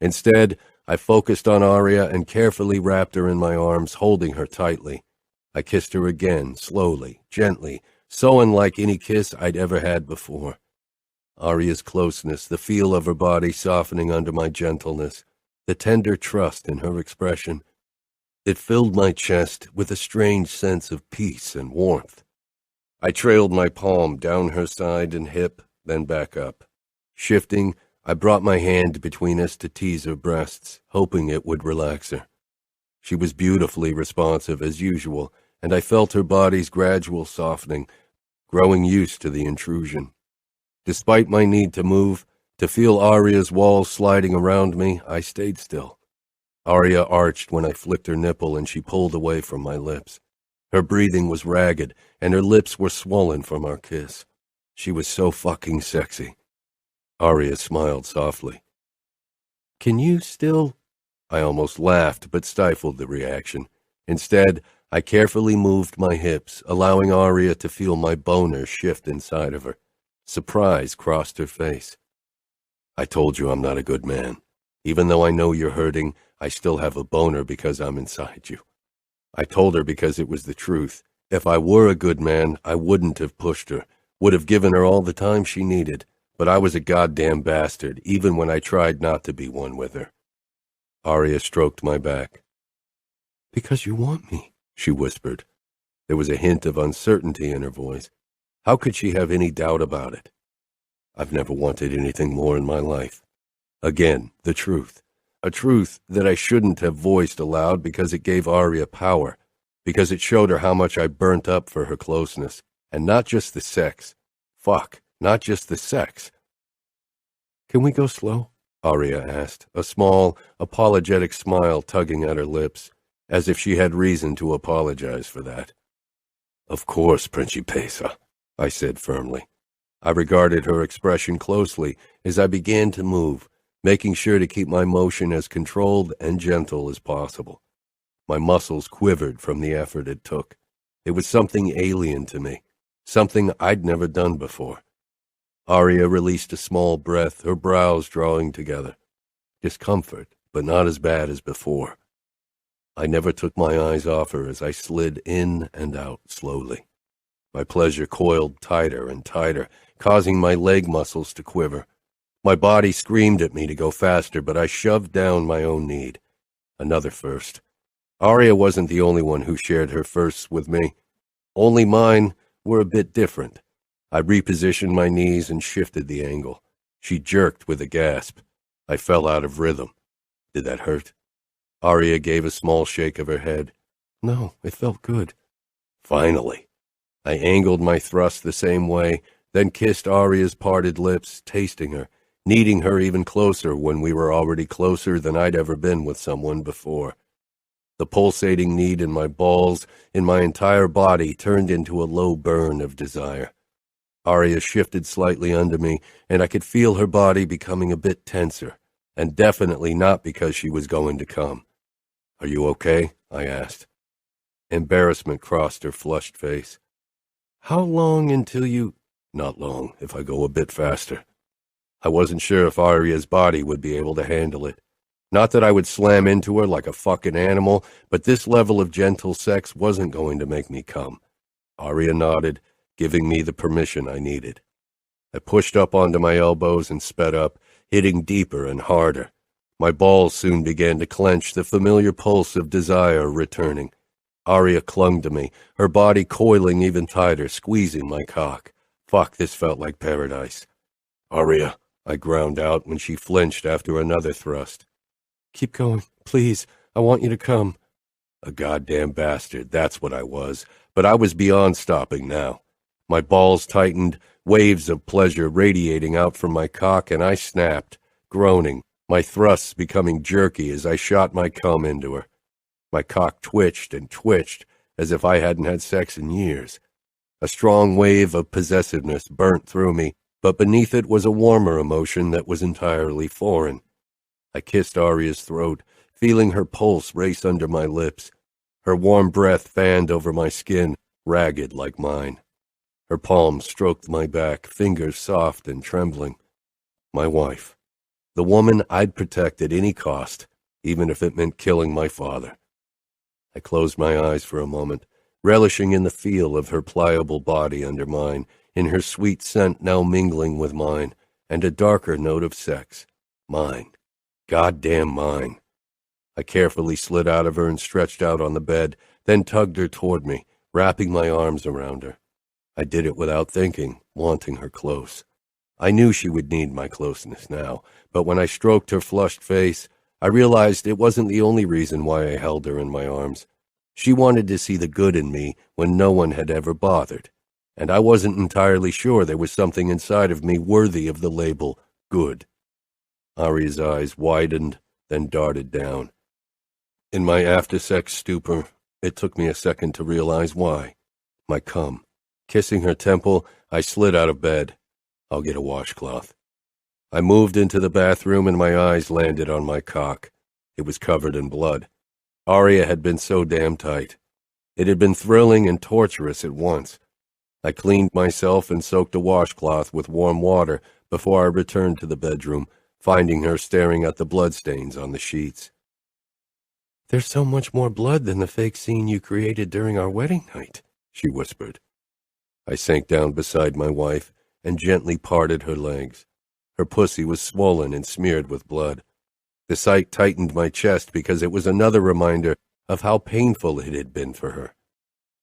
Instead, I focused on Aria and carefully wrapped her in my arms, holding her tightly. I kissed her again, slowly, gently, so unlike any kiss I'd ever had before. Aria's closeness, the feel of her body softening under my gentleness, the tender trust in her expression. It filled my chest with a strange sense of peace and warmth. I trailed my palm down her side and hip, then back up. Shifting, I brought my hand between us to tease her breasts, hoping it would relax her. She was beautifully responsive as usual, and I felt her body's gradual softening, growing used to the intrusion. Despite my need to move, to feel Aria's walls sliding around me, I stayed still. Aria arched when I flicked her nipple and she pulled away from my lips. Her breathing was ragged, and her lips were swollen from our kiss. She was so fucking sexy. Aria smiled softly. Can you still... I almost laughed, but stifled the reaction. Instead, I carefully moved my hips, allowing Aria to feel my boner shift inside of her. Surprise crossed her face. I told you I'm not a good man. Even though I know you're hurting, I still have a boner because I'm inside you. I told her because it was the truth. If I were a good man, I wouldn't have pushed her, would have given her all the time she needed, but I was a goddamn bastard, even when I tried not to be one with her. Aria stroked my back. Because you want me, she whispered. There was a hint of uncertainty in her voice. How could she have any doubt about it? I've never wanted anything more in my life. Again, the truth. A truth that I shouldn't have voiced aloud because it gave Aria power, because it showed her how much I burnt up for her closeness, and not just the sex. Fuck, not just the sex. Can we go slow? Aria asked, a small, apologetic smile tugging at her lips, as if she had reason to apologize for that. Of course, Principessa, I said firmly. I regarded her expression closely as I began to move, making sure to keep my motion as controlled and gentle as possible. My muscles quivered from the effort it took. It was something alien to me, something I'd never done before. Aria released a small breath, her brows drawing together. Discomfort, but not as bad as before. I never took my eyes off her as I slid in and out slowly. My pleasure coiled tighter and tighter, causing my leg muscles to quiver. My body screamed at me to go faster, but I shoved down my own need. Another first. Aria wasn't the only one who shared her firsts with me. Only mine were a bit different. I repositioned my knees and shifted the angle. She jerked with a gasp. I fell out of rhythm. Did that hurt? Aria gave a small shake of her head. No, it felt good. Finally. I angled my thrust the same way, then kissed Aria's parted lips, tasting her, needing her even closer when we were already closer than I'd ever been with someone before. The pulsating need in my balls, in my entire body, turned into a low burn of desire. Aria shifted slightly under me, and I could feel her body becoming a bit tenser, and definitely not because she was going to come. Are you okay? I asked. Embarrassment crossed her flushed face. How long until you... Not long, if I go a bit faster. I wasn't sure if Aria's body would be able to handle it. Not that I would slam into her like a fucking animal, but this level of gentle sex wasn't going to make me come. Aria nodded, giving me the permission I needed. I pushed up onto my elbows and sped up, hitting deeper and harder. My balls soon began to clench, the familiar pulse of desire returning. Aria clung to me, her body coiling even tighter, squeezing my cock. Fuck, this felt like paradise. "Aria," I ground out when she flinched after another thrust. "Keep going, please. I want you to come." A goddamn bastard, that's what I was, but I was beyond stopping now. My balls tightened, waves of pleasure radiating out from my cock, and I snapped, groaning, my thrusts becoming jerky as I shot my cum into her. My cock twitched and twitched as if I hadn't had sex in years. A strong wave of possessiveness burnt through me, but beneath it was a warmer emotion that was entirely foreign. I kissed Aria's throat, feeling her pulse race under my lips. Her warm breath fanned over my skin, ragged like mine. Her palms stroked my back, fingers soft and trembling. My wife. The woman I'd protect at any cost, even if it meant killing my father. I closed my eyes for a moment, relishing in the feel of her pliable body under mine, in her sweet scent now mingling with mine, and a darker note of sex. Mine. Goddamn mine. I carefully slid out of her and stretched out on the bed, then tugged her toward me, wrapping my arms around her. I did it without thinking, wanting her close. I knew she would need my closeness now, but when I stroked her flushed face, I realized it wasn't the only reason why I held her in my arms. She wanted to see the good in me when no one had ever bothered, and I wasn't entirely sure there was something inside of me worthy of the label good. Aria's eyes widened, then darted down. In my after-sex stupor, it took me a second to realize why. My cum. Kissing her temple, I slid out of bed. I'll get a washcloth. I moved into the bathroom and my eyes landed on my cock. It was covered in blood. Aria had been so damn tight. It had been thrilling and torturous at once. I cleaned myself and soaked a washcloth with warm water before I returned to the bedroom, finding her staring at the bloodstains on the sheets. "There's so much more blood than the fake scene you created during our wedding night," she whispered. I sank down beside my wife and gently parted her legs. Her pussy was swollen and smeared with blood. The sight tightened my chest because it was another reminder of how painful it had been for her.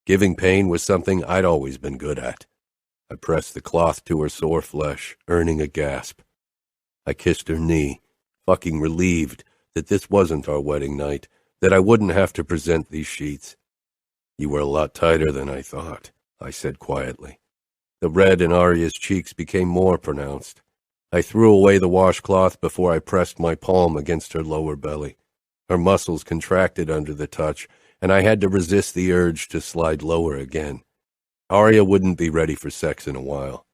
Giving pain was something I'd always been good at. I pressed the cloth to her sore flesh, earning a gasp. I kissed her knee, fucking relieved that this wasn't our wedding night, that I wouldn't have to present these sheets. "You were a lot tighter than I thought," I said quietly. The red in Aria's cheeks became more pronounced. I threw away the washcloth before I pressed my palm against her lower belly. Her muscles contracted under the touch, and I had to resist the urge to slide lower again. Aria wouldn't be ready for sex in a while.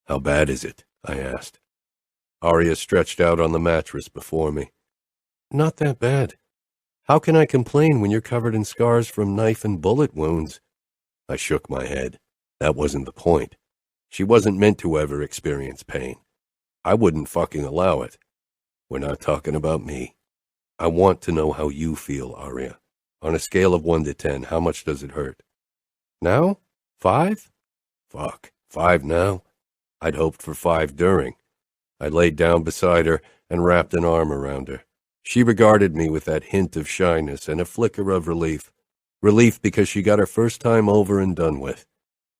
"How bad is it?" I asked. Aria stretched out on the mattress before me. "Not that bad. How can I complain when you're covered in scars from knife and bullet wounds?" I shook my head. That wasn't the point. She wasn't meant to ever experience pain. I wouldn't fucking allow it. We're not talking about me. I want to know how you feel, Aria. On a scale of 1 to 10, how much does it hurt? Now? 5? Fuck, 5 now? I'd hoped for 5 during. I laid down beside her and wrapped an arm around her. She regarded me with that hint of shyness and a flicker of relief. Relief because she got her first time over and done with.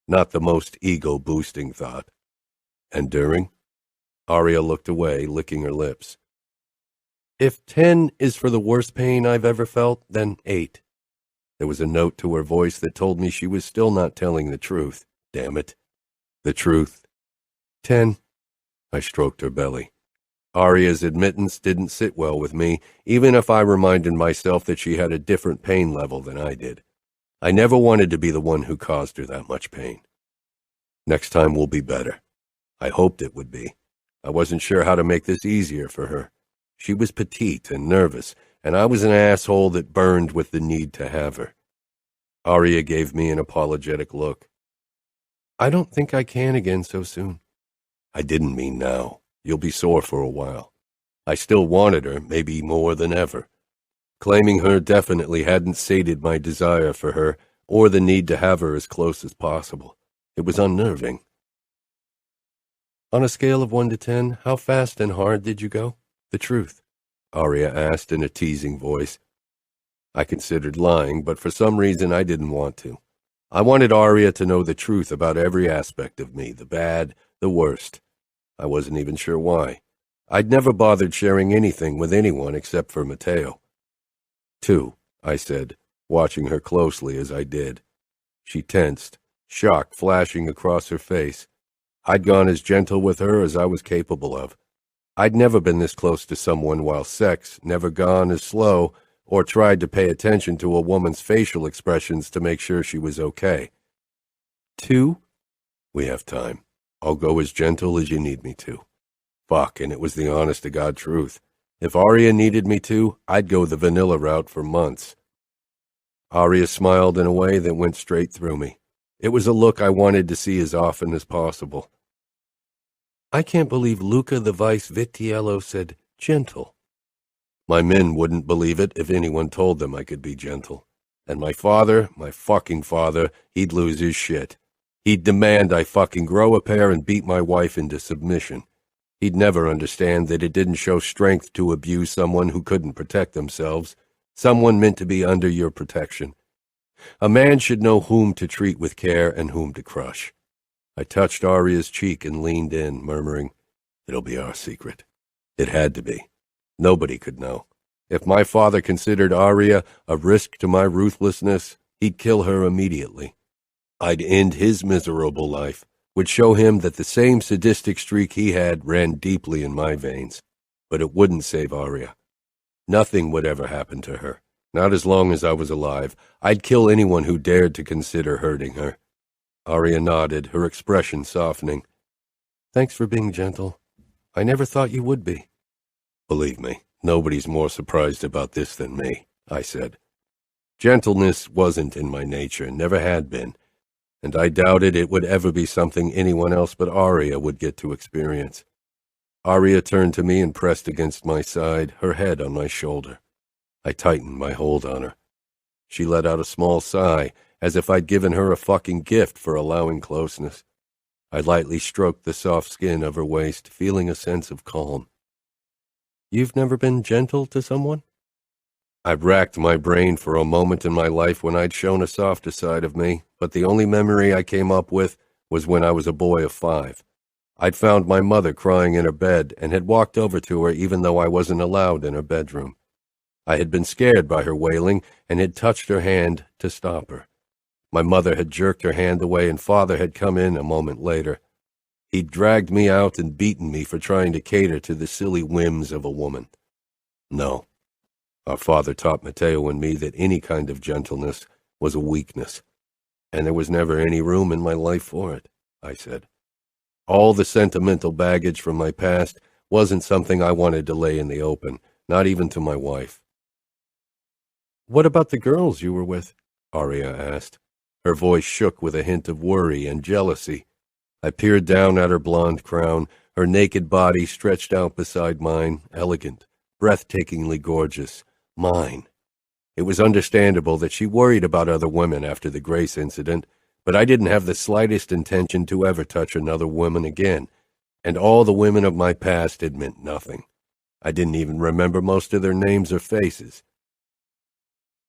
Not the most ego-boosting thought. And during? Aria looked away, licking her lips. If 10 is for the worst pain I've ever felt, then 8. There was a note to her voice that told me she was still not telling the truth. Damn it. The truth. 10. I stroked her belly. Aria's admittance didn't sit well with me, even if I reminded myself that she had a different pain level than I did. I never wanted to be the one who caused her that much pain. Next time will be better. I hoped it would be. I wasn't sure how to make this easier for her. She was petite and nervous, and I was an asshole that burned with the need to have her. Aria gave me an apologetic look. I don't think I can again so soon. I didn't mean now. You'll be sore for a while. I still wanted her, maybe more than ever. Claiming her definitely hadn't sated my desire for her or the need to have her as close as possible. It was unnerving. On a scale of 1 to 10, how fast and hard did you go? The truth, Aria asked in a teasing voice. I considered lying, but for some reason I didn't want to. I wanted Aria to know the truth about every aspect of me, the bad, the worst. I wasn't even sure why. I'd never bothered sharing anything with anyone except for Matteo. 2, I said, watching her closely as I did. She tensed, shock flashing across her face. I'd gone as gentle with her as I was capable of. I'd never been this close to someone while sex, never gone as slow, or tried to pay attention to a woman's facial expressions to make sure she was okay. 2? We have time. I'll go as gentle as you need me to. Fuck, and it was the honest-to-God truth. If Aria needed me to, I'd go the vanilla route for months. Aria smiled in a way that went straight through me. It was a look I wanted to see as often as possible. I can't believe Luca the Vice Vitiello said gentle. My men wouldn't believe it if anyone told them I could be gentle. And my father, my fucking father, he'd lose his shit. He'd demand I fucking grow a pair and beat my wife into submission. He'd never understand that it didn't show strength to abuse someone who couldn't protect themselves, someone meant to be under your protection. A man should know whom to treat with care and whom to crush. I touched Aria's cheek and leaned in, murmuring, "It'll be our secret." It had to be. Nobody could know. If my father considered Aria a risk to my ruthlessness, he'd kill her immediately. I'd end his miserable life, would show him that the same sadistic streak he had ran deeply in my veins. But it wouldn't save Aria. Nothing would ever happen to her. Not as long as I was alive. I'd kill anyone who dared to consider hurting her. Aria nodded, her expression softening. Thanks for being gentle. I never thought you would be. Believe me, nobody's more surprised about this than me, I said. Gentleness wasn't in my nature, never had been, and I doubted it would ever be something anyone else but Aria would get to experience. Aria turned to me and pressed against my side, her head on my shoulder. I tightened my hold on her. She let out a small sigh, as if I'd given her a fucking gift for allowing closeness. I lightly stroked the soft skin of her waist, feeling a sense of calm. You've never been gentle to someone? I've racked my brain for a moment in my life when I'd shown a softer side of me, but the only memory I came up with was when I was a boy of 5. I'd found my mother crying in her bed and had walked over to her even though I wasn't allowed in her bedroom. I had been scared by her wailing and had touched her hand to stop her. My mother had jerked her hand away and Father had come in a moment later. He'd dragged me out and beaten me for trying to cater to the silly whims of a woman. No. Our father taught Matteo and me that any kind of gentleness was a weakness, and there was never any room in my life for it, I said. All the sentimental baggage from my past wasn't something I wanted to lay in the open, not even to my wife. What about the girls you were with? Aria asked. Her voice shook with a hint of worry and jealousy. I peered down at her blonde crown, her naked body stretched out beside mine, elegant, breathtakingly gorgeous. Mine. It was understandable that she worried about other women after the Grace incident, but I didn't have the slightest intention to ever touch another woman again, and all the women of my past had meant nothing. I didn't even remember most of their names or faces.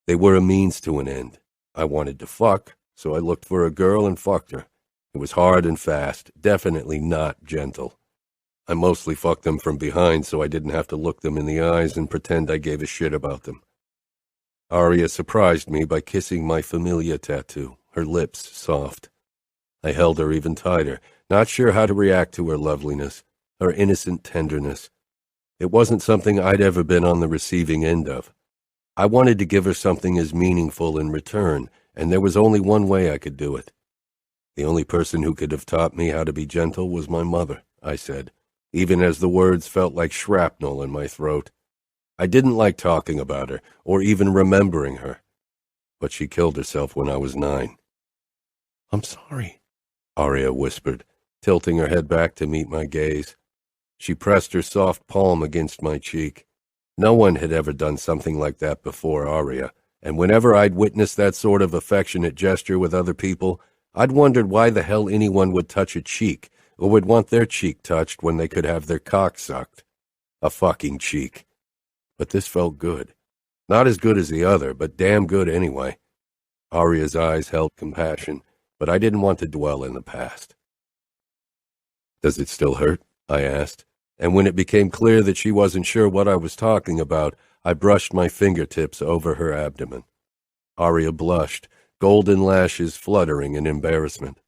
They were a means to an end. I wanted to fuck, so I looked for a girl and fucked her. It was hard and fast, definitely not gentle. I mostly fucked them from behind so I didn't have to look them in the eyes and pretend I gave a shit about them. Aria surprised me by kissing my familia tattoo, her lips soft. I held her even tighter, not sure how to react to her loveliness, her innocent tenderness. It wasn't something I'd ever been on the receiving end of. I wanted to give her something as meaningful in return, and there was only one way I could do it. The only person who could have taught me how to be gentle was my mother, I said, even as the words felt like shrapnel in my throat. I didn't like talking about her, or even remembering her. But she killed herself when I was 9. I'm sorry, Aria whispered, tilting her head back to meet my gaze. She pressed her soft palm against my cheek. No one had ever done something like that before Aria, and whenever I'd witnessed that sort of affectionate gesture with other people, I'd wondered why the hell anyone would touch a cheek, or would want their cheek touched when they could have their cock sucked. A fucking cheek. But this felt good. Not as good as the other, but damn good anyway. Aria's eyes held compassion, but I didn't want to dwell in the past. "Does it still hurt?" I asked, and when it became clear that she wasn't sure what I was talking about, I brushed my fingertips over her abdomen. Aria blushed, golden lashes fluttering in embarrassment.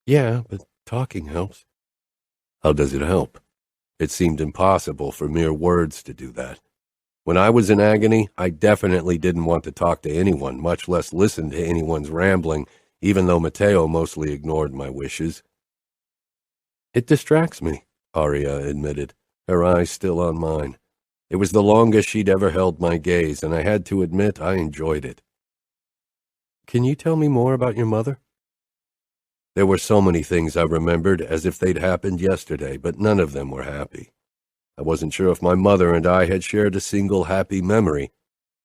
"Yeah, but talking helps." "How does it help?" It seemed impossible for mere words to do that. When I was in agony, I definitely didn't want to talk to anyone, much less listen to anyone's rambling, even though Matteo mostly ignored my wishes. "It distracts me," Aria admitted, her eyes still on mine. It was the longest she'd ever held my gaze, and I had to admit I enjoyed it. "Can you tell me more about your mother?" There were so many things I remembered as if they'd happened yesterday, but none of them were happy. I wasn't sure if my mother and I had shared a single happy memory,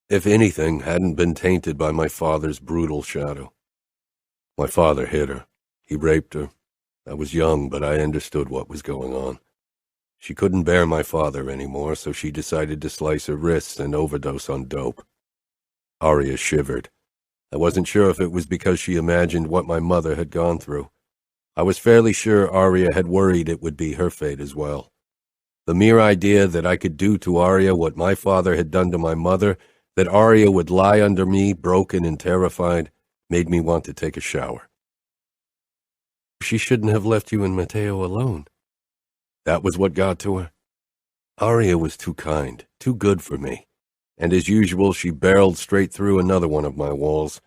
if anything hadn't been tainted by my father's brutal shadow. My father hit her. He raped her. I was young, but I understood what was going on. She couldn't bear my father anymore, so she decided to slice her wrists and overdose on dope. Aria shivered. I wasn't sure if it was because she imagined what my mother had gone through. I was fairly sure Aria had worried it would be her fate as well. The mere idea that I could do to Aria what my father had done to my mother, that Aria would lie under me, broken and terrified, made me want to take a shower. "She shouldn't have left you and Matteo alone." That was what got to her. Aria was too kind, too good for me, and as usual she barreled straight through another one of my walls.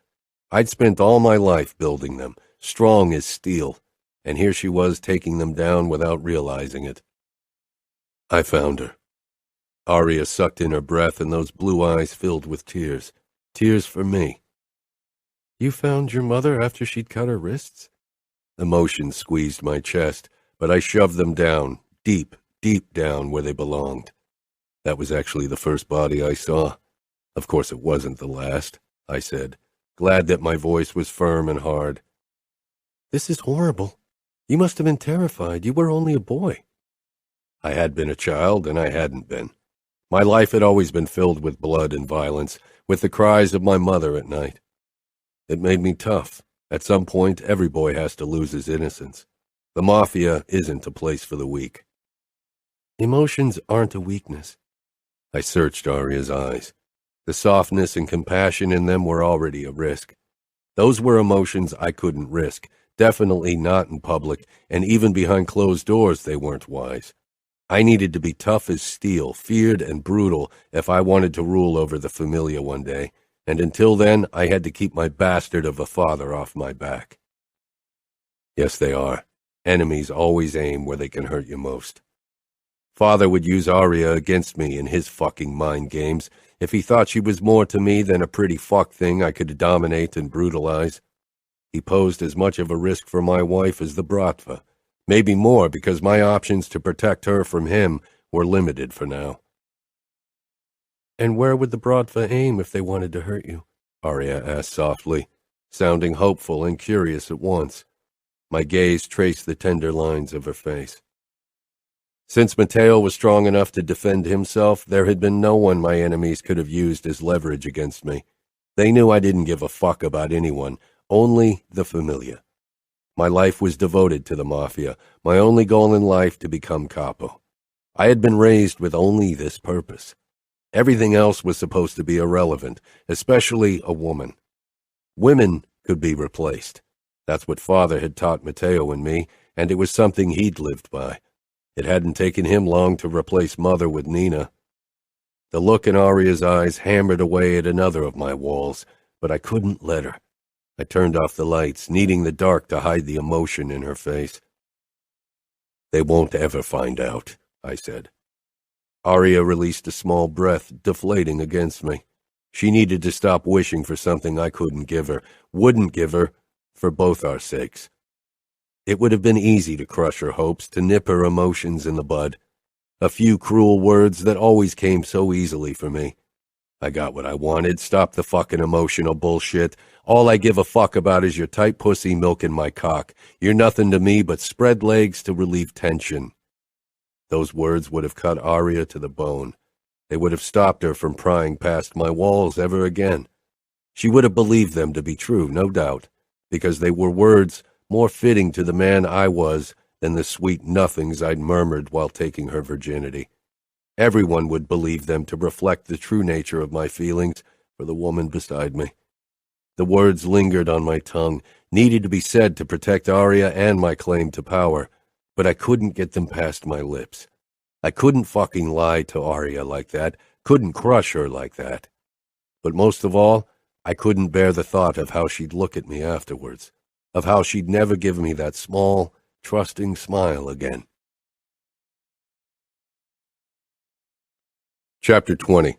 I'd spent all my life building them, strong as steel, and here she was taking them down without realizing it. I found her. Aria sucked in her breath, and those blue eyes filled with tears. Tears for me. "You found your mother after she'd cut her wrists?" Emotion squeezed my chest, but I shoved them down, deep, deep down where they belonged. That was actually the first body I saw. Of course it wasn't the last, I said, glad that my voice was firm and hard. "This is horrible. You must have been terrified. You were only a boy." I had been a child, and I hadn't been. My life had always been filled with blood and violence, with the cries of my mother at night. It made me tough. At some point, every boy has to lose his innocence. The Mafia isn't a place for the weak. "Emotions aren't a weakness." I searched Aria's eyes. The softness and compassion in them were already a risk. Those were emotions I couldn't risk, definitely not in public, and even behind closed doors they weren't wise. I needed to be tough as steel, feared and brutal, if I wanted to rule over the Familia one day, and until then I had to keep my bastard of a father off my back. Yes, they are. Enemies always aim where they can hurt you most. Father would use Aria against me in his fucking mind games if he thought she was more to me than a pretty fuck thing I could dominate and brutalize. He posed as much of a risk for my wife as the Bratva, maybe more because my options to protect her from him were limited for now. "And where would the Bratva aim if they wanted to hurt you?" Aria asked softly, sounding hopeful and curious at once. My gaze traced the tender lines of her face. Since Matteo was strong enough to defend himself, there had been no one my enemies could have used as leverage against me. They knew I didn't give a fuck about anyone, only the Familia. My life was devoted to the Mafia, my only goal in life to become Capo. I had been raised with only this purpose. Everything else was supposed to be irrelevant, especially a woman. Women could be replaced. That's what Father had taught Matteo and me, and it was something he'd lived by. It hadn't taken him long to replace Mother with Nina. The look in Aria's eyes hammered away at another of my walls, but I couldn't let her. I turned off the lights, needing the dark to hide the emotion in her face. "They won't ever find out," I said. Aria released a small breath, deflating against me. She needed to stop wishing for something I couldn't give her, wouldn't give her, for both our sakes. It would have been easy to crush her hopes, to nip her emotions in the bud. A few cruel words that always came so easily for me. I got what I wanted. Stop the fucking emotional bullshit. All I give a fuck about is your tight pussy milking my cock. You're nothing to me but spread legs to relieve tension. Those words would have cut Aria to the bone. They would have stopped her from prying past my walls ever again. She would have believed them to be true, no doubt, because they were words more fitting to the man I was than the sweet nothings I'd murmured while taking her virginity. Everyone would believe them to reflect the true nature of my feelings for the woman beside me. The words lingered on my tongue, needed to be said to protect Aria and my claim to power, but I couldn't get them past my lips. I couldn't fucking lie to Aria like that, couldn't crush her like that. But most of all, I couldn't bear the thought of how she'd look at me afterwards, of how she'd never give me that small, trusting smile again. Chapter 20.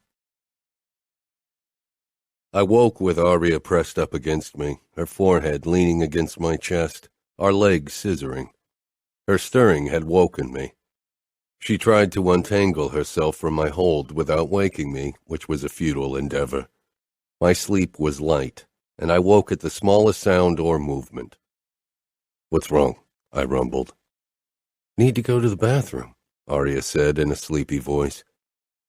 I woke with Aria pressed up against me, her forehead leaning against my chest, our legs scissoring. Her stirring had woken me. She tried to untangle herself from my hold without waking me, which was a futile endeavor. My sleep was light, and I woke at the smallest sound or movement. "What's wrong?" I rumbled. "Need to go to the bathroom," Aria said in a sleepy voice.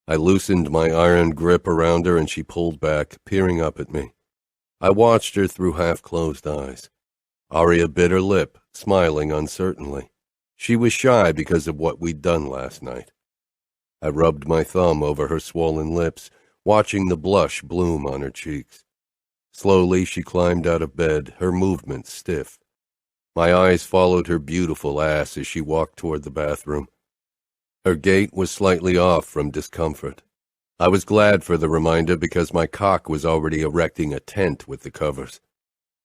I loosened my iron grip around her and she pulled back, peering up at me. I watched her through half-closed eyes. Aria bit her lip, smiling uncertainly. She was shy because of what we'd done last night. I rubbed my thumb over her swollen lips, watching the blush bloom on her cheeks. Slowly she climbed out of bed, her movements stiff. My eyes followed her beautiful ass as she walked toward the bathroom. Her gait was slightly off from discomfort. I was glad for the reminder because my cock was already erecting a tent with the covers.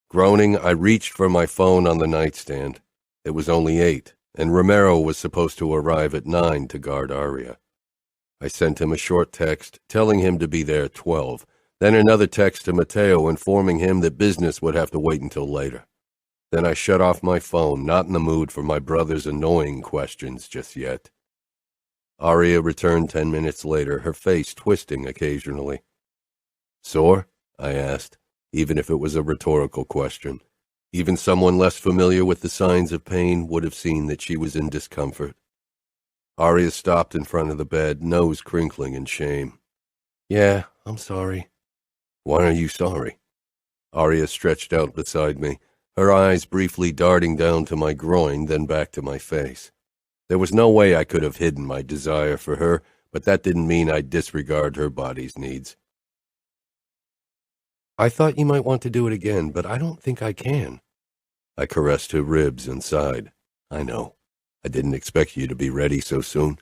Groaning, I reached for my phone on the nightstand. It was only 8, and Romero was supposed to arrive at 9 to guard Aria. I sent him a short text telling him to be there at 12, then another text to Matteo informing him that business would have to wait until later. Then I shut off my phone, not in the mood for my brother's annoying questions just yet. Aria returned 10 minutes later, her face twisting occasionally. "Sore?" I asked, even if it was a rhetorical question. Even someone less familiar with the signs of pain would have seen that she was in discomfort. Aria stopped in front of the bed, nose crinkling in shame. "Yeah, I'm sorry." "Why are you sorry?" Aria stretched out beside me, her eyes briefly darting down to my groin, then back to my face. There was no way I could have hidden my desire for her, but that didn't mean I'd disregard her body's needs. "I thought you might want to do it again, but I don't think I can." I caressed her ribs and sighed. "I know. I didn't expect you to be ready so soon."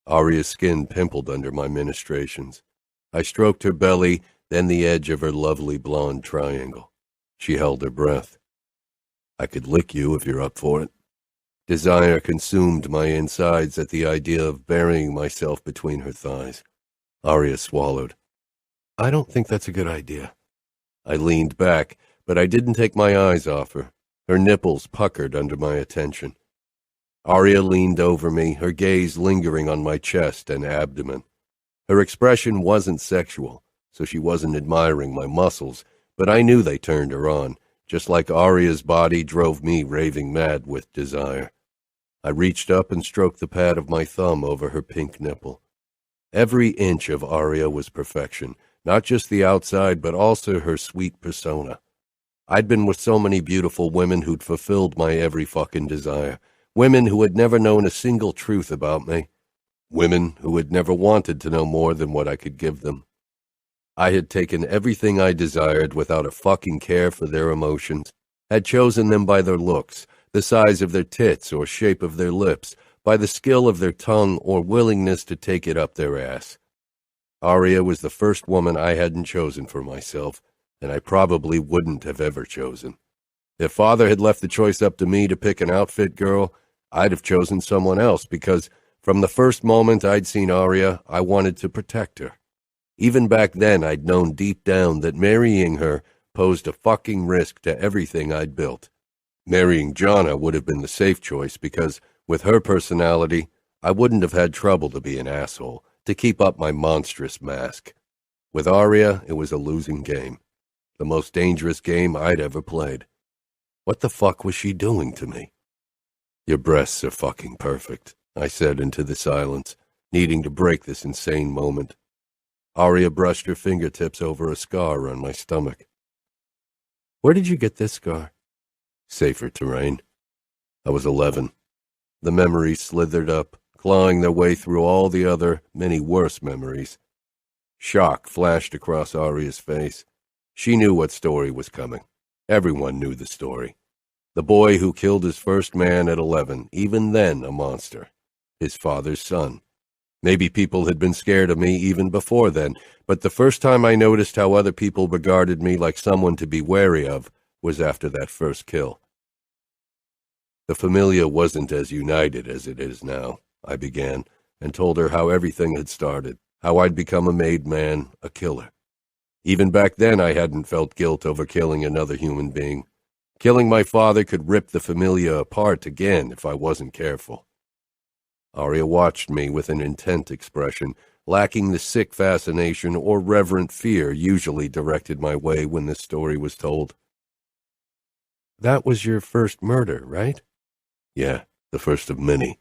Aria's skin pimpled under my ministrations. I stroked her belly, then the edge of her lovely blonde triangle. She held her breath. "I could lick you if you're up for it." Desire consumed my insides at the idea of burying myself between her thighs. Aria swallowed. "I don't think that's a good idea." I leaned back, but I didn't take my eyes off her. Her nipples puckered under my attention. Aria leaned over me, her gaze lingering on my chest and abdomen. Her expression wasn't sexual, so she wasn't admiring my muscles, but I knew they turned her on, just like Aria's body drove me raving mad with desire. I reached up and stroked the pad of my thumb over her pink nipple. Every inch of Aria was perfection, not just the outside, but also her sweet persona. I'd been with so many beautiful women who'd fulfilled my every fucking desire, women who had never known a single truth about me, women who had never wanted to know more than what I could give them. I had taken everything I desired without a fucking care for their emotions, had chosen them by their looks, the size of their tits or shape of their lips, by the skill of their tongue or willingness to take it up their ass. Aria was the first woman I hadn't chosen for myself, and I probably wouldn't have ever chosen. If Father had left the choice up to me to pick an outfit girl, I'd have chosen someone else because from the first moment I'd seen Aria, I wanted to protect her. Even back then, I'd known deep down that marrying her posed a fucking risk to everything I'd built. Marrying Jonna would have been the safe choice because, with her personality, I wouldn't have had trouble to be an asshole, to keep up my monstrous mask. With Aria, it was a losing game. The most dangerous game I'd ever played. What the fuck was she doing to me? Your breasts are fucking perfect, I said into the silence, needing to break this insane moment. Aria brushed her fingertips over a scar on my stomach. Where did you get this scar? Safer terrain. I was 11. The memories slithered up, clawing their way through all the other, many worse memories. Shock flashed across Aria's face. She knew what story was coming. Everyone knew the story. The boy who killed his first man at 11, even then a monster. His father's son. Maybe people had been scared of me even before then, but the first time I noticed how other people regarded me like someone to be wary of was after that first kill. The Familia wasn't as united as it is now, I began, and told her how everything had started, how I'd become a made man, a killer. Even back then I hadn't felt guilt over killing another human being. Killing my father could rip the Familia apart again if I wasn't careful. Aria watched me with an intent expression, lacking the sick fascination or reverent fear usually directed my way when this story was told. That was your first murder, right? Yeah, the first of many.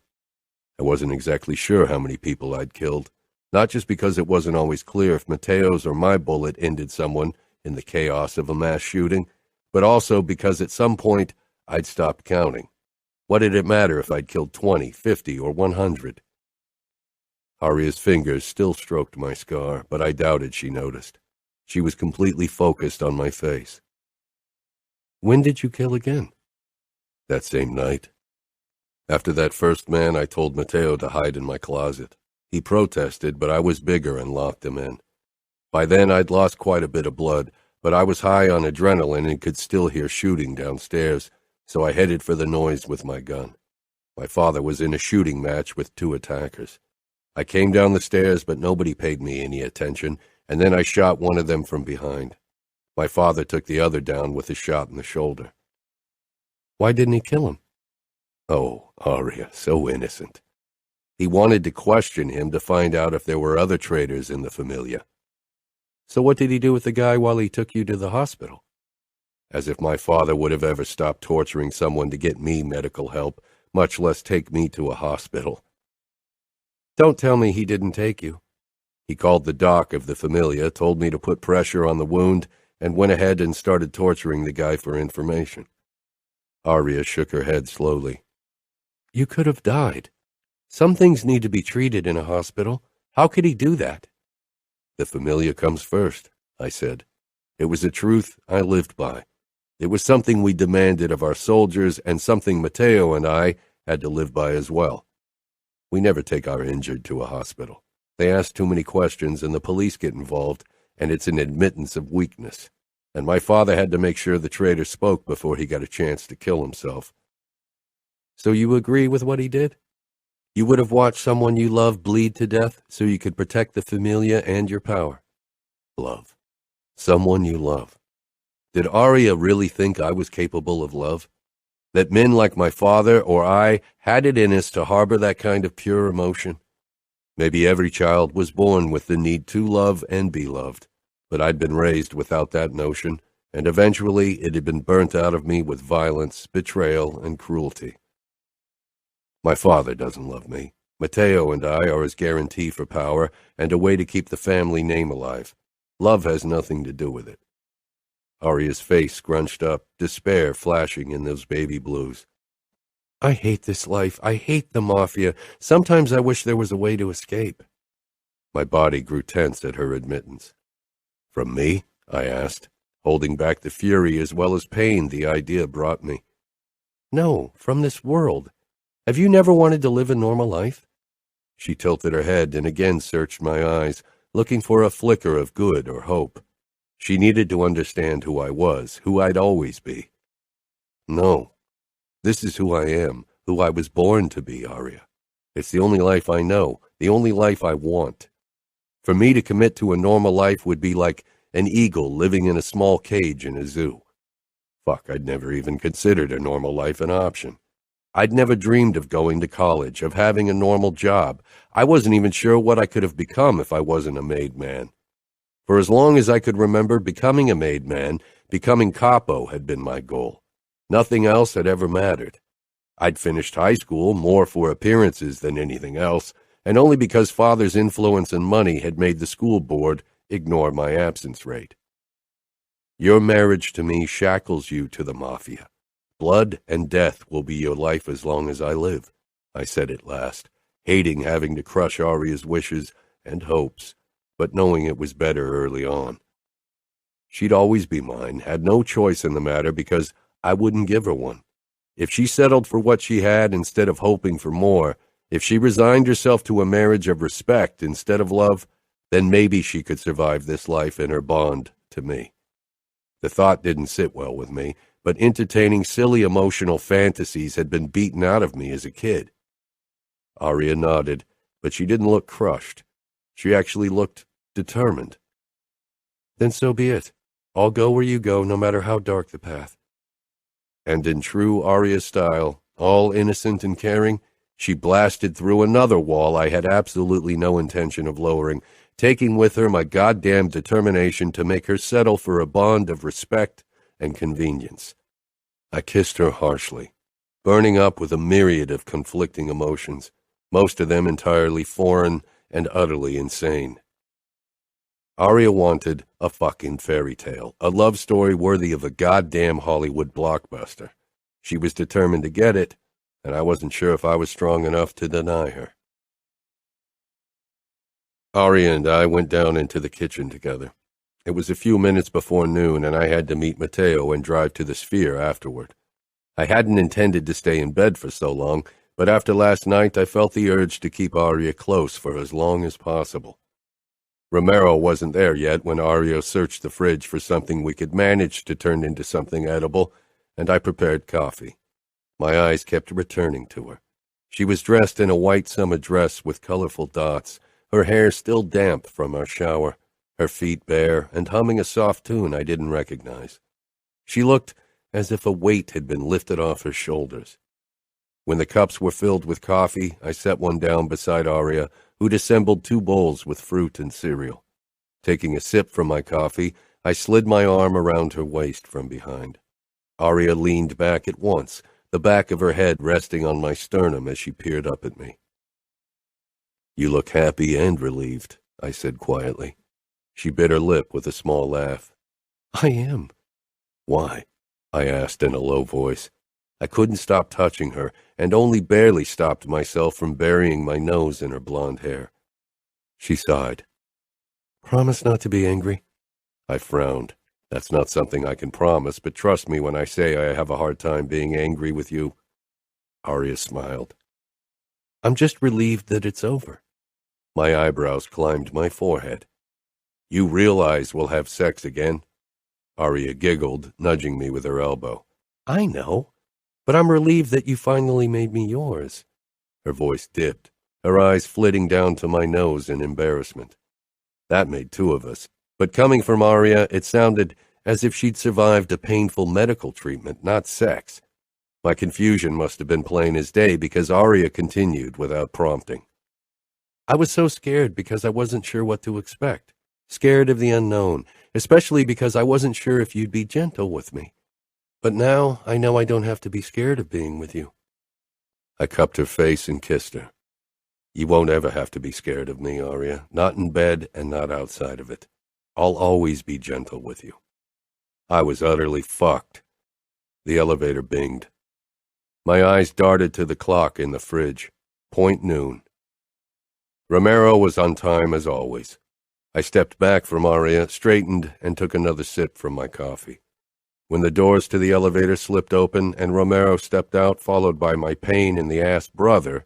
I wasn't exactly sure how many people I'd killed, not just because it wasn't always clear if Mateo's or my bullet ended someone in the chaos of a mass shooting, but also because at some point I'd stopped counting. What did it matter if I'd killed 20, 50, or 100? Aria's fingers still stroked my scar, but I doubted she noticed. She was completely focused on my face. When did you kill again? That same night. After that first man, I told Mateo to hide in my closet. He protested, but I was bigger and locked him in. By then, I'd lost quite a bit of blood, but I was high on adrenaline and could still hear shooting downstairs, so I headed for the noise with my gun. My father was in a shooting match with 2 attackers. I came down the stairs, but nobody paid me any attention, and then I shot one of them from behind. My father took the other down with a shot in the shoulder. Why didn't he kill him? Oh, Aria, so innocent. He wanted to question him to find out if there were other traitors in the Familia. So what did he do with the guy while he took you to the hospital? As if my father would have ever stopped torturing someone to get me medical help, much less take me to a hospital. Don't tell me he didn't take you. He called the doc of the Familia, told me to put pressure on the wound, and went ahead and started torturing the guy for information. Aria shook her head slowly. You could have died. Some things need to be treated in a hospital. How could he do that? The Familia comes first, I said. It was a truth I lived by. It was something we demanded of our soldiers and something Mateo and I had to live by as well. We never take our injured to a hospital. They ask too many questions and the police get involved, and it's an admittance of weakness. And my father had to make sure the traitor spoke before he got a chance to kill himself. So you agree with what he did? You would have watched someone you love bleed to death so you could protect the Familia and your power. Love. Someone you love. Did Aria really think I was capable of love? That men like my father or I had it in us to harbor that kind of pure emotion? Maybe every child was born with the need to love and be loved, but I'd been raised without that notion, and eventually it had been burnt out of me with violence, betrayal, and cruelty. My father doesn't love me. Mateo and I are his guarantee for power and a way to keep the family name alive. Love has nothing to do with it. Aria's face scrunched up, despair flashing in those baby blues. I hate this life. I hate the Mafia. Sometimes I wish there was a way to escape. My body grew tense at her admittance. From me? I asked, holding back the fury as well as pain the idea brought me. No, from this world. Have you never wanted to live a normal life? She tilted her head and again searched my eyes, looking for a flicker of good or hope. She needed to understand who I was, who I'd always be. No. This is who I am, who I was born to be, Aria. It's the only life I know, the only life I want. For me to commit to a normal life would be like an eagle living in a small cage in a zoo. Fuck, I'd never even considered a normal life an option. I'd never dreamed of going to college, of having a normal job. I wasn't even sure what I could have become if I wasn't a made man. For as long as I could remember, becoming a made man, becoming Capo had been my goal. Nothing else had ever mattered. I'd finished high school more for appearances than anything else, and only because Father's influence and money had made the school board ignore my absence rate. Your marriage to me shackles you to the Mafia. Blood and death will be your life as long as I live, I said at last, hating having to crush Aria's wishes and hopes, but knowing it was better early on. She'd always be mine, had no choice in the matter because I wouldn't give her one. If she settled for what she had instead of hoping for more, if she resigned herself to a marriage of respect instead of love, then maybe she could survive this life in her bond to me. The thought didn't sit well with me, but entertaining silly emotional fantasies had been beaten out of me as a kid. Aria nodded, but she didn't look crushed. She actually looked determined. Then so be it. I'll go where you go, no matter how dark the path. And in true Aria style, all innocent and caring, she blasted through another wall I had absolutely no intention of lowering, taking with her my goddamn determination to make her settle for a bond of respect and convenience. I kissed her harshly, burning up with a myriad of conflicting emotions, most of them entirely foreign and utterly insane. Aria wanted a fucking fairy tale, a love story worthy of a goddamn Hollywood blockbuster. She was determined to get it, and I wasn't sure if I was strong enough to deny her. Aria and I went down into the kitchen together. It was a few minutes before noon, and I had to meet Matteo and drive to the Sphere afterward. I hadn't intended to stay in bed for so long, but after last night I felt the urge to keep Aria close for as long as possible. Romero wasn't there yet when Aria searched the fridge for something we could manage to turn into something edible, and I prepared coffee. My eyes kept returning to her. She was dressed in a white summer dress with colorful dots, her hair still damp from our shower, her feet bare, and humming a soft tune I didn't recognize. She looked as if a weight had been lifted off her shoulders. When the cups were filled with coffee, I set one down beside Aria, who'd assembled 2 bowls with fruit and cereal. Taking a sip from my coffee, I slid my arm around her waist from behind. Aria leaned back at once, the back of her head resting on my sternum as she peered up at me. "You look happy and relieved," I said quietly. She bit her lip with a small laugh. "I am." "Why?" I asked in a low voice. I couldn't stop touching her, and only barely stopped myself from burying my nose in her blonde hair. She sighed. "Promise not to be angry." I frowned. "That's not something I can promise, but trust me when I say I have a hard time being angry with you." Aria smiled. "I'm just relieved that it's over." My eyebrows climbed my forehead. "You realize we'll have sex again?" Aria giggled, nudging me with her elbow. "I know, but I'm relieved that you finally made me yours." Her voice dipped, her eyes flitting down to my nose in embarrassment. That made 2 of us, but coming from Aria, it sounded as if she'd survived a painful medical treatment, not sex. My confusion must have been plain as day because Aria continued without prompting. "I was so scared because I wasn't sure what to expect. Scared of the unknown, especially because I wasn't sure if you'd be gentle with me. But now I know I don't have to be scared of being with you." I cupped her face and kissed her. "You won't ever have to be scared of me, Aria, not in bed and not outside of it. I'll always be gentle with you." I was utterly fucked. The elevator binged. My eyes darted to the clock in the fridge. Point noon. Romero was on time as always. I stepped back from Aria, straightened, and took another sip from my coffee. When the doors to the elevator slipped open and Romero stepped out, followed by my pain-in-the-ass brother,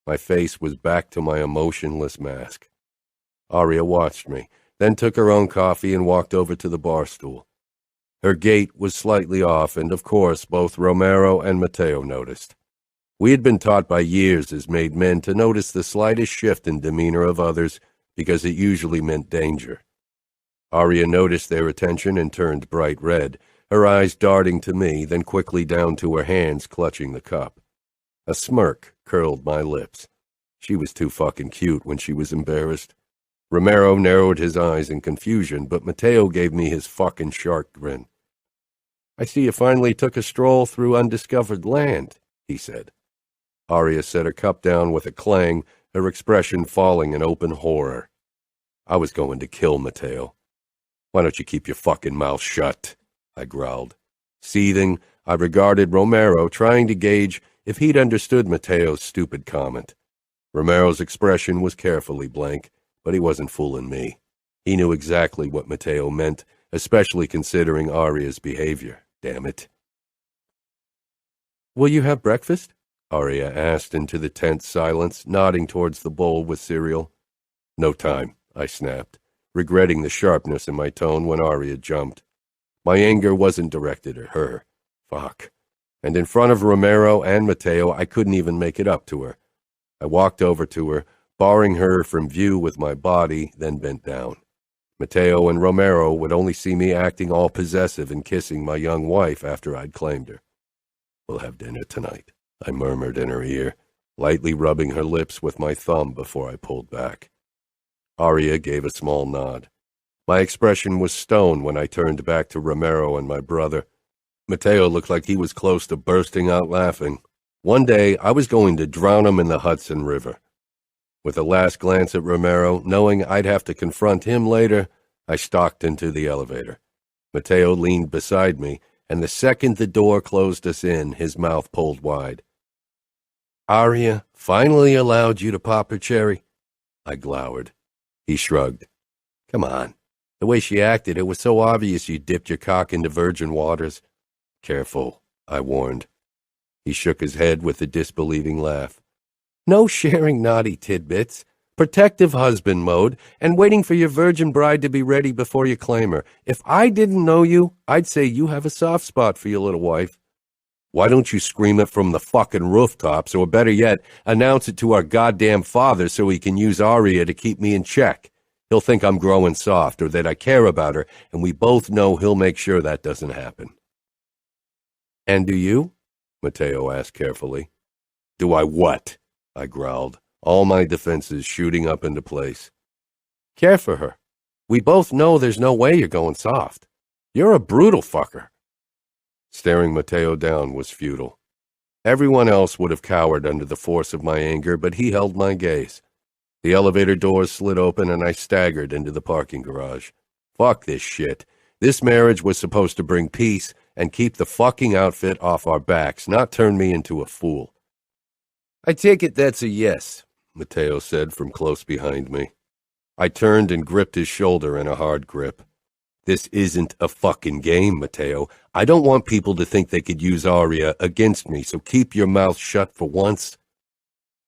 my face was back to my emotionless mask. Aria watched me, then took her own coffee and walked over to the bar stool. Her gait was slightly off, and of course both Romero and Matteo noticed. We had been taught by years as made men to notice the slightest shift in demeanor of others because it usually meant danger. Aria noticed their attention and turned bright red, her eyes darting to me, then quickly down to her hands clutching the cup. A smirk curled my lips. She was too fucking cute when she was embarrassed. Romero narrowed his eyes in confusion, but Mateo gave me his fucking shark grin. I see you finally took a stroll through undiscovered land, he said. Aria set her cup down with a clang, her expression falling in open horror. I was going to kill Mateo. Why don't you keep your fucking mouth shut? I growled. Seething, I regarded Romero, trying to gauge if he'd understood Mateo's stupid comment. Romero's expression was carefully blank, but he wasn't fooling me. He knew exactly what Mateo meant, especially considering Aria's behavior. Damn it. Will you have breakfast? Aria asked into the tense silence, nodding towards the bowl with cereal. No time, I snapped, regretting the sharpness in my tone when Aria jumped. My anger wasn't directed at her. Fuck. And in front of Romero and Mateo, I couldn't even make it up to her. I walked over to her, barring her from view with my body, then bent down. Mateo and Romero would only see me acting all possessive and kissing my young wife after I'd claimed her. We'll have dinner tonight, I murmured in her ear, lightly rubbing her lips with my thumb before I pulled back. Aria gave a small nod. My expression was stone when I turned back to Romero and my brother. Mateo looked like he was close to bursting out laughing. One day, I was going to drown him in the Hudson River. With a last glance at Romero, knowing I'd have to confront him later, I stalked into the elevator. Mateo leaned beside me, and the second the door closed us in, his mouth pulled wide. Aria finally allowed you to pop her cherry? I glowered. He shrugged. Come on. The way she acted, it was so obvious you dipped your cock into virgin waters. Careful, I warned. He shook his head with a disbelieving laugh. No sharing naughty tidbits. Protective husband mode, and waiting for your virgin bride to be ready before you claim her. If I didn't know you, I'd say you have a soft spot for your little wife. Why don't you scream it from the fucking rooftops, or better yet, announce it to our goddamn father so he can use Aria to keep me in check? He'll think I'm growing soft, or that I care about her, and we both know he'll make sure that doesn't happen. And do you? Mateo asked carefully. Do I what? I growled, all my defenses shooting up into place. Care for her. We both know there's no way you're going soft. You're a brutal fucker. Staring Mateo down was futile. Everyone else would have cowered under the force of my anger, but he held my gaze. The elevator doors slid open and I staggered into the parking garage. Fuck this shit. This marriage was supposed to bring peace and keep the fucking outfit off our backs, not turn me into a fool. I take it that's a yes, Mateo said from close behind me. I turned and gripped his shoulder in a hard grip. This isn't a fucking game, Mateo. I don't want people to think they could use Aria against me, so keep your mouth shut for once.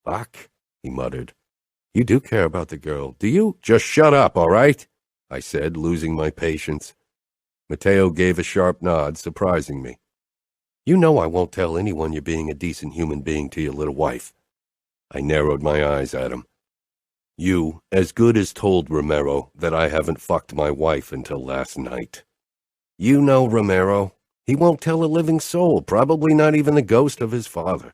Fuck, he muttered. You do care about the girl, do you? Just shut up, all right? I said, losing my patience. Mateo gave a sharp nod, surprising me. You know I won't tell anyone you're being a decent human being to your little wife. I narrowed my eyes at him. You as good as told Romero that I haven't fucked my wife until last night. You know Romero. He won't tell a living soul, probably not even the ghost of his father.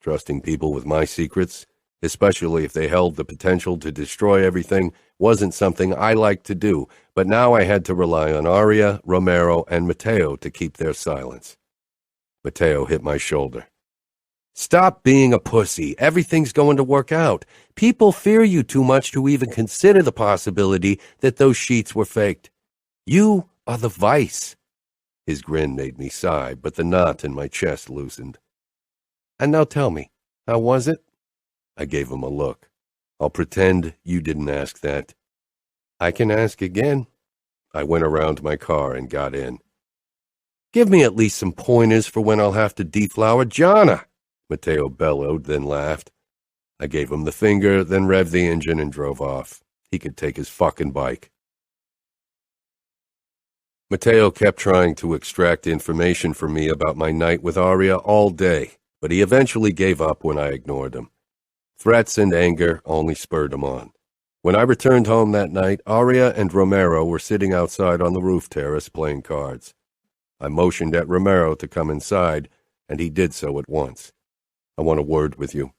Trusting people with my secrets, especially if they held the potential to destroy everything, wasn't something I liked to do, but now I had to rely on Aria, Romero, and Mateo to keep their silence. Mateo hit my shoulder. Stop being a pussy. Everything's going to work out. People fear you too much to even consider the possibility that those sheets were faked. You are the vice. His grin made me sigh, but the knot in my chest loosened. And now tell me, how was it? I gave him a look. I'll pretend you didn't ask that. I can ask again. I went around my car and got in. Give me at least some pointers for when I'll have to deflower Jana, Mateo bellowed, then laughed. I gave him the finger, then revved the engine and drove off. He could take his fucking bike. Mateo kept trying to extract information from me about my night with Aria all day, but he eventually gave up when I ignored him. Threats and anger only spurred him on. When I returned home that night, Aria and Romero were sitting outside on the roof terrace playing cards. I motioned at Romero to come inside, and he did so at once. I want a word with you.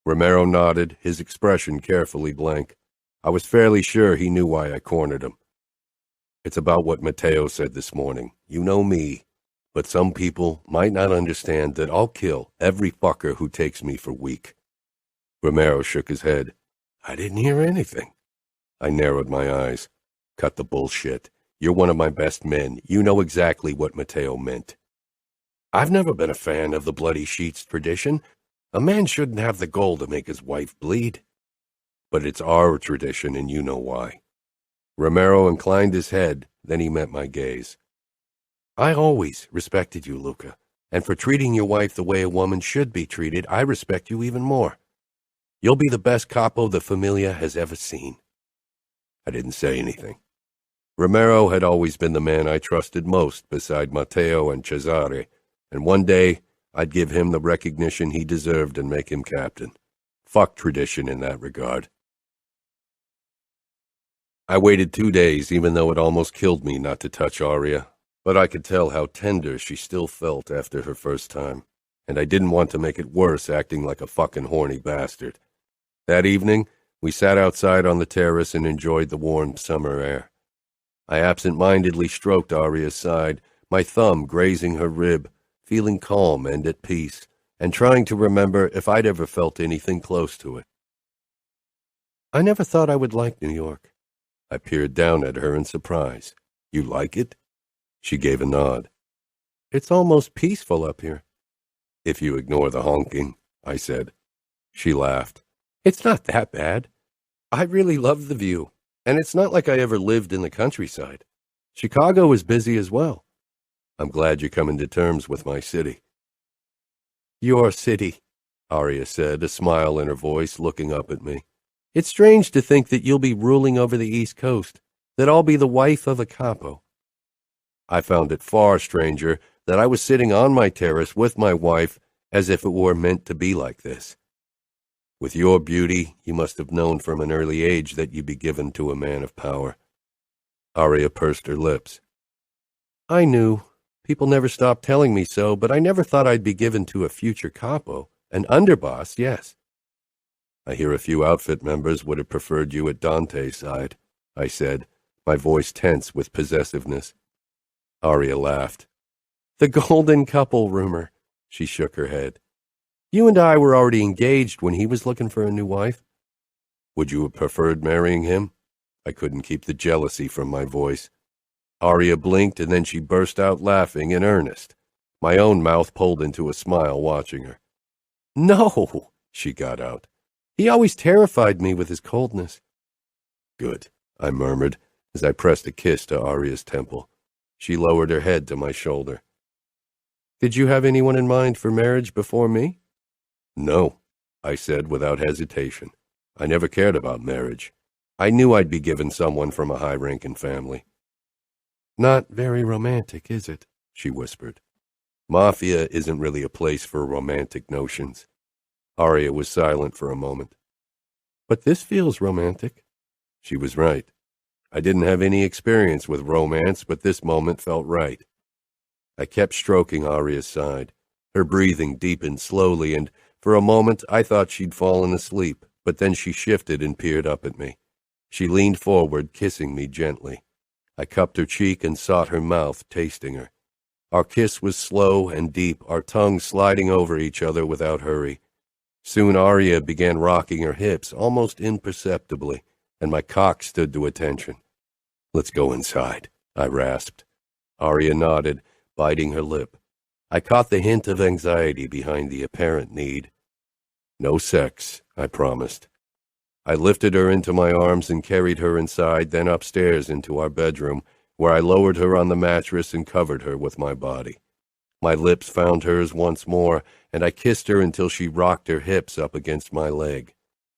Romero nodded, his expression carefully blank. I was fairly sure he knew why I cornered him. It's about what Matteo said this morning. You know me. But some people might not understand that I'll kill every fucker who takes me for weak. Romero shook his head. I didn't hear anything. I narrowed my eyes. Cut the bullshit. You're one of my best men. You know exactly what Matteo meant. I've never been a fan of the bloody sheets tradition. A man shouldn't have the gall to make his wife bleed. But it's our tradition, and you know why. Romero inclined his head, then he met my gaze. I always respected you, Luca, and for treating your wife the way a woman should be treated, I respect you even more. You'll be the best capo the Familia has ever seen. I didn't say anything. Romero had always been the man I trusted most beside Matteo and Cesare, and one day I'd give him the recognition he deserved and make him captain. Fuck tradition in that regard. I waited 2 days, even though it almost killed me not to touch Aria, but I could tell how tender she still felt after her first time, and I didn't want to make it worse acting like a fucking horny bastard. That evening, we sat outside on the terrace and enjoyed the warm summer air. I absent-mindedly stroked Aria's side, my thumb grazing her rib, feeling calm and at peace, and trying to remember if I'd ever felt anything close to it. I never thought I would like New York. I peered down at her in surprise. You like it? She gave a nod. It's almost peaceful up here. If you ignore the honking, I said. She laughed. It's not that bad. I really love the view, and it's not like I ever lived in the countryside. Chicago is busy as well. I'm glad you're coming to terms with my city. Your city, Aria said, a smile in her voice, looking up at me. It's strange to think that you'll be ruling over the East Coast, that I'll be the wife of a capo. I found it far stranger that I was sitting on my terrace with my wife as if it were meant to be like this. With your beauty, you must have known from an early age that you'd be given to a man of power. Aria pursed her lips. I knew. People never stopped telling me so, but I never thought I'd be given to a future capo. An underboss, yes. I hear a few outfit members would have preferred you at Dante's side, I said, my voice tense with possessiveness. Aria laughed. The golden couple rumor. She shook her head. You and I were already engaged when he was looking for a new wife. Would you have preferred marrying him? I couldn't keep the jealousy from my voice. Aria blinked and then she burst out laughing in earnest. My own mouth pulled into a smile watching her. No, she got out. He always terrified me with his coldness. Good, I murmured as I pressed a kiss to Aria's temple. She lowered her head to my shoulder. Did you have anyone in mind for marriage before me? No, I said without hesitation. I never cared about marriage. I knew I'd be given someone from a high-ranking family. Not very romantic, is it? She whispered. Mafia isn't really a place for romantic notions. Aria was silent for a moment. But this feels romantic. She was right. I didn't have any experience with romance, but this moment felt right. I kept stroking Aria's side. Her breathing deepened slowly, and for a moment I thought she'd fallen asleep, but then she shifted and peered up at me. She leaned forward, kissing me gently. I cupped her cheek and sought her mouth, tasting her. Our kiss was slow and deep, our tongues sliding over each other without hurry. Soon Aria began rocking her hips, almost imperceptibly, and my cock stood to attention. Let's go inside, I rasped. Aria nodded, biting her lip. I caught the hint of anxiety behind the apparent need. No sex, I promised. I lifted her into my arms and carried her inside, then upstairs into our bedroom, where I lowered her on the mattress and covered her with my body. My lips found hers once more, and I kissed her until she rocked her hips up against my leg.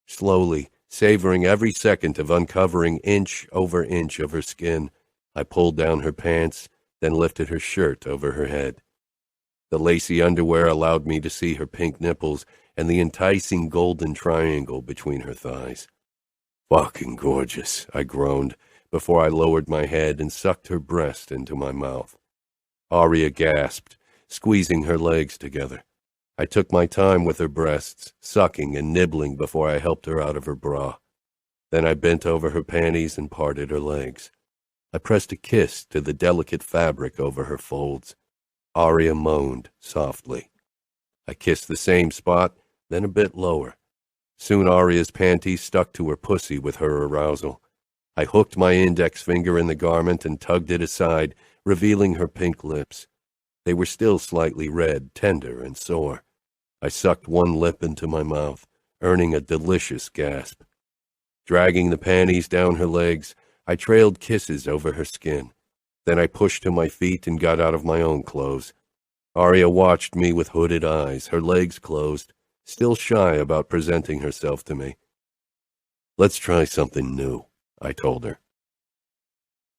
Slowly, savoring every second of uncovering inch over inch of her skin, I pulled down her pants, then lifted her shirt over her head. The lacy underwear allowed me to see her pink nipples and the enticing golden triangle between her thighs. Fucking gorgeous, I groaned, before I lowered my head and sucked her breast into my mouth. Aria gasped, squeezing her legs together. I took my time with her breasts, sucking and nibbling before I helped her out of her bra. Then I bent over her panties and parted her legs. I pressed a kiss to the delicate fabric over her folds. Aria moaned softly. I kissed the same spot, then a bit lower. Soon Aria's panties stuck to her pussy with her arousal. I hooked my index finger in the garment and tugged it aside, revealing her pink lips. They were still slightly red, tender, and sore. I sucked one lip into my mouth, earning a delicious gasp. Dragging the panties down her legs, I trailed kisses over her skin. Then I pushed to my feet and got out of my own clothes. Aria watched me with hooded eyes, her legs closed, still shy about presenting herself to me. "Let's try something new," I told her.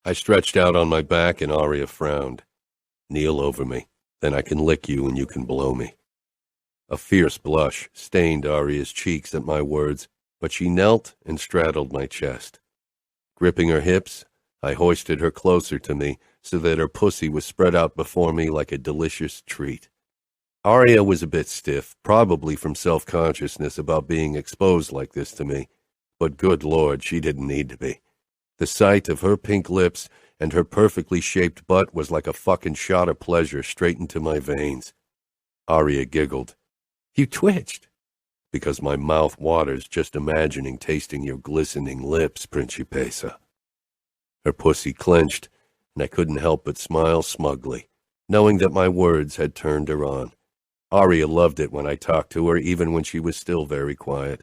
I stretched out on my back and Aria frowned. "Kneel over me, then I can lick you and you can blow me." A fierce blush stained Aria's cheeks at my words, but she knelt and straddled my chest. Gripping her hips, I hoisted her closer to me so that her pussy was spread out before me like a delicious treat. Aria was a bit stiff, probably from self-consciousness about being exposed like this to me, but good Lord, she didn't need to be. The sight of her pink lips and her perfectly shaped butt was like a fucking shot of pleasure straight into my veins. Aria giggled. "You twitched." "Because my mouth waters just imagining tasting your glistening lips, Principessa." Her pussy clenched, and I couldn't help but smile smugly, knowing that my words had turned her on. Aria loved it when I talked to her, even when she was still very quiet.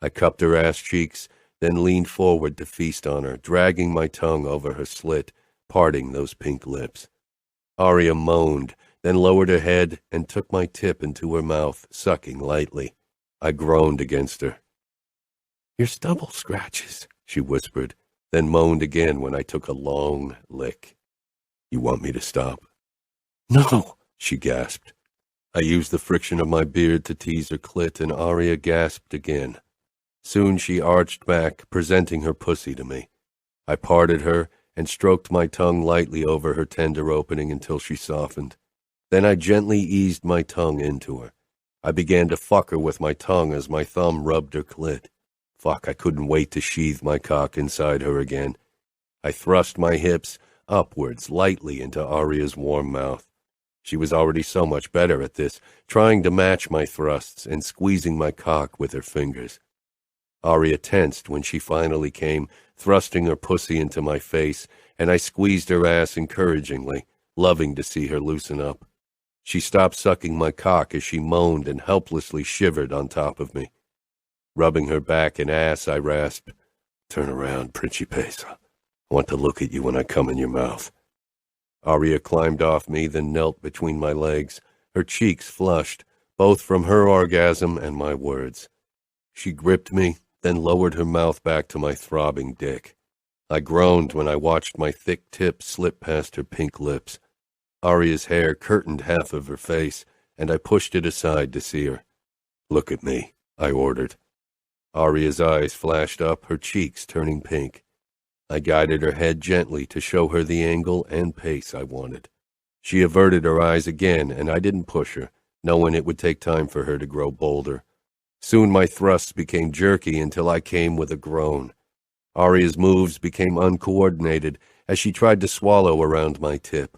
I cupped her ass cheeks, then leaned forward to feast on her, dragging my tongue over her slit, parting those pink lips. Aria moaned, then lowered her head and took my tip into her mouth, sucking lightly. I groaned against her. "Your stubble scratches," she whispered, then moaned again when I took a long lick. "You want me to stop?" "No," she gasped. I used the friction of my beard to tease her clit, and Aria gasped again. Soon she arched back, presenting her pussy to me. I parted her and stroked my tongue lightly over her tender opening until she softened. Then I gently eased my tongue into her. I began to fuck her with my tongue as my thumb rubbed her clit. Fuck, I couldn't wait to sheathe my cock inside her again. I thrust my hips upwards lightly into Aria's warm mouth. She was already so much better at this, trying to match my thrusts and squeezing my cock with her fingers. Aria tensed when she finally came, thrusting her pussy into my face, and I squeezed her ass encouragingly, loving to see her loosen up. She stopped sucking my cock as she moaned and helplessly shivered on top of me. Rubbing her back and ass, I rasped, "Turn around, Principessa. I want to look at you when I come in your mouth." Aria climbed off me, then knelt between my legs, her cheeks flushed, both from her orgasm and my words. She gripped me, then lowered her mouth back to my throbbing dick. I groaned when I watched my thick tip slip past her pink lips. Aria's hair curtained half of her face, and I pushed it aside to see her. "Look at me," I ordered. Aria's eyes flashed up, her cheeks turning pink. I guided her head gently to show her the angle and pace I wanted. She averted her eyes again, and I didn't push her, knowing it would take time for her to grow bolder. Soon my thrusts became jerky until I came with a groan. Aria's moves became uncoordinated as she tried to swallow around my tip.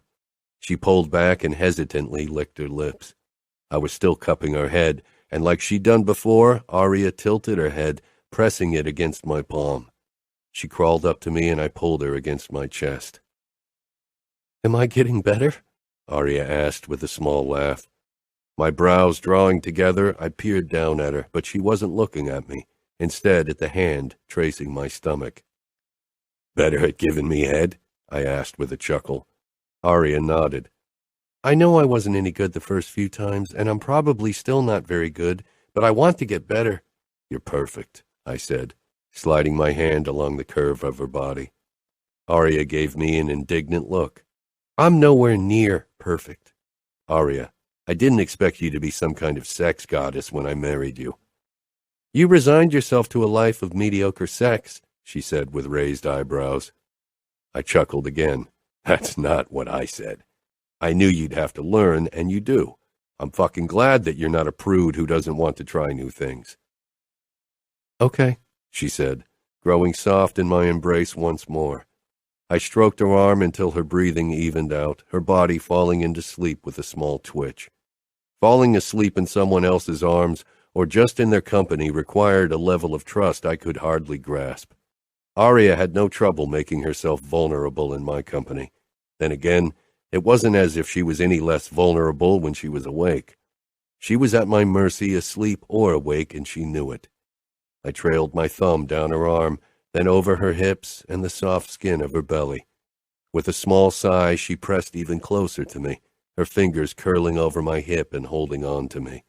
She pulled back and hesitantly licked her lips. I was still cupping her head, and like she'd done before, Aria tilted her head, pressing it against my palm. She crawled up to me and I pulled her against my chest. "Am I getting better?" Aria asked with a small laugh. My brows drawing together, I peered down at her, but she wasn't looking at me, instead at the hand tracing my stomach. "Better at giving me head?" I asked with a chuckle. Aria nodded. "I know I wasn't any good the first few times, and I'm probably still not very good, but I want to get better." "You're perfect," I said, sliding my hand along the curve of her body. Aria gave me an indignant look. "I'm nowhere near perfect." "Aria, I didn't expect you to be some kind of sex goddess when I married you." "You resigned yourself to a life of mediocre sex," she said with raised eyebrows. I chuckled again. "That's not what I said. I knew you'd have to learn, and you do. I'm fucking glad that you're not a prude who doesn't want to try new things." "Okay," she said, growing soft in my embrace once more. I stroked her arm until her breathing evened out, her body falling into sleep with a small twitch. Falling asleep in someone else's arms, or just in their company, required a level of trust I could hardly grasp. Aria had no trouble making herself vulnerable in my company. Then again, it wasn't as if she was any less vulnerable when she was awake. She was at my mercy, asleep or awake, and she knew it. I trailed my thumb down her arm, then over her hips and the soft skin of her belly. With a small sigh, she pressed even closer to me, her fingers curling over my hip and holding on to me.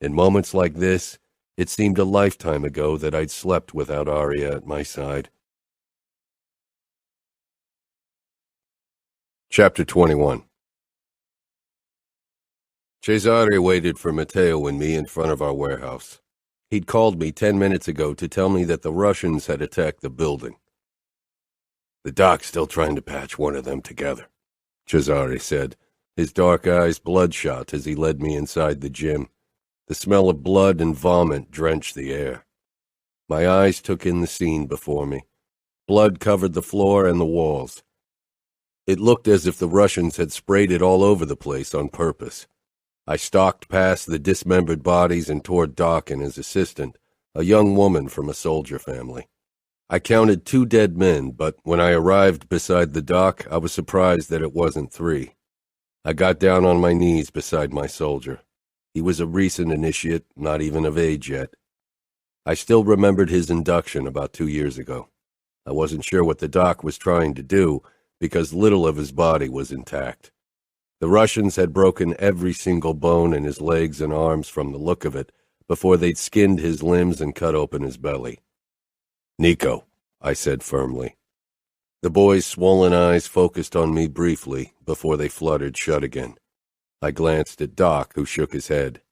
In moments like this, it seemed a lifetime ago that I'd slept without Aria at my side. Chapter 21. Cesare waited for Matteo and me in front of our warehouse. He'd called me 10 minutes ago to tell me that the Russians had attacked the building. "The doc's still trying to patch one of them together," Cesare said, his dark eyes bloodshot as he led me inside the gym. The smell of blood and vomit drenched the air. My eyes took in the scene before me. Blood covered the floor and the walls. It looked as if the Russians had sprayed it all over the place on purpose. I stalked past the dismembered bodies and toward Doc and his assistant, a young woman from a soldier family. I counted 2 dead men, but when I arrived beside the Doc, I was surprised that it wasn't 3. I got down on my knees beside my soldier. He was a recent initiate, not even of age yet. I still remembered his induction about 2 years ago. I wasn't sure what the Doc was trying to do, because little of his body was intact. The Russians had broken every single bone in his legs and arms from the look of it, before they'd skinned his limbs and cut open his belly. "Nico," I said firmly. The boy's swollen eyes focused on me briefly before they fluttered shut again. I glanced at Doc, who shook his head.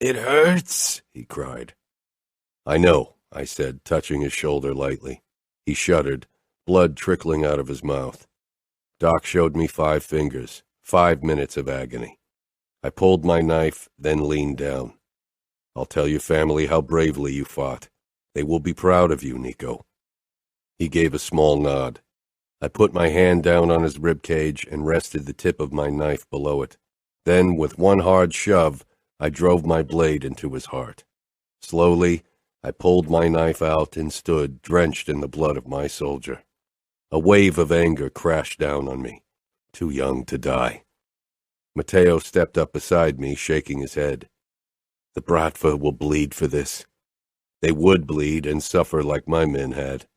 "It hurts," he cried. "I know," I said, touching his shoulder lightly. He shuddered, blood trickling out of his mouth. Doc showed me 5 fingers, 5 minutes of agony. I pulled my knife, then leaned down. "I'll tell your family how bravely you fought. They will be proud of you, Nico." He gave a small nod. I put my hand down on his ribcage and rested the tip of my knife below it. Then, with one hard shove, I drove my blade into his heart. Slowly, I pulled my knife out and stood, drenched in the blood of my soldier. A wave of anger crashed down on me. Too young to die. Matteo stepped up beside me, shaking his head. "The Bratva will bleed for this. They would bleed and suffer like my men had."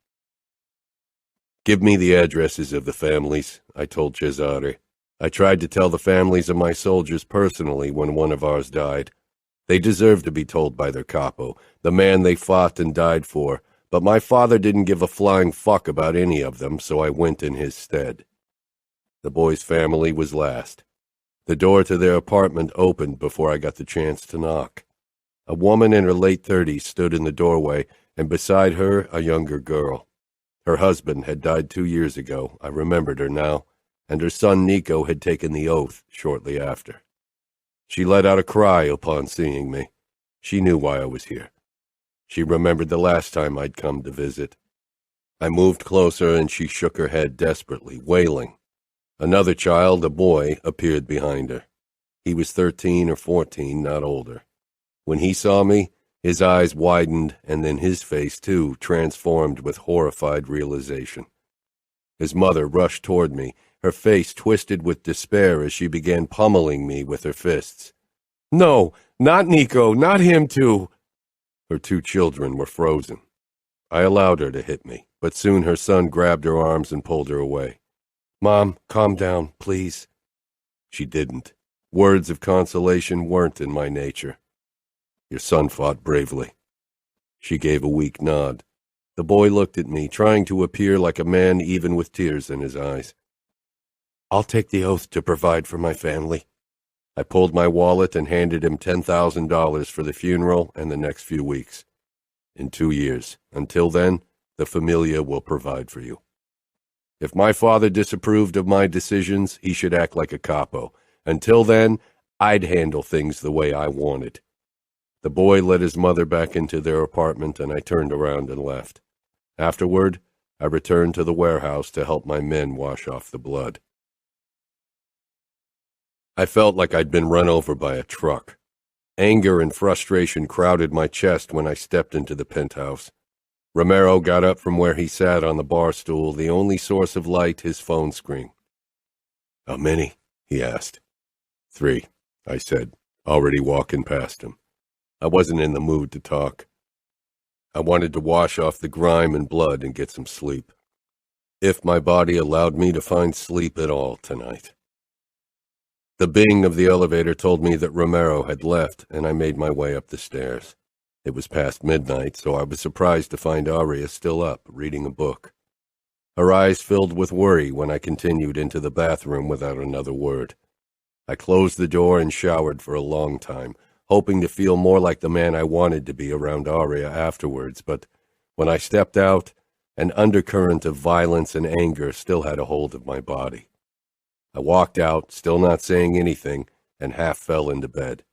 "Give me the addresses of the families," I told Cesare. "I tried to tell the families of my soldiers personally when one of ours died. They deserve to be told by their capo, the man they fought and died for, but my father didn't give a flying fuck about any of them, so I went in his stead." The boy's family was last. The door to their apartment opened before I got the chance to knock. A woman in her late 30s stood in the doorway, and beside her a younger girl. Her husband had died 2 years ago, I remembered her now, and her son Nico had taken the oath shortly after. She let out a cry upon seeing me. She knew why I was here. She remembered the last time I'd come to visit. I moved closer and she shook her head desperately, wailing. Another child, a boy, appeared behind her. He was 13 or 14, not older. When he saw me, his eyes widened, and then his face, too, transformed with horrified realization. His mother rushed toward me, her face twisted with despair as she began pummeling me with her fists. "No, not Nico, not him too." Her 2 children were frozen. I allowed her to hit me, but soon her son grabbed her arms and pulled her away. "Mom, calm down, please." She didn't. Words of consolation weren't in my nature. "Your son fought bravely." She gave a weak nod. The boy looked at me, trying to appear like a man even with tears in his eyes. "I'll take the oath to provide for my family." I pulled my wallet and handed him $10,000 for the funeral and the next few weeks. "In 2 years. Until then, the Familia will provide for you." If my father disapproved of my decisions, he should act like a capo. Until then, I'd handle things the way I wanted. The boy led his mother back into their apartment, and I turned around and left. Afterward, I returned to the warehouse to help my men wash off the blood. I felt like I'd been run over by a truck. Anger and frustration crowded my chest when I stepped into the penthouse. Romero got up from where he sat on the bar stool, the only source of light his phone screen. "How many?" he asked. "3," I said, already walking past him. I wasn't in the mood to talk. I wanted to wash off the grime and blood and get some sleep. If my body allowed me to find sleep at all tonight. The bing of the elevator told me that Romero had left, and I made my way up the stairs. It was past midnight, so I was surprised to find Aria still up, reading a book. Her eyes filled with worry when I continued into the bathroom without another word. I closed the door and showered for a long time, hoping to feel more like the man I wanted to be around Aria afterwards, but when I stepped out, an undercurrent of violence and anger still had a hold of my body. I walked out, still not saying anything, and half fell into bed.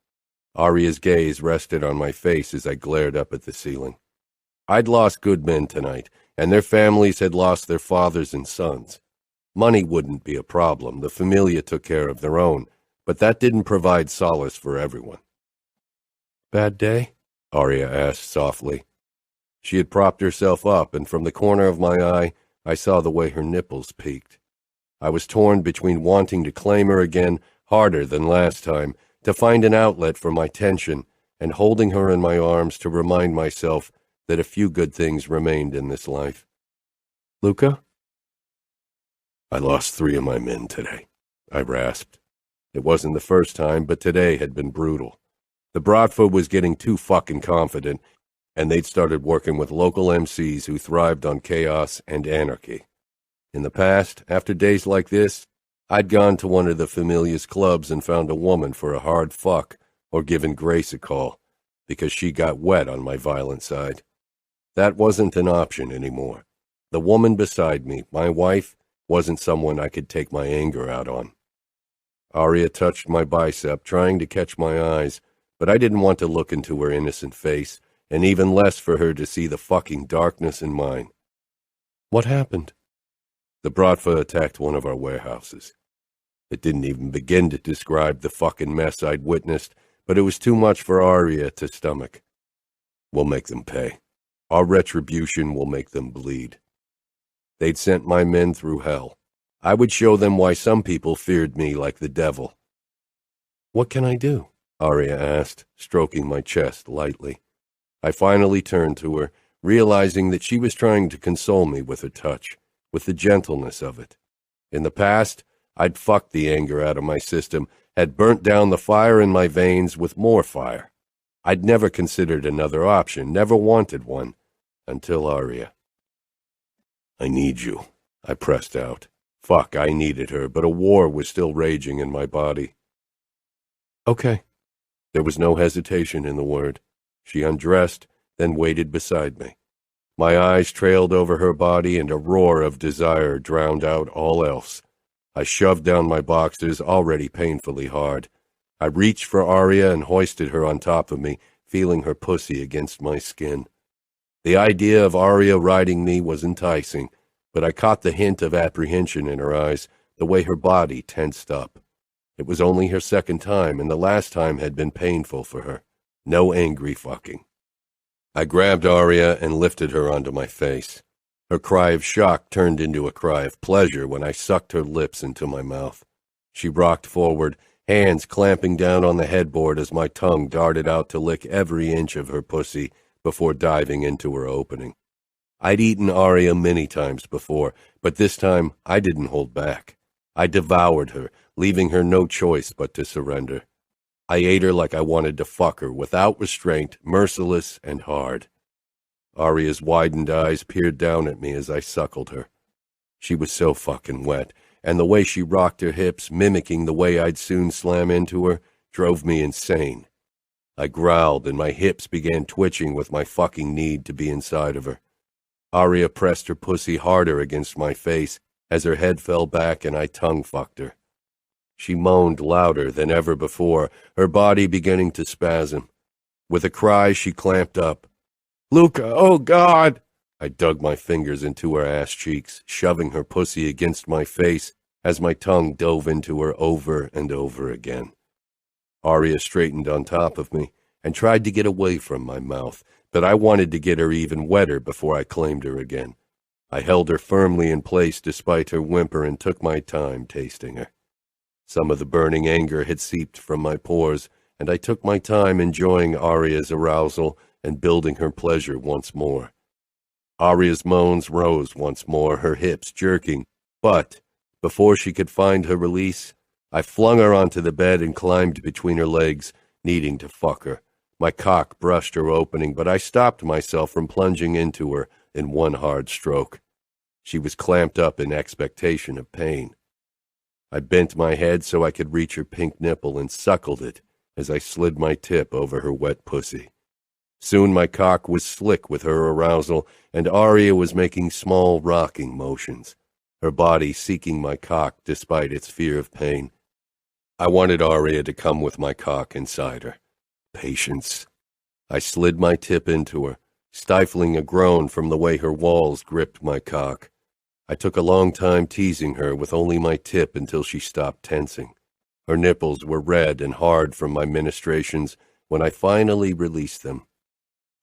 Aria's gaze rested on my face as I glared up at the ceiling. I'd lost good men tonight, and their families had lost their fathers and sons. Money wouldn't be a problem, the familia took care of their own, but that didn't provide solace for everyone. "Bad day?" Aria asked softly. She had propped herself up, and from the corner of my eye, I saw the way her nipples peaked. I was torn between wanting to claim her again, harder than last time, to find an outlet for my tension, and holding her in my arms to remind myself that a few good things remained in this life. "Luca?" "I lost 3 of my men today," I rasped. It wasn't the first time, but today had been brutal. The Bratva was getting too fucking confident, and they'd started working with local MCs who thrived on chaos and anarchy. In the past, after days like this, I'd gone to one of the Familia's clubs and found a woman for a hard fuck, or given Grace a call, because she got wet on my violent side. That wasn't an option anymore. The woman beside me, my wife, wasn't someone I could take my anger out on. Aria touched my bicep, trying to catch my eyes, but I didn't want to look into her innocent face, and even less for her to see the fucking darkness in mine. "What happened?" "The Bratva attacked one of our warehouses." It didn't even begin to describe the fucking mess I'd witnessed, but it was too much for Aria to stomach. "We'll make them pay. Our retribution will make them bleed." They'd sent my men through hell. I would show them why some people feared me like the devil. "What can I do?" Aria asked, stroking my chest lightly. I finally turned to her, realizing that she was trying to console me with her touch, with the gentleness of it. In the past, I'd fucked the anger out of my system, had burnt down the fire in my veins with more fire. I'd never considered another option, never wanted one, until Aria. "I need you," I pressed out. Fuck, I needed her, but a war was still raging in my body. "Okay." There was no hesitation in the word. She undressed, then waited beside me. My eyes trailed over her body, and a roar of desire drowned out all else. I shoved down my boxers, already painfully hard. I reached for Aria and hoisted her on top of me, feeling her pussy against my skin. The idea of Aria riding me was enticing, but I caught the hint of apprehension in her eyes, the way her body tensed up. It was only her second time, and the last time had been painful for her. No angry fucking. I grabbed Aria and lifted her onto my face. Her cry of shock turned into a cry of pleasure when I sucked her lips into my mouth. She rocked forward, hands clamping down on the headboard as my tongue darted out to lick every inch of her pussy before diving into her opening. I'd eaten Aria many times before, but this time I didn't hold back. I devoured her, leaving her no choice but to surrender. I ate her like I wanted to fuck her, without restraint, merciless and hard. Aria's widened eyes peered down at me as I suckled her. She was so fucking wet, and the way she rocked her hips, mimicking the way I'd soon slam into her, drove me insane. I growled, and my hips began twitching with my fucking need to be inside of her. Aria pressed her pussy harder against my face as her head fell back and I tongue-fucked her. She moaned louder than ever before, her body beginning to spasm. With a cry, she clamped up. "Luca, oh God!" I dug my fingers into her ass cheeks, shoving her pussy against my face as my tongue dove into her over and over again. Aria straightened on top of me and tried to get away from my mouth, but I wanted to get her even wetter before I claimed her again. I held her firmly in place despite her whimper and took my time tasting her. Some of the burning anger had seeped from my pores, and I took my time enjoying Aria's arousal and building her pleasure once more. Aria's moans rose once more, her hips jerking, but before she could find her release, I flung her onto the bed and climbed between her legs, needing to fuck her. My cock brushed her opening, but I stopped myself from plunging into her in one hard stroke. She was clamped up in expectation of pain. I bent my head so I could reach her pink nipple and suckled it as I slid my tip over her wet pussy. Soon my cock was slick with her arousal, and Aria was making small rocking motions, her body seeking my cock despite its fear of pain. I wanted Aria to come with my cock inside her. Patience. I slid my tip into her, stifling a groan from the way her walls gripped my cock. I took a long time teasing her with only my tip until she stopped tensing. Her nipples were red and hard from my ministrations when I finally released them.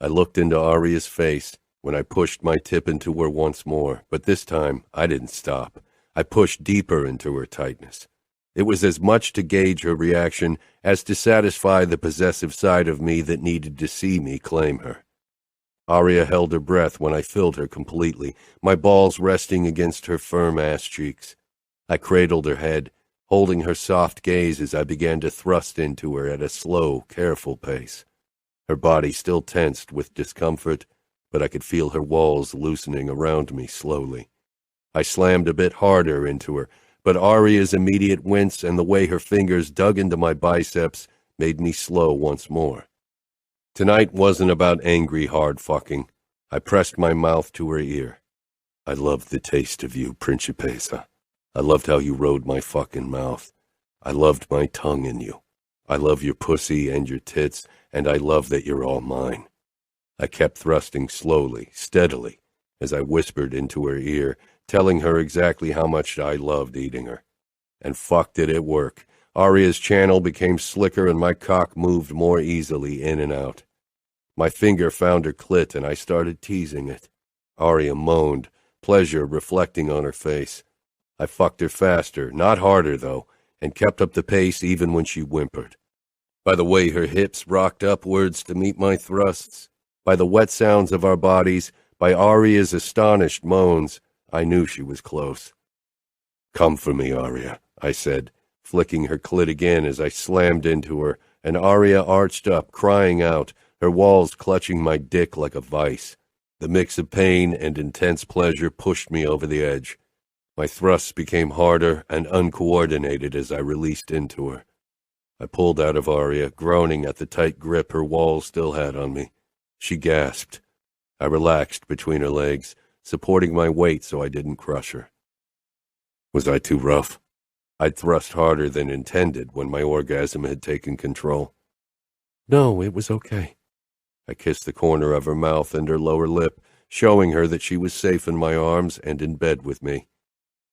I looked into Aria's face when I pushed my tip into her once more, but this time I didn't stop. I pushed deeper into her tightness. It was as much to gauge her reaction as to satisfy the possessive side of me that needed to see me claim her. Aria held her breath when I filled her completely, my balls resting against her firm ass cheeks. I cradled her head, holding her soft gaze as I began to thrust into her at a slow, careful pace. Her body still tensed with discomfort, but I could feel her walls loosening around me slowly. I slammed a bit harder into her, but Aria's immediate wince and the way her fingers dug into my biceps made me slow once more. Tonight wasn't about angry hard fucking. I pressed my mouth to her ear. I loved the taste of you, Principessa. I loved how you rode my fucking mouth. I loved my tongue in you. I love your pussy and your tits, and I love that you're all mine. I kept thrusting slowly, steadily, as I whispered into her ear, telling her exactly how much I loved eating her. And fuck did it work. Aria's channel became slicker and my cock moved more easily in and out. My finger found her clit and I started teasing it. Aria moaned, pleasure reflecting on her face. I fucked her faster, not harder though, and kept up the pace even when she whimpered. By the way her hips rocked upwards to meet my thrusts, by the wet sounds of our bodies, by Aria's astonished moans, I knew she was close. Come for me, Aria, I said, flicking her clit again as I slammed into her, and Aria arched up, crying out, her walls clutching my dick like a vice. The mix of pain and intense pleasure pushed me over the edge. My thrusts became harder and uncoordinated as I released into her. I pulled out of Aria, groaning at the tight grip her walls still had on me. She gasped. I relaxed between her legs, supporting my weight so I didn't crush her. Was I too rough? I'd thrust harder than intended when my orgasm had taken control. No, it was okay. I kissed the corner of her mouth and her lower lip, showing her that she was safe in my arms and in bed with me.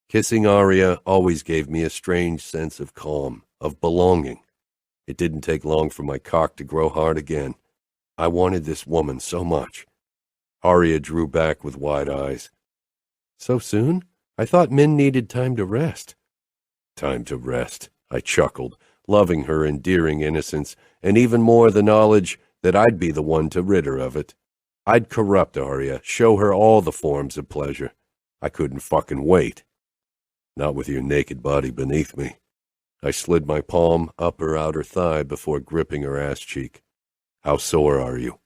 Kissing Aria always gave me a strange sense of calm, of belonging. It didn't take long for my cock to grow hard again. I wanted this woman so much. Aria drew back with wide eyes. So soon? I thought men needed time to rest. Time to rest, I chuckled, loving her endearing innocence, and even more the knowledge that I'd be the one to rid her of it. I'd corrupt Aria, show her all the forms of pleasure. I couldn't fucking wait. Not with your naked body beneath me. I slid my palm up her outer thigh before gripping her ass cheek. How sore are you?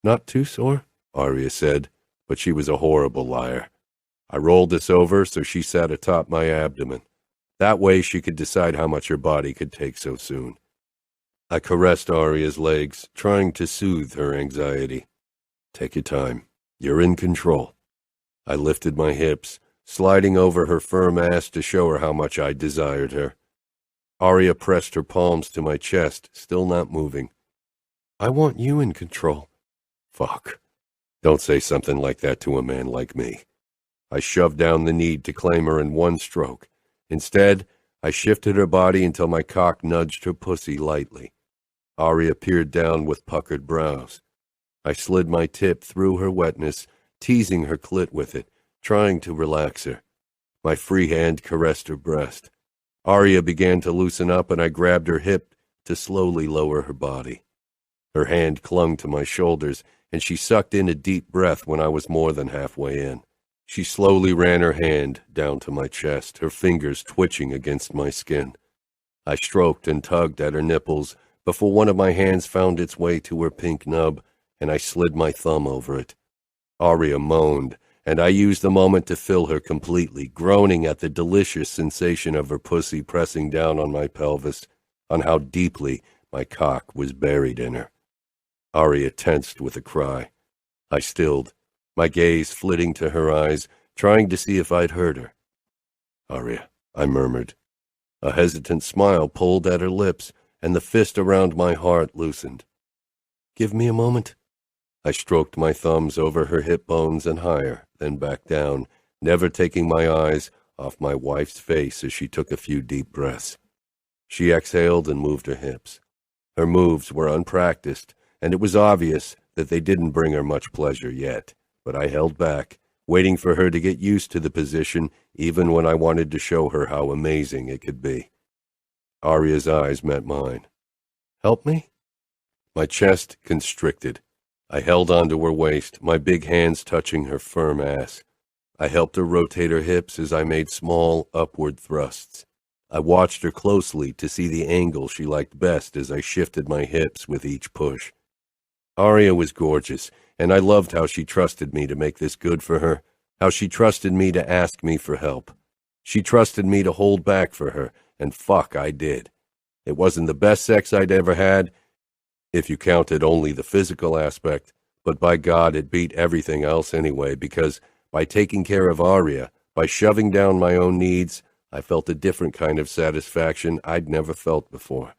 Not too sore, Aria said, but she was a horrible liar. I rolled this over so she sat atop my abdomen. That way she could decide how much her body could take so soon. I caressed Aria's legs, trying to soothe her anxiety. Take your time. You're in control. I lifted my hips, sliding over her firm ass to show her how much I desired her. Aria pressed her palms to my chest, still not moving. I want you in control. Fuck. Don't say something like that to a man like me. I shoved down the need to claim her in one stroke. Instead, I shifted her body until my cock nudged her pussy lightly. Aria peered down with puckered brows. I slid my tip through her wetness, teasing her clit with it, trying to relax her. My free hand caressed her breast. Aria began to loosen up, and I grabbed her hip to slowly lower her body. Her hand clung to my shoulders, and she sucked in a deep breath when I was more than halfway in. She slowly ran her hand down to my chest, her fingers twitching against my skin. I stroked and tugged at her nipples before one of my hands found its way to her pink nub, and I slid my thumb over it. Aria moaned, and I used the moment to fill her completely, groaning at the delicious sensation of her pussy pressing down on my pelvis, on how deeply my cock was buried in her. Aria tensed with a cry. I stilled, my gaze flitting to her eyes, trying to see if I'd heard her. "Aria," I murmured. A hesitant smile pulled at her lips, and the fist around my heart loosened. "Give me a moment." I stroked my thumbs over her hip bones and higher, then back down, never taking my eyes off my wife's face as she took a few deep breaths. She exhaled and moved her hips. Her moves were unpracticed, and it was obvious that they didn't bring her much pleasure yet, but I held back, waiting for her to get used to the position, even when I wanted to show her how amazing it could be. Aria's eyes met mine. "Help me?" My chest constricted. I held onto her waist, my big hands touching her firm ass. I helped her rotate her hips as I made small, upward thrusts. I watched her closely to see the angle she liked best as I shifted my hips with each push. Aria was gorgeous, and I loved how she trusted me to make this good for her, how she trusted me to ask me for help. She trusted me to hold back for her, and fuck, I did. It wasn't the best sex I'd ever had, if you counted only the physical aspect, but by God, it beat everything else anyway, because by taking care of Aria, by shoving down my own needs, I felt a different kind of satisfaction I'd never felt before.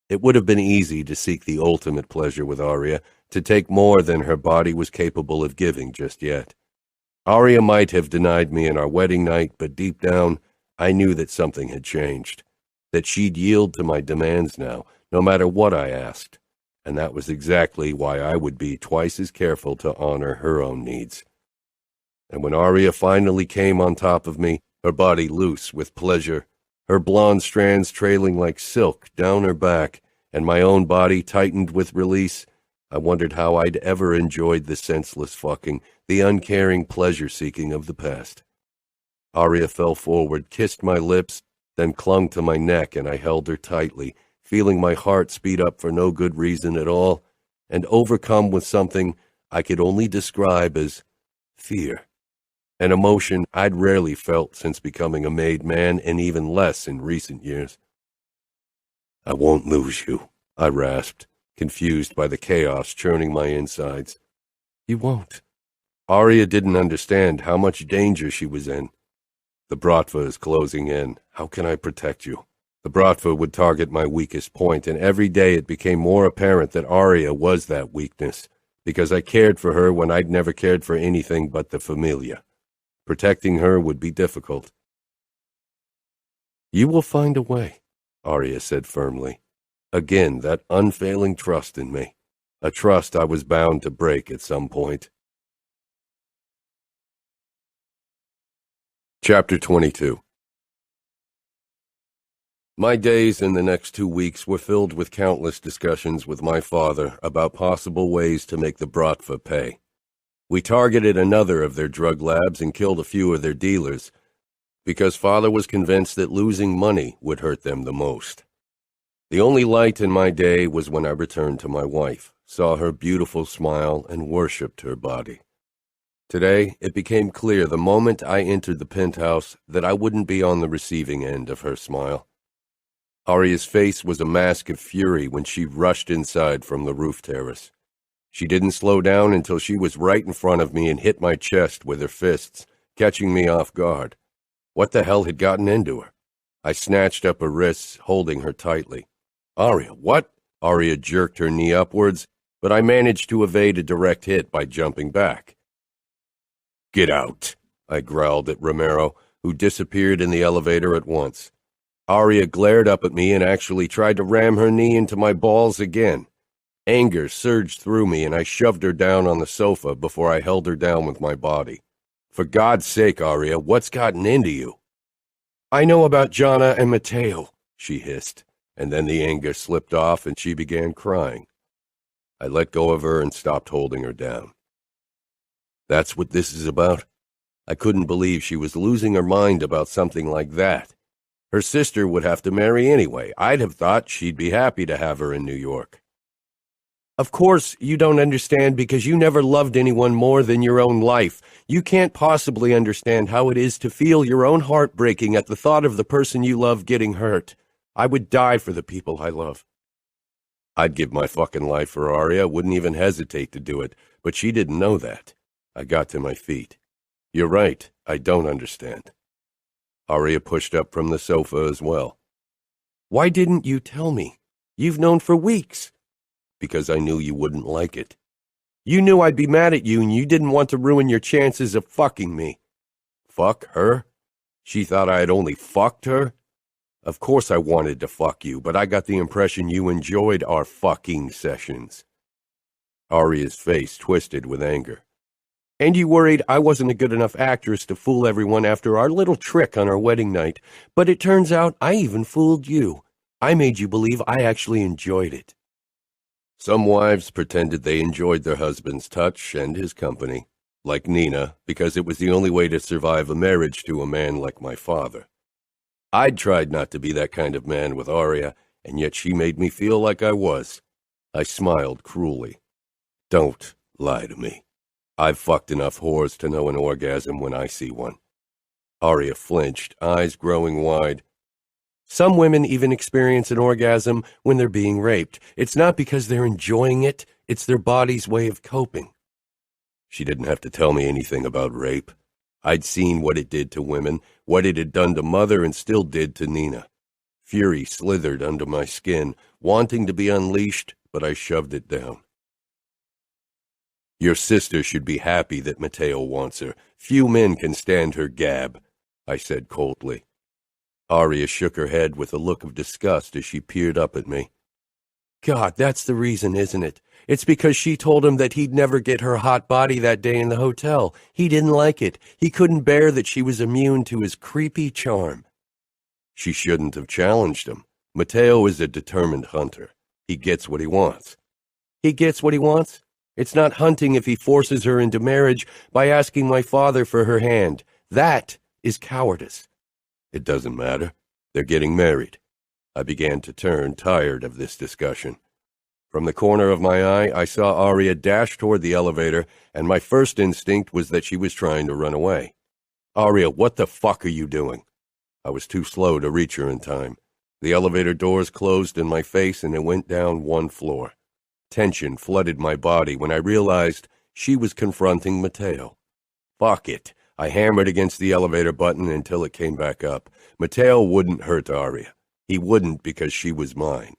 It would have been easy to seek the ultimate pleasure with Aria, to take more than her body was capable of giving just yet. Aria might have denied me in our wedding night, but deep down, I knew that something had changed, that she'd yield to my demands now, no matter what I asked. And that was exactly why I would be twice as careful to honor her own needs. And when Aria finally came on top of me, her body loose with pleasure, her blonde strands trailing like silk down her back, and my own body tightened with release, I wondered how I'd ever enjoyed the senseless fucking, the uncaring pleasure-seeking of the past. Aria fell forward, kissed my lips, then clung to my neck, and I held her tightly, feeling my heart speed up for no good reason at all, and overcome with something I could only describe as fear, an emotion I'd rarely felt since becoming a made man, and even less in recent years. "I won't lose you," I rasped, confused by the chaos churning my insides. "You won't." Aria didn't understand how much danger she was in. "The Bratva is closing in. How can I protect you?" The Bratva would target my weakest point, and every day it became more apparent that Aria was that weakness, because I cared for her when I'd never cared for anything but the familia. Protecting her would be difficult. "You will find a way," Aria said firmly. Again, that unfailing trust in me, a trust I was bound to break at some point. Chapter 22. My days in the next 2 weeks were filled with countless discussions with my father about possible ways to make the Bratva pay. We targeted another of their drug labs and killed a few of their dealers, because father was convinced that losing money would hurt them the most. The only light in my day was when I returned to my wife, saw her beautiful smile, and worshipped her body. Today, it became clear the moment I entered the penthouse that I wouldn't be on the receiving end of her smile. Aria's face was a mask of fury when she rushed inside from the roof terrace. She didn't slow down until she was right in front of me and hit my chest with her fists, catching me off guard. What the hell had gotten into her? I snatched up her wrists, holding her tightly. "Aria, what?" Aria jerked her knee upwards, but I managed to evade a direct hit by jumping back. "Get out," I growled at Romero, who disappeared in the elevator at once. Aria glared up at me and actually tried to ram her knee into my balls again. Anger surged through me, and I shoved her down on the sofa before I held her down with my body. "For God's sake, Aria, what's gotten into you?" "I know about Jana and Matteo," she hissed, and then the anger slipped off and she began crying. I let go of her and stopped holding her down. "That's what this is about?" I couldn't believe she was losing her mind about something like that. Her sister would have to marry anyway. I'd have thought she'd be happy to have her in New York. "Of course, you don't understand because you never loved anyone more than your own life. You can't possibly understand how it is to feel your own heart breaking at the thought of the person you love getting hurt. I would die for the people I love." I'd give my fucking life for Aria, wouldn't even hesitate to do it, but she didn't know that. I got to my feet. "You're right, I don't understand." Aria pushed up from the sofa as well. "Why didn't you tell me? You've known for weeks." "Because I knew you wouldn't like it." "You knew I'd be mad at you and you didn't want to ruin your chances of fucking me." "Fuck her?" She thought I had only fucked her? Of course I wanted to fuck you, but I got the impression you enjoyed our fucking sessions. Aria's face twisted with anger. "And you worried I wasn't a good enough actress to fool everyone after our little trick on our wedding night, but it turns out I even fooled you. I made you believe I actually enjoyed it." Some wives pretended they enjoyed their husband's touch and his company, like Nina, because it was the only way to survive a marriage to a man like my father. I'd tried not to be that kind of man with Aria, and yet she made me feel like I was. I smiled cruelly. "Don't lie to me. I've fucked enough whores to know an orgasm when I see one." Aria flinched, eyes growing wide. "Some women even experience an orgasm when they're being raped. It's not because they're enjoying it, it's their body's way of coping." She didn't have to tell me anything about rape. I'd seen what it did to women, what it had done to Mother and still did to Nina. Fury slithered under my skin, wanting to be unleashed, but I shoved it down. "Your sister should be happy that Matteo wants her. Few men can stand her gab," I said coldly. Aria shook her head with a look of disgust as she peered up at me. "God, that's the reason, isn't it? It's because she told him that he'd never get her hot body that day in the hotel. He didn't like it. He couldn't bear that she was immune to his creepy charm." She shouldn't have challenged him. Matteo is a determined hunter. He gets what he wants. He gets what he wants? It's not hunting if he forces her into marriage by asking my father for her hand. That is cowardice. It doesn't matter. They're getting married. I began to turn, tired of this discussion. From the corner of my eye, I saw Aria dash toward the elevator, and my first instinct was that she was trying to run away. "Aria, what the fuck are you doing?" I was too slow to reach her in time. The elevator doors closed in my face, and it went down one floor. Tension flooded my body when I realized she was confronting Matteo. Fuck it. I hammered against the elevator button until it came back up. Matteo wouldn't hurt Aria. He wouldn't because she was mine.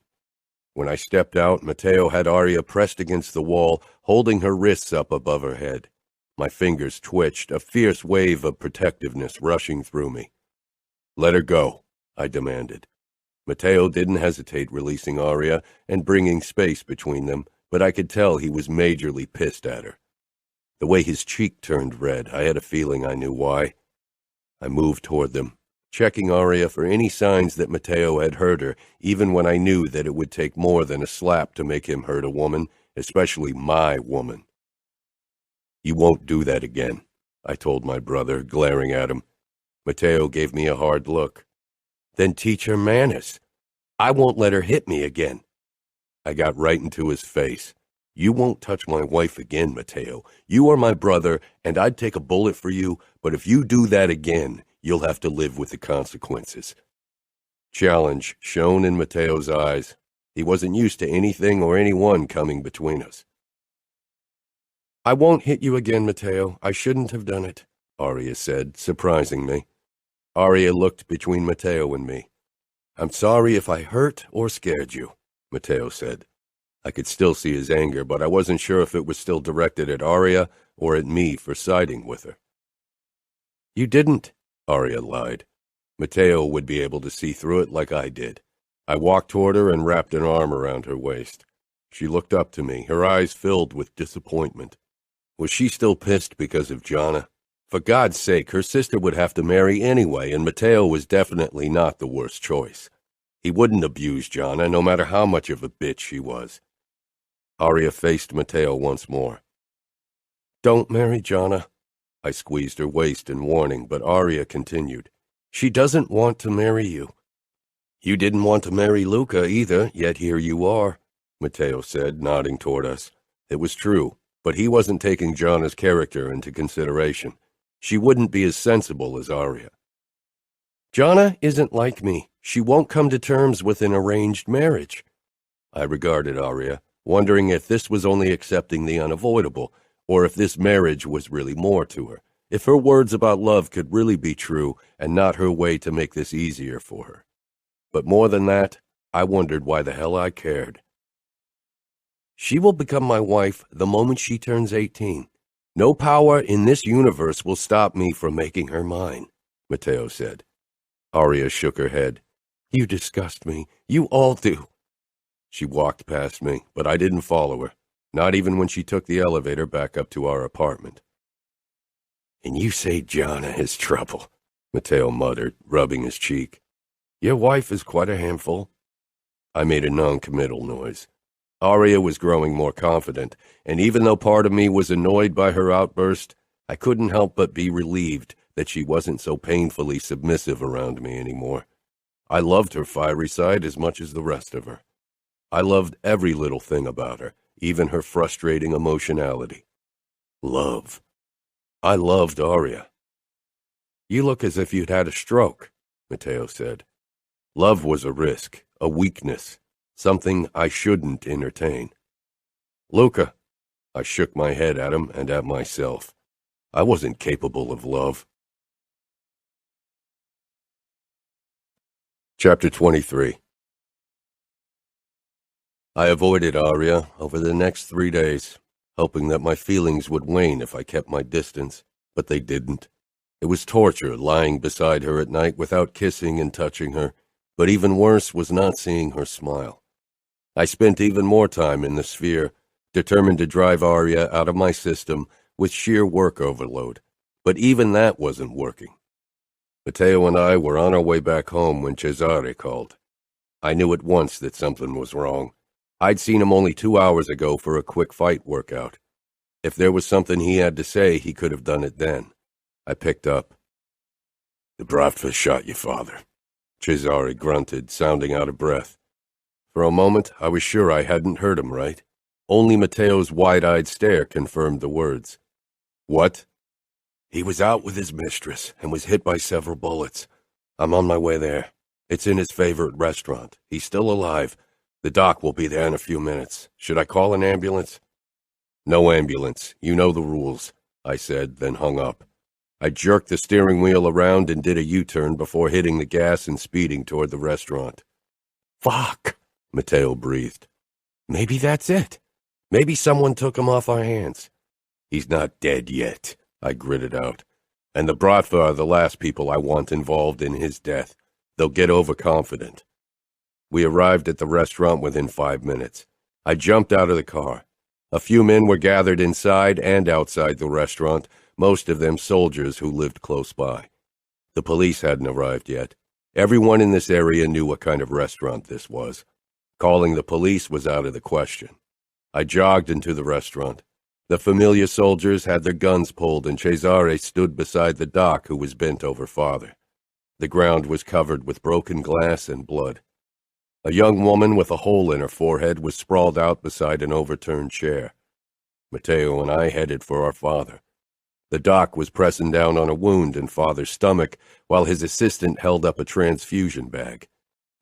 When I stepped out, Matteo had Aria pressed against the wall, holding her wrists up above her head. My fingers twitched, a fierce wave of protectiveness rushing through me. "Let her go," I demanded. Matteo didn't hesitate releasing Aria and bringing space between them, but I could tell he was majorly pissed at her. The way his cheek turned red, I had a feeling I knew why. I moved toward them, checking Aria for any signs that Matteo had hurt her, even when I knew that it would take more than a slap to make him hurt a woman, especially my woman. "You won't do that again," I told my brother, glaring at him. Matteo gave me a hard look. "Then teach her manners. I won't let her hit me again." I got right into his face. "You won't touch my wife again, Matteo. You are my brother, and I'd take a bullet for you, but if you do that again, you'll have to live with the consequences." Challenge shone in Matteo's eyes. He wasn't used to anything or anyone coming between us. "I won't hit you again, Matteo. I shouldn't have done it," Aria said, surprising me. Aria looked between Matteo and me. "I'm sorry if I hurt or scared you," Matteo said. I could still see his anger, but I wasn't sure if it was still directed at Aria or at me for siding with her. "You didn't," Aria lied. Matteo would be able to see through it like I did. I walked toward her and wrapped an arm around her waist. She looked up to me, her eyes filled with disappointment. Was she still pissed because of Gianna? For God's sake, her sister would have to marry anyway, and Matteo was definitely not the worst choice. He wouldn't abuse Gianna, no matter how much of a bitch she was. Aria faced Matteo once more. "Don't marry Gianna." I squeezed her waist in warning, but Aria continued. "She doesn't want to marry you." "You didn't want to marry Luca either, yet here you are," Matteo said, nodding toward us. It was true, but he wasn't taking Gianna's character into consideration. She wouldn't be as sensible as Aria. "Gianna isn't like me. She won't come to terms with an arranged marriage." I regarded Aria, wondering if this was only accepting the unavoidable, or if this marriage was really more to her, if her words about love could really be true and not her way to make this easier for her. But more than that, I wondered why the hell I cared. "She will become my wife the moment she turns 18. No power in this universe will stop me from making her mine," Matteo said. Aria shook her head. "You disgust me. You all do." She walked past me, but I didn't follow her, not even when she took the elevator back up to our apartment. "And you say Gianna is trouble," Matteo muttered, rubbing his cheek. "Your wife is quite a handful." I made a non-committal noise. Aria was growing more confident, and even though part of me was annoyed by her outburst, I couldn't help but be relieved that she wasn't so painfully submissive around me anymore. I loved her fiery side as much as the rest of her. I loved every little thing about her, even her frustrating emotionality. Love. I loved Aria. "You look as if you'd had a stroke," Matteo said. Love was a risk, a weakness, something I shouldn't entertain. "Luca." I shook my head at him and at myself. I wasn't capable of love. Chapter 23. I avoided Aria over the next 3 days, hoping that my feelings would wane if I kept my distance, but they didn't. It was torture lying beside her at night without kissing and touching her, but even worse was not seeing her smile. I spent even more time in the sphere, determined to drive Aria out of my system with sheer work overload, but even that wasn't working. Matteo and I were on our way back home when Cesare called. I knew at once that something was wrong. I'd seen him only 2 hours ago for a quick fight workout. If there was something he had to say, he could have done it then. I picked up. "The Bratva shot your father," Cesare grunted, sounding out of breath. For a moment, I was sure I hadn't heard him right. Only Matteo's wide-eyed stare confirmed the words. "What?" "He was out with his mistress and was hit by several bullets. I'm on my way there. It's in his favorite restaurant. He's still alive. The doc will be there in a few minutes. Should I call an ambulance?" "No ambulance. You know the rules," I said, then hung up. I jerked the steering wheel around and did a U-turn before hitting the gas and speeding toward the restaurant. "Fuck," Matteo breathed. "Maybe that's it. Maybe someone took him off our hands." "He's not dead yet," I gritted out. "And the Bratva are the last people I want involved in his death. They'll get overconfident." We arrived at the restaurant within 5 minutes. I jumped out of the car. A few men were gathered inside and outside the restaurant, most of them soldiers who lived close by. The police hadn't arrived yet. Everyone in this area knew what kind of restaurant this was. Calling the police was out of the question. I jogged into the restaurant. The familiar soldiers had their guns pulled, and Cesare stood beside the doc who was bent over father. The ground was covered with broken glass and blood. A young woman with a hole in her forehead was sprawled out beside an overturned chair. Matteo and I headed for our father. The doc was pressing down on a wound in father's stomach while his assistant held up a transfusion bag.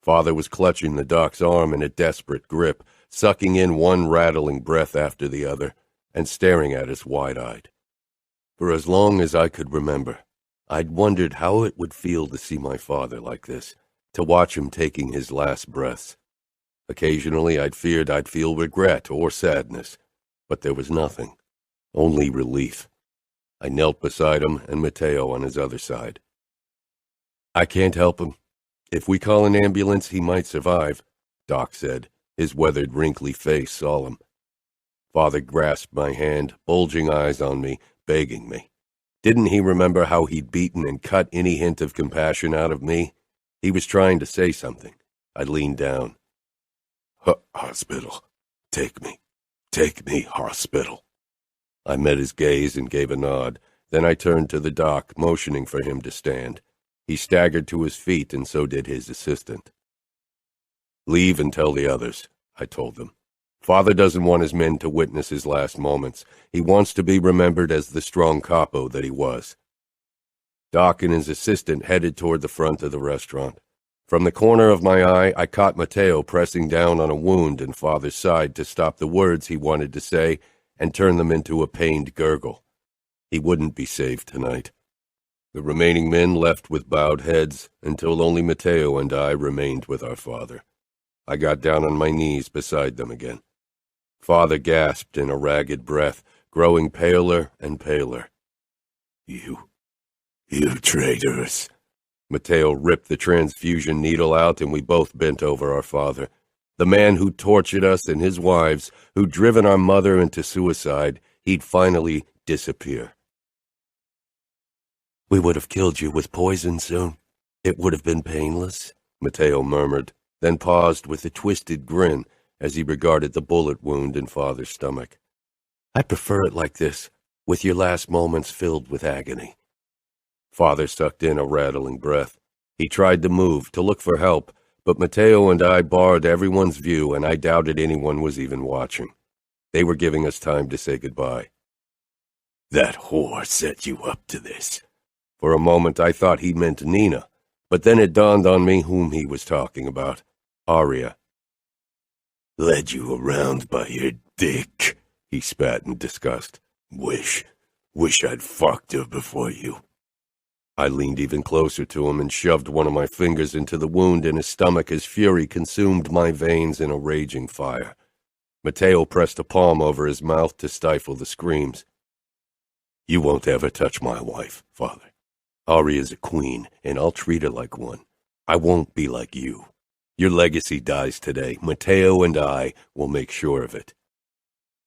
Father was clutching the doc's arm in a desperate grip, sucking in one rattling breath after the other, and staring at us wide-eyed. For as long as I could remember, I'd wondered how it would feel to see my father like this, to watch him taking his last breaths. Occasionally I'd feared I'd feel regret or sadness, but there was nothing, only relief. I knelt beside him and Matteo on his other side. "I can't help him. If we call an ambulance, he might survive," Doc said, his weathered, wrinkly face solemn. Father grasped my hand, bulging eyes on me, begging me. Didn't he remember how he'd beaten and cut any hint of compassion out of me? He was trying to say something. I leaned down. "Hospital. Take me, hospital." I met his gaze and gave a nod. Then I turned to the doc, motioning for him to stand. He staggered to his feet, and so did his assistant. "Leave and tell the others," I told them. "Father doesn't want his men to witness his last moments. He wants to be remembered as the strong capo that he was." Doc and his assistant headed toward the front of the restaurant. From the corner of my eye, I caught Matteo pressing down on a wound in Father's side to stop the words he wanted to say and turn them into a pained gurgle. He wouldn't be saved tonight. The remaining men left with bowed heads until only Matteo and I remained with our father. I got down on my knees beside them again. Father gasped in a ragged breath, growing paler and paler. You traitors." Matteo ripped the transfusion needle out, and we both bent over our father. The man who tortured us and his wives, who'd driven our mother into suicide, he'd finally disappear. "We would have killed you with poison soon. It would have been painless," Matteo murmured, then paused with a twisted grin as he regarded the bullet wound in Father's stomach. "I prefer it like this, with your last moments filled with agony." Father sucked in a rattling breath. He tried to move, to look for help, but Matteo and I barred everyone's view, and I doubted anyone was even watching. They were giving us time to say goodbye. "That whore set you up to this." For a moment I thought he meant Nina, but then it dawned on me whom he was talking about. Aria. "Led you around by your dick," he spat in disgust. Wish I'd fucked her before you." I leaned even closer to him and shoved one of my fingers into the wound in his stomach as fury consumed my veins in a raging fire. Matteo pressed a palm over his mouth to stifle the screams. "You won't ever touch my wife, Father. Aria's a queen, and I'll treat her like one. I won't be like you. Your legacy dies today. Matteo and I will make sure of it."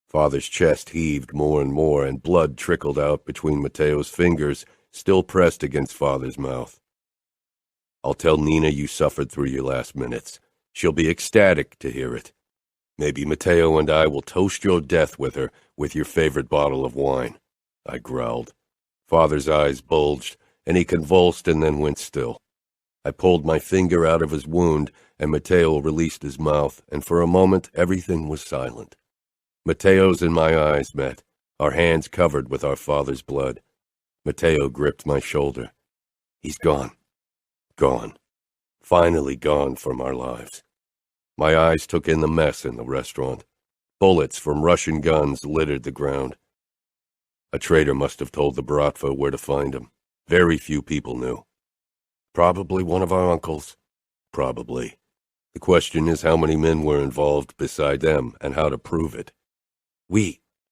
Father's chest heaved more and more, and blood trickled out between Matteo's fingers, still pressed against Father's mouth. "I'll tell Nina you suffered through your last minutes. She'll be ecstatic to hear it. Maybe Matteo and I will toast your death with her with your favorite bottle of wine," I growled. Father's eyes bulged, and he convulsed and then went still. I pulled my finger out of his wound, and Matteo released his mouth, and for a moment everything was silent. Matteo's and my eyes met, our hands covered with our father's blood. Matteo gripped my shoulder. "He's gone. Gone. Finally gone from our lives." My eyes took in the mess in the restaurant. Bullets from Russian guns littered the ground. A traitor must have told the Bratva where to find him. Very few people knew. Probably one of our uncles. Probably. The question is how many men were involved beside them, and how to prove it.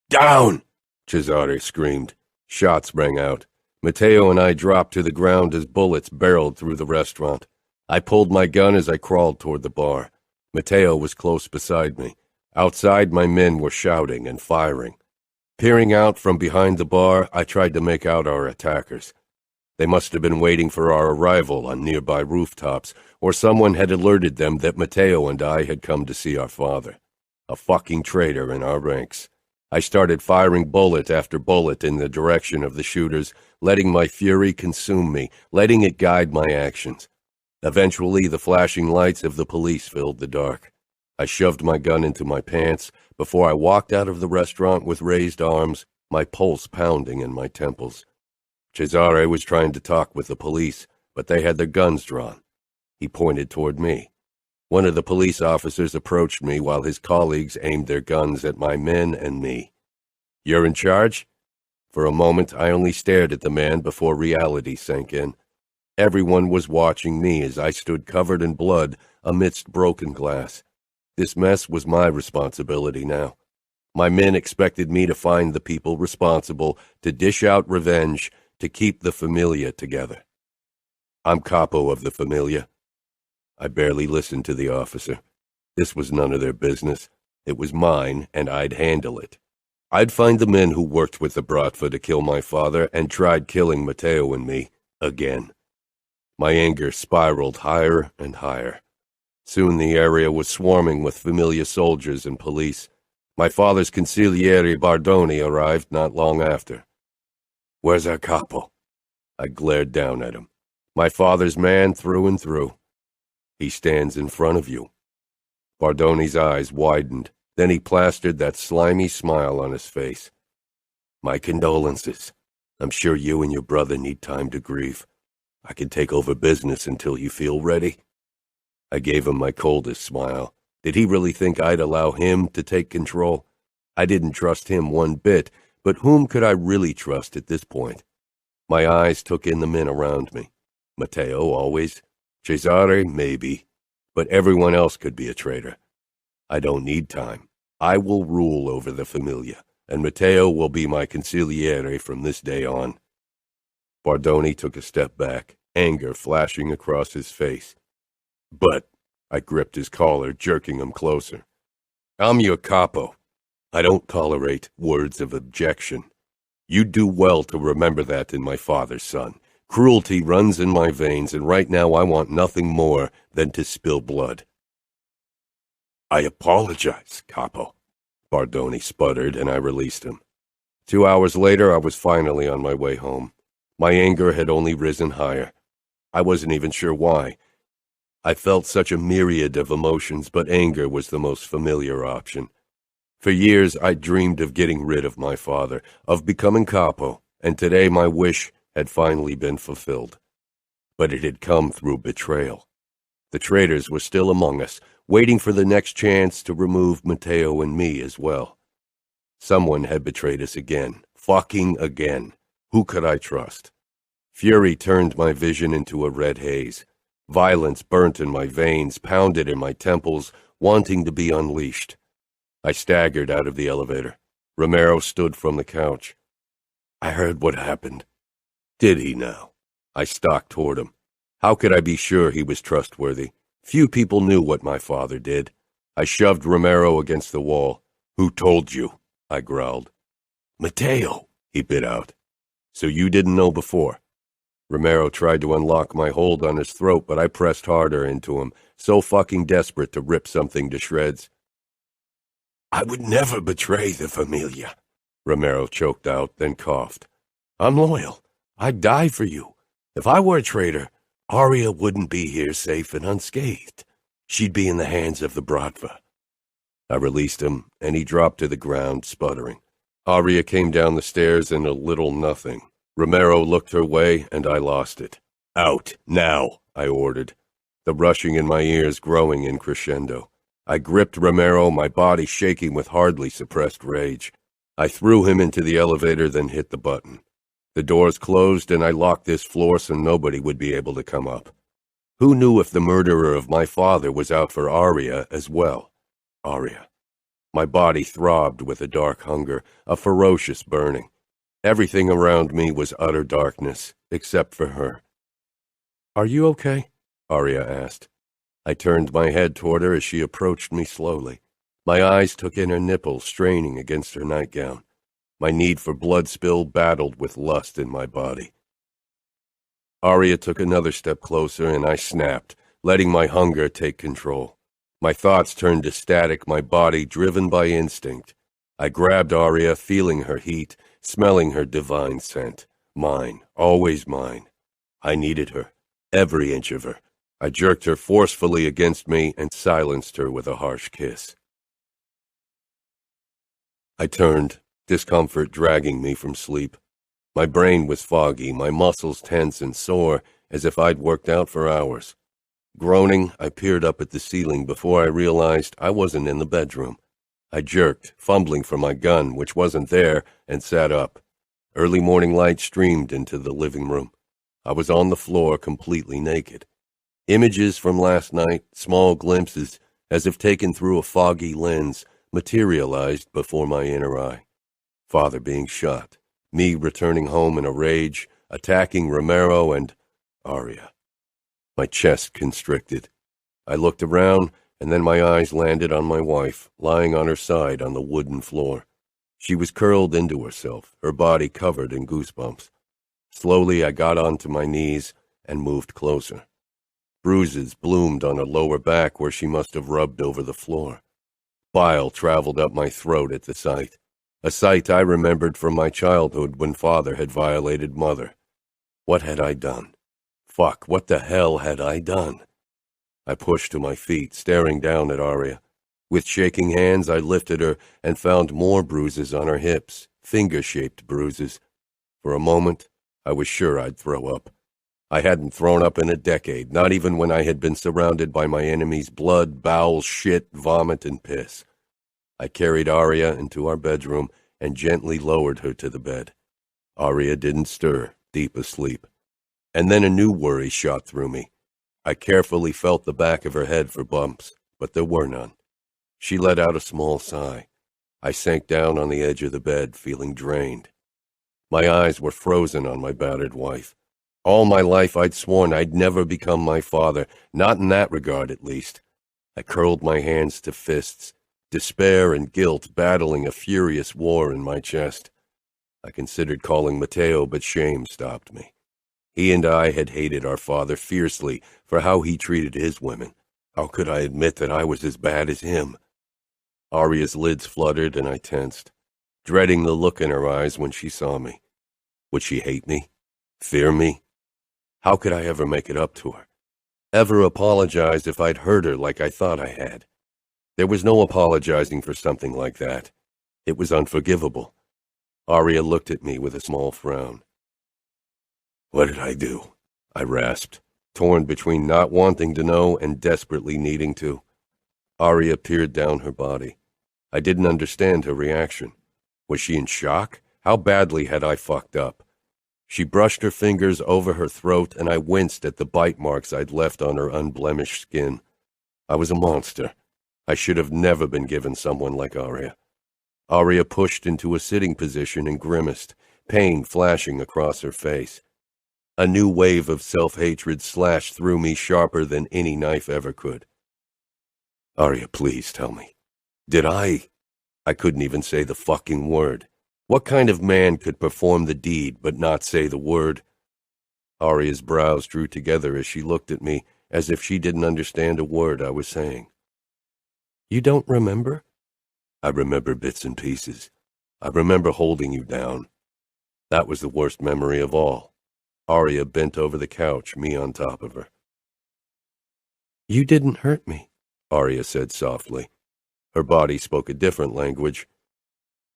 "Down!" Cesare screamed. Shots rang out. Matteo and I dropped to the ground as bullets barreled through the restaurant. I pulled my gun as I crawled toward the bar. Matteo was close beside me. Outside, my men were shouting and firing. Peering out from behind the bar, I tried to make out our attackers. They must have been waiting for our arrival on nearby rooftops, or someone had alerted them that Matteo and I had come to see our father. A fucking traitor in our ranks. I started firing bullet after bullet in the direction of the shooters, letting my fury consume me, letting it guide my actions. Eventually, the flashing lights of the police filled the dark. I shoved my gun into my pants before I walked out of the restaurant with raised arms, my pulse pounding in my temples. Cesare was trying to talk with the police, but they had their guns drawn. He pointed toward me. One of the police officers approached me while his colleagues aimed their guns at my men and me. "You're in charge?" For a moment, I only stared at the man before reality sank in. Everyone was watching me as I stood covered in blood amidst broken glass. This mess was my responsibility now. My men expected me to find the people responsible, to dish out revenge, to keep the Familia together. I'm Capo of the Familia. I barely listened to the officer. This was none of their business. It was mine, and I'd handle it. I'd find the men who worked with the Bratva to kill my father and tried killing Matteo and me again. My anger spiraled higher and higher. Soon the area was swarming with Familia soldiers and police. My father's consigliere Bardoni arrived not long after. "Where's our capo?" I glared down at him. My father's man through and through. "He stands in front of you." Bardoni's eyes widened. Then he plastered that slimy smile on his face. "My condolences. I'm sure you and your brother need time to grieve. I can take over business until you feel ready." I gave him my coldest smile. Did he really think I'd allow him to take control? I didn't trust him one bit, but whom could I really trust at this point? My eyes took in the men around me. Matteo, always. Cesare, maybe. But everyone else could be a traitor. I don't need time. I will rule over the Familia, and Matteo will be my consigliere from this day on. Bardoni took a step back, anger flashing across his face. "But," I gripped his collar, jerking him closer. "I'm your capo. I don't tolerate words of objection. You do well to remember that in my father's son. Cruelty runs in my veins, and right now I want nothing more than to spill blood." "I apologize, capo," Bardoni sputtered, and I released him. 2 hours later, I was finally on my way home. My anger had only risen higher. I wasn't even sure why. I felt such a myriad of emotions, but anger was the most familiar option. For years, I dreamed of getting rid of my father, of becoming capo, and today my wish had finally been fulfilled. But it had come through betrayal. The traitors were still among us, waiting for the next chance to remove Matteo and me as well. Someone had betrayed us again, fucking again. Who could I trust? Fury turned my vision into a red haze. Violence burnt in my veins, pounded in my temples, wanting to be unleashed. I staggered out of the elevator. Romero stood from the couch. "I heard what happened." "Did he now?" I stalked toward him. How could I be sure he was trustworthy? Few people knew what my father did. I shoved Romero against the wall. "Who told you?" I growled. "Matteo," he bit out. "So you didn't know before?" Romero tried to unlock my hold on his throat, but I pressed harder into him, so fucking desperate to rip something to shreds. "I would never betray the Familia," Romero choked out, then coughed. "I'm loyal. I'd die for you. If I were a traitor, Aria wouldn't be here safe and unscathed. She'd be in the hands of the Bratva." I released him, and he dropped to the ground, sputtering. Aria came down the stairs in a little nothing. Romero looked her way, and I lost it. "Out, now," I ordered, the rushing in my ears growing in crescendo. I gripped Romero, my body shaking with hardly suppressed rage. I threw him into the elevator, then hit the button. The doors closed, and I locked this floor so nobody would be able to come up. Who knew if the murderer of my father was out for Aria as well? Aria. My body throbbed with a dark hunger, a ferocious burning. Everything around me was utter darkness, except for her. "Are you okay?" Aria asked. I turned my head toward her as she approached me slowly. My eyes took in her nipples straining against her nightgown. My need for blood spill battled with lust in my body. Aria took another step closer, and I snapped, letting my hunger take control. My thoughts turned to static, my body driven by instinct. I grabbed Aria, feeling her heat, smelling her divine scent. Mine, always mine. I needed her, every inch of her. I jerked her forcefully against me and silenced her with a harsh kiss. I turned, discomfort dragging me from sleep. My brain was foggy, my muscles tense and sore, as if I'd worked out for hours. Groaning, I peered up at the ceiling before I realized I wasn't in the bedroom. I jerked, fumbling for my gun, which wasn't there, and sat up. Early morning light streamed into the living room. I was on the floor, completely naked. Images from last night, small glimpses, as if taken through a foggy lens, materialized before my inner eye. Father being shot, me returning home in a rage, attacking Romero and Aria. My chest constricted. I looked around, and then my eyes landed on my wife, lying on her side on the wooden floor. She was curled into herself, her body covered in goosebumps. Slowly I got onto my knees and moved closer. Bruises bloomed on her lower back where she must have rubbed over the floor. Bile traveled up my throat at the sight, a sight I remembered from my childhood when Father had violated Mother. What had I done? Fuck, what the hell had I done? I pushed to my feet, staring down at Aria. With shaking hands, I lifted her and found more bruises on her hips, finger-shaped bruises. For a moment, I was sure I'd throw up. I hadn't thrown up in a decade, not even when I had been surrounded by my enemy's blood, bowel, shit, vomit, and piss. I carried Aria into our bedroom and gently lowered her to the bed. Aria didn't stir, deep asleep. And then a new worry shot through me. I carefully felt the back of her head for bumps, but there were none. She let out a small sigh. I sank down on the edge of the bed, feeling drained. My eyes were frozen on my battered wife. All my life I'd sworn I'd never become my father, not in that regard at least. I curled my hands to fists, despair and guilt battling a furious war in my chest. I considered calling Matteo, but shame stopped me. He and I had hated our father fiercely for how he treated his women. How could I admit that I was as bad as him? Aria's lids fluttered and I tensed, dreading the look in her eyes when she saw me. Would she hate me? Fear me? How could I ever make it up to her? Ever apologize if I'd hurt her like I thought I had? There was no apologizing for something like that. It was unforgivable. Aria looked at me with a small frown. What did I do? I rasped, torn between not wanting to know and desperately needing to. Aria peered down her body. I didn't understand her reaction. Was she in shock? How badly had I fucked up? She brushed her fingers over her throat, and I winced at the bite marks I'd left on her unblemished skin. I was a monster. I should have never been given someone like Aria. Aria pushed into a sitting position and grimaced, pain flashing across her face. A new wave of self-hatred slashed through me sharper than any knife ever could. Aria, please tell me. Did I couldn't even say the fucking word. What kind of man could perform the deed but not say the word? Aria's brows drew together as she looked at me, as if she didn't understand a word I was saying. You don't remember? I remember bits and pieces. I remember holding you down. That was the worst memory of all. Aria bent over the couch, me on top of her. You didn't hurt me, Aria said softly. Her body spoke a different language.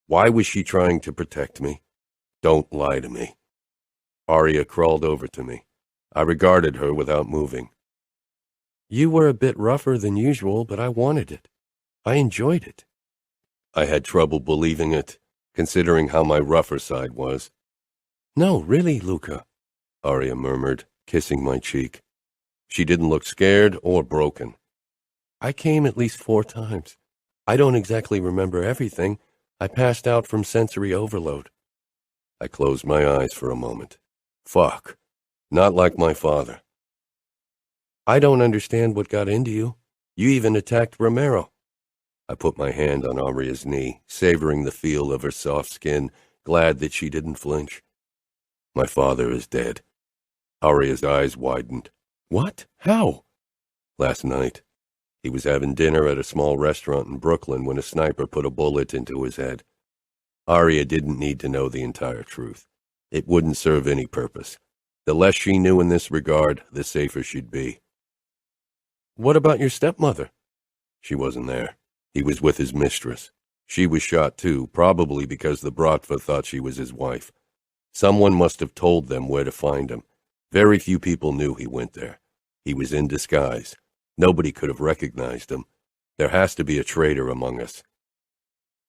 Why was she trying to protect me? Don't lie to me. Aria crawled over to me. I regarded her without moving. You were a bit rougher than usual, but I wanted it. I enjoyed it. I had trouble believing it, considering how my rougher side was. No, really, Luca, Aria murmured, kissing my cheek. She didn't look scared or broken. I came at least 4 times. I don't exactly remember everything. I passed out from sensory overload. I closed my eyes for a moment. Fuck. Not like my father. I don't understand what got into you. You even attacked Romero. I put my hand on Aria's knee, savoring the feel of her soft skin, glad that she didn't flinch. My father is dead. Aria's eyes widened. What? How? Last night. He was having dinner at a small restaurant in Brooklyn when a sniper put a bullet into his head. Aria didn't need to know the entire truth. It wouldn't serve any purpose. The less she knew in this regard, the safer she'd be. What about your stepmother? She wasn't there. He was with his mistress. She was shot too, probably because the Bratva thought she was his wife. Someone must have told them where to find him. Very few people knew he went there. He was in disguise. Nobody could have recognized him. There has to be a traitor among us.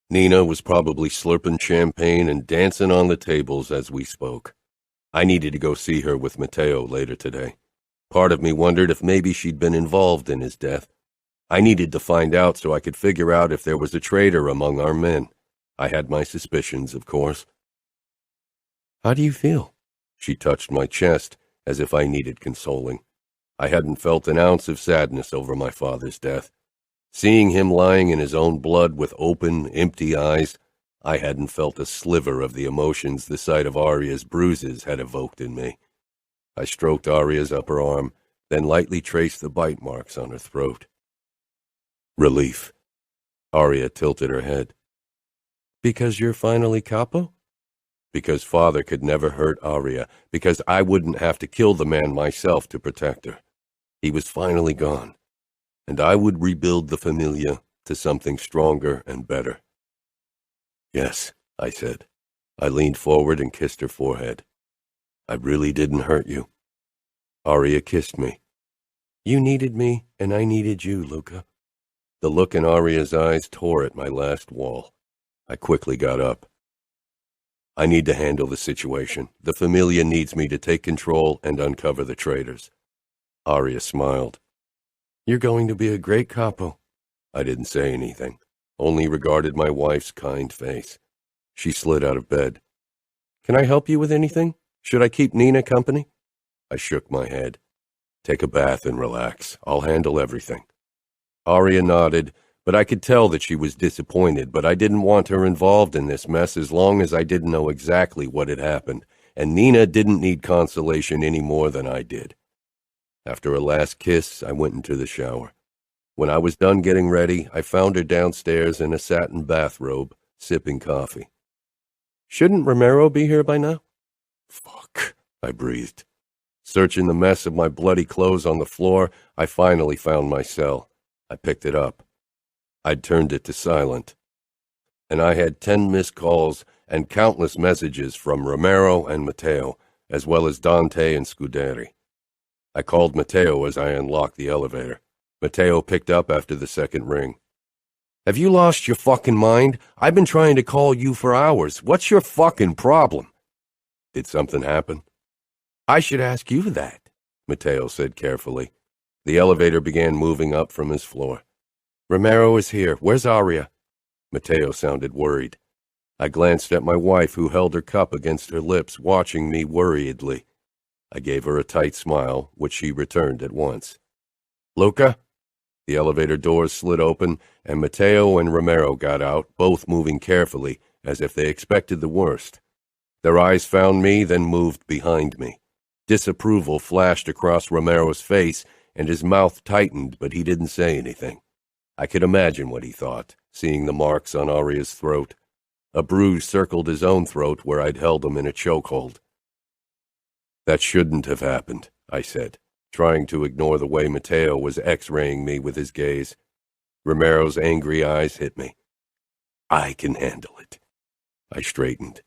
Nina was probably slurping champagne and dancing on the tables as we spoke. I needed to go see her with Matteo later today. Part of me wondered if maybe she'd been involved in his death. I needed to find out so I could figure out if there was a traitor among our men. I had my suspicions, of course. How do you feel? She touched my chest, as if I needed consoling. I hadn't felt an ounce of sadness over my father's death. Seeing him lying in his own blood with open, empty eyes, I hadn't felt a sliver of the emotions the sight of Aria's bruises had evoked in me. I stroked Aria's upper arm, then lightly traced the bite marks on her throat. Relief. Aria tilted her head. Because you're finally Capo? Because Father could never hurt Aria, because I wouldn't have to kill the man myself to protect her. He was finally gone, and I would rebuild the Familia to something stronger and better. Yes, I said. I leaned forward and kissed her forehead. I really didn't hurt you. Aria kissed me. You needed me, and I needed you, Luca. The look in Aria's eyes tore at my last wall. I quickly got up. I need to handle the situation. The Familia needs me to take control and uncover the traitors. Aria smiled. You're going to be a great Capo. I didn't say anything, only regarded my wife's kind face. She slid out of bed. Can I help you with anything? Should I keep Nina company? I shook my head. Take a bath and relax. I'll handle everything. Aria nodded, but I could tell that she was disappointed, but I didn't want her involved in this mess as long as I didn't know exactly what had happened, and Nina didn't need consolation any more than I did. After a last kiss, I went into the shower. When I was done getting ready, I found her downstairs in a satin bathrobe, sipping coffee. Shouldn't Romero be here by now? Fuck, I breathed. Searching the mess of my bloody clothes on the floor, I finally found my cell. I picked it up. I'd turned it to silent, and I had 10 missed calls and countless messages from Romero and Matteo, as well as Dante and Scuderi. I called Matteo as I unlocked the elevator. Matteo picked up after the second ring. Have you lost your fucking mind? I've been trying to call you for hours. What's your fucking problem? Did something happen? I should ask you that, Matteo said carefully. The elevator began moving up from his floor. Romero is here. Where's Aria? Matteo sounded worried. I glanced at my wife, who held her cup against her lips, watching me worriedly. I gave her a tight smile, which she returned at once. Luca? The elevator doors slid open, and Matteo and Romero got out, both moving carefully, as if they expected the worst. Their eyes found me, then moved behind me. Disapproval flashed across Romero's face, and his mouth tightened, but he didn't say anything. I could imagine what he thought, seeing the marks on Aria's throat. A bruise circled his own throat where I'd held him in a chokehold. That shouldn't have happened, I said, trying to ignore the way Matteo was x-raying me with his gaze. Romero's angry eyes hit me. I can handle it. I straightened.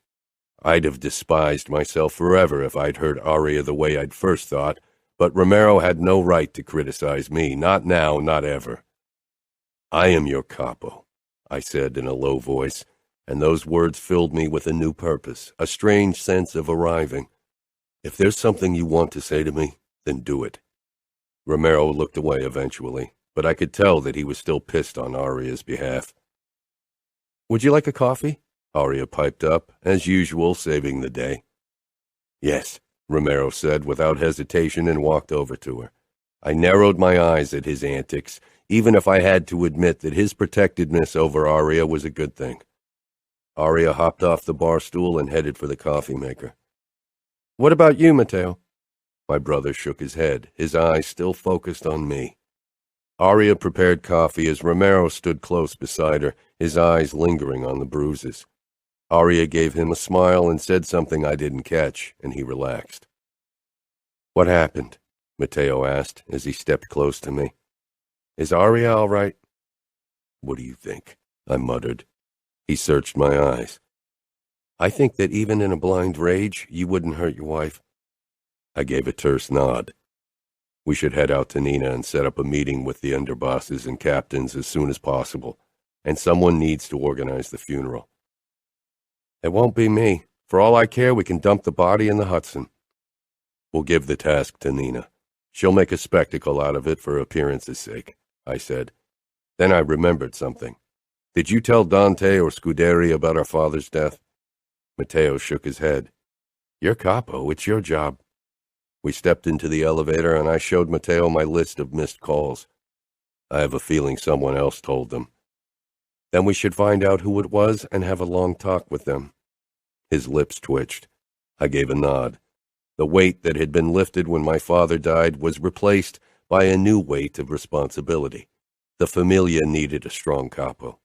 I'd have despised myself forever if I'd heard Aria the way I'd first thought, but Romero had no right to criticize me, not now, not ever. I am your Capo, I said in a low voice, and those words filled me with a new purpose, a strange sense of arriving. If there's something you want to say to me, then do it. Romero looked away eventually, but I could tell that he was still pissed on Aria's behalf. Would you like a coffee? Aria piped up, as usual, saving the day. Yes, Romero said without hesitation and walked over to her. I narrowed my eyes at his antics, even if I had to admit that his protectedness over Aria was a good thing. Aria hopped off the bar stool and headed for the coffee maker. What about you, Matteo? My brother shook his head, his eyes still focused on me. Aria prepared coffee as Romero stood close beside her, his eyes lingering on the bruises. Aria gave him a smile and said something I didn't catch, and he relaxed. What happened? Matteo asked as he stepped close to me. Is Aria all right? What do you think? I muttered. He searched my eyes. I think that even in a blind rage, you wouldn't hurt your wife. I gave a terse nod. We should head out to Nina and set up a meeting with the underbosses and captains as soon as possible, and someone needs to organize the funeral. It won't be me. For all I care, we can dump the body in the Hudson. We'll give the task to Nina. She'll make a spectacle out of it for appearance's sake, I said. Then I remembered something. Did you tell Dante or Scuderi about our father's death? Matteo shook his head. You're Capo. It's your job. We stepped into the elevator, and I showed Matteo my list of missed calls. I have a feeling someone else told them. Then we should find out who it was and have a long talk with them. His lips twitched. I gave a nod. The weight that had been lifted when my father died was replaced by a new weight of responsibility. The familia needed a strong capo.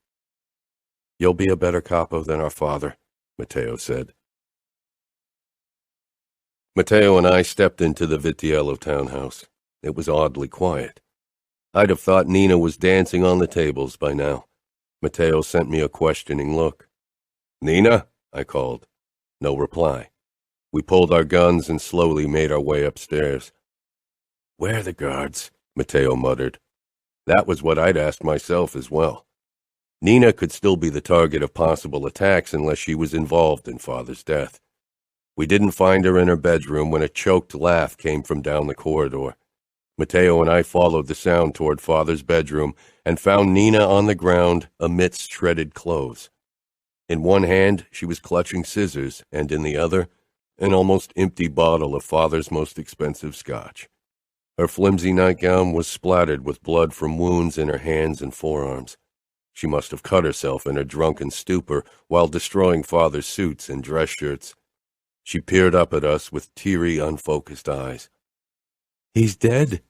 You'll be a better capo than our father, Matteo said. Matteo and I stepped into the Vitiello townhouse. It was oddly quiet. I'd have thought Nina was dancing on the tables by now. Matteo sent me a questioning look. Nina? I called. No reply. We pulled our guns and slowly made our way upstairs. Where are the guards? Matteo muttered. That was what I'd asked myself as well. Nina could still be the target of possible attacks unless she was involved in Father's death. We didn't find her in her bedroom when a choked laugh came from down the corridor. Matteo and I followed the sound toward Father's bedroom and found Nina on the ground amidst shredded clothes. In one hand, she was clutching scissors, and in the other, an almost empty bottle of Father's most expensive scotch. Her flimsy nightgown was splattered with blood from wounds in her hands and forearms. She must have cut herself in her drunken stupor while destroying Father's suits and dress shirts. She peered up at us with teary, unfocused eyes. He's dead?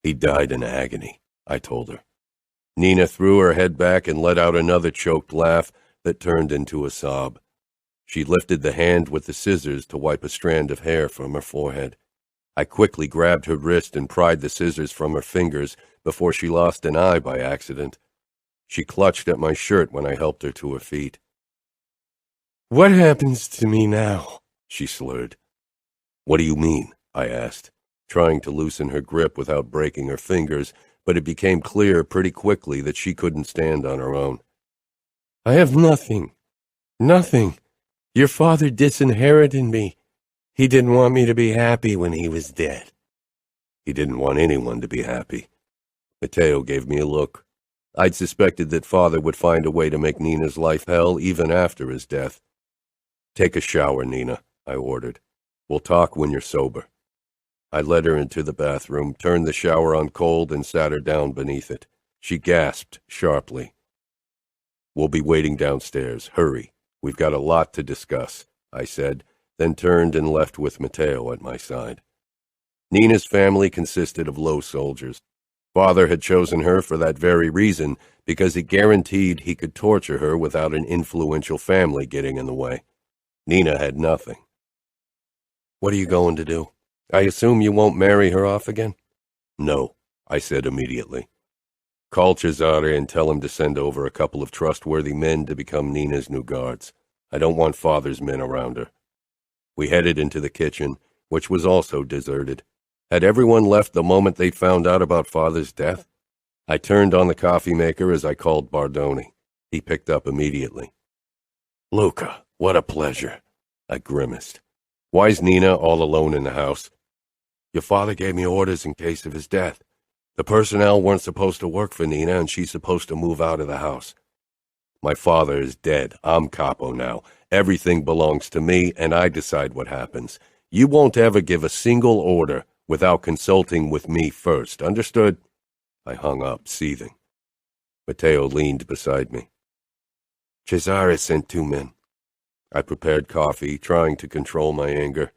He died in agony, I told her. Nina threw her head back and let out another choked laugh that turned into a sob. She lifted the hand with the scissors to wipe a strand of hair from her forehead. I quickly grabbed her wrist and pried the scissors from her fingers before she lost an eye by accident. She clutched at my shirt when I helped her to her feet. What happens to me now? She slurred. What do you mean? I asked, trying to loosen her grip without breaking her fingers, but it became clear pretty quickly that she couldn't stand on her own. I have nothing. Nothing. Your father disinherited me. He didn't want me to be happy when he was dead. He didn't want anyone to be happy. Matteo gave me a look. I'd suspected that Father would find a way to make Nina's life hell even after his death. Take a shower, Nina, I ordered. We'll talk when you're sober. I led her into the bathroom, turned the shower on cold, and sat her down beneath it. She gasped sharply. We'll be waiting downstairs. Hurry. We've got a lot to discuss, I said, then turned and left with Matteo at my side. Nina's family consisted of low soldiers. Father had chosen her for that very reason, because he guaranteed he could torture her without an influential family getting in the way. Nina had nothing. What are you going to do? I assume you won't marry her off again? No, I said immediately. Call Cesare and tell him to send over a couple of trustworthy men to become Nina's new guards. I don't want Father's men around her. We headed into the kitchen, which was also deserted. Had everyone left the moment they'd found out about Father's death? I turned on the coffee maker as I called Bardoni. He picked up immediately. Luca, what a pleasure. I grimaced. Why's Nina all alone in the house? Your father gave me orders in case of his death. The personnel weren't supposed to work for Nina, and she's supposed to move out of the house. My father is dead. I'm Capo now. Everything belongs to me, and I decide what happens. You won't ever give a single order without consulting with me first. Understood? I hung up, seething. Matteo leaned beside me. Cesare sent 2 men. I prepared coffee, trying to control my anger.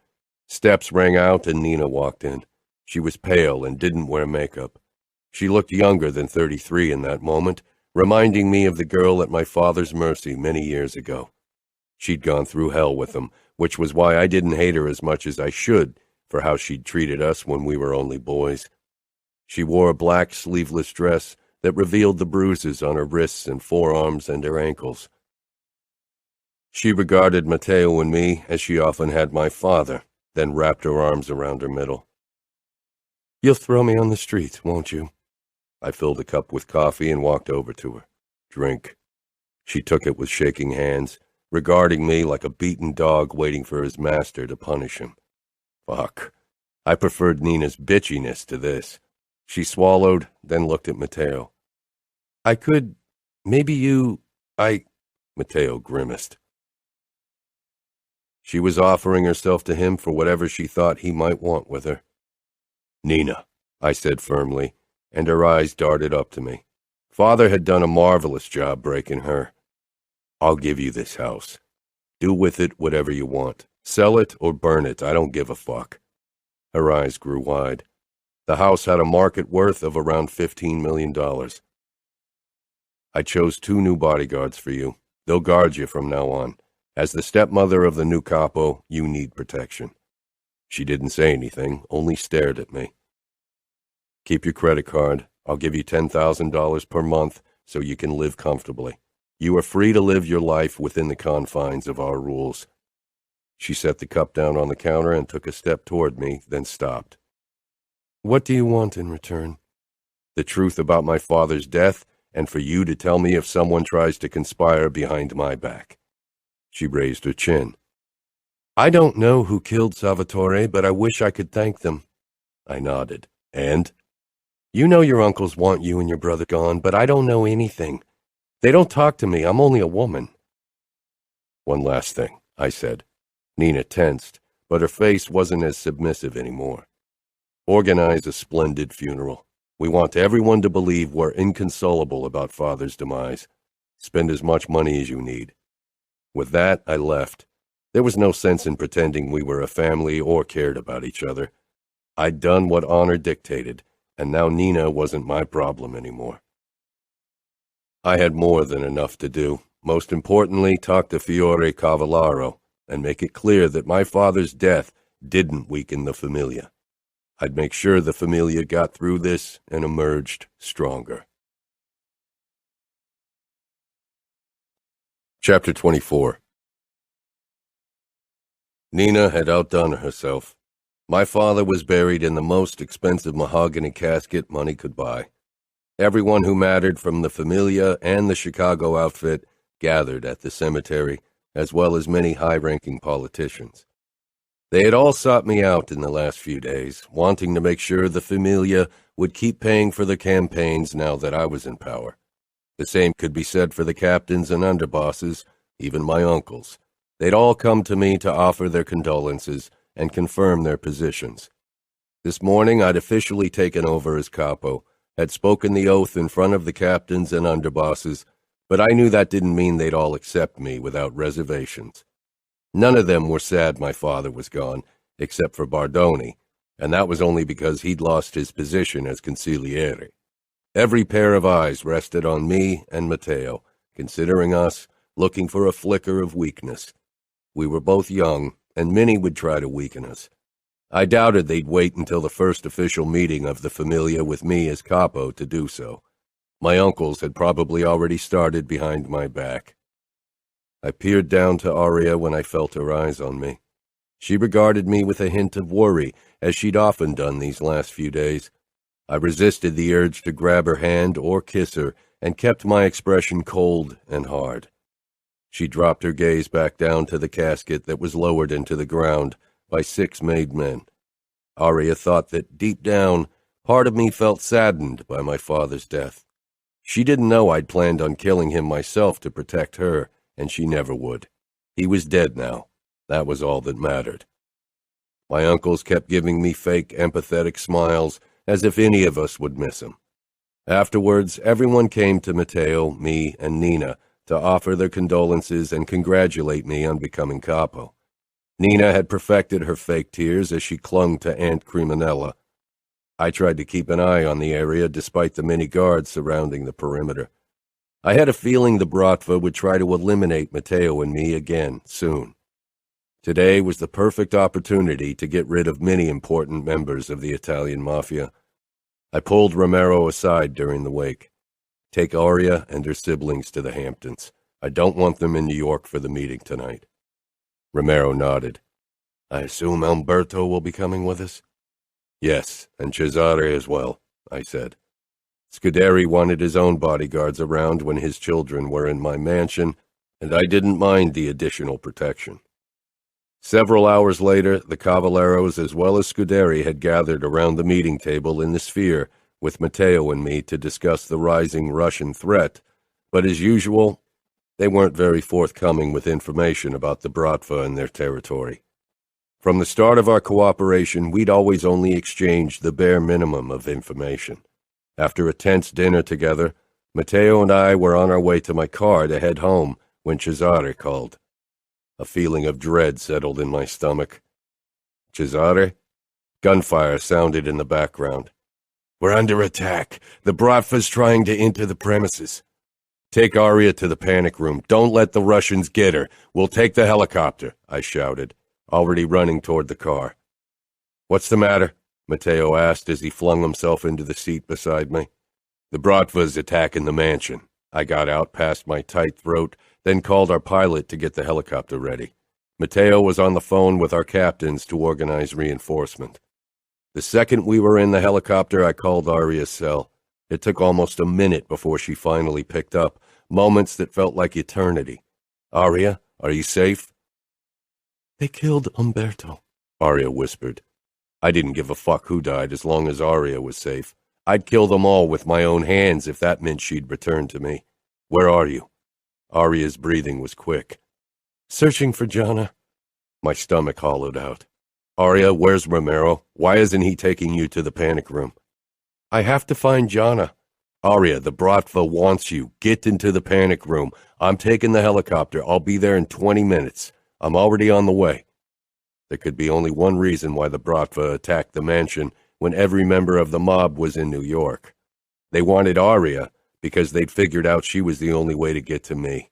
Steps rang out, and Nina walked in. She was pale and didn't wear makeup. She looked younger than 33 in that moment, reminding me of the girl at my father's mercy many years ago. She'd gone through hell with him, which was why I didn't hate her as much as I should for how she'd treated us when we were only boys. She wore a black sleeveless dress that revealed the bruises on her wrists and forearms and her ankles. She regarded Matteo and me as she often had my father, then wrapped her arms around her middle. You'll throw me on the street, won't you? I filled a cup with coffee and walked over to her. Drink. She took it with shaking hands, regarding me like a beaten dog waiting for his master to punish him. Fuck. I preferred Nina's bitchiness to this. She swallowed, then looked at Matteo. I could, maybe you, I, Matteo grimaced. She was offering herself to him for whatever she thought he might want with her. Nina, I said firmly, and her eyes darted up to me. Father had done a marvelous job breaking her. I'll give you this house. Do with it whatever you want. Sell it or burn it, I don't give a fuck. Her eyes grew wide. The house had a market worth of around $15 million. I chose 2 new bodyguards for you. They'll guard you from now on. As the stepmother of the new Capo, you need protection. She didn't say anything, only stared at me. Keep your credit card. I'll give you $10,000 per month so you can live comfortably. You are free to live your life within the confines of our rules. She set the cup down on the counter and took a step toward me, then stopped. What do you want in return? The truth about my father's death, and for you to tell me if someone tries to conspire behind my back. She raised her chin. I don't know who killed Salvatore, but I wish I could thank them. I nodded. And? You know your uncles want you and your brother gone, but I don't know anything. They don't talk to me. I'm only a woman. One last thing, I said. Nina tensed, but her face wasn't as submissive anymore. Organize a splendid funeral. We want everyone to believe we're inconsolable about Father's demise. Spend as much money as you need. With that, I left. There was no sense in pretending we were a family or cared about each other. I'd done what honor dictated, and now Nina wasn't my problem anymore. I had more than enough to do. Most importantly, talk to Fiore Cavallaro and make it clear that my father's death didn't weaken the Familia. I'd make sure the Familia got through this and emerged stronger. Chapter 24. Nina had outdone herself. My father was buried in the most expensive mahogany casket money could buy. Everyone who mattered from the Familia and the Chicago outfit gathered at the cemetery, as well as many high-ranking politicians. They had all sought me out in the last few days, wanting to make sure the Familia would keep paying for their campaigns now that I was in power. The same could be said for the captains and underbosses, even my uncles. They'd all come to me to offer their condolences and confirm their positions. This morning I'd officially taken over as Capo, had spoken the oath in front of the captains and underbosses, but I knew that didn't mean they'd all accept me without reservations. None of them were sad my father was gone, except for Bardoni, and that was only because he'd lost his position as consigliere. Every pair of eyes rested on me and Matteo, considering us, looking for a flicker of weakness. We were both young, and many would try to weaken us. I doubted they'd wait until the first official meeting of the Familia with me as Capo to do so. My uncles had probably already started behind my back. I peered down to Aria when I felt her eyes on me. She regarded me with a hint of worry, as she'd often done these last few days. I resisted the urge to grab her hand or kiss her, and kept my expression cold and hard. She dropped her gaze back down to the casket that was lowered into the ground by 6 made men. Aria thought that, deep down, part of me felt saddened by my father's death. She didn't know I'd planned on killing him myself to protect her, and she never would. He was dead now. That was all that mattered. My uncles kept giving me fake, empathetic smiles, as if any of us would miss him. Afterwards, everyone came to Matteo, me, and Nina to offer their condolences and congratulate me on becoming Capo. Nina had perfected her fake tears as she clung to Aunt Criminella. I tried to keep an eye on the area despite the many guards surrounding the perimeter. I had a feeling the Bratva would try to eliminate Matteo and me again soon. Today was the perfect opportunity to get rid of many important members of the Italian Mafia. I pulled Romero aside during the wake. Take Aria and her siblings to the Hamptons. I don't want them in New York for the meeting tonight. Romero nodded. I assume Umberto will be coming with us? Yes, and Cesare as well, I said. Scuderi wanted his own bodyguards around when his children were in my mansion, and I didn't mind the additional protection. Several hours later, the Cavalleros as well as Scuderi had gathered around the meeting table in the Sphere, with Matteo and me to discuss the rising Russian threat, but as usual, they weren't very forthcoming with information about the Bratva and their territory. From the start of our cooperation, we'd always only exchanged the bare minimum of information. After a tense dinner together, Matteo and I were on our way to my car to head home when Cesare called. A feeling of dread settled in my stomach. Cesare? Gunfire sounded in the background. We're under attack. The Bratva's trying to enter the premises. Take Aria to the panic room. Don't let the Russians get her. We'll take the helicopter, I shouted, already running toward the car. What's the matter? Matteo asked as he flung himself into the seat beside me. The Bratva's attacking the mansion. I got out past my tight throat, then called our pilot to get the helicopter ready. Matteo was on the phone with our captains to organize reinforcement. The second we were in the helicopter, I called Aria's cell. It took almost a minute before she finally picked up, moments that felt like eternity. Aria, are you safe? They killed Umberto, Aria whispered. I didn't give a fuck who died as long as Aria was safe. I'd kill them all with my own hands if that meant she'd return to me. Where are you? Aria's breathing was quick. Searching for Gianna. My stomach hollowed out. Aria, where's Romero? Why isn't he taking you to the panic room? I have to find Gianna. Aria, the Bratva wants you. Get into the panic room. I'm taking the helicopter. I'll be there in 20 minutes. I'm already on the way. There could be only one reason why the Bratva attacked the mansion when every member of the mob was in New York. They wanted Aria because they'd figured out she was the only way to get to me.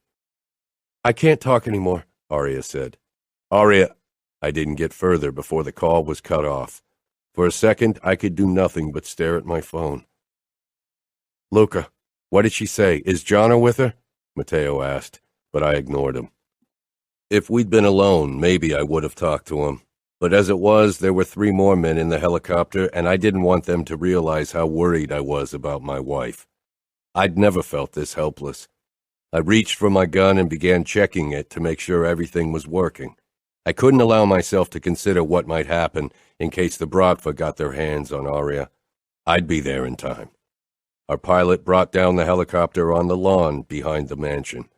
I can't talk anymore, Aria said. Aria, I didn't get further before the call was cut off. For a second, I could do nothing but stare at my phone. Luca, what did she say? Is Gianna with her? Matteo asked, but I ignored him. If we'd been alone, maybe I would have talked to him. But as it was, there were 3 more men in the helicopter, and I didn't want them to realize how worried I was about my wife. I'd never felt this helpless. I reached for my gun and began checking it to make sure everything was working. I couldn't allow myself to consider what might happen in case the Bratva got their hands on Aria. I'd be there in time. Our pilot brought down the helicopter on the lawn behind the mansion.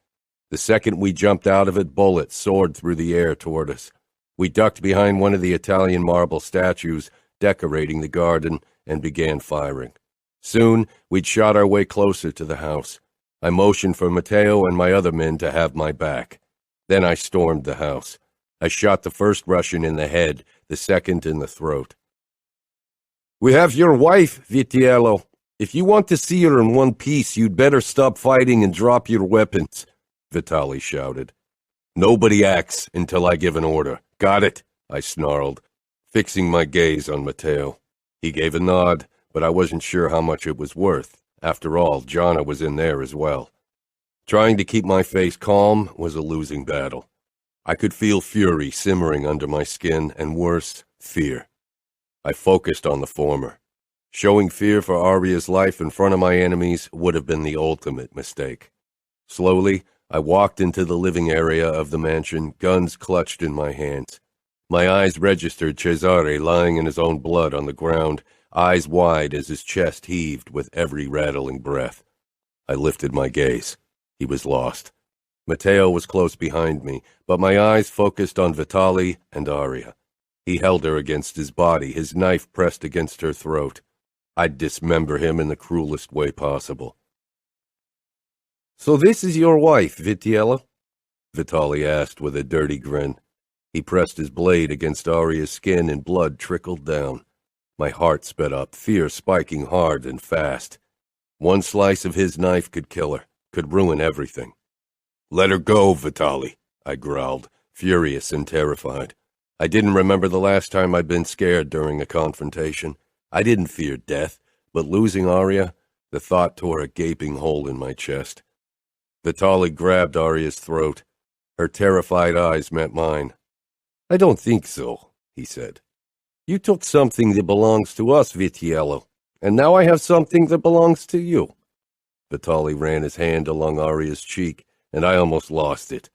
The second we jumped out of it, bullets soared through the air toward us. We ducked behind one of the Italian marble statues decorating the garden and began firing. Soon, we'd shot our way closer to the house. I motioned for Matteo and my other men to have my back. Then I stormed the house. I shot the first Russian in the head, the second in the throat. We have your wife, Vitiello. If you want to see her in one piece, you'd better stop fighting and drop your weapons, Vitali shouted. Nobody acts until I give an order. Got it? I snarled, fixing my gaze on Matteo. He gave a nod, but I wasn't sure how much it was worth. After all, Gianna was in there as well. Trying to keep my face calm was a losing battle. I could feel fury simmering under my skin, and worse, fear. I focused on the former. Showing fear for Aria's life in front of my enemies would have been the ultimate mistake. Slowly, I walked into the living area of the mansion, guns clutched in my hands. My eyes registered Cesare lying in his own blood on the ground, eyes wide as his chest heaved with every rattling breath. I lifted my gaze. He was lost. Matteo was close behind me, but my eyes focused on Vitali and Aria. He held her against his body, his knife pressed against her throat. I'd dismember him in the cruelest way possible. So this is your wife, Vitiello? Vitali asked with a dirty grin. He pressed his blade against Aria's skin and blood trickled down. My heart sped up, fear spiking hard and fast. One slice of his knife could kill her, could ruin everything. Let her go, Vitali, I growled, furious and terrified. I didn't remember the last time I'd been scared during a confrontation. I didn't fear death, but losing Aria, the thought tore a gaping hole in my chest. Vitali grabbed Aria's throat. Her terrified eyes met mine. I don't think so, he said. You took something that belongs to us, Vitiello, and now I have something that belongs to you. Vitali ran his hand along Aria's cheek, and I almost lost it.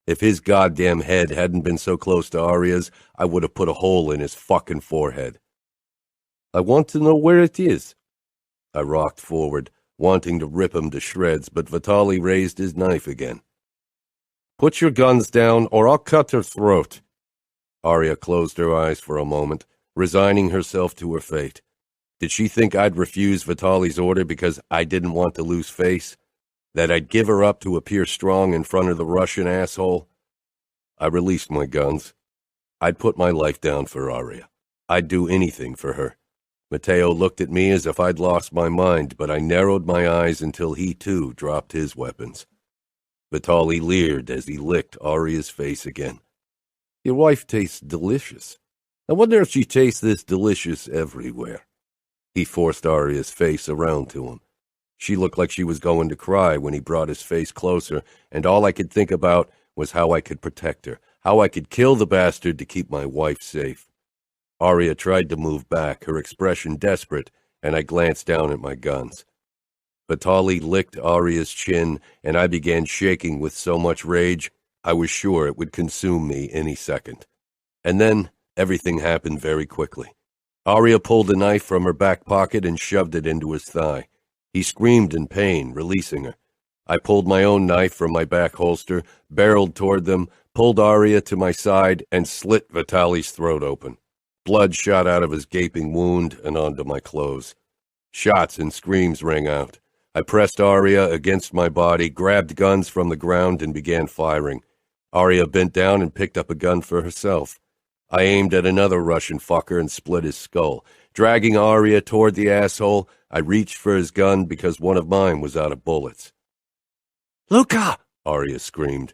If his goddamn head hadn't been so close to Aria's, I would have put a hole in his fucking forehead. I want to know where it is. I rocked forward, wanting to rip him to shreds, but Vitali raised his knife again. "Put your guns down, or I'll cut her throat." Aria closed her eyes for a moment, resigning herself to her fate. Did she think I'd refuse Vitali's order because I didn't want to lose face? That I'd give her up to appear strong in front of the Russian asshole? I released my guns. I'd put my life down for Aria. I'd do anything for her. Matteo looked at me as if I'd lost my mind, but I narrowed my eyes until he, too, dropped his weapons. Vitali leered as he licked Aria's face again. "Your wife tastes delicious. I wonder if she tastes this delicious everywhere." He forced Aria's face around to him. She looked like she was going to cry when he brought his face closer, and all I could think about was how I could protect her, how I could kill the bastard to keep my wife safe. Aria tried to move back, her expression desperate, and I glanced down at my guns. Vitali licked Aria's chin, and I began shaking with so much rage, I was sure it would consume me any second. And then everything happened very quickly. Aria pulled a knife from her back pocket and shoved it into his thigh. He screamed in pain, releasing her. I pulled my own knife from my back holster, barreled toward them, pulled Aria to my side, and slit Vitali's throat open. Blood shot out of his gaping wound and onto my clothes. Shots and screams rang out. I pressed Aria against my body, grabbed guns from the ground, and began firing. Aria bent down and picked up a gun for herself. I aimed at another Russian fucker and split his skull. Dragging Aria toward the asshole, I reached for his gun because one of mine was out of bullets. "Luca!" Aria screamed.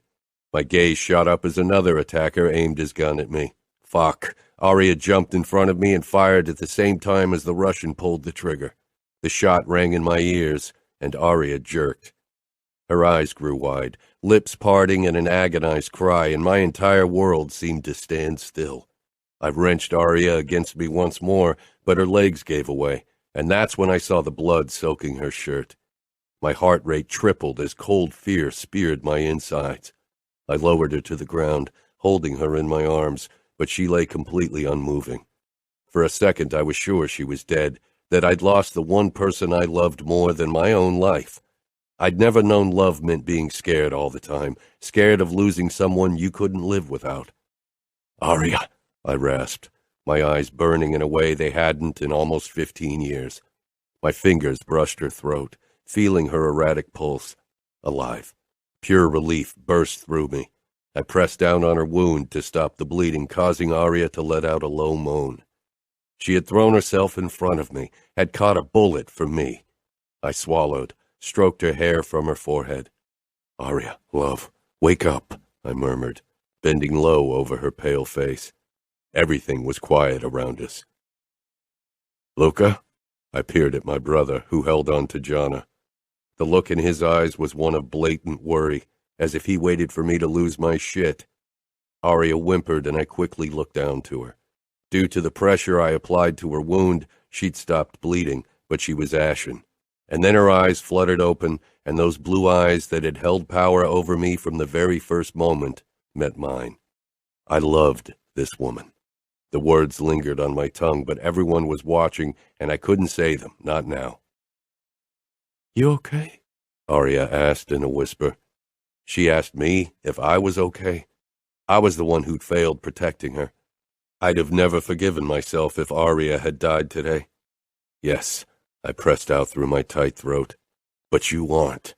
My gaze shot up as another attacker aimed his gun at me. Fuck. Aria jumped in front of me and fired at the same time as the Russian pulled the trigger. The shot rang in my ears, and Aria jerked. Her eyes grew wide, lips parting in an agonized cry, and my entire world seemed to stand still. I wrenched Aria against me once more, but her legs gave away, and that's when I saw the blood soaking her shirt. My heart rate tripled as cold fear speared my insides. I lowered her to the ground, holding her in my arms, but she lay completely unmoving. For a second I was sure she was dead, that I'd lost the one person I loved more than my own life. I'd never known love meant being scared all the time, scared of losing someone you couldn't live without. "Aria," I rasped, my eyes burning in a way they hadn't in almost 15 years. My fingers brushed her throat, feeling her erratic pulse. Alive. Pure relief burst through me. I pressed down on her wound to stop the bleeding, causing Aria to let out a low moan. She had thrown herself in front of me, had caught a bullet for me. I swallowed, stroked her hair from her forehead. "Aria, love, wake up," I murmured, bending low over her pale face. Everything was quiet around us. "Luca?" I peered at my brother, who held on to Jana. The look in his eyes was one of blatant worry, as if he waited for me to lose my shit. Aria whimpered, and I quickly looked down to her. Due to the pressure I applied to her wound, she'd stopped bleeding, but she was ashen. And then her eyes fluttered open, and those blue eyes that had held power over me from the very first moment met mine. I loved this woman. The words lingered on my tongue, but everyone was watching, and I couldn't say them, not now. "You okay?" Aria asked in a whisper. She asked me if I was okay. I was the one who'd failed protecting her. I'd have never forgiven myself if Aria had died today. "Yes," I pressed out through my tight throat. "But you aren't."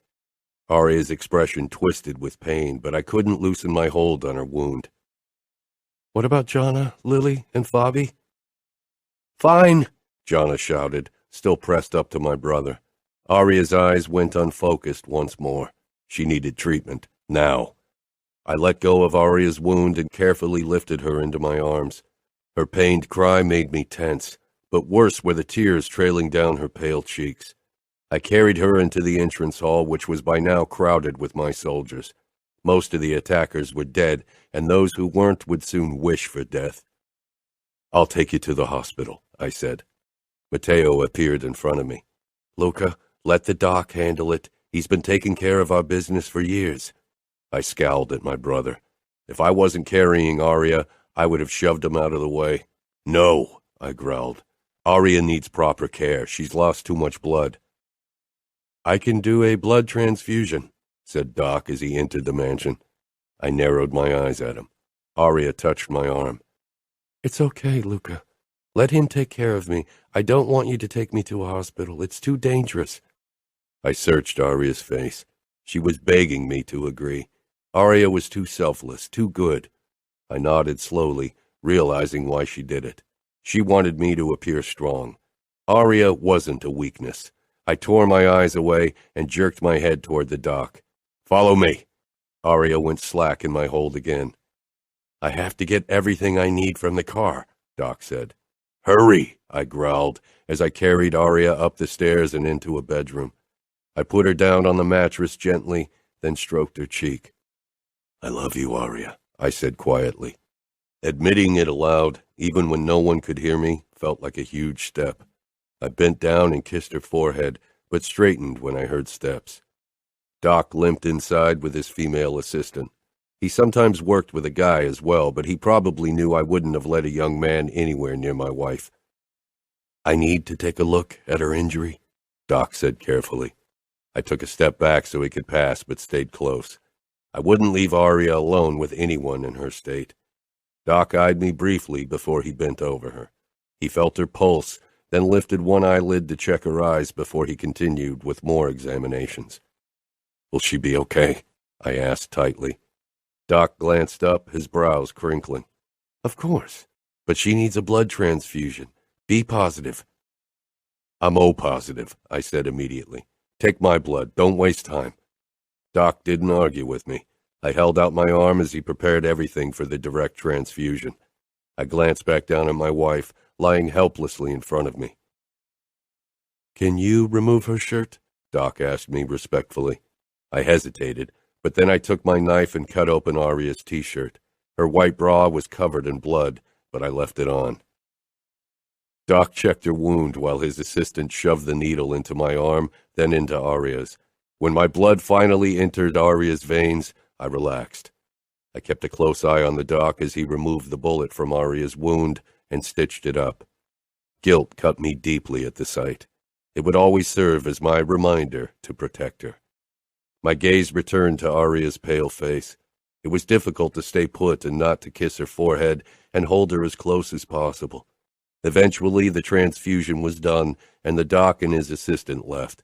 Aria's expression twisted with pain, but I couldn't loosen my hold on her wound. "What about Jana, Lily, and Fabi?" "Fine," Jana shouted, still pressed up to my brother. Aria's eyes went unfocused once more. She needed treatment, now. I let go of Aria's wound and carefully lifted her into my arms. Her pained cry made me tense, but worse were the tears trailing down her pale cheeks. I carried her into the entrance hall, which was by now crowded with my soldiers. Most of the attackers were dead, and those who weren't would soon wish for death. "I'll take you to the hospital," I said. Matteo appeared in front of me. "Luca, let the doc handle it. He's been taking care of our business for years." I scowled at my brother. If I wasn't carrying Aria, I would have shoved him out of the way. "No," I growled. Aria needs proper care. She's lost too much blood. I can do a blood transfusion, said Doc as he entered the mansion. I narrowed my eyes at him. Aria touched my arm. It's okay, Luca. Let him take care of me. I don't want you to take me to a hospital. It's too dangerous. I searched Aria's face. She was begging me to agree. Aria was too selfless, too good. I nodded slowly, realizing why she did it. She wanted me to appear strong. Aria wasn't a weakness. I tore my eyes away and jerked my head toward the dock. Follow me. Aria went slack in my hold again. I have to get everything I need from the car, Doc said. Hurry, I growled as I carried Aria up the stairs and into a bedroom. I put her down on the mattress gently, then stroked her cheek. I love you, Aria, I said quietly. Admitting it aloud, even when no one could hear me, felt like a huge step. I bent down and kissed her forehead, but straightened when I heard steps. Doc limped inside with his female assistant. He sometimes worked with a guy as well, but he probably knew I wouldn't have let a young man anywhere near my wife. I need to take a look at her injury, Doc said carefully. I took a step back so he could pass, but stayed close. I wouldn't leave Aria alone with anyone in her state. Doc eyed me briefly before he bent over her. He felt her pulse, then lifted one eyelid to check her eyes before he continued with more examinations. Will she be okay? I asked tightly. Doc glanced up, his brows crinkling. Of course, but she needs a blood transfusion. Be positive. I'm O-positive, I said immediately. Take my blood, don't waste time. Doc didn't argue with me. I held out my arm as he prepared everything for the direct transfusion. I glanced back down at my wife, lying helplessly in front of me. Can you remove her shirt? Doc asked me respectfully. I hesitated, but then I took my knife and cut open Aria's t-shirt. Her white bra was covered in blood, but I left it on. Doc checked her wound while his assistant shoved the needle into my arm, then into Aria's. When my blood finally entered Aria's veins, I relaxed. I kept a close eye on the doc as he removed the bullet from Aria's wound and stitched it up. Guilt cut me deeply at the sight. It would always serve as my reminder to protect her. My gaze returned to Aria's pale face. It was difficult to stay put and not to kiss her forehead and hold her as close as possible. Eventually, the transfusion was done, and the doc and his assistant left.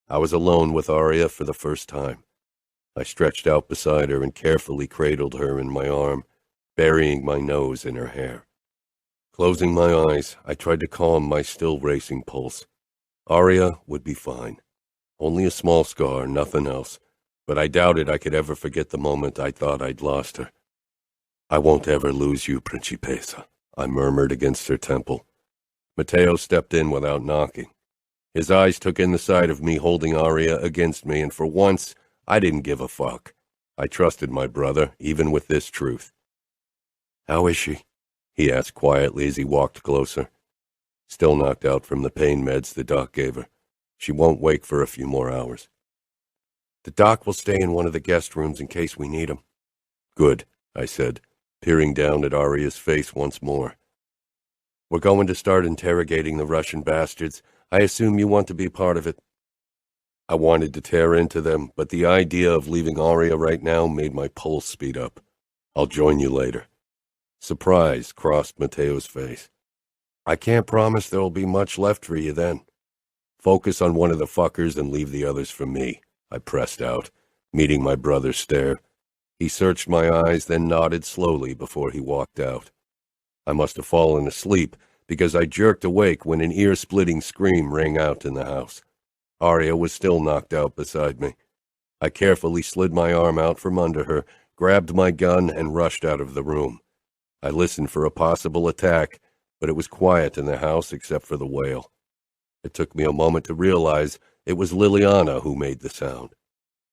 I was alone with Aria for the first time. I stretched out beside her and carefully cradled her in my arm, burying my nose in her hair. Closing my eyes, I tried to calm my still racing pulse. Aria would be fine. Only a small scar, nothing else, but I doubted I could ever forget the moment I thought I'd lost her. I won't ever lose you, Principessa, I murmured against her temple. Matteo stepped in without knocking. His eyes took in the sight of me holding Aria against me, and for once, I didn't give a fuck. I trusted my brother, even with this truth. How is she? He asked quietly as he walked closer. Still knocked out from the pain meds the doc gave her. She won't wake for a few more hours. The doc will stay in one of the guest rooms in case we need him. Good, I said, peering down at Aria's face once more. We're going to start interrogating the Russian bastards. I assume you want to be part of it. I wanted to tear into them, but the idea of leaving Aria right now made my pulse speed up. I'll join you later. Surprise crossed Matteo's face. I can't promise there will be much left for you then. Focus on one of the fuckers and leave the others for me, I pressed out, meeting my brother's stare. He searched my eyes, then nodded slowly before he walked out. I must have fallen asleep, because I jerked awake when an ear-splitting scream rang out in the house. Aria was still knocked out beside me. I carefully slid my arm out from under her, grabbed my gun, and rushed out of the room. I listened for a possible attack, but it was quiet in the house except for the wail. It took me a moment to realize it was Liliana who made the sound.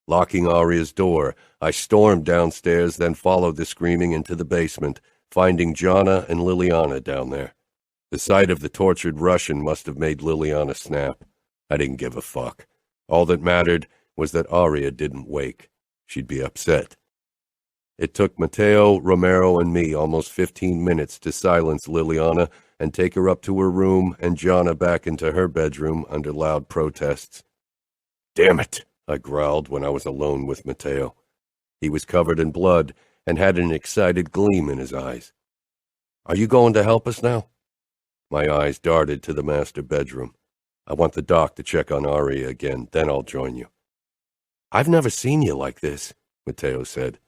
Locking Aria's door, I stormed downstairs, then followed the screaming into the basement, finding Jana and Liliana down there. The sight of the tortured Russian must have made Liliana snap. I didn't give a fuck. All that mattered was that Aria didn't wake. She'd be upset. It took Matteo, Romero, and me almost 15 minutes to silence Liliana and take her up to her room and Gianna back into her bedroom under loud protests. "Damn it," I growled when I was alone with Matteo. He was covered in blood and had an excited gleam in his eyes. "Are you going to help us now?" My eyes darted to the master bedroom. "I want the doc to check on Aria again, then I'll join you." "I've never seen you like this," Matteo said.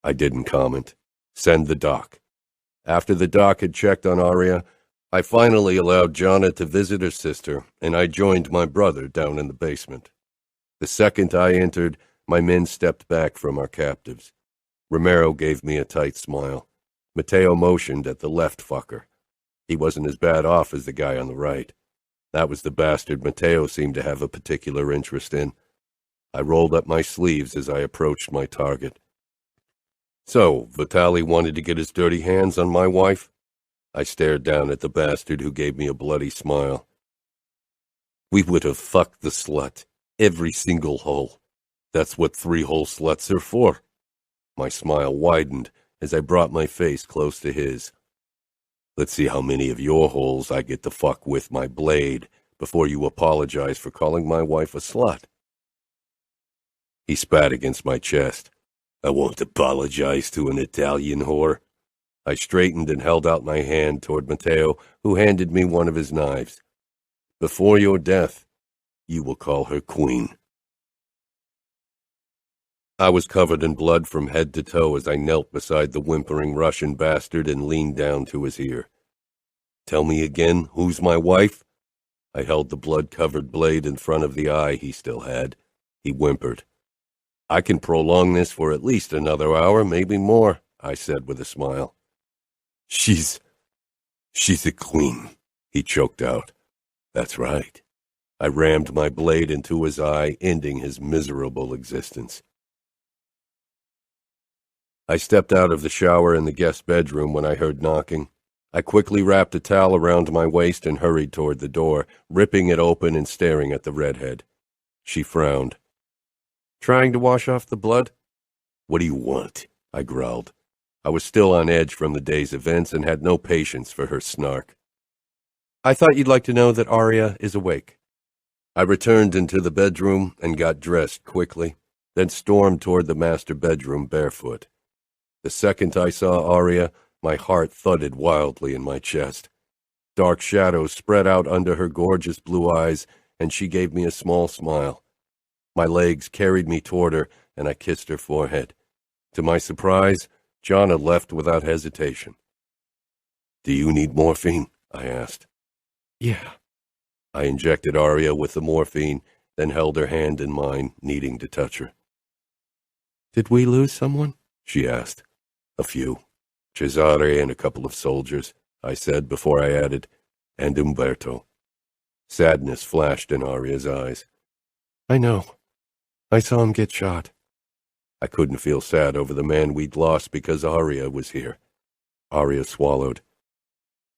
I didn't comment. "Send the doc." After the doc had checked on Aria, I finally allowed Gianna to visit her sister, and I joined my brother down in the basement. The second I entered, my men stepped back from our captives. Romero gave me a tight smile. Matteo motioned at the left fucker. He wasn't as bad off as the guy on the right. That was the bastard Matteo seemed to have a particular interest in. I rolled up my sleeves as I approached my target. "So, Vitali wanted to get his dirty hands on my wife?" I stared down at the bastard who gave me a bloody smile. "We would have fucked the slut, every single hole. That's what 3-hole sluts are for." My smile widened as I brought my face close to his. "Let's see how many of your holes I get to fuck with my blade before you apologize for calling my wife a slut." He spat against my chest. "I won't apologize to an Italian whore." I straightened and held out my hand toward Matteo, who handed me one of his knives. "Before your death, you will call her queen." I was covered in blood from head to toe as I knelt beside the whimpering Russian bastard and leaned down to his ear. "Tell me again, who's my wife?" I held the blood-covered blade in front of the eye he still had. He whimpered. "I can prolong this for at least another hour, maybe more," I said with a smile. She's a queen," he choked out. "That's right." I rammed my blade into his eye, ending his miserable existence. I stepped out of the shower in the guest bedroom when I heard knocking. I quickly wrapped a towel around my waist and hurried toward the door, ripping it open and staring at the redhead. She frowned. "Trying to wash off the blood?" "What do you want?" I growled. I was still on edge from the day's events and had no patience for her snark. "I thought you'd like to know that Aria is awake." I returned into the bedroom and got dressed quickly, then stormed toward the master bedroom barefoot. The second I saw Aria, my heart thudded wildly in my chest. Dark shadows spread out under her gorgeous blue eyes, and she gave me a small smile. My legs carried me toward her, and I kissed her forehead. To my surprise, Gianna left without hesitation. "Do you need morphine?" I asked. "Yeah." I injected Aria with the morphine, then held her hand in mine, needing to touch her. "Did we lose someone?" she asked. "A few. Cesare and a couple of soldiers," I said before I added, "and Umberto." Sadness flashed in Aria's eyes. "I know. I saw him get shot." I couldn't feel sad over the man we'd lost because Aria was here. Aria swallowed.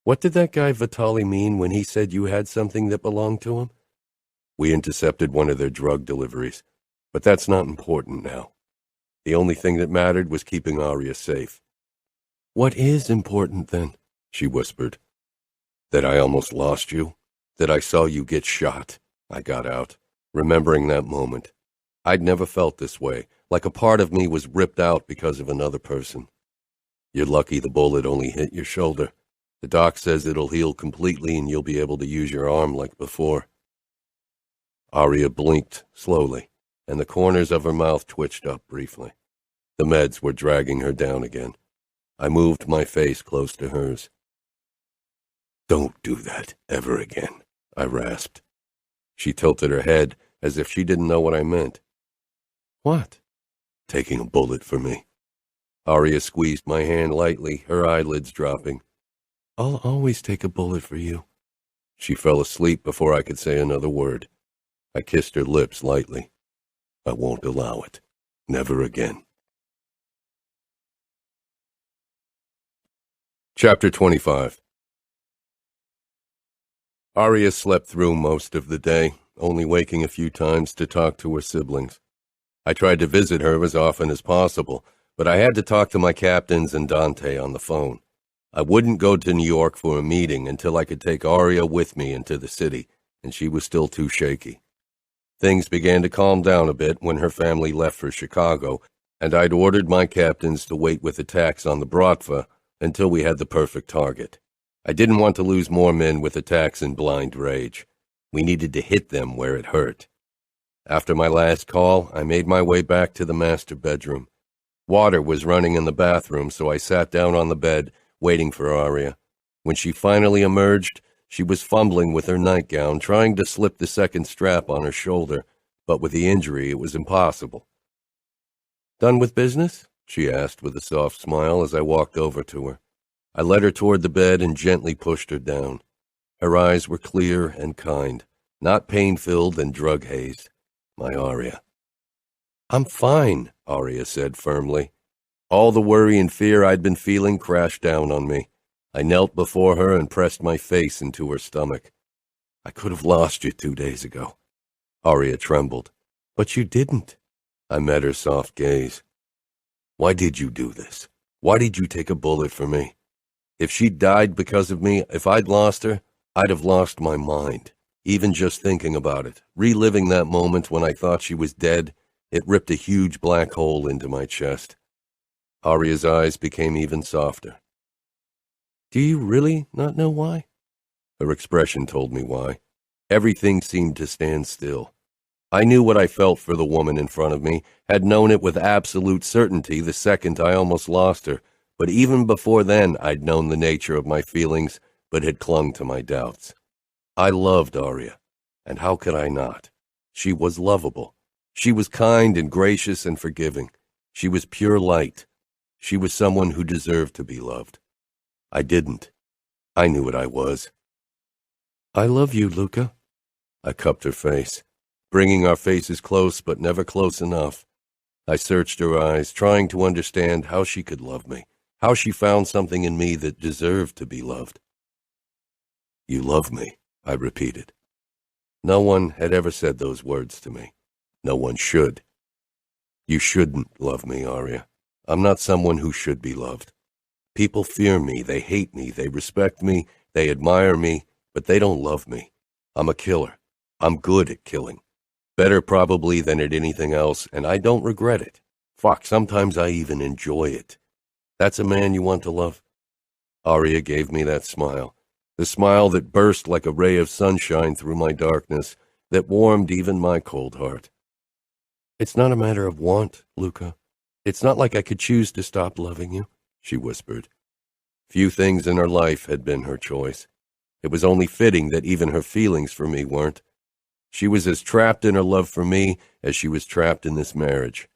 "What did that guy Vitali mean when he said you had something that belonged to him?" "We intercepted one of their drug deliveries, but that's not important now. The only thing that mattered was keeping Aria safe." "What is important, then?" she whispered. "That I almost lost you. That I saw you get shot," I got out, remembering that moment. I'd never felt this way, like a part of me was ripped out because of another person. "You're lucky the bullet only hit your shoulder. The doc says it'll heal completely and you'll be able to use your arm like before." Aria blinked slowly, and the corners of her mouth twitched up briefly. The meds were dragging her down again. I moved my face close to hers. "Don't do that ever again," I rasped. She tilted her head as if she didn't know what I meant. "What?" "Taking a bullet for me." Aria squeezed my hand lightly, her eyelids dropping. "I'll always take a bullet for you." She fell asleep before I could say another word. I kissed her lips lightly. "I won't allow it. Never again." Chapter 25. Aria slept through most of the day, only waking a few times to talk to her siblings. I tried to visit her as often as possible, but I had to talk to my captains and Dante on the phone. I wouldn't go to New York for a meeting until I could take Aria with me into the city, and she was still too shaky. Things began to calm down a bit when her family left for Chicago, and I'd ordered my captains to wait with attacks on the Bratva until we had the perfect target. I didn't want to lose more men with attacks in blind rage. We needed to hit them where it hurt. After my last call, I made my way back to the master bedroom. Water was running in the bathroom, so I sat down on the bed, waiting for Aria. When she finally emerged, she was fumbling with her nightgown, trying to slip the second strap on her shoulder, but with the injury it was impossible. "Done with business?" she asked with a soft smile as I walked over to her. I led her toward the bed and gently pushed her down. Her eyes were clear and kind, not pain-filled and drug-hazed. My Aria. "I'm fine," Aria said firmly. All the worry and fear I'd been feeling crashed down on me. I knelt before her and pressed my face into her stomach. "I could have lost you 2 days ago." Aria trembled. "But you didn't." I met her soft gaze. "Why did you do this? Why did you take a bullet for me? If she'd died because of me, if I'd lost her, I'd have lost my mind. Even just thinking about it, reliving that moment when I thought she was dead, it ripped a huge black hole into my chest." Aria's eyes became even softer. "Do you really not know why?" Her expression told me why. Everything seemed to stand still. I knew what I felt for the woman in front of me, had known it with absolute certainty the second I almost lost her, but even before then I'd known the nature of my feelings, but had clung to my doubts. I loved Aria, and how could I not? She was lovable. She was kind and gracious and forgiving. She was pure light. She was someone who deserved to be loved. I didn't. I knew what I was. "I love you, Luca." I cupped her face, bringing our faces close but never close enough. I searched her eyes, trying to understand how she could love me, how she found something in me that deserved to be loved. "You love me," I repeated. No one had ever said those words to me. No one should. "You shouldn't love me, Aria. I'm not someone who should be loved. People fear me, they hate me, they respect me, they admire me, but they don't love me. I'm a killer. I'm good at killing. Better probably than at anything else, and I don't regret it. Fuck, sometimes I even enjoy it. That's a man you want to love?" Aria gave me that smile, the smile that burst like a ray of sunshine through my darkness, that warmed even my cold heart. "It's not a matter of want, Luca. It's not like I could choose to stop loving you," she whispered. Few things in her life had been her choice. It was only fitting that even her feelings for me weren't. She was as trapped in her love for me as she was trapped in this marriage.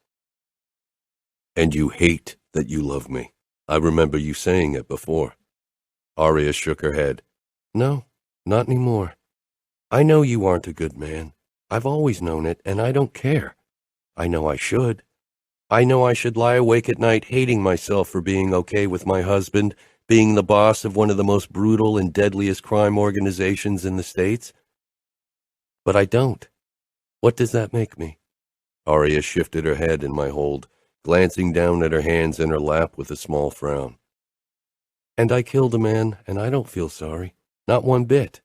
"And you hate that you love me. I remember you saying it before." Aria shook her head. "No, not anymore. I know you aren't a good man. I've always known it, and I don't care. I know I should. I know I should lie awake at night hating myself for being okay with my husband, being the boss of one of the most brutal and deadliest crime organizations in the States. But I don't. What does that make me?" Aria shifted her head in my hold, glancing down at her hands in her lap with a small frown. "And I killed a man, and I don't feel sorry. Not one bit.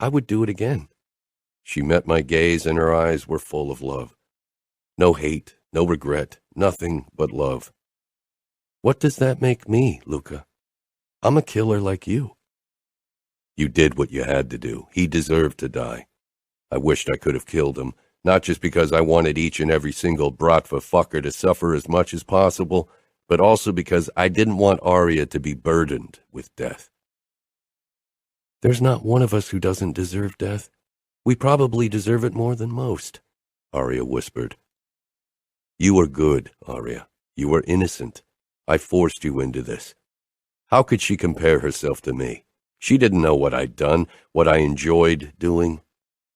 I would do it again." She met my gaze, and her eyes were full of love. No hate, no regret, nothing but love. "What does that make me, Luca? I'm a killer like you." "You did what you had to do. He deserved to die. I wished I could have killed him, not just because I wanted each and every single Bratva fucker to suffer as much as possible, but also because I didn't want Aria to be burdened with death." "There's not one of us who doesn't deserve death. We probably deserve it more than most," Aria whispered. "You are good, Aria. You are innocent. I forced you into this." How could she compare herself to me? She didn't know what I'd done, what I enjoyed doing.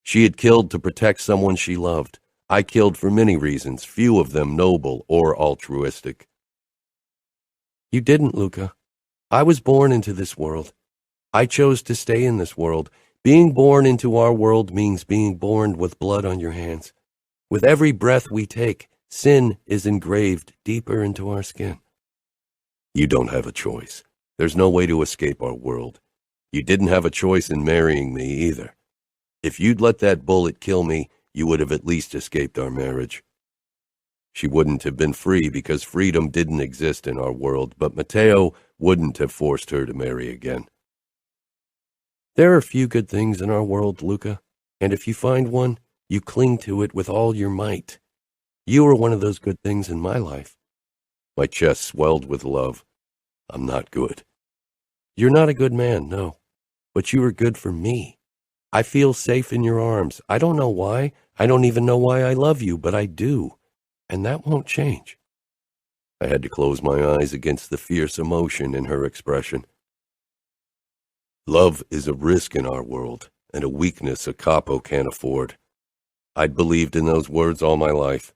She had killed to protect someone she loved. I killed for many reasons, few of them noble or altruistic. "You didn't, Luca. I was born into this world. I chose to stay in this world. Being born into our world means being born with blood on your hands. With every breath we take, sin is engraved deeper into our skin." "You don't have a choice. There's no way to escape our world. You didn't have a choice in marrying me either. If you'd let that bullet kill me, you would have at least escaped our marriage. She wouldn't have been free because freedom didn't exist in our world, but Matteo wouldn't have forced her to marry again. There are few good things in our world, Luca, and if you find one, you cling to it with all your might. You are one of those good things in my life. My chest swelled with love. I'm not good. You're not a good man, no, but you are good for me. I feel safe in your arms. I don't know why. I don't even know why I love you, but I do, and that won't change. I had to close my eyes against the fierce emotion in her expression. Love is a risk in our world, and a weakness a capo can't afford. I'd believed in those words all my life.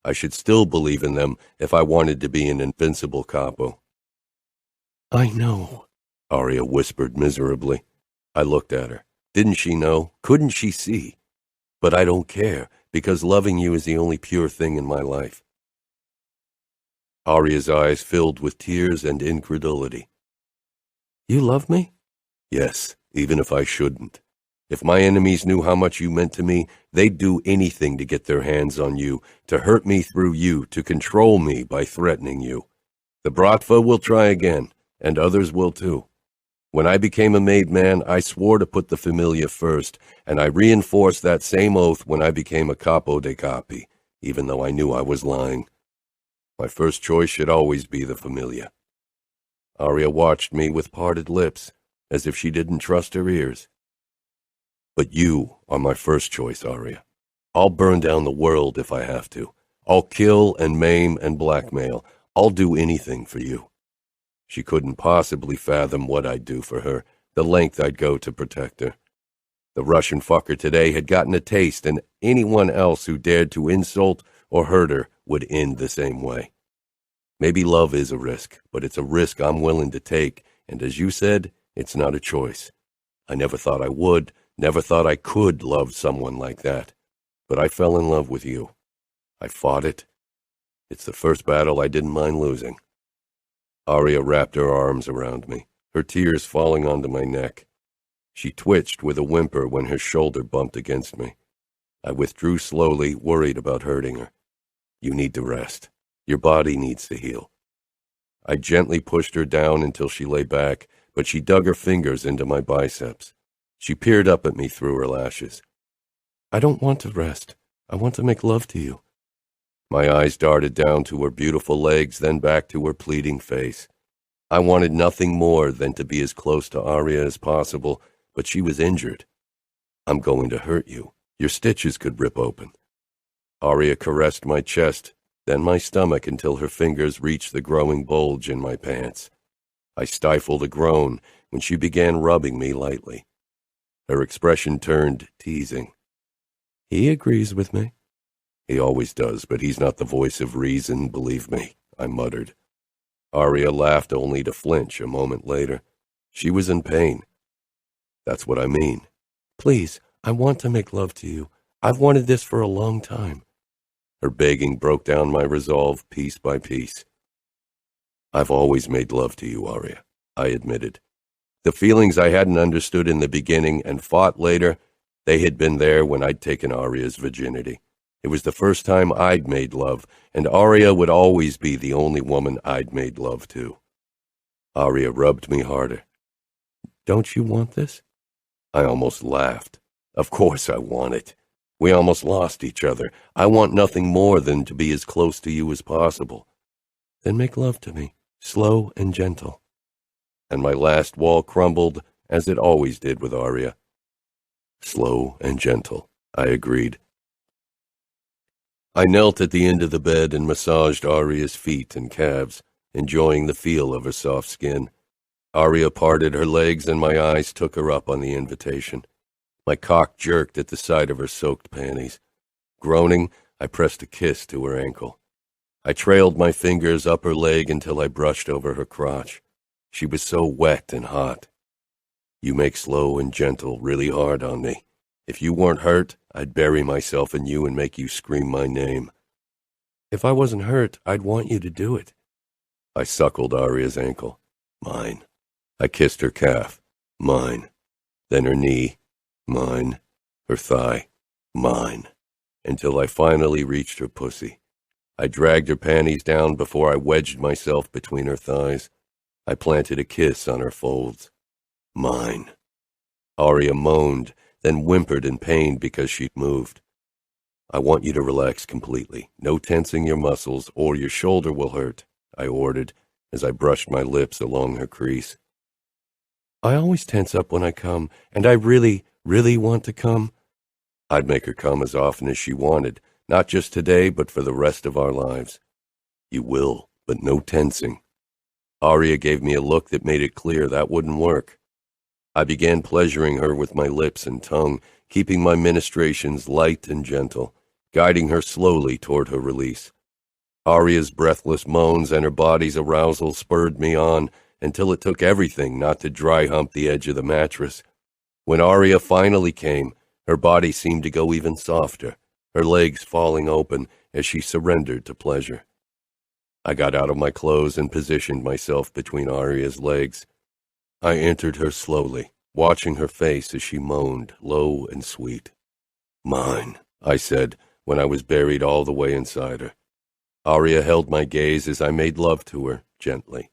I should still believe in them if I wanted to be an invincible capo. I know, Aria whispered miserably. I looked at her. Didn't she know? Couldn't she see? But I don't care, because loving you is the only pure thing in my life. Aria's eyes filled with tears and incredulity. You love me? Yes, even if I shouldn't. If my enemies knew how much you meant to me, they'd do anything to get their hands on you, to hurt me through you, to control me by threatening you. The Bratva will try again, and others will too. When I became a made man, I swore to put the familia first, and I reinforced that same oath when I became a capo dei capi, even though I knew I was lying. My first choice should always be the familia. Aria watched me with parted lips, as if she didn't trust her ears. But you are my first choice, Aria. I'll burn down the world if I have to. I'll kill and maim and blackmail. I'll do anything for you. She couldn't possibly fathom what I'd do for her, the length I'd go to protect her. The Russian fucker today had gotten a taste, and anyone else who dared to insult or hurt her would end the same way. Maybe love is a risk, but it's a risk I'm willing to take, and as you said, it's not a choice. I never thought I would, never thought I could love someone like that. But I fell in love with you. I fought it. It's the first battle I didn't mind losing. Aria wrapped her arms around me, her tears falling onto my neck. She twitched with a whimper when her shoulder bumped against me. I withdrew slowly, worried about hurting her. You need to rest. Your body needs to heal. I gently pushed her down until she lay back, but she dug her fingers into my biceps. She peered up at me through her lashes. I don't want to rest. I want to make love to you. My eyes darted down to her beautiful legs, then back to her pleading face. I wanted nothing more than to be as close to Aria as possible, but she was injured. I'm going to hurt you. Your stitches could rip open. Aria caressed my chest, then my stomach until her fingers reached the growing bulge in my pants. I stifled a groan when she began rubbing me lightly. Her expression turned teasing. He agrees with me. He always does, but he's not the voice of reason, believe me, I muttered. Aria laughed only to flinch a moment later. She was in pain. That's what I mean. Please, I want to make love to you. I've wanted this for a long time. Her begging broke down my resolve piece by piece. I've always made love to you, Aria, I admitted. The feelings I hadn't understood in the beginning and fought later, they had been there when I'd taken Aria's virginity. It was the first time I'd made love, and Aria would always be the only woman I'd made love to. Aria rubbed me harder. Don't you want this? I almost laughed. Of course I want it. We almost lost each other. I want nothing more than to be as close to you as possible. Then make love to me, slow and gentle. And my last wall crumbled, as it always did with Aria. Slow and gentle, I agreed. I knelt at the end of the bed and massaged Aria's feet and calves, enjoying the feel of her soft skin. Aria parted her legs and my eyes took her up on the invitation. My cock jerked at the sight of her soaked panties. Groaning, I pressed a kiss to her ankle. I trailed my fingers up her leg until I brushed over her crotch. She was so wet and hot. You make slow and gentle really hard on me. If you weren't hurt, I'd bury myself in you and make you scream my name. If I wasn't hurt, I'd want you to do it. I suckled Aria's ankle. Mine. I kissed her calf, mine, then her knee, mine, her thigh, mine, until I finally reached her pussy. I dragged her panties down before I wedged myself between her thighs. I planted a kiss on her folds. Mine. Aria moaned, then whimpered in pain because she'd moved. I want you to relax completely. No tensing your muscles, or your shoulder will hurt, I ordered, as I brushed my lips along her crease. I always tense up when I come, and I really, really want to come. I'd make her come as often as she wanted, not just today, but for the rest of our lives. You will, but no tensing. Aria gave me a look that made it clear that wouldn't work. I began pleasuring her with my lips and tongue, keeping my ministrations light and gentle, guiding her slowly toward her release. Aria's breathless moans and her body's arousal spurred me on until it took everything not to dry hump the edge of the mattress. When Aria finally came, her body seemed to go even softer, her legs falling open as she surrendered to pleasure. I got out of my clothes and positioned myself between Aria's legs. I entered her slowly, watching her face as she moaned, low and sweet. Mine, I said, when I was buried all the way inside her. Aria held my gaze as I made love to her, gently.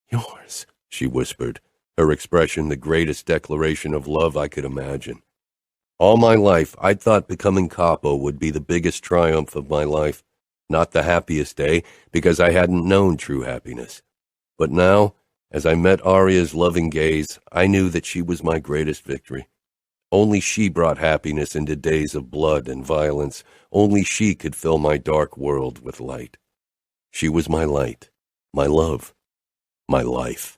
Yours, she whispered, her expression the greatest declaration of love I could imagine. All my life, I'd thought becoming Capo would be the biggest triumph of my life, not the happiest day, because I hadn't known true happiness. But now, as I met Aria's loving gaze, I knew that she was my greatest victory. Only she brought happiness into days of blood and violence. Only she could fill my dark world with light. She was my light, my love, my life.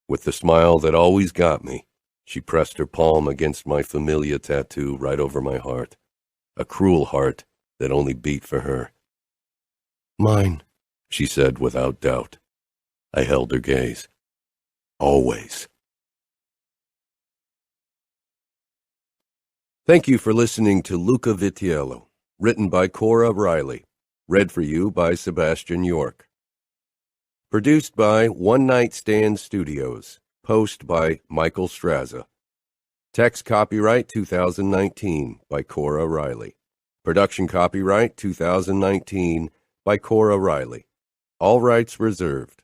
With the smile that always got me, she pressed her palm against my familia tattoo right over my heart, a cruel heart that only beat for her. Mine, she said without doubt. I held her gaze. Always. Thank you for listening to Luca Vitiello, written by Cora Reilly, read for you by Sebastian York. Produced by One Night Stand Studios, post by Michael Straza. Text copyright 2019 by Cora Reilly. Production copyright 2019 by Cora Reilly. All rights reserved.